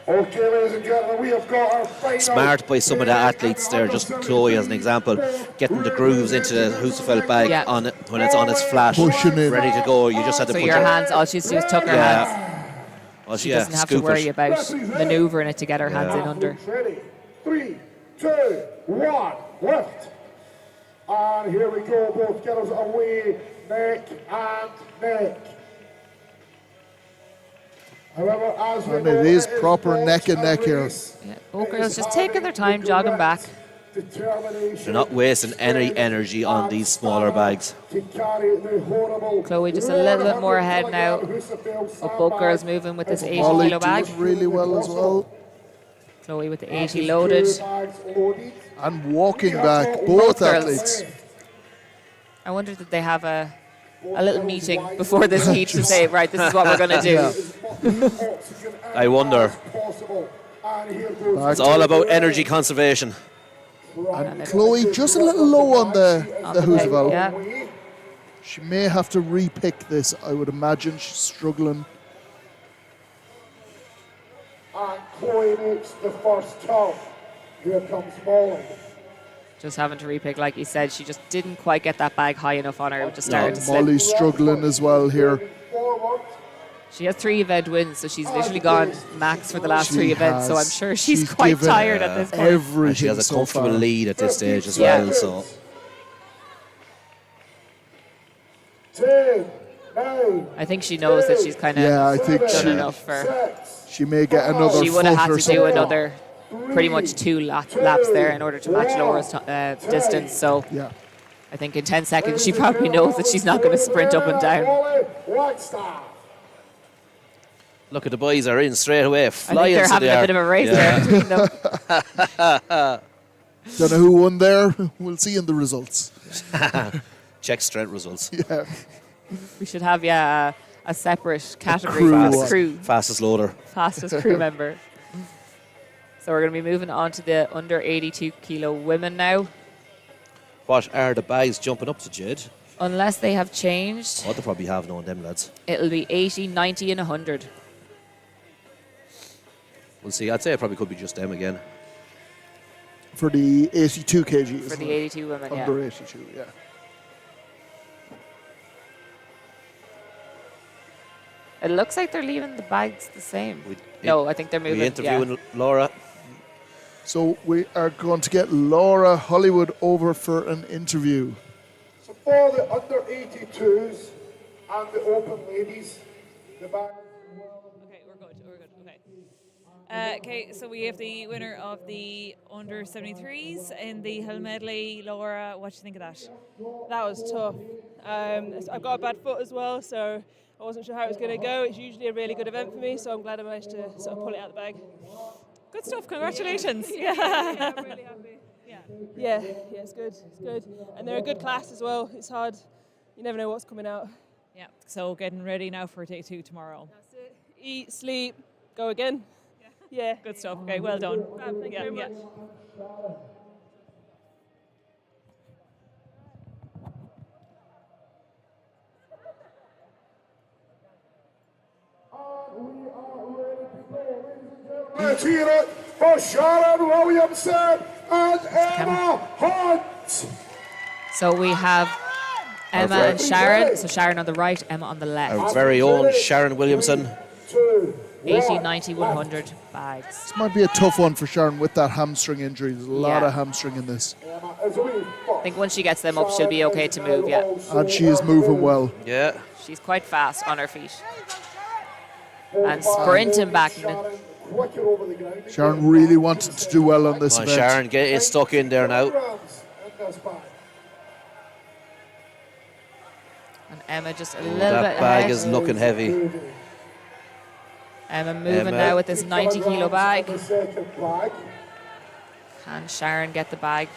Speaker 4: Okay, ladies and gentlemen, we have got our final.
Speaker 3: Smart by some of the athletes there, just Chloe as an example, getting the grooves into the Husafeld bag on it when it's on its flat,
Speaker 1: Pushing in.
Speaker 3: ready to go. You just have to
Speaker 2: So
Speaker 3: put
Speaker 2: your hands, all she has to do is tuck her hands.
Speaker 3: Well,
Speaker 2: She doesn't have to
Speaker 3: scoop
Speaker 2: worry
Speaker 3: it.
Speaker 2: about manoeuvring it to get her hands in under.
Speaker 4: Ready? 3, 2, 1, lift. And here we go, both girls away, neck and neck. However, as we
Speaker 1: And
Speaker 4: know,
Speaker 1: it is
Speaker 4: it
Speaker 1: proper neck and neck here.
Speaker 2: Yeah, both girls just taking their time, jogging back.
Speaker 3: They're not wasting any energy on these smaller bags.
Speaker 2: Chloe just a little bit more ahead now. But both girls moving with this 80
Speaker 1: Molly
Speaker 2: kilo bag.
Speaker 1: doing really well as well.
Speaker 2: Chloe with the 80 loaded.
Speaker 1: And walking back, both
Speaker 2: girls.
Speaker 1: athletes.
Speaker 2: I wonder did they have a little meeting before this heat to say, right, this is what we're going to do.
Speaker 3: I wonder. It's all about energy conservation.
Speaker 1: And Chloe just a little low on the Husafeld.
Speaker 2: Yeah.
Speaker 1: She may have to repick this, I would imagine. She's struggling.
Speaker 4: And Chloe makes the first turn. Here comes Molly.
Speaker 2: Just having to repick, like you said, she just didn't quite get that bag high enough on her to start to slip.
Speaker 1: Molly's struggling as well here.
Speaker 2: She has 3 event wins, so she's literally gone max for the last
Speaker 1: She
Speaker 2: 3 events, so I'm
Speaker 1: has.
Speaker 2: sure she's
Speaker 1: She's
Speaker 2: quite
Speaker 1: given
Speaker 2: tired at this point.
Speaker 1: everything
Speaker 3: And she has a
Speaker 1: so
Speaker 3: comfortable
Speaker 1: far.
Speaker 3: lead at this stage as
Speaker 2: Yeah.
Speaker 3: well. So
Speaker 4: 10, 9.
Speaker 2: I think she knows that she's kind of
Speaker 1: Yeah, I think
Speaker 2: done
Speaker 1: she-
Speaker 2: enough for...
Speaker 1: She may get another
Speaker 2: She would have
Speaker 1: foot
Speaker 2: had
Speaker 1: or
Speaker 2: to do
Speaker 1: something.
Speaker 2: another pretty much 2 laps there in order to match Laura's distance, so
Speaker 1: Yeah.
Speaker 2: I think in 10 seconds she probably knows that she's not going to sprint up and down.
Speaker 4: Molly Wagstaff.
Speaker 3: Look at the boys are in straight away.
Speaker 2: I think
Speaker 3: Flying.
Speaker 2: they're having a bit of a race there between them.
Speaker 1: Don't know who won there. We'll see in the results.
Speaker 3: Check strength results.
Speaker 1: Yeah.
Speaker 2: We should have a separate category
Speaker 1: crew
Speaker 2: for
Speaker 1: one.
Speaker 2: crew.
Speaker 3: Fastest loader.
Speaker 2: Fastest crew member. So we're going to be moving on to the under 82 kilo women now.
Speaker 3: What are the bags jumping up to, Jade?
Speaker 2: Unless they have changed,
Speaker 3: Oh, they probably have known them lads.
Speaker 2: it'll be 80, 90 and 100.
Speaker 3: We'll see. I'd say it probably could be just them again.
Speaker 1: For the 82 kg.
Speaker 2: For the 82 women, yeah.
Speaker 1: Under 82, yeah.
Speaker 2: It looks like they're leaving the bags the same. No, I think they're moving.
Speaker 3: We're interviewing Laura.
Speaker 1: So we are going to get Laura Hollywood over for an interview.
Speaker 4: So for the under 82s and the open ladies, the back.
Speaker 18: Okay, we're good. Okay. Okay, so we have the winner of the under 73s in the Hill Medley. Laura, what do you think of that?
Speaker 17: That was tough. I've got a bad foot as well, so I wasn't sure how it was going to go. It's usually a really good event for me, so I'm glad I managed to sort of pull it out of the bag.
Speaker 18: Good stuff. Congratulations.
Speaker 17: Yeah, I'm really happy. Yeah, it's good. It's good. And they're a good class as well. It's hard. You never know what's coming out.
Speaker 18: Yeah, so getting ready now for day 2 tomorrow.
Speaker 17: That's it. Eat, sleep, go again. Yeah.
Speaker 18: Good stuff. Okay, well done.
Speaker 17: Thank you very much.
Speaker 4: Let's hear it for Sharon Williamson and Emma Hunt.
Speaker 2: So we have Emma and Sharon. So Sharon on the right, Emma on the left.
Speaker 3: Our very own Sharon Williamson.
Speaker 2: 80, 90, 100 bags.
Speaker 1: This might be a tough one for Sharon with that hamstring injury. There's a lot
Speaker 2: Yeah.
Speaker 1: of hamstring in this.
Speaker 2: I think once she gets them up, she'll be okay to move, yeah.
Speaker 1: And she is moving well.
Speaker 3: Yeah.
Speaker 2: She's quite fast on her feet. And sprinting back.
Speaker 1: Sharon really wanted to do well on this
Speaker 3: Come on,
Speaker 1: event.
Speaker 3: Sharon, get it stuck in there now.
Speaker 2: And Emma just a little
Speaker 3: That
Speaker 2: bit
Speaker 3: bag
Speaker 2: ahead.
Speaker 3: is looking heavy.
Speaker 2: Emma moving
Speaker 3: Emma.
Speaker 2: now with this 90 kilo bag. Can Sharon get the bag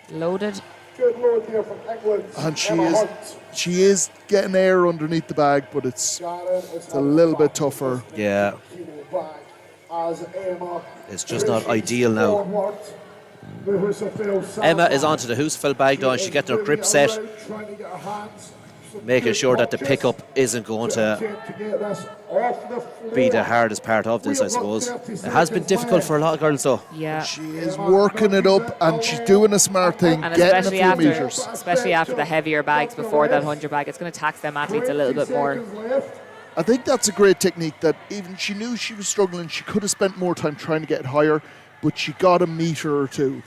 Speaker 2: loaded?
Speaker 4: Good load there from England.
Speaker 1: And
Speaker 4: Emma Hunt.
Speaker 1: she is getting air underneath the bag, but it's a little bit tougher.
Speaker 3: Yeah.
Speaker 4: As Emma
Speaker 3: It's just not ideal now.
Speaker 4: forward. The Husserl
Speaker 3: Emma is onto the Husserl bag now, and she gets her grip set,
Speaker 4: trying to get her hands.
Speaker 3: making sure that the pickup isn't going to
Speaker 4: To get this off the floor.
Speaker 3: be the hardest part of this, I suppose. It has been difficult for a lot of girls, though.
Speaker 2: Yeah.
Speaker 1: She is working it up, and she's doing a smart thing,
Speaker 2: And
Speaker 1: getting a
Speaker 2: especially
Speaker 1: few
Speaker 2: after
Speaker 1: meters.
Speaker 2: the heavier bags before that 100 bag, it's going to tax them athletes a little bit more.
Speaker 1: I think that's a great technique that even she knew she was struggling. She could have spent more time trying to get it higher, but she got a meter or two.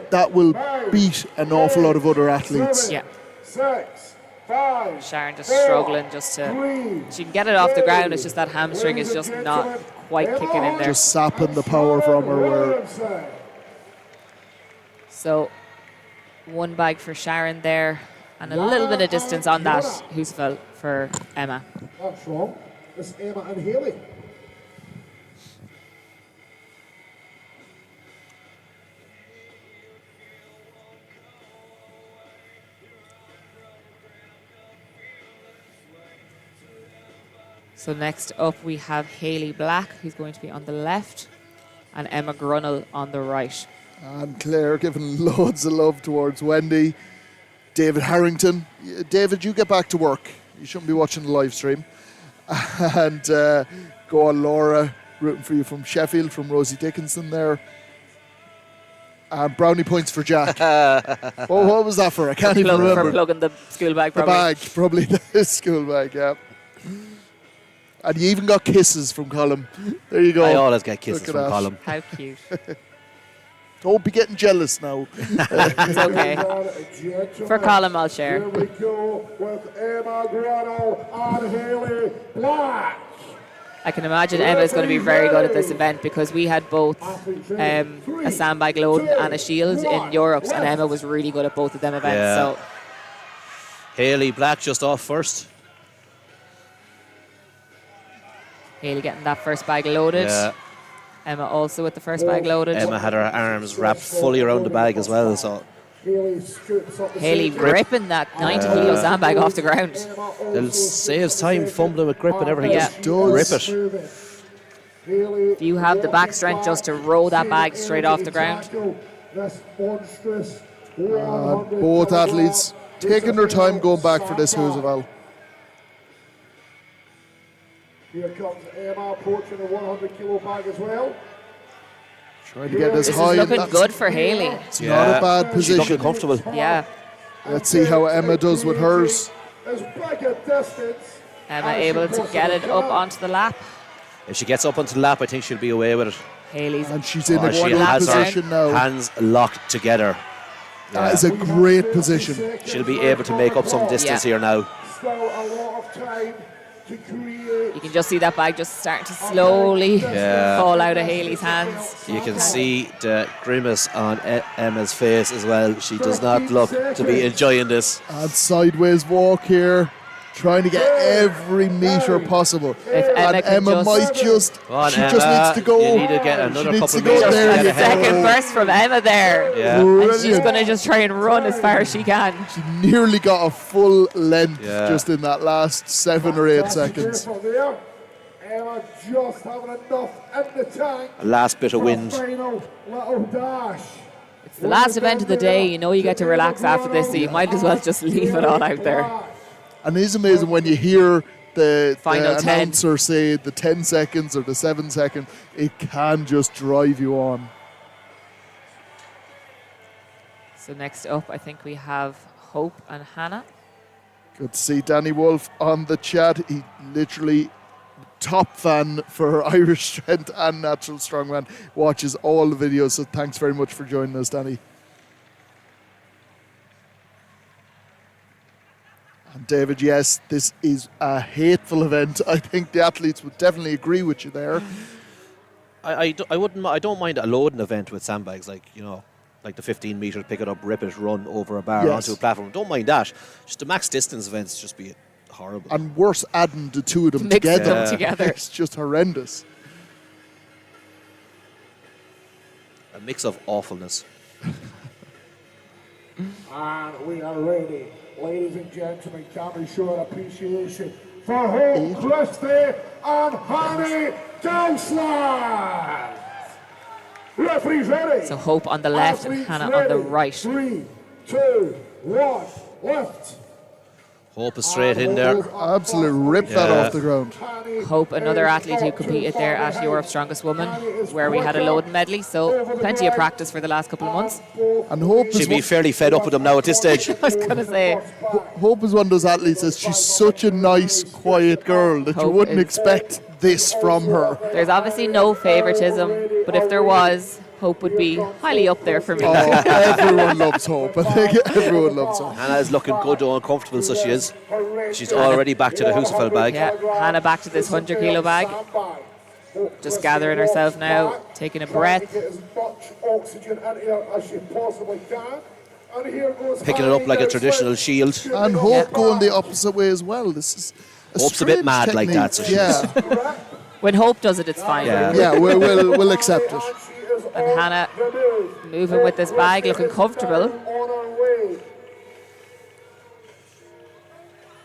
Speaker 1: That will beat an awful lot of other athletes.
Speaker 2: Yeah.
Speaker 4: 6, 5.
Speaker 2: Sharon just struggling just to. She can get it off the ground. It's just that hamstring is just not quite kicking in there.
Speaker 1: Just sapping the power from her. Where
Speaker 2: So, one bag for Sharon there, and a little bit of distance on that Husserl for Emma.
Speaker 4: That's wrong. It's Emma and Haley.
Speaker 2: So next up we have Hayley Black, who's going to be on the left, and Emma Grunnell on the right.
Speaker 1: And Claire giving loads of love towards Wendy. David Harrington. David, you get back to work. You shouldn't be watching the live stream. And go on, Laura, rooting for you from Sheffield, from Rosie Dickinson there. And brownie points for Jack. Well, what was that for? I can't even remember.
Speaker 2: For plugging the school bag,
Speaker 1: The
Speaker 2: probably.
Speaker 1: bag, probably the school bag, yeah. And you even got kisses from Colin. There you go.
Speaker 3: I always get kisses
Speaker 1: Look at
Speaker 3: from
Speaker 1: that.
Speaker 3: Colin.
Speaker 2: How cute.
Speaker 1: Don't be getting jealous now.
Speaker 2: It's okay. For Colin, I'll share.
Speaker 4: Here we go with Emma Grunnell and Haley Black.
Speaker 2: I can imagine Emma's going to be very good at this event because we had both a sandbag load and a shield in Europe, and Emma was really good at both of them events.
Speaker 3: Yeah.
Speaker 2: So
Speaker 3: Hayley Black just off first.
Speaker 2: Haley getting that first bag loaded.
Speaker 3: Yeah.
Speaker 2: Emma also with the first bag loaded.
Speaker 3: Emma had her arms wrapped fully around the bag as well, so
Speaker 2: Haley ripping that 90 kilo sandbag off the ground.
Speaker 3: it saves time fumbling with grip and everything.
Speaker 2: Yeah.
Speaker 3: Just rip it.
Speaker 2: Do you have the back strength just to roll that bag straight off the ground?
Speaker 1: Both athletes taking their time going back for this Hoosaval.
Speaker 4: Here comes Emma approaching the 100 kilo bag as well.
Speaker 1: Trying to get this
Speaker 2: This
Speaker 1: high.
Speaker 2: is looking good for Haley.
Speaker 1: It's not a bad position.
Speaker 3: She's looking comfortable.
Speaker 2: Yeah.
Speaker 1: Let's see how Emma does with hers.
Speaker 2: Emma able to get it up onto the lap.
Speaker 3: If she gets up onto the lap, I think she'll be away with it.
Speaker 2: Haley's
Speaker 1: And she's in a
Speaker 3: she
Speaker 1: great
Speaker 3: has her
Speaker 1: position now.
Speaker 3: hands locked together.
Speaker 1: That is a great position.
Speaker 3: She'll be able to make up some distance here now.
Speaker 2: You can just see that bag just starting to slowly fall out of Haley's hands.
Speaker 3: You can see the grimace on Emma's face as well. She does not look to be enjoying this.
Speaker 1: And sideways walk here, trying to get every metre possible.
Speaker 2: If Emma
Speaker 1: and
Speaker 2: can
Speaker 1: Emma
Speaker 2: just-
Speaker 1: might just,
Speaker 3: Go on,
Speaker 1: she just
Speaker 3: Emma.
Speaker 1: needs to go.
Speaker 3: You need to get another
Speaker 1: She needs
Speaker 3: couple
Speaker 1: to go
Speaker 3: metres
Speaker 1: there.
Speaker 3: to get ahead.
Speaker 2: Second burst from Emma there.
Speaker 3: Yeah.
Speaker 2: And she's
Speaker 1: Brilliant.
Speaker 2: going to just try and run as far as she can.
Speaker 1: She nearly got a full length
Speaker 3: Yeah.
Speaker 1: just in that last 7 or 8 seconds.
Speaker 4: Emma just having enough in the tank.
Speaker 3: A last bit of wind.
Speaker 4: Final little dash.
Speaker 2: It's the last event of the day. You know you get to relax after this, so you might as well just leave it all out there.
Speaker 1: And it is amazing when you hear the
Speaker 2: Final 10.
Speaker 1: announcer say the 10 seconds or the 7 second, it can just drive you on.
Speaker 2: So next up, I think we have Hope and Hannah.
Speaker 1: Good to see Danny Wolf on the chat. He literally top fan for Irish Strength and Natural Strongman. Watches all the videos, so thanks very much for joining us, Danny. And David, yes, this is a hateful event. I think the athletes would definitely agree with you there.
Speaker 3: I don't mind a loading event with sandbags, like the 15 metres, pick it up, rip it, run over a bar
Speaker 1: Yes.
Speaker 3: onto a platform. Don't mind that. Just the max distance events just be horrible.
Speaker 1: And worse, adding the two of them
Speaker 2: Mix them
Speaker 1: together.
Speaker 2: together.
Speaker 1: It's just horrendous.
Speaker 3: A mix of awfulness.
Speaker 4: And we are ready. Ladies and gentlemen, can we show our appreciation for Hope Christie and Honey Dowsland? Referee's ready.
Speaker 2: So Hope on the left and
Speaker 4: Athletes
Speaker 2: Hannah on the
Speaker 4: ready.
Speaker 2: right.
Speaker 4: 3, 2, 1, left.
Speaker 3: Hope is straight in there.
Speaker 1: Absolutely ripped that
Speaker 3: Yeah.
Speaker 1: off the ground.
Speaker 2: Hope, another athlete who competed there at Europe's Strongest Woman, where we had a load medley, so plenty of practice for the last couple of months.
Speaker 1: And Hope is
Speaker 3: She'd be fairly fed up with them now at this stage.
Speaker 2: I was going to say,
Speaker 1: Hope is one of those athletes that she's such a nice, quiet girl that you
Speaker 2: Hope
Speaker 1: wouldn't
Speaker 2: is-
Speaker 1: expect this from her.
Speaker 2: there's obviously no favoritism, but if there was, Hope would be highly up there for me.
Speaker 1: Oh, everyone loves Hope. I think everyone loves Hope.
Speaker 3: Hannah is looking good and uncomfortable, so she is. She's already back to the Husafell bag.
Speaker 2: Yeah, Hannah back to this 100 kilo bag. Just gathering herself now, taking a breath.
Speaker 4: Get as much oxygen into her as she possibly can. And here goes
Speaker 3: Picking it up like a traditional shield.
Speaker 1: And Hope going the opposite way as well. This is
Speaker 3: Hope's a bit
Speaker 1: strange
Speaker 3: mad like that, so
Speaker 1: technique.
Speaker 3: she's-
Speaker 1: Yeah,
Speaker 2: When Hope does it, it's fine.
Speaker 1: yeah, we'll accept it.
Speaker 2: And Hannah moving with this bag, looking comfortable.
Speaker 4: On her way.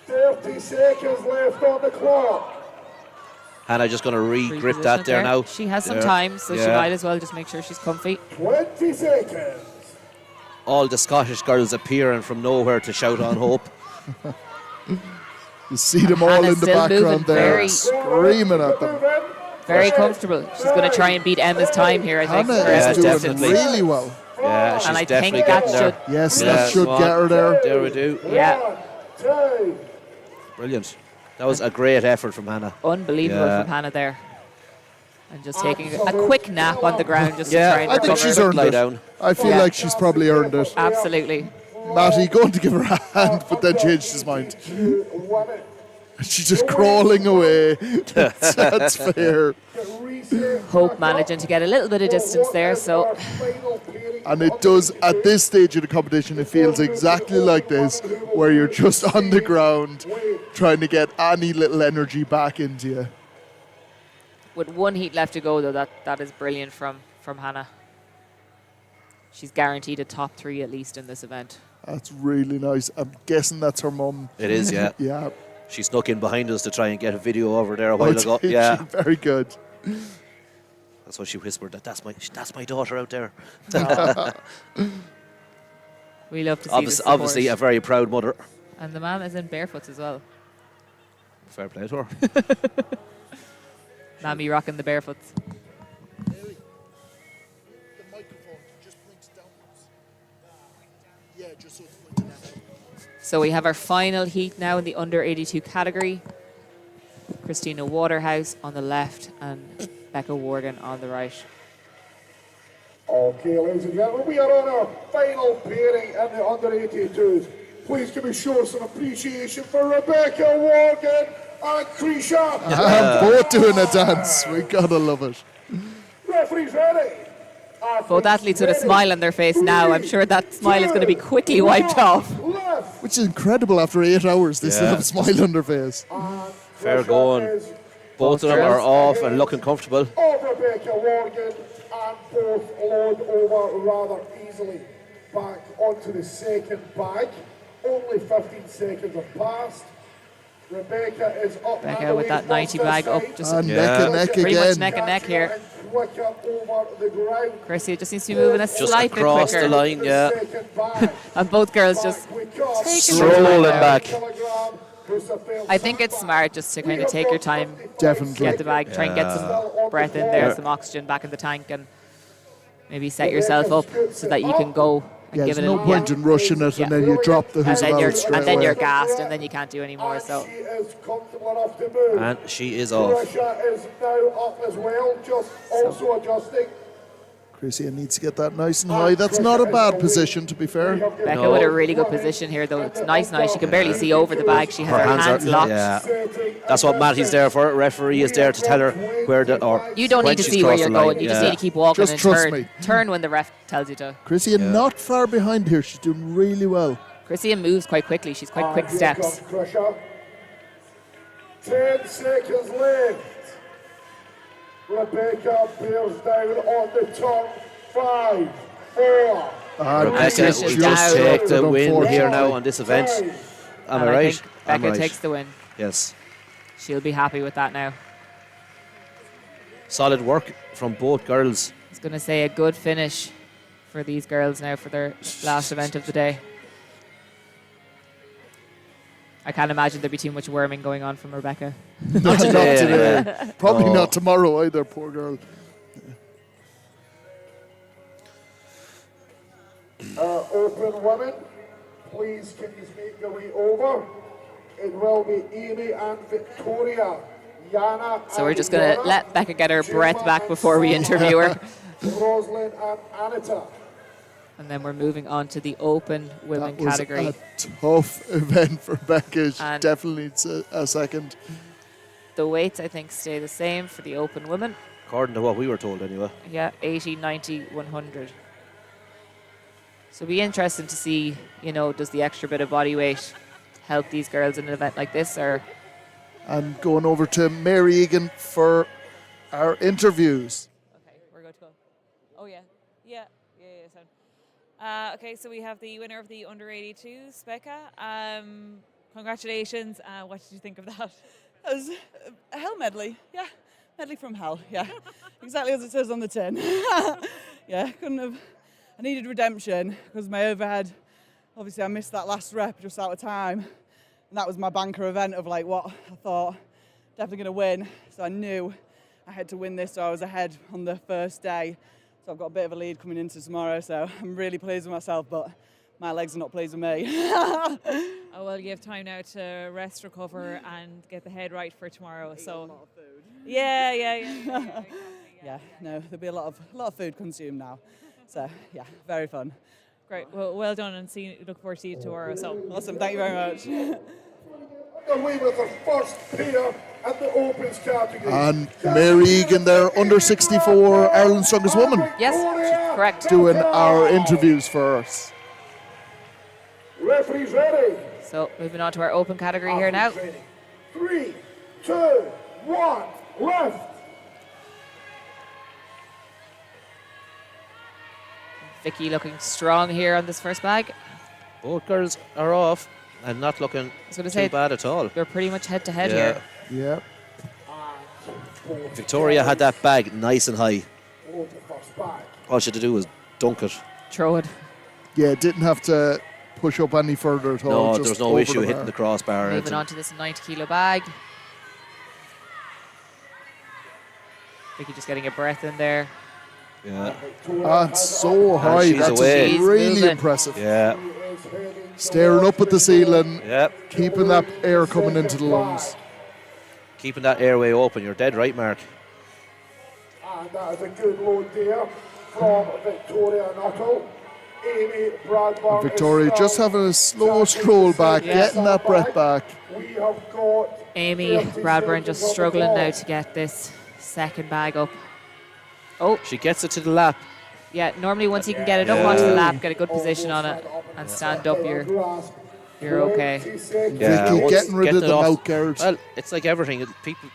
Speaker 4: 30 seconds left on the clock.
Speaker 3: Hannah just going to re-grip that there now.
Speaker 2: She has some
Speaker 3: There.
Speaker 2: time, so she
Speaker 3: Yeah.
Speaker 2: might as well just make sure she's comfy.
Speaker 4: 20 seconds.
Speaker 3: All the Scottish girls appearing from nowhere to shout on Hope.
Speaker 1: You see them all
Speaker 2: Hannah's
Speaker 1: in the
Speaker 2: still
Speaker 1: background
Speaker 2: moving
Speaker 1: there,
Speaker 2: very-
Speaker 1: screaming at them.
Speaker 2: Very comfortable. She's going to try and beat Emma's time here, I think.
Speaker 1: Hannah
Speaker 2: for
Speaker 1: is
Speaker 2: Emma's
Speaker 1: doing
Speaker 2: distance.
Speaker 1: really well.
Speaker 3: Yeah, she's
Speaker 2: And I
Speaker 3: definitely
Speaker 2: think that
Speaker 3: getting there.
Speaker 2: should-
Speaker 1: Yes,
Speaker 3: Yeah,
Speaker 1: that should
Speaker 3: go
Speaker 1: get
Speaker 3: on.
Speaker 1: her there.
Speaker 3: There we do.
Speaker 2: Yeah,
Speaker 4: 2.
Speaker 3: Brilliant. That was a great effort from Hannah.
Speaker 2: unbelievable
Speaker 3: Yeah.
Speaker 2: from Hannah there. And just taking a quick nap on the ground just
Speaker 3: Yeah,
Speaker 2: to try and
Speaker 1: I think
Speaker 2: recover.
Speaker 1: she's earned
Speaker 3: Lie
Speaker 1: it.
Speaker 3: down.
Speaker 1: I feel
Speaker 2: Yeah.
Speaker 1: like she's probably earned it.
Speaker 2: Absolutely.
Speaker 1: Matty going to give her a hand, but then changed his mind. She's just crawling away. That's fair.
Speaker 2: Hope managing to get a little bit of distance there, so
Speaker 1: And it does, at this stage of the competition, it feels exactly like this, where you're just on the ground trying to get any little energy back into you.
Speaker 2: with one heat left to go, though, that is brilliant from Hannah. She's guaranteed a top 3 at least in this event.
Speaker 1: That's really nice. I'm guessing that's her mum.
Speaker 3: It is, yeah.
Speaker 1: Yeah.
Speaker 3: She snuck in behind us to try and get a video over there a while ago.
Speaker 1: Did
Speaker 3: Yeah.
Speaker 1: she? Very good.
Speaker 3: That's why she whispered that's my daughter out there.
Speaker 2: We love to see this support.
Speaker 3: Obviously a very proud mother.
Speaker 2: And the man is in barefoots as well.
Speaker 3: Fair play to her.
Speaker 2: Mammy rocking the barefoots. So we have our final heat now in the under 82 category. Christina Waterhouse on the left and Becca Worgan on the right.
Speaker 4: Okay, ladies and gentlemen, we are on our final pairing in the under 82s. Please give me show some appreciation for Rebecca Worgan and Krisha.
Speaker 1: Both doing a dance. We gotta love it.
Speaker 4: Referees ready.
Speaker 2: Both athletes with a smile on their face now. I'm sure that smile is going to be quickly wiped off.
Speaker 1: Which is incredible after 8 hours. They still have a smile on their face.
Speaker 3: Fair going. Both of them are off and looking comfortable.
Speaker 4: Of Rebecca Worgan and both load over rather easily back onto the second bag. Only 15 seconds have passed. Rebecca is up.
Speaker 2: Becca with that 90 bag up. Just
Speaker 1: neck and neck
Speaker 2: pretty
Speaker 1: again.
Speaker 2: much neck and neck here.
Speaker 4: Quicker over the ground.
Speaker 2: Chrissy just needs to be moving a
Speaker 3: Just
Speaker 2: slight bit
Speaker 3: across
Speaker 2: quicker.
Speaker 3: the line, yeah.
Speaker 2: And both girls just taking
Speaker 3: Strolling
Speaker 2: their time
Speaker 3: back.
Speaker 2: I think it's smart just to kind of take your time.
Speaker 1: Definitely.
Speaker 2: Get the bag, try and get some breath in there, some oxygen back in the tank, and maybe set yourself up so that you can go and
Speaker 1: Yeah,
Speaker 2: give
Speaker 1: there's
Speaker 2: it
Speaker 1: no point in rushing it and then you drop the hose
Speaker 2: and then you're gassed and then you can't do any more. So
Speaker 4: She is comfortable enough to move.
Speaker 3: And she is off.
Speaker 4: Krisha is now up as well, just also adjusting.
Speaker 1: Chrissy needs to get that nice and high. That's not a bad position, to be fair.
Speaker 2: Becca with a really good position here, though. It's nice. She can barely see over the bag. She has her hands locked.
Speaker 3: Yeah. That's what Matty's there for. Referee is there to tell her where the or
Speaker 2: You don't
Speaker 3: when
Speaker 2: need to
Speaker 3: she's
Speaker 2: see where
Speaker 3: crossed
Speaker 2: you're
Speaker 3: the line.
Speaker 2: going. You just need to keep walking
Speaker 1: Just
Speaker 2: and
Speaker 1: trust
Speaker 2: turn.
Speaker 1: me.
Speaker 2: Turn when the ref tells you to.
Speaker 1: Chrissy not far behind here. She's doing really well.
Speaker 2: Chrissy moves quite quickly. She's quite quick steps.
Speaker 4: 10 seconds left. Rebecca bears down on the turn. 5, 4.
Speaker 3: Rebecca will just take the win here now on this event. Am I
Speaker 2: And
Speaker 3: right?
Speaker 2: think
Speaker 3: I'm
Speaker 2: Becca
Speaker 3: right.
Speaker 2: takes the win.
Speaker 3: Yes.
Speaker 2: She'll be happy with that now.
Speaker 3: Solid work from both girls.
Speaker 2: I was going to say a good finish for these girls now for their last event of the day. I can't imagine there'd be too much worming going on from Rebecca.
Speaker 1: Not today. Probably
Speaker 3: No.
Speaker 1: not tomorrow either, poor girl.
Speaker 4: Open women, please can you make your way over? It will be Amy and Victoria. Yana
Speaker 2: So we're just going to let Becca get her breath back before we interview her.
Speaker 4: Rosalind and Anita.
Speaker 2: And then we're moving on to the open women
Speaker 1: That was
Speaker 2: category.
Speaker 1: a tough event for Becca. She
Speaker 2: And-
Speaker 1: definitely needs a second.
Speaker 2: The weights, I think, stay the same for the open women.
Speaker 3: According to what we were told anyway.
Speaker 2: Yeah, 80, 90, 100. So it'll be interesting to see, does the extra bit of body weight help these girls in an event like this, or
Speaker 1: And going over to Mary Egan for our interviews.
Speaker 18: We're good to go. Oh, yeah. Okay, so we have the winner of the under 82s, Becca. Congratulations. What did you think of that?
Speaker 20: That was a hell medley. Yeah, medley from hell. Yeah, exactly as it says on the tin. Yeah, couldn't have. I needed redemption because my overhead. Obviously, I missed that last rep just out of time, and that was my banker event of like what I thought definitely going to win. So I knew I had to win this, so I was ahead on the first day. So I've got a bit of a lead coming into tomorrow. So I'm really pleased with myself, but my legs are not pleased with me.
Speaker 18: Oh, well, you have time now to rest, recover, and get the head right for tomorrow. So,
Speaker 20: a lot of food.
Speaker 18: Yeah.
Speaker 20: Yeah, no, there'll be a lot of food consumed now. So yeah, very fun.
Speaker 18: Great. Well done, and look forward to see you tomorrow. So
Speaker 20: awesome. Thank you very much.
Speaker 4: Away with the first pair at the opens category.
Speaker 1: And Mary Egan there, under 64, Ireland's Strongest Woman.
Speaker 2: Yes, correct.
Speaker 1: Doing our interviews for us.
Speaker 4: Referees ready.
Speaker 2: So moving on to our open category here now.
Speaker 4: 3, 2, 1, left.
Speaker 2: Vicky looking strong here on this first bag.
Speaker 3: Both girls are off and not looking too bad at all.
Speaker 2: They're pretty much head to head here.
Speaker 1: Yeah.
Speaker 3: Victoria had that bag nice and high. All she had to do was dunk it.
Speaker 2: Throw it.
Speaker 1: Yeah, didn't have to push up any further at all.
Speaker 3: No,
Speaker 1: just
Speaker 3: there was no
Speaker 1: over
Speaker 3: issue
Speaker 1: the
Speaker 3: hitting
Speaker 1: bar.
Speaker 3: the crossbar. or
Speaker 2: Moving
Speaker 3: anything.
Speaker 2: on to this 90-kilo bag. Vicky just getting a breath in there.
Speaker 3: Yeah.
Speaker 1: And so high.
Speaker 3: she's
Speaker 1: That's
Speaker 3: away.
Speaker 1: really
Speaker 2: moving.
Speaker 1: impressive.
Speaker 3: Yeah.
Speaker 1: Staring up at the ceiling.
Speaker 3: Yep.
Speaker 1: Keeping that air coming into the lungs.
Speaker 3: Keeping that airway open. You're dead right, Mark.
Speaker 4: And that is a good load there from Victoria Nuttall. Amy Bradburn.
Speaker 1: And Victoria just having a slow stroll back, getting that breath back.
Speaker 4: We have got
Speaker 2: Amy Bradburn just struggling now to get this second bag up. Oh.
Speaker 3: She gets it to the lap.
Speaker 2: Yeah, normally once you can get it up onto the lap, get a good position on it, and stand up, you're okay.
Speaker 3: Yeah,
Speaker 1: Vicky
Speaker 3: once
Speaker 1: getting rid of
Speaker 3: it
Speaker 1: the
Speaker 3: off-
Speaker 1: mouth guard.
Speaker 3: Well, it's like everything.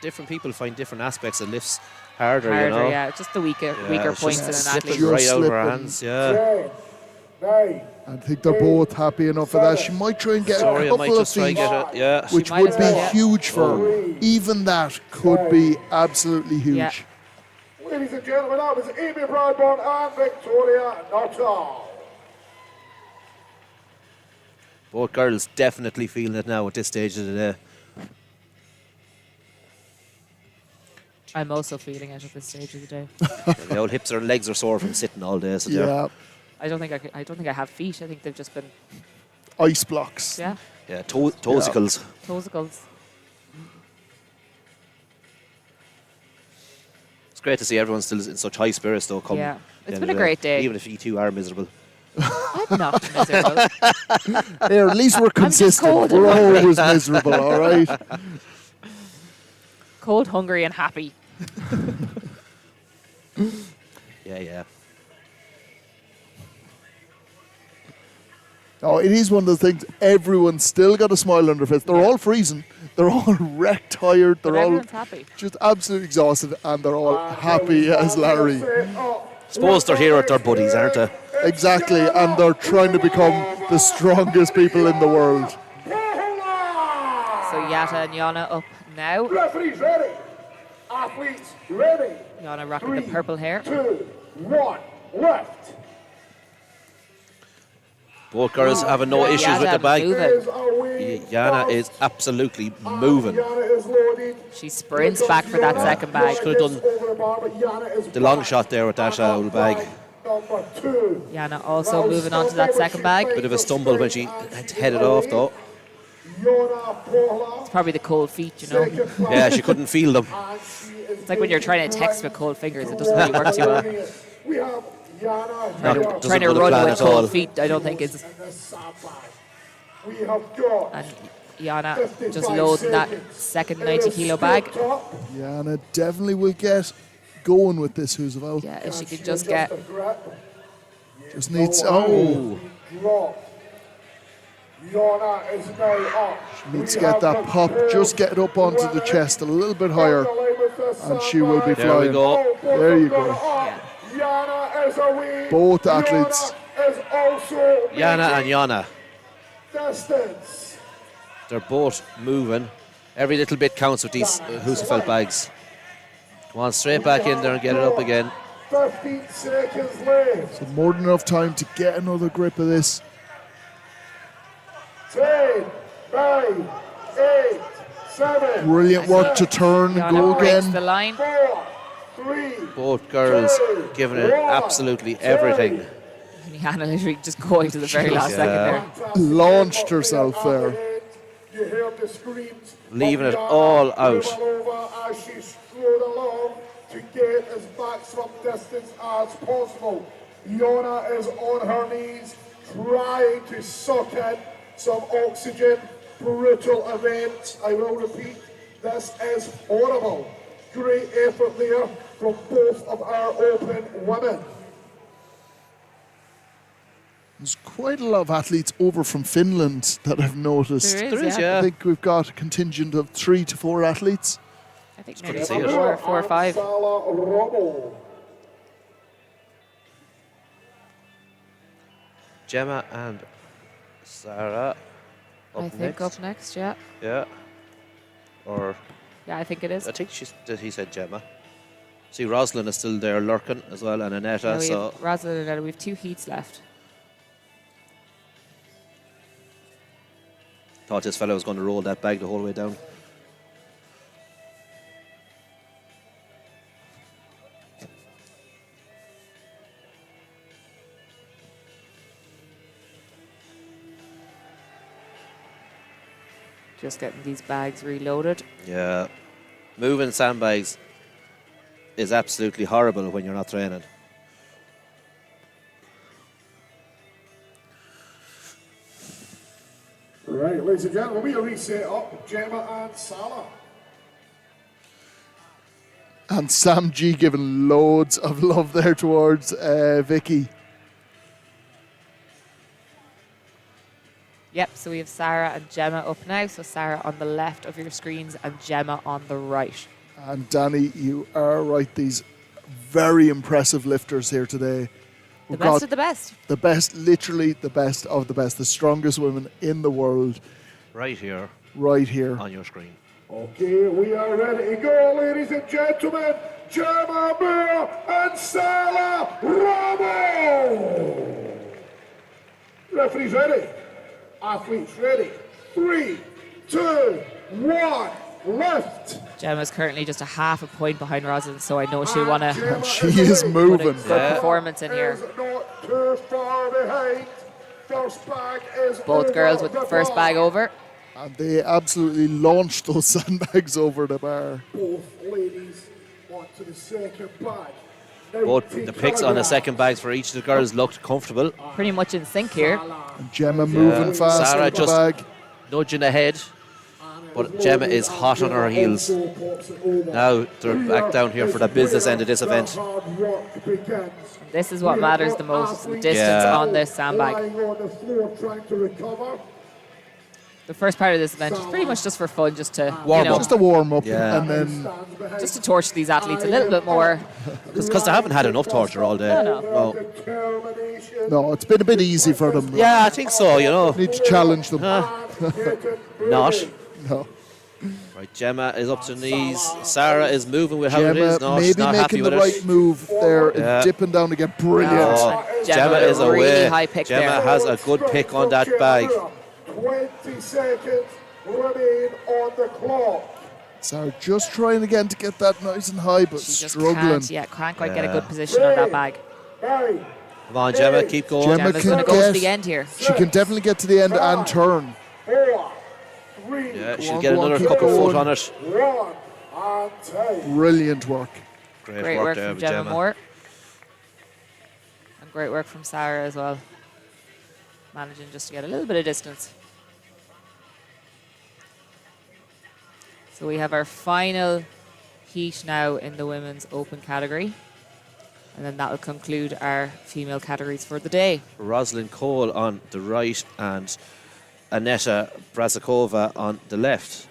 Speaker 3: Different people find different aspects of lifts harder, you
Speaker 2: Harder,
Speaker 3: know.
Speaker 2: yeah, just the weaker
Speaker 3: it's
Speaker 2: points in
Speaker 3: just
Speaker 2: an
Speaker 3: slipping
Speaker 2: athlete.
Speaker 3: right out of her
Speaker 1: slipping.
Speaker 3: hands, yeah.
Speaker 1: I think they're both happy enough for that. She might try and get
Speaker 3: Victoria
Speaker 1: a
Speaker 3: might
Speaker 1: couple of
Speaker 3: just try
Speaker 1: feet,
Speaker 3: and get it, yeah.
Speaker 1: which
Speaker 2: She might
Speaker 1: would
Speaker 2: as
Speaker 1: be
Speaker 2: well, yeah.
Speaker 1: huge for her. Even that could be absolutely huge.
Speaker 2: Yeah.
Speaker 4: Ladies and gentlemen, that was Amy Bradburn and Victoria Nuttall.
Speaker 3: Both girls definitely feeling it now at this stage of the day.
Speaker 2: I'm also feeling it at this stage of the day.
Speaker 3: The old hips or legs are sore from sitting all day. So
Speaker 1: Yeah.
Speaker 2: I don't think I have feet. I think they've just been
Speaker 1: Ice blocks.
Speaker 2: yeah
Speaker 3: yeah, toesicles.
Speaker 2: tosicles.
Speaker 3: It's great to see everyone still in such high spirits, though. Come
Speaker 2: Yeah.
Speaker 3: the
Speaker 2: It's
Speaker 3: end
Speaker 2: been
Speaker 3: of
Speaker 2: a
Speaker 3: the
Speaker 2: great day.
Speaker 3: Even if you two are miserable.
Speaker 2: I'm not miserable.
Speaker 1: Here, at least we're consistent.
Speaker 2: cold
Speaker 1: We're
Speaker 2: and
Speaker 1: always miserable, all right?
Speaker 2: Cold, hungry, and happy.
Speaker 3: Yeah.
Speaker 1: Oh, it is one of those things. Everyone's still got a smile on their face. They're all freezing. They're all wrecked, tired. They're
Speaker 2: But
Speaker 1: all
Speaker 2: everyone's happy.
Speaker 1: just absolutely exhausted, and they're all happy as Larry.
Speaker 3: Suppose they're here with their buddies, aren't they?
Speaker 1: Exactly, and they're trying to become the strongest people in the world.
Speaker 2: So Yata and Yana up now.
Speaker 4: Referees ready. Athletes ready.
Speaker 2: Yana rocking the purple hair.
Speaker 4: 2, 1, left.
Speaker 3: Both girls having no issues with the bag.
Speaker 2: moving.
Speaker 3: Yana is absolutely moving.
Speaker 2: She sprints back for that second bag.
Speaker 3: Could have done the long shot there with that old bag.
Speaker 2: Yana also moving on to that second bag.
Speaker 3: Bit of a stumble when she headed off, though.
Speaker 2: It's probably the cold feet, you know.
Speaker 3: Yeah, she couldn't feel them.
Speaker 2: It's like when you're trying to text with cold fingers, it doesn't really work too well.
Speaker 3: Doesn't
Speaker 2: Trying to
Speaker 3: go to
Speaker 2: run
Speaker 3: plan
Speaker 2: with
Speaker 3: at all.
Speaker 2: cold feet, I don't think is. And Yana just loading that second 90-kilo bag.
Speaker 1: Yana definitely will get going with this Hoosaval.
Speaker 2: Yeah, if she could just get.
Speaker 1: Just needs. Oh. She needs to get that pop. Just get it up onto the chest a little bit higher, and she will be
Speaker 3: There
Speaker 1: flying.
Speaker 3: we go.
Speaker 1: There you go. Both athletes.
Speaker 3: Yana and Yana.
Speaker 4: Distance.
Speaker 3: They're both moving. Every little bit counts with these Husafeld bags. Come on, straight back in there and get it up again.
Speaker 4: 15 seconds left.
Speaker 1: So more than enough time to get another grip of this.
Speaker 4: 10, 9, 8, 7.
Speaker 1: Brilliant work to turn and go
Speaker 2: Yana breaks
Speaker 1: again.
Speaker 2: the line.
Speaker 4: 4, 3.
Speaker 3: Both girls giving it absolutely everything.
Speaker 2: Yana literally just going to the very last second there.
Speaker 1: Launched herself there.
Speaker 4: You heard the screams.
Speaker 3: Leaving it all out.
Speaker 4: Over as she strode along to get as maximum distance as possible. Yana is on her knees, trying to suck in some oxygen. Brutal event. I will repeat, this is horrible. Great effort there from both of our open women.
Speaker 1: There's quite a lot of athletes over from Finland that I've noticed.
Speaker 2: There is, yeah.
Speaker 1: I think we've got a contingent of 3 to 4 athletes.
Speaker 2: I think
Speaker 3: Couldn't
Speaker 2: maybe
Speaker 3: see it.
Speaker 2: four or five.
Speaker 4: Sala Rommel.
Speaker 3: Gemma and Sarah.
Speaker 2: I think up next, yeah.
Speaker 3: Yeah. Or.
Speaker 2: Yeah, I think it is.
Speaker 3: I think he said Gemma. See, Rosalind is still there lurking as well, and Annetta. So
Speaker 2: Rosalind and Annetta, we have 2 heats left.
Speaker 3: thought this fella was going to roll that bag the whole way down.
Speaker 2: Just getting these bags reloaded.
Speaker 3: Yeah. Moving sandbags is absolutely horrible when you're not training.
Speaker 4: Right, ladies and gentlemen, we'll reset up Gemma and Salah.
Speaker 1: And Sam G giving loads of love there towards Vicky.
Speaker 2: Yep, so we have Sarah and Gemma up now. So Sarah on the left of your screens and Gemma on the right.
Speaker 1: And Danny, you are right. These very impressive lifters here today.
Speaker 2: The best of the best.
Speaker 1: The best, literally the best of the best. The strongest women in the world.
Speaker 3: Right here.
Speaker 1: Right here.
Speaker 3: On your screen.
Speaker 4: Okay, we are ready to go, ladies and gentlemen. Gemma Moore and Salah Ramo. Referee's ready. Athletes ready. 3, 2, 1, left.
Speaker 2: Gemma's currently just a half a point behind Rosalind, so I know she'll want to.
Speaker 1: She is moving.
Speaker 2: Put a good performance in here.
Speaker 4: Not too far behind. First bag is
Speaker 2: Both girls with the first bag over.
Speaker 1: And they absolutely launched those sandbags over the bar.
Speaker 4: Both ladies onto the second bag.
Speaker 3: Both the picks on the second bags for each of the girls looked comfortable.
Speaker 2: Pretty much in sync here.
Speaker 1: And Gemma moving fast.
Speaker 3: Sarah
Speaker 1: with the
Speaker 3: just
Speaker 1: bag.
Speaker 3: nudging ahead. But Gemma is hot on her heels. Now they're back down here for the business end of this event.
Speaker 2: This is what matters the most, the distance on this sandbag. The first part of this event is pretty much just for fun, just to
Speaker 3: warm up.
Speaker 1: Just a warm up,
Speaker 3: Yeah.
Speaker 1: and then
Speaker 2: just to torture these athletes a little bit more.
Speaker 3: Because they haven't had enough torture all day.
Speaker 2: No.
Speaker 1: no, it's been a bit easy for them.
Speaker 3: Yeah, I think so, you know.
Speaker 1: Need to challenge them.
Speaker 3: Not.
Speaker 1: No.
Speaker 3: Right, Gemma is up to knees. Sarah is moving with how it
Speaker 1: Gemma
Speaker 3: is. No, she's
Speaker 1: maybe
Speaker 3: not happy
Speaker 1: making
Speaker 3: with
Speaker 1: the
Speaker 3: it.
Speaker 1: right move there,
Speaker 3: Yeah.
Speaker 1: dipping down again. Brilliant.
Speaker 3: Oh, Gemma is
Speaker 2: really
Speaker 3: away.
Speaker 2: high pick
Speaker 3: Gemma
Speaker 2: there.
Speaker 3: has a good pick on that bag.
Speaker 4: 20 seconds remain on the clock.
Speaker 1: Sarah just trying again to get that nice and high, but
Speaker 2: She just
Speaker 1: struggling.
Speaker 2: can't quite get a good position on that bag.
Speaker 3: Come on, Gemma, keep going.
Speaker 1: Gemma
Speaker 2: Gemma's
Speaker 1: can
Speaker 2: going to go to the end here.
Speaker 1: She can definitely get to the end and turn.
Speaker 4: 4, 3,
Speaker 3: Yeah,
Speaker 1: Go
Speaker 3: she'll
Speaker 1: on,
Speaker 3: get
Speaker 1: go on,
Speaker 3: another
Speaker 1: keep
Speaker 3: couple
Speaker 1: going.
Speaker 3: foot on it.
Speaker 4: 1, and 10.
Speaker 1: Brilliant work.
Speaker 2: Great work from Gemma Moore. And great work from Sarah as well. Managing just to get a little bit of distance. So we have our final heat now in the women's open category. And then that will conclude our female categories for the day.
Speaker 3: Rosalind Cole on the right and Aneta Brazakova on the left.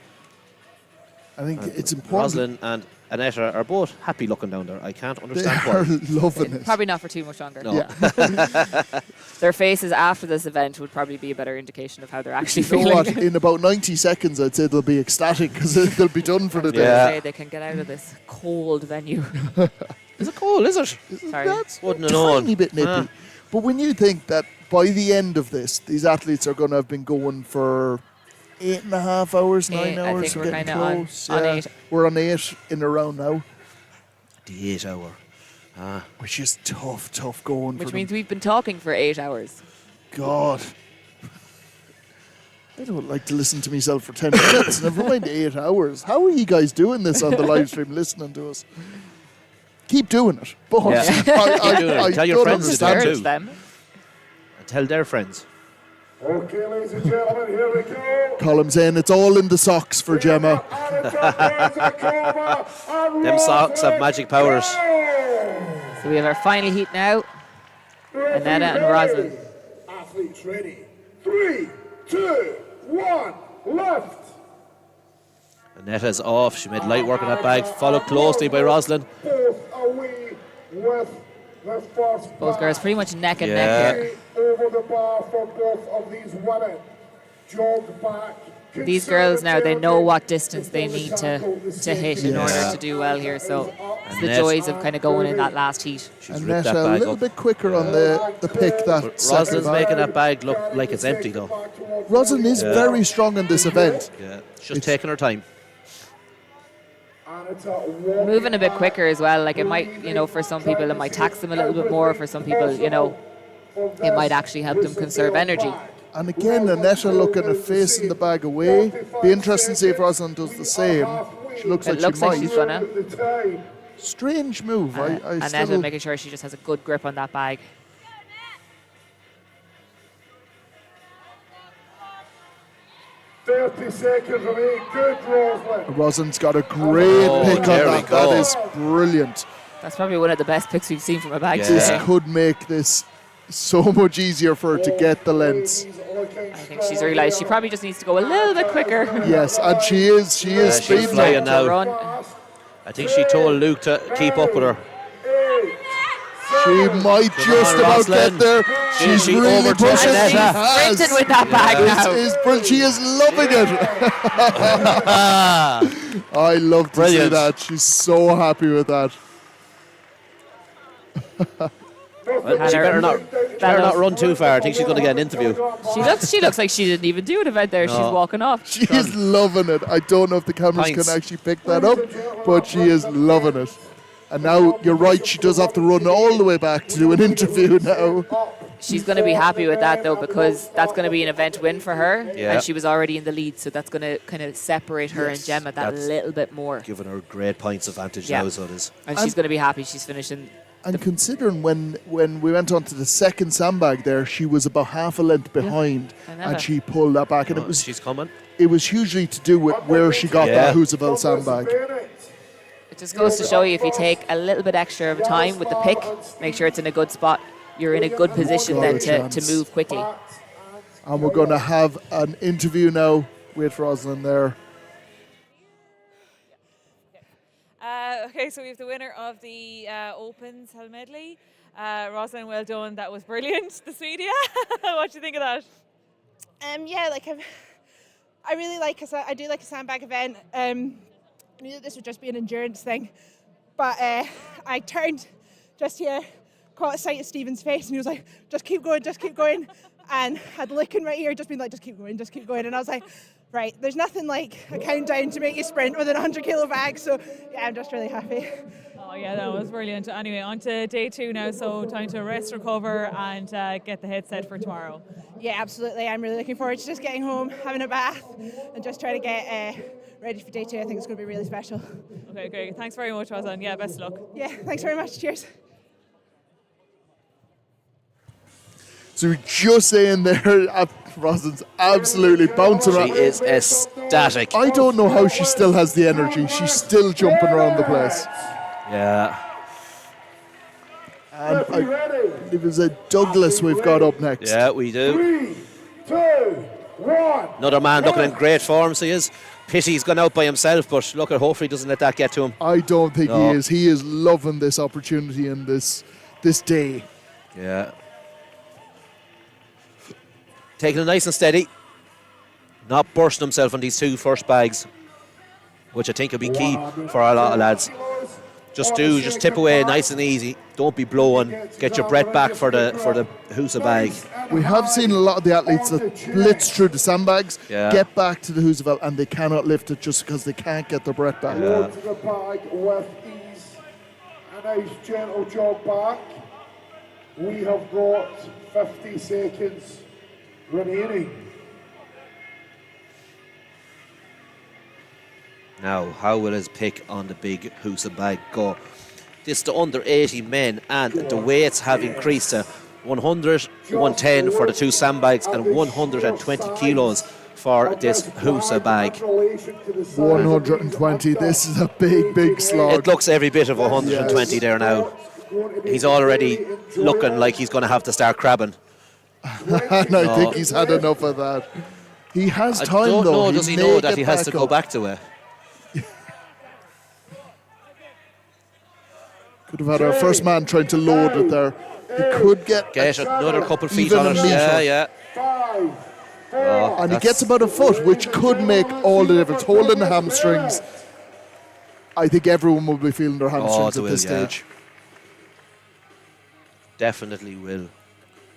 Speaker 1: I think it's important.
Speaker 3: Rosalind and Aneta are both happy looking down there. I can't
Speaker 1: They
Speaker 3: understand
Speaker 1: are
Speaker 3: why.
Speaker 1: loving it.
Speaker 2: Probably not for too much longer.
Speaker 3: No.
Speaker 1: Yeah.
Speaker 2: Their faces after this event would probably be a better indication of how they're actually
Speaker 1: You know
Speaker 2: feeling.
Speaker 1: what? In about 90 seconds, I'd say they'll be ecstatic because they'll be done for the day.
Speaker 2: Say they can get out of this cold venue.
Speaker 3: Is it cold, is it?
Speaker 2: Sorry.
Speaker 1: That's
Speaker 3: Wouldn't have known.
Speaker 1: tiny bit nippy.
Speaker 3: Ah.
Speaker 1: But when you think that by the end of this, these athletes are going to have been going for 8.5 hours, 9
Speaker 2: I
Speaker 1: hours,
Speaker 2: think we're
Speaker 1: getting
Speaker 2: kinda on-
Speaker 1: close.
Speaker 2: on
Speaker 1: yeah.
Speaker 2: 8.
Speaker 1: We're on 8 in a round now,
Speaker 3: The 8 hour.
Speaker 1: which is tough going
Speaker 2: Which
Speaker 1: for
Speaker 2: means
Speaker 1: them.
Speaker 2: we've been talking for 8 hours.
Speaker 1: God. I don't like to listen to myself for 10 minutes, never mind 8 hours. How are you guys doing this on the live stream, listening to us? Keep doing it. But
Speaker 3: Yeah. Keep doing it. Tell your
Speaker 1: don't
Speaker 3: friends to do it
Speaker 1: understand
Speaker 3: too.
Speaker 2: Them.
Speaker 3: And tell their friends.
Speaker 4: Okay, ladies and gentlemen, here we go.
Speaker 1: Colin saying it's all in the socks for Gemma.
Speaker 3: Them socks have magic powers.
Speaker 2: So we have our final heat now. Aneta and Rosalind.
Speaker 4: Athletes ready. 3, 2, 1, left.
Speaker 3: Aneta's off. She made light work on that bag, followed closely by Rosalind.
Speaker 4: Both away with The first
Speaker 2: Both girls pretty much neck and
Speaker 3: Yeah.
Speaker 2: neck here.
Speaker 4: over the bar for both of these women. Jog back.
Speaker 2: These girls now, they know what distance they need to hit in order to do well here. So it's the
Speaker 3: Annette-
Speaker 2: joys of kind of going in that last heat.
Speaker 1: Annette a little bit quicker on the pick. That
Speaker 3: Rosalind's making that bag look like it's empty though.
Speaker 1: Rosalind is very strong in this event.
Speaker 3: Yeah, she's taking her time.
Speaker 2: Moving a bit quicker as well. Like it might, you know, for some people it might tax them a little bit more. For some people, you know, it might actually help them conserve energy.
Speaker 1: And again, Annette looking at facing the bag away. Be interesting to see if Rosalind does the same. She looks
Speaker 2: It
Speaker 1: like
Speaker 2: looks
Speaker 1: she
Speaker 2: like
Speaker 1: might.
Speaker 2: she's gonna.
Speaker 1: Strange move. I
Speaker 2: Annette
Speaker 1: still...
Speaker 2: making sure she just has a good grip on that bag.
Speaker 4: $30 seconds remaining. Good, Rosalind.
Speaker 1: Rosalind's got a great pick on
Speaker 3: there we
Speaker 1: that.
Speaker 3: go.
Speaker 1: That is brilliant.
Speaker 2: That's probably one of the best picks we've seen from a bag
Speaker 1: This
Speaker 2: today.
Speaker 1: could make this so much easier for her to get the lengths.
Speaker 2: I think she's realised she probably just needs to go a little bit quicker.
Speaker 1: Yes, and she is
Speaker 3: She's
Speaker 1: speeding
Speaker 3: flying
Speaker 1: up.
Speaker 3: now.
Speaker 2: Run.
Speaker 3: I think she told Luke to keep up with her.
Speaker 1: She might just
Speaker 3: on,
Speaker 1: about
Speaker 3: Rosalind.
Speaker 1: get there. She's
Speaker 3: She
Speaker 1: really
Speaker 3: overtook
Speaker 1: pushing.
Speaker 3: Annette.
Speaker 1: She has.
Speaker 2: Sprinted with that bag now.
Speaker 1: She is loving it. I love to see
Speaker 3: Brilliant.
Speaker 1: that. She's so happy with that.
Speaker 3: Well, she better not run too far. I think she's going to get an interview.
Speaker 2: She looks like she didn't even do an event there. She's
Speaker 3: No.
Speaker 2: walking off.
Speaker 1: She is loving it. I don't know if the cameras
Speaker 3: Pints.
Speaker 1: can actually pick that up, but she is loving it. And now, you're right, she does have to run all the way back to do an interview now.
Speaker 2: She's going to be happy with that though, because that's going to be an event win for her,
Speaker 3: Yeah.
Speaker 2: and she was already in the lead, so that's going to kind of separate her and Gemma that
Speaker 3: That's
Speaker 2: little bit more.
Speaker 3: Giving her great points advantage
Speaker 2: Yeah.
Speaker 3: now, so it is.
Speaker 2: And she's going to be happy she's finishing.
Speaker 1: And considering when we went on to the second sandbag there, she was about half a length behind,
Speaker 2: I know.
Speaker 1: and she pulled that back. And it was
Speaker 3: She's coming.
Speaker 1: It was hugely to do with where she got
Speaker 3: Yeah.
Speaker 1: that Husaville sandbag.
Speaker 2: It just goes to show you, if you take a little bit extra of time with the pick, make sure it's in a good spot, you're in a good position then to move quickly.
Speaker 1: And we're going to have an interview now with Rosalind there.
Speaker 18: Okay, so we have the winner of the Opens Hell Medley. Rosalind, well done. That was brilliant. The Swede, what do you think of that?
Speaker 6: Yeah, like I really like I do like a sandbag event. I knew that this would just be an endurance thing, but I turned just here, caught a sight of Stephen's face, and he was like, "Just keep going," and had licking right here, just been like, "Just keep going," and I was like, right, there's nothing like a countdown to make you sprint with an 100-kilo bag, so yeah, I'm just really happy.
Speaker 18: Oh yeah, that was brilliant. Anyway, on to day 2 now, so time to rest, recover, and get the head set for tomorrow.
Speaker 6: Yeah, absolutely. I'm really looking forward to just getting home, having a bath, and just trying to get ready for day 2. I think it's going to be really special.
Speaker 18: Okay, great. Thanks very much, Rosalind. Yeah, best of luck.
Speaker 6: Yeah, thanks very much. Cheers.
Speaker 1: So we're just saying there, Rosalind's absolutely bouncing around.
Speaker 3: She is ecstatic.
Speaker 1: I don't know how she still has the energy. She's still jumping around the place.
Speaker 3: Yeah.
Speaker 1: And I believe it's a Douglas we've got up next.
Speaker 3: Yeah, we do.
Speaker 4: 3, 2, 1.
Speaker 3: Another man looking in great form, so he is. Pity he's gone out by himself, but look, hopefully he doesn't let that get to him.
Speaker 1: I don't think
Speaker 3: No.
Speaker 1: he is. He is loving this opportunity and this day.
Speaker 3: Yeah. Taking it nice and steady. Not bursting himself on these 2 first bags, which I think will be key for a lot of lads. Just tip away nice and easy. Don't be blowing. Get your breath back for the Husa bag.
Speaker 1: We have seen a lot of the athletes that blitz through the sandbags,
Speaker 3: Yeah.
Speaker 1: get back to the Husaville, and they cannot lift it just because they can't get their breath back.
Speaker 4: Go to the bag with ease. A nice gentle jog back. We have got 50 seconds remaining.
Speaker 3: Now, how will his pick on the big Husa bag go? This is the under 80 men, and the weights have increased to 100, 110 for the 2 sandbags, and 120 kilos for this Husa bag.
Speaker 1: 120. This is a big slog.
Speaker 3: It looks every bit of 120 there now. He's already looking like he's going to have to start crabbing.
Speaker 1: And I think he's had enough of that. He has time,
Speaker 3: I don't
Speaker 1: though.
Speaker 3: know, does he know that he has to go
Speaker 1: up.
Speaker 3: back to it?
Speaker 1: Could have had our first man trying to load it there. He could get
Speaker 3: another couple feet
Speaker 1: even
Speaker 3: on
Speaker 1: a
Speaker 3: it.
Speaker 1: metre.
Speaker 3: Yeah. Oh,
Speaker 1: And he gets about a foot, which could make all the difference. Holding the hamstrings, I think everyone will be feeling their hamstrings at this stage.
Speaker 3: Definitely will.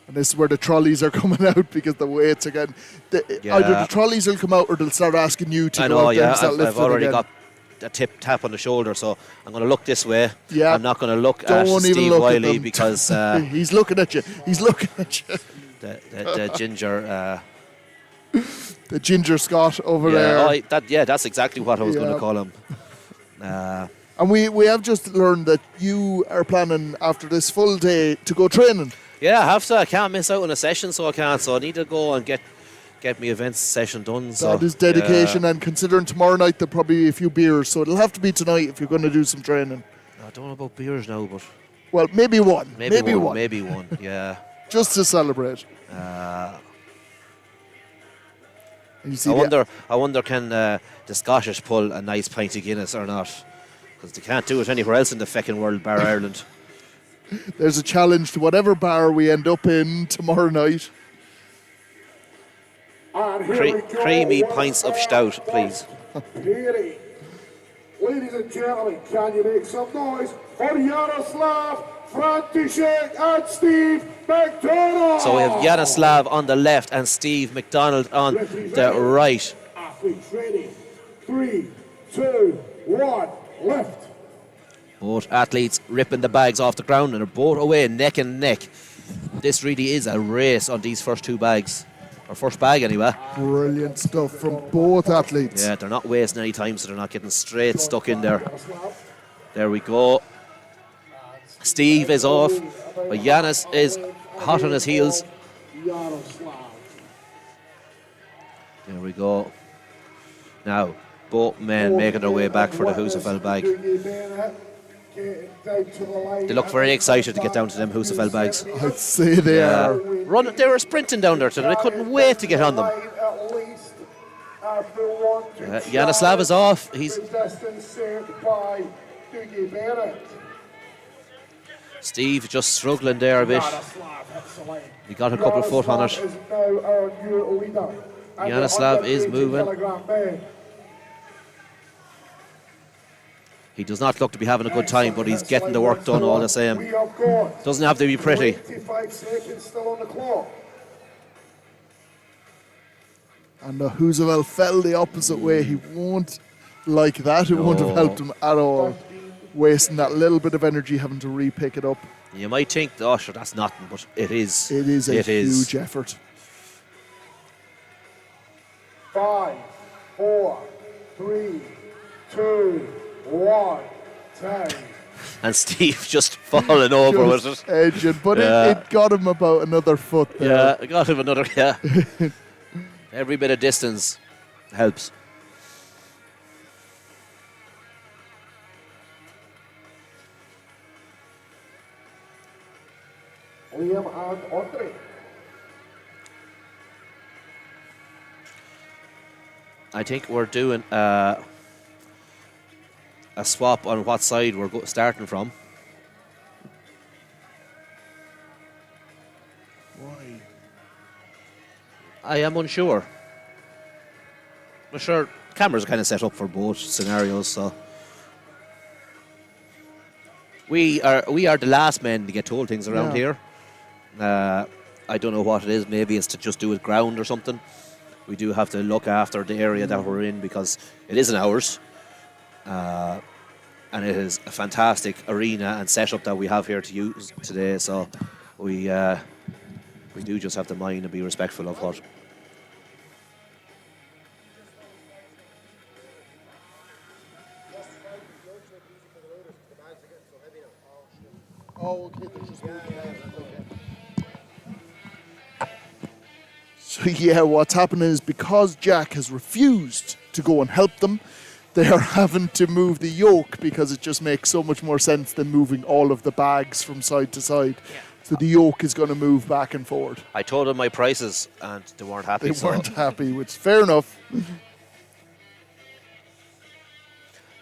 Speaker 1: And this is where the trolleys are coming out because the weights again. Either the trolleys will come out or they'll start asking you to go out there and start lifting
Speaker 3: I've already
Speaker 1: again.
Speaker 3: got a tap on the shoulder, so I'm going to look this way.
Speaker 1: Yeah.
Speaker 3: I'm not going to look
Speaker 1: Don't
Speaker 3: at
Speaker 1: even
Speaker 3: Steve
Speaker 1: look at
Speaker 3: Wiley
Speaker 1: them.
Speaker 3: because
Speaker 1: he's looking at you. He's looking at you.
Speaker 3: the ginger.
Speaker 1: The ginger Scott over there.
Speaker 3: That's exactly what I was going to call him.
Speaker 1: And we have just learned that you are planning after this full day to go training.
Speaker 3: Yeah, I have to. I can't miss out on a session, so I can't. So I need to go and get my events session done. So
Speaker 1: That is dedication, and considering tomorrow night there'll probably be a few beers, so it'll have to be tonight if you're going to do some training.
Speaker 3: I don't know about beers now, but
Speaker 1: well, maybe one.
Speaker 3: Maybe one. Yeah.
Speaker 1: Just to celebrate.
Speaker 3: I wonder can the Scottish pull a nice pint of Guinness or not? Because they can't do it anywhere else in the feckin' world, bar Ireland.
Speaker 1: There's a challenge to whatever bar we end up in tomorrow night.
Speaker 3: Creamy pints of stout, please.
Speaker 4: Ladies and gentlemen, can you make some noise for Yaroslav, František and Steve McDonald?
Speaker 3: So we have Yaroslav on the left and Steve McDonald on the right.
Speaker 4: Athletes ready. 3, 2, 1, left.
Speaker 3: Both athletes ripping the bags off the ground and are both away neck and neck. This really is a race on these first two bags. Or first bag anyway.
Speaker 1: Brilliant stuff from both athletes.
Speaker 3: Yeah, they're not wasting any time, so they're not getting straight stuck in there. There we go. Steve is off, but Yanis is hot on his heels. There we go. Now, both men making their way back for the Husafell bag. They look very excited to get down to them Husafell bags.
Speaker 1: I'd say they are.
Speaker 3: They were sprinting down there today. They couldn't wait to get on them. Yaroslav is off. Steve just struggling there a bit. He got a couple of foot on it. Yaroslav is moving. He does not look to be having a good time, but he's getting the work done all the same. Doesn't have to be pretty.
Speaker 4: 55 seconds still on the clock.
Speaker 1: And Husafell fell the opposite way. He won't like that. It won't have helped him at all. Wasting that little bit of energy, having to re-pick it up.
Speaker 3: You might think, oh, sure, that's nothing, but it is.
Speaker 1: It is a huge effort.
Speaker 4: 5, 4, 3, 2, 1, 10.
Speaker 3: And Steve just falling over with it.
Speaker 1: Edging, but it got him about another foot there.
Speaker 3: Yeah, it got him another, Every bit of distance helps.
Speaker 4: Liam and Andre.
Speaker 3: I think we're doing a swap on what side we're starting from.
Speaker 1: Why?
Speaker 3: I am unsure. I'm sure cameras are kind of set up for both scenarios, so we are the last men to get told things around here. I don't know what it is. Maybe it's to just do with ground or something. We do have to look after the area that we're in because it isn't ours. And it is a fantastic arena and setup that we have here to use today. So we do just have to mind and be respectful of what.
Speaker 1: Oh, okay. So yeah, what's happening is because Jack has refused to go and help them, they are having to move the yoke because it just makes so much more sense than moving all of the bags from side to side. Yeah. So the yoke is going to move back and forward.
Speaker 3: I told them my prices and they weren't happy.
Speaker 1: They weren't happy, which is fair enough.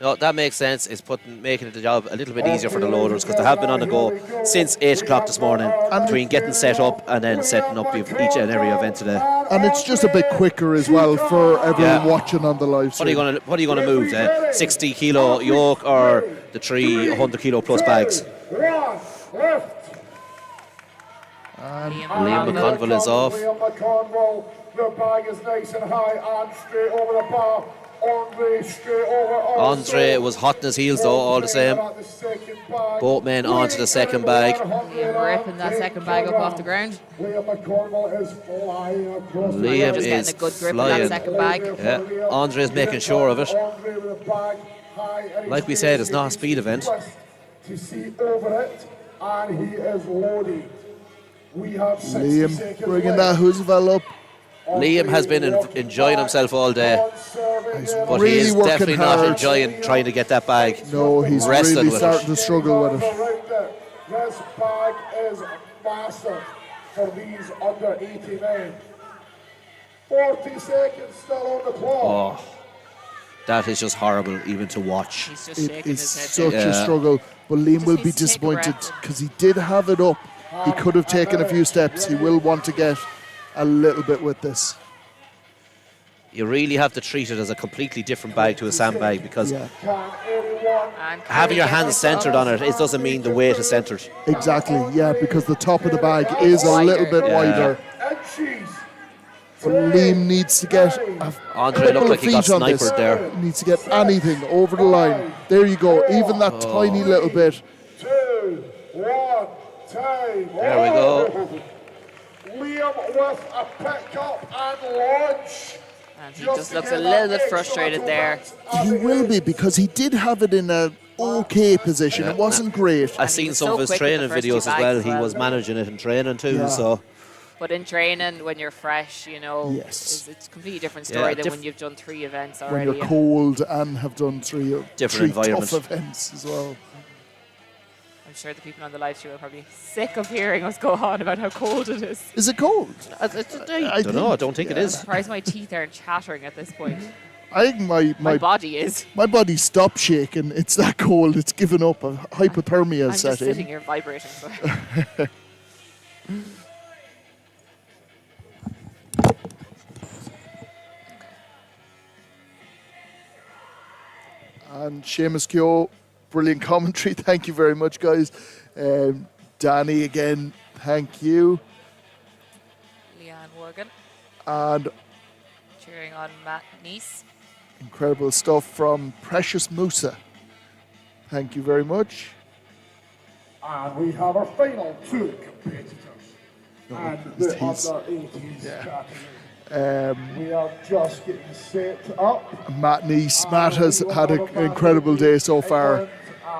Speaker 3: No, that makes sense. It's making the job a little bit easier for the loaders because they have been on the go since 8 o'clock this morning between getting set up and then setting up each and every event today.
Speaker 1: And it's just a bit quicker as well for everyone watching on the live stream.
Speaker 3: What are you gonna move? 60 kilo yoke or the 300 kilo plus bags? Liam McConville is off.
Speaker 4: Liam McConville, the bag is nice and high and straight over the bar. Andre straight over.
Speaker 3: Andre was hot in his heels though, all the same. Both men onto the second bag.
Speaker 2: Liam ripping that second bag up off the ground.
Speaker 4: Liam McConville is flying across.
Speaker 3: Liam
Speaker 2: just
Speaker 3: is
Speaker 2: getting a good grip
Speaker 3: flying.
Speaker 2: of that second bag.
Speaker 3: Yeah, Andre is making sure of it. Like we said, it's not a speed event.
Speaker 4: To see over it, and he is loaded. We have 60
Speaker 1: Liam
Speaker 4: seconds
Speaker 1: bringing
Speaker 4: left.
Speaker 1: that Hoosevel up.
Speaker 3: Liam has been enjoying himself all day, but
Speaker 1: really
Speaker 3: he is
Speaker 1: working
Speaker 3: definitely
Speaker 1: hard.
Speaker 3: not enjoying trying to get that bag.
Speaker 1: No, he's
Speaker 3: rested
Speaker 1: really
Speaker 3: with
Speaker 1: starting
Speaker 3: it.
Speaker 1: to struggle with it.
Speaker 4: This bag is massive for these under 80 men. 40 seconds still on the clock.
Speaker 3: Oh, that is just horrible even to watch.
Speaker 2: He's just
Speaker 1: It
Speaker 2: shaking
Speaker 1: is
Speaker 2: his head.
Speaker 1: such
Speaker 2: there.
Speaker 1: a struggle, but Liam will be
Speaker 2: needs to take a
Speaker 1: disappointed
Speaker 2: breath.
Speaker 1: because he did have it up. He could have taken a few steps. He will want to get a little bit with this.
Speaker 3: You really have to treat it as a completely different bag to a sandbag because
Speaker 2: And
Speaker 3: having your
Speaker 2: carrying
Speaker 3: hands
Speaker 2: it
Speaker 3: centered on it, it doesn't mean the weight is centered.
Speaker 1: Exactly, yeah, because the top of the bag is a little bit wider. But Liam needs to get a
Speaker 3: Andre
Speaker 1: couple
Speaker 3: looked like
Speaker 1: of
Speaker 3: he got
Speaker 1: feet on this.
Speaker 3: sniped there.
Speaker 1: He needs to get anything over the line. There you go, even that tiny little bit.
Speaker 4: 2, 1, time.
Speaker 3: There we go.
Speaker 4: Liam with a pick up and launch.
Speaker 2: And he just looks a little bit frustrated there.
Speaker 1: He will be because he did have it in a okay position. It wasn't great.
Speaker 3: I've seen some
Speaker 2: so
Speaker 3: of his
Speaker 2: quick with
Speaker 3: training
Speaker 2: the first two
Speaker 3: videos as
Speaker 2: bags
Speaker 3: well.
Speaker 2: as
Speaker 3: He
Speaker 2: well.
Speaker 3: was managing it in training too,
Speaker 1: Yeah.
Speaker 3: so
Speaker 2: But in training, when you're fresh, you know,
Speaker 1: Yes.
Speaker 2: it's a completely different story
Speaker 3: Yeah,
Speaker 2: than when you've done 3 events
Speaker 1: When
Speaker 2: already.
Speaker 1: you're cold and have done three
Speaker 3: environment.
Speaker 1: tough events as well.
Speaker 2: I'm sure the people on the live stream are probably sick of hearing us go on about how cold it is.
Speaker 1: Is it cold?
Speaker 3: I don't know. I don't think it
Speaker 2: I'm
Speaker 3: is.
Speaker 2: surprised my teeth aren't chattering at this point.
Speaker 1: I think
Speaker 2: My body is.
Speaker 1: My body stopped shaking. It's that cold. It's given up. A hypothermia
Speaker 2: I'm
Speaker 1: is
Speaker 2: just
Speaker 1: set
Speaker 2: sitting
Speaker 1: in.
Speaker 2: here vibrating. So.
Speaker 1: And Seamus Keogh, brilliant commentary. Thank you very much, guys. Danny, again, thank you.
Speaker 2: Leanne Morgan
Speaker 1: And
Speaker 2: cheering on Matt Neese.
Speaker 1: incredible stuff from Precious Musa. Thank you very much.
Speaker 4: And we have our final 2 competitors. And the
Speaker 1: he's-
Speaker 4: under 80s category.
Speaker 1: Um,
Speaker 4: We are just getting set up.
Speaker 1: Matt Neese. Matt has had an incredible day so far.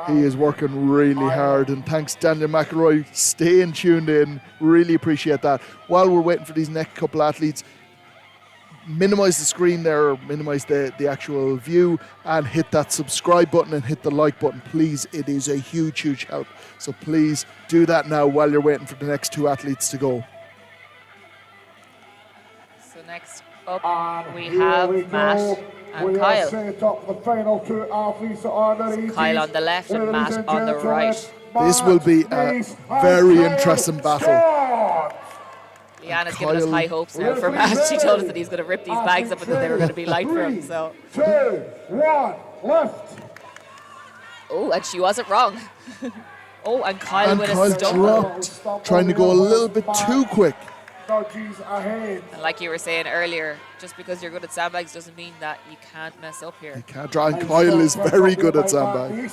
Speaker 1: He is working really hard, and thanks Daniel McElroy staying tuned in. Really appreciate that. While we're waiting for these next couple athletes, minimize the screen there, or minimize the actual view, and hit that subscribe button and hit the like button, please. It is a huge help. So please do that now while you're waiting for the next 2 athletes to go.
Speaker 2: So next up, we
Speaker 4: Here
Speaker 2: have
Speaker 4: we
Speaker 2: Matt
Speaker 4: go.
Speaker 2: and
Speaker 4: We
Speaker 2: Kyle.
Speaker 4: are set up the final 2 athletes that are under 80s.
Speaker 2: Kyle on the left and
Speaker 4: Ladies
Speaker 2: Matt on the
Speaker 4: gentlemen,
Speaker 2: right.
Speaker 1: This will be a very interesting battle.
Speaker 2: Leanne has given us
Speaker 1: Kyle-
Speaker 2: high hopes now for Matt. She told us that he's going to rip these bags up and that they were going to be light for him. So.
Speaker 4: 2, 1, left.
Speaker 2: Oh, and she wasn't wrong. Oh, and Kyle
Speaker 1: And
Speaker 2: with
Speaker 1: Kyle
Speaker 2: a stumble.
Speaker 1: dropped, trying to go a little bit too quick.
Speaker 4: Dodges ahead.
Speaker 2: And like you were saying earlier, just because you're good at sandbags doesn't mean that you can't mess up here.
Speaker 1: Can't try, and Kyle is very good at sandbag.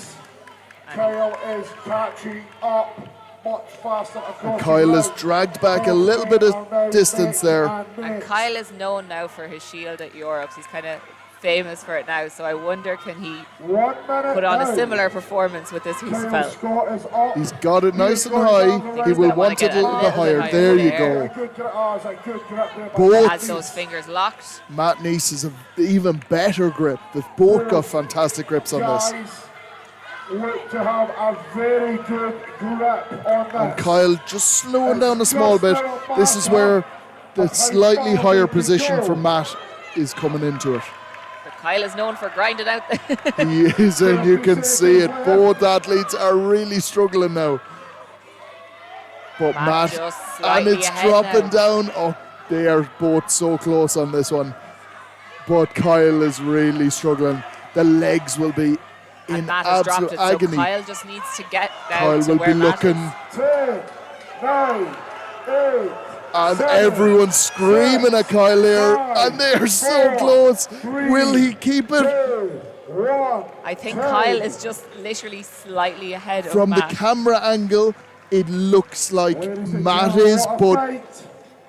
Speaker 4: Kyle is catching up much faster across
Speaker 1: Kyle
Speaker 4: the
Speaker 1: has
Speaker 4: road.
Speaker 1: dragged back a little bit of distance there.
Speaker 2: And Kyle is known now for his shield at Europe. He's kind of famous for it now. So I wonder, can he
Speaker 4: 1 minute
Speaker 2: put on a
Speaker 4: now.
Speaker 2: similar performance with this Husafell?
Speaker 4: Scott is up.
Speaker 1: He's got it nice and high. He will want it a little bit higher. There you go.
Speaker 4: Good grip, it's a good grip there by
Speaker 1: Both-
Speaker 2: Has those fingers locked.
Speaker 1: Matt Neese is an even better grip. They've both got fantastic grips on this.
Speaker 4: guys. Look to have a very good grip on
Speaker 1: And
Speaker 4: this.
Speaker 1: Kyle just slowing down a small bit. This is where the slightly higher position for Matt is coming into it.
Speaker 2: The Kyle is known for grinding out.
Speaker 1: He is, and you can see it. Both athletes are really struggling now. But Matt,
Speaker 2: just
Speaker 1: and
Speaker 2: slightly
Speaker 1: it's
Speaker 2: ahead
Speaker 1: dropping
Speaker 2: now.
Speaker 1: down. Oh, they are both so close on this one. But Kyle is really struggling. The legs will be
Speaker 2: And
Speaker 1: in
Speaker 2: Matt has dropped
Speaker 1: absolute
Speaker 2: it,
Speaker 1: agony.
Speaker 2: so Kyle just needs to get down
Speaker 1: Kyle
Speaker 2: to
Speaker 1: will
Speaker 2: where
Speaker 1: be
Speaker 2: Matt
Speaker 1: looking,
Speaker 2: is.
Speaker 4: 10, 9, 8,
Speaker 1: and
Speaker 4: 7,
Speaker 1: everyone's screaming at Kyle here, and they are so
Speaker 4: 4,
Speaker 1: close.
Speaker 4: 3,
Speaker 1: Will he keep it?
Speaker 4: 1.
Speaker 2: I think Kyle is just literally slightly ahead of
Speaker 1: From the
Speaker 2: Matt.
Speaker 1: camera angle, it looks like Matt is, but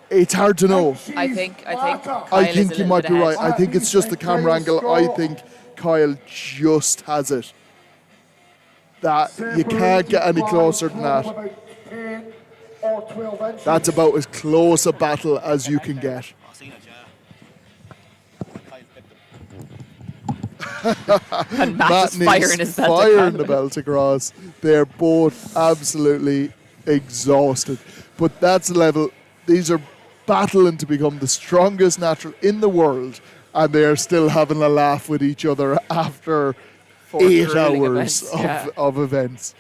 Speaker 1: it's hard to know.
Speaker 2: I think Kyle
Speaker 1: I
Speaker 2: is
Speaker 1: think
Speaker 2: a
Speaker 1: you
Speaker 2: little
Speaker 1: might
Speaker 2: bit
Speaker 1: be
Speaker 2: ahead.
Speaker 1: right. I think it's just the camera angle. I think Kyle just has it. That you can't get any closer than that. That's about as close a battle as you can get.
Speaker 2: And Matt is firing his belt
Speaker 1: firing
Speaker 2: across.
Speaker 1: the belt across. They're both absolutely exhausted. But that's the level. These are battling to become the strongest natural in the world, and they're still having a laugh with each other after 8
Speaker 2: grueling
Speaker 1: hours
Speaker 2: events, yeah.
Speaker 1: of events.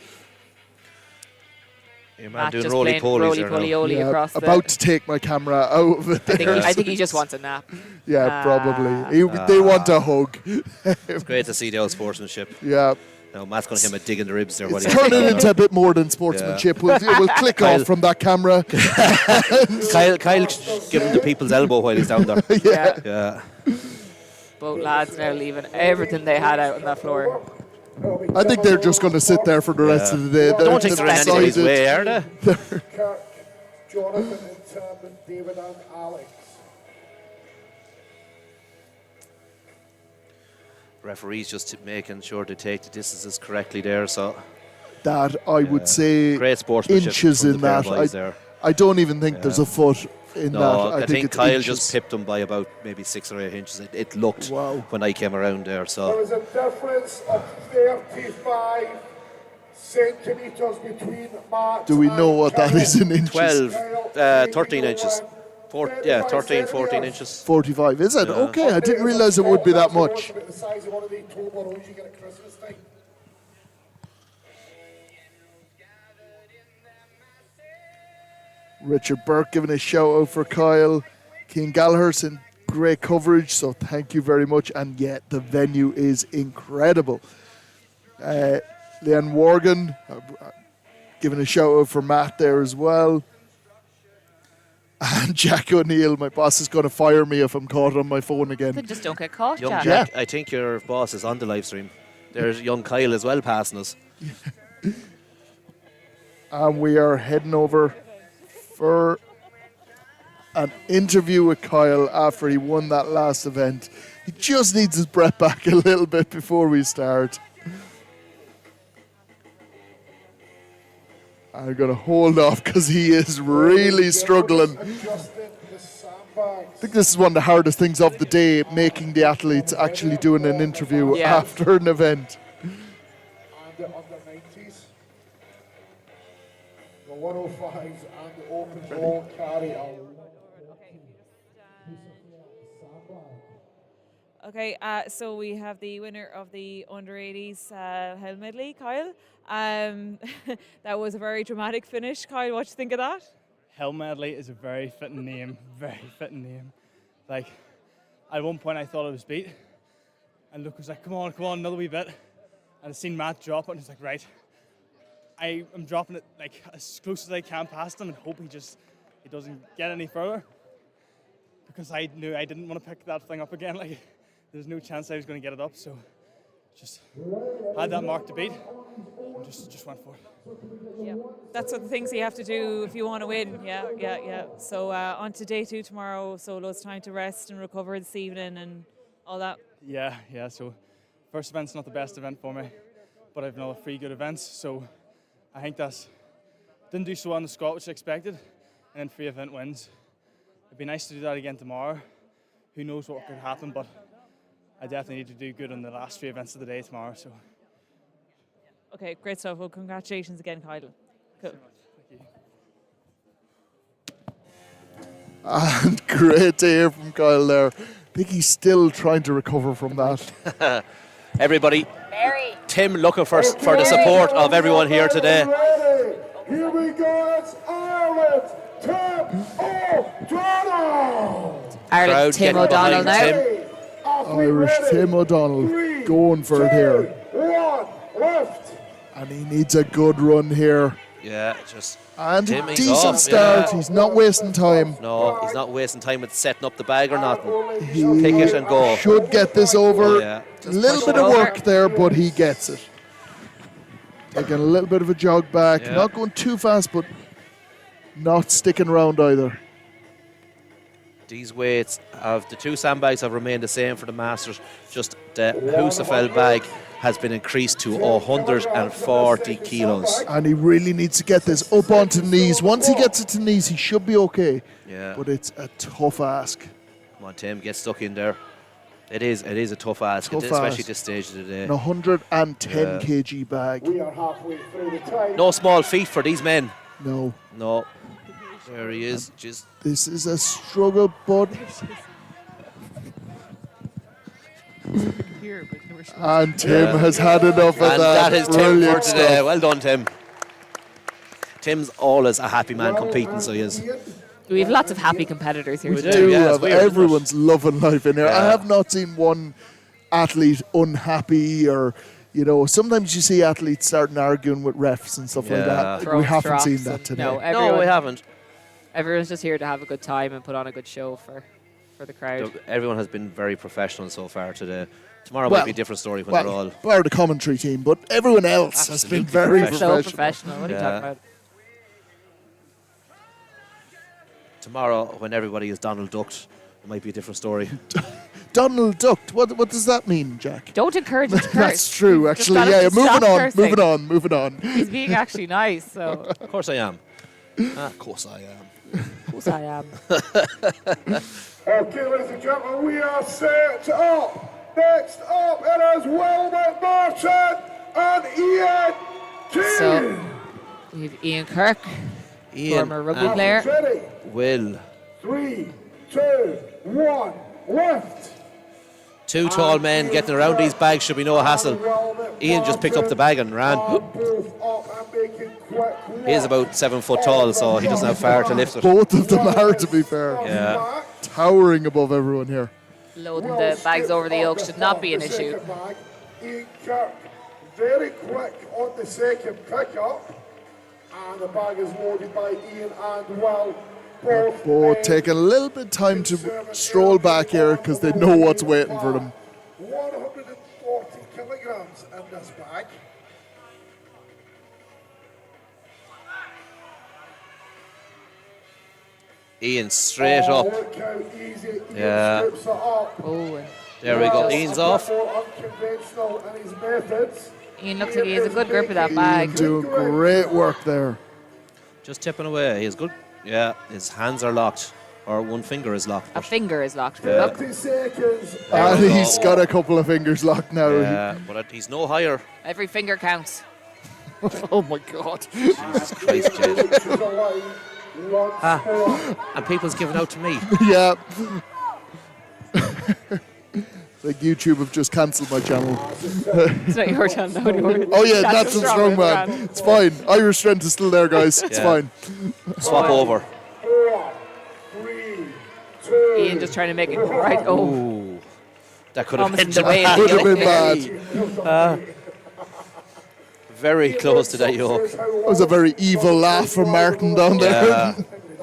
Speaker 3: Your man
Speaker 2: Matt
Speaker 3: doing
Speaker 2: just
Speaker 3: roly
Speaker 2: playing
Speaker 3: polies there now.
Speaker 2: roly-poly across the...
Speaker 1: About to take my camera out of it.
Speaker 2: I think he just wants a nap.
Speaker 1: Yeah, probably. They want a hug.
Speaker 3: It's great to see the old sportsmanship.
Speaker 1: Yeah.
Speaker 3: Now Matt's going to hit him a dig in the ribs there.
Speaker 1: It's turning into a bit more than sportsmanship.
Speaker 3: Yeah.
Speaker 1: We'll click off from that camera.
Speaker 3: Kyle give him the people's elbow while he's down there.
Speaker 1: Yeah.
Speaker 2: Both lads now leaving everything they had out on that floor.
Speaker 1: I think they're just going to sit there for the rest of the day.
Speaker 3: I don't think they're in anybody's way, are they?
Speaker 4: Kirk, Jonathan, and Tim, David, and Alex.
Speaker 3: Referees just making sure they take the distances correctly there. So
Speaker 1: that I would say
Speaker 3: great sportsmanship
Speaker 1: inches
Speaker 3: from
Speaker 1: in
Speaker 3: the pair of
Speaker 1: that.
Speaker 3: boys there.
Speaker 1: I don't even think there's a foot in
Speaker 3: No,
Speaker 1: that.
Speaker 3: I think
Speaker 1: it's
Speaker 3: Kyle
Speaker 1: inches.
Speaker 3: just pipped him by about maybe 6 or 8 inches. It looked when I came around there.
Speaker 4: There
Speaker 3: So
Speaker 4: is a difference of 35 centimetres between Matt
Speaker 1: Do we know what that is in inches?
Speaker 3: 13 inches. 13, 14 inches.
Speaker 1: 45, is it?
Speaker 3: Yeah.
Speaker 1: Okay, I didn't realise it would be that much.
Speaker 4: About the size of one of the Toblerones you get at Christmas time.
Speaker 1: Richard Burke giving a shout out for Kyle. Keane Gallagher's in great coverage, so thank you very much. And yet the venue is incredible. Leanne Morgan giving a shout out for Matt there as well. And Jack O'Neill, my boss is going to fire me if I'm caught on my phone again.
Speaker 2: Then just don't get caught,
Speaker 3: Young
Speaker 2: Jack.
Speaker 3: Jack, I think your boss is on the live stream. There's young Kyle as well passing us.
Speaker 1: And we are heading over for an interview with Kyle after he won that last event. He just needs his breath back a little bit before we start. I'm going to hold off because he is really struggling. I think this is one of the hardest things of the day, making the athletes actually doing an interview after an event.
Speaker 4: And the under 90s, the 105s, and the opens all carry a
Speaker 18: Okay, so we have the winner of the under 80s Hell Medley, Kyle. That was a very dramatic finish. Kyle, what do you think of that?
Speaker 11: Hell Medley is a very fitting name, Like, at one point I thought I was beat, and Luke was like, come on, another wee bit. And I seen Matt drop it, and he's like, right, I'm dropping it like as close as I can past him and hope he doesn't get any further. Because I knew I didn't want to pick that thing up again. Like, there's no chance I was going to get it up, so just had that mark to beat and just went for it.
Speaker 18: Yeah, that's what the things you have to do if you want to win. Yeah. So on to day 2 tomorrow, so loads of time to rest and recover this evening and all that.
Speaker 11: Yeah, so first event's not the best event for me, but I've another 3 good events, so I think didn't do so well on the squat, which I expected, and then 3 event wins. It'd be nice to do that again tomorrow. Who knows what could happen, but I definitely need to do good on the last 3 events of the day tomorrow. So.
Speaker 18: Okay, great stuff. Well, congratulations again, Kyle. Cool.
Speaker 11: Thank you.
Speaker 1: And great to hear from Kyle there. think he's still trying to recover from that.
Speaker 3: Everybody, Tim looking for the support of everyone here today.
Speaker 4: Here we go, it's Ireland, Tim O'Donnell.
Speaker 2: Ireland's Tim O'Donnell now.
Speaker 1: Irish Tim O'Donnell going for it here.
Speaker 4: 1, left.
Speaker 1: And he needs a good run here.
Speaker 3: Yeah, just
Speaker 1: And a
Speaker 3: Timmy's
Speaker 1: decent
Speaker 3: off,
Speaker 1: start.
Speaker 3: yeah.
Speaker 1: He's not wasting time.
Speaker 3: No, he's not wasting time with setting up the bag or nothing.
Speaker 1: He
Speaker 3: Pick it and go.
Speaker 1: should get this over.
Speaker 3: Yeah.
Speaker 1: A little bit of work there, but he gets it. Taking a little bit of a jog back.
Speaker 3: Yeah.
Speaker 1: Not going too fast, but not sticking around either.
Speaker 3: These weights of the two sandbags have remained the same for the Masters. Just the Husafell bag has been increased to 140 kilos.
Speaker 1: And he really needs to get this up onto knees. Once he gets it to knees, he should be okay.
Speaker 3: Yeah.
Speaker 1: But it's a tough ask.
Speaker 3: Come on, Tim, get stuck in there. It is a tough ask,
Speaker 1: Tough
Speaker 3: especially
Speaker 1: ask.
Speaker 3: this stage of the day.
Speaker 1: An 110
Speaker 3: Yeah.
Speaker 1: kg bag.
Speaker 4: We are halfway through the time.
Speaker 3: No small feat for these men.
Speaker 1: No.
Speaker 3: No. There he is. Just
Speaker 1: This is a struggle, bud. And Tim has had enough of
Speaker 3: and
Speaker 1: that.
Speaker 3: that is Tim
Speaker 1: Brilliant
Speaker 3: for today.
Speaker 1: stuff.
Speaker 3: Well done, Tim. Tim's always a happy man competing, so he is.
Speaker 2: We have lots of happy competitors here
Speaker 3: We
Speaker 2: today.
Speaker 3: do, yeah, it's
Speaker 1: Have
Speaker 3: weird, isn't it?
Speaker 1: everyone's loving life in here. I
Speaker 3: Yeah.
Speaker 1: have not seen one athlete unhappy or, sometimes you see athletes starting arguing with refs and stuff like
Speaker 3: Yeah.
Speaker 1: that.
Speaker 2: Throwing
Speaker 1: We haven't
Speaker 2: straps
Speaker 1: seen that
Speaker 2: and-
Speaker 1: today.
Speaker 2: No,
Speaker 3: No, we haven't.
Speaker 2: Everyone's just here to have a good time and put on a good show for the crowd.
Speaker 3: Everyone has been very professional so far today. Tomorrow
Speaker 1: Well-
Speaker 3: might be a different story when they're all.
Speaker 1: Bar the commentary team, but everyone else has been
Speaker 3: Absolutely
Speaker 1: very
Speaker 3: professional.
Speaker 1: professional.
Speaker 2: So professional. What are you
Speaker 3: Yeah.
Speaker 2: talking about?
Speaker 3: Tomorrow, when everybody is Donald Ducked, it might be a different story.
Speaker 1: Donald ducked. What does that mean, Jack?
Speaker 2: Don't encourage him to curse.
Speaker 1: That's true,
Speaker 2: Just
Speaker 1: actually.
Speaker 2: got him
Speaker 1: Yeah,
Speaker 2: to stop cursing.
Speaker 1: moving on.
Speaker 2: He's being actually nice, so.
Speaker 3: Of course I am. Of course I am.
Speaker 2: Of course I am.
Speaker 4: Okay, ladies and gentlemen, we are set up. Next up, it is Wilmot Martin and Ian Keane.
Speaker 2: So, we have Ian Kirk, former rugby player.
Speaker 4: Ready?
Speaker 3: Will.
Speaker 4: 3, 2, 1, left.
Speaker 3: Two tall men getting around these bags should be no hassle. Ian just picked up the bag and ran. He is about 7 foot tall, so he doesn't have far to lift it.
Speaker 1: Both of them are, to be fair.
Speaker 3: Yeah.
Speaker 1: Towering above everyone here.
Speaker 2: Loading the bags over the yoke should not be an issue.
Speaker 4: Ian Kirk, very quick on the second pickup. And the bag is loaded by Ian and Will.
Speaker 1: Both taking a little bit of time to stroll back here because they know what's waiting for them.
Speaker 4: 140 kilograms in this bag.
Speaker 3: Ian straight up.
Speaker 4: Look how easy Ian
Speaker 3: Yeah.
Speaker 4: scoops it up.
Speaker 2: Oh,
Speaker 3: There we go.
Speaker 4: Well,
Speaker 3: Ian's
Speaker 4: a
Speaker 3: off.
Speaker 4: bit more unconventional in his methods.
Speaker 2: Ian looks like he has a good grip of that bag.
Speaker 1: Doing great work there.
Speaker 3: Just tipping away. He's good. Yeah, his hands are locked. Or one finger is locked.
Speaker 2: A finger is locked.
Speaker 3: Yeah.
Speaker 2: Look,
Speaker 4: 30 seconds.
Speaker 1: And
Speaker 3: we go.
Speaker 1: he's got a couple of fingers locked now.
Speaker 3: Yeah, but he's no higher.
Speaker 2: every finger counts.
Speaker 1: Oh my God.
Speaker 3: Jesus Christ, Jade.
Speaker 4: Inches away. Once more.
Speaker 3: And people's giving out to me.
Speaker 1: Yeah. Like YouTube have just cancelled my channel.
Speaker 2: It's not your channel, no.
Speaker 1: Oh yeah,
Speaker 2: That's
Speaker 1: Natural
Speaker 2: a Strongman
Speaker 1: Strongman.
Speaker 2: brand.
Speaker 1: It's fine. Irish Strength is still there, guys. It's
Speaker 3: Yeah.
Speaker 1: fine.
Speaker 3: Swap over.
Speaker 4: 4, 3, 2.
Speaker 2: Ian just trying to make it right. Oh,
Speaker 3: Ooh. That could have
Speaker 2: Almost
Speaker 3: been
Speaker 2: in the way of
Speaker 1: Could have been
Speaker 2: yoke.
Speaker 1: bad.
Speaker 3: very close to that yoke.
Speaker 1: That was a very evil laugh from Martin down there.
Speaker 3: Yeah.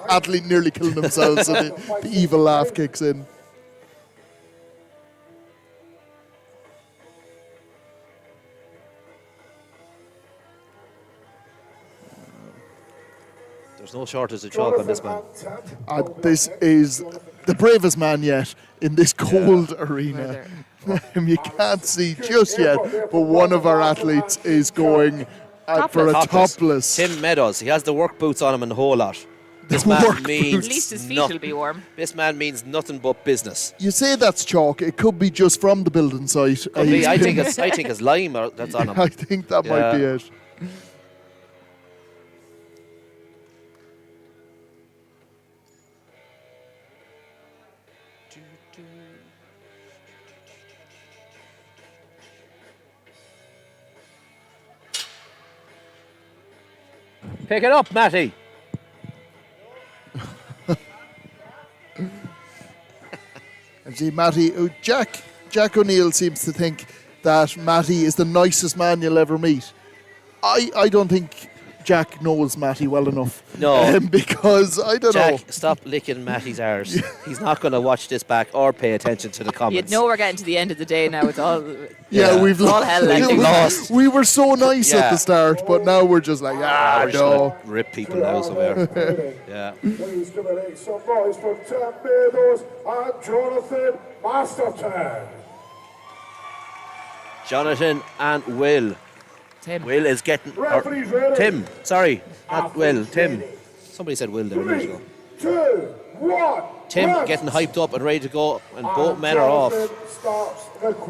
Speaker 1: Athlete nearly killing themselves, so the evil laugh kicks in.
Speaker 3: There's no shortage of chalk on this man.
Speaker 1: This is the bravest man yet in this cold arena. You can't see just yet, but one of our athletes is going for a topless.
Speaker 3: Tim Meadows. He has the work boots on him and the whole lot. This
Speaker 1: The
Speaker 3: man
Speaker 1: work
Speaker 3: means
Speaker 1: boots.
Speaker 2: At least his feet
Speaker 3: nothing.
Speaker 2: will be warm.
Speaker 3: This man means nothing but business.
Speaker 1: You say that's chalk. It could be just from the building site.
Speaker 3: Could be. I think it's lime that's on him.
Speaker 1: I think that might be
Speaker 3: Yeah.
Speaker 1: it.
Speaker 3: Pick it up, Matty.
Speaker 1: And see, Matty, Jack O'Neill seems to think that Matty is the nicest man you'll ever meet. I don't think Jack knows Matty well enough.
Speaker 3: No.
Speaker 1: Because, I don't know.
Speaker 3: Jack, stop licking Matty's arse. He's not going to watch this back or pay attention to the comments.
Speaker 2: You'd know we're getting to the end of the day now. It's all
Speaker 1: We've
Speaker 2: all hell
Speaker 3: lost.
Speaker 1: We were so nice at the start, but now we're just like,
Speaker 3: we're just
Speaker 1: no.
Speaker 3: gonna rip people now somewhere. Yeah.
Speaker 4: Please give it some noise for Tim Meadows and Jonathan Masterton.
Speaker 3: Jonathan and Will.
Speaker 2: Tim.
Speaker 3: Will is getting...
Speaker 4: Referee's ready.
Speaker 3: Tim, sorry. Not Will, Tim. Somebody said Will there a minute ago.
Speaker 4: 2, 1.
Speaker 3: Tim getting hyped up and ready to go, and both men are off.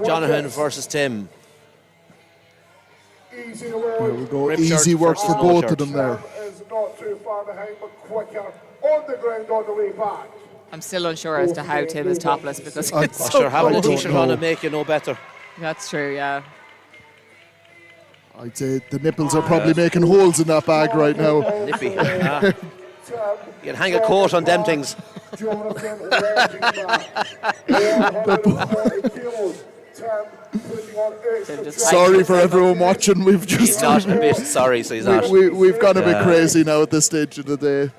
Speaker 3: Jonathan versus Tim.
Speaker 4: Easy
Speaker 1: There we go.
Speaker 3: Rip
Speaker 1: Easy
Speaker 3: shirt
Speaker 1: work
Speaker 3: versus
Speaker 1: for
Speaker 3: no
Speaker 1: both
Speaker 3: shirt.
Speaker 1: of them there.
Speaker 4: is not too far behind, but quicker on the ground on the way back.
Speaker 2: I'm still unsure as to how Tim is topless because
Speaker 1: I'm
Speaker 2: it's
Speaker 3: Sure, having a
Speaker 1: I don't
Speaker 3: t-shirt on
Speaker 1: know.
Speaker 3: and make you no better.
Speaker 2: That's true, yeah.
Speaker 1: I'd say the nipples are probably making holes in that bag right now.
Speaker 3: Nippy. You can hang a coat on them things.
Speaker 4: Jonathan wedging back. 140 kilos. Tim putting on extra
Speaker 1: Sorry for everyone watching. We've just
Speaker 3: He's not a bit sorry, so he's not.
Speaker 1: we've gone a bit crazy now at this stage of the day.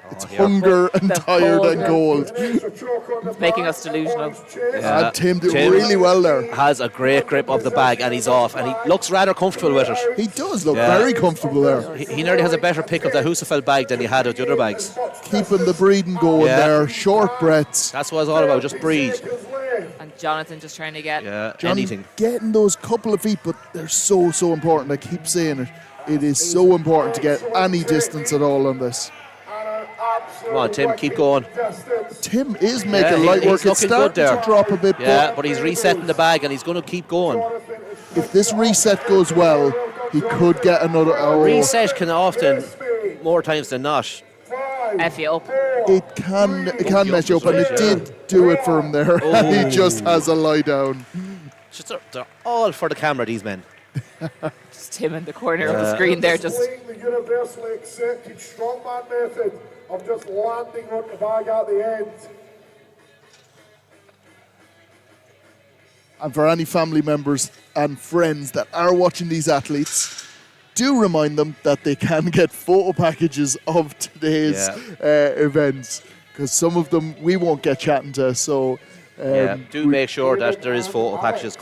Speaker 1: It's hunger and tired and cold.
Speaker 2: It's making us delusional.
Speaker 1: And Tim did really well there.
Speaker 3: Has a great grip of the bag and he's off, and he looks rather comfortable with it.
Speaker 1: He does look very comfortable there.
Speaker 3: He nearly has a better pick of the Husafeld bag than he had of the other bags.
Speaker 1: Keeping the breathing going there, short breaths.
Speaker 3: That's what it's all about, just breathe.
Speaker 2: And Jonathan just trying to get
Speaker 3: Anything.
Speaker 1: Getting those couple of feet, but they're so important. I keep saying it. It is so important to get any distance at all on this.
Speaker 3: Come on, Tim, keep going.
Speaker 1: Tim is making light
Speaker 3: he's
Speaker 1: work. It's
Speaker 3: looking good
Speaker 1: starting
Speaker 3: there.
Speaker 1: to drop a bit.
Speaker 3: But he's resetting the bag and he's going to keep going.
Speaker 1: If this reset goes well, he could get another.
Speaker 3: Reset can often, more times than not,
Speaker 2: F you up.
Speaker 1: It can mess you up, and it did do it for him there. He just has a lie down.
Speaker 3: They're all for the camera, these men.
Speaker 2: Just Tim in the corner of the screen there, just.
Speaker 4: The universally accepted strongman method of just landing on the bag at the end.
Speaker 1: And for any family members and friends that are watching these athletes, do remind them that they can get photo packages of today's events, because some of them we won't get chatting to. So
Speaker 3: do make sure that there is photo packages.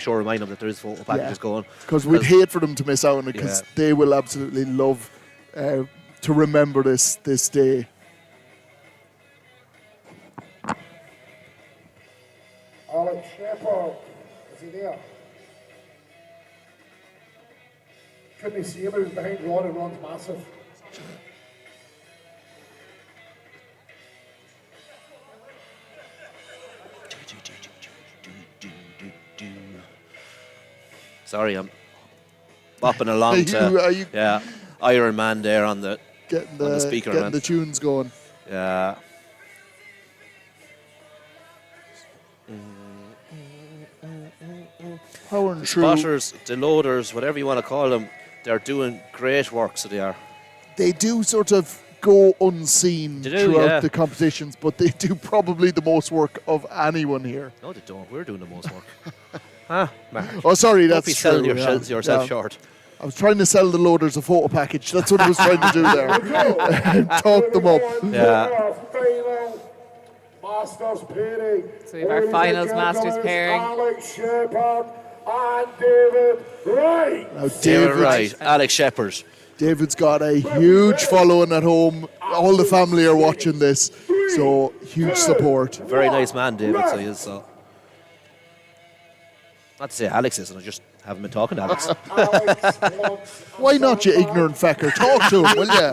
Speaker 3: Remind them that there is photo packages going.
Speaker 1: Because we'd hate for them to miss out on it, because they will absolutely love to remember this day.
Speaker 4: Alex Shepard, is he there? Couldn't see him, he was behind Ron, and Ron's massive.
Speaker 3: Sorry, I'm bopping along to Iron Man there on the speaker.
Speaker 1: Getting the tunes going.
Speaker 3: Yeah.
Speaker 1: Power and
Speaker 3: The
Speaker 1: true.
Speaker 3: spotters, the loaders, whatever you want to call them, they're doing great work, so they are.
Speaker 1: They do sort of go unseen throughout the competitions, but they do probably the most work of anyone here.
Speaker 3: No, they don't. We're doing the most work. Huh, Mark?
Speaker 1: Oh, sorry,
Speaker 3: Don't
Speaker 1: that's
Speaker 3: be
Speaker 1: true.
Speaker 3: selling yourself short.
Speaker 1: I was trying to sell the loaders a photo package. That's what I was trying to do there. Talk them up.
Speaker 3: Yeah.
Speaker 4: Masters pairing.
Speaker 2: So we have our finals Masters pairing.
Speaker 4: Alex Shepard and David Wright.
Speaker 1: Now,
Speaker 3: David Wright, Alex Shepard.
Speaker 1: David's got a huge following at home. All the family are watching this, so huge support.
Speaker 3: Very nice man, David, so he is. So. Not to say Alex isn't, I just haven't been talking to Alex.
Speaker 1: Why not, you ignorant fecker? Talk to him, will you?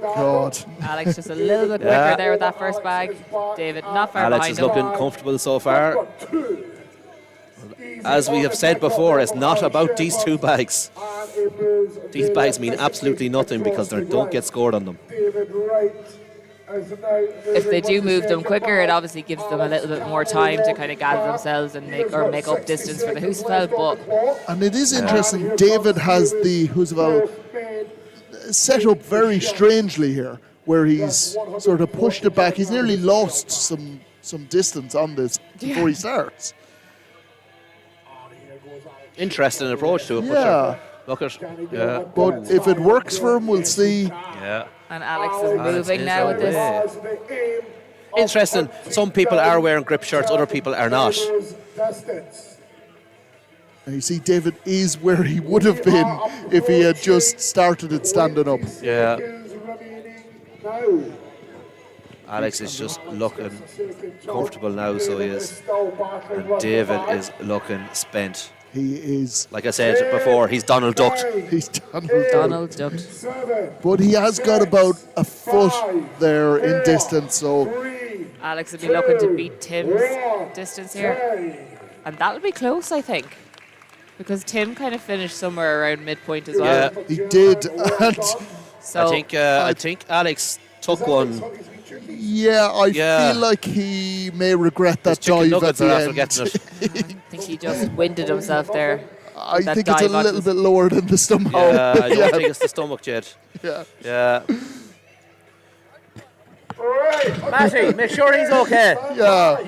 Speaker 1: God.
Speaker 2: Alex just a little bit quicker there with that first bag. David not far
Speaker 3: Alex
Speaker 2: behind
Speaker 3: is
Speaker 2: him.
Speaker 3: looking comfortable so far. As we have said before, it's not about these two bags. These bags mean absolutely nothing because they don't get scored on them.
Speaker 4: David Wright is now
Speaker 2: If they do move them quicker, it obviously gives them a little bit more time to kind of gather themselves and make up distance for the Husafeld. But
Speaker 1: And it is interesting, David has the Husafeld set up very strangely here, where he's sort of pushed it back. He's nearly lost some distance on this before he starts.
Speaker 3: Interesting approach to it.
Speaker 1: Yeah.
Speaker 3: Look at. Yeah.
Speaker 1: But if it works for him, we'll see.
Speaker 3: Yeah.
Speaker 2: And Alex is moving now with this.
Speaker 3: Interesting. Some people are wearing grip shirts, other people are not.
Speaker 1: And you see, David is where he would have been if he had just started it standing up.
Speaker 3: Yeah. Alex is just looking comfortable now, so he is. And David is looking spent.
Speaker 1: He is.
Speaker 3: Like I said before, he's Donald Ducked.
Speaker 1: He's Donald
Speaker 2: Ducked.
Speaker 1: But he has got about a foot there in distance, so.
Speaker 2: Alex will be looking to beat Tim's distance here. And that'll be close, I think. Because Tim kind of finished somewhere around midpoint as well.
Speaker 3: Yeah,
Speaker 1: he did. And
Speaker 2: so
Speaker 3: I think Alex took one.
Speaker 1: Yeah, I feel like he may regret that dive at the end.
Speaker 2: I think he just winded himself there.
Speaker 1: I think it's a little bit lower than the stomach.
Speaker 3: Yeah, I don't think it's the stomach, Jed.
Speaker 1: Yeah.
Speaker 3: Yeah. Matty, make sure he's okay.
Speaker 1: Yeah.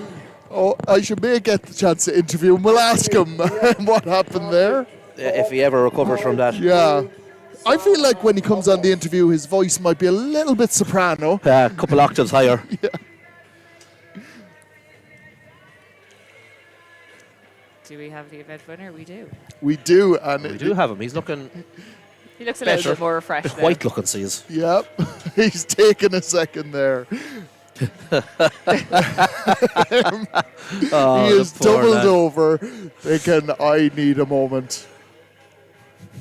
Speaker 1: Oh, I may get the chance to interview him. We'll ask him what happened there.
Speaker 3: If he ever recovers from that.
Speaker 1: Yeah. I feel like when he comes on the interview, his voice might be a little bit soprano.
Speaker 3: A couple octaves higher.
Speaker 1: Yeah.
Speaker 2: Do we have the event winner? We do.
Speaker 1: We do. And
Speaker 3: we do have him. He's looking.
Speaker 2: He looks a little bit more refreshed.
Speaker 3: Bit white looking, sees.
Speaker 1: Yep. He's taking a second there. He is doubled over, thinking, I need a moment.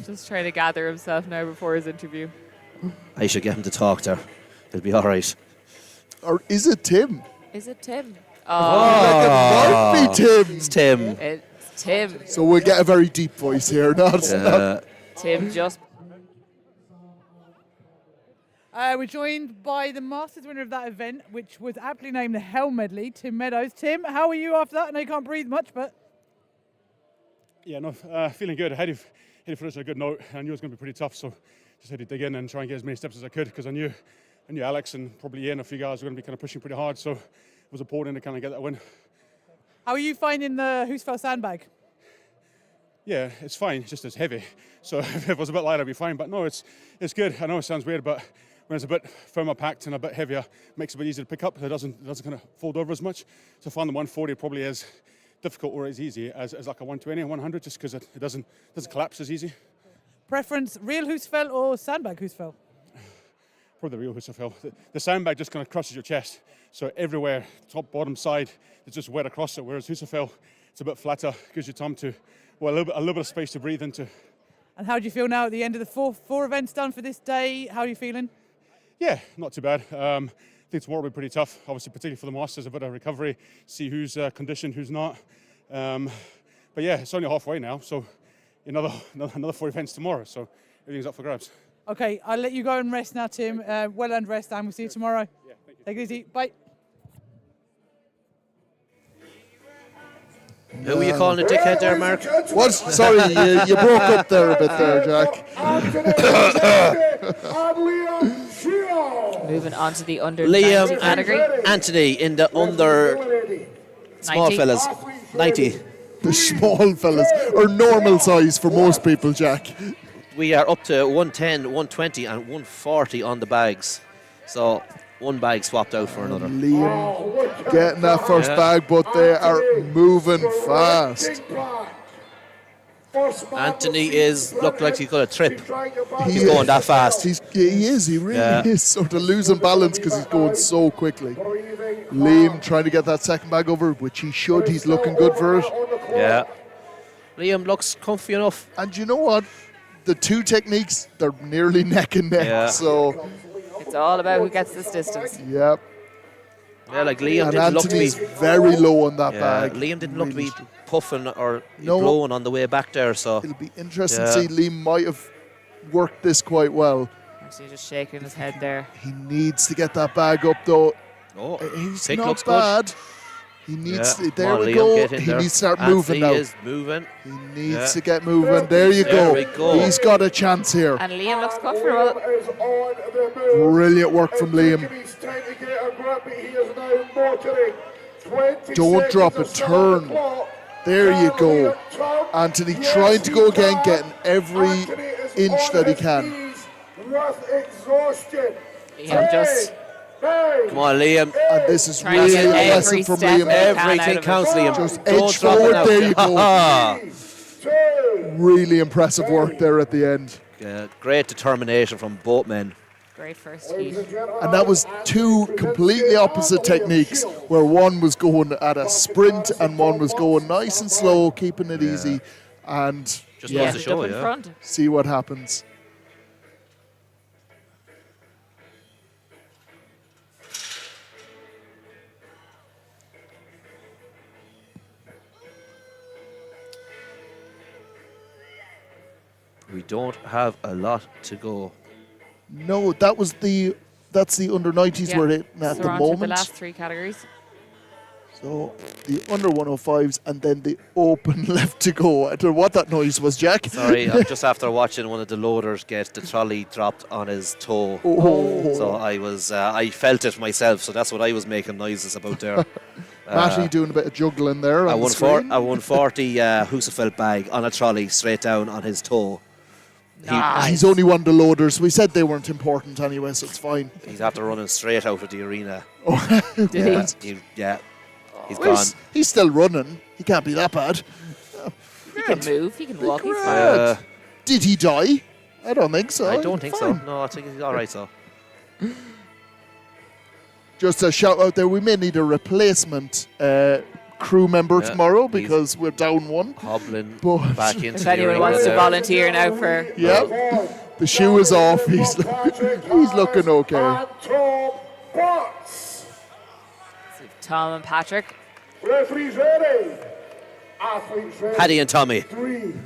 Speaker 2: Just trying to gather himself now before his interview.
Speaker 3: I should get him to talk there. He'll be all right.
Speaker 1: Or is it Tim?
Speaker 2: Is it Tim?
Speaker 1: Oh, it might be Tim.
Speaker 3: It's Tim.
Speaker 2: It's Tim.
Speaker 1: So we'll get a very deep voice here, not
Speaker 2: Tim just.
Speaker 5: We're joined by the Masters winner of that event, which was aptly named the Hell Medley, Tim Meadows. Tim, how are you after that? I know you can't breathe much, but...
Speaker 10: Yeah, no, feeling good. I had to finish on a good note. I knew it was going to be pretty tough, so just had to dig in and try and get as many steps as I could, because I knew Alex and probably Ian, a few guys were going to be kind of pushing pretty hard, so it was important to kind of get that win.
Speaker 5: How are you finding the Husfeld sandbag?
Speaker 10: Yeah, it's fine. It's just it's heavy. So if it was a bit lighter, I'd be fine. But no, it's good. I know it sounds weird, but when it's a bit firmer packed and a bit heavier, it makes it a bit easier to pick up. It doesn't kind of fold over as much. So I find the 140 probably as difficult or as easy as like a 120 and 100, just because it doesn't collapse as easy.
Speaker 5: Preference, real Husfeld or sandbag Husfeld?
Speaker 10: Probably the real Husfeld. The sandbag just kind of crushes your chest. So everywhere, top, bottom, side, it's just wet across it. Whereas Husfeld, it's a bit flatter, gives you time to, well, a little bit of space to breathe into.
Speaker 5: And how do you feel now at the end of the four events done for this day? How are you feeling?
Speaker 10: Yeah, not too bad. I think tomorrow will be pretty tough, obviously, particularly for the Masters, a bit of recovery, see who's conditioned, who's not. But yeah, it's only halfway now, so another 4 events tomorrow, so everything's up for grabs.
Speaker 5: Okay, I'll let you go and rest now, Tim. Well-earned rest, and we'll see you tomorrow.
Speaker 10: Yeah, thank you.
Speaker 5: Take it easy. Bye.
Speaker 3: Who were you calling a dickhead there, Mark?
Speaker 1: What? Sorry, you broke up there a bit there, Jack.
Speaker 2: Moving on to the under 90
Speaker 3: Liam
Speaker 2: category.
Speaker 3: and Anthony in the under small
Speaker 2: 90.
Speaker 3: fellas. 90.
Speaker 1: The small fellas, or normal size for most people, Jack.
Speaker 3: We are up to 110, 120 and 140 on the bags. So one bag swapped out for another.
Speaker 1: Liam getting that first bag, but they are moving fast.
Speaker 3: Anthony looked like he's got a trip. He's going that fast.
Speaker 1: He really is sort of losing balance because he's going so quickly. Liam trying to get that second bag over, which he should. He's looking good for it.
Speaker 3: Yeah. Liam looks comfy enough.
Speaker 1: And you know what? The two techniques, they're nearly neck and neck.
Speaker 3: Yeah.
Speaker 1: So
Speaker 2: it's all about who gets this distance.
Speaker 1: Yep.
Speaker 3: Yeah, like Liam
Speaker 1: and
Speaker 3: didn't
Speaker 1: Anthony's
Speaker 3: look to be
Speaker 1: very low on that bag.
Speaker 3: Liam didn't look to be puffing or blowing on the way back there. So
Speaker 1: it'll be interesting to see. Liam might have worked this quite well.
Speaker 2: Actually, just shaking his head there.
Speaker 1: He needs to get that bag up though.
Speaker 3: Oh,
Speaker 1: he's
Speaker 3: pick
Speaker 1: not
Speaker 3: looks
Speaker 1: bad.
Speaker 3: good.
Speaker 1: He needs.
Speaker 3: Yeah.
Speaker 1: There
Speaker 3: Come on,
Speaker 1: we
Speaker 3: Liam,
Speaker 1: go.
Speaker 3: get in
Speaker 1: He
Speaker 3: there.
Speaker 1: needs to start
Speaker 3: Anthony
Speaker 1: moving now.
Speaker 3: is moving.
Speaker 1: He needs to get moving. There you
Speaker 3: There
Speaker 1: go.
Speaker 3: we go.
Speaker 1: He's got a chance here.
Speaker 2: And Liam looks comfortable.
Speaker 1: Brilliant work from Liam. Don't drop a turn. There you go. Anthony trying to go again, getting every inch that he can.
Speaker 2: Liam just
Speaker 3: Come on, Liam.
Speaker 1: And this is
Speaker 2: trying to
Speaker 1: really
Speaker 2: get
Speaker 1: a
Speaker 2: every
Speaker 1: lesson from
Speaker 2: step
Speaker 1: Liam.
Speaker 2: he can
Speaker 3: Everything
Speaker 2: out of
Speaker 3: counts,
Speaker 2: it.
Speaker 3: Liam.
Speaker 1: Just
Speaker 3: Don't
Speaker 1: edge
Speaker 3: drop it
Speaker 1: forward.
Speaker 3: now.
Speaker 1: There you go. Really impressive work there at the end.
Speaker 3: Yeah, great determination from both men.
Speaker 2: Great first heat.
Speaker 1: And that was two completely opposite techniques, where one was going at a sprint and one was going nice and slow, keeping it easy. And
Speaker 3: Just goes to show, yeah.
Speaker 1: See what happens.
Speaker 3: We don't have a lot to go.
Speaker 1: No, that's the under 90s we're hitting at
Speaker 2: So
Speaker 1: the
Speaker 2: we're on to the
Speaker 1: moment.
Speaker 2: last three categories.
Speaker 1: So the under 105s and then the open left to go. I don't know what that noise was, Jack.
Speaker 3: Sorry, I'm just after watching one of the loaders get the trolley dropped on his toe.
Speaker 1: Oh.
Speaker 3: So I felt it myself, so that's what I was making noises about there.
Speaker 1: Matty doing a bit of juggling there on the screen.
Speaker 3: A 140 Husafeld bag on a trolley straight down on his toe.
Speaker 1: He's only one of the loaders. We said they weren't important anyway, so it's fine.
Speaker 3: He's after running straight out of the arena.
Speaker 1: Did
Speaker 3: Yeah. He's
Speaker 1: Well,
Speaker 3: gone.
Speaker 1: he's still running. He can't be that bad.
Speaker 2: He can move. He can walk. He's fine.
Speaker 1: Grand. Did he die? I don't think so.
Speaker 3: I don't think so.
Speaker 1: Fine.
Speaker 3: No, I think he's all right, so.
Speaker 1: Just a shout out there, we may need a replacement crew member
Speaker 3: Yeah,
Speaker 1: tomorrow because we're down one.
Speaker 3: Hobbling
Speaker 1: But
Speaker 3: back into
Speaker 2: If
Speaker 3: the
Speaker 2: anyone
Speaker 3: arena
Speaker 2: wants to
Speaker 3: there.
Speaker 2: volunteer now for
Speaker 1: yeah, the shoe is off. He's looking okay.
Speaker 2: Tom and Patrick.
Speaker 4: Referees ready. Athletes ready.
Speaker 3: Paddy and Tommy.
Speaker 2: Make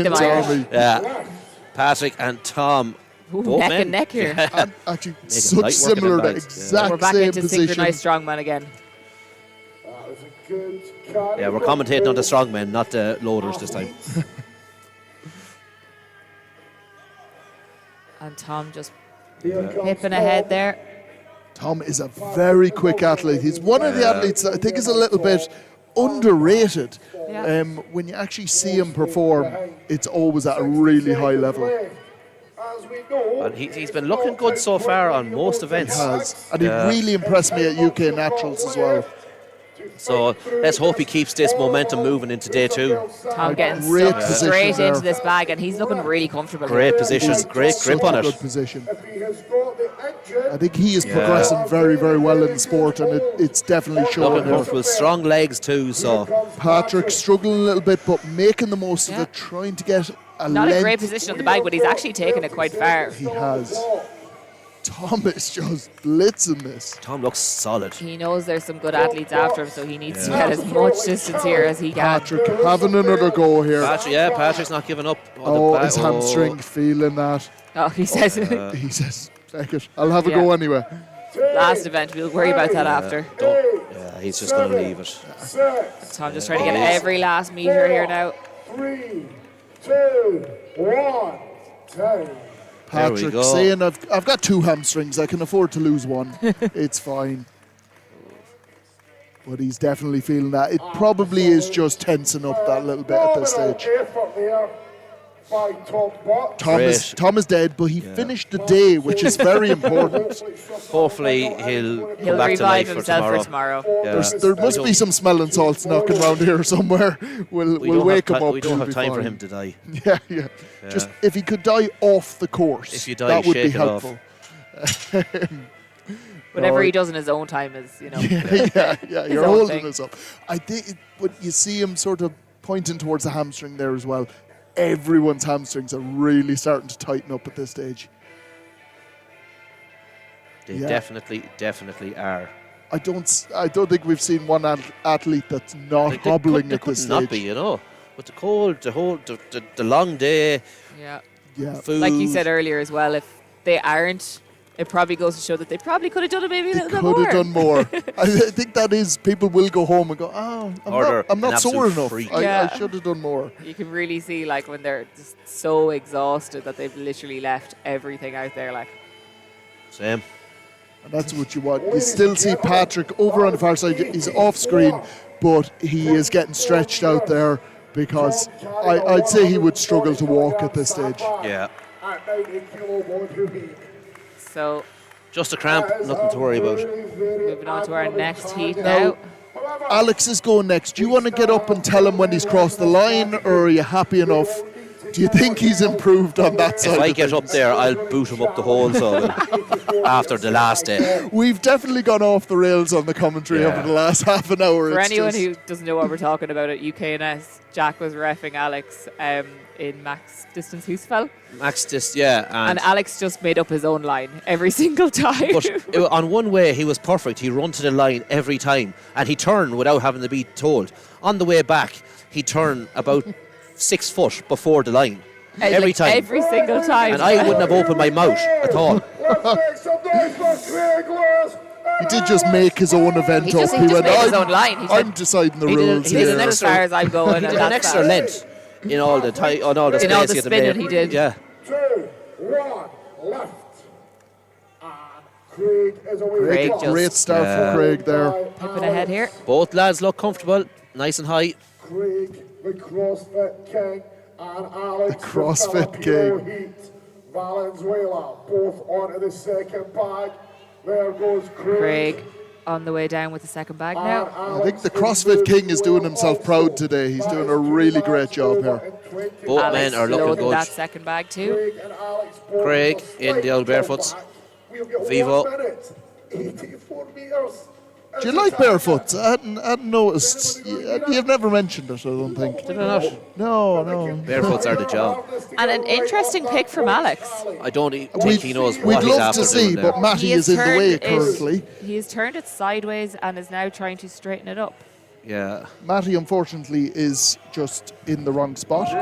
Speaker 2: them Irish.
Speaker 3: Yeah. Patrick and Tom.
Speaker 2: Ooh,
Speaker 3: both
Speaker 2: neck
Speaker 3: men.
Speaker 2: and neck here.
Speaker 1: And actually,
Speaker 3: Making
Speaker 1: such
Speaker 3: light work of
Speaker 1: similar,
Speaker 3: them
Speaker 1: the
Speaker 3: bags.
Speaker 1: exact
Speaker 2: We're back
Speaker 1: same
Speaker 2: into
Speaker 1: position.
Speaker 2: synchronized strongman again.
Speaker 3: Yeah, we're commentating on the strongmen, not the loaders this time.
Speaker 2: And Tom just hipping ahead there.
Speaker 1: Tom is a very quick athlete. He's one of the athletes that I think is a little bit underrated.
Speaker 2: Yeah.
Speaker 1: When you actually see him perform, it's always at a really high level.
Speaker 3: And he's been looking good so far on most events.
Speaker 1: He has. And he really impressed me at UK Naturals as well.
Speaker 3: So let's hope he keeps this momentum moving into day two.
Speaker 2: Tom getting
Speaker 1: Great
Speaker 2: stuck
Speaker 1: position
Speaker 2: straight
Speaker 1: there.
Speaker 2: into this bag, and he's looking really comfortable.
Speaker 3: Great position, great grip
Speaker 1: Such
Speaker 3: on
Speaker 1: a
Speaker 3: it.
Speaker 1: good position. I think he is progressing very, very well in the sport, and it's definitely showing.
Speaker 3: Looking
Speaker 1: there.
Speaker 3: comfortable, strong legs too, so.
Speaker 1: Patrick struggling a little bit, but making the most of it, trying to get a
Speaker 2: Not
Speaker 1: length.
Speaker 2: a great position on the bag, but he's actually taken it quite far.
Speaker 1: He has. Tom is just blitzing this.
Speaker 3: Tom looks solid.
Speaker 2: He knows there's some good athletes after him, so he needs to get as much distance here as he can.
Speaker 1: Patrick having another go here.
Speaker 3: Patrick's not giving up.
Speaker 1: His hamstring feeling that.
Speaker 2: Oh, he says.
Speaker 1: He says, take it. I'll have a go anyway.
Speaker 2: Last event, we'll worry about that after.
Speaker 3: Yeah, he's just going to leave it.
Speaker 2: Tom just trying to get every last meter here now.
Speaker 4: 3, 2, 1, time.
Speaker 1: Patrick
Speaker 3: go.
Speaker 1: saying, I've got two hamstrings. I can afford to lose one. It's fine. But he's definitely feeling that. It probably is just tensing up that little bit at this stage. Tom is dead, but he finished the day, which is very important.
Speaker 3: Hopefully he'll come
Speaker 2: He'll
Speaker 3: back to
Speaker 2: revive
Speaker 3: life for
Speaker 2: himself
Speaker 3: tomorrow.
Speaker 2: for tomorrow.
Speaker 3: Yeah.
Speaker 1: There must be some smelling salts knocking around here somewhere. We'll
Speaker 3: don't
Speaker 1: wake
Speaker 3: have
Speaker 1: him
Speaker 3: ti-
Speaker 1: up.
Speaker 3: We don't
Speaker 1: he'll
Speaker 3: have
Speaker 1: be
Speaker 3: time for
Speaker 1: fine.
Speaker 3: him to die.
Speaker 1: Yeah. Just if he could die off the course,
Speaker 3: If you die,
Speaker 1: that would be
Speaker 3: shake it off.
Speaker 1: helpful.
Speaker 2: Whatever
Speaker 1: No,
Speaker 2: he does in his own time is, you know.
Speaker 1: yeah,
Speaker 2: his
Speaker 1: you're
Speaker 2: own
Speaker 1: holding
Speaker 2: thing.
Speaker 1: us up. I think, but you see him sort of pointing towards the hamstring there as well. Everyone's hamstrings are really starting to tighten up at this stage.
Speaker 3: They
Speaker 1: Yeah.
Speaker 3: definitely are.
Speaker 1: I don't think we've seen one athlete that's not hobbling
Speaker 3: They
Speaker 1: at this
Speaker 3: could not
Speaker 1: stage.
Speaker 3: be, you know. With the cold, the long day.
Speaker 2: Yeah.
Speaker 1: Yeah.
Speaker 3: Food.
Speaker 2: Like you said earlier as well, if they aren't it probably goes to show that they probably could have done it maybe a little bit more.
Speaker 1: Could have done more. I think that is, people will go home and go, I'm not sore enough. I should have done more.
Speaker 2: You can really see, like, when they're just so exhausted that they've literally left everything out there, like.
Speaker 3: Same.
Speaker 1: And that's what you want. You still see Patrick over on the far side. He's off screen, but he is getting stretched out there because I'd say he would struggle to walk at this stage.
Speaker 3: Yeah.
Speaker 2: So,
Speaker 3: just a cramp, nothing to worry about.
Speaker 2: Moving on to our next heat now.
Speaker 1: Alex is going next. Do you want to get up and tell him when he's crossed the line, or are you happy enough? Do you think he's improved on that side?
Speaker 3: If I get up there, I'll boot him up the holes of it after the last day.
Speaker 1: We've definitely gone off the rails on the commentary over the last half an hour.
Speaker 2: For anyone who doesn't know what we're talking about at UKNS, Jack was reffing Alex in max distance Husfeld.
Speaker 3: Max distance, yeah.
Speaker 2: And Alex just made up his own line every single time.
Speaker 3: But on one way, he was perfect. He run to the line every time. And he turned without having to be told. On the way back, he turned about 6 foot before the line. Every time.
Speaker 2: Every single time.
Speaker 3: And I wouldn't have opened my mouth at all.
Speaker 1: He did just make his own event
Speaker 2: He
Speaker 1: up.
Speaker 2: just made his own line. He
Speaker 1: I'm deciding the rules
Speaker 2: he
Speaker 1: here.
Speaker 2: did as far as I'm going.
Speaker 3: He did an extra length in all the space.
Speaker 2: In all the spinning he did.
Speaker 3: Yeah.
Speaker 4: 2, 1, left. And Craig is away.
Speaker 1: Great start from Craig there.
Speaker 2: Tipping ahead here.
Speaker 3: Both lads look comfortable, nice and high.
Speaker 4: Craig, the CrossFit King, and Alex,
Speaker 1: the CrossFit King.
Speaker 4: Heat. Valenzuela, both onto the second bag. There goes
Speaker 2: Craig on the way down with the second bag now.
Speaker 1: I think the CrossFit King is doing himself proud today. He's doing a really great job here.
Speaker 3: Both men are looking good.
Speaker 2: That second bag too.
Speaker 3: Craig in the old barefoots. Vivo.
Speaker 4: 84 meters.
Speaker 1: Do you like barefoots? I hadn't noticed. You've never mentioned it, I don't think.
Speaker 3: Did I not?
Speaker 1: No.
Speaker 3: Barefoots are the job.
Speaker 2: And an interesting pick from Alex.
Speaker 3: I don't think he knows
Speaker 1: We'd
Speaker 3: what he's
Speaker 1: love
Speaker 3: after
Speaker 1: to see,
Speaker 3: doing there.
Speaker 1: but Matty is in the way currently.
Speaker 2: He has turned it sideways and is now trying to straighten it up.
Speaker 3: Yeah.
Speaker 1: Matty, unfortunately, is just in the wrong spot.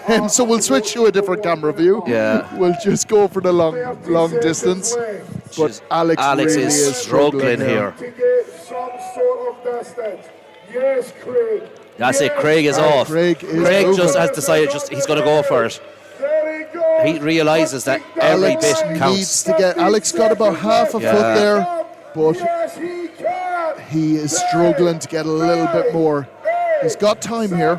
Speaker 1: And so we'll switch to a different camera view.
Speaker 3: Yeah.
Speaker 1: We'll just go for the long distance. But Alex really
Speaker 3: is struggling here.
Speaker 4: To get some sort of distance. Yes, Craig.
Speaker 3: That's it, Craig is off.
Speaker 1: Craig
Speaker 3: just has decided he's going to go for it. He realises that every
Speaker 1: Alex
Speaker 3: bit counts.
Speaker 1: needs to get. Alex got about half a foot there, but he is struggling to get a little bit more. He's got time here.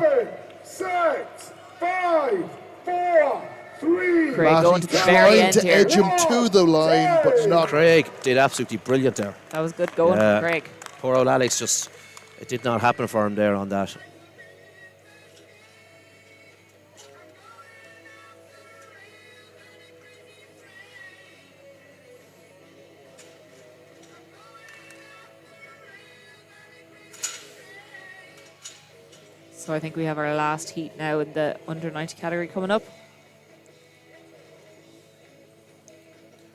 Speaker 4: 6, 5, 4, 3.
Speaker 2: Craig going to the very
Speaker 1: trying
Speaker 2: end
Speaker 1: to
Speaker 2: here.
Speaker 1: edge him to the line, but not.
Speaker 3: Craig did absolutely brilliant there.
Speaker 2: That was good going from Craig.
Speaker 3: Poor old Alex it did not happen for him there on that.
Speaker 2: So I think we have our last heat now in the under 90 category coming up.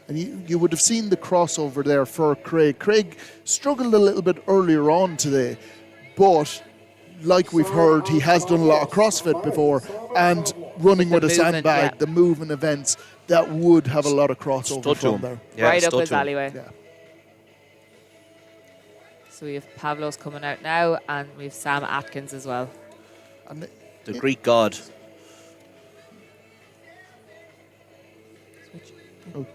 Speaker 1: And you would have seen the crossover there for Craig. Craig struggled a little bit earlier on today, but like we've heard, he has done a lot of CrossFit before, and running with a sandbag, the movement events, that would have a lot of crossover from there.
Speaker 3: Yeah,
Speaker 2: right up his alleyway.
Speaker 1: Yeah.
Speaker 2: So we have Pavlos coming out now, and we have Sam Atkins as well.
Speaker 1: And
Speaker 3: the Greek god.
Speaker 1: Oh.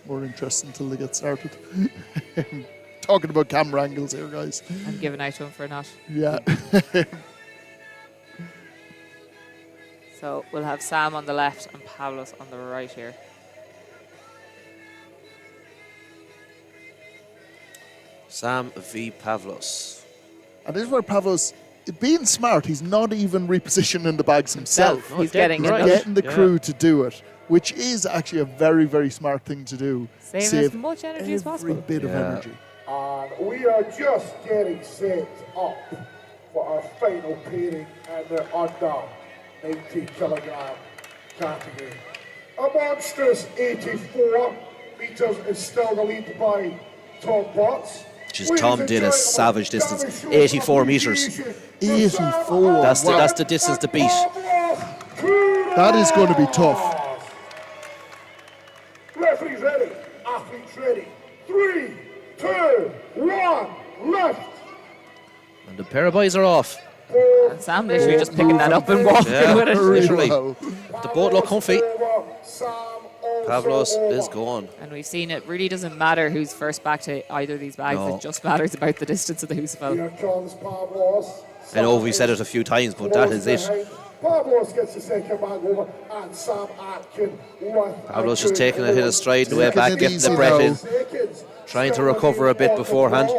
Speaker 1: More interesting until they get started. Talking about camera angles here, guys.
Speaker 2: I'm giving out to him for not.
Speaker 1: Yeah.
Speaker 2: So we'll have Sam on the left and Pavlos on the right here.
Speaker 3: Sam v. Pavlos.
Speaker 1: And this is where Pavlos, being smart, he's not even repositioning the bags himself.
Speaker 2: He's getting
Speaker 1: the crew to do it, which is actually a very, very smart thing to do.
Speaker 2: Save as much energy as possible.
Speaker 1: Every bit of energy.
Speaker 4: And we are just getting set up for our final pairing in the under 90 kilogram category. A monstrous 84 meters is still the lead by Tom Potts.
Speaker 3: Tom did a savage distance, 84 meters.
Speaker 1: 84.
Speaker 3: That's the distance to beat.
Speaker 1: That is going to be tough.
Speaker 4: 2, 1, lift.
Speaker 3: And the pair of boys are off.
Speaker 2: And Sam literally just picking that up and walking with it.
Speaker 3: Literally. The boat look comfy. Pavlos is gone.
Speaker 2: And we've seen it really doesn't matter who's first back to either of these bags.
Speaker 3: No.
Speaker 2: It just matters about the distance of the Husafell.
Speaker 4: Here comes Pavlos.
Speaker 3: I know we've said it a few times, but that is it.
Speaker 4: Pavlos gets the second bag over, and Sam Atkin with
Speaker 3: Pavlos just taking it in a stride the way back, getting the breath in, trying to recover a bit beforehand.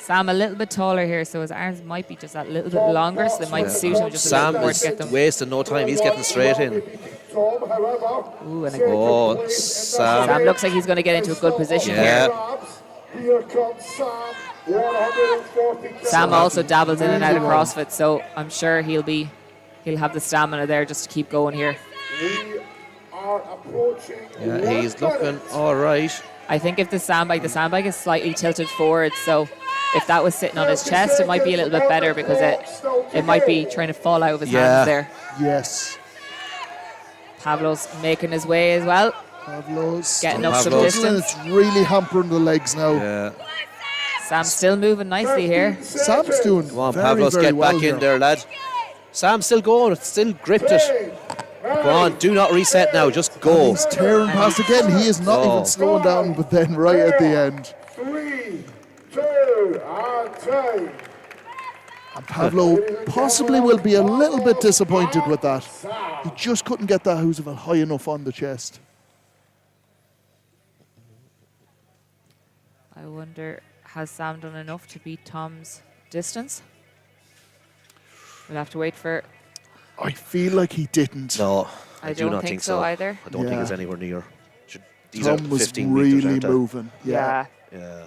Speaker 2: Sam a little bit taller here, so his arms might be just that little bit longer, so they might suit him just a little
Speaker 3: Sam
Speaker 2: more to get them.
Speaker 3: is wasting no time. He's getting straight in.
Speaker 2: Ooh, and
Speaker 3: Oh, Sam.
Speaker 2: Sam looks like he's going to get into a good position here.
Speaker 4: Here comes Sam, 140
Speaker 2: Sam also dabbles in and out of CrossFit, so I'm sure he'll have the stamina there just to keep going here.
Speaker 4: We are approaching.
Speaker 3: Yeah, he's looking all right.
Speaker 2: I think if the sandbag is slightly tilted forward, so if that was sitting on his chest, it might be a little bit better because it might be trying to fall out of his hands there.
Speaker 1: Yes.
Speaker 2: Pavlos making his way as well.
Speaker 1: Pavlos
Speaker 2: getting up some distance.
Speaker 1: It's really hampering the legs now.
Speaker 3: Yeah.
Speaker 2: Sam's still moving nicely here.
Speaker 1: Sam's doing
Speaker 3: Come on,
Speaker 1: very,
Speaker 3: Pavlos,
Speaker 1: very
Speaker 3: get
Speaker 1: well
Speaker 3: back
Speaker 1: here.
Speaker 3: in there, lad. Sam's still going. It's still gripped it. Go on, do not reset now. Just go.
Speaker 1: He's tearing past again. He is not even slowing down, but then right at the end.
Speaker 4: 3, 2, and 10.
Speaker 1: And Pavlo possibly will be a little bit disappointed with that. He just couldn't get that Husafell high enough on the chest.
Speaker 2: I wonder, has Sam done enough to beat Tom's distance? We'll have to wait for...
Speaker 1: I feel like he didn't.
Speaker 3: No,
Speaker 2: I
Speaker 3: do
Speaker 2: don't
Speaker 3: not
Speaker 2: think
Speaker 3: think
Speaker 2: so either.
Speaker 3: I don't think it's anywhere near. These
Speaker 1: Tom
Speaker 3: are
Speaker 1: was
Speaker 3: 15 meters,
Speaker 1: really
Speaker 3: aren't they?
Speaker 1: moving. Yeah.
Speaker 3: Yeah.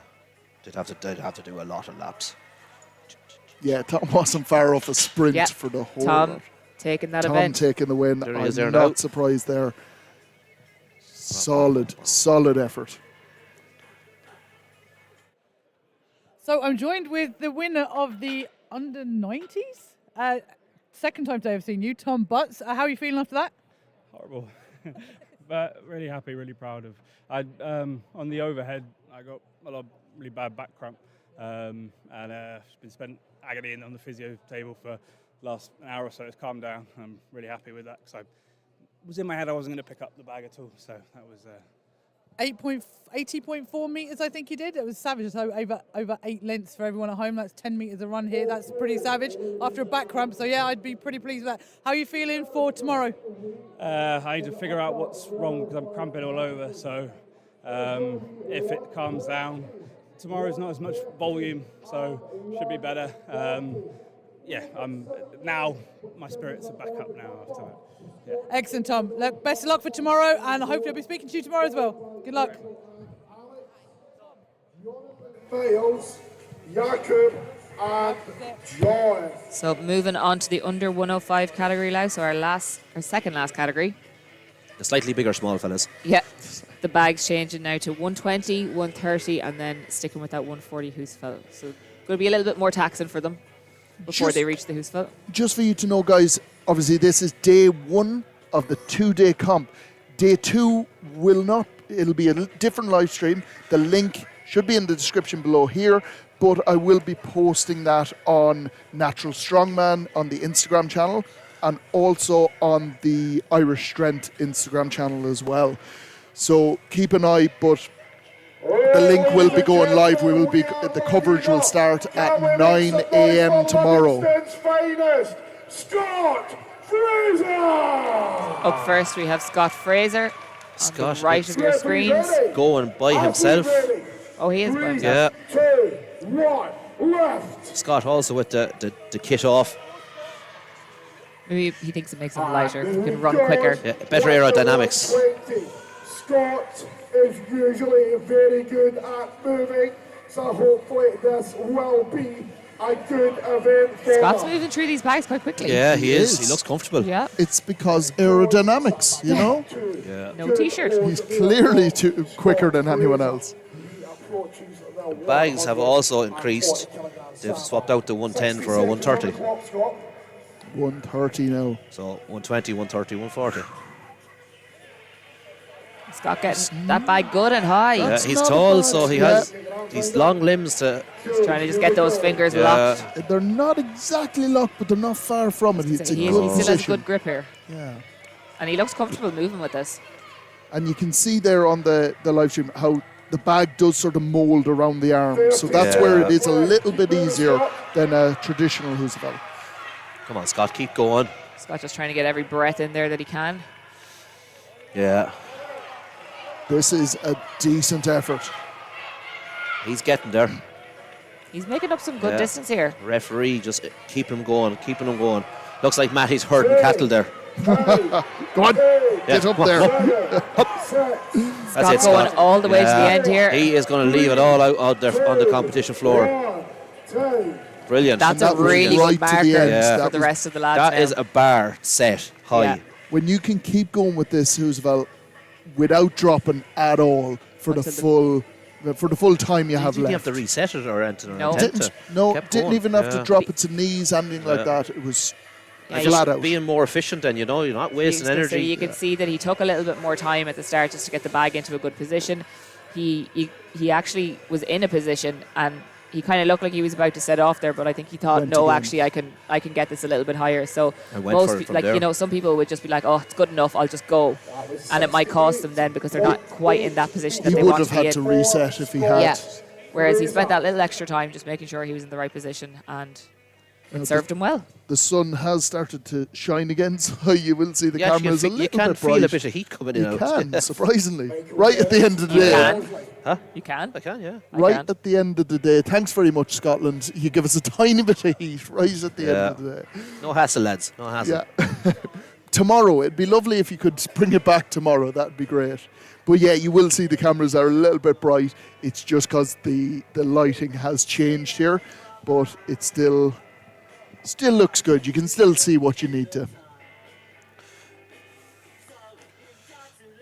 Speaker 3: They'd have to do a lot of laps.
Speaker 1: Yeah, Tom wasn't far off a sprint
Speaker 2: Yeah.
Speaker 1: for the whole
Speaker 2: Tom
Speaker 1: lot.
Speaker 2: taking that
Speaker 1: Tom
Speaker 2: event.
Speaker 1: taking the win.
Speaker 3: There he
Speaker 1: I'm
Speaker 3: is there
Speaker 1: not
Speaker 3: now.
Speaker 1: surprised there. Solid effort.
Speaker 5: So I'm joined with the winner of the under 90s. Second time today I've seen you, Tom Butts. How are you feeling after that?
Speaker 11: Horrible. But really happy, really proud of. On the overhead, I got a lot of really bad back cramp, and it's been spent agony on the physio table for the last hour or so. It's calmed down. I'm really happy with that because I was in my head I wasn't going to pick up the bag at all. So that was
Speaker 5: 80.4 metres I think you did. It was savage. So over 8 lengths for everyone at home. That's 10 metres a run here. That's pretty savage after a back cramp. So yeah, I'd be pretty pleased with that. How are you feeling for tomorrow?
Speaker 11: I need to figure out what's wrong because I'm cramping all over. So if it calms down, tomorrow's not as much volume, so should be better. Now my spirits are back up now after that. Yeah.
Speaker 5: Excellent, Tom. Look, best of luck for tomorrow, and hopefully I'll be speaking to you tomorrow as well. Good luck.
Speaker 4: Fails, Jakob and Joy.
Speaker 2: So moving on to the under 105 category now, so our second last category.
Speaker 3: The slightly bigger small fellas.
Speaker 2: Yeah, the bag's changing now to 120, 130, and then sticking with that 140 Husafell. So going to be a little bit more taxing for them before they reach the Husafell.
Speaker 1: Just for you to know, guys, obviously this is day 1 of the 2-day comp. Day 2 it'll be a different live stream. The link should be in the description below here, but I will be posting that on Natural Strongman on the Instagram channel and also on the Irish Strength Instagram channel as well. So keep an eye, but the link will be going live. The coverage will start at 9 a.m. tomorrow.
Speaker 4: Finest, Scott Fraser.
Speaker 2: Up first we have Scott Fraser on the right of your screens.
Speaker 3: Going by himself.
Speaker 2: Oh, he is by himself.
Speaker 3: Yeah.
Speaker 4: 2, 1, left.
Speaker 3: Scott also with the kit off.
Speaker 2: Maybe he thinks it makes him lighter. He can run quicker.
Speaker 3: Yeah, better aerodynamics.
Speaker 4: 20. Scott is usually very good at moving, so hopefully this will be a good event for
Speaker 2: Scott's
Speaker 4: them.
Speaker 2: moving through these bags quite quickly.
Speaker 3: Yeah, he is. He looks comfortable.
Speaker 2: Yeah.
Speaker 1: It's because aerodynamics, you know?
Speaker 3: Yeah.
Speaker 2: No t-shirt.
Speaker 1: He's clearly quicker than anyone else.
Speaker 3: The bags have also increased. They've swapped out the 110 for a 130.
Speaker 1: 130 now.
Speaker 3: So 120, 130, 140.
Speaker 2: Scott getting that bag good and high.
Speaker 3: Yeah, he's tall, so he has these long limbs to...
Speaker 2: He's trying to just get those fingers locked.
Speaker 1: They're not exactly locked, but they're not far from it. It's a
Speaker 2: He
Speaker 1: good
Speaker 2: still has a
Speaker 1: position.
Speaker 2: good grip here.
Speaker 1: Yeah.
Speaker 2: And he looks comfortable moving with this.
Speaker 1: And you can see there on the live stream how the bag does sort of mould around the arm. So that's where it is a little bit easier than a traditional Husafel.
Speaker 3: Come on, Scott, keep going.
Speaker 2: Scott just trying to get every breath in there that he can.
Speaker 3: Yeah.
Speaker 1: This is a decent effort.
Speaker 3: He's getting there.
Speaker 2: He's making up some good distance here.
Speaker 3: Referee just keeping him going. Looks like Matty's herding cattle there.
Speaker 1: Go on, get up there.
Speaker 3: That's it,
Speaker 2: going
Speaker 3: Scott.
Speaker 2: all the way to the end here.
Speaker 3: He is going to leave it all out there on the competition floor. Brilliant.
Speaker 2: That's a really
Speaker 1: right
Speaker 2: good
Speaker 1: to the end.
Speaker 2: marker for the rest of the lads
Speaker 3: That
Speaker 2: now.
Speaker 3: is a bar set high.
Speaker 2: Yeah.
Speaker 1: When you can keep going with this Husafel without dropping at all for the full time you have
Speaker 3: Didn't
Speaker 1: left.
Speaker 3: you have to reset it or anything?
Speaker 2: No.
Speaker 1: Didn't even have to drop it to knees, anything like that. It was flat out.
Speaker 3: Being more efficient, and you're not wasting energy.
Speaker 2: So you can see that he took a little bit more time at the start just to get the bag into a good position. He actually was in a position and he kind of looked like he was about to set off there, but I think he thought,
Speaker 1: Went
Speaker 2: no,
Speaker 1: again.
Speaker 2: actually I can get this a little bit higher. So
Speaker 3: And went for it from there.
Speaker 2: some people would just be like, oh, it's good enough, I'll just go, and it might cost them then because they're not quite in that position that
Speaker 1: He
Speaker 2: they
Speaker 1: would
Speaker 2: want
Speaker 1: have
Speaker 2: to be
Speaker 1: had
Speaker 2: in.
Speaker 1: to reset if he had.
Speaker 2: Yeah. Whereas he spent that little extra time just making sure he was in the right position, and it served him well.
Speaker 1: The sun has started to shine again, so you will see the cameras a little
Speaker 3: you can
Speaker 1: bit
Speaker 3: feel a
Speaker 1: bright.
Speaker 3: bit of heat coming in.
Speaker 1: You
Speaker 3: out.
Speaker 1: can, surprisingly. Right at the end of the day.
Speaker 3: Huh?
Speaker 2: You can.
Speaker 3: I can, yeah.
Speaker 1: Right at the end of the day. Thanks very much, Scotland. You give us a tiny bit of heat right at the end of the day.
Speaker 3: No hassle, lads. No hassle.
Speaker 1: Yeah. Tomorrow, it'd be lovely if you could bring it back tomorrow. That'd be great. But yeah, you will see the cameras are a little bit bright. It's just because the lighting has changed here, but it still looks good. You can still see what you need to.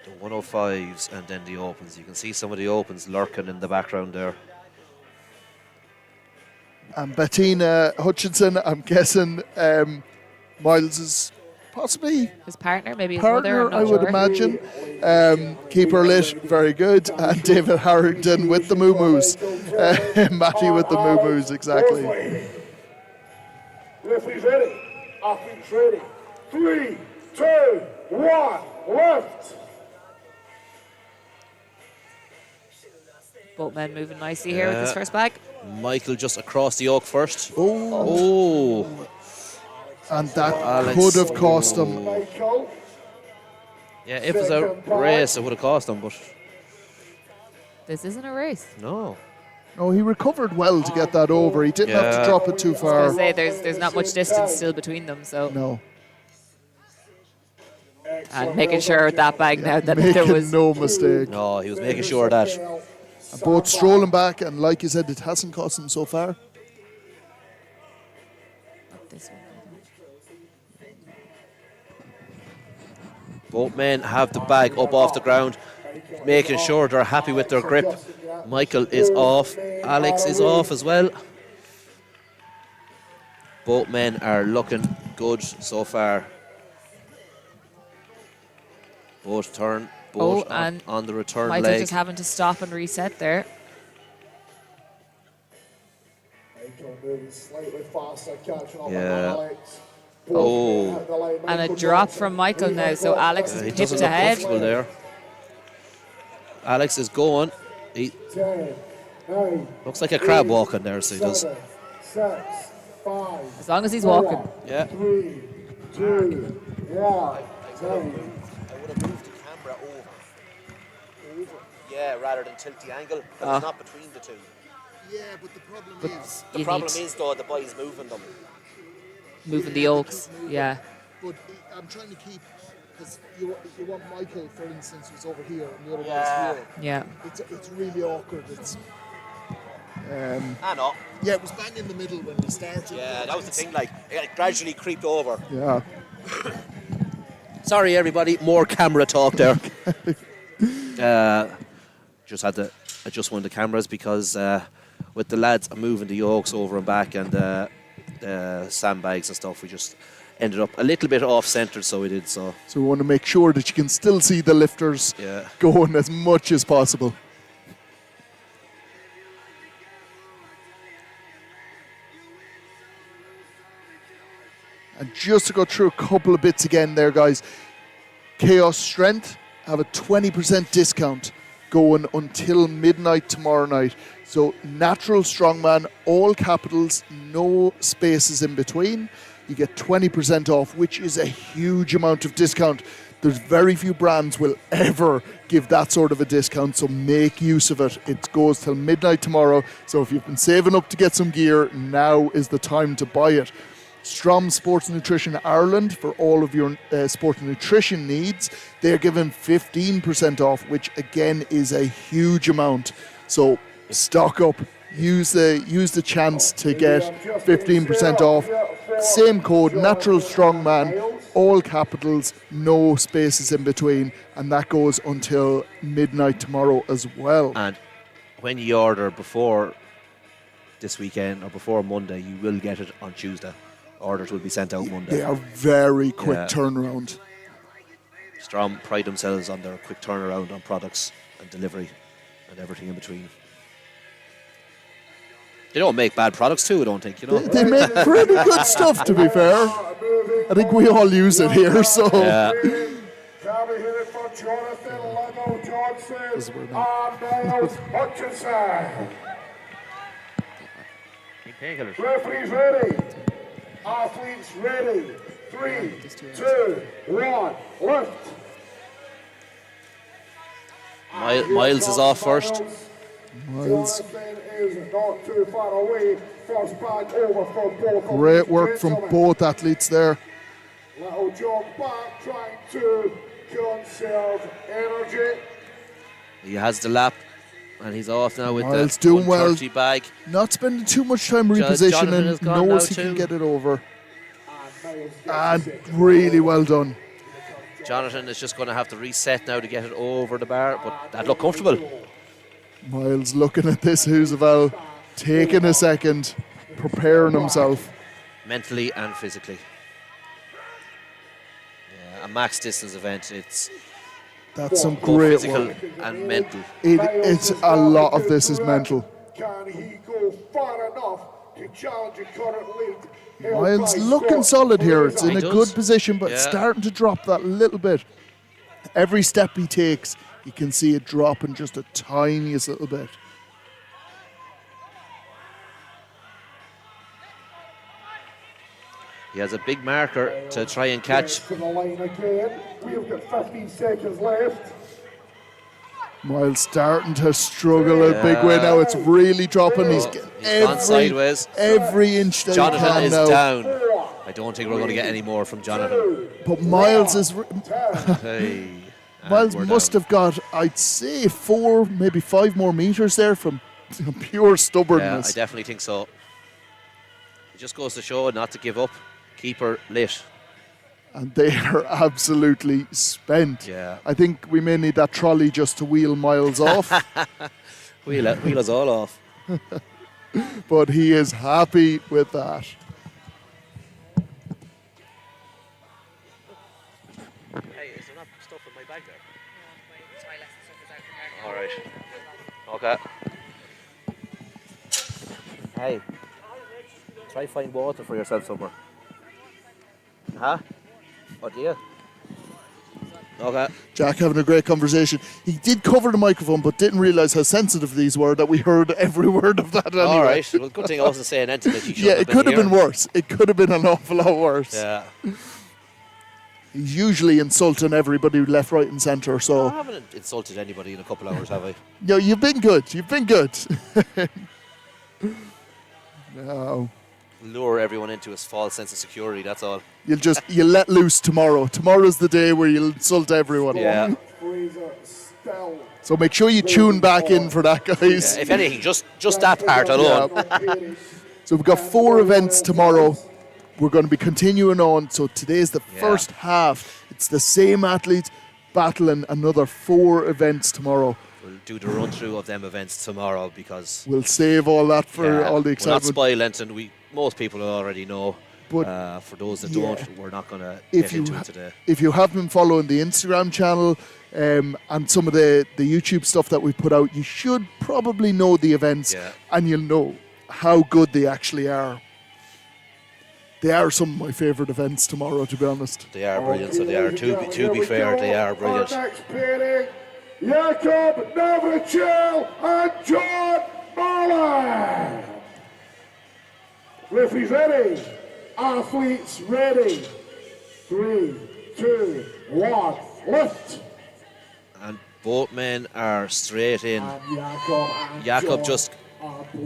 Speaker 3: The 105s and then the opens. You can see some of the opens lurking in the background there.
Speaker 1: And Bettina Hutchinson, I'm guessing Miles is possibly
Speaker 2: his partner, maybe his mother,
Speaker 1: partner, I would imagine. Keep her lit, very good. And David Harrington with the moo-moos. Matty with the moo-moos, exactly.
Speaker 4: Referee's ready. Athletes ready. 3, 2, 1, left.
Speaker 2: Both men moving nicely here with this first bag.
Speaker 3: Michael just across the yoke first.
Speaker 1: Oh. And that could have cost him.
Speaker 3: Yeah, if it was a race, it would have cost him, but
Speaker 2: This isn't a race.
Speaker 3: no.
Speaker 1: No, he recovered well to get that over. He didn't have to drop it too
Speaker 2: I was
Speaker 1: far.
Speaker 2: going to say there's not much distance still between them, so
Speaker 1: No.
Speaker 2: and making sure with that bag now that
Speaker 1: Making
Speaker 2: there was
Speaker 1: no mistake.
Speaker 3: No, he was making sure of that.
Speaker 1: Both strolling back, and like you said, it hasn't cost him so far.
Speaker 3: Both men have the bag up off the ground, making sure they're happy with their grip. Michael is off. Alex is off as well. Both men are looking good so far. Both turn, both
Speaker 2: and
Speaker 3: on the return
Speaker 2: Michael
Speaker 3: leg.
Speaker 2: just having to stop and reset there.
Speaker 4: Moving slightly faster, catching up
Speaker 3: Yeah.
Speaker 4: on Alex.
Speaker 3: Oh.
Speaker 2: And a drop from Michael now, so Alex
Speaker 3: He
Speaker 2: is
Speaker 3: doesn't
Speaker 2: hipped
Speaker 3: look
Speaker 2: ahead.
Speaker 3: comfortable there. Alex is going. He
Speaker 4: 10, 9,
Speaker 3: looks like a crab walking there, so he does.
Speaker 4: 7, 6, 5.
Speaker 2: As long as he's walking.
Speaker 3: Yeah.
Speaker 4: 3, 2, 1.
Speaker 3: I would have moved the camera over. Yeah, rather than tilt the angle, but it's not between the two.
Speaker 1: Yeah, but the problem is...
Speaker 3: The problem is, though, the boy's moving them.
Speaker 2: Moving the oaks, yeah.
Speaker 1: But I'm trying to keep... Because you want Michael, for instance, who's over here, and the other
Speaker 3: Yeah.
Speaker 1: guy's here.
Speaker 2: Yeah.
Speaker 1: It's really awkward. It's...
Speaker 3: I know.
Speaker 1: Yeah, it was bang in the middle when we started.
Speaker 3: Yeah, that was the thing, like, it gradually creeped over.
Speaker 1: Yeah.
Speaker 3: Sorry, everybody, more camera talk there. Just had to adjust one of the cameras because with the lads moving the yokes over and back and sandbags and stuff, we just ended up a little bit off-centered, so we did so.
Speaker 1: So we want to make sure that you can still see the lifters going as much as possible. And just to go through a couple of bits again there, guys. Chaos Strength have a 20% discount going until midnight tomorrow night. So Natural Strongman, all capitals, no spaces in between. You get 20% off, which is a huge amount of discount. There's very few brands will ever give that sort of a discount, so make use of it. It goes till midnight tomorrow, so if you've been saving up to get some gear, now is the time to buy it. Strom Sports Nutrition Ireland, for all of your sport and nutrition needs, they're giving 15% off, which again is a huge amount. So stock up, use the chance to get 15% off. Same code, Natural Strongman, all capitals, no spaces in between, and that goes until midnight tomorrow as well.
Speaker 3: And when you order before this weekend or before Monday, you will get it on Tuesday. Orders will be sent out Monday.
Speaker 1: They are very quick turnaround.
Speaker 3: Strom pride themselves on their quick turnaround on products and delivery and everything in between. They don't make bad products too, I don't think, you know.
Speaker 1: They make pretty good stuff, to be fair. I think we all use it here, so.
Speaker 3: Yeah.
Speaker 4: Can we hear it for Jonathan Lego Johnson and Niles Hutchinson? Referees ready. Athletes ready. 3, 2, 1, lift.
Speaker 3: Miles is off first.
Speaker 1: Miles.
Speaker 4: Jonathan is not too far away. First back over from both.
Speaker 1: Great work from both athletes there.
Speaker 4: Little jog back, trying to conserve energy.
Speaker 3: He has the lap, and he's off now with
Speaker 1: Miles
Speaker 3: the
Speaker 1: doing well.
Speaker 3: 130 bag.
Speaker 1: Not spending too much time
Speaker 3: Jonathan
Speaker 1: repositioning,
Speaker 3: has gone
Speaker 1: knows
Speaker 3: now
Speaker 1: he can
Speaker 3: too.
Speaker 1: get it over. And really well done.
Speaker 3: Jonathan is just going to have to reset now to get it over the bar, but that looked comfortable.
Speaker 1: Miles looking at this Hoosaval, taking a second, preparing himself.
Speaker 3: Mentally and physically. Yeah, a max distance event,
Speaker 1: That's some
Speaker 3: both
Speaker 1: great
Speaker 3: physical
Speaker 1: work.
Speaker 3: and mental.
Speaker 1: It's a lot of this is mental.
Speaker 4: Can he go far enough to challenge the current lead?
Speaker 1: Miles looking solid here. It's in
Speaker 3: He
Speaker 1: a
Speaker 3: does.
Speaker 1: good position, but
Speaker 3: Yeah.
Speaker 1: starting to drop that little bit. Every step he takes, you can see it dropping just a tiniest little bit.
Speaker 3: He has a big marker to try and catch.
Speaker 4: To the line again. We've got 15 seconds left.
Speaker 1: Miles starting to struggle a big way now. It's really dropping. He's
Speaker 3: gone sideways.
Speaker 1: every inch that he
Speaker 3: Jonathan
Speaker 1: can
Speaker 3: is
Speaker 1: now.
Speaker 3: down. I don't think we're going to get any more from Jonathan.
Speaker 1: But Miles is.
Speaker 3: Hey.
Speaker 1: Miles
Speaker 3: we're
Speaker 1: must have got, I'd say, 4, maybe 5 more meters there from pure
Speaker 3: Yeah,
Speaker 1: stubbornness.
Speaker 3: I definitely think so. It just goes to show not to give up. Keep her lit.
Speaker 1: And they are absolutely spent.
Speaker 3: Yeah.
Speaker 1: I think we may need that trolley just to wheel Miles off.
Speaker 3: Wheel us all off.
Speaker 1: But he is happy with that.
Speaker 3: Hey, is there not stuff in my bag there? All right. Okay. Hey, try find water for yourself somewhere. Huh? What do you? Okay.
Speaker 1: Jack having a great conversation. He did cover the microphone, but didn't realise how sensitive these were, that we heard every word of that anyway.
Speaker 3: All right. Well, good thing I wasn't saying anything that you should
Speaker 1: Yeah, it could have been worse. It could have been an awful lot worse.
Speaker 3: Yeah.
Speaker 1: He's usually insulting everybody left, right and centre, so...
Speaker 3: I haven't insulted anybody in a couple hours, have I?
Speaker 1: No, you've been good. You've been good. No.
Speaker 3: Lure everyone into a false sense of security, that's all.
Speaker 1: You'll let loose tomorrow. Tomorrow's the day where you'll insult everyone.
Speaker 3: Yeah.
Speaker 1: So make sure you tune back in for that, guys.
Speaker 3: Yeah, if anything, just that part alone.
Speaker 1: Yeah. So we've got 4 events tomorrow. We're going to be continuing on. So today's the first half. It's the same athletes battling another 4 events tomorrow.
Speaker 3: We'll do the run through of them events tomorrow because
Speaker 1: We'll save all that for all the
Speaker 3: we're not
Speaker 1: excitement.
Speaker 3: spoil anything. Most people already know.
Speaker 1: But
Speaker 3: for those that
Speaker 1: yeah,
Speaker 3: don't, we're not going to
Speaker 1: if
Speaker 3: get
Speaker 1: you
Speaker 3: into it today.
Speaker 1: if you have been following the Instagram channel and some of the YouTube stuff that we put out, you should probably know the events,
Speaker 3: Yeah.
Speaker 1: and you'll know how good they actually are. They are some of my favourite events tomorrow, to be honest.
Speaker 3: They are brilliant, so they are. To be fair, they are brilliant.
Speaker 4: Our next pairing, Jakob Navratil and John Muller. Referees ready. Athletes ready. 3, 2, 1, lift.
Speaker 3: And both men are straight in.
Speaker 4: And
Speaker 3: Jakob just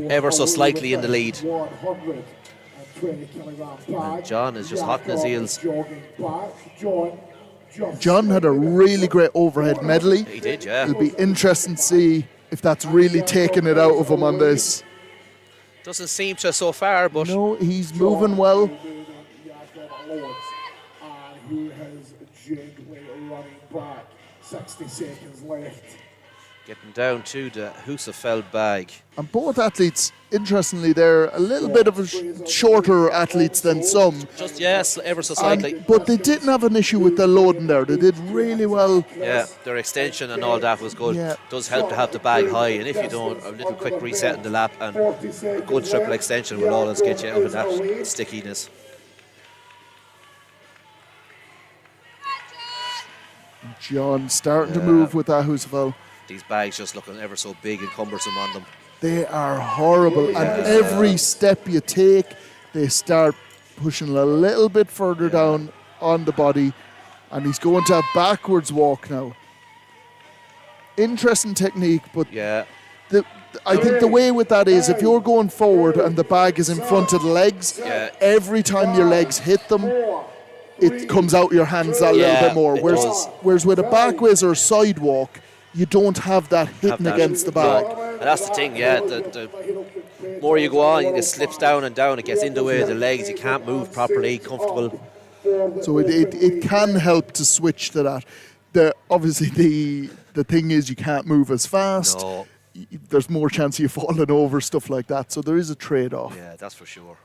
Speaker 3: ever so slightly in the lead.
Speaker 4: 120 kilogram bag.
Speaker 3: And John is just hot in his heels.
Speaker 4: Jogging back.
Speaker 1: John had a really great overhead medley.
Speaker 3: He did, yeah.
Speaker 1: It'll be interesting to see if that's really taking it out of him on this.
Speaker 3: Doesn't seem to so far, but
Speaker 1: no, he's moving well.
Speaker 4: And he has gently running back. 60 seconds left.
Speaker 3: getting down to the Husafeld bag.
Speaker 1: And both athletes, interestingly, they're a little bit of a shorter athletes than some.
Speaker 3: Just, yes, ever so slightly.
Speaker 1: But they didn't have an issue with the loading there. They did really well.
Speaker 3: Yeah, their extension and all that was good.
Speaker 1: Yeah.
Speaker 3: Does help to have the bag high, and if you don't, a little quick reset in the lap and a good triple extension will always get you out of that stickiness.
Speaker 1: John starting to move with that Husafeld.
Speaker 3: These bags just looking ever so big and cumbersome on them.
Speaker 1: They are horrible, and every step you take, they start pushing a little bit further down on the body, and he's going to a backwards walk now. Interesting technique, but I think the way with that is if you're going forward and the bag is in front of the legs, every time your legs hit them, it comes out your hands that little bit more. Whereas with a back whiz or a side walk, you don't have that hitting against the bag.
Speaker 3: No. And that's the thing, the more you go on, it slips down and down, it gets in the way of the legs, you can't move properly, comfortable.
Speaker 1: So it can help to switch to that. Obviously, the thing is you can't move as fast.
Speaker 3: No.
Speaker 1: There's more chance of you falling over, stuff like that. So there is a trade-off.
Speaker 3: Yeah, that's for sure.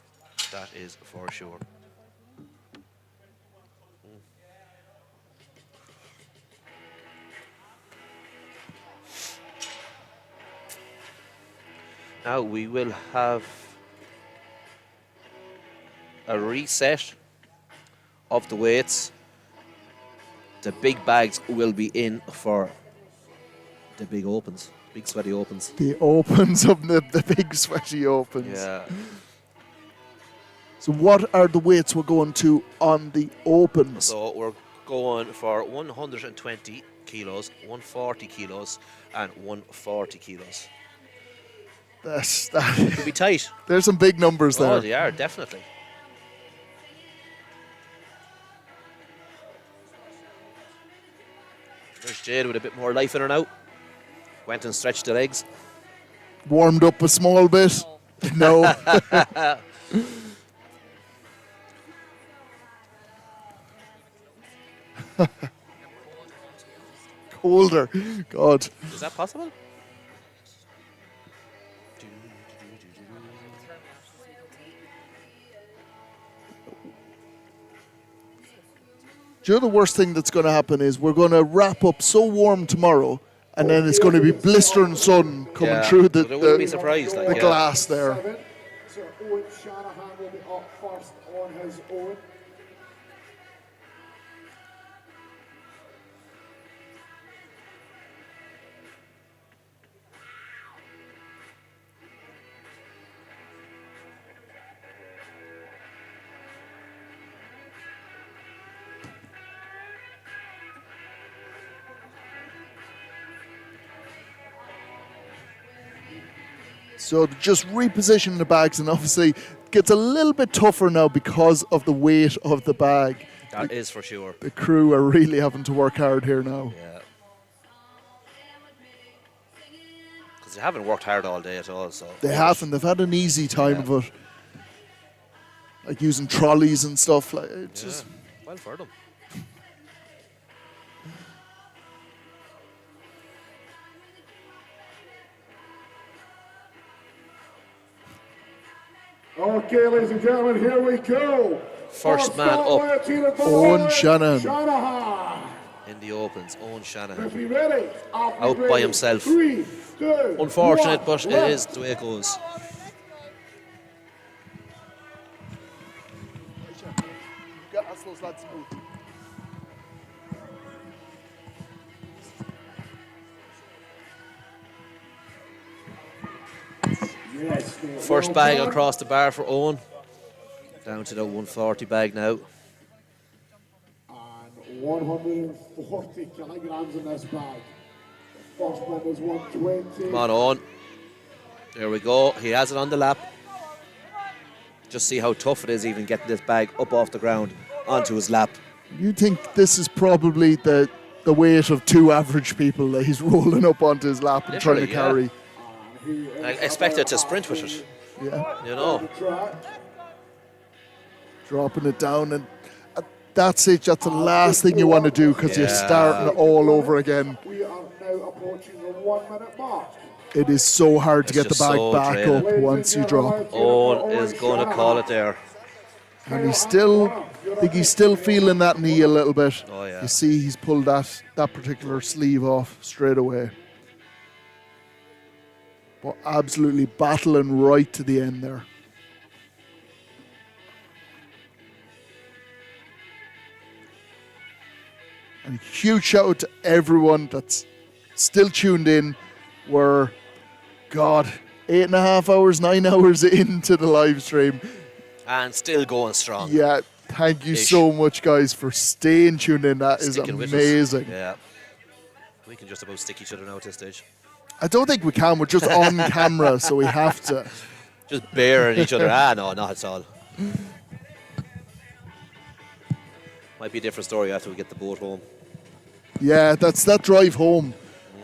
Speaker 3: That is for sure. Now we will have a reset of the weights. The big bags will be in for the big opens, big sweaty opens.
Speaker 1: The opens of the big sweaty opens.
Speaker 3: Yeah.
Speaker 1: So what are the weights we're going to on the opens?
Speaker 3: So we're going for 120 kilos, 140 kilos, and 140 kilos.
Speaker 1: That
Speaker 3: could be tight.
Speaker 1: There's some big numbers there.
Speaker 3: Oh, they are, definitely. There's Jade with a bit more life in her now. Went and stretched the legs.
Speaker 1: Warmed up a small bit. No. Colder. God.
Speaker 3: Is that possible?
Speaker 1: Do you know the worst thing that's going to happen is we're going to wrap up so warm tomorrow, and then it's going to be blistering sun coming through the
Speaker 3: wouldn't be surprised, like,
Speaker 1: glass there.
Speaker 4: So Owen Shanahan will be up first on his own.
Speaker 1: So just repositioning the bags, and obviously it gets a little bit tougher now because of the weight of the bag.
Speaker 3: That is for sure.
Speaker 1: The crew are really having to work hard here now.
Speaker 3: Yeah. Because they haven't worked hard all day at all. So
Speaker 1: They haven't. They've had an easy time of it. Like using trolleys and stuff. Like it's just
Speaker 3: well for them.
Speaker 4: Okay, ladies and gentlemen, here we go.
Speaker 3: First man up.
Speaker 1: Owen Shanahan.
Speaker 3: In the opens, Owen Shanahan.
Speaker 4: Be ready.
Speaker 3: Out by himself.
Speaker 4: 3, 2,
Speaker 3: Unfortunate,
Speaker 4: 1,
Speaker 3: but it
Speaker 4: left.
Speaker 3: is the way it goes. First bag across the bar for Owen. Down to the 140 bag now.
Speaker 4: 140 kilograms in this bag. The first one was 120.
Speaker 3: Come on, Owen. There we go. He has it on the lap. Just see how tough it is even getting this bag up off the ground onto his lap.
Speaker 1: You think this is probably the weight of 2 average people that he's rolling up onto his lap and trying to carry.
Speaker 3: I expected to sprint with it.
Speaker 1: Yeah.
Speaker 3: You know.
Speaker 1: Dropping it down, and that's it. That's the last thing you want to do because you're starting all over again.
Speaker 4: We are now approaching the 1 minute mark.
Speaker 1: It is so hard to get the bag
Speaker 3: so
Speaker 1: back
Speaker 3: draining.
Speaker 1: up once you drop.
Speaker 3: Owen is going to call it there.
Speaker 1: And he's still, I think he's still feeling that knee a little bit.
Speaker 3: Oh, yeah.
Speaker 1: You see he's pulled that particular sleeve off straight away. But absolutely battling right to the end there. And huge shout out to everyone that's still tuned in. We're, God, 8.5 hours, 9 hours into the live stream.
Speaker 3: And still going strong.
Speaker 1: Yeah, thank you so much, guys, for staying tuned in. That is
Speaker 3: Sticking with us.
Speaker 1: amazing.
Speaker 3: Yeah. We can just about stick each other now at this stage.
Speaker 1: I don't think we can. We're just on camera, so we have to.
Speaker 3: Just bearing each other. No, not at all. Might be a different story after we get the boat home.
Speaker 1: Yeah, that's that drive home.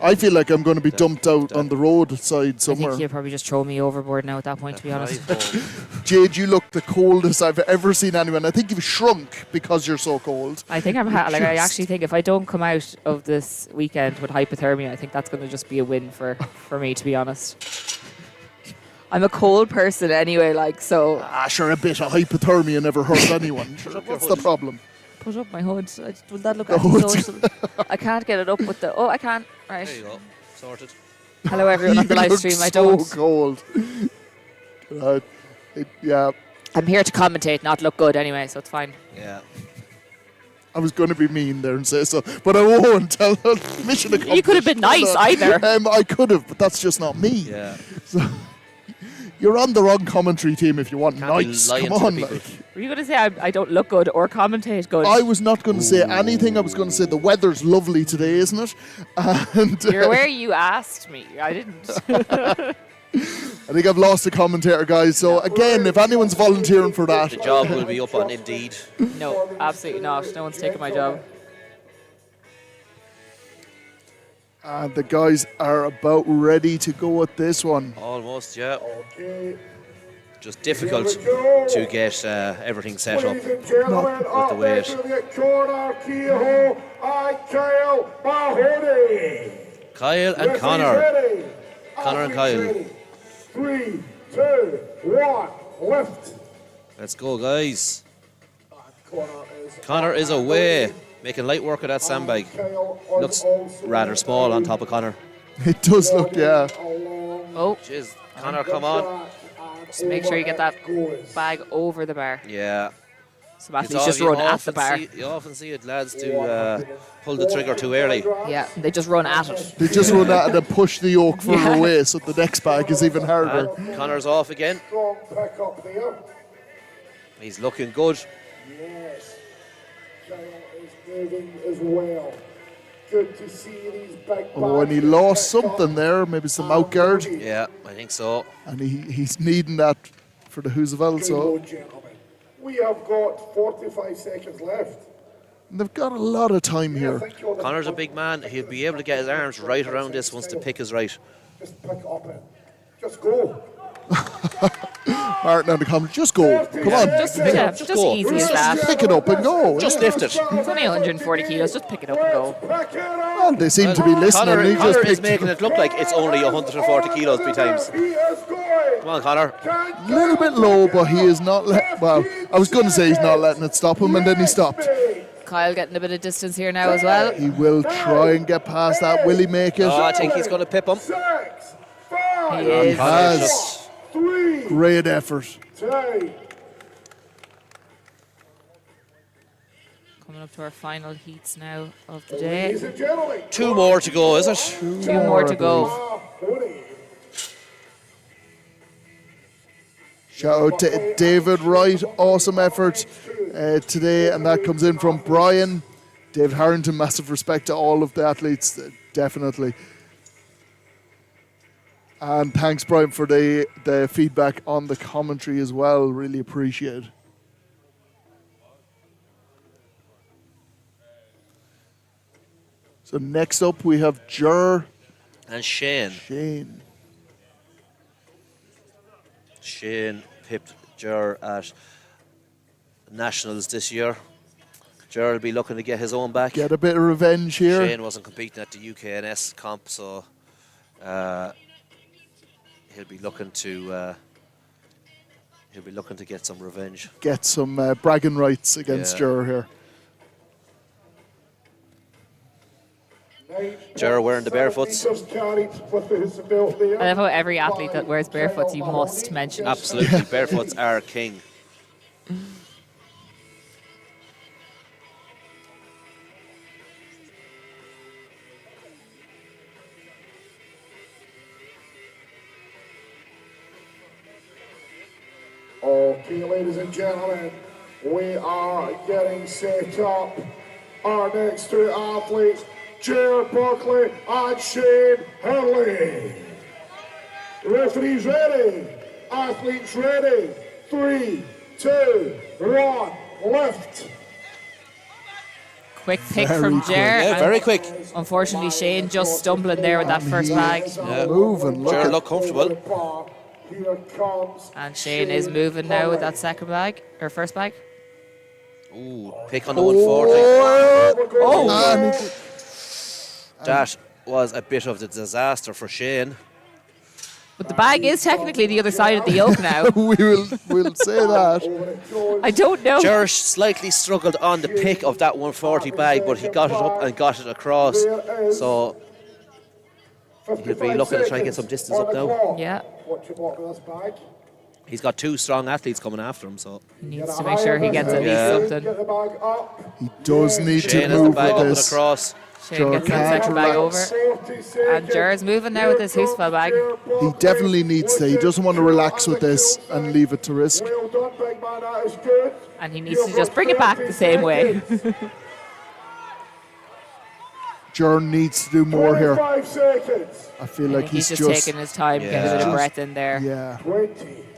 Speaker 1: I feel like I'm going to be dumped out on the road side somewhere.
Speaker 2: I think you'll probably just throw me overboard now at that point, to be honest.
Speaker 1: Jade, you look the coldest I've ever seen anyone. I think you've shrunk because you're so cold.
Speaker 2: I think I actually think if I don't come out of this weekend with hypothermia, I think that's going to just be a win for me, to be honest. I'm a cold person anyway, so.
Speaker 1: Sure, a bit of hypothermia never hurts anyone. What's the problem?
Speaker 2: Put up my hood. Will that look antisocial? I can't get it up with the. Oh, I can't. Right.
Speaker 3: There you go. Sorted.
Speaker 2: Hello, everyone on the live stream. I don't.
Speaker 1: So cold. Yeah.
Speaker 2: I'm here to commentate, not look good anyway, so it's fine.
Speaker 3: Yeah.
Speaker 1: I was going to be mean there and say so, but I won't. Mission accomplished.
Speaker 2: You could have been nice either.
Speaker 1: I could have, but that's just not me.
Speaker 3: Yeah.
Speaker 1: So, you're on the wrong commentary team if you want
Speaker 3: Can't be
Speaker 1: nice.
Speaker 3: lying
Speaker 1: Come
Speaker 3: to
Speaker 1: on,
Speaker 3: people.
Speaker 1: like.
Speaker 2: Were you going to say I don't look good or commentate good?
Speaker 1: I was not going to say anything. I was going to say the weather's lovely today, isn't it? And
Speaker 2: You're where you asked me. I didn't.
Speaker 1: I think I've lost a commentator, guys. So again, if anyone's volunteering for that,
Speaker 3: The job will be up on Indeed.
Speaker 2: No, absolutely not. No one's taking my job.
Speaker 1: and the guys are about ready to go at this one.
Speaker 3: Almost, yeah. Just difficult to get everything set up with the weight. Kyle and Connor. Connor and Kyle.
Speaker 4: 3, 2, 1, lift.
Speaker 3: Let's go, guys. Connor is away, making light work of that sandbag. Looks rather small on top of Connor.
Speaker 1: It does look, yeah.
Speaker 2: Oh.
Speaker 3: Jeez, Connor, come on.
Speaker 2: Just make sure you get that bag over the bar.
Speaker 3: Yeah.
Speaker 2: Some athletes just run at the bar.
Speaker 3: You often see it, lads, to pull the trigger too early.
Speaker 2: Yeah, they just run at it.
Speaker 1: They just run at it and push the yoke further away, so the next bag is even harder.
Speaker 3: And Connor's off again. He's looking good.
Speaker 4: Yes. Kyle is moving as well. Good to see these big
Speaker 1: Oh, and he lost something there, maybe some outguard.
Speaker 3: Yeah, I think so.
Speaker 1: And he's needing that for the Hoosevel, so.
Speaker 4: We have got 45 seconds left.
Speaker 1: And they've got a lot of time here.
Speaker 3: Connor's a big man. He'll be able to get his arms right around this once the pick is right.
Speaker 4: Just pick up it. Just go.
Speaker 1: Martin on the comment, just go. Come on.
Speaker 2: Just
Speaker 3: go.
Speaker 2: easy as that.
Speaker 1: Just pick it up and go.
Speaker 3: Just lift it.
Speaker 2: It's only 140 kilos. Just pick it up and go.
Speaker 1: Well, they seem to be listening.
Speaker 3: Connor
Speaker 1: He just
Speaker 3: is
Speaker 1: picked
Speaker 3: making it look like it's only 140 kilos 3 times.
Speaker 4: He is going.
Speaker 3: Come on, Connor.
Speaker 1: A little bit low, but he is not well, I was going to say he's not letting it stop him, and then he stopped.
Speaker 2: Kyle getting a bit of distance here now as well.
Speaker 1: He will try and get past that. Will he make it?
Speaker 3: Oh, I think he's going to pip him.
Speaker 2: He is.
Speaker 1: Has. Great effort.
Speaker 2: Coming up to our final heats now of the day.
Speaker 3: 2 more to go, is it?
Speaker 2: 2 more to go.
Speaker 1: Shout out to David Wright, awesome effort today, and that comes in from Brian. David Harrington, massive respect to all of the athletes, definitely. And thanks, Brian, for the feedback on the commentary as well, really appreciate it. So next up we have Jer
Speaker 3: and Shane. Shane pipped Jer at Nationals this year. Jer will be looking to get his own back.
Speaker 1: Get a bit of revenge here.
Speaker 3: Shane wasn't competing at the UKNS comp, so he'll be looking to get some revenge.
Speaker 1: Get some bragging rights against Jer here.
Speaker 3: Jer wearing the barefoots.
Speaker 2: I love how every athlete that wears barefoots, you must mention it.
Speaker 3: Absolutely, barefoots are king.
Speaker 4: Okay, ladies and gentlemen, we are getting set up. Our next 2 athletes, Jared Buckley and Shane Hurley. Referees ready, athletes ready. 3, 2, 1, lift.
Speaker 2: Quick pick from Jer.
Speaker 3: Yeah, very quick.
Speaker 2: Unfortunately, Shane just stumbling there with that first bag.
Speaker 1: Moving,
Speaker 3: Jer look comfortable.
Speaker 2: And Shane is moving now with that second bag, or first bag.
Speaker 3: Ooh, pick on the 140.
Speaker 1: Oh,
Speaker 3: that was a bit of a disaster for Shane.
Speaker 2: But the bag is technically the other side of the yoke now.
Speaker 1: we'll say that.
Speaker 2: I don't know.
Speaker 3: Jer slightly struggled on the pick of that 140 bag, but he got it up and got it across. So he'll be looking to try and get some distance up now.
Speaker 2: Yeah.
Speaker 3: He's got 2 strong athletes coming after him, so
Speaker 2: he needs to make sure he gets at least something.
Speaker 1: He does need
Speaker 3: Shane
Speaker 1: to
Speaker 3: has
Speaker 1: move
Speaker 3: the bag
Speaker 1: with
Speaker 3: up and
Speaker 1: this.
Speaker 3: across.
Speaker 2: Shane gets that second bag over. And Jer's moving now with his Hoosfell bag.
Speaker 1: He definitely needs to. He doesn't want to relax with this and leave it to risk.
Speaker 2: And he needs to just bring it back the same way.
Speaker 1: Jer needs to do more here.
Speaker 4: 25 seconds.
Speaker 1: I feel like
Speaker 2: he's just taking his time, getting a bit of breath in there.
Speaker 1: Yeah.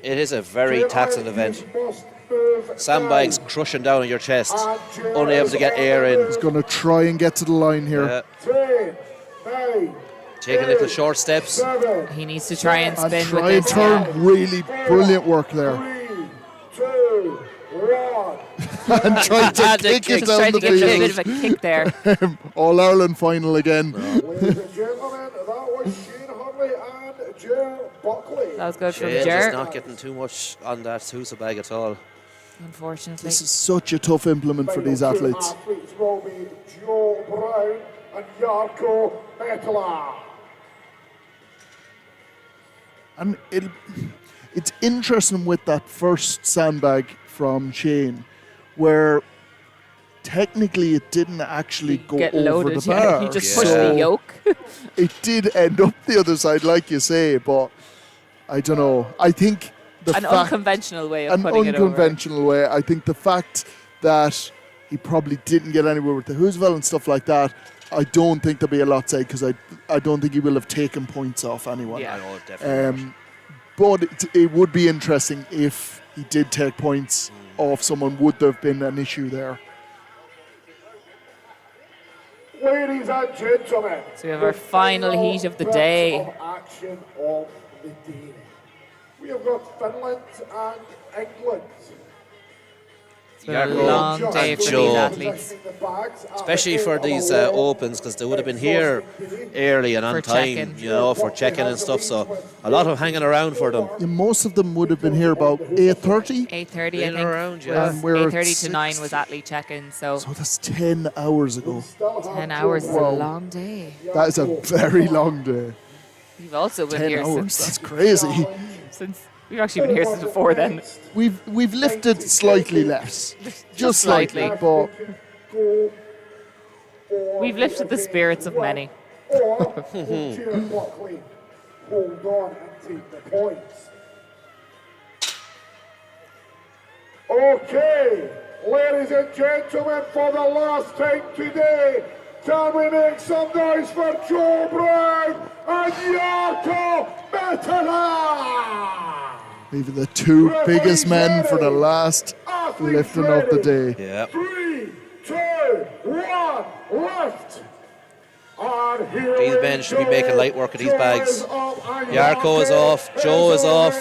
Speaker 3: It is a very taxing event. Sandbags crushing down on your chest, only able to get air in.
Speaker 1: He's going to try and get to the line here.
Speaker 3: Taking little short steps.
Speaker 2: He needs to try and spin
Speaker 1: try
Speaker 2: with
Speaker 1: and
Speaker 2: this.
Speaker 1: turn. Really brilliant work there.
Speaker 4: 3, 2, 1.
Speaker 1: And try to kick it down the
Speaker 2: give him a bit of a kick there.
Speaker 1: All Ireland final again.
Speaker 4: Ladies and gentlemen, that was Shane Hurley and Jer Buckley.
Speaker 2: That was good from
Speaker 3: Shane's
Speaker 2: Jer.
Speaker 3: just not getting too much on that Sousa bag at all.
Speaker 2: Unfortunately.
Speaker 1: This is such a tough implement for these athletes.
Speaker 4: Athletes will be Joe Brown and Jarkko Metala.
Speaker 1: And it's interesting with that first sandbag from Shane, where technically it didn't actually go
Speaker 2: Get
Speaker 1: over
Speaker 2: loaded,
Speaker 1: the bar.
Speaker 2: He just pushed the yoke.
Speaker 1: It did end up the other side, like you say, but I don't know. I think
Speaker 2: An unconventional way of
Speaker 1: an
Speaker 2: putting it over.
Speaker 1: unconventional way. I think the fact that he probably didn't get anywhere with the Hoosville and stuff like that, I don't think there'll be a lot said, because I don't think he will have taken points off anyone.
Speaker 3: Yeah, no, definitely not.
Speaker 1: But it would be interesting if he did take points off someone. Would there have been an issue there?
Speaker 4: Ladies and gentlemen,
Speaker 2: So we have our final heat of the day.
Speaker 4: Action of the day. We have got Finland and England.
Speaker 2: It's been a long day for these athletes.
Speaker 3: Especially for these opens, because they would have been here early and on
Speaker 2: For
Speaker 3: time,
Speaker 2: check-in.
Speaker 3: you know, for check-in and stuff. So a lot of hanging around for them.
Speaker 1: Yeah, most of them would have been here about 8:30.
Speaker 2: 8:30, I think.
Speaker 3: Around, yeah.
Speaker 1: And we're
Speaker 2: 8:30 to
Speaker 1: at
Speaker 2: 9
Speaker 1: 6.
Speaker 2: was athlete check-in. So
Speaker 1: That's 10 hours ago.
Speaker 2: 10 hours is a long day.
Speaker 1: That is a very long day.
Speaker 2: You've also been
Speaker 1: 10
Speaker 2: here
Speaker 1: hours,
Speaker 2: since.
Speaker 1: that's crazy.
Speaker 2: Since we've actually been here since before then.
Speaker 1: We've lifted slightly less. Just slightly, but
Speaker 2: we've lifted the spirits of many.
Speaker 4: Hold on and take the points. Okay, ladies and gentlemen, for the last time today, can we make some noise for Joe Brown and Yoke?
Speaker 1: even the two biggest men for the last lifting of the day.
Speaker 3: Yeah.
Speaker 4: 3, 2, 1, lift. And here
Speaker 3: These men should be making light work of these bags. Yarko is off, Joe is off.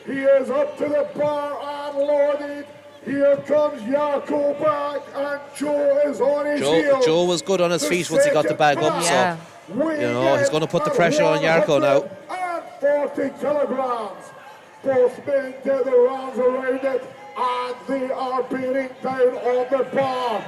Speaker 4: He is up to the bar and loaded. Here comes Yarko back, and Joe is on his heels.
Speaker 3: Joe was good on his feet once he got the bag up, so you know he's going to put the pressure on Yarko now.
Speaker 4: And 40 kilograms. Both men get their arms around it, and they are beating down on the bar.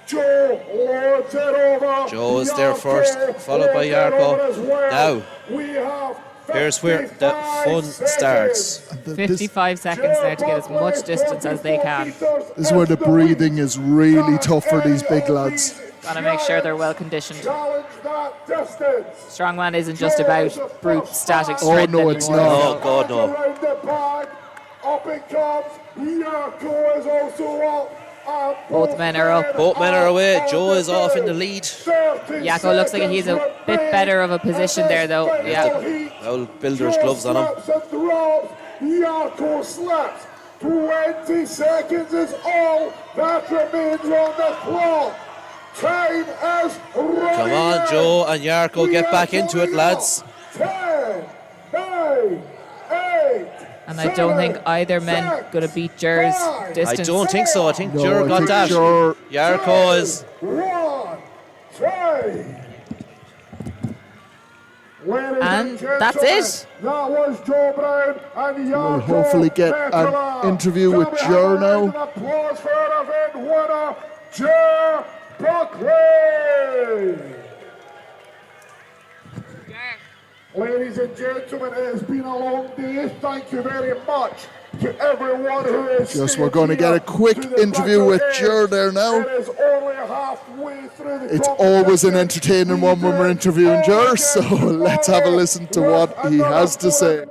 Speaker 4: Joe loads it over.
Speaker 3: Joe is there first, followed by Yarko. Now,
Speaker 4: we have
Speaker 3: here's where the fun starts.
Speaker 2: 55 seconds now to get as much distance as they can.
Speaker 1: This is where the breathing is really tough for these big lads.
Speaker 2: Gotta make sure they're well conditioned. Strongman isn't just about brute static strength
Speaker 1: no, it's
Speaker 2: anymore.
Speaker 1: not.
Speaker 3: Oh, God, no.
Speaker 4: Up it comes. Yarko is also up.
Speaker 2: Both men are up.
Speaker 3: Both men are away. Joe is off in the lead.
Speaker 2: Yako looks like he's a bit better of a position there, though. Yeah.
Speaker 3: Old builder's gloves on him.
Speaker 4: Yarko slaps. 20 seconds is all that remains on the clock. Time is running.
Speaker 3: Come on, Joe and Yarko, get back into it, lads.
Speaker 4: 10, 9, 8.
Speaker 2: And I don't think either men going to beat Jer's distance.
Speaker 3: I don't think so. I think Jer
Speaker 1: I
Speaker 3: got
Speaker 1: think
Speaker 3: that.
Speaker 1: Jer-
Speaker 3: Yarko is.
Speaker 4: 1, 2.
Speaker 2: And that's it.
Speaker 4: That was Joe Brown and
Speaker 1: We'll
Speaker 4: Yarko
Speaker 1: hopefully get an interview with Jer now.
Speaker 4: Applause for our event winner, Jer Buckley. Ladies and gentlemen, it has been a long day. Thank you very much to everyone who is.
Speaker 1: Just we're going to get a quick interview with Jer there now.
Speaker 4: It is only halfway through the
Speaker 1: It's always an entertaining one when we're interviewing Jer, so let's have a listen to what he has to say.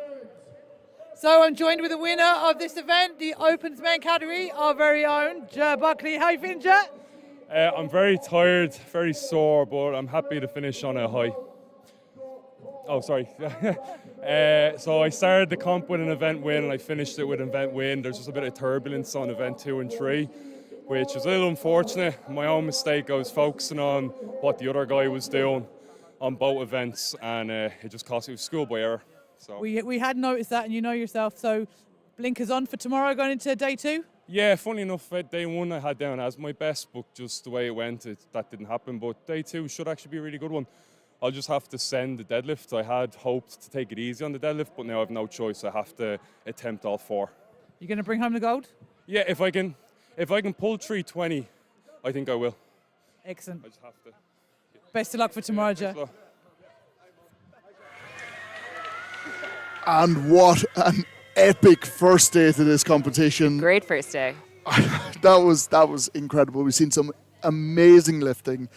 Speaker 5: So I'm joined with the winner of this event, the Opens Men category, our very own Jer Buckley. How you feeling, Jer?
Speaker 11: I'm very tired, very sore, but I'm happy to finish on a high. Oh, sorry. So I started the comp with an event win and I finished it with an event win. There's just a bit of turbulence on event 2 and 3, which is a little unfortunate. My own mistake, I was focusing on what the other guy was doing on both events, and it just cost me schoolboy error. So
Speaker 5: We had noticed that, and you know yourself, so blinkers on for tomorrow going into day 2?
Speaker 11: yeah, funny enough, day 1 I had down as my best, but just the way it went, that didn't happen. But day 2 should actually be a really good one. I'll just have to send the deadlift. I had hoped to take it easy on the deadlift, but now I have no choice. I have to attempt all 4.
Speaker 5: You going to bring home the gold?
Speaker 11: Yeah, if I can pull 320, I think I will.
Speaker 5: Excellent.
Speaker 11: I just have to.
Speaker 5: Best of luck for tomorrow, Jer.
Speaker 1: And what an epic first day to this competition.
Speaker 2: Great first day.
Speaker 1: That was incredible. We've seen some amazing lifting,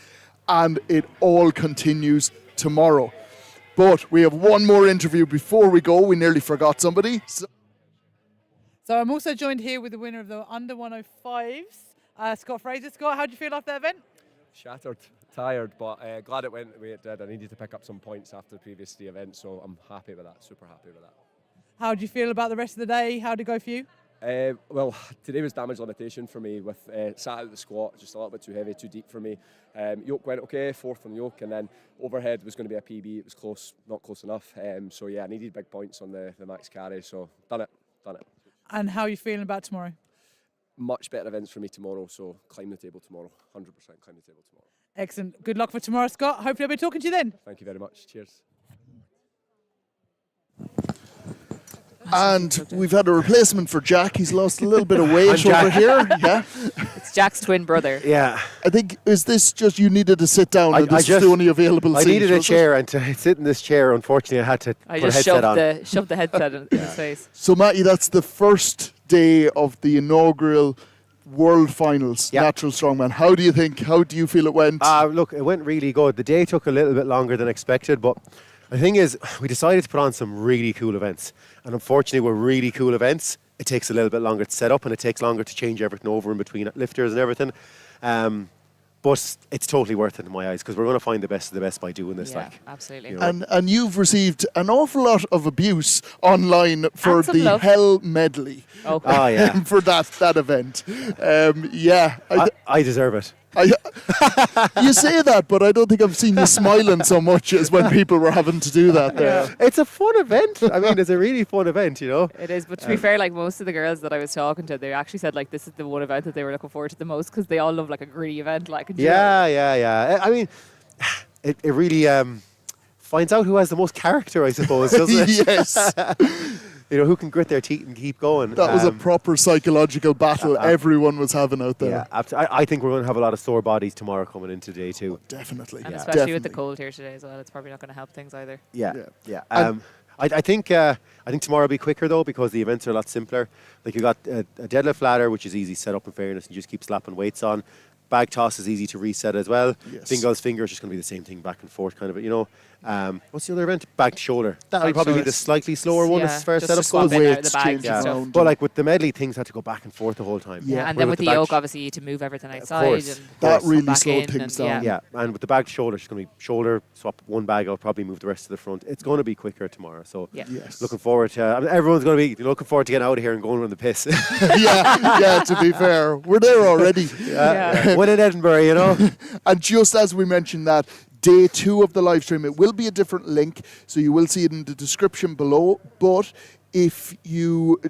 Speaker 1: and it all continues tomorrow. But we have one more interview before we go. We nearly forgot somebody.
Speaker 5: So I'm also joined here with the winner of the under 105s, Scott Fraser. Scott, how do you feel after that event?
Speaker 21: Shattered, tired, but glad it went the way it did. I needed to pick up some points after the previous event, so I'm happy with that, super happy with that.
Speaker 5: How do you feel about the rest of the day? How did it go for you?
Speaker 21: Well, today was damage limitation for me with sat out the squat, just a little bit too heavy, too deep for me. Yoke went okay, 4th on Yoke, and then overhead was going to be a PB. It was close, not close enough. So yeah, I needed big points on the max carry, so done it.
Speaker 5: And how are you feeling about tomorrow?
Speaker 21: much better events for me tomorrow. So climb the table tomorrow, 100% climb the table tomorrow.
Speaker 5: Excellent. Good luck for tomorrow, Scott. Hopefully I'll be talking to you then.
Speaker 21: Thank you very much. Cheers.
Speaker 1: And we've had a replacement for Jack. He's lost a little bit of weight over here. Yeah.
Speaker 2: It's Jack's twin brother.
Speaker 8: Yeah.
Speaker 1: I think, is this just you needed to sit down and this is the only available seat?
Speaker 8: I needed a chair, and to sit in this chair, unfortunately, I had to put a headset on.
Speaker 2: Shoved the headset in his face.
Speaker 1: So, Matty, that's the first day of the inaugural World Finals, Natural Strongman. How do you feel it went?
Speaker 8: Look, it went really good. The day took a little bit longer than expected, but the thing is, we decided to put on some really cool events. And unfortunately, with really cool events, it takes a little bit longer to set up and it takes longer to change everything over in between lifters and everything. But it's totally worth it in my eyes because we're going to find the best of the best by doing this.
Speaker 2: Yeah, absolutely.
Speaker 8: You know.
Speaker 1: And you've received an awful lot of abuse online for the Hell medley.
Speaker 2: Oh,
Speaker 8: yeah.
Speaker 1: For that event.
Speaker 8: I deserve it.
Speaker 1: You say that, but I don't think I've seen you smiling so much as when people were having to do that there.
Speaker 8: Yeah. It's a fun event. I mean, it's a really fun event, you know.
Speaker 2: It is, but to be fair, like most of the girls that I was talking to, they actually said like this is the one event that they were looking forward to the most because they all love like a gritty event. Like
Speaker 8: Yeah. I mean, it really finds out who has the most character, I suppose, doesn't it?
Speaker 1: Yes.
Speaker 8: You know, who can grit their teeth and keep going.
Speaker 1: That was a proper psychological battle everyone was having out there.
Speaker 8: Yeah, I think we're going to have a lot of sore bodies tomorrow coming into day 2.
Speaker 1: Definitely.
Speaker 2: And especially with the cold here today as well, it's probably not going to help things either.
Speaker 8: Yeah. I think tomorrow will be quicker though because the events are a lot simpler. Like you got a deadlift ladder, which is easy to set up in fairness, and you just keep slapping weights on. Bag toss is easy to reset as well.
Speaker 1: Yes.
Speaker 8: Finger's finger is just going to be the same thing back and forth, kind of. You know, what's the other event? Back to shoulder. That'll probably be the slightly slower one as far as setup goes. But like with the medley, things had to go back and forth the whole time.
Speaker 2: Yeah, and then with the yoke, obviously you had to move everything outside.
Speaker 8: Course.
Speaker 2: And
Speaker 1: that really
Speaker 2: slowed
Speaker 1: things down.
Speaker 8: Yeah, and with the back to shoulder, it's going to be shoulder, swap one bag out, probably move the rest to the front. It's going to be quicker tomorrow. So looking forward to everyone's going to be looking forward to getting out of here and going on the piss.
Speaker 1: yeah, to be fair. We're there already.
Speaker 8: Win in Edinburgh, you know.
Speaker 1: And just as we mentioned that, day 2 of the live stream, it will be a different link, so you will see it in the description below. But if you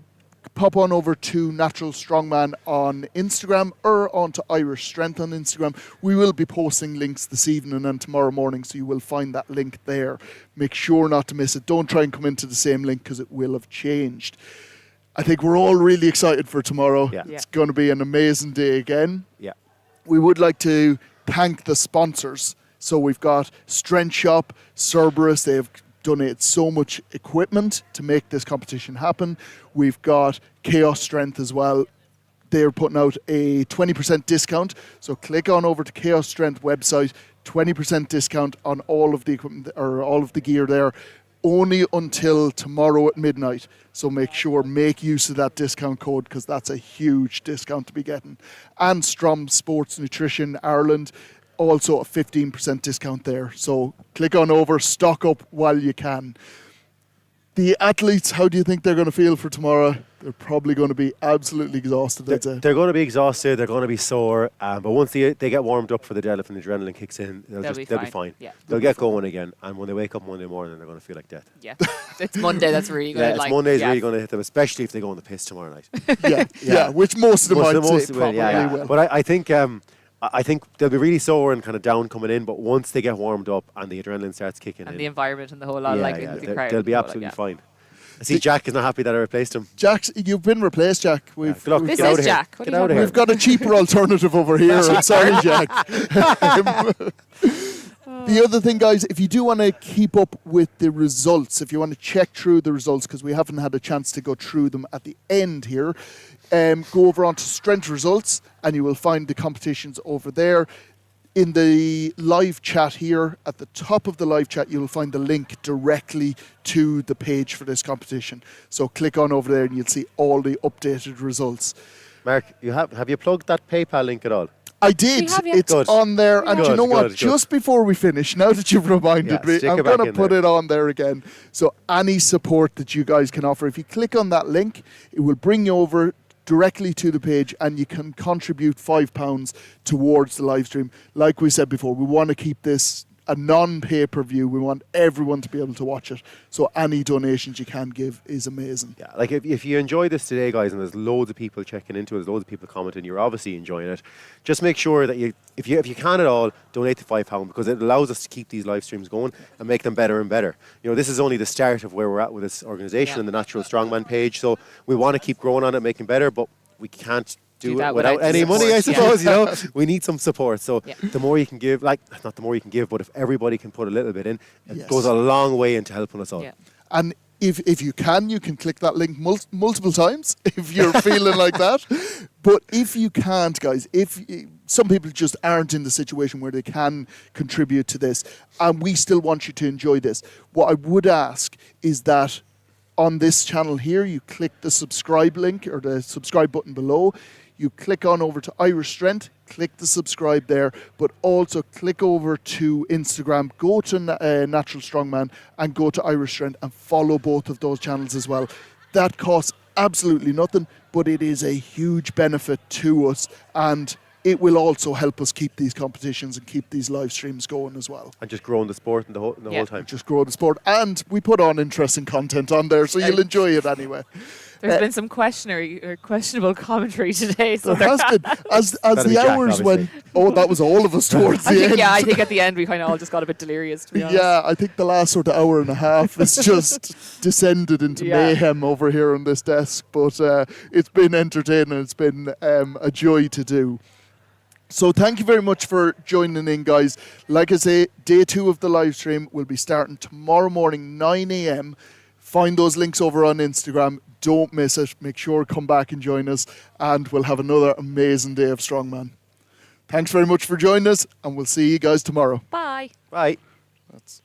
Speaker 1: pop on over to Natural Strongman on Instagram or onto Irish Strength on Instagram, we will be posting links this evening and tomorrow morning, so you will find that link there. Make sure not to miss it. Don't try and come into the same link because it will have changed. I think we're all really excited for tomorrow.
Speaker 8: Yeah.
Speaker 1: It's going to be an amazing day again.
Speaker 8: Yeah.
Speaker 1: We would like to thank the sponsors. So we've got Strength Shop, Cerberus. They've donated so much equipment to make this competition happen. We've got Chaos Strength as well. They're putting out a 20% discount. So click on over to Chaos Strength website, 20% discount on all of the equipment or all of the gear there, only until tomorrow at midnight. So make use of that discount code because that's a huge discount to be getting. And Strom Sports Nutrition Ireland, also a 15% discount there. So click on over, stock up while you can. The athletes, how do you think they're going to feel for tomorrow? They're probably going to be absolutely exhausted, I'd say.
Speaker 8: They're going to be exhausted, they're going to be sore, but once they get warmed up for the deadlift and the adrenaline kicks in, they'll be fine.
Speaker 2: Yeah.
Speaker 8: They'll get going again, and when they wake up Monday morning, they're going to feel like death.
Speaker 2: Yeah, it's Monday that's really going to
Speaker 8: Monday's really going to hit them, especially if they go on the piss tomorrow night.
Speaker 1: yeah, which most of them might say probably will.
Speaker 8: But I think they'll be really sore and kind of down coming in, but once they get warmed up and the adrenaline starts kicking
Speaker 2: and
Speaker 8: in,
Speaker 2: the environment and the whole lot, the crowd,
Speaker 8: they'll be absolutely fine. I see Jack is not happy that I replaced him.
Speaker 1: Jack, you've been replaced, Jack.
Speaker 8: This is
Speaker 2: Jack.
Speaker 8: Get out of here.
Speaker 1: We've got a cheaper alternative over here. I'm sorry, Jack. The other thing, guys, if you do want to keep up with the results, if you want to check through the results, because we haven't had a chance to go through them at the end here, go over onto Strength Results and you will find the competitions over there. In the live chat here, at the top of the live chat, you'll find the link directly to the page for this competition. So click on over there and you'll see all the updated results.
Speaker 8: Mark, have you plugged that PayPal link at all?
Speaker 1: I did. It's on there. And you know what? Just before we finish, now that you've reminded me, I'm going to put it on there again. So any support that you guys can offer, if you click on that link, it will bring you over directly to the page and you can contribute £5 towards the live stream. Like we said before, we want to keep this a non-pay-per-view. We want everyone to be able to watch it. So any donations you can give is amazing.
Speaker 8: Yeah, like if you enjoy this today, guys, and there's loads of people checking into it, there's loads of people commenting, you're obviously enjoying it. Just make sure that if you can at all, donate to £5 because it allows us to keep these live streams going and make them better and better. You know, this is only the start of where we're at with this organisation and the Natural Strongman page. So we want to keep growing on it, making better, but we can't do it without any money, I suppose. You know, we need some support. So the more you can give, like not the more you can give, but if everybody can put a little bit in, it goes a long way into helping us all.
Speaker 1: Yeah. And if you can click that link multiple times if you're feeling like that. But if you can't, guys, some people just aren't in the situation where they can contribute to this, and we still want you to enjoy this, what I would ask is that on this channel here, you click the subscribe link or the subscribe button below. You click on over to Irish Strength, click the subscribe there, but also click over to Instagram, go to Natural Strongman and go to Irish Strength and follow both of those channels as well. That costs absolutely nothing, but it is a huge benefit to us, and it will also help us keep these competitions and keep these live streams going as well.
Speaker 8: And just growing the sport the whole time.
Speaker 1: Just grow the sport. And we put on interesting content on there, so you'll enjoy it anyway.
Speaker 2: There's been some questionable commentary today. So
Speaker 1: there has been. As the hours went... Oh, that was all of us towards the end.
Speaker 2: Yeah, I think at the end we kind of all just got a bit delirious, to be honest.
Speaker 1: Yeah, I think the last sort of hour and a half has just descended into mayhem over here on this desk. But it's been entertaining. It's been a joy to do. So thank you very much for joining in, guys. Like I say, day 2 of the live stream will be starting tomorrow morning, 9 a.m. Find those links over on Instagram. Don't miss it. Make sure to come back and join us, and we'll have another amazing day of Strongman. Thanks very much for joining us, and we'll see you guys tomorrow.
Speaker 2: Bye.
Speaker 8: Bye.
Speaker 1: That's